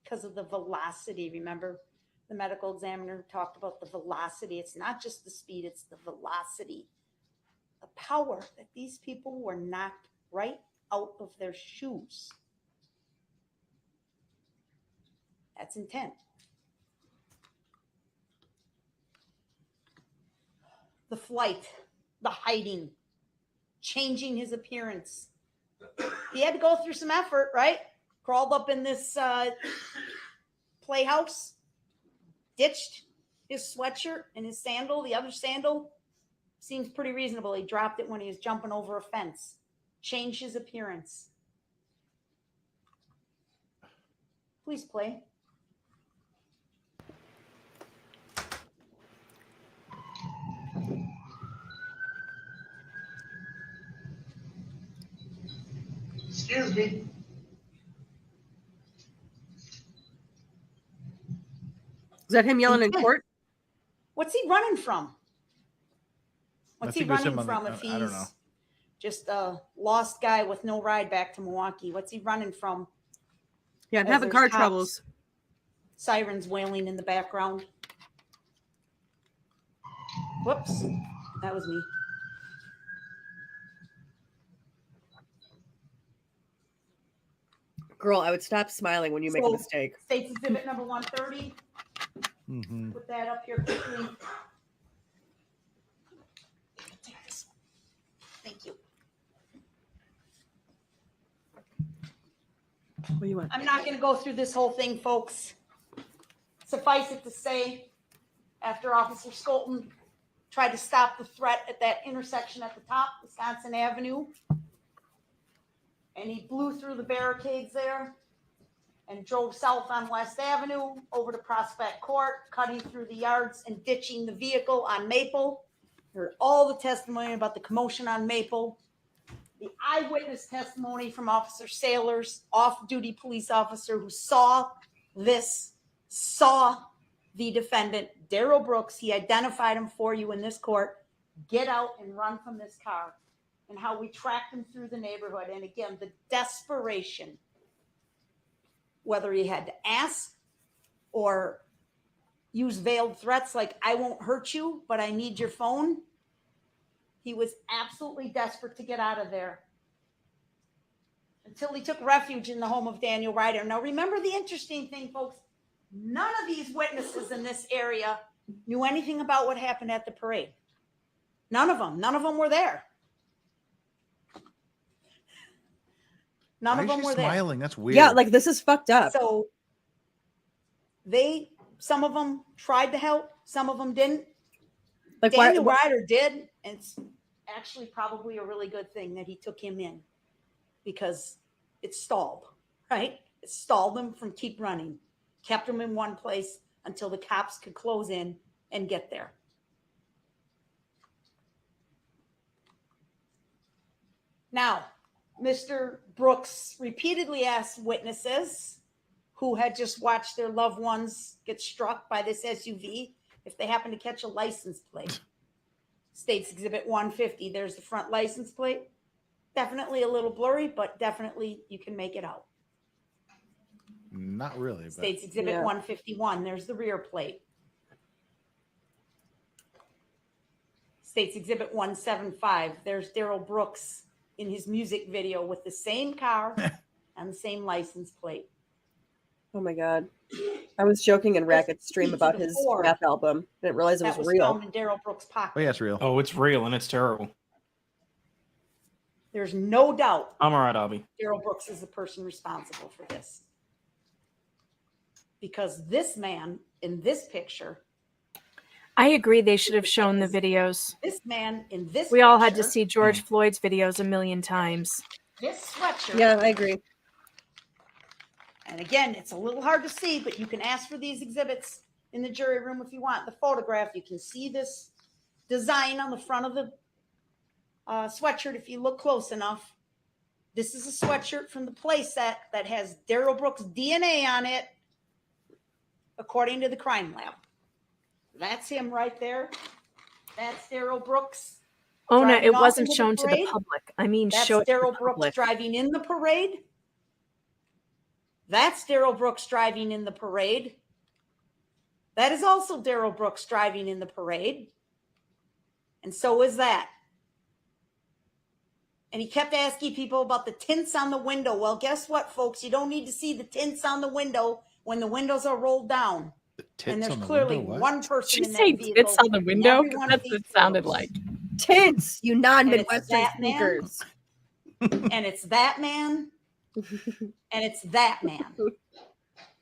because of the velocity. Remember, the medical examiner talked about the velocity. It's not just the speed, it's the velocity. The power that these people were knocked right out of their shoes. That's intent. The flight, the hiding, changing his appearance. He had to go through some effort, right? Crawled up in this playhouse, ditched his sweatshirt and his sandal. The other sandal seems pretty reasonable. He dropped it when he was jumping over a fence. Changed his appearance. Please play. Excuse me. Is that him yelling in court? What's he running from? What's I he think it was running him on from the- if I don't he's know. just a lost guy with no ride back to Milwaukee? What's he running from? Yeah, I'm As having there's car cops, troubles. Sirens wailing in the background. Whoops, that was me. Girl, I would stop smiling when you make a So, mistake. State's Exhibit number 130. Mm-hmm. Put that up here quickly. Take this one. Thank you. What do you want? I'm not going to go through this whole thing, folks. Suffice it to say, after Officer Skolton tried to stop the threat at that intersection at the top, Wisconsin Avenue, and he blew through the barricades there and drove south on West Avenue over to Prospect Court, cutting through the yards and ditching the vehicle on Maple. Heard all the testimony about the commotion on Maple. The eyewitness testimony from Officer Sailors, off-duty police officer who saw this, saw the defendant, Darrell Brooks. He identified him for you in this court. Get out and run from this car. And how we tracked him through the neighborhood. And again, the desperation, whether he had to ask or use veiled threats like, I won't hurt you, but I need your phone. He was absolutely desperate to get out of there until he took refuge in the home of Daniel Ryder. Now, remember the interesting thing, folks, none of these witnesses in this area knew anything about what happened at the parade. None of them were there. None Why of is them she were there. smiling? That's weird. Yeah, like this is fucked up. So some of them tried to help, some of them didn't. Like Daniel Ryder did, and it's actually probably a really good thing that he took him in because it stalled, right? It stalled them from keep running, kept them in one place until the cops could close in and get there. Now, Mr. Brooks repeatedly asked witnesses who had just watched their loved ones get struck by this SUV if they happen to catch a license plate. State's Exhibit 150, there's the front license plate. Definitely a little blurry, but definitely you can make it out. Not really. But... State's Exhibit 151, there's the rear plate. State's Exhibit 175, there's Darrell Brooks in his music video with the same car and the same license plate. Oh my God. I was joking in Racket's stream about his rap album. I didn't realize it That was was real. found in Darrell Brooks' pocket. Oh, yeah, it's real. Oh, it's real and it's terrible. There's no doubt I'm all right, Abby. Darrell Brooks is the person responsible for this. Because this man in this picture, I agree they should have shown the videos. this man in this We all had to picture, see George Floyd's videos a million times. this sweatshirt. Yeah, I agree. And again, it's a little hard to see, but you can ask for these exhibits in the jury room if you want. The photograph, you can see this design on the front of the sweatshirt if you look close enough. This is a sweatshirt from the playset that has Darrell Brooks' DNA on it, according to the crime lab. That's him right there. That's Darrell Brooks. Ona, driving it off wasn't into the shown to the parade. public. I mean, That's show it to Darrell the Brooks public. driving in the parade. That's Darrell Brooks driving in the parade. That is also Darrell Brooks driving in the parade. And so is that. And he kept asking people about the tints on the window. Well, guess what, folks? You don't need to see the tints on the window when the windows are rolled down. And there's clearly one person Did in you that say vehicle. tits on the and window? everyone That's what sees it sounded photos. like. Tints, you non-Midwestern that man. speakers. And it's that man. And it's that man.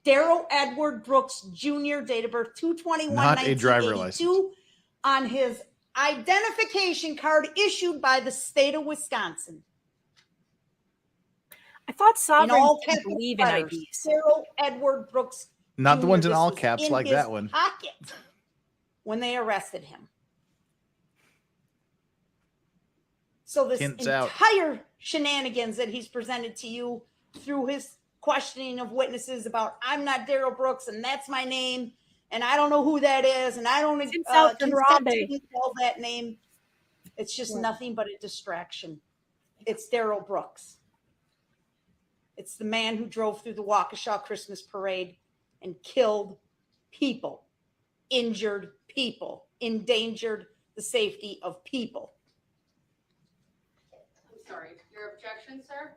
Darrell Edward Brooks Jr., date of birth 2/21/1982, Not a driver license. on his identification card issued by the state of Wisconsin. I thought In sovereigns all didn't capital believe in letters, IDs. Darrell Edward Brooks Not the Jr., ones in this all was caps in like his that one. pocket when they arrested him. So this Hints out. entire shenanigans that he's presented to you through his questioning of witnesses about I'm not Darrell Brooks and that's my name and I don't know who that is and I don't consent to tell that name. It's just nothing but a distraction. It's Darrell Brooks. It's the man who drove through the Waukesha Christmas parade and killed people, injured people, endangered the safety of people. I'm sorry. Your objection, sir?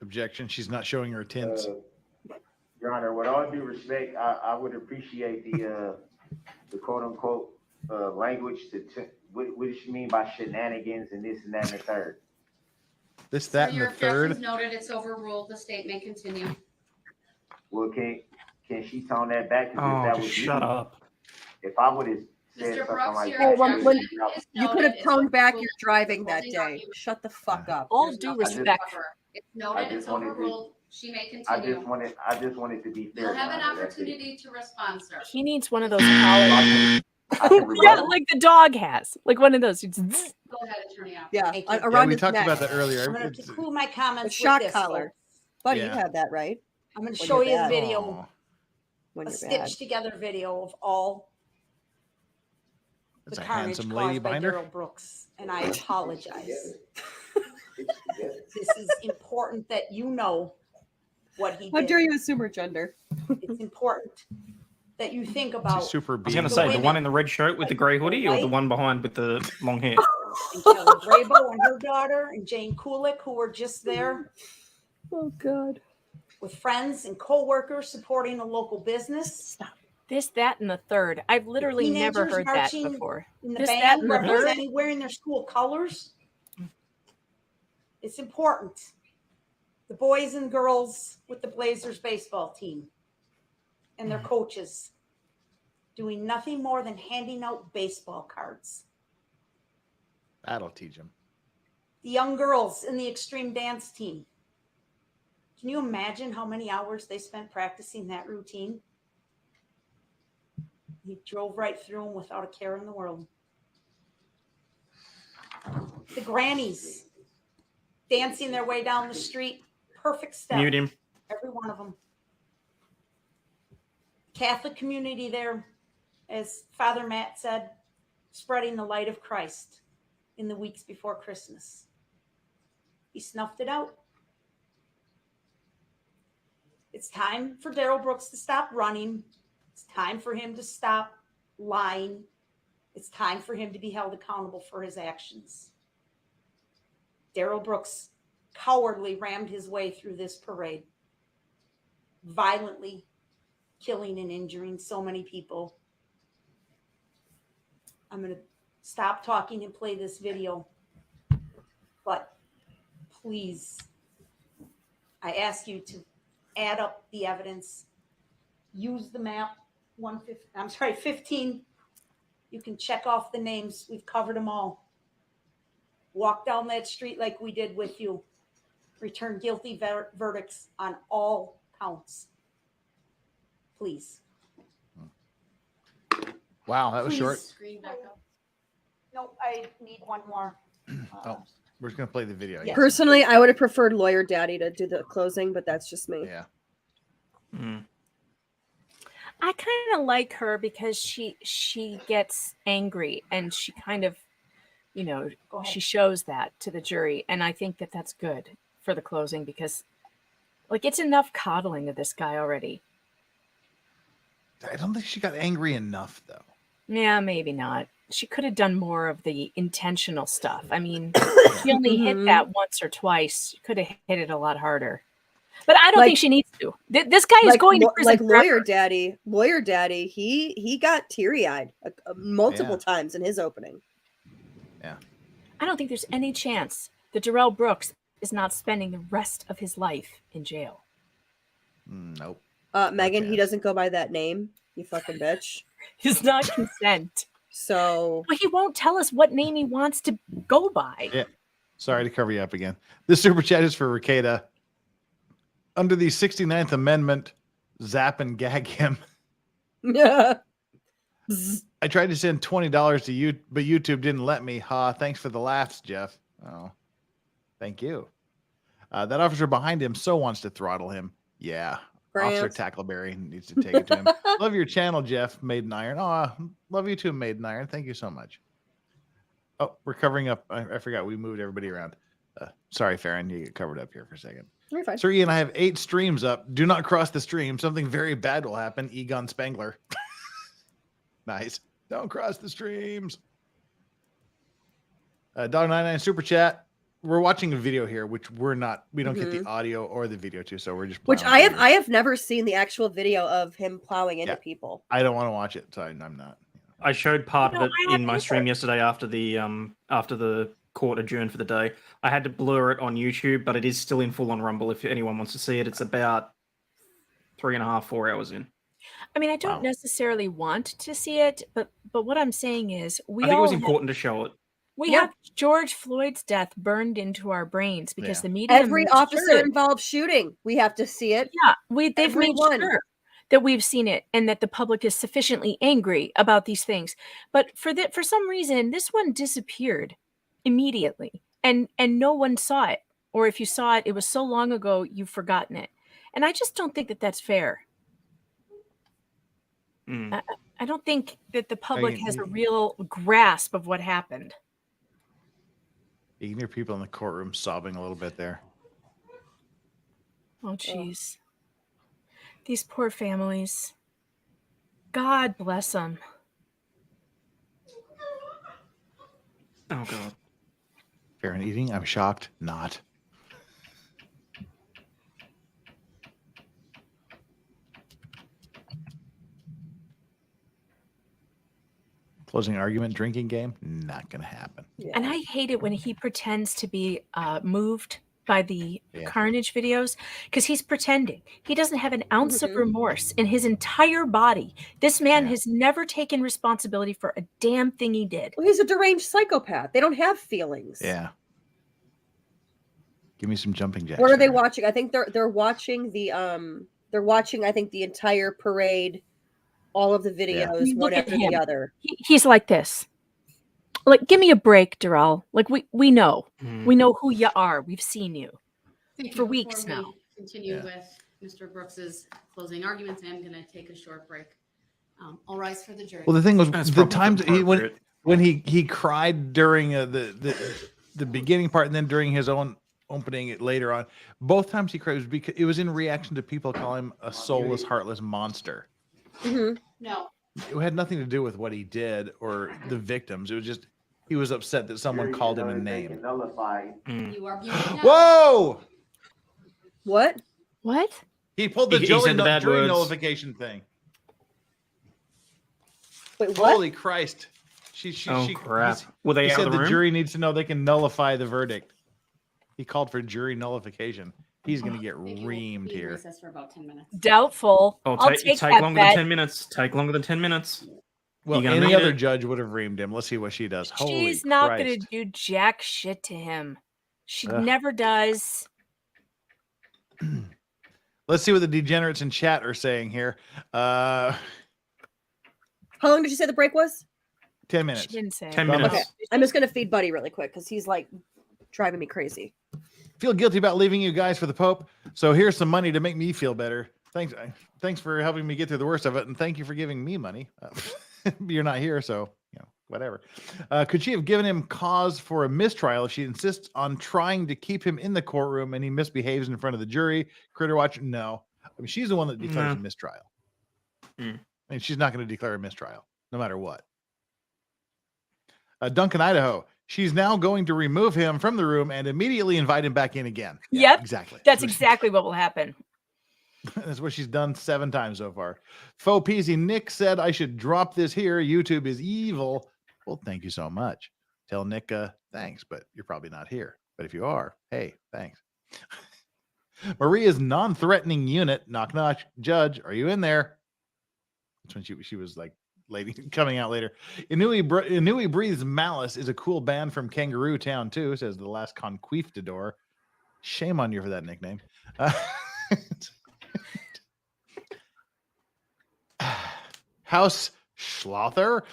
Objection. She's not showing her tints. Your Honor, with all due respect, I would appreciate the quote unquote language what does she mean by shenanigans and this and that and the third? This, that, and Your the third. objection's noted. It's overruled. The state may continue. Well, can she tone that back? Oh, That just was shut me. up. If I would have said Mr. something Brooks, like your that, objection is You could noted. have toned back your It's driving that overruled. day. Shut the fuck up. All There's due nothing to respect. cover. It's noted. It's just wanted to- overruled. She may I continue. just wanted to be fair. You'll have Your an Honor, that's it. opportunity to respond, sir. He needs one of those collars. I can Yeah, rebuttal. like the dog has. Like one of those. It's Go ahead, Attorney Alford. Yeah, Thank you. Yeah, around we his talked neck. about that earlier. I'm going It's- to conclude my comments A with shock this, collar. folks. Buddy, Yeah. you had that, right? I'm going to When show you're you a bad. video, Aw, When a you're bad. stitched together video of all that's the a carnage handsome caused lady by behind her. Darrell Brooks, and I apologize. This is important that you know what he How did. dare you assume her gender? It's important that you think It's a about super I was going to being. say, the women. one in the red shirt with the grey hoodie or the Right? one behind with the long hair? and Kelly Grabo and her daughter and Jane Kulik, who were just there Oh God. with friends and co-workers supporting a local business. this, that, and the third. I've literally never Teenagers heard that marching before. in the This, that, band, and the third. representing, wearing their school colors. It's important. The boys and girls with the Blazers baseball team and their coaches doing nothing more than handing out baseball cards. That'll teach him. The young girls in the extreme dance team. Can you imagine how many hours they spent practicing that routine? He drove right through them without a care in the world. The grannies dancing their way down the street, perfect step. Mute him. Every one of them. Catholic community there, as Father Matt said, spreading the light of Christ in the weeks before Christmas. He snuffed it out. It's time for Darrell Brooks to stop running. It's time for him to stop lying. It's time for him to be held accountable for his actions. Darrell Brooks cowardly rammed his way through this parade, violently killing and injuring so many people. I'm going to stop talking and play this video, but please, I ask you to add up the evidence, use the map, 15. You can check off the names. We've covered them all. Walk down that street like we did with you. Return guilty verdicts on all counts. Please. Wow, that was Please. short. Screen back up. No, I need one more. Oh, we're just gonna play the video. Yeah. Personally, I would have preferred Lawyer Daddy to do the closing, but that's just me. Yeah. I kind of like her because she gets angry and she kind of, you know, Go ahead. she shows that to the jury, and I think that that's good for the closing because, like, it's enough coddling of this guy already. I don't think she got angry enough though. Yeah, maybe not. She could have done more of the intentional stuff. I mean, she only hit that once or twice. She could have hit it a lot harder. But I don't think she needs to. This guy is going to prison like forever. Lawyer Daddy. He got teary-eyed multiple times in his opening. Yeah. I don't think there's any chance that Darrell Brooks is not spending the rest of his life in jail. Nope. Megan, he doesn't go by that name. You fucking bitch. It's not consent. So. Well, he won't tell us what name he wants to go by. Yeah. Sorry to cover you up again. This super chat is for Rekeda. Under the 69th Amendment, zap and gag him. Yeah. I tried to send $20 to you, but YouTube didn't let me. Ha! Thanks for the laughs, Jeff. Oh, thank you. That officer behind him so wants to throttle him. Yeah. Officer Tackleberry needs to take it to him. Love your channel, Jeff. Maiden Iron. Oh, love you too, Maiden Iron. Thank you so much. Oh, we're covering up. I forgot we moved everybody around. Sorry, Farron. You get covered up here for a second. You're fine. Sir Ian, I have 8 streams up. Do not cross the stream. Something very bad will happen. Egon Spangler. Nice. Don't cross the streams. Dog99 super chat. We're watching a video here, which we don't get the audio or the video to, so we're just Which I have never seen the actual video of him plowing into people. I don't want to watch it, so I'm not. I showed part of it in my stream yesterday after the court adjourned for the day. I had to blur it on YouTube, but it is still in full on Rumble if anyone wants to see it. It's about 3.5, 4 hours in. I mean, I don't necessarily want to see it, but what I'm saying is I think it was important to show it. We have George Floyd's death burned into our brains because the media. Every officer involved shooting, we have to see it. Yeah, they've made sure that we've seen it and that the public is sufficiently angry about these things. But for some reason, this one disappeared immediately, and no one saw it. Or if you saw it, it was so long ago you've forgotten it. And I just don't think that that's fair. I don't think that the public has a real grasp of what happened. You can hear people in the courtroom sobbing a little bit there. Oh, jeez. These poor families. God bless them. Oh, God. Fair and eating? I'm shocked. Not. Closing argument, drinking game? Not going to happen. Yeah. And I hate it when he pretends to be moved by the carnage videos because he's pretending. He doesn't have an ounce of remorse in his entire body. This man has never taken responsibility for a damn thing he did. Well, he's a deranged psychopath. They don't have feelings. Yeah. Give me some jumping jacks. What are they watching? I think they're watching I think the entire parade. All of the videos, one after the other. He's like this. Like, give me a break, Darrell. Like, we know. We know who you are. We've seen you for weeks now. Continue with Mr. Brooks's closing arguments. I'm going to take a short break. All rise for the jury. Well, the thing was, the times when he cried during the beginning part and then during his own opening it later on, both times he cried was because it was in reaction to people calling him a soulless, heartless monster. No, it had nothing to do with what he did or the victims. It was just he was upset that someone called him a name. You are Whoa! What? He pulled the jury nullification thing. Wait, what? Holy Christ! Crap! Well, they said the jury needs to know they can nullify the verdict. He called for jury nullification. He's going to get reamed here. Recess for about 10 minutes. Doubtful. I'll take longer than 10 minutes. Take longer than 10 minutes. Well, any other judge would have reamed him. Let's see what she does. She's not going to do jack shit to him. She never does. Let's see what the degenerates in chat are saying here. How long did you say the break was? 10 minutes. She didn't say. 10 minutes. Okay. I'm just going to feed Buddy really quick because he's like driving me crazy. Feel guilty about leaving you guys for the Pope. So here's some money to make me feel better. Thanks for helping me get through the worst of it. And thank you for giving me money. You're not here, so whatever. Could she have given him cause for a mistrial if she insists on trying to keep him in the courtroom and he misbehaves in front of the jury? Critter Watch? No. I mean, she's the one that declares a mistrial. I mean, she's not going to declare a mistrial, no matter what. Duncan, Idaho. She's now going to remove him from the room and immediately invite him back in again. Yeah, yep. Exactly. That's exactly what will happen. That's what she's done 7 times so far. Faux Peasy Nick said I should drop this here. YouTube is evil. Well, thank you so much. Tell Nick thanks, but you're probably not here. But if you are, hey, thanks. Maria's non-threatening unit. Knock knock. Judge, are you in there? That's when she was like lady coming out later. Inui Breathes Malice is a cool band from Kangaroo Town too, says the last conquistador. Shame on you for that nickname. House Schlother.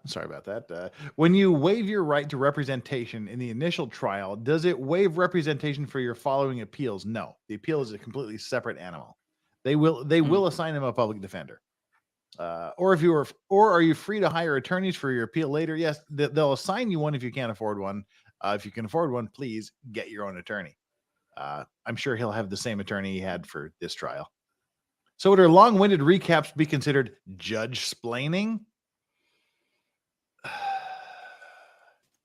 Sorry about that. When you waive your right to representation in the initial trial, does it waive representation for your following appeals? No. The appeal is a completely separate animal. They will assign him a public defender. Or are you free to hire attorneys for your appeal later? Yes, they'll assign you one if you can't afford one. If you can afford one, please get your own attorney. I'm sure he'll have the same attorney he had for this trial. So would our long-winded recaps be considered judge-splaining?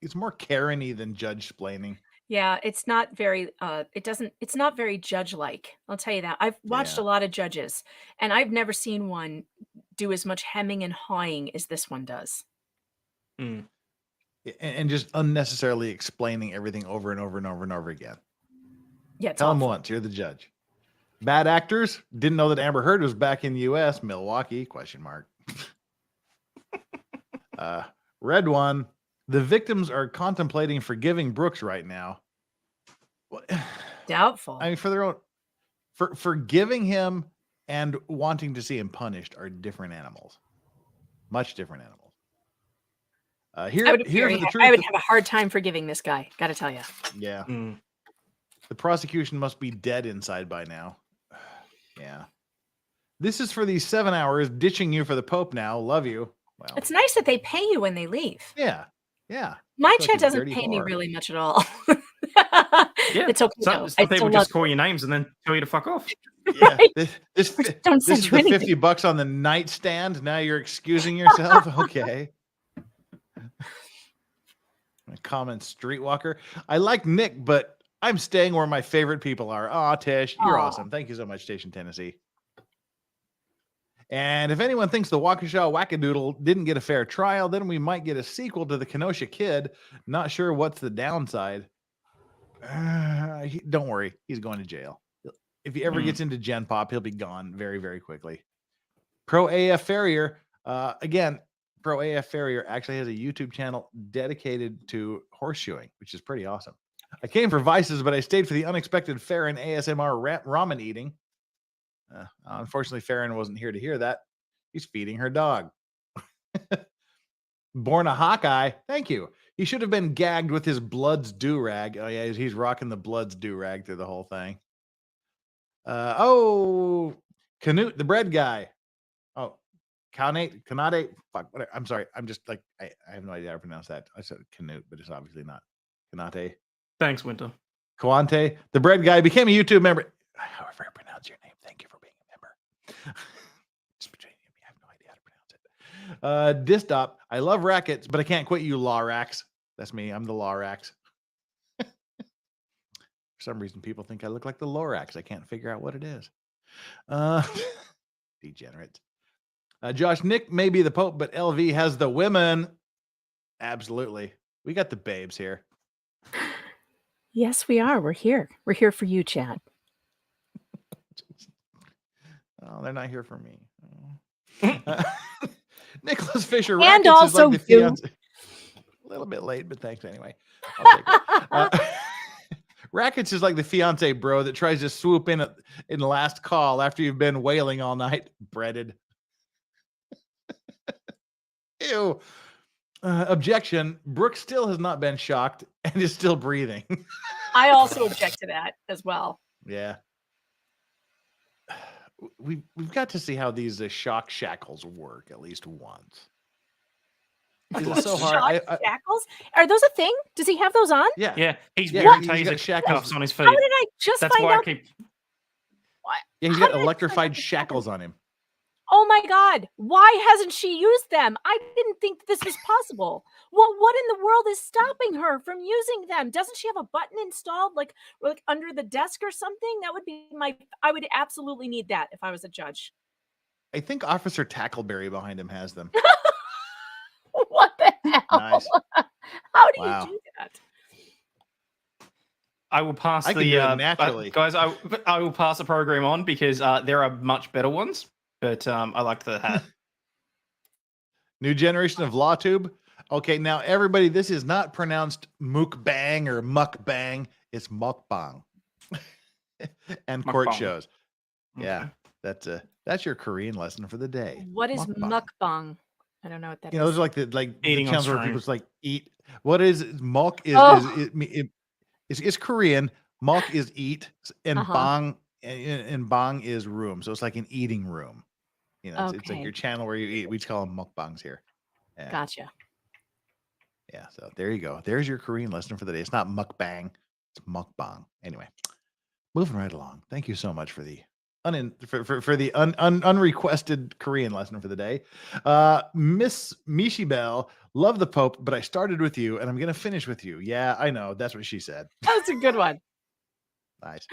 It's more Karen-y than judge-splaining. Yeah, it's not very it's not very judge-like. I'll tell you that. I've watched a lot of judges, and I've never seen one do as much hemming and hawing as this one does. And just unnecessarily explaining everything over and over and over and over again. Yeah, Tell him once, you're the judge. Bad actors didn't know that Amber Heard was back in the U.S. Milwaukee ? Red one. The victims are contemplating forgiving Brooks right now. Doubtful. I mean, for their own, forgiving him and wanting to see him punished are different animals, much different animals. I would have a hard time forgiving this guy. Got to tell you. Yeah. The prosecution must be dead inside by now. Yeah. This is for these 7 hours ditching you for the Pope now. Love you. Well, it's nice that they pay you when they leave. Yeah. Yeah. My chat doesn't pay me really much at all. Yeah. It's okay. Some people just call your names and then tell you to fuck off. Yeah. Right? This Don't is send the you anything. $50 on the nightstand. Now you're excusing yourself. Okay. Comment Streetwalker. I like Nick, but I'm staying where my favorite people are. Aw, Tish, you're awesome. Thank you so much, Station Tennessee. And if anyone thinks the Waukesha Wackadoodle didn't get a fair trial, then we might get a sequel to the Kenosha Kid. Not sure what's the downside. Don't worry. He's going to jail. If he ever gets into Gen Pop, he'll be gone very, very quickly. Pro AF Farrier. Again, Pro AF Farrier actually has a YouTube channel dedicated to horseshoeing, which is pretty awesome. I came for vices, but I stayed for the unexpected Farron ASMR ramen eating. Unfortunately, Farron wasn't here to hear that. He's feeding her dog. Born a Hawkeye. Thank you. He should have been gagged with his Bloods do-rag. Oh, yeah, he's rocking the Bloods do-rag through the whole thing. Canute, the bread guy. Oh, Kanate. Fuck, whatever. I'm sorry. I'm just like, I have no idea how to pronounce that. I said Canute, but it's obviously not. Kanate. Thanks, Winter. Quante, the bread guy, became a YouTube member. However I pronounce your name, thank you for being a member. Just between you and me, I have no idea how to pronounce it. Distop, I love rackets, but I can't quit you, Lorax. That's me. I'm the Lorax. For some reason, people think I look like the Lorax. I can't figure out what it is. Degenerate. Josh, Nick may be the Pope, but LV has the women. Absolutely. We got the babes here. Yes, we are. We're here. We're here for you, Chad. Oh, they're not here for me. Nicholas Fisher. And Rackets also is like the you. fiance. A little bit late, but thanks anyway. I'll take it. Rackets is like the fiance bro that tries to swoop in the last call after you've been wailing all night. Breaded. Ew. Objection. Brooke still has not been shocked and is still breathing. I also object to that as well. Yeah. We've got to see how these shock shackles work at least once. Is it so hard? Shock shackles? Are those a thing? Does he have those on? Yeah. Yeah. He's Yeah, wearing he's got taser shackles. cuffs on his feet. How did I just That's find why out? I keep. Yeah, he's got electrified shackles on him. Oh my God. Why hasn't she used them? I didn't think this was possible. Well, what in the world is stopping her from using them? Doesn't she have a button installed like under the desk or something? That would be I would absolutely need that if I was a judge. I think Officer Tackleberry behind him has them. What the hell? Nice. How do Wow. you do that? I will pass I can do it naturally. guys. I will pass the program on because there are much better ones. But I like the hat. New generation of LawTube. Okay, now everybody, this is not pronounced mukbang or mukbang. It's mukbang. And court Mukbang. shows. Yeah, that's your Korean lesson for the day. What is mukbang? I don't know what that is. Those are like the Eating on channels where stream. people just like eat. What is muk is Korean. Muk is eat, and bang and bang is room. So it's like an eating room. You know, it's like your channel where you eat. We just call them mukbangs here. Yeah. Gotcha. Yeah, so there you go. There's your Korean lesson for the day. It's not mukbang, it's mukbang. Anyway, moving right along. Thank you so much for the unrequested Korean lesson for the day. Miss Mishibel, love the Pope, but I started with you and I'm going to finish with you. Yeah, I know. That's what she said. That's a good one. Nice.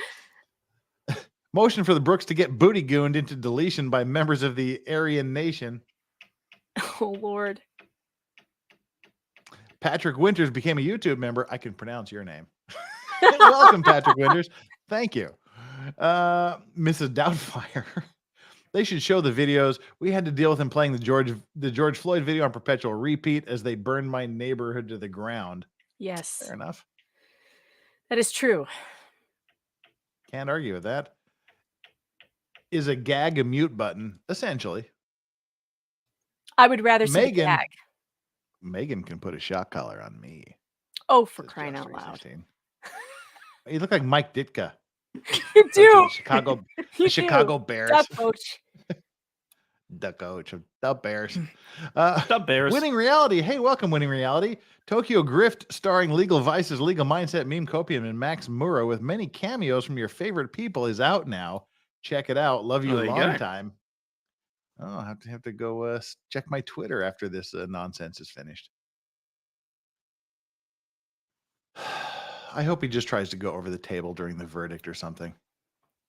Motion for the Brooks to get booty gooned into deletion by members of the Aryan Nation. Oh, Lord. Patrick Winters became a YouTube member. I can pronounce your name. Welcome, Patrick Winters. Thank you. Mrs. Doubtfire. They should show the videos. We had to deal with him playing the George Floyd video on perpetual repeat as they burned my neighborhood to the ground. Yes. Fair enough. That is true. Can't argue with that. Is a gag a mute button? Essentially. I would rather see the gag. Megan can put a shock collar on me. Oh, for crying out loud. You look like Mike Ditka. You do. Chicago Bears. Duck coach. The coach of the Bears. The Bears. Winning Reality. Hey, welcome, Winning Reality. Tokyo Grift starring Legal Vices, Legal Mindset, Meme Copium, and Max Muro with many cameos from your favorite people is out now. Check it out. Love you a long time. Oh, I have to go check my Twitter after this nonsense is finished. I hope he just tries to go over the table during the verdict or something.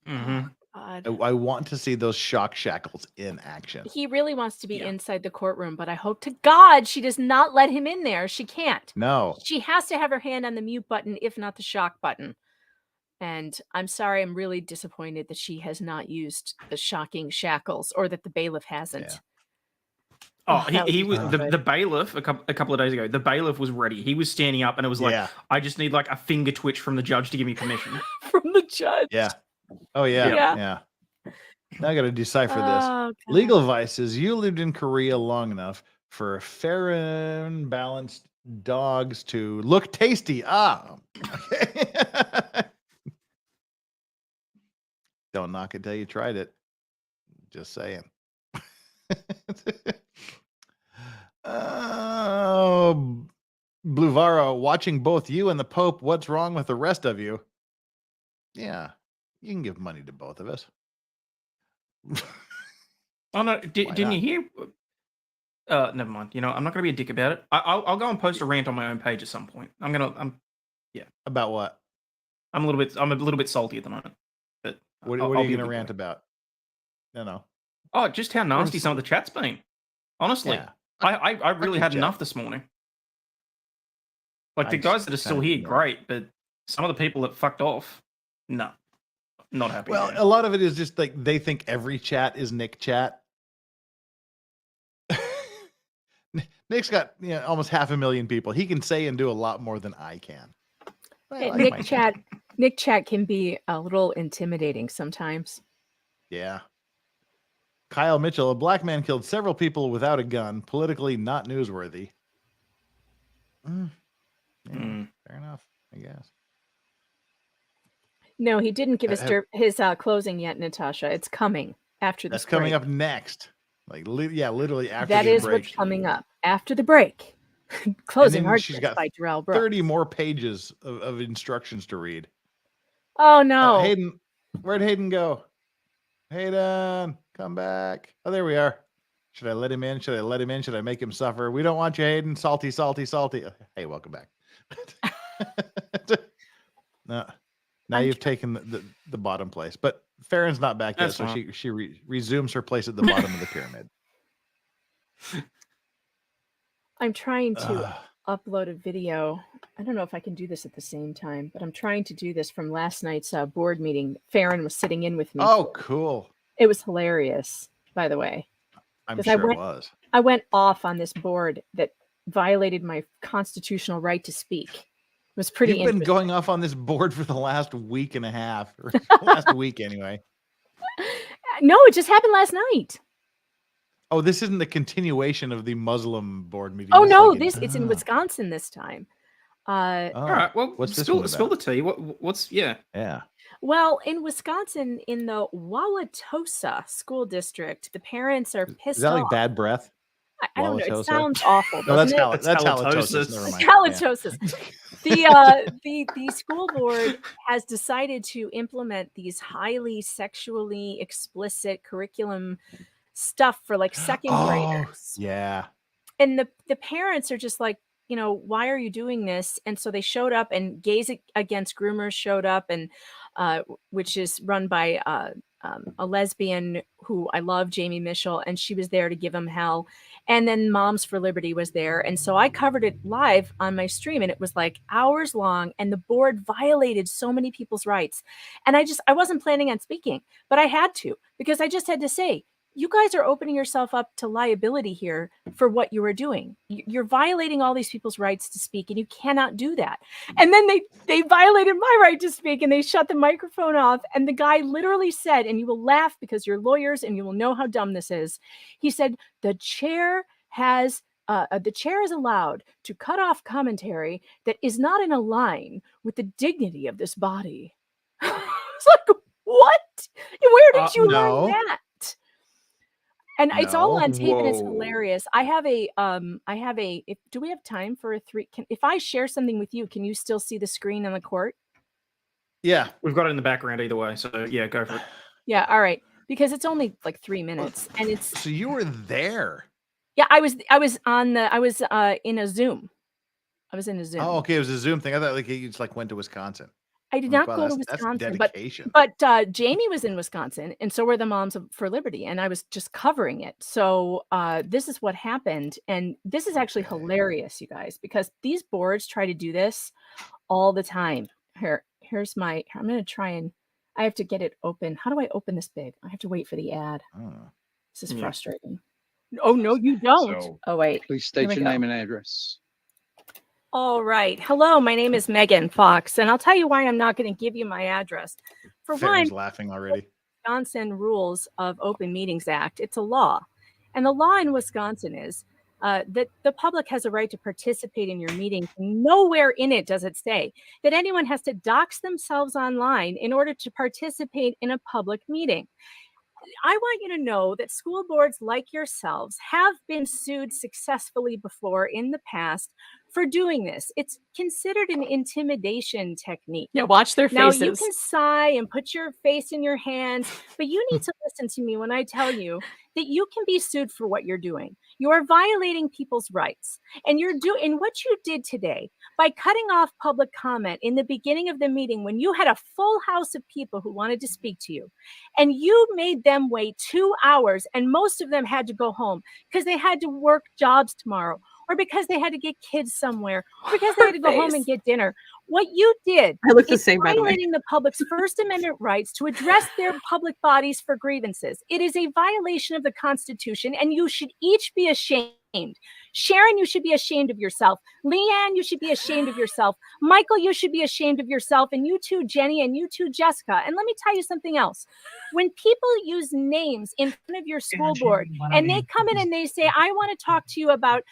Mm-hmm. I want to see those shock shackles in action. He really wants to be inside the courtroom, but I hope to God she does not let him in there. She can't. No. She has to have her hand on the mute button, if not the shock button. And I'm sorry, I'm really disappointed that she has not used the shocking shackles, or that the bailiff hasn't. Yeah. Oh, he was the bailiff a couple of days ago. The bailiff was ready. He was standing up, and it was like, I just need like a finger twitch from the judge to give me permission. From the judge. Yeah. Oh yeah. Now I got to decipher this. Legal Vices. You lived in Korea long enough for fair and balanced dogs to look tasty. Okay. Don't knock it till you tried it. Just saying. Bluvaro, watching both you and the Pope, what's wrong with the rest of you? Yeah, you can give money to both of us. Oh no! Didn't you hear? Never mind. You know, I'm not going to be a dick about it. I'll go and post a rant on my own page at some point. Yeah. About what? I'm a little bit salty at the moment. But what are you going to rant about? No. Oh, just how nasty some of the chat's been. Honestly, Yeah. I really had chat. enough this morning. Like the guys that are still here, great, but some of the people that fucked off, no, not happy. Well, a lot of it is just like they think every chat is Nick chat. Nick's got almost 500,000 people. He can say and do a lot more than I can. Hey, Nick chat can be a little intimidating sometimes. Yeah. Kyle Mitchell, a black man killed several people without a gun. Politically not newsworthy. Fair enough, I guess. No, he didn't give us his closing yet, Natasha. It's coming after this. That's coming up next. Like, literally after that the is break. what's coming up after the break. Closing arguments by Darrell Brooks. 30 more pages of instructions to read. Oh no, Hayden, where'd Hayden go? Hayden, come back. Oh, there we are. Should I let him in? Should I let him in? Should I make him suffer? We don't want you, Hayden. Salty, salty, salty. Hey, welcome back. No, now you've taken the bottom place. But Farron's not back yet, so she resumes her place at the bottom of the pyramid. I'm trying to upload a video. I don't know if I can do this at the same time, but I'm trying to do this from last night's board meeting. Farron was sitting in with me. Oh, cool. It was hilarious, by the way. I'm sure it was. I went off on this board that violated my constitutional right to speak. It was pretty You've been going off on this board for the last week and a half, or last week anyway. No, it just happened last night. Oh, this isn't the continuation of the Muslim board meeting. Oh This no, like it's in Wisconsin this time. Oh, All right. Well, what's this spill, one spill the about? tea. What's yeah? Yeah. Well, in Wisconsin, in the Wauwatosa school district, the parents are pissed Is that like off. bad breath? I don't know. It Wauwatosa? sounds awful. No, that's doesn't it? that's halitosis. halitosis. Never mind. Halitosis. The school board has decided to implement these highly sexually explicit curriculum stuff for like second graders. Yeah. And the parents are just like, you know, why are you doing this? And so they showed up, and Gays Against Groomers showed up, and which is run by a lesbian who I love, Jamie Mischel, and she was there to give him hell. And then Moms for Liberty was there. And so I covered it live on my stream, and it was like hours long, and the board violated so many people's rights. And I wasn't planning on speaking, but I had to, because I just had to say, you guys are opening yourself up to liability here for what you are doing. You're violating all these people's rights to speak, and you cannot do that. And then they violated my right to speak, and they shut the microphone off. And the guy literally said, and you will laugh because you're lawyers and you will know how dumb this is. He said, the chair is allowed to cut off commentary that is not in a line with the dignity of this body. It's like, what? Where did you learn that? And it's all on tape, and it's hilarious. I have a do we have time for a three? If I share something with you, can you still see the screen on the court? Yeah, we've got it in the background either way. So yeah, go for it. Yeah, all right. Because it's only like 3 minutes, and it's. So you were there. Yeah, I was in a Zoom. I was in a Zoom. Oh, okay. It was a Zoom thing. I thought like you just like went to Wisconsin. I did not go to Wisconsin, but Jamie was in Wisconsin, and so were the Moms for Liberty, and I was just covering it. So this is what happened, and this is actually hilarious, you guys, because these boards try to do this all the time. Here's my. I'm going to try and. I have to get it open. How do I open this big? I have to wait for the ad. This is frustrating. Oh no, you don't. So, oh wait. Please state your name and address. All right. Hello, my name is Megan Fox, and I'll tell you why I'm not going to give you my address. For Farron's one, laughing already. Wisconsin Rules of Open Meetings Act. It's a law, and the law in Wisconsin is that the public has a right to participate in your meeting. Nowhere in it does it say that anyone has to dox themselves online in order to participate in a public meeting. I want you to know that school boards like yourselves have been sued successfully before in the past for doing this. It's considered an intimidation technique. Yeah, watch their faces. Now, you can sigh and put your face in your hands, but you need to listen to me when I tell you that you can be sued for what you're doing. You are violating people's rights. And what you did today by cutting off public comment in the beginning of the meeting when you had a full house of people who wanted to speak to you, and you made them wait 2 hours, and most of them had to go home because they had to work jobs tomorrow, or because they had to get kids somewhere, or because they had to go home and get dinner. What you did is violating the public's First Amendment rights to address their public bodies for grievances. It is a violation of the Constitution, and you should each be ashamed. Sharon, you should be ashamed of yourself. Leanne, you should be ashamed of yourself. Michael, you should be ashamed of yourself. And you too, Jenny, and you too, Jessica. And let me tell you something else. When people use names in front of your school board and they come in and they say, I want to talk to you about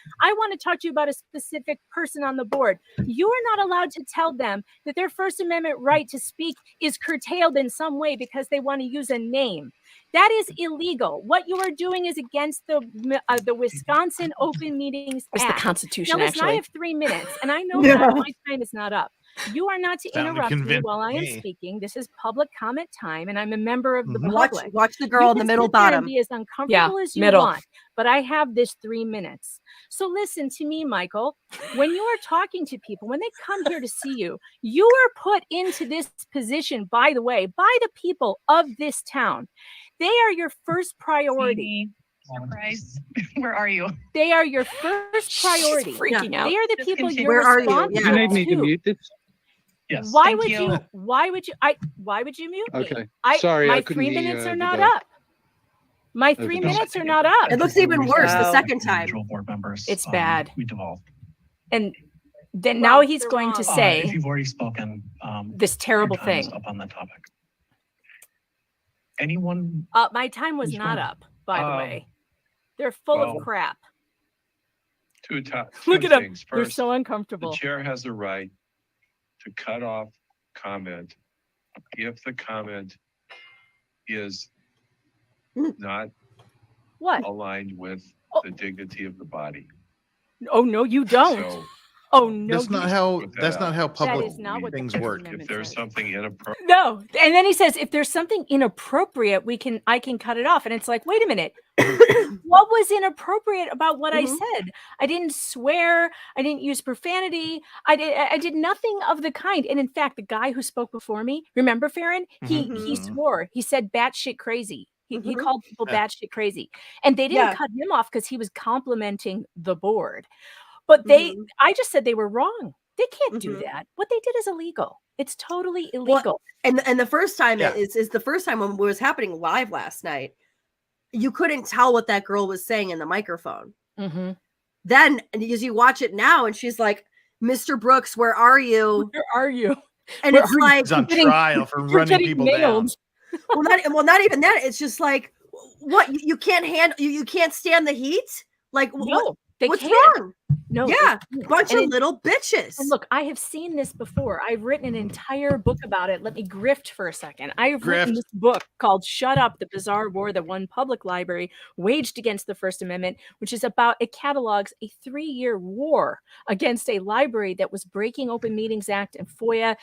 a specific person on the board, you are not allowed to tell them that their First Amendment right to speak is curtailed in some way because they want to use a name. That is illegal. What you are doing is against the Wisconsin Open Meetings Act. It's the Constitution, now, listen, actually. I have 3 minutes, and I know that my time is not up. You are not to interrupt me convince while I am me. speaking. This is public comment time, and I'm a member of the public. Watch the girl in the middle bottom. Be as uncomfortable as you want, but I have this 3 minutes. So listen to me, Michael. When you are talking to people, when they come here to see you, you are put into this position, by the way, by the people of this town. They are your first priority. Surprise. Where are you? They are your first priority. freaking out. They are the people you're Where are you? responsible Yeah. You need me to to. mute this? Yes. Why Thank would you. you? Why would you? Why would you mute me? Okay. Sorry, my I couldn't 3 hear you minutes are over not the- up. My 3 over the- minutes are not up. It looks even worse the Wow. second time. Board members. It's bad. We devolved. And then now he's going to If say you've already spoken, this terrible your time is thing. up on the topic. Anyone? My time was Which not one? up, by the way. They're full well, of crap. Two Look at them. things. They're First, so the uncomfortable. chair has the right to cut off comment if the comment is not What? aligned with the dignity of the body. Oh no, you don't. So oh no, That's not you- how. put that That's out. not how public is not what the things First work. Amendment if there's says. something inappropriate, No, and then he says if there's something inappropriate, I can cut it off. And it's like, wait a minute, what was inappropriate about what I said? I didn't swear. I didn't use profanity. I did nothing of the kind. And in fact, the guy who spoke before me, remember, Farron, he swore. He said batshit crazy. He called people batshit crazy, and they didn't cut him off because he was complimenting the board. But I just said they were wrong. They can't do that. What they did is illegal. It's totally illegal. Well, and the first time is the first time when it was happening live last night. You couldn't tell what that girl was saying in the microphone. Then, as you watch it now, and she's like, "Mr. Brooks, where are you? Where are you?" And Where it's are you? like He's on trial for you're running getting people nailed. down. not even that. It's just like, what you can't handle. You can't stand the heat. Like, No, they what's can't. wrong? No, they Yeah, can't. bunch And of little bitches. And look, I have seen this before. I've written an entire book about it. Let me grift for a second. I have written Grift. this book called Shut Up, the Bizarre War That One Public Library Waged Against the First Amendment, which is about, it catalogs a 3-year war against a library that was breaking Open Meetings Act and FOIA.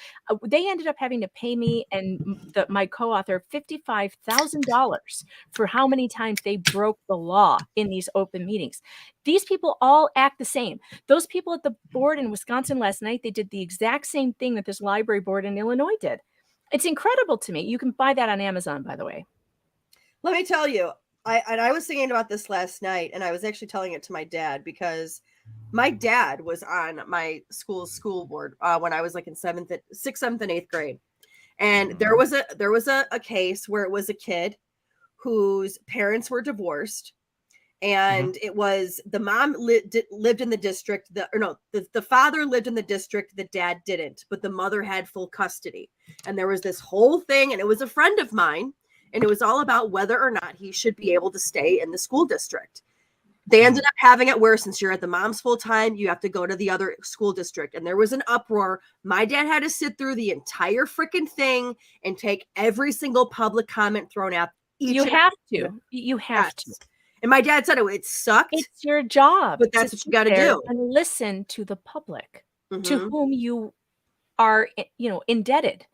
They ended up having to pay me and my co-author $55,000 for how many times they broke the law in these open meetings. These people all act the same. Those people at the board in Wisconsin last night, they did the exact same thing that this library board in Illinois did. It's incredible to me. You can buy that on Amazon, by the way. Let me tell you, I was thinking about this last night, and I was actually telling it to my dad because my dad was on my school board when I was like in 6th, 7th, and 8th grade, and there was a case where it was a kid whose parents were divorced. And it was the mom lived in the district. The father lived in the district. The dad didn't, but the mother had full custody. And there was this whole thing, and it was a friend of mine, and it was all about whether or not he should be able to stay in the school district. They ended up having it where, since you're at the mom's full time, you have to go to the other school district. And there was an uproar. My dad had to sit through the entire freaking thing and take every single public comment thrown out. You have to. You have to. And my dad said it sucked. It's your job. But that's what you got to do. And listen to the public to whom you are, indebted.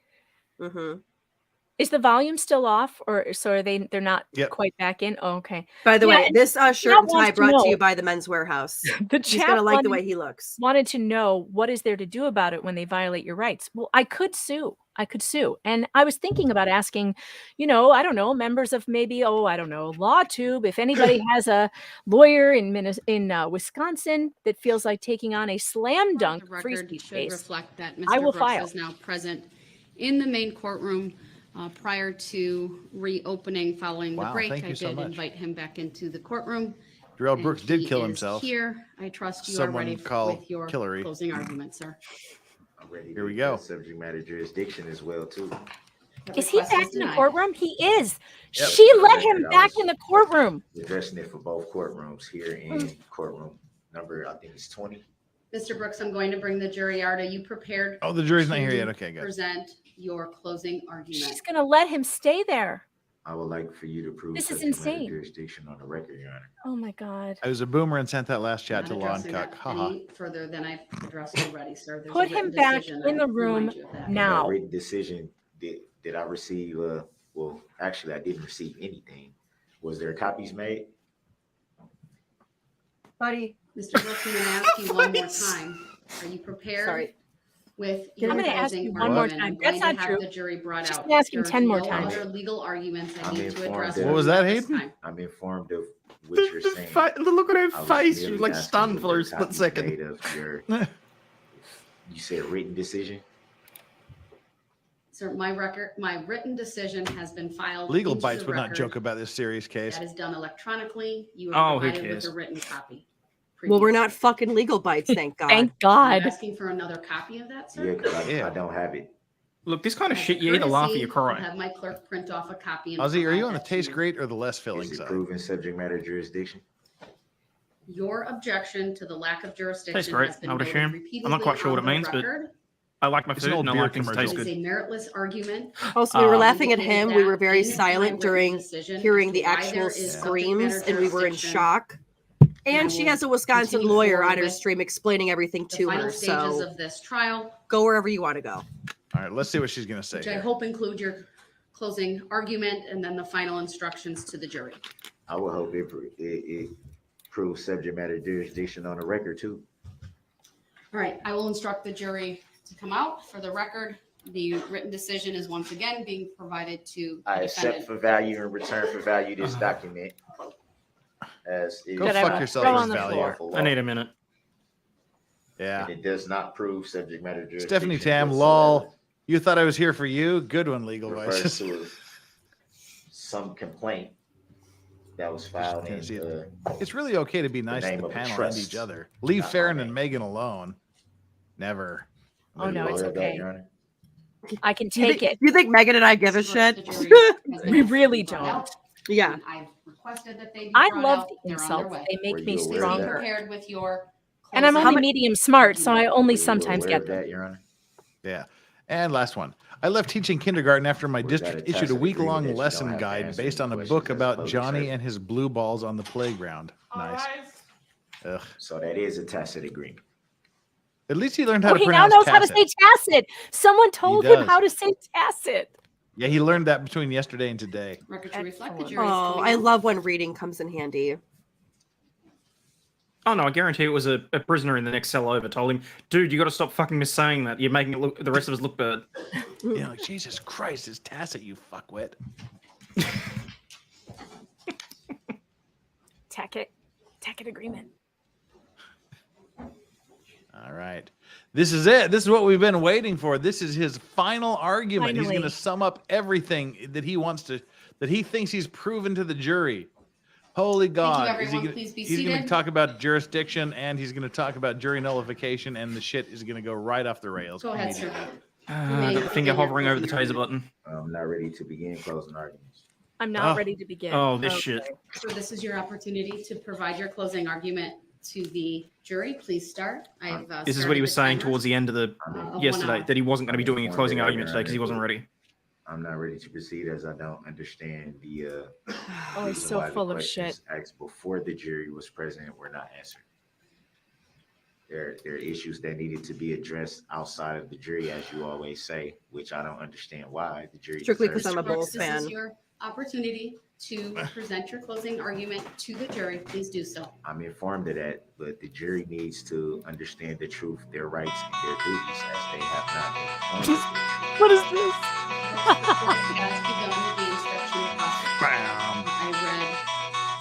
Is the volume still off, or so are they? They're not quite back in. Oh, okay. By the way, this shirt and tie brought to you by the Men's Warehouse. The He's gonna like the way he looks. Wanted to know what is there to do about it when they violate your rights. Well, I could sue. And I was thinking about asking, I don't know, members of maybe, LawTube, if anybody has a lawyer in Wisconsin that feels like taking on a slam dunk free Record speech should case, reflect that I Mr. will Brooks file. is now present in the main courtroom prior to reopening following the Wow, break. thank I you so did much. invite him back into the courtroom. Darrell and Brooks did he kill is himself. Here, I trust you Someone are ready call with your Hillary. closing argument, sir. I'm ready Here to we go. address subject matter jurisdiction as well too. Is he back in the courtroom? He is. Yep. She let him I back was in the courtroom. Addressing it for both courtrooms here in courtroom number, I think it's 20. Mr. Brooks, I'm going to bring the jury out. Are you prepared? Oh, the jury's not here to yet. Okay, good. Present your closing argument. She's going to let him stay there. I would like for you to prove This is subject matter insane. jurisdiction on the record, Your Honor. Oh my God. I was a boomer and sent that last chat Not to Law and addressing Cuck. that Haha. any further than I've addressed already, sir. There's a Put him written back decision. in I the room remind you of that. now. That written decision, did I receive, well, actually, I didn't receive anything. Was there copies made? Buddy. Mr. Brooks, I'm going to ask you one more time. Are you prepared? Sorry. with I'm going to ask you one more time. That's not true. The jury brought Just out. ask him There's 10 more no times. other legal arguments I I'm need to address. informed. What was that, this Hayden? time. I'm informed of what you're saying. Look at her I was face. She merely was like asking stunned what for a the split copies second. made of your, you said written decision? Sir, my written decision has been filed. Legal into bites the would not record. joke about this serious case. That is done electronically. You Oh, are who provided with cares? a written copy. Well, we're not fucking legal bites, thank God. Thank Are God. you asking for another copy of that, sir? Yeah, because I don't have it. Look, this kind of As a shit, you either laugh or you courtesy, I'll cry. have my clerk print off a copy. And Ozzy, are provide you on the that to taste you. great or the less filling Is it side? proven subject matter jurisdiction? Your objection to the lack of jurisdiction Tastes great, has been I would noted assume. repeatedly I'm not quite sure what on it the means, but record. I like my It's an food old and I beer like things that taste It is good. a meritless argument. Also, we were laughing at indicated him. We that were very in my silent written during decision hearing as the to why actual there is subject screams, matter and we were in jurisdiction. shock. And she will has a Wisconsin continue lawyer forward on her with stream explaining everything The to final her. stages So of this trial, go wherever you want to go. All right, let's see what she's going to say. which I here. hope include your closing argument and then the final instructions to the jury. I would hope it proves subject matter jurisdiction on the record too. All right, I will instruct the jury to come out. For the record, the written decision is once again being provided to the I accept defendant. for value and return for value this document. As it Go is fuck not yourself, throw Miss on the Valier. lawful law, I need a minute. Yeah. and it does not prove subject matter jurisdiction. Stephanie Tam, whatsoever. lol. You thought I was here for you? Good one, Legal Refers Vices. to some complaint that was filed in See, it's really okay to be nice to name the of a panel and trust, each other. Leave not my Farron name. and Megan alone. Never. Oh, no, it's Lawyer that, okay. Your Honor. I can You take think, it. you think Megan and I give a shit? The jury has been We really brought don't. out, Yeah. and I've requested that they be I brought love out. the They're on their insults. way. They Were make me you aware of Please be that? stronger. prepared with your And I'm closing only medium smart, so I only Were you sometimes aware get of them. that, Your Honor? Yeah. And last one. I left teaching kindergarten after my We've got district a issued a tacit week-long agreement that you lesson don't have to guide answer based any on a questions book as a about public Johnny servant. and his blue balls on the playground. Nice. Ugh. So that is a tacit agreement. At least he learned how Oh, to he now pronounce knows how to tacit. say tacit. Someone told him does. how to say tacit. Yeah, he learned that between yesterday and today. record to reflect the Excellent. jury's Oh, coming I out. love when reading comes in handy. Oh no, I guarantee it was a prisoner in the next cell over told him, dude, you got to stop fucking missaying that. You're making it look the rest of us look bad. Yeah, like, Jesus Christ, it's tacit, you fuckwit. Tacit agreement. All right. This is it. This is what we've been waiting for. This is his final argument. He's Finally. going to sum up everything that he wants to, that he thinks he's proven to the jury. Holy God. everyone. Gonna, Please be he's going to seated. talk about jurisdiction and he's going to talk about jury nullification, and the shit is going to go right off the rails. Go ahead, sir. I got the finger hovering over the taser button. I'm not ready to begin closing arguments. I'm not Oh. ready to begin. Oh, this Okay. shit. So this is your opportunity to provide your closing argument to the jury. Please start. I've This is what he was saying towards towards the end of the of yesterday, 1 hour. that he wasn't going to be doing a closing argument today because he wasn't ready. I'm not ready to proceed as I don't understand the Oh, he's reason so why the full of questions shit. asked before the jury was present were not answered. There are issues that needed to be addressed outside of the jury, as you always say, which I don't understand why the jury. Strictly deserves 'cause I'm a to be Bulls This is fan. your opportunity to present your closing argument to the jury. Please do so. I'm informed of that, but the jury needs to understand the truth, their rights, and their duties, as they have not been informed of. What is this? Has begun the instructional process. I read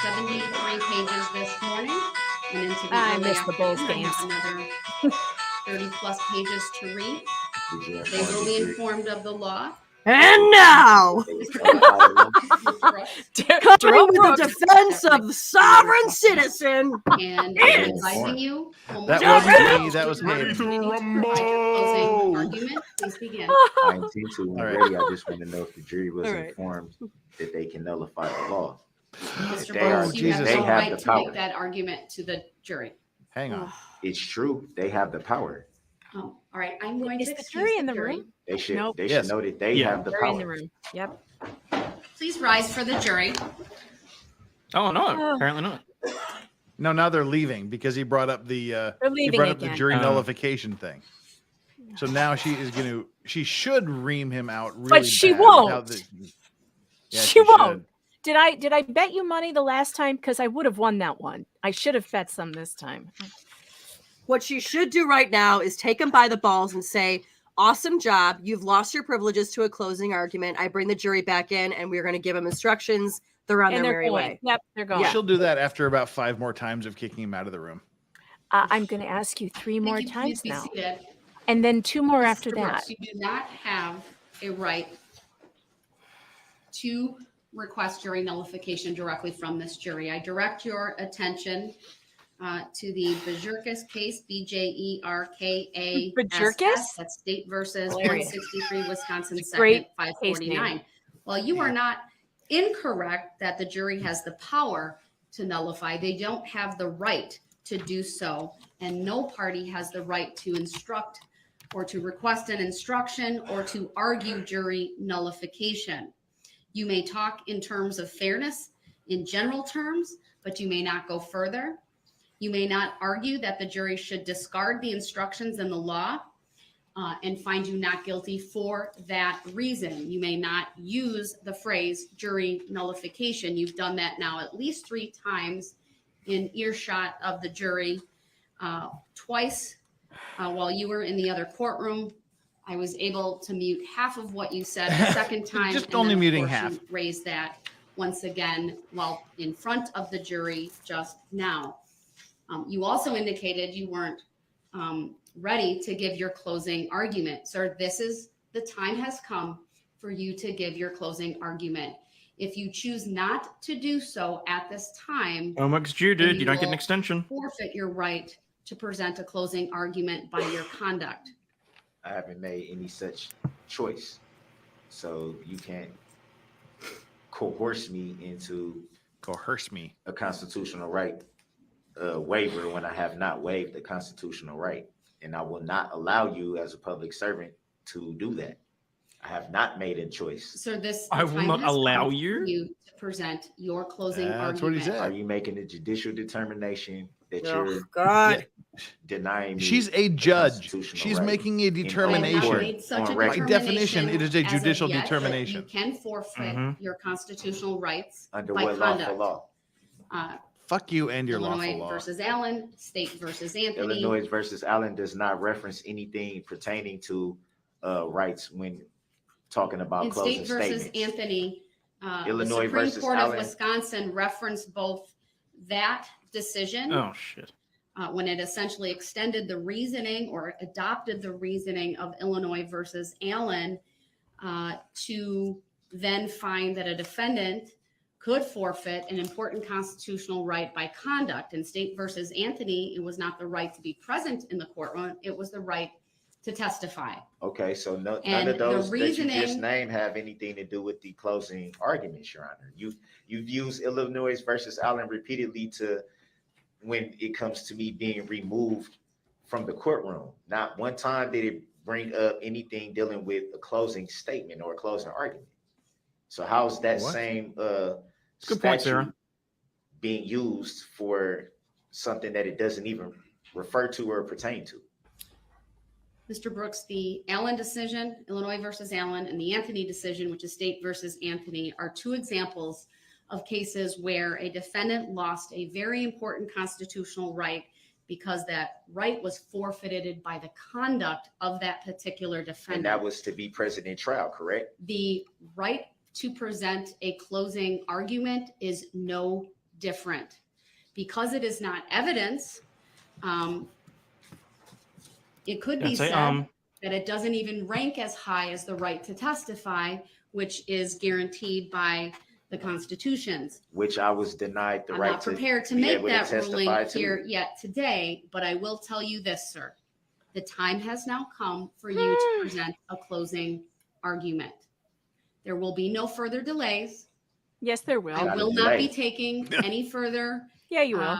73 pages this morning, and into the I early missed the Bulls afternoon, I games. have another 30 plus pages to read. Did you They inform will the be jury? informed of the law. And now, They was notified of them? coming with the defense of the sovereign citizen, And I'm advising you. That almost wasn't me, that was Ready Hayden. to provide your closing argument. Please begin. I intend to when All right. ready. I just want to know if the jury was All right. informed that they can nullify the law. Mr. They are- Brooks, you have Jesus. no they have right the to make power. that argument to the jury. Hang on. It's true. They have the power. All right, I'm going Is to the excuse jury in the room? They should. Nope. They Yes. should know that they Yeah. have the They're power. in the room. Yep. Please rise for the jury. Oh no, Oh. apparently not. No, now they're leaving because he brought up the They're he leaving brought up the again. jury Oh. nullification thing. So now she should ream him out really But she bad won't. without the- Yeah, she won't. should. Did I bet you money the last time? Because I would have won that one. I should have bet some this time. What she should do right now is take him by the balls and say, awesome job. You've lost your privileges to a closing argument. I bring the jury back in and we're going to give them instructions. They're on their merry way. Yep, they're going. She'll do that after about 5 more times of kicking him out of the room. I'm going to ask you 3 more Please times be now. seated. And then 2 more Mr. after Brooks, that. You do not have a right to request jury nullification directly from this jury. I direct your attention to the Bajurkas case, BJERKASS. Bajurkas? That's State versus Hilarious. 163 Wisconsin It's a great 2nd, case 549. Well, you are not incorrect that the jury has the power to nullify. They don't have the right to do so, and no party has the right to instruct or to request an instruction or to argue jury nullification. You may talk in terms of fairness in general terms, but you may not go further. You may not argue that the jury should discard the instructions in the law and find you not guilty for that reason. You may not use the phrase jury nullification. You've done that now at least 3 times in earshot of the jury. Twice while you were in the other courtroom, I was able to mute half of what you said the second time. Just and only then, of muting course, half. you raised that once again while in front of the jury just now. You also indicated you weren't ready to give your closing argument. Sir, the time has come for you to give your closing argument. If you choose not to do so at this time, Homework's due, then dude. You don't get an will extension. forfeit your right to present a closing argument by your conduct. I haven't made any such choice. So you can't coerce me into a constitutional right waiver when I have not waived the constitutional right. And I will not allow you as a public servant to do that. I have not made a choice. So I will not allow you to present your closing That's what he argument. said. Are you making a judicial determination that Oh, you're God. denying me? She's a judge. constitutional She's right making a in determination. court Made such a on record? By definition, it is a as of judicial yet, but determination. You can forfeit your constitutional rights Under by what conduct. lawful law? Fuck you and your Illinois lawful law. versus Allen, State versus Anthony. Illinois versus Allen does not reference anything pertaining to rights when talking about In closing State versus statements. Anthony, Illinois the Supreme versus Court Allen. of Wisconsin referenced both that decision Oh shit. when it essentially extended the reasoning or adopted the reasoning of Illinois versus Allen to then find that a defendant could forfeit an important constitutional right by conduct. In State versus Anthony, it was not the right to be present in the courtroom, it was the right to testify. Okay, so none And of those the that you just reasoning- named have anything to do with the closing arguments, Your Honor. You've used Illinois versus Allen repeatedly to when it comes to me being removed from the courtroom. Not one time did it bring up anything dealing with a closing statement or a closing argument. So how's that What? same Good point, statute Sarah. being used for something that it doesn't even refer to or pertain to? Mr. Brooks, the Allen decision, Illinois versus Allen, and the Anthony decision, which is State versus Anthony, are 2 examples of cases where a defendant lost a very important constitutional right because that right was forfeited by the conduct of that particular defendant. And that was to be present in trial, correct? The right to present a closing argument is no different. Because it is not evidence, it could be I'd say, said that it doesn't even rank as high as the right to testify, which is guaranteed by the constitutions. Which I was denied the I'm right not to prepared to be make able to that ruling testify to. here yet today, but I will tell you this, sir. The time has now come for you to present a closing argument. There will be no further delays. Yes, there will. I will not be taking any further Yeah, you will.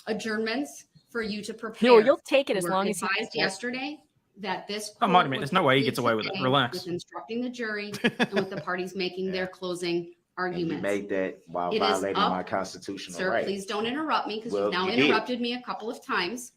adjournments for you to prepare. No, you'll take it You as were long as you advised get it. yesterday that this Oh, court Marty, man, would there's no way he proceed gets away with it. today Relax. with instructing the jury and with the parties making their closing And you arguments. made that while It is violating up- my constitutional Sir, right. please don't interrupt me because Well, you've now you did. interrupted me a couple of times.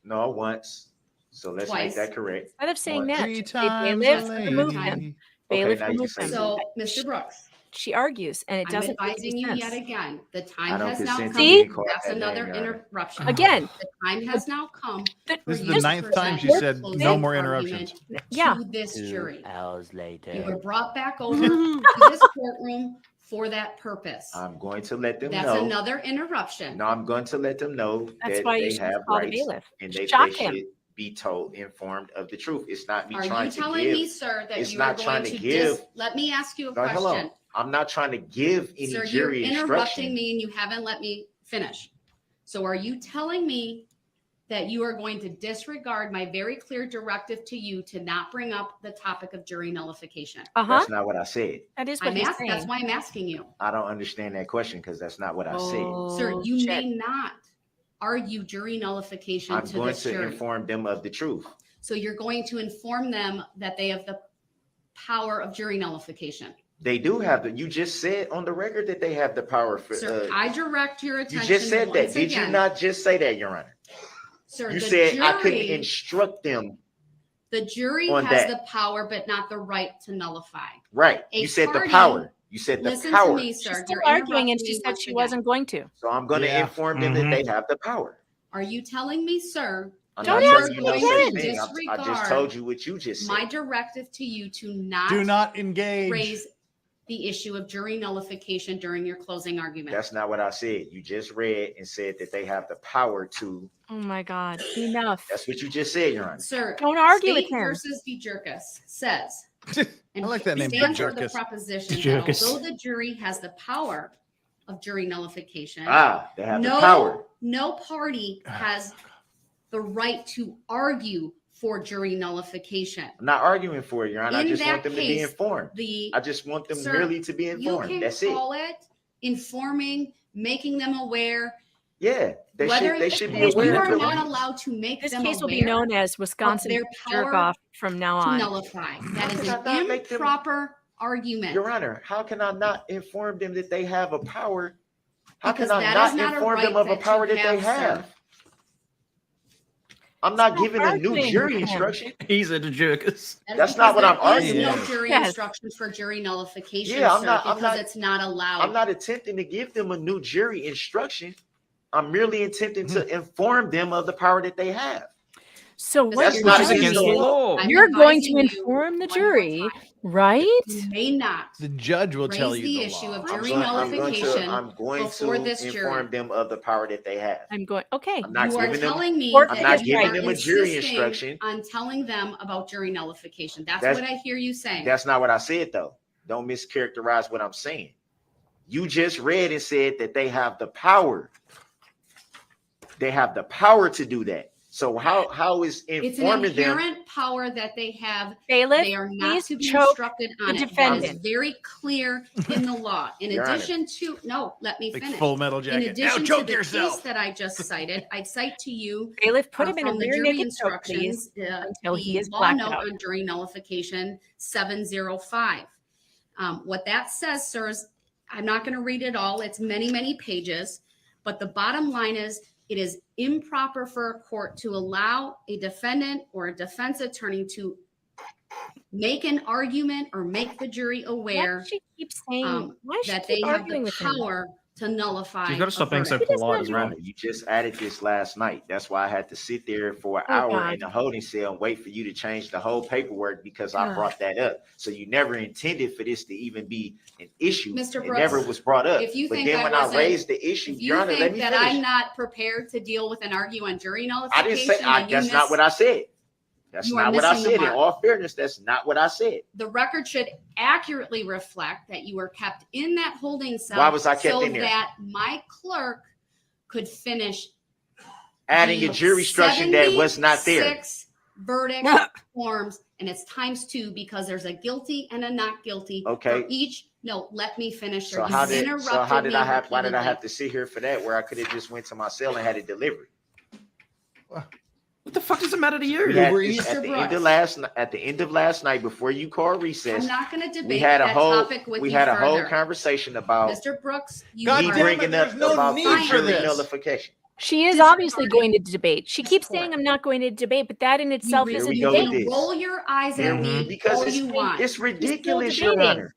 No, once. So let's Twice. make that correct. Instead of saying Once. that, Three just say times bailiff a remove lady. him. Okay, Bailiff now you remove say him. So, Mr. Brooks, She argues, and it I'm doesn't make advising you sense. yet again. The I time don't has now consent come. to being See? called That's that another name, Your Honor. interruption. Again, The time has now come. the- for This is you the to 9th time present she your said closing no more argument interruptions. Yeah. To this 2 jury. hours You later. were brought back over to this courtroom for that purpose. I'm going to let them That's know. another interruption. No, I'm going to let them know That's that why you they should have call the rights bailiff. and they Shock him. should be told, informed of the truth. It's not me Are trying you to telling give. me, sir, that It's you are not trying going to to give. let me ask you a No, hold on. question. I'm not trying to give any Sir, you're jury interrupting instruction. me and you haven't let me finish. So are you telling me that you are going to disregard my very clear directive to you to not bring up the topic of jury nullification? That's not what I said. That is what he's saying. That's why I'm asking you. I don't understand that question because that's not what I said. Sir, you may not argue jury nullification I'm to going this to jury. inform them of the truth. So you're going to inform them that they have the power of jury nullification. They do have the. You just said on the record that they have the power for. Sir, I direct your You attention. just said that. once Did you again. not just say that, Your Honor? Sir, You the said I couldn't jury- instruct them. The jury on has that. the power, but not the right to nullify. Right. A You said the party- power. You said the Listen power. to me, sir. She's still You're arguing, and interrupting she me said once she again. wasn't going to. So I'm going to inform them that they have the power. Are you telling me, sir? I'm Don't not ask telling you no me such again. thing. I just Disregard told you what you just said. my directive to you to not Do not engage. raise the issue of jury nullification during your closing argument. That's not what I said. You just read and said that they have the power to. Oh my God! Enough. That's what you just said, Your Honor. Sir, Don't argue with State him. versus DeJerkus says, I like that name, stands for the DeJerkus. proposition that DeJerkus. although the jury has the power of jury nullification, They have the power. no party has the right to argue for jury nullification. I'm not arguing for it, Your Honor. I In just that want them to be case, informed. the- I just want them Sir, merely to be You informed. can That's it. call it informing, making them aware. Yeah, they should be You aware are of not it. allowed to make This them case will aware be known as Wisconsin their jerk power off from now to on. nullify. That is How an can I not make them- improper argument. Your Honor, how can I not inform them that they have a power? How Because can I that not is not a inform them right of a that you power that they have, sir. have? I'm not Stop giving a new arguing jury with him. instruction. He's a DeJerkus. That is That's not because what I'm there is arguing. No Yeah. jury Yes. instructions for jury nullification, Yeah, I'm sir, not- because it's not allowed. I'm not attempting to give them a new jury instruction. I'm merely attempting to inform them of the power that they have. So what That's you're not doing against the is law. I'm you're going to advising you inform the one more jury, time. right? You may not The judge will tell raise you the the issue law. of I'm jury going nullification to before this jury. inform them of the power that they have. I'm going. Okay. I'm not You are giving them. telling me Court that I'm not you giving are them a jury insisting instruction. on telling them about jury nullification. That's That's- what I hear you saying. That's not what I said, though. Don't mischaracterize what I'm saying. You just read and said that they have the power. They have the power to do that. So how is It's an informing them? inherent power that they have. Bailiff, They are not please to be choke instructed on the it. That is defendant. very clear in the law. In Your Honor. addition to, no, let me Like finish. Full Metal In Jacket. Now addition to choke the yourself. case that I just cited, I'd cite to you Bailiff, put him in a from the rear jury naked choke, please, instructions, until he the is law blacked note out. on jury nullification 705. What that says, sir, is I'm not going to read it all. It's many, many pages. But the bottom line is it is improper for a court to allow a defendant or a defense attorney to make an argument or make the jury Why aware does she keep saying? Why does she that they keep have arguing the with him? power to nullify. She's got to a stop being so verdict. polite as Your well. Honor, you just added this last night. That's why I had to sit there for an Oh, hour God. in the holding cell and wait for you to change the whole paperwork because I God. brought that up. So you never intended for this to even be an issue. Mr. It Brooks, never was brought up. if you But think then I when I wasn't- raised the issue, If you Your Honor, let think me that finish. I'm not prepared to deal with an argument on jury I nullification, didn't say then you that's not what I said. That's You are not what I missing the said. In mark. all fairness, that's not what I said. The record should accurately reflect that you were kept in that holding cell. Why was I kept so in there? that my clerk could finish Adding the a jury instruction that was not there. 76 verdict forms, and it's ×2 because there's a guilty and a not guilty Okay. for each. No, let me finish. So sir. how You did interrupted I me have why did I repeatedly. have to sit here for that where I could have just went to my cell and had it delivered? What the fuck does it matter to you? We had Uber this Eats. at the Brooks. end of last night before you called recess. I'm not going to debate We had a that whole topic with we you had a whole further. conversation about Mr. Brooks, you God me are damn it, bringing up there's no about need the for jury this. nullification. She is obviously going to debate. She keeps saying, "I'm not going to debate," but that in itself you is a we you go debate. with can this. roll your eyes Here at we- me because all you want. it's ridiculous, debating. Your Honor.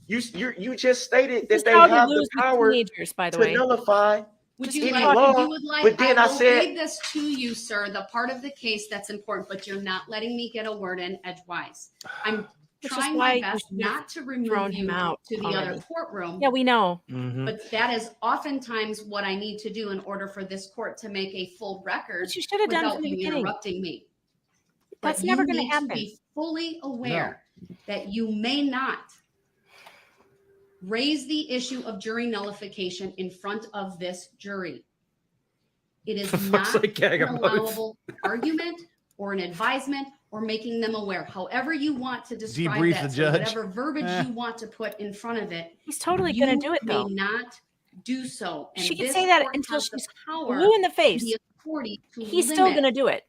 You just stated This that is they how to have the lose with power teenagers, by the to way. nullify Would you any like, law. if you would like, But then I I will said, read this to you, sir, the part of the case that's important, but you're not letting me get a word in edgewise. I'm Which is trying why my you best should have not to remove thrown you him out to the already. other courtroom. Yeah, we know. But that is oftentimes what I need to do in order for this court to make a full record Which you should have done without from the you beginning. interrupting me. That's But never you going to need happen. to be fully aware that you may not raise the issue of jury nullification in front of this jury. It is fuck's not sake, yeah, I an got both. allowable argument or an advisement or making them aware. However you want to describe Debrief that, the so judge. whatever verbiage you want to put in front of it, He's totally going to do it, may though. not do so. And She can this say that court until has the she's power blue in the and face. the authority to He's still limit going to do it.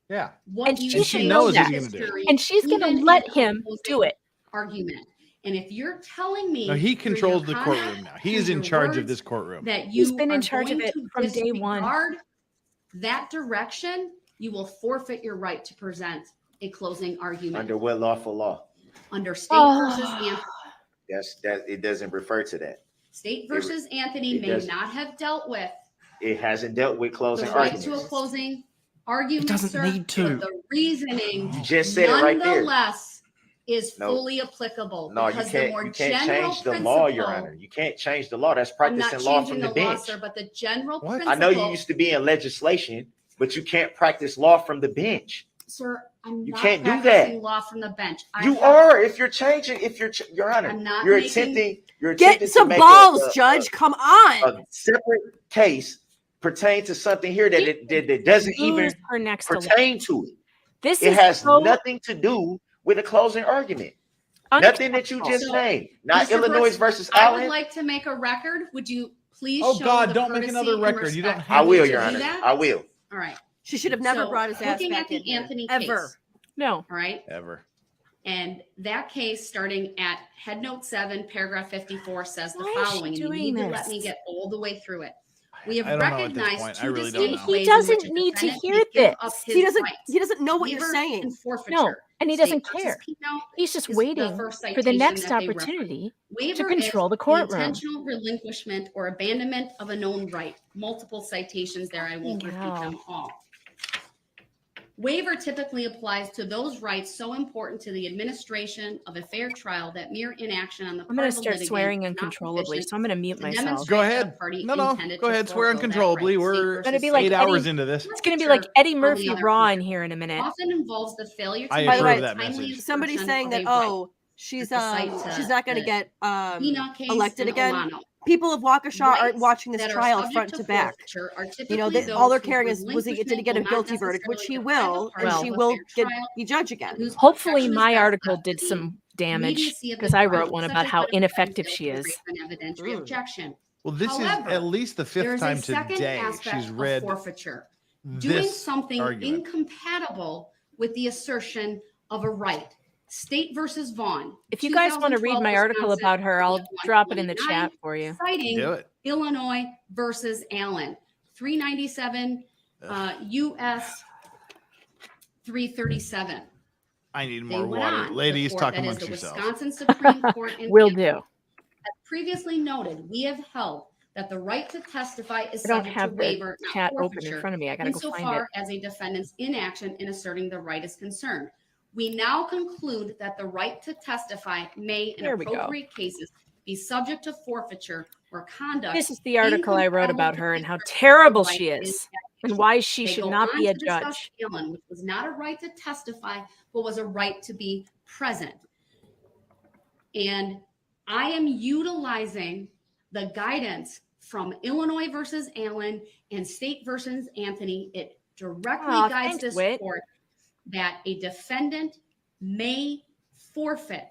Yeah. what And you she say knows to he's this gonna do it. jury, And she's going to even let in him opposing do it. argument. And if you're telling me No, he through your controls the conduct, courtroom now. He through is in your charge of words, this courtroom. that you He's been in are charge of going it to from day one. disregard that direction, you will forfeit your right to present a closing argument under what lawful law? under State versus Anthony. It doesn't refer to that. State versus Anthony it may does- not have dealt with It hasn't dealt with the closing right arguments. to a closing argument, doesn't sir, need to. but the reasoning You just said it right there. nonetheless is No. fully applicable. No, you because the more can't. You can't general change the law, Your principle- Honor. You can't change the law. That's I'm not practicing law changing from the the law, bench. sir, but the general What? principle. I know you used to be in legislation, but you can't practice law from the bench. Sir, I'm You not can't do that. practicing law from the bench. You are if you're changing. Your Honor, I'm not you're making- attempting. You're Get attempting some to make balls, Judge. Come on. a separate case pertain to something here that doesn't even Lose her next pertain to it. This It is has so nothing to do with a closing argument. Nothing that you just So, named. Not Mr. Illinois Brooks, versus I Allen. would like to make a record. Would you please Oh, show God, the don't make courtesy another and record. You don't respect have I will, to Your do Honor. that? I will. All right. She should have never So, brought his ass looking back at the in here. Anthony Ever. case. No. All right. Ever. And that case, starting at head note 7, paragraph 54, says the Why is she following, and you doing need to this? let me get all the way through it. We have I don't know at this recognized point. I two really don't distinct know. ways He in which doesn't a need to defendant hear may give up this. his He doesn't. rights. He doesn't know what you're Waiver saying. and forfeiture. No, and he State doesn't versus care. Pinot He's just is the waiting first for the citation next that they reference. opportunity to Waiver control is the courtroom. intentional relinquishment or abandonment of a known right. Multiple citations there. I won't repeat Wow. them all. Waiver typically applies to those rights so important to the administration of a fair trial that mere inaction on the part I'm going of to a start litigant swearing is not uncontrollably, sufficient so I'm going to mute to myself. demonstrate Go that a ahead. party No. intended Go to ahead. Swear forego that uncontrollably. right. State We're versus Gonna be like 8 Eddie- hours into this. It's going to be like Eddie on the Murphy other Raw hand, in here in a minute. often involves the failure to I By the approve way, of that timely message. Somebody's assertion saying of that, a right. oh, she's At the site, she's not going to the get Enoch case elected and again. Olano. People of Waukesha aren't Rights watching this that are trial subject front to back. forfeiture are You know, typically all they're those caring whose is did he get a relinquishment will guilty not verdict, which he necessarily will, deprive and the she party will of a fair get trial, be judge again. whose Hopefully, protection is my best article left to did the some damage immediacy of the because I trial, wrote one such about as how when a ineffective defendant she fails is. to raise an evidentiary objection. Well, this However, is at least the there fifth is time a second today aspect she's of read forfeiture. Doing this something argument. incompatible with the assertion of a right. State versus Vaughn. If you guys want to read 2012 my article Wisconsin, about her, I'll drop it in the 129, chat for you. Citing Do it. Illinois versus Allen, 397 U.S. 337. I need They more went water. on. Ladies, The court, talk that is amongst the yourselves. Wisconsin Supreme Court in Will Canton, do. as previously noted, we have held that the right to testify is I don't subject to have the waiver, not chat open in forfeiture, front of me. I gotta go find it. insofar as a defendant's inaction in asserting the right is concerned. We now conclude that the right to testify may, in There we go. appropriate cases, be subject to forfeiture or conduct. This is the article I wrote about incompatible her with and how the terrible right she that is at and issue. why she They should go not on be a to discuss judge. Allen, which was not a right to testify, but was a right to be present. And I am utilizing the guidance from Illinois versus Allen and State versus Anthony. It directly Aw, guides thanks, this Whit. court that a defendant may forfeit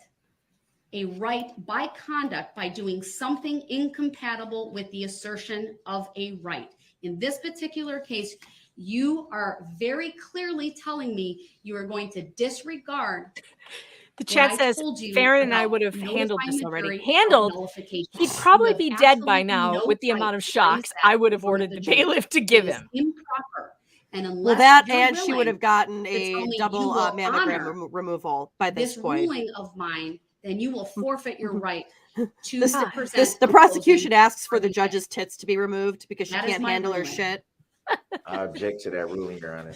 a right by conduct by doing something incompatible with the assertion of a right. In this particular case, you are very clearly telling me you are going to disregard The what chat I says told you Farron and I about would have notifying handled this the already. jury of Handled? nullification. He'd You probably have be dead by absolutely now no with the right amount of to raise shocks that I would in have front of ordered the the jury. bailiff to It give is him. improper. And unless Well, that you're and she would willing have gotten to a tell me you double will mammogram honor removal by this this point. ruling of mine, then you will forfeit your right to This, present. the prosecution asks for the judge's tits to be removed because she That is can't my handle her ruling. shit. I object to that ruling, Your Honor.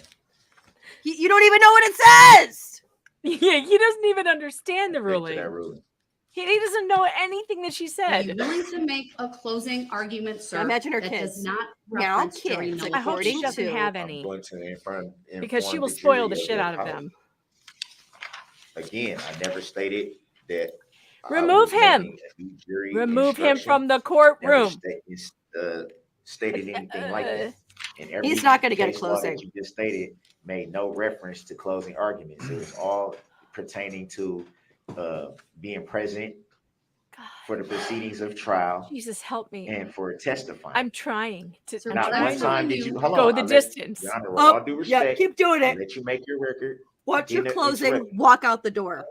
You don't even know what it says. Yeah, he doesn't even understand the Object to ruling. that ruling. He doesn't know anything that she Are said. you willing to make a closing argument, sir? Imagine her that kids. does not Now reference jury kids, I hope she according doesn't to have I'm any going to inform because she will the spoil jury the of shit their out of policy. them. Again, I never stated that. I Remove was him. making a new jury Remove him instruction. from the Never courtroom. stated anything like that. And every He's not gonna get a case law that closing. you just stated made no reference to closing arguments. It was all pertaining to being present for the proceedings of trial Jesus, help me. and for testifying. I'm trying to. Sir, I'm Not what trying one I'm to time telling did you you- hold go on, the I let- distance. Your Honor, with Oh, all due yeah, respect, keep doing I it. let you make your record. Watch your Didn't closing. interrupt. Walk out the door.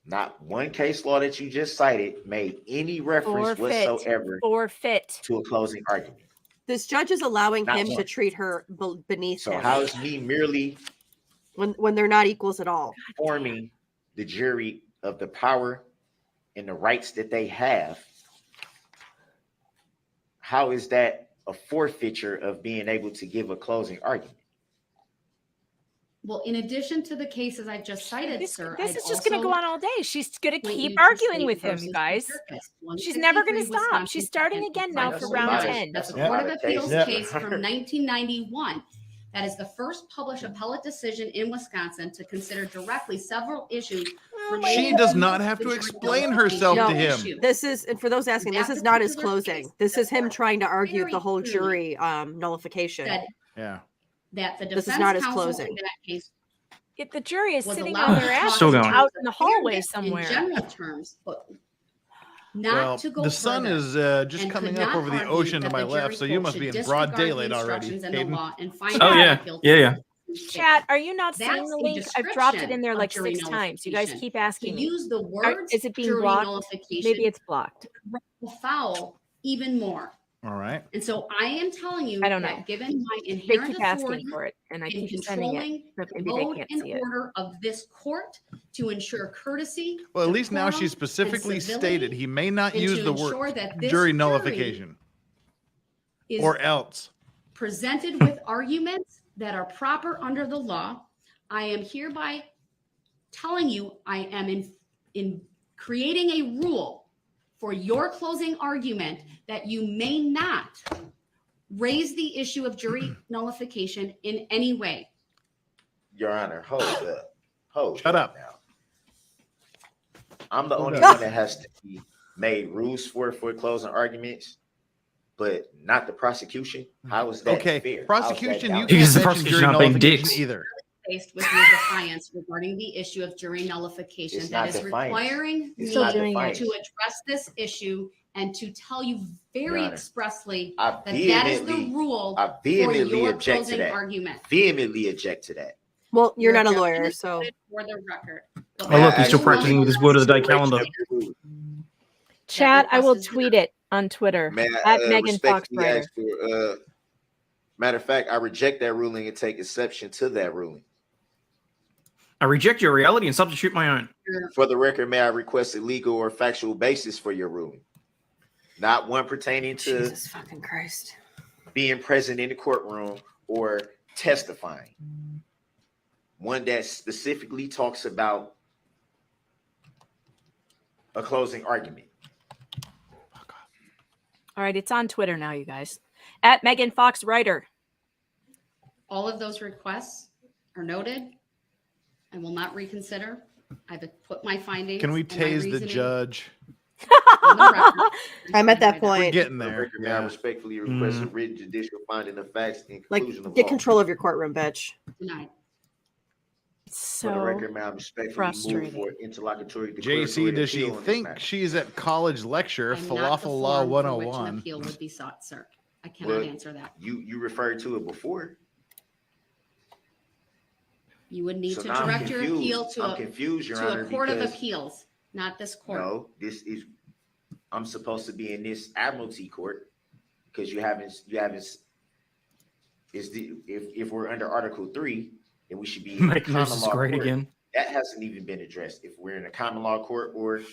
Not one case law that you just cited made any reference whatsoever Forfeit. to a closing argument. This judge is allowing Not him to one. treat her beneath So him how is me merely when they're not equals at all? informing the jury of the power and the rights that they have? How is that a forfeiture of being able to give a closing argument? Well, in addition to the cases I just cited, This sir, is I'd just going to go also on all day. She's going to point keep you to arguing State with him, versus you guys. Jerkis, She's never going to 153 stop. She's Wisconsin starting 2nd, again now That's for a round lot of- 10. That's a Yeah. Court of lot of Appeals cases. case from 1991. That is the first published appellate decision in Wisconsin to consider directly several issues. She does not have to explain herself No, to him. this is, and for those asking, this is not his closing. This is him trying to argue the whole jury nullification. Said Yeah. that the This is defense not his counsel closing. in that case If the jury is was sitting allowed on to their talk asses Still going. out in the about hallway fairness somewhere. in general terms, but not Well, to go the sun further, is just and coming could up not over the argue ocean to that my the jury, left, so you quote, must be should in broad disregard the daylight already. instructions and the Hayden. law and find Oh out yeah, guilty yeah, yeah. of mistakes. Chat, are you not seeing That's the a link? I've dropped it in description there of like jury 6 times. You guys nullification. keep To asking me. use the words Is it being jury blocked? nullification Maybe it's blocked. will foul even more. All right. And so I am telling you I don't that know. given my They inherent keep asking authority for it, and I in keep sending it. controlling But the maybe they mode can't and see it. order of this court to ensure courtesy. Well, at least now decorum, she and specifically civility, stated he may not and use to the ensure word that this jury jury nullification is or else. presented with arguments that are proper under the law. I am hereby telling you I am in creating a rule for your closing argument that you may not raise the issue of jury nullification in any way. Your Honor, hold up. Shut up. Now. I'm the Hold only up. one that has to be made rules for closing arguments, but not the prosecution. How is that Okay, fair? prosecution, you Because can't the mention prosecution jury not being nullification dicks. either. Faced with your defiance regarding the issue of jury nullification It's that not is defiance. requiring It's me not to defiance. address this issue and to tell you very Your Honor, expressly I that that is the vehemently- rule I for vehemently your object to closing that. argument. Vehemently object to that. Well, you're Your not a objection lawyer, is so noted for the record. But Oh look, I he's still do practicing want with his word of the day Consideration calendar. of your ruling. Chat, I will request is tweet it on Twitter May at I Megan Fox respectfully Writer. ask for, matter of fact, I reject that ruling and take exception to that ruling. I reject your reality and substitute my own. For the record, may I request a legal or factual basis for your ruling? Not one pertaining to Jesus fucking Christ. being present in the courtroom or testifying. One that specifically talks about a closing argument. All right, it's on Twitter now, you guys. At Megan Fox Writer. all of those requests are noted. I will not reconsider. I've put my findings. Can we and my tase the reasoning judge? on the record. I'm at that We're point. getting For the there. record, may I respectfully request a written judicial finding of facts and Like, conclusion of get law. control of your courtroom, bitch. Denied. For the record, may I respectfully move frustrating. for interlocutory JC, declaratory does she appeal on this think matter. she's at college lecture, I'm not the Falafel Law forum for which an 101? appeal would be sought, sir. I cannot Well, answer that. You referred to it before. You would need So to now I'm direct your confused. appeal to I'm confused, Your to Honor, a court of because- appeals, not this court. No, this is, I'm supposed to be in this admiralty court because you haven't, is the, if we're under Article 3, then we should be in Making common this law great court. again. That hasn't even been addressed. If we're in a common law court or an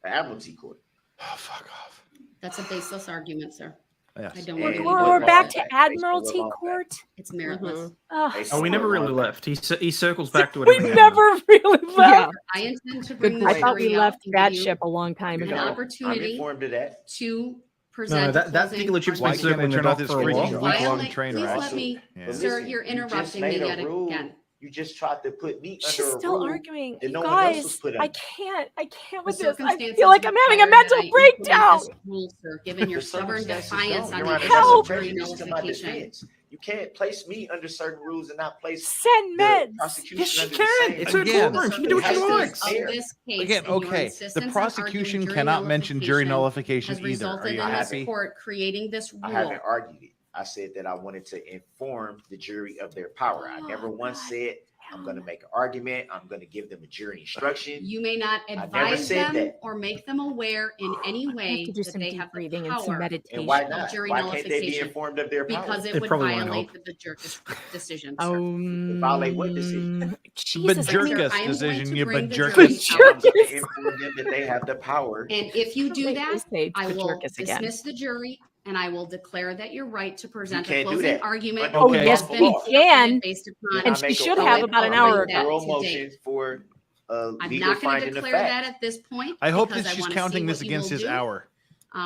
admiralty court. Oh, fuck off. That's a baseless argument, sir. Yes. I don't. And We're back to based on Admiralty what law Court. It's meritless. Based Oh, on we what never really law left. He circles back to it. We every now and never really left. I intend to bring I this thought we jury out left and that give you ship a long time an ago. I'm opportunity informed of that. to No, present. that particular chip's Why been can't they circling the turn off dock this for a freaking while. week-long Violate- train please ride? let me, Yeah. sir, you're You just interrupting made me a yet rule. again. You just tried to put me She's under a still rule arguing. that You no one else was guys, put I under. can't The with this. I circumstances feel like I'm having a require that mental I implement breakdown. this rule, sir, given your The stubborn circumstances defiance don't. on Your the Honor, issue that's a of jury prejudice to my nullification. defense. You can't place me under certain rules and not place Send the meds. prosecution Yes, she under the can. same It's her rules. Again, courtroom. She can do what she Circumstances likes. of this case Again, and your okay. The insistence on prosecution arguing cannot jury mention jury nullification has either. Are resulted you in this happy? court creating this I rule. haven't argued it. I said that I wanted to inform the jury of their power. I never once said I'm going to make an argument. I'm going to give them a jury instruction. You may not never advise said them that. or make them aware in any I have way to do that some they deep have the breathing and some power meditation. And why of not? jury Why can't they be nullification informed of their power? because it It would probably won't violate help. the jerk's decision, sir. Violate what decision? The Jesus, Sir, I am Bajurkas going decision, to you bring the Bajurkas. jury out. I'm going to inform them that they have the power. And if you do They that, say I will Bajurkas again. dismiss the jury and I will declare that your right to present a can't do closing that. argument Under Oh, Okay. yes, has been we forfeited can. based Then upon And I she make should a have oral- about an I hour make ago. oral To motion for I'm legal not going to finding of declare that fact. at this point. I hope because that I she's wanna counting see this what you against will his do. hour.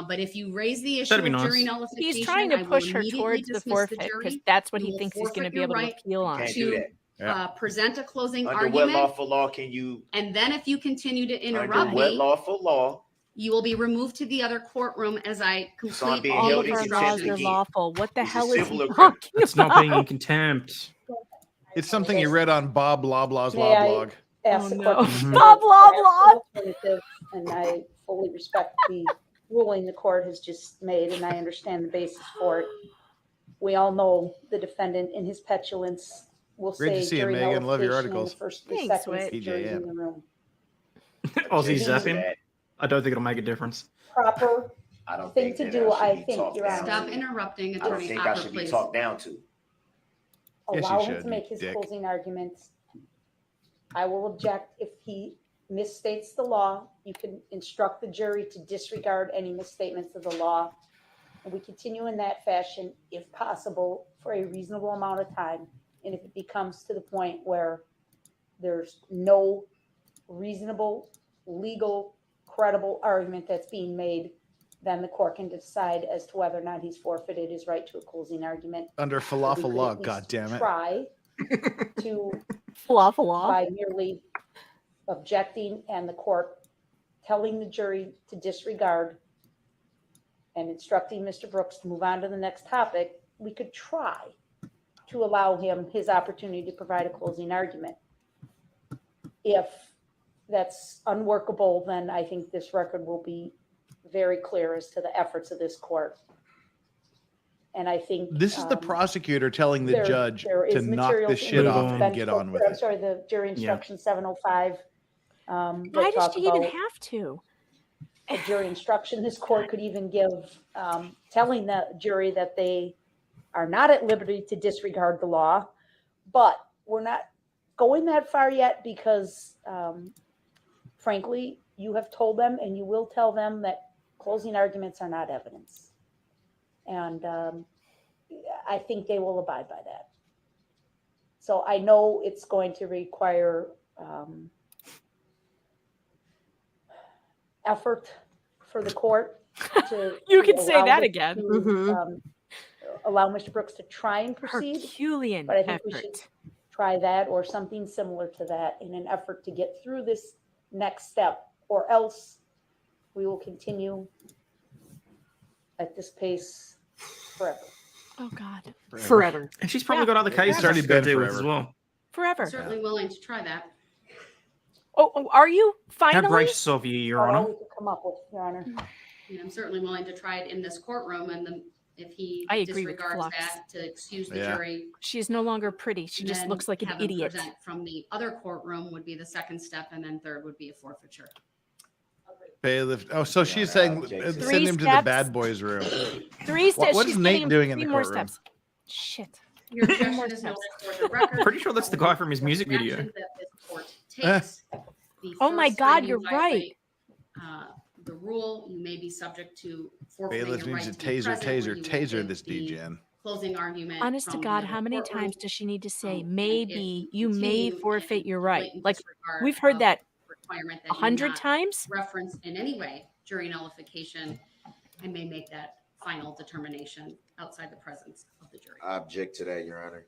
But if you raise the issue That'd of be jury nice. nullification, He's trying I to will push her immediately towards the dismiss the forfeit because jury. that's what You he will thinks he's going to forfeit be your able to right appeal on. Can't do to that. Yeah. present a closing Under what argument. lawful law can you? And then if you continue to Under interrupt what me, lawful law? you will be removed to the other courtroom as I So I'm complete being all All held of of in the our laws contempt are instructions. again. lawful. What the Is it hell is he civil or talking It's not being in about? contempt. It's something you read on Bob Loblaw's May I- Loblog. ask Oh, the no. court to Blah, blah, perhaps blah. an alternative, and I fully respect the ruling the court has just made, and I understand the basis for it. We all know the defendant in his petulance will Great to say see you, jury Megan. Love your nullification in the articles. first 3 Thanks, seconds Whit. the jury's in TJM. the room. Aussie Objection to zapping. that. I don't think it'll make a difference. Proper I don't thing think to that do, should I be think, talked Your down Honor. Stop to. interrupting, I don't Attorney think I Hopper, should be please. talked down to. Yes, you Allow him should, to you make his dick. closing arguments. I will object if he misstates the law. You can instruct the jury to disregard any misstatements of the law. And we continue in that fashion, if possible, for a reasonable amount of time. And if it becomes to the point where there's no reasonable, legal, credible argument that's being made, then the court can decide as to whether or not he's forfeited his right to a closing argument. Under We falafel could law, at least God damn it. Try to Falafel law. by merely objecting and the court telling the jury to disregard and instructing Mr. Brooks to move on to the next topic, we could try to allow him his opportunity to provide a closing argument. If that's unworkable, then I think this record will be very clear as to the efforts of this court. And I think This is the prosecutor telling the there- judge there to is knock materials this in shit the off and bench get book- on with I'm it. sorry, the jury instruction 705. Why that does talk she even about have to? a jury instruction. This court could even give, telling the jury that they are not at liberty to disregard the law, but we're not going that far yet because, frankly, you have told them and you will tell them that closing arguments are not evidence. And I think they will abide by that. So I know it's going to require effort for the court to. You to can say allow that the- again. to, Mhm. Allow Mr. Brooks to try and proceed. Herculean But I think we should effort. try that or something similar to that in an effort to get through this next step, or else we will continue at this pace forever. Oh God. Forever. And she's probably got other cases It's already she's gotta been deal with forever. as well. Forever. Certainly willing to try that. Oh, are you How finally? gracious of you, Your All Honor. we could come up with, Your Honor. And I'm certainly willing to try it in this courtroom, and then if he I agree with disregards Flux. that, to excuse the Yeah. jury. She is no longer pretty. She just then looks like an have him idiot. present From the other courtroom would be the second step, and then third would be a forfeiture. Bailiff. Oh, so she's saying send Three him to the steps. bad boys room. Three steps. What is she's Nate getting doing in the three more courtroom? steps. Shit. Your Three objection more is steps. noted for the record. Pretty sure that's the guy from his music video. Action that this court takes. The Oh my first God, time you you're right. violate, the rule, you may be subject to forfeiting Bailiff your needs right to to be taser, present, where taser, you will taser give this the DGen. closing argument. Honest to from the God, other how many courtroom. times does she need to say, And if maybe you may continue forfeit in your right? blatant Like, disregard we've heard of that requirement that 100 you not times. reference in any way jury nullification, I may make that final determination outside the presence of the jury. I object to that, Your Honor.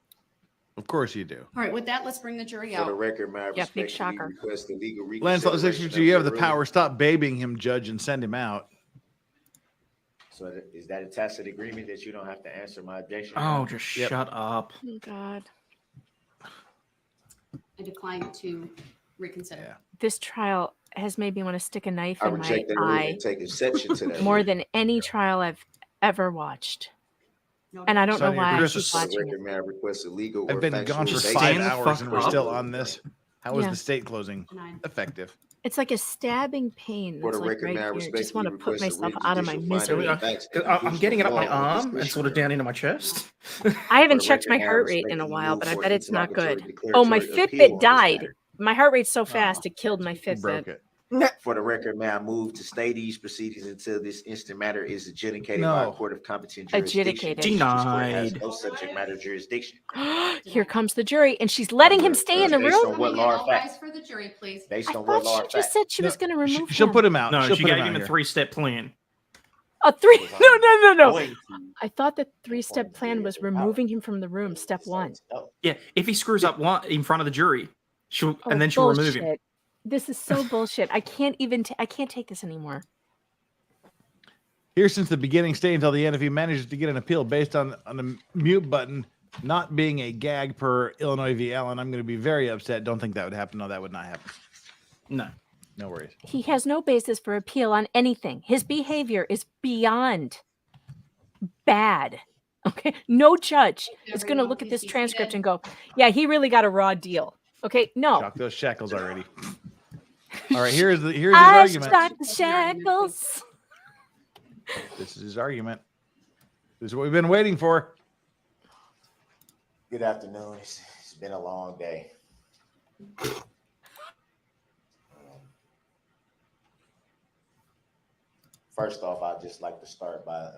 Of course you do. All right, with that, let's bring the jury For the out. record, may I Yeah, big respectfully shocker. request the legal Lancelot, reconsideration you of have the the power. ruling. Stop babying him, Judge, and send him out. So is that a tacit agreement that you don't have to answer my objection? Your Oh, Honor? just shut up. Oh God. I decline to reconsider. This trial has made me want to stick a knife I in my reject that ruling eye and take exception to that. more ruling. than any trial I've ever watched. And I don't know Sonny, why I Chris keep is- For the watching it. record, may I request a legal I've or been factual gone for basis? 5 Stand the hours fuck and we're up. still on this. How is Yeah. the state closing effective? It's like a stabbing pain. For That's the like record, may I right here. Just want to put respectfully request a myself written out of my judicial finding misery. of facts and I'm getting it up my conclusion of law arm on and this sort of issue. down into my chest. I haven't For the checked my record, may I heart rate in a respectfully while, move but I for bet it's not interlocutory good. declaratory Oh, my appeal Fitbit on this died. matter. My heart rate's so fast it killed my You Fitbit. broke it. For the record, may I move to stay these proceedings until this instant matter is adjudicated by a No. court of competent jurisdiction. Adjudicated. This court has Denied. no subject matter jurisdiction. Here comes the jury, and she's letting him stay in the Based room. on what law or All fact? rise for the jury, please. Based I on what thought law she or just fact? said she was going to remove She'll him. put him out. No, She'll she put gave him him out a here. 3-step plan. A three? No. Going to I thought the 3-step plan was removing him from the room. Step 1. no. Yeah, if he screws up one in front of the jury, Oh, and then she'll remove him. bullshit. This is so bullshit. I can't even. I can't take this anymore. Here since the beginning, stay until the end. If he manages to get an appeal based on the mute button not being a gag per Illinois v. Allen, I'm going to be very upset. Don't think that would happen. No, that would not happen. No. No worries. He has no basis for appeal on anything. His behavior is beyond bad. Okay, no judge is going to look at this transcript and go, "Yeah, he really got a raw deal." Okay, no. Shock those shackles already. All right, here's his I argument. shot the shackles. This is his argument. This is what we've been waiting for. Good afternoon. It's been a long day. First off, I'd just like to start by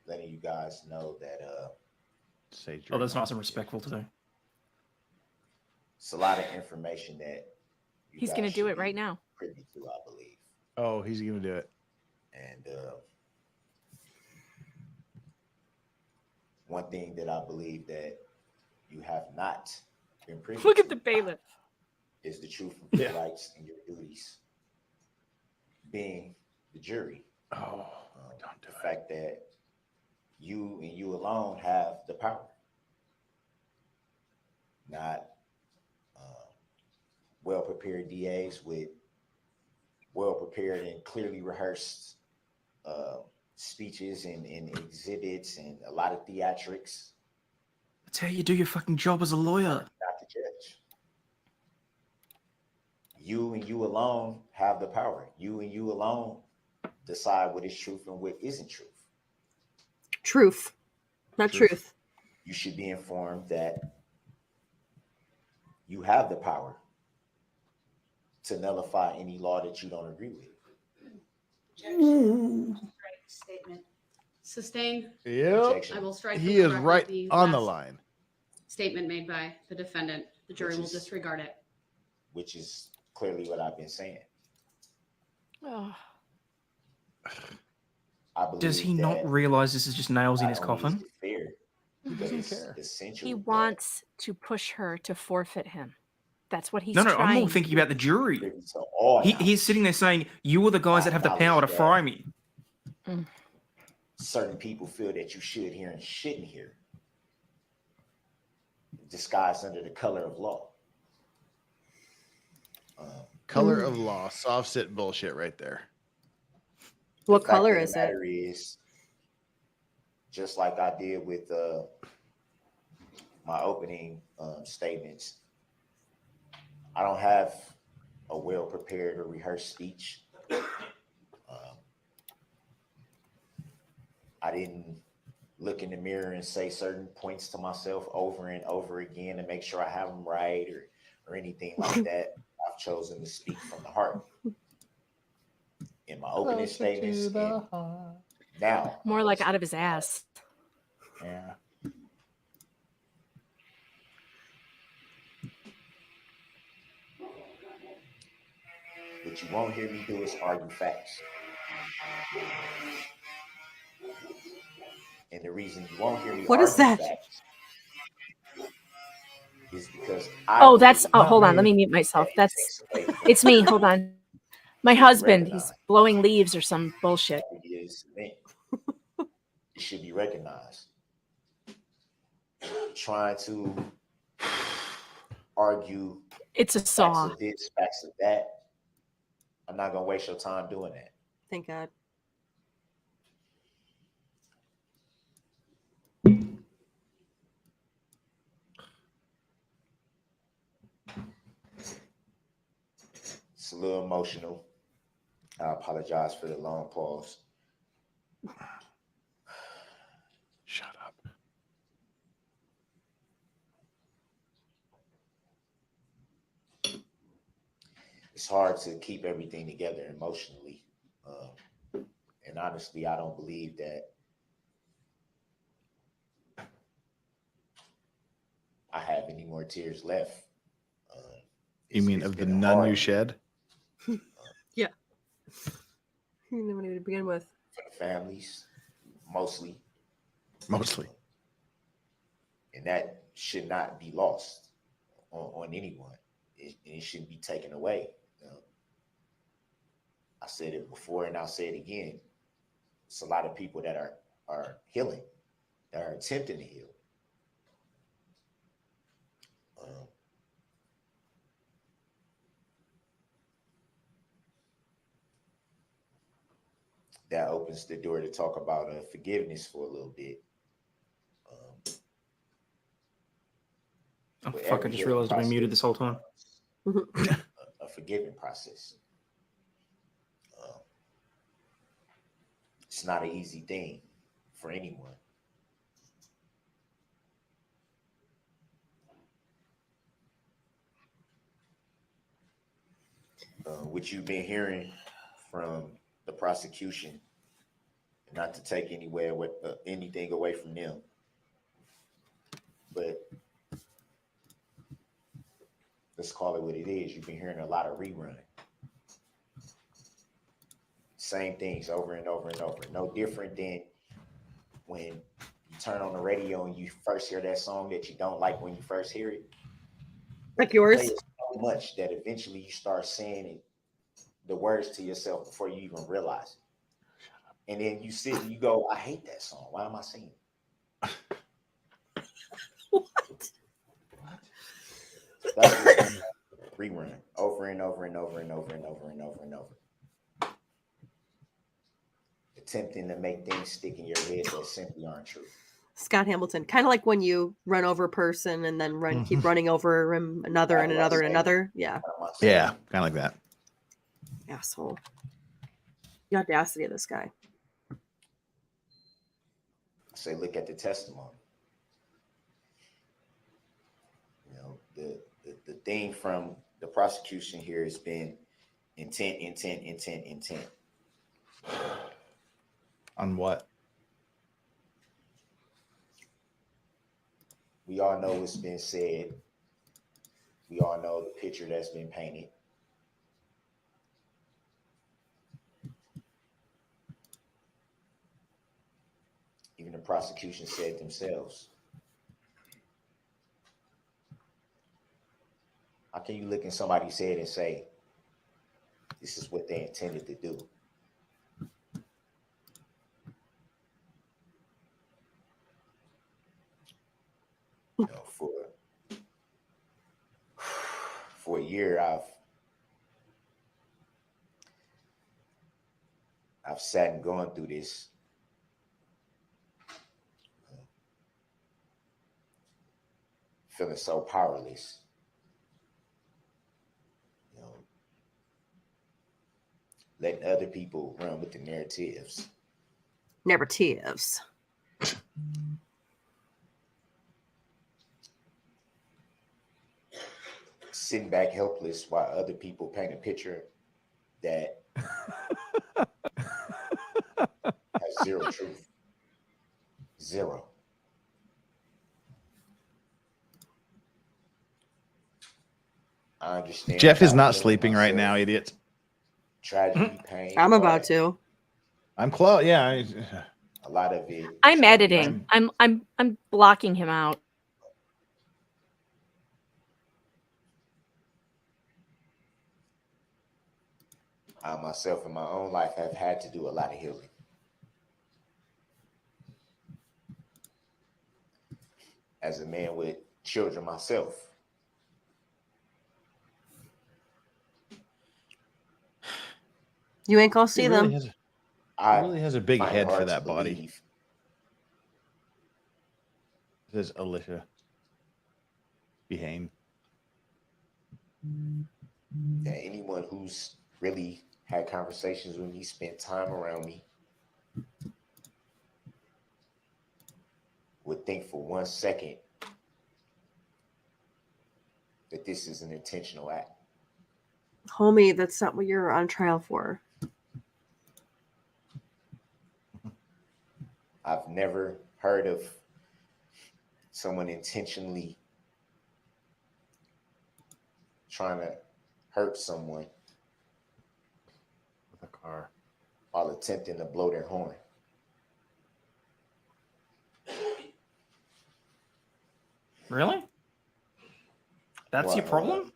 letting you guys know that Oh, that's nice and respectful today. it's a lot of information that you He's guys going to do should it be right now. privy to, I believe. Oh, he's going to do it. And one thing that I believe that you have not been privy Look to at the bailiff. is the truth of your rights and your duties. Being the jury. Oh, don't do the fact that you and you alone have the power. Not well-prepared DAs with well-prepared and clearly rehearsed speeches and exhibits and a lot of theatrics. That's how you do your fucking job as a lawyer. Not the judge. You and you alone have the power. You and you alone decide what is truth and what isn't truth. Truth, not truth. You should be informed that you have the power to nullify any law that you don't agree with. Statement. Sustained. Yep. I will strike. He from the is record right the on the last line. Statement made by the defendant. The jury Which will is- disregard it. Which is clearly what I've been saying. Oh. I believe Does he that not realize this is just nails in not his only is coffin? it fair, He but doesn't it's care. essential. He that wants to push her to forfeit him. That's what he's No, trying. I'm more thinking about the jury. privy to all He's sitting there saying, "You are the guys that have the power to fry me." certain people feel that you should hear and shouldn't hear, disguised under the color of law. Color of law, soft sit bullshit right there. What The fact color of the is it? matter is, just like I did with my opening statements, I don't have a well-prepared or rehearsed speech. I didn't look in the mirror and say certain points to myself over and over again to make sure I have them right or anything like that. I've chosen to speak from the heart. In my opening statements, and now More like out of his ass. yeah. What you won't hear me do is argue facts. And the reason you won't hear me What argue is that? facts is because Oh, that's. Oh, Not hold on. Let me. me mute myself. It's me. Hold on. My husband. He's blowing leaves or some bullshit. It should be recognized. Trying to argue. It's a saw. Facts of this, facts of that. I'm not gonna waste your time doing that. Thank God. It's a little emotional. I apologize for the long pause. Shut up. It's hard to keep everything together emotionally. And honestly, I don't believe that I have any more tears left. You mean of the none you shed? Yeah. You didn't even begin with. For the families, mostly. Mostly. And that should not be lost on anyone. It shouldn't be taken away. I said it before and I'll say it again. It's a lot of people that are healing, that are attempting to heal. That opens the door to talk about forgiveness for a little bit. Oh, fuck, I just realized I've been muted this whole time. A forgiving process. It's not an easy thing for anyone. What you've been hearing from the prosecution, not to take anything away from them, but let's call it what it is. You've been hearing a lot of rerun. Same things over and over and over. No different than when you turn on the radio and you first hear that song that you don't like when you first hear it. Like yours? Play it so much that eventually you start saying the words to yourself before you even realize it. And then you sit and you go, I hate that song. Why am I singing? What? That's what rerun over and over and over and over and over and over and over. Attempting to make things stick in your head that simply aren't true. Scott Hamilton, kind of like when you run over a person and then keep running over him another and another and another. Yeah. Yeah, kind of like that. Asshole. The audacity of this guy. I say, look at the testimony. You know, the thing from the prosecution here has been intent. On what? We all know what's been said. We all know the picture that's been painted. Even the prosecution said themselves. How can you look in somebody's head and say, this is what they intended to do? You know, for a year, I've sat and gone through this. Feeling so powerless. You know, letting other people run with the narratives. Narratives. sitting back helpless while other people paint a picture that has zero truth. Zero. I understand. Jeff is about not killing sleeping right myself, now, idiot. Tragedy, pain. I'm all about that. to. I'm close. Yeah. A lot of it. I'm editing. I'm blocking him out. I myself in my own life have had to do a lot of healing. As a man with children myself. You ain't gonna see He them. really has a big find it head for hard to that body. believe Says Alicia Behane. that anyone who's really had conversations with me, spent time around me, would think for 1 second that this is an intentional act. Homie, that's not what you're on trial for. I've never heard of someone intentionally trying to hurt someone with a car while attempting to blow their horn. Really? That's your problem?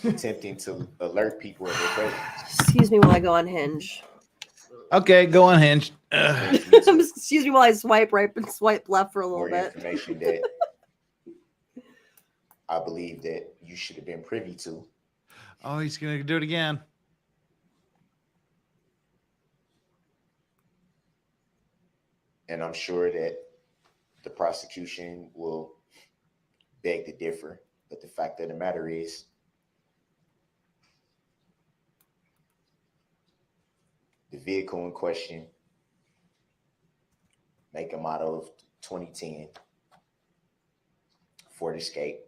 Attempting to alert people of their presence. Excuse me while I go on Hinge. Okay, go unhinged. Excuse me while I swipe right and swipe left for a little More bit. information that I believe that you should have been privy to. Oh, he's gonna do it again. And I'm sure that the prosecution will beg to differ. But the fact of the matter is, the vehicle in question, make a model of 2010 Ford Escape.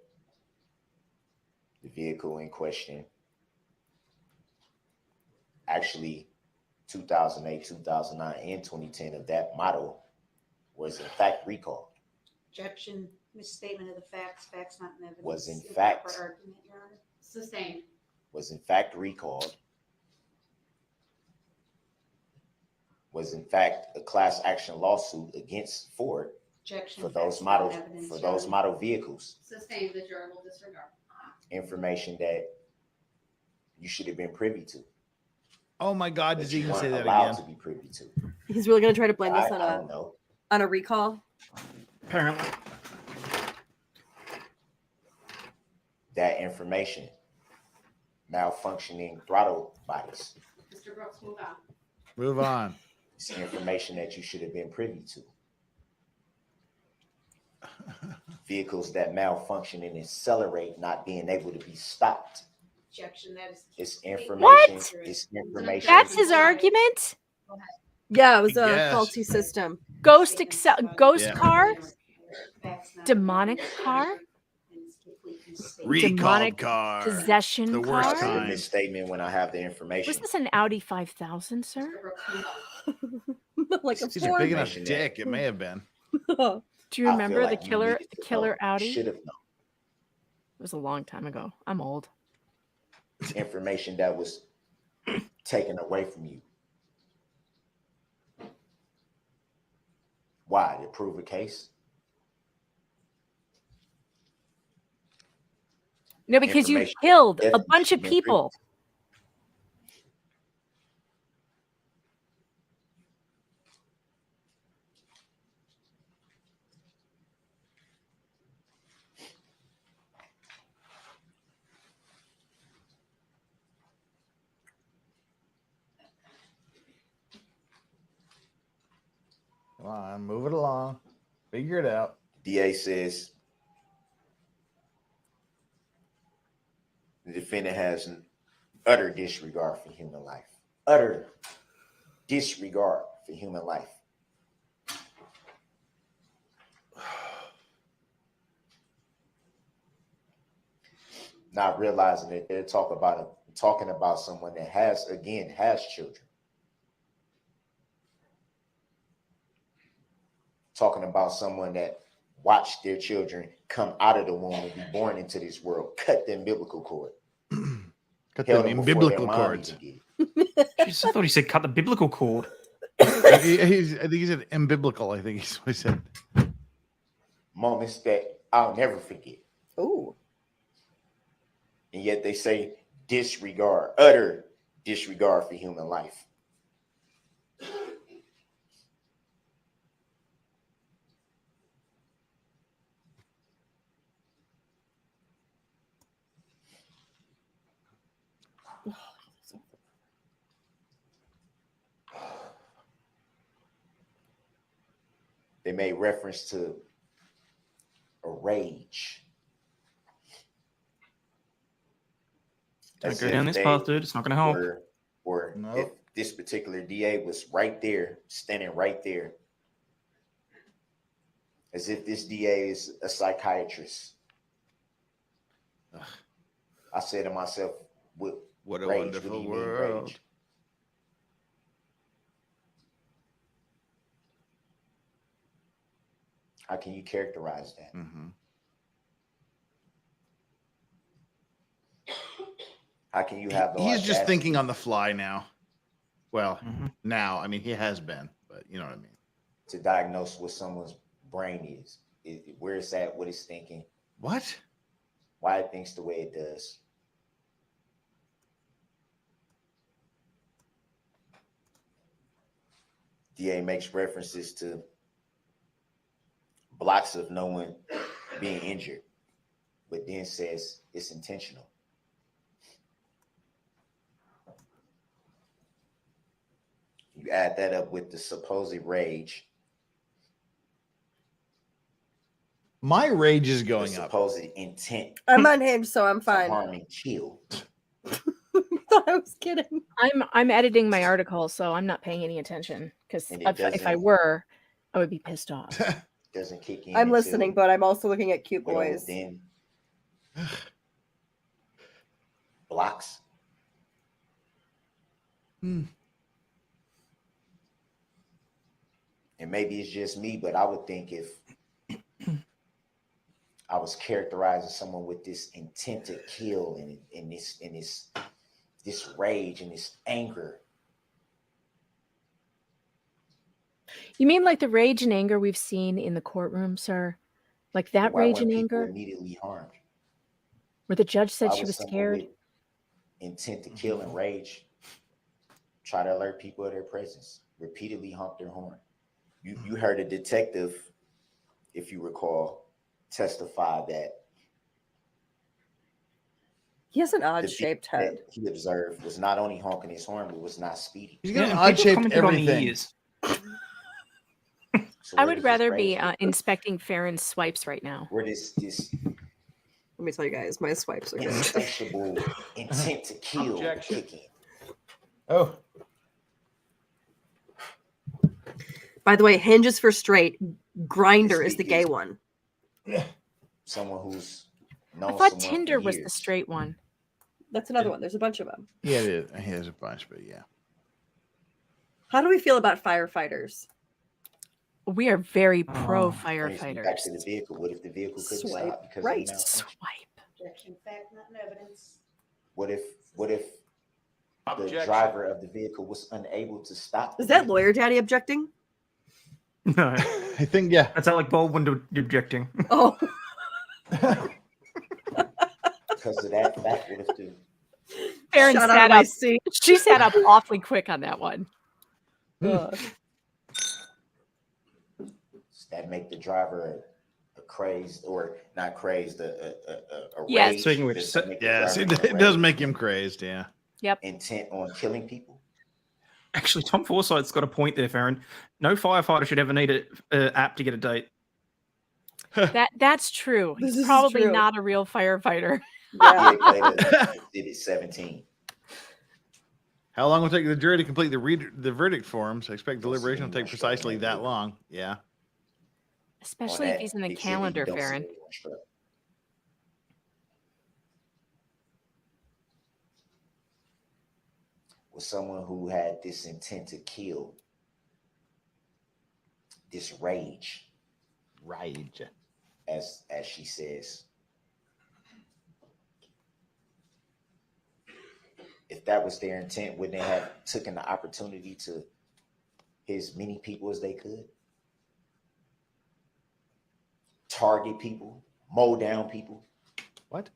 The vehicle in question, actually 2008, 2009, and 2010 of that model was in fact recalled. Objection, misstatement of the facts, facts not in evidence. Was in Improper fact- argument, Your Honor. Sustained. Was in fact recalled. Was in fact a class action lawsuit against Ford Objection, for those facts not in model evidence, for Your those Honor. model vehicles. Sustained. The jury will disregard. Information that you should have been privy to. Oh my God, That does he you even say weren't that allowed again? to be privy to. He's really gonna try to blame this I don't know. on a recall. Apparently. That information, malfunctioning throttle bodies. Mr. Brooks, move on. Move on. It's information that you should have been privy to. Vehicles that malfunction and accelerate, not being able to be stopped. Objection, that is. It's information. What? It's information. That's his argument? Yeah, it was a Yes. faulty system. Ghost Yeah. car? Demonic car? Recalled Demonic car. possession The car? worst I'll say the kind. misstatement when I have the information. Was this an Audi 5000, sir? Mr. Brooks, move on. Like a He's a big enough Information dick. It may have been. Do you I feel remember like the you killer needed to killer know. Audi? Should It have known. was a long time ago. I'm old. Information that was taken away from you. Why? To prove a case? No, because you Information killed that a bunch of you should have been privy people. Come on, move it along. Figure it out. DA says the defendant has an utter disregard for human life. Utter disregard for human life. not realizing that they're talking about someone that has children. Talking about someone that watched their children come out of the womb and be born into this world, cut the umbilical cord. Cut the umbilical cords. I thought he said cut the biblical cord. I think he said umbilical. I think he's what he said. Moments that I'll never forget. Ooh. And yet they say utter disregard for human life. They made reference to a rage. Don't go down this path, dude. It's not going to help. Or if this particular DA was right there, standing right there, as if this DA is a psychiatrist. Ugh. I said to myself, what a rage, wonderful world. Rage? How can you characterize that? Mm-hmm. How can you have He's just thinking on the fly now. Well, now, I mean, he has been, but you know what I mean. To diagnose what someone's brain is where it's at, what it's thinking. What? Why it thinks the way it does. DA makes references to blocks of no one being injured, but then says it's intentional. You add that up with the supposed rage. My rage is going up. Supposed intent. I'm unhinged, so I'm fine. Harm and kill. I was kidding. I'm editing my article, so I'm not paying any attention because if I were, I would be pissed off. Doesn't kick in. I'm listening, but I'm also looking at cute boys. Then blocks. And maybe it's just me, but I would think if I was characterizing someone with this intent to kill and this rage and this anger. You mean like the rage and anger we've seen in the courtroom, sir? Like that rage and anger? Immediately harmed. Where the judge said she was scared? Intent to kill and rage. Try to alert people of their presence. Repeatedly honk their horn. You heard a detective, if you recall, testify that he has an odd-shaped head. He observed was not only honking his horn, but was not speeding. He's got an odd-shaped everything. So I would rather be inspecting Farron's swipes right now. Where this let me tell you guys, my swipes are good. Insatiable intent to kill kicking. Oh. By the way, Hinge is for straight. Grinder is the gay one. Someone who's known. I thought Tinder was the straight one. That's another one. There's a bunch of them. Yeah, it is. He has a bunch, but yeah. How do we feel about firefighters? We are very pro firefighters. Back to the vehicle. What if the vehicle couldn't stop because right? of Swipe. Objection, fact, not in evidence. What if the driver of the vehicle was unable to stop? Is that lawyer daddy objecting? No, I think yeah. That's not like Baldwin objecting. Oh. Because of that fact, what if the Farron sat up. She sat up awfully quick on that one. That make the driver a crazed or not crazed, a yes. rage. Speaking of which, it does make him crazed. Yeah. Yep. Intent on killing people. Actually, Tom Forsyth's got a point there, Farron. No firefighter should ever need an app to get a date. That's true. This He's is probably true. not a real firefighter. Yeah. Did it 17. How long will it take the jury to complete the verdict forms? I expect deliberation will take precisely that long. Yeah. Especially if he's in the calendar, Farron. was someone who had this intent to kill, this rage, as she says. If that was their intent, wouldn't they have taken the opportunity to hit as many people as they could? Target people, mow down people. What?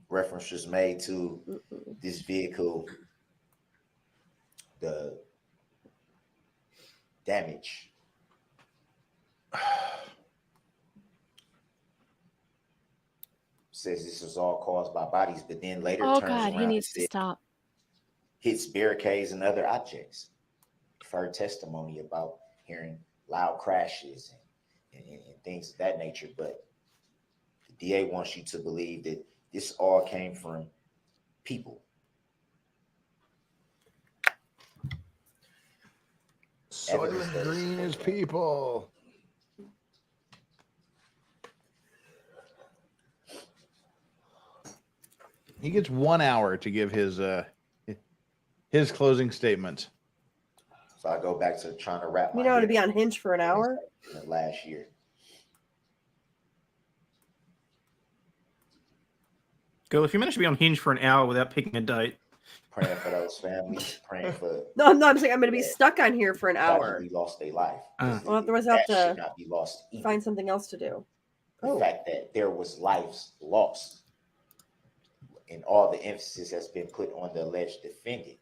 Reference was made to this vehicle, the damage. Says this was all caused by bodies, but then later Oh turns God, around he needs and to said, stop. hits barricades and other objects. You've heard testimony about hearing loud crashes and things of that nature, but the DA wants you to believe that this all came from people. Soylent Green is people. He gets 1 hour to give his closing statement. So I go back to trying to wrap my You know, to head be on Hinge for an hour. in the last year. Girl, if you manage to be on Hinge for an hour without picking a date, Praying for those families, praying for No, I'm saying I'm going to be stuck on here for an hour. tragedy lost their life. Well, otherwise I'll have That should to not be lost either. find something else to do. The fact that there was lives lost, and all the emphasis has been put on the alleged defendant,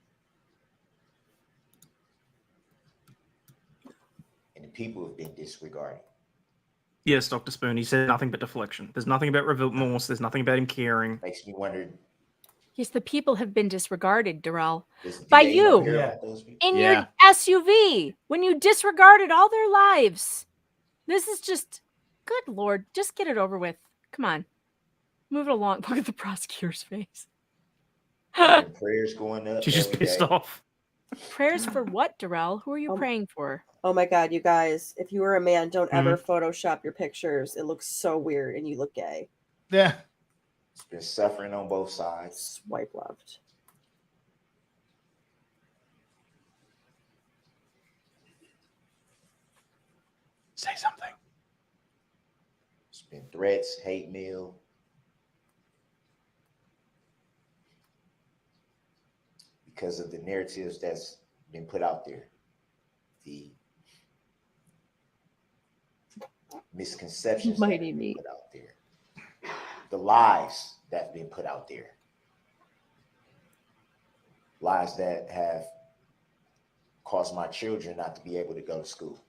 and the people have been disregarded. yes, Dr. Spoon, he said nothing but deflection. There's nothing about remorse. There's nothing about him caring. Makes me wonder. Yes, the people have been disregarded, Darrell, Does the by DA know you about those people? in your SUV when you disregarded all their lives. This is just, good Lord, just get it over with. Come on, move it along. Look at the prosecutor's face. And prayers going up. She's just every pissed day. off. Prayers for what, Darrell? Who are you praying for? Oh my God, you guys, if you were a man, don't ever Photoshop your pictures. It looks so weird and you look gay. Yeah. It's been suffering on both sides. Swipe left. Say something. It's been threats, hate mail. Because of the narratives that's been put out there. The misconceptions that have been put out there. The lies that have been put out there. Lies that have caused my children not to be able to go to school.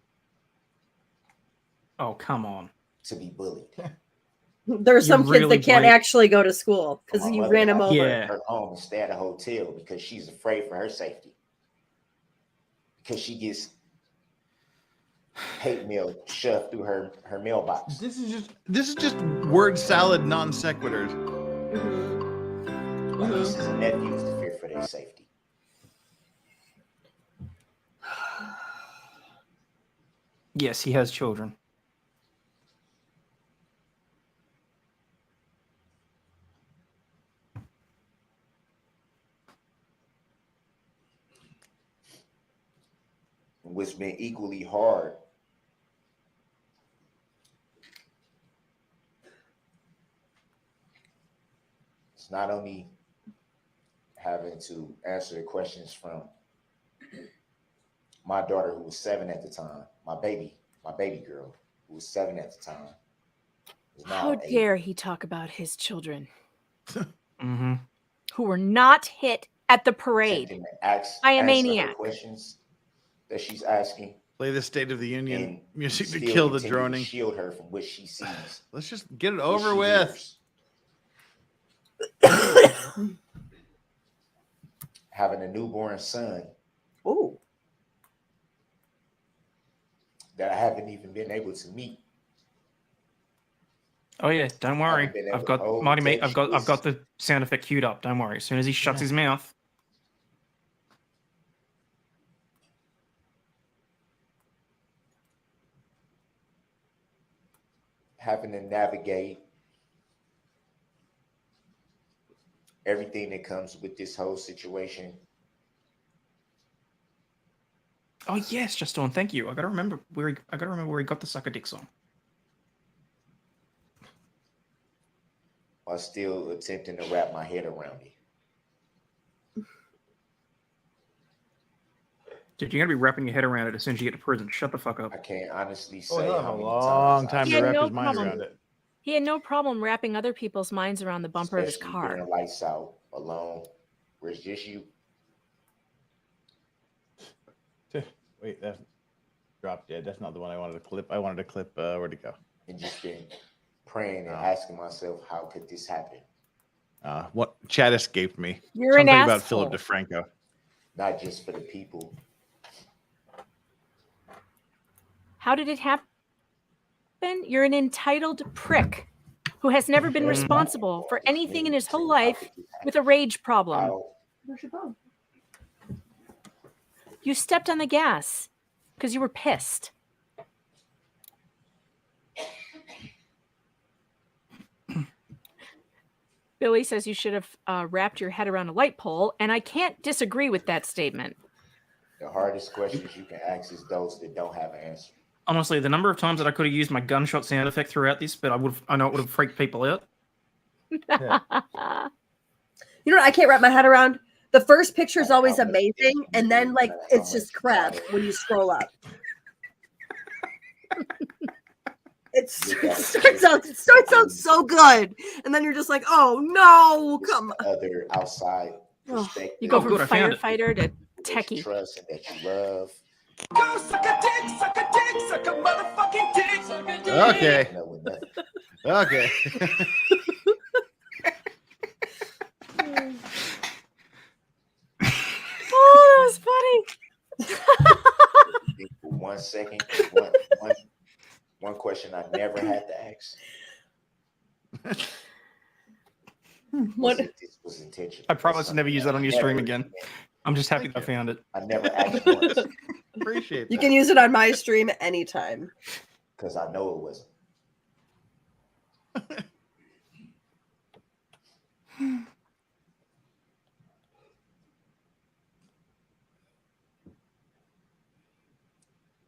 Oh, come on. To be bullied. There's some kids that can't actually go to school because you ran them over. Her home and stay at a hotel because she's afraid for her safety. Because she gets hate mail shoved through her mailbox. This is just word salad non sequiturs. My nieces and nephews to fear for their safety. Yes, he has children. What's been equally hard it's not only having to answer the questions from my daughter who was 7 at the time, my baby girl who was 7 at the time. How dare he talk about his children who were not hit at the parade by a maniac. Questions that she's asking. Play the State of the Union music to still kill the continue to droning. shield her from what she sees. Let's just get it over with. Having a newborn son. Ooh. That I haven't even been able to meet. Oh yeah, don't worry. I've got Mighty Mate. I've got the sound effect queued up. Don't worry. As soon as he shuts his mouth. having to navigate everything that comes with this whole situation. Oh yes, Justin, thank you. I gotta remember where he got the sucker dick song. While still attempting to wrap my head around it. Dude, you're gonna be wrapping your head around it as soon as you get to prison. Shut the fuck up. I can't honestly Oh, say he'll have how a many long time times He to had wrap no his mind problem. around it. He had no problem wrapping other people's minds around the bumper of his especially car. during lights out alone, where it's just you. Wait, that dropped dead. That's not the one I wanted to clip. I wanted to clip. Where'd it go? And just been praying and asking myself, how could this happen? What chat escaped me? You're an Something about Philip asshole. DeFranco. Not just for the people. How did it happen? You're an entitled prick who has never been responsible for anything in his whole life with a rage problem. You stepped on the gas because you were pissed. Billy says you should have wrapped your head around a light pole, and I can't disagree with that statement. The hardest questions you can ask is those that don't have an answer. Honestly, the number of times that I could have used my gunshot sound effect throughout this, but I know it would have freaked people out. You know what I can't wrap my head around? The first picture is always amazing, and then like it's just crap when you scroll up. It starts out so good, and then you're just like, oh no, come on. Other outside perspective. You go from firefighter to techie. Trust and that you love. Okay. Okay. Oh, that was funny. For 1 second, one question I never had to ask. What? This was intentional. I promise to never use that on your stream again. I'm just happy that I found it. I never asked once. Appreciate You can use it on my stream anytime. Because I know it wasn't.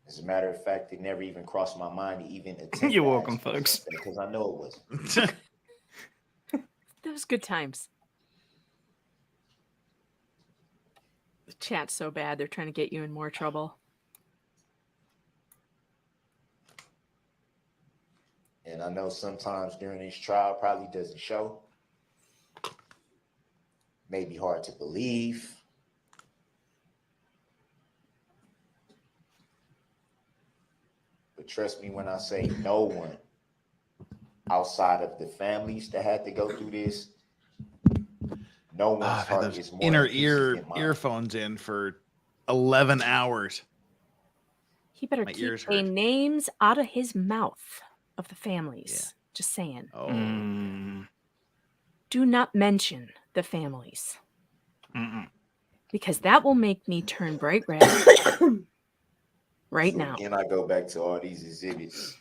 As a matter of fact, it never even crossed my mind to even attempt. You're welcome, folks. Because I know it wasn't. Those good times. The chat's so bad, they're trying to get you in more trouble. And I know sometimes during this trial probably doesn't show. Maybe hard to believe. But trust me when I say no one outside of the families that had to go through this, no one's I've had heart those is more inner at peace ear than mine. earphones in for 11 hours. He better My keep ears the hurt. names out of his mouth of the families. Just saying. Oh. Do not mention the families. Because that will make me turn bright red right now. Again, I go back to all these exhibits.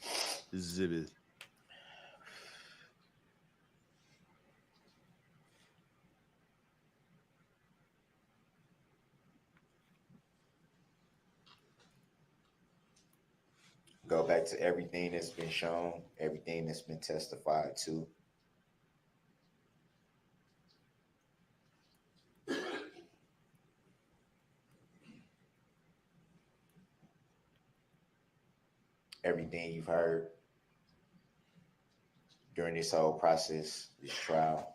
Go back to everything that's been shown, everything that's been testified to. Everything you've heard during this whole process, this trial.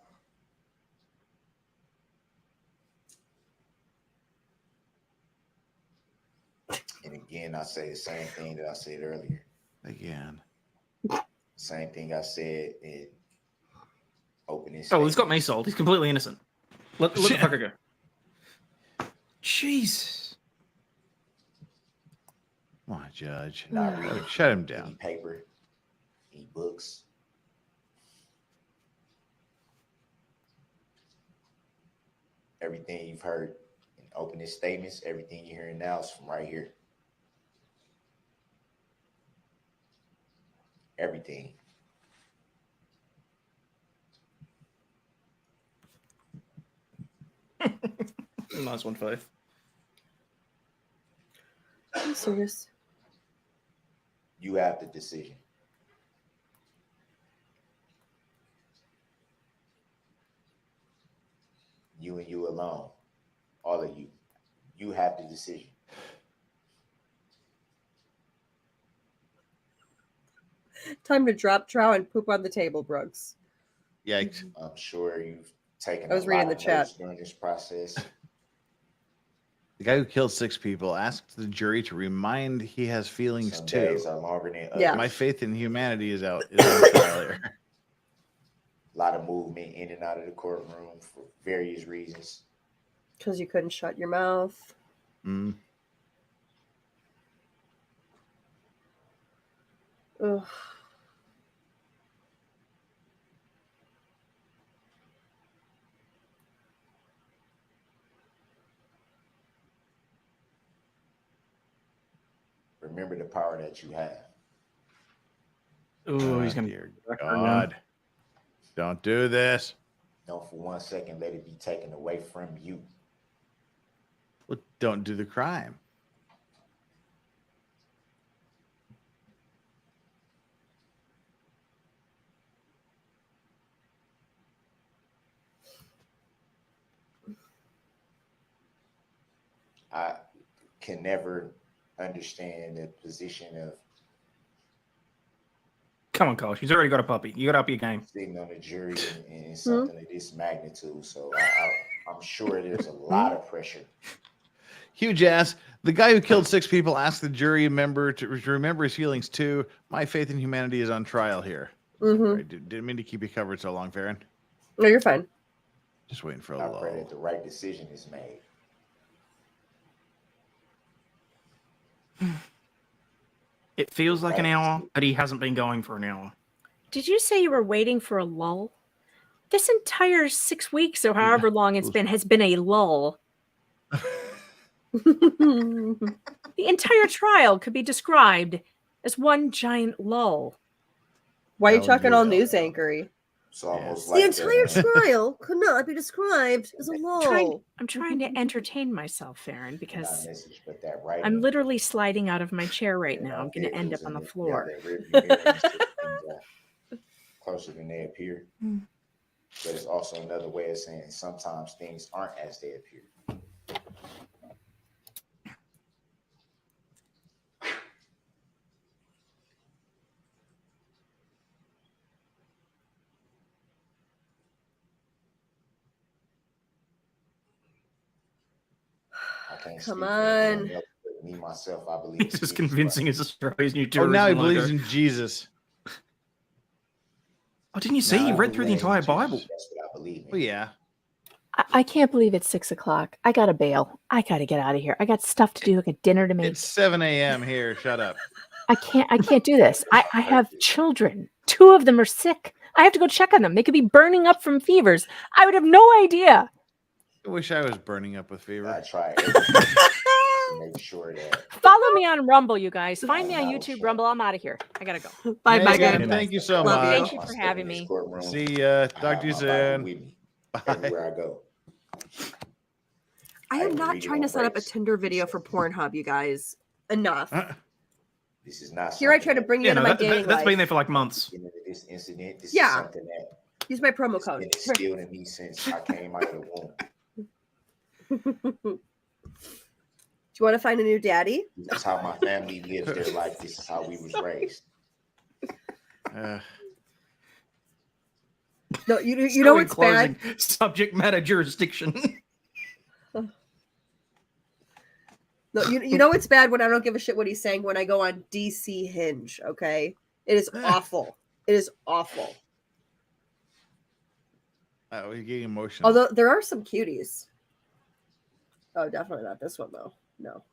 And again, I say the same thing that I said earlier. Again. Same thing I said in opening. Oh, he's got me sold. He's completely innocent. Let the fucker go. Jeez. Come on, Judge. Not reading. Shut him down. Any paper, any books. Everything you've heard in opening statements, everything you're hearing now is from right here. Everything. Nice one, Faith. I'm serious. You have the decision. You and you alone, all of you. You have the decision. Time to drop trow and poop on the table, Brooks. Yikes. I'm sure you've taken I was a reading lot the of chat. notes during this process. The guy who killed 6 people asked the jury to remind he has feelings Some too. days are longer than others. Yeah. My faith in humanity is on trial here. A lot of movement in and out of the courtroom for various reasons. Because you couldn't shut your mouth. Mm. Ugh. Remember the power that you have. Oh, he's gonna. Dear God. Don't do this. Don't for 1 second let it be taken away from you. Well, don't do the crime. I can never understand the position of Come on, coach. He's already got a puppy. You got to up your game. sitting on a jury in something of this magnitude. So I'm sure there's a lot of pressure. Huge ass. The guy who killed 6 people asked the jury member to remember his feelings too. My faith in humanity is on trial here. Mm-hmm. Right, didn't mean to keep you covered so long, Farron. No, you're fine. Just waiting for a I lull. pray that the right decision is made. It feels like an hour, but he hasn't been going for an hour. Did you say you were waiting for a lull? This entire 6 weeks or however long it's been has been a lull. The entire trial could be described as one giant lull. Why are you Hell talking yeah. all news anchory? It's almost The like entire trial could not be described as a lull. I'm trying to entertain myself, Farron, because message, but that right I'm literally sliding out of my chair right now. I'm going to end up on the floor. Closer than they appear. But it's also another way of saying sometimes things aren't as they appear. I can't Come speak for on. anyone else, but me myself, I believe He's as convincing as Australia's new Oh, tourism now he logo. believes in Jesus. Oh, didn't you see? He read through the entire Bible. That's what I believe in. Oh, yeah. I can't believe it's 6 o'clock. I got to bail. I got to get out of here. I got stuff to do. I got dinner to make. It's 7 a.m. here. Shut up. I can't do this. I have children. 2 of them are sick. I have to go check on them. They could be burning up from fevers. I would have no idea. I wish I was burning up with fever. I try to make sure that Follow me on Rumble, you guys. Find me on YouTube, Rumble. I'm out of here. I gotta go. Bye, Megan, Megan. thank you so Love much. Thank you for having me. See ya. Talk to you soon. Bye. Everywhere I go. I am not trying to set up a Tinder video for Pornhub, you guys. Enough. This is not. Here I try to bring you Yeah, into no, my that, dating that's life. been there for like months. This incident. This Yeah. is something that Use my promo has code. been instilled in me since I came out of the womb. Do you want to find a new daddy? This is how my family lives their life. This is how we was raised. No, you know what's bad? Subject matter jurisdiction. No, you know it's bad when I don't give a shit what he's saying when I go on DC Hinge, okay? It is awful. It is awful. Oh, you're getting emotional. Although there are some cuties. Oh, definitely not this one though. No.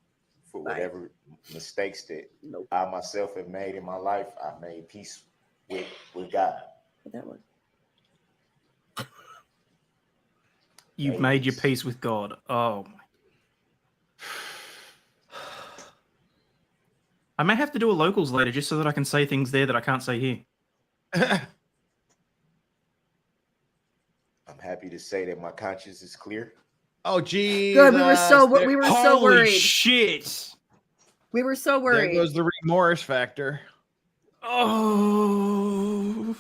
For whatever mistakes that I myself have made in my life, I've made peace with God. That one. You've made your peace with God. Oh my. I may have to do a locals later just so that I can say things there that I can't say here. I'm happy to say that my conscience is clear. Oh, geez. Good. We were so Holy worried. shit. We were so worried. There goes the remorse factor. Oh.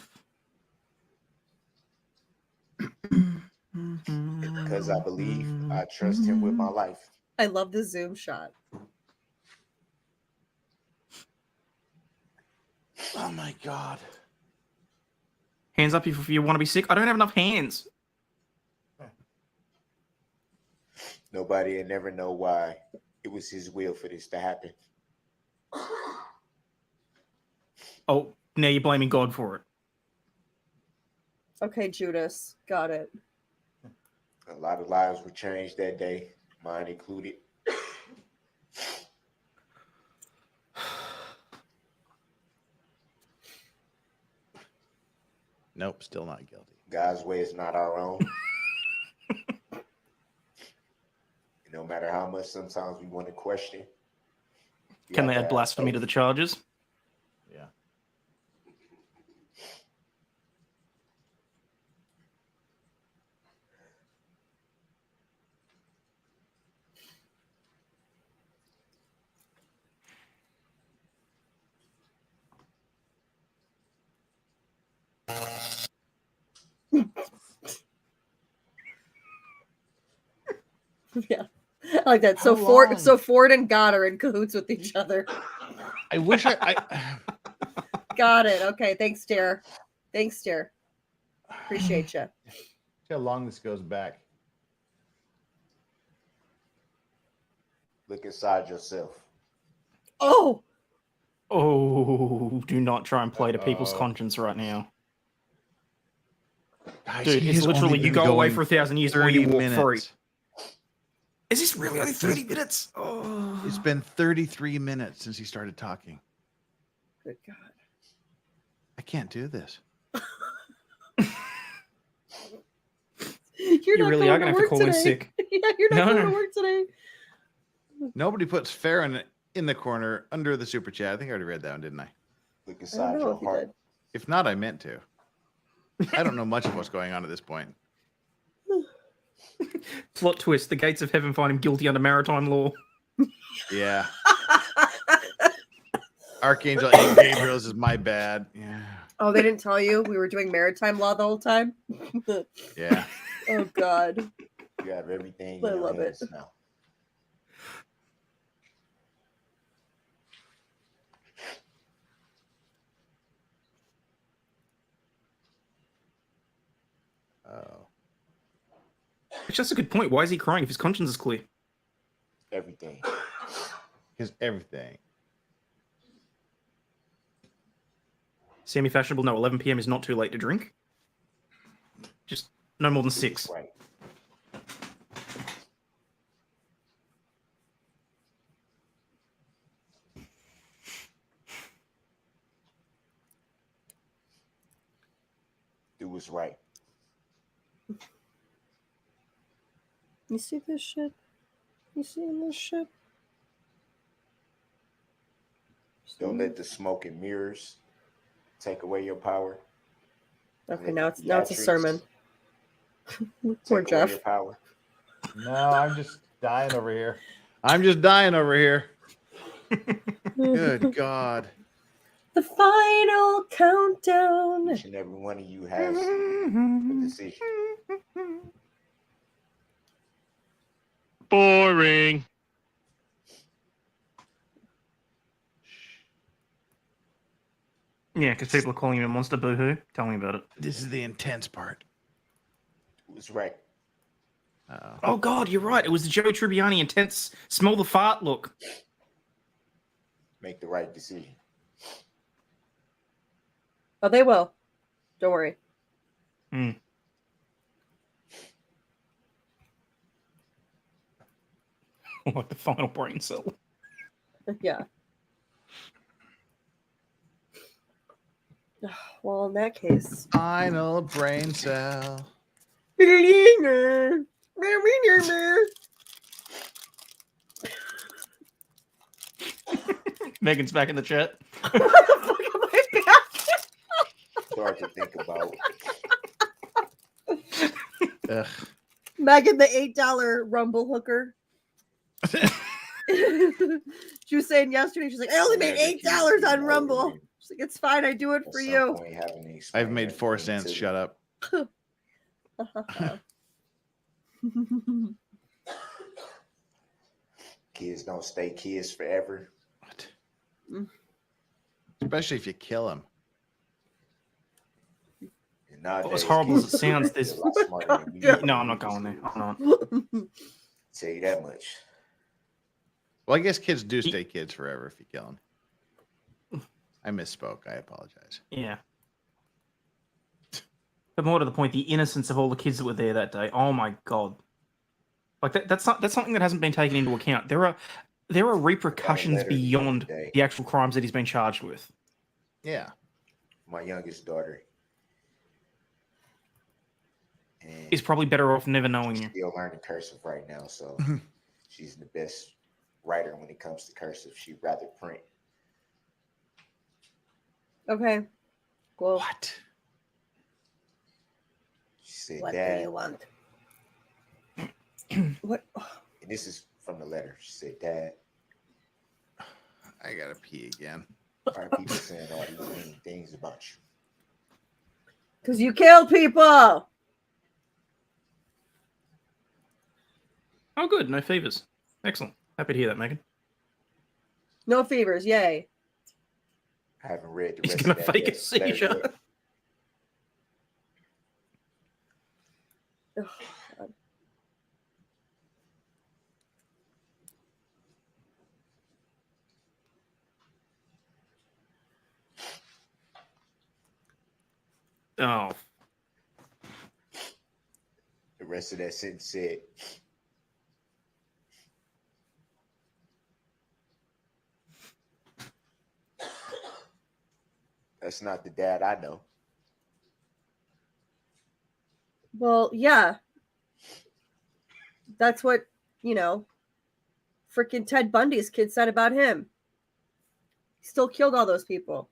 Because I believe I trust him with my life. I love the zoom shot. Oh my God. Hands up if you want to be sick. I don't have enough hands. Nobody will never know why it was his will for this to happen. Oh, now you're blaming God for it. Okay, Judas. Got it. A lot of lives were changed that day, mine included. Nope, still not guilty. God's way is not our own. No matter how much sometimes we want to question. Can they add blasphemy to the charges? Yeah. Yeah. I like that. So Ford and God are in cahoots with each other. I wish I Got it. Okay. Thanks, dear. Thanks, dear. Appreciate you. See how long this goes back. Look inside yourself. Oh. Oh, do not try and play to people's conscience right now. Guys, Dude, he it's has literally only you been go away going for 1,000 years or you 40 walk free. minutes. Is this really only 30 minutes? Oh. It's been 33 minutes since he started talking. Good God. I can't do this. You're not really are going gonna have to call in today. sick. Yeah, you're not No. going to work today. Nobody puts Farron in the corner under the super chat. I think I already read that one, didn't I? Look I don't inside know your if you heart. did. If not, I meant to. I don't know much of what's going on at this point. Plot twist: the gates of heaven find him guilty under maritime law. Yeah. Archangel Gabriel's is my bad. Yeah. Oh, they didn't tell you we were doing maritime law the whole time? Yeah. Oh, God. You have everything I in your love hands it. now. Oh. Actually, that's a good point. Why is he crying if his conscience is clear? Everything. Because everything. Semi-fashionable. No, 11 p.m. is not too late to drink. Just no more than 6. Right. Do what's right. You see this shit? You seeing this shit? Don't let the smoke and mirrors take away your power. Okay, now it's a sermon. Poor Take away Jeff. your power. No, I'm just dying over here. I'm just dying over here. Good God. The final countdown. Each and every one of you has a decision. Boring. Yeah, because people are calling him a monster. Boo-hoo. Tell me about it. This is the intense part. Do what's right. Uh-oh. Oh God, you're right. It was the Joe Tribbiani intense smell the fart look. Make the right decision. Oh, they will. Don't worry. Hmm. Like the final brain cell. Yeah. Well, in that case. Final brain cell. Megan's back in the chat. Hard to think about. Ugh. Megan, the $8 Rumble hooker. She was saying yesterday, she's like, I only made $8 on Rumble. She's like, it's fine, I do it for you. I've made 4 cents. Shut up. Kids don't stay kids forever. What? Especially if you kill them. Well, as horrible as it sounds, this. No, I'm not going there. I'm not. Tell you that much. Well, I guess kids do stay kids forever if you kill them. I misspoke. I apologize. Yeah. But more to the point, the innocence of all the kids that were there that day. Oh my god! Like that's something that hasn't been taken into account. There are repercussions beyond the actual crimes that he's been charged with. Yeah. My youngest daughter. He's probably better off never knowing you. Still learning cursive right now, so she's the best writer when it comes to cursive. She'd rather print. Okay. Cool. What? She said, What Dad, do you want? What? And this is from the letter. She said, Dad, I gotta pee again. why are people saying all these mean things about you? Because you kill people. Oh, good. No fevers. Excellent. Happy to hear that, Megan. No fevers. Yay. I haven't read the He's rest gonna of that fake a letter seizure. yet. Oh, God. Oh. The rest of that sentence said, that's not the dad I know. Well, yeah. That's what, freaking Ted Bundy's kid said about him. He still killed all those people.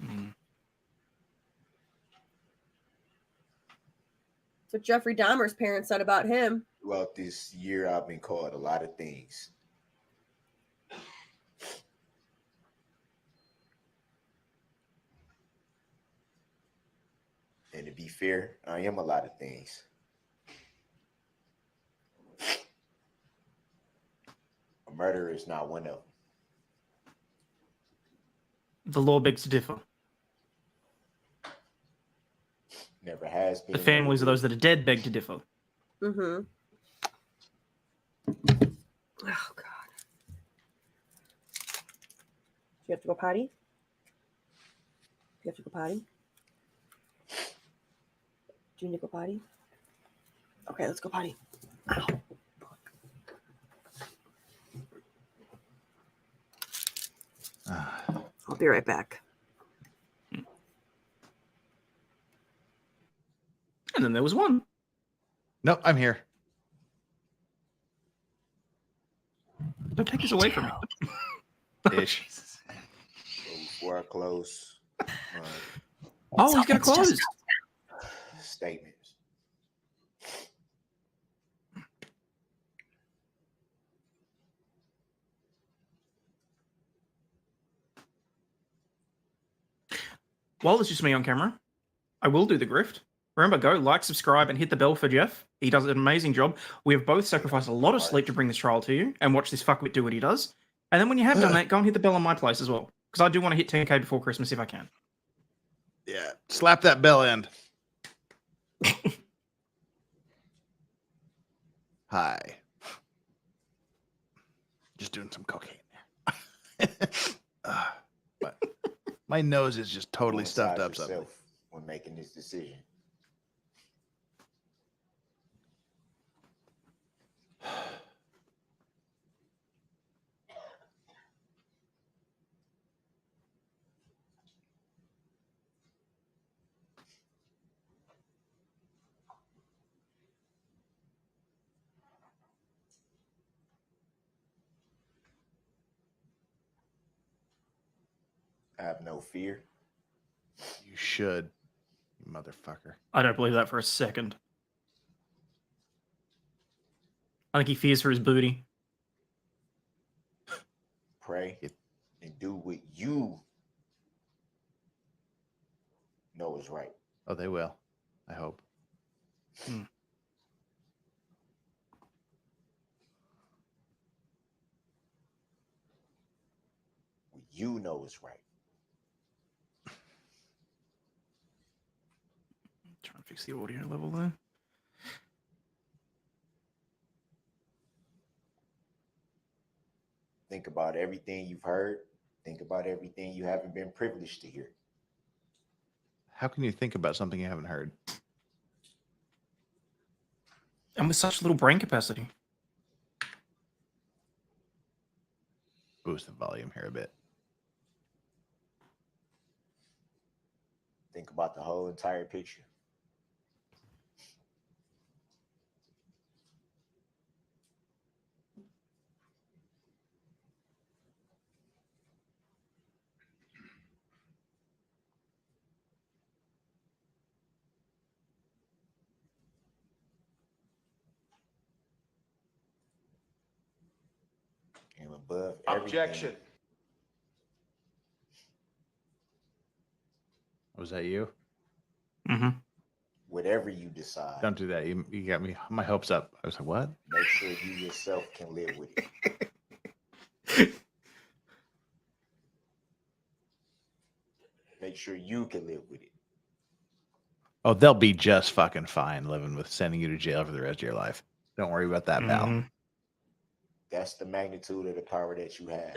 Mm. That's what Jeffrey Dahmer's parents said about him. Throughout this year, I've been called a lot of things. And to be fair, I am a lot of things. A murderer is not one of them. The law begs to differ. Never has been. The families of those that are dead beg to differ. Mm-hmm. Oh, God. Do you have to go potty? Do you have to go potty? Do you need to go potty? Okay, let's go potty. Ow. I'll be right back. And then there was one. No, I'm here. Don't take this away from me. Ish. Before I close, Oh, he's gonna close. statements. While it's just me on camera, I will do the grift. Remember, go like, subscribe, and hit the bell for Jeff. He does an amazing job. We have both sacrificed a lot of sleep to bring this trial to you and watch this fuckwit do what he does. And then when you have done that, go and hit the bell on my place as well. Because I do want to hit 10K before Christmas if I can. Yeah. Slap that bell end. Hi. Just doing some cocaine there. But my nose is just totally stuffed up. Something. When making this decision. I have no fear. You should, you motherfucker. I don't believe that for a second. I think he fears for his booty. Pray and do what you know is right. Oh, they will. I hope. What you know is right. Trying to fix the audio level there. Think about everything you've heard. Think about everything you haven't been privileged to hear. How can you think about something you haven't heard? And with such little brain capacity. Boost the volume here a bit. Think about the whole entire picture. And above Objection. everything, Was that you? Mm-hmm. whatever you decide, Don't do that. You got me my hopes up. I was like, what? make sure you yourself can live with it. Make sure you can live with it. Oh, they'll be just fucking fine living with sending you to jail for the rest of your life. Don't worry about that, pal. That's the magnitude of the power that you have.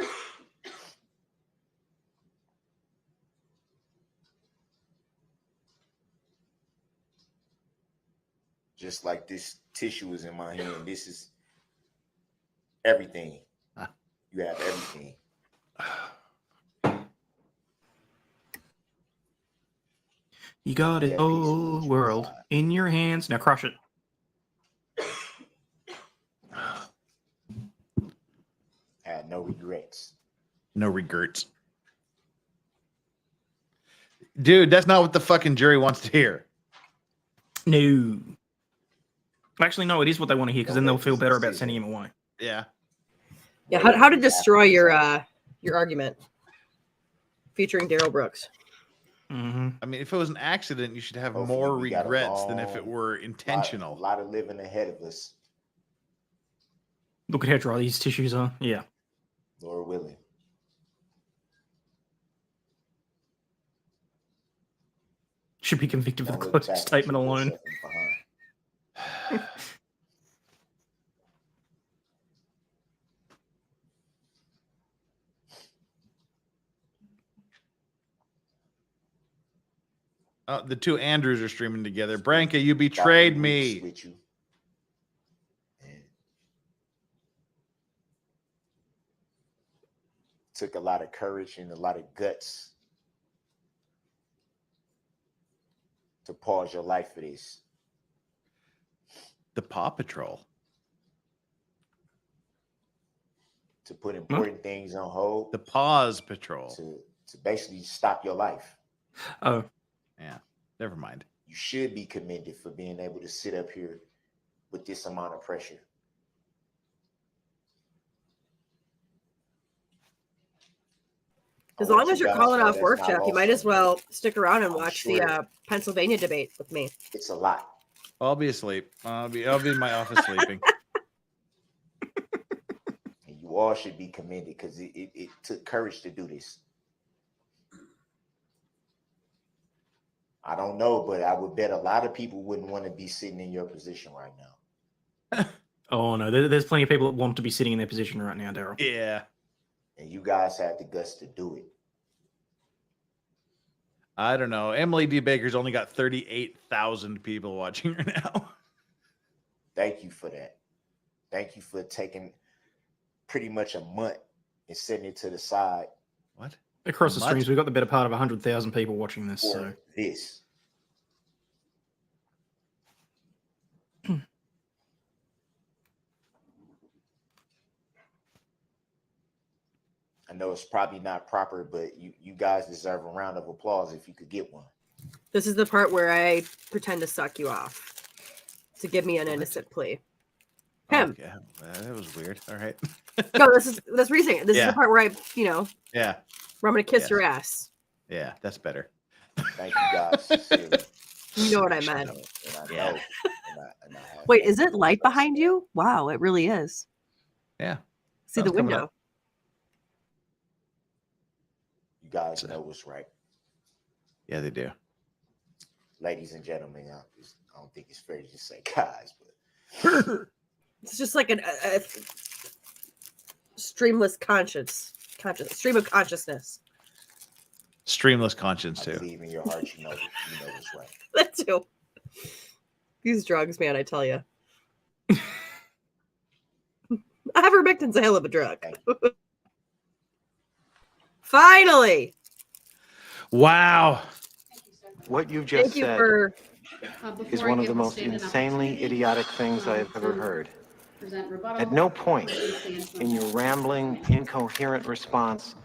Just like this tissue is in my hand, this is everything. You have everything. You got it, whole world in your hands. Now crush it. Had no regrets. No regrets. Dude, that's not what the fucking jury wants to hear. No. Actually, no, it is what they want to hear because then they'll feel better about sending him away. Yeah. Yeah, how to destroy your argument featuring Darrell Brooks. Mm-hmm. I mean, if it was an accident, you should have Hopefully more we got a regrets than if it were A intentional. lot of living ahead of us, Look at how dry these tissues are. Yeah. Lord willing. Should be convicted for the Don't look closing back statement and shoot alone. yourself in the behind. The two Andrews are streaming together. Branca, you betrayed me. With you. And took a lot of courage and a lot of guts to pause your life for this. The Paw Patrol. To put important things on hold. The Paws Patrol. To basically stop your life. Oh. Yeah. Never mind. You should be commended for being able to sit up here with this amount of pressure. As long as you're calling off work, Jeff, you might as well stick around and watch the Pennsylvania debate with me. It's a lot. I'll be asleep. I'll be in my office sleeping. And you all should be commended because it took courage to do this. I don't know, but I would bet a lot of people wouldn't want to be sitting in your position right now. Oh, no. There's plenty of people that want to be sitting in their position right now, Darrell. Yeah. And you guys had the guts to do it. I don't know. Emily D. Baker's only got 38,000 people watching her now. Thank you for that. Thank you for taking pretty much a month and setting it to the side. What? Across the streams, we've got the better part of 100,000 people watching this. So this. I know it's probably not proper, but you guys deserve a round of applause if you could get one. This is the part where I pretend to suck you off to give me an innocent plea. Him. Okay. That was weird. All right. No, that's reason. This is Yeah. the part where where Yeah. I'm gonna kiss Yes. your ass. Yeah, that's better. Thank you guys. Sincerely. You know what I meant. And I Yeah. know. And I have Wait, is it light behind you? Wow, it really is. Yeah. See the Sun's coming window. up. You guys know what's right. Yeah, they do. Ladies and gentlemen, I don't think it's fair to just say guys, but It's just like a streamless stream of consciousness. Streamless conscience I too. believe in your heart you know what's right. That too. These drugs, man, I tell you. Ivermectin's a hell of a drug. Finally. Wow. What you've just Thank you said for is one of the most insanely idiotic things I have ever heard. At no point in your rambling, incoherent response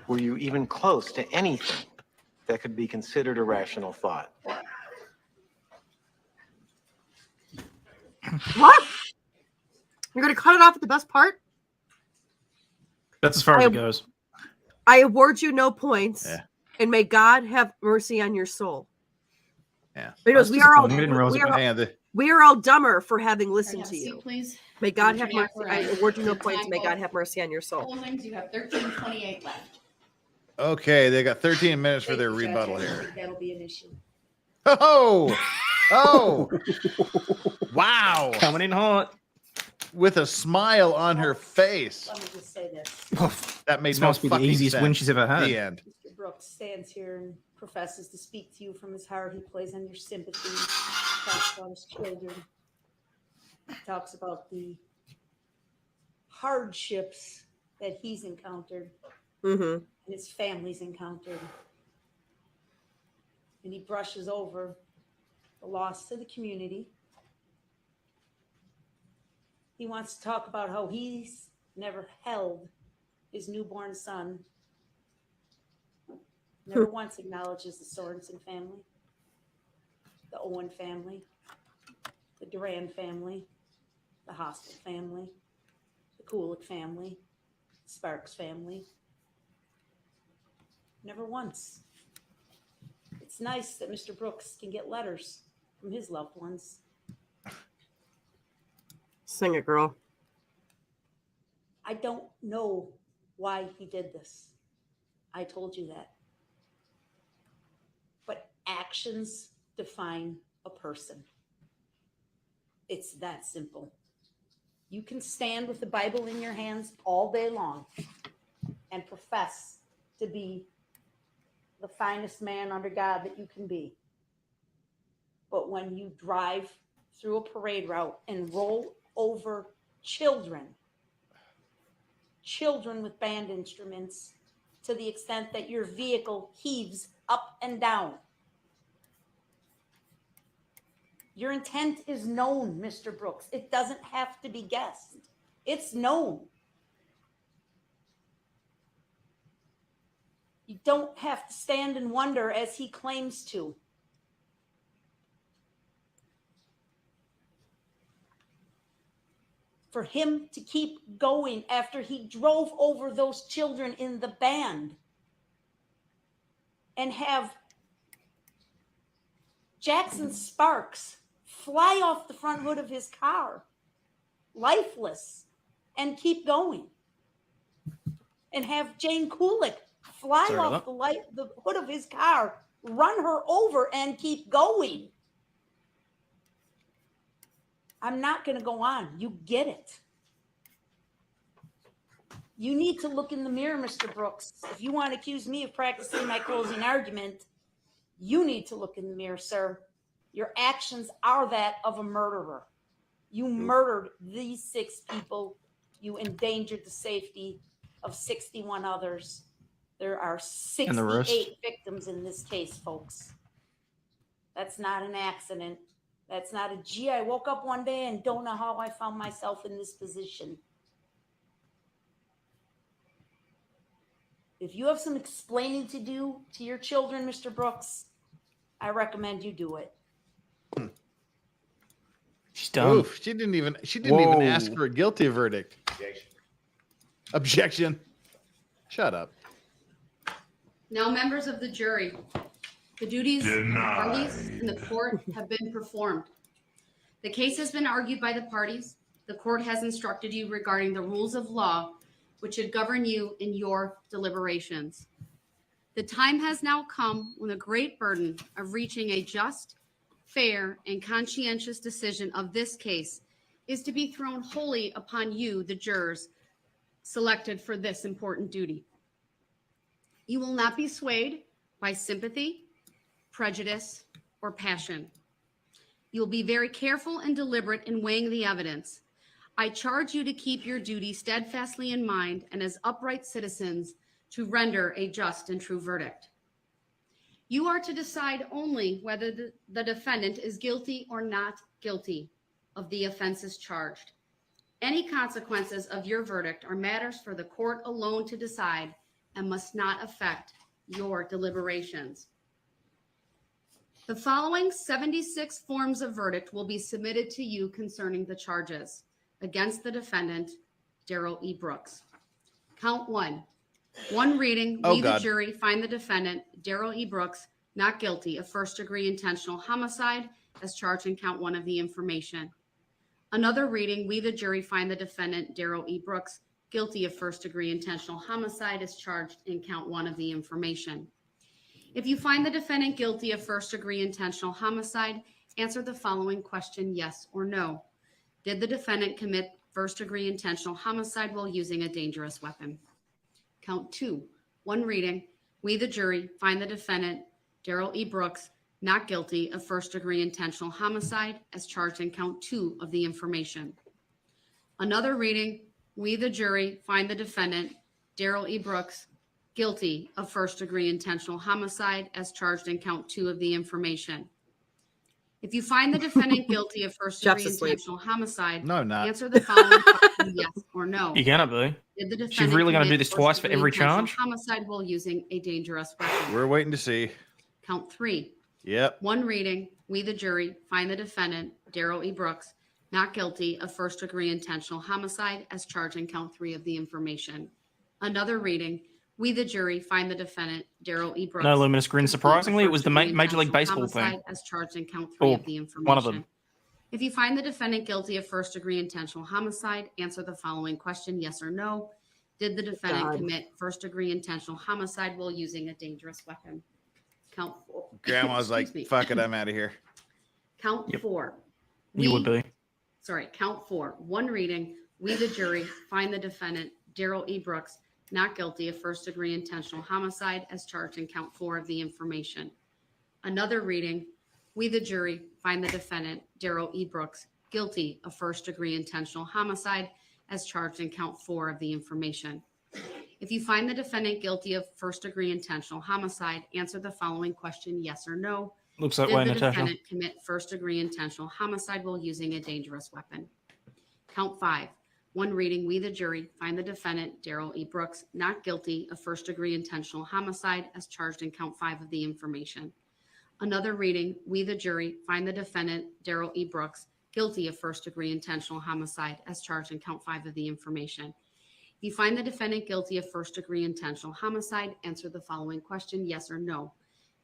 were you even close to anything that could be considered a rational thought. What? You're gonna cut it off at the best part? That's as far as it goes. I award you no points, Yeah. and may God have mercy on your soul. Yeah. Because we are all we are all dumber for having listened to you. Please. May God have Turn mercy. it I around. award you no Your points. time May God goes. have mercy on your soul. Closings, you have 13:28 left. Okay, they got 13 minutes for Thank their you, Judge. rebuttal I don't here. think that'll be an issue. Oh, oh, wow. Coming in hot. With a smile on her face. Let me just say this. That made This no must be the fucking easiest win sense. she's ever had. The end. Mr. Brooks stands here and professes to speak to you from his heart. He plays on your sympathy, talks about his children, he talks about the hardships that he's encountered Mm-hmm. and his family's encountered. And he brushes over the loss to the community. He wants to talk about how he's never held his newborn son. Never once acknowledges the Sorensen family, the Owen family, the Duran family, the Hostel family, the Kulik family, the Sparks family. Never once. It's nice that Mr. Brooks can get letters from his loved ones. Sing it, girl. I don't know why he did this. I told you that. But actions define a person. It's that simple. You can stand with the Bible in your hands all day long and profess to be the finest man under God that you can be. But when you drive through a parade route and roll over children with band instruments to the extent that your vehicle heaves up and down. Your intent is known, Mr. Brooks. It doesn't have to be guessed. It's known. You don't have to stand and wonder as he claims to. For him to keep going after he drove over those children in the band and have Jackson Sparks fly off the front hood of his car, lifeless, and keep going. And have Jane Kulik fly off the hood of his car, run her over, and keep going. I'm not going to go on. You get it. You need to look in the mirror, Mr. Brooks. If you want to accuse me of practicing my closing argument, you need to look in the mirror, sir. Your actions are that of a murderer. You murdered these 6 people. You endangered the safety of 61 others. There are 68 victims in this case, folks. That's not an accident. That's not a, gee, I woke up one day and don't know how I found myself in this position. If you have some explaining to do to your children, Mr. Brooks, I recommend you do it. done. Oof, she didn't even ask Whoa. for a guilty verdict. Objection. Shut up. Now, members of the jury, the duties of the parties in the court have been performed. The case has been argued by the parties. The court has instructed you regarding the rules of law which should govern you in your deliberations. The time has now come when the great burden of reaching a just, fair, and conscientious decision of this case is to be thrown wholly upon you, the jurors, selected for this important duty. You will not be swayed by sympathy, prejudice, or passion. You will be very careful and deliberate in weighing the evidence. I charge you to keep your duty steadfastly in mind and as upright citizens to render a just and true verdict. You are to decide only whether the defendant is guilty or not guilty of the offenses charged. Any consequences of your verdict are matters for the court alone to decide and must not affect your deliberations. The following 76 forms of verdict will be submitted to you concerning the charges against the defendant, Darrell E. Brooks. Count one. One reading, we the jury find the defendant, Darrell E. Brooks, not guilty of first-degree intentional homicide as charged in count one of the information. Another reading, we the jury find the defendant, Darrell E. Brooks, guilty of first-degree intentional homicide as charged in count one of the information. If you find the defendant guilty of first-degree intentional homicide, answer the following question, yes or no. Did the defendant commit first-degree intentional homicide while using a dangerous weapon? Count two. One reading, we the jury find the defendant, Darrell E. Brooks, not guilty of first-degree intentional homicide as charged in count two of the information. Another reading, we the jury find the defendant, Darrell E. Brooks, guilty of first-degree intentional homicide as charged in count two of the information. If you find the defendant guilty of first-degree intentional homicide, answer the following question, yes or no. You're gonna be. Did the defendant She's really gonna do commit this twice for every first-degree intentional charge? homicide while using a dangerous weapon? We're waiting to see. Count three. Yep. One reading, we the jury find the defendant, Darrell E. Brooks, not guilty of first-degree intentional homicide as charged in count three of the information. Another reading, we the jury find the defendant, Darrell E. Brooks. No luminous grin. Surprisingly, it was the Major League Baseball homicide thing. as charged in count three Or of the information. one of them. If you find the defendant guilty of first-degree intentional homicide, answer the following question, yes or no. Did the defendant commit first-degree intentional homicide while using a dangerous weapon? Count four. Grandma's like, Excuse me. fuck it, I'm out of here. Count four. You would be. Sorry, count four. One reading, we the jury find the defendant, Darrell E. Brooks, not guilty of first-degree intentional homicide as charged in count four of the information. Another reading, we the jury find the defendant, Darrell E. Brooks, guilty of first-degree intentional homicide as charged in count four of the information. If you find the defendant guilty of first-degree intentional homicide, answer the following question, yes or no. Looks that Did way, the Natasha. defendant commit first-degree intentional homicide while using a dangerous weapon? Count five. One reading, we the jury find the defendant, Darrell E. Brooks, not guilty of first-degree intentional homicide as charged in count five of the information. Another reading, we the jury find the defendant, Darrell E. Brooks, guilty of first-degree intentional homicide as charged in count five of the information. If you find the defendant guilty of first-degree intentional homicide, answer the following question, yes or no.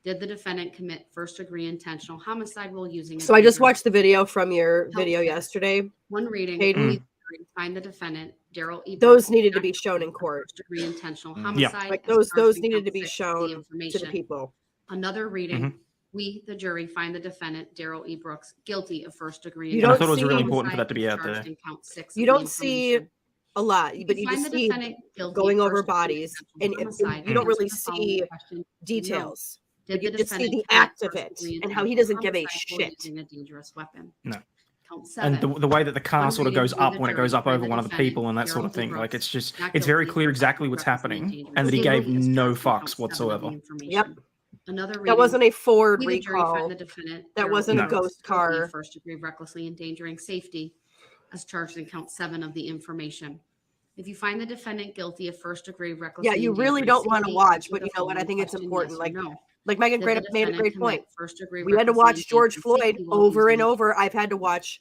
Did the defendant commit first-degree intentional homicide while using a So I just dangerous watched the video from your Count video six. yesterday. One reading, Hayden. we the jury find the defendant, Darrell E. Those Brooks, needed to not be guilty shown in of court. first-degree intentional Yeah. homicide Like as those charged in needed count to be six of shown to the information. people. Another reading, we, the jury, find the defendant, Darrell E. Brooks, guilty of first-degree You And I don't thought it was really see- important for that to be out charged there. in count six You of the don't see information. a lot, but If you find just the see defendant guilty going of over first-degree bodies, and intentional homicide, you don't really answer the following see question, details. Did But you the just see defendant the commit act of it first-degree and how he intentional doesn't give a homicide while shit. using a dangerous weapon? No. Count seven. And the way that the car One sort of reading, goes we up the when it jury goes up find over the one of the defendant, people and that sort Darrell of E. thing. Brooks, Like it's just, not it's very guilty clear of exactly what's recklessly happening, endangering and that he safety gave as no charged in count fucks seven of the whatsoever. information. Yep. Another reading, That wasn't a Ford we the jury recall. find the defendant, That Darrell wasn't E. a Brooks, ghost guilty of car. first-degree recklessly endangering safety as charged in count seven of the information. If you find the defendant guilty of first-degree recklessly Yeah, you really endangering don't want to safety, watch, answer but the you know what? I following think it's question, important. yes or Like, no. like Megan Did the made a defendant great commit point. first-degree We had to recklessly watch George endangering Floyd safety while over and using a over. I've had to watch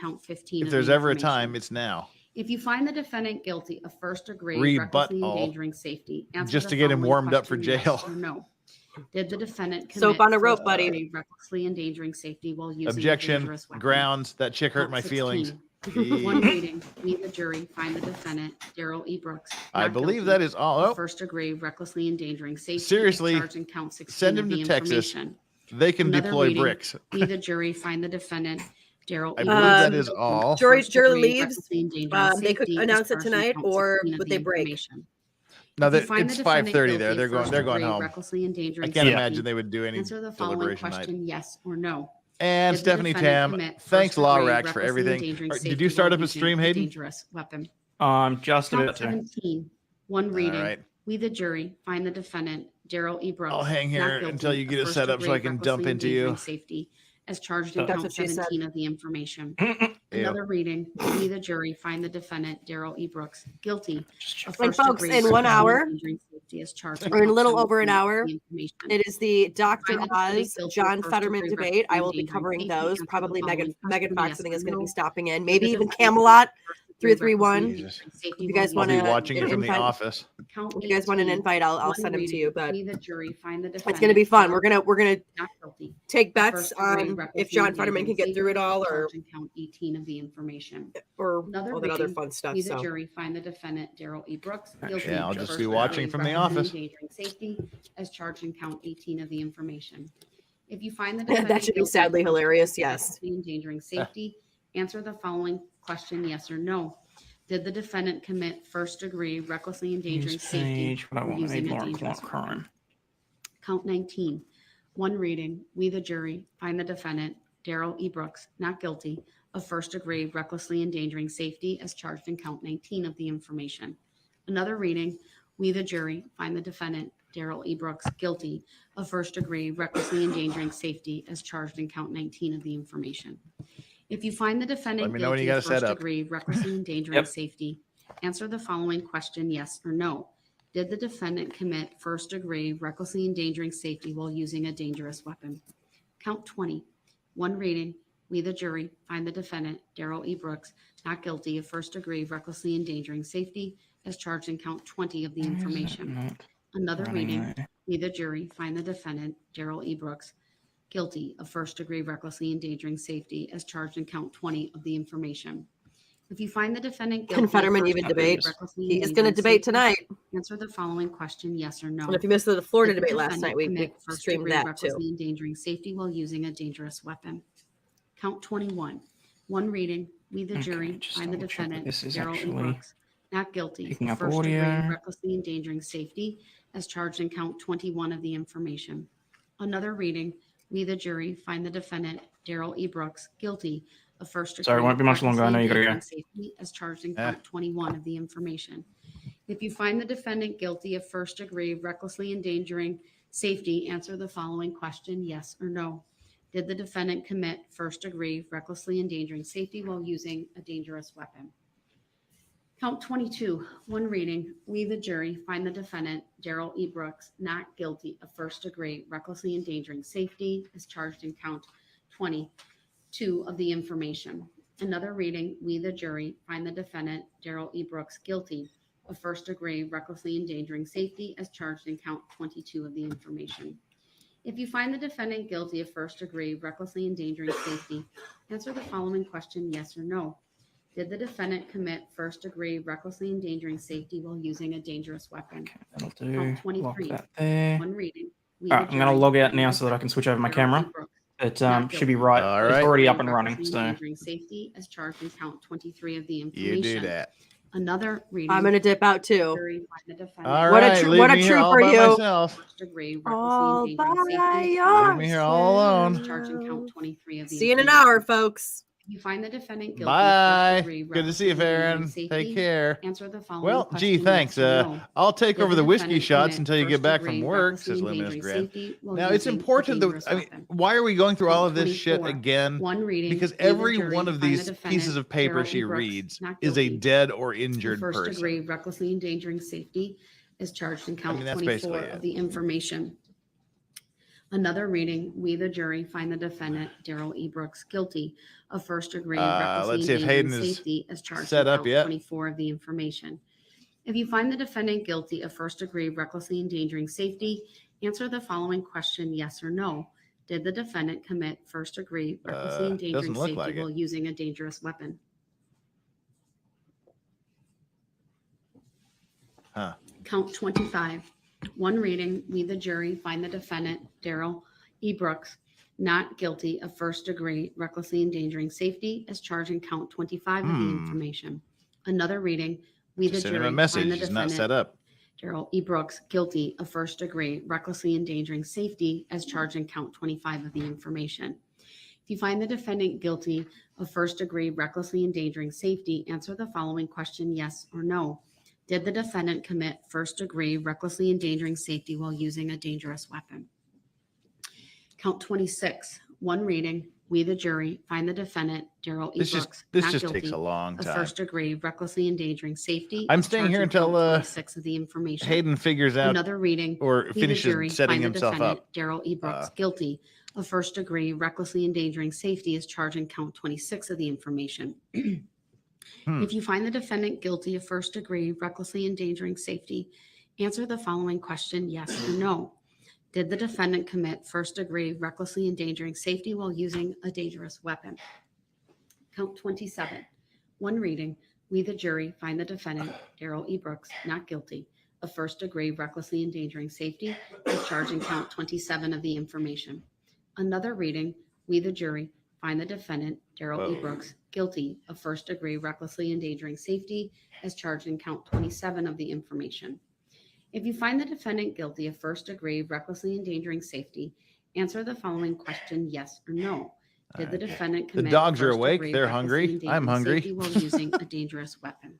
count 15. If of there's the ever a information. time, it's now. If you find the defendant guilty of first degree Rebut recklessly all. endangering safety, answer Just the to get him following warmed up for question, yes jail. or no. Did the defendant commit Soap on a rope, first buddy. degree recklessly endangering safety while using a Objection. dangerous weapon? Grounds. That chick hurt Count my feelings. 16. One reading. We, the jury, find the defendant, Darrell E. Brooks. I not believe guilty that is all. of Oh, first degree recklessly endangering safety. as seriously, charged in count 16 send of him the to Texas. information. They can Another deploy reading. bricks. We, the jury, find the defendant, Darrell I E. believe Brooks. that is all. Jury First degree leaves. recklessly endangering They could safety as announce it charged in tonight, count or 16 of would the they break? information. No, If you that find the it's defendant 5:30 there. guilty They're of going. first They're going degree home. recklessly I endangering can't safety, imagine they would do any answer the following deliberation night. question, yes or no. And Did the Stephanie defendant Tam, commit thanks first Law degree Rax for recklessly everything. endangering Did safety you start while up a using stream, a Hayden? dangerous weapon? Just Count about to. 17. One reading. right. We, the jury, find the defendant, Darrell E. Brooks. I'll hang not here guilty until you of get it set up so first-degree I can dump recklessly into you. endangering Safety as charged in That's count what she said. 17 of the information. Ew. Another reading, we the jury find the defendant, Darrell E. Brooks, guilty of Like, folks, first-degree in 1 recklessly hour, endangering safety as charged in or in a count little over an 17 of hour, the information. it is the Dr. Find the defendant Oz, guilty of John first-degree Fetterman debate. I will be recklessly covering endangering those. safety. Answer the Probably Megan following Fox, I question, think, yes is or going to be no. stopping in. Did Maybe the even defendant Camelot commit 331. first-degree recklessly endangering safety If you guys while I'll be want using a watching it from the dangerous office. weapon? Count If you guys want an 18, invite, I'll one send them to reading, you. But we the jury find the it's defendant, going to be fun. Darrell We're gonna not guilty take of bets first-degree on recklessly if John Fetterman endangering can get through it safety all, as or charged in count 18 of the information. Another all that other reading, fun stuff. we the So jury find the defendant, Darrell E. Brooks, guilty Yeah, I'll of just be first-degree watching from the recklessly office. endangering safety as charged in count 18 of the information. If you find the that defendant should be guilty of sadly first-degree hilarious. Yes. recklessly endangering safety, answer the following question, yes or no. Did the defendant commit first-degree recklessly endangering Use safety page, but I or want to using need a more dangerous crime. weapon? Count 19. One reading, we the jury find the defendant, Darrell E. Brooks, not guilty of first-degree recklessly endangering safety as charged in count 19 of the information. Another reading, we the jury find the defendant, Darrell E. Brooks, guilty of first-degree recklessly endangering safety as charged in count 19 of the information. If you find the defendant Let me know when you guilty got of it set up. first-degree recklessly endangering Yep. safety, answer the following question, yes or no. Did the defendant commit first-degree recklessly endangering safety while using a dangerous weapon? Count 20. One reading, we the jury find the defendant, Darrell E. Brooks, not guilty of first-degree recklessly endangering safety as charged in count 20 of the information. Another reading, we the jury find the defendant, Darrell E. Brooks, guilty of first-degree recklessly endangering safety as charged in count 20 of the information. If you find the defendant guilty Can of Fetterman even first-degree debate? recklessly He is going to endangering debate safety, tonight. answer the following question, yes or no. And if you missed the Florida Did the debate last defendant night, we commit streamed first-degree that recklessly too. endangering safety while using a dangerous weapon? Count 21. One reading, we the jury just find the double check that defendant, this is Darrell E. actually Brooks, not guilty picking of up first-degree audio. recklessly endangering safety as charged in count 21 of the information. Another reading, we the jury find the defendant, Darrell E. Brooks, guilty of first-degree Sorry, it won't be much longer. I know you gotta go. recklessly endangering safety as charged in count 21 of the information. If you find the defendant guilty of first-degree recklessly endangering safety, answer the following question, yes or no. Did the defendant commit first-degree recklessly endangering safety while using a dangerous weapon? Count 22, one reading, we the jury find the defendant, Darrell E. Brooks, not guilty of first-degree recklessly endangering safety as charged in count 22 of the information. Another reading, we the jury find the defendant, Darrell E. Brooks, guilty of first-degree recklessly endangering safety as charged in count 22 of the information. If you find the defendant guilty of first-degree recklessly endangering safety, answer the following question, yes or no. Did the defendant commit first-degree recklessly endangering safety while using a dangerous weapon? That'll do. Count Lock 23, that there. one reading. We All the right, I'm going to jury log out find the now so that I can switch over my Darrell E. camera. Brooks, It not should be guilty right. All It's right. already up of and running. recklessly So endangering safety as charged in count 23 of the You information. do that. Another reading. I'm going to dip out too. Jury find the defendant. All What a right, tr- leave what a me here all trooper by you. myself. First-degree All recklessly by endangering safety. Leave me here all alone. Charge in count 23 of the See you in an information. hour, folks. You find the defendant guilty Bye. of first-degree Good to see you, recklessly endangering Farron. safety. Take care. Answer the following Well, question, gee, thanks. yes or no. I'll take Did over the the whiskey defendant shots commit until you get back from first-degree work, recklessly says Luminous endangering Grant. safety while Now, it's using a important that, dangerous weapon? why are we going through all of this shit 24. again? One reading. Because we the every jury one of find the these defendant, pieces of paper Darrell E. she Brooks, reads not is a guilty dead or of injured first-degree person. recklessly endangering safety is charged in count that's 24 basically of it. the information. Another reading, we the jury find the defendant, Darrell E. Brooks, guilty of first-degree recklessly Let's see if endangering Hayden is safety as charged set in up count yet. 24 of the information. If you find the defendant guilty of first-degree recklessly endangering safety, answer the following question, yes or no. Did the defendant commit first-degree recklessly endangering doesn't look safety like it. while using a dangerous weapon? Huh. Count 25. One reading, we the jury find the defendant, Darrell E. Brooks, not guilty of first-degree recklessly endangering safety as charged in count 25 of the information. Another reading, we the Just send him jury a message. find the He's not set defendant, up. Darrell E. Brooks, guilty of first-degree recklessly endangering safety as charged in count 25 of the information. If you find the defendant guilty of first-degree recklessly endangering safety, answer the following question, yes or no. Did the defendant commit first degree recklessly endangering safety while using a dangerous weapon? Count 26, one reading. We, the jury, find the defendant, Darrell E. This Brooks, just not takes guilty a long of time. first degree recklessly endangering safety. I'm as staying charged here in count until 26 of the information. Hayden figures out Another reading. or We, the finishes jury, setting find the himself defendant, up. Darrell E. Brooks, guilty of first degree recklessly endangering safety as charged in count 26 of the information. If you find the defendant guilty of first degree recklessly endangering safety, answer the following question, yes or no. Did the defendant commit first degree recklessly endangering safety while using a dangerous weapon? Count 27, one reading. We, the jury, find the defendant, Darrell E. Brooks, not guilty of first degree recklessly endangering safety as charged in count 27 of the information. Another reading. We, the jury, find the defendant, Darrell E. Brooks, guilty of first degree recklessly endangering safety as charged in count 27 of the information. If you find the defendant guilty of first degree recklessly endangering safety, answer the following question, yes or no. Did the defendant commit The dogs are first awake. degree They're recklessly hungry. I'm endangering hungry. safety while using a dangerous weapon?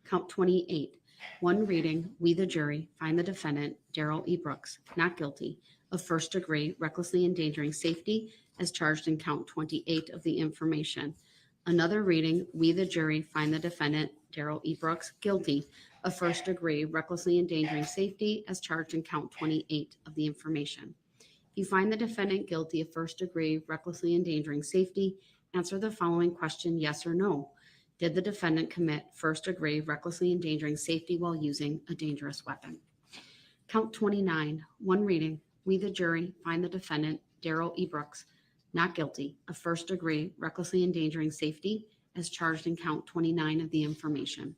Count 28. One reading. We, the jury, find the defendant, Darrell E. Brooks, not guilty of first degree recklessly endangering safety as charged in count 28 of the information. Another reading. We, the jury, find the defendant, Darrell E. Brooks, guilty of first degree recklessly endangering safety as charged in count 28 of the information. If you find the defendant guilty of first degree recklessly endangering safety, answer the following question, yes or no. Did the defendant commit first degree recklessly endangering safety while using a dangerous weapon? Count 29, one reading. We, the jury, find the defendant, Darrell E. Brooks, not guilty of first degree recklessly endangering safety as charged in count 29 of the information.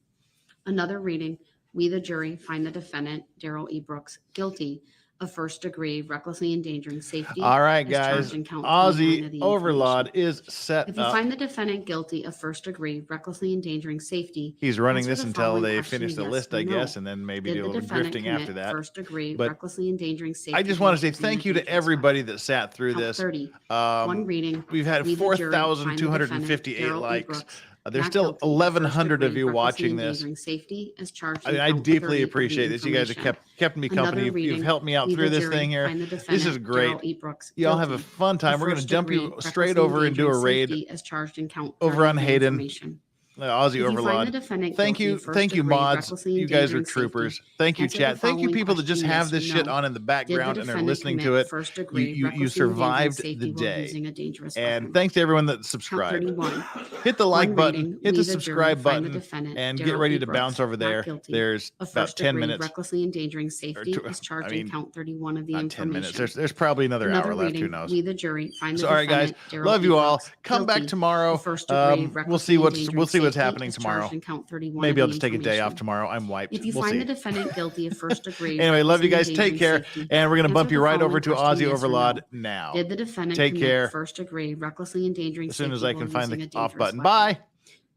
Another reading. We, the jury, find the defendant, Darrell E. Brooks, guilty of first degree recklessly endangering safety. All right, as charged guys. in count 29 of Aussie the Overlord information. is set If you up. find the defendant guilty of first degree recklessly endangering safety, He's running answer this the until following they question, finish the yes list, or I no. guess, and then maybe Did do a the little defendant drifting commit after that. first degree But recklessly endangering safety? I just want to say while using thank a you to dangerous everybody that sat through Count this. 30. One reading. We've had We, the jury, find the defendant, 4,258 Darrell E. likes. Brooks, There's not still guilty of first 1,100 of degree you recklessly watching this. endangering safety as charged I in mean, I count deeply 30 of the appreciate this. You guys have information. kept me Another company. You've reading. helped me out We, through the this jury, thing here. find the This is defendant, great. Darrell E. Brooks, Y'all have a guilty fun time. of We're going to first jump degree you straight recklessly over and do a endangering raid safety as charged in count over 30 on of the Hayden. information. Aussie If you find the Overlord. defendant Thank guilty you, of first thank you, degree mods. recklessly You guys are endangering troopers. safety, Thank you, answer the chat. Thank you, following people that just question, have yes this or shit no. on in the Did the background and are defendant listening to commit it. first degree You recklessly survived endangering the safety while day. using a dangerous And weapon? thanks to everyone that Count subscribed. 31. Hit the like One button, reading. hit We, the the jury, subscribe find the button, defendant, and get Darrell ready E. to Brooks, bounce over not there. guilty There's of about first 10 degree minutes. recklessly endangering safety as charged in mean, count 31 of the Not information. 10 minutes. There's probably another Another hour left. Who reading. knows? We, the jury, find the So, all right, guys. defendant, Darrell Love E. you all. Brooks, Come back guilty tomorrow. of first degree We'll see recklessly what's endangering safety happening as tomorrow. charged in count 31 Maybe of I'll the just take a day off information. tomorrow. I'm wiped. If you We'll find see. the defendant guilty of first degree Anyway, love you guys. recklessly Take care. endangering safety, And we're going to answer bump you the right over following to question, Aussie yes or Overlord no. now. Did the defendant Take commit care. first degree recklessly endangering As soon safety as I while can find using the a off dangerous button. weapon? Bye.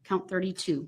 Count 32.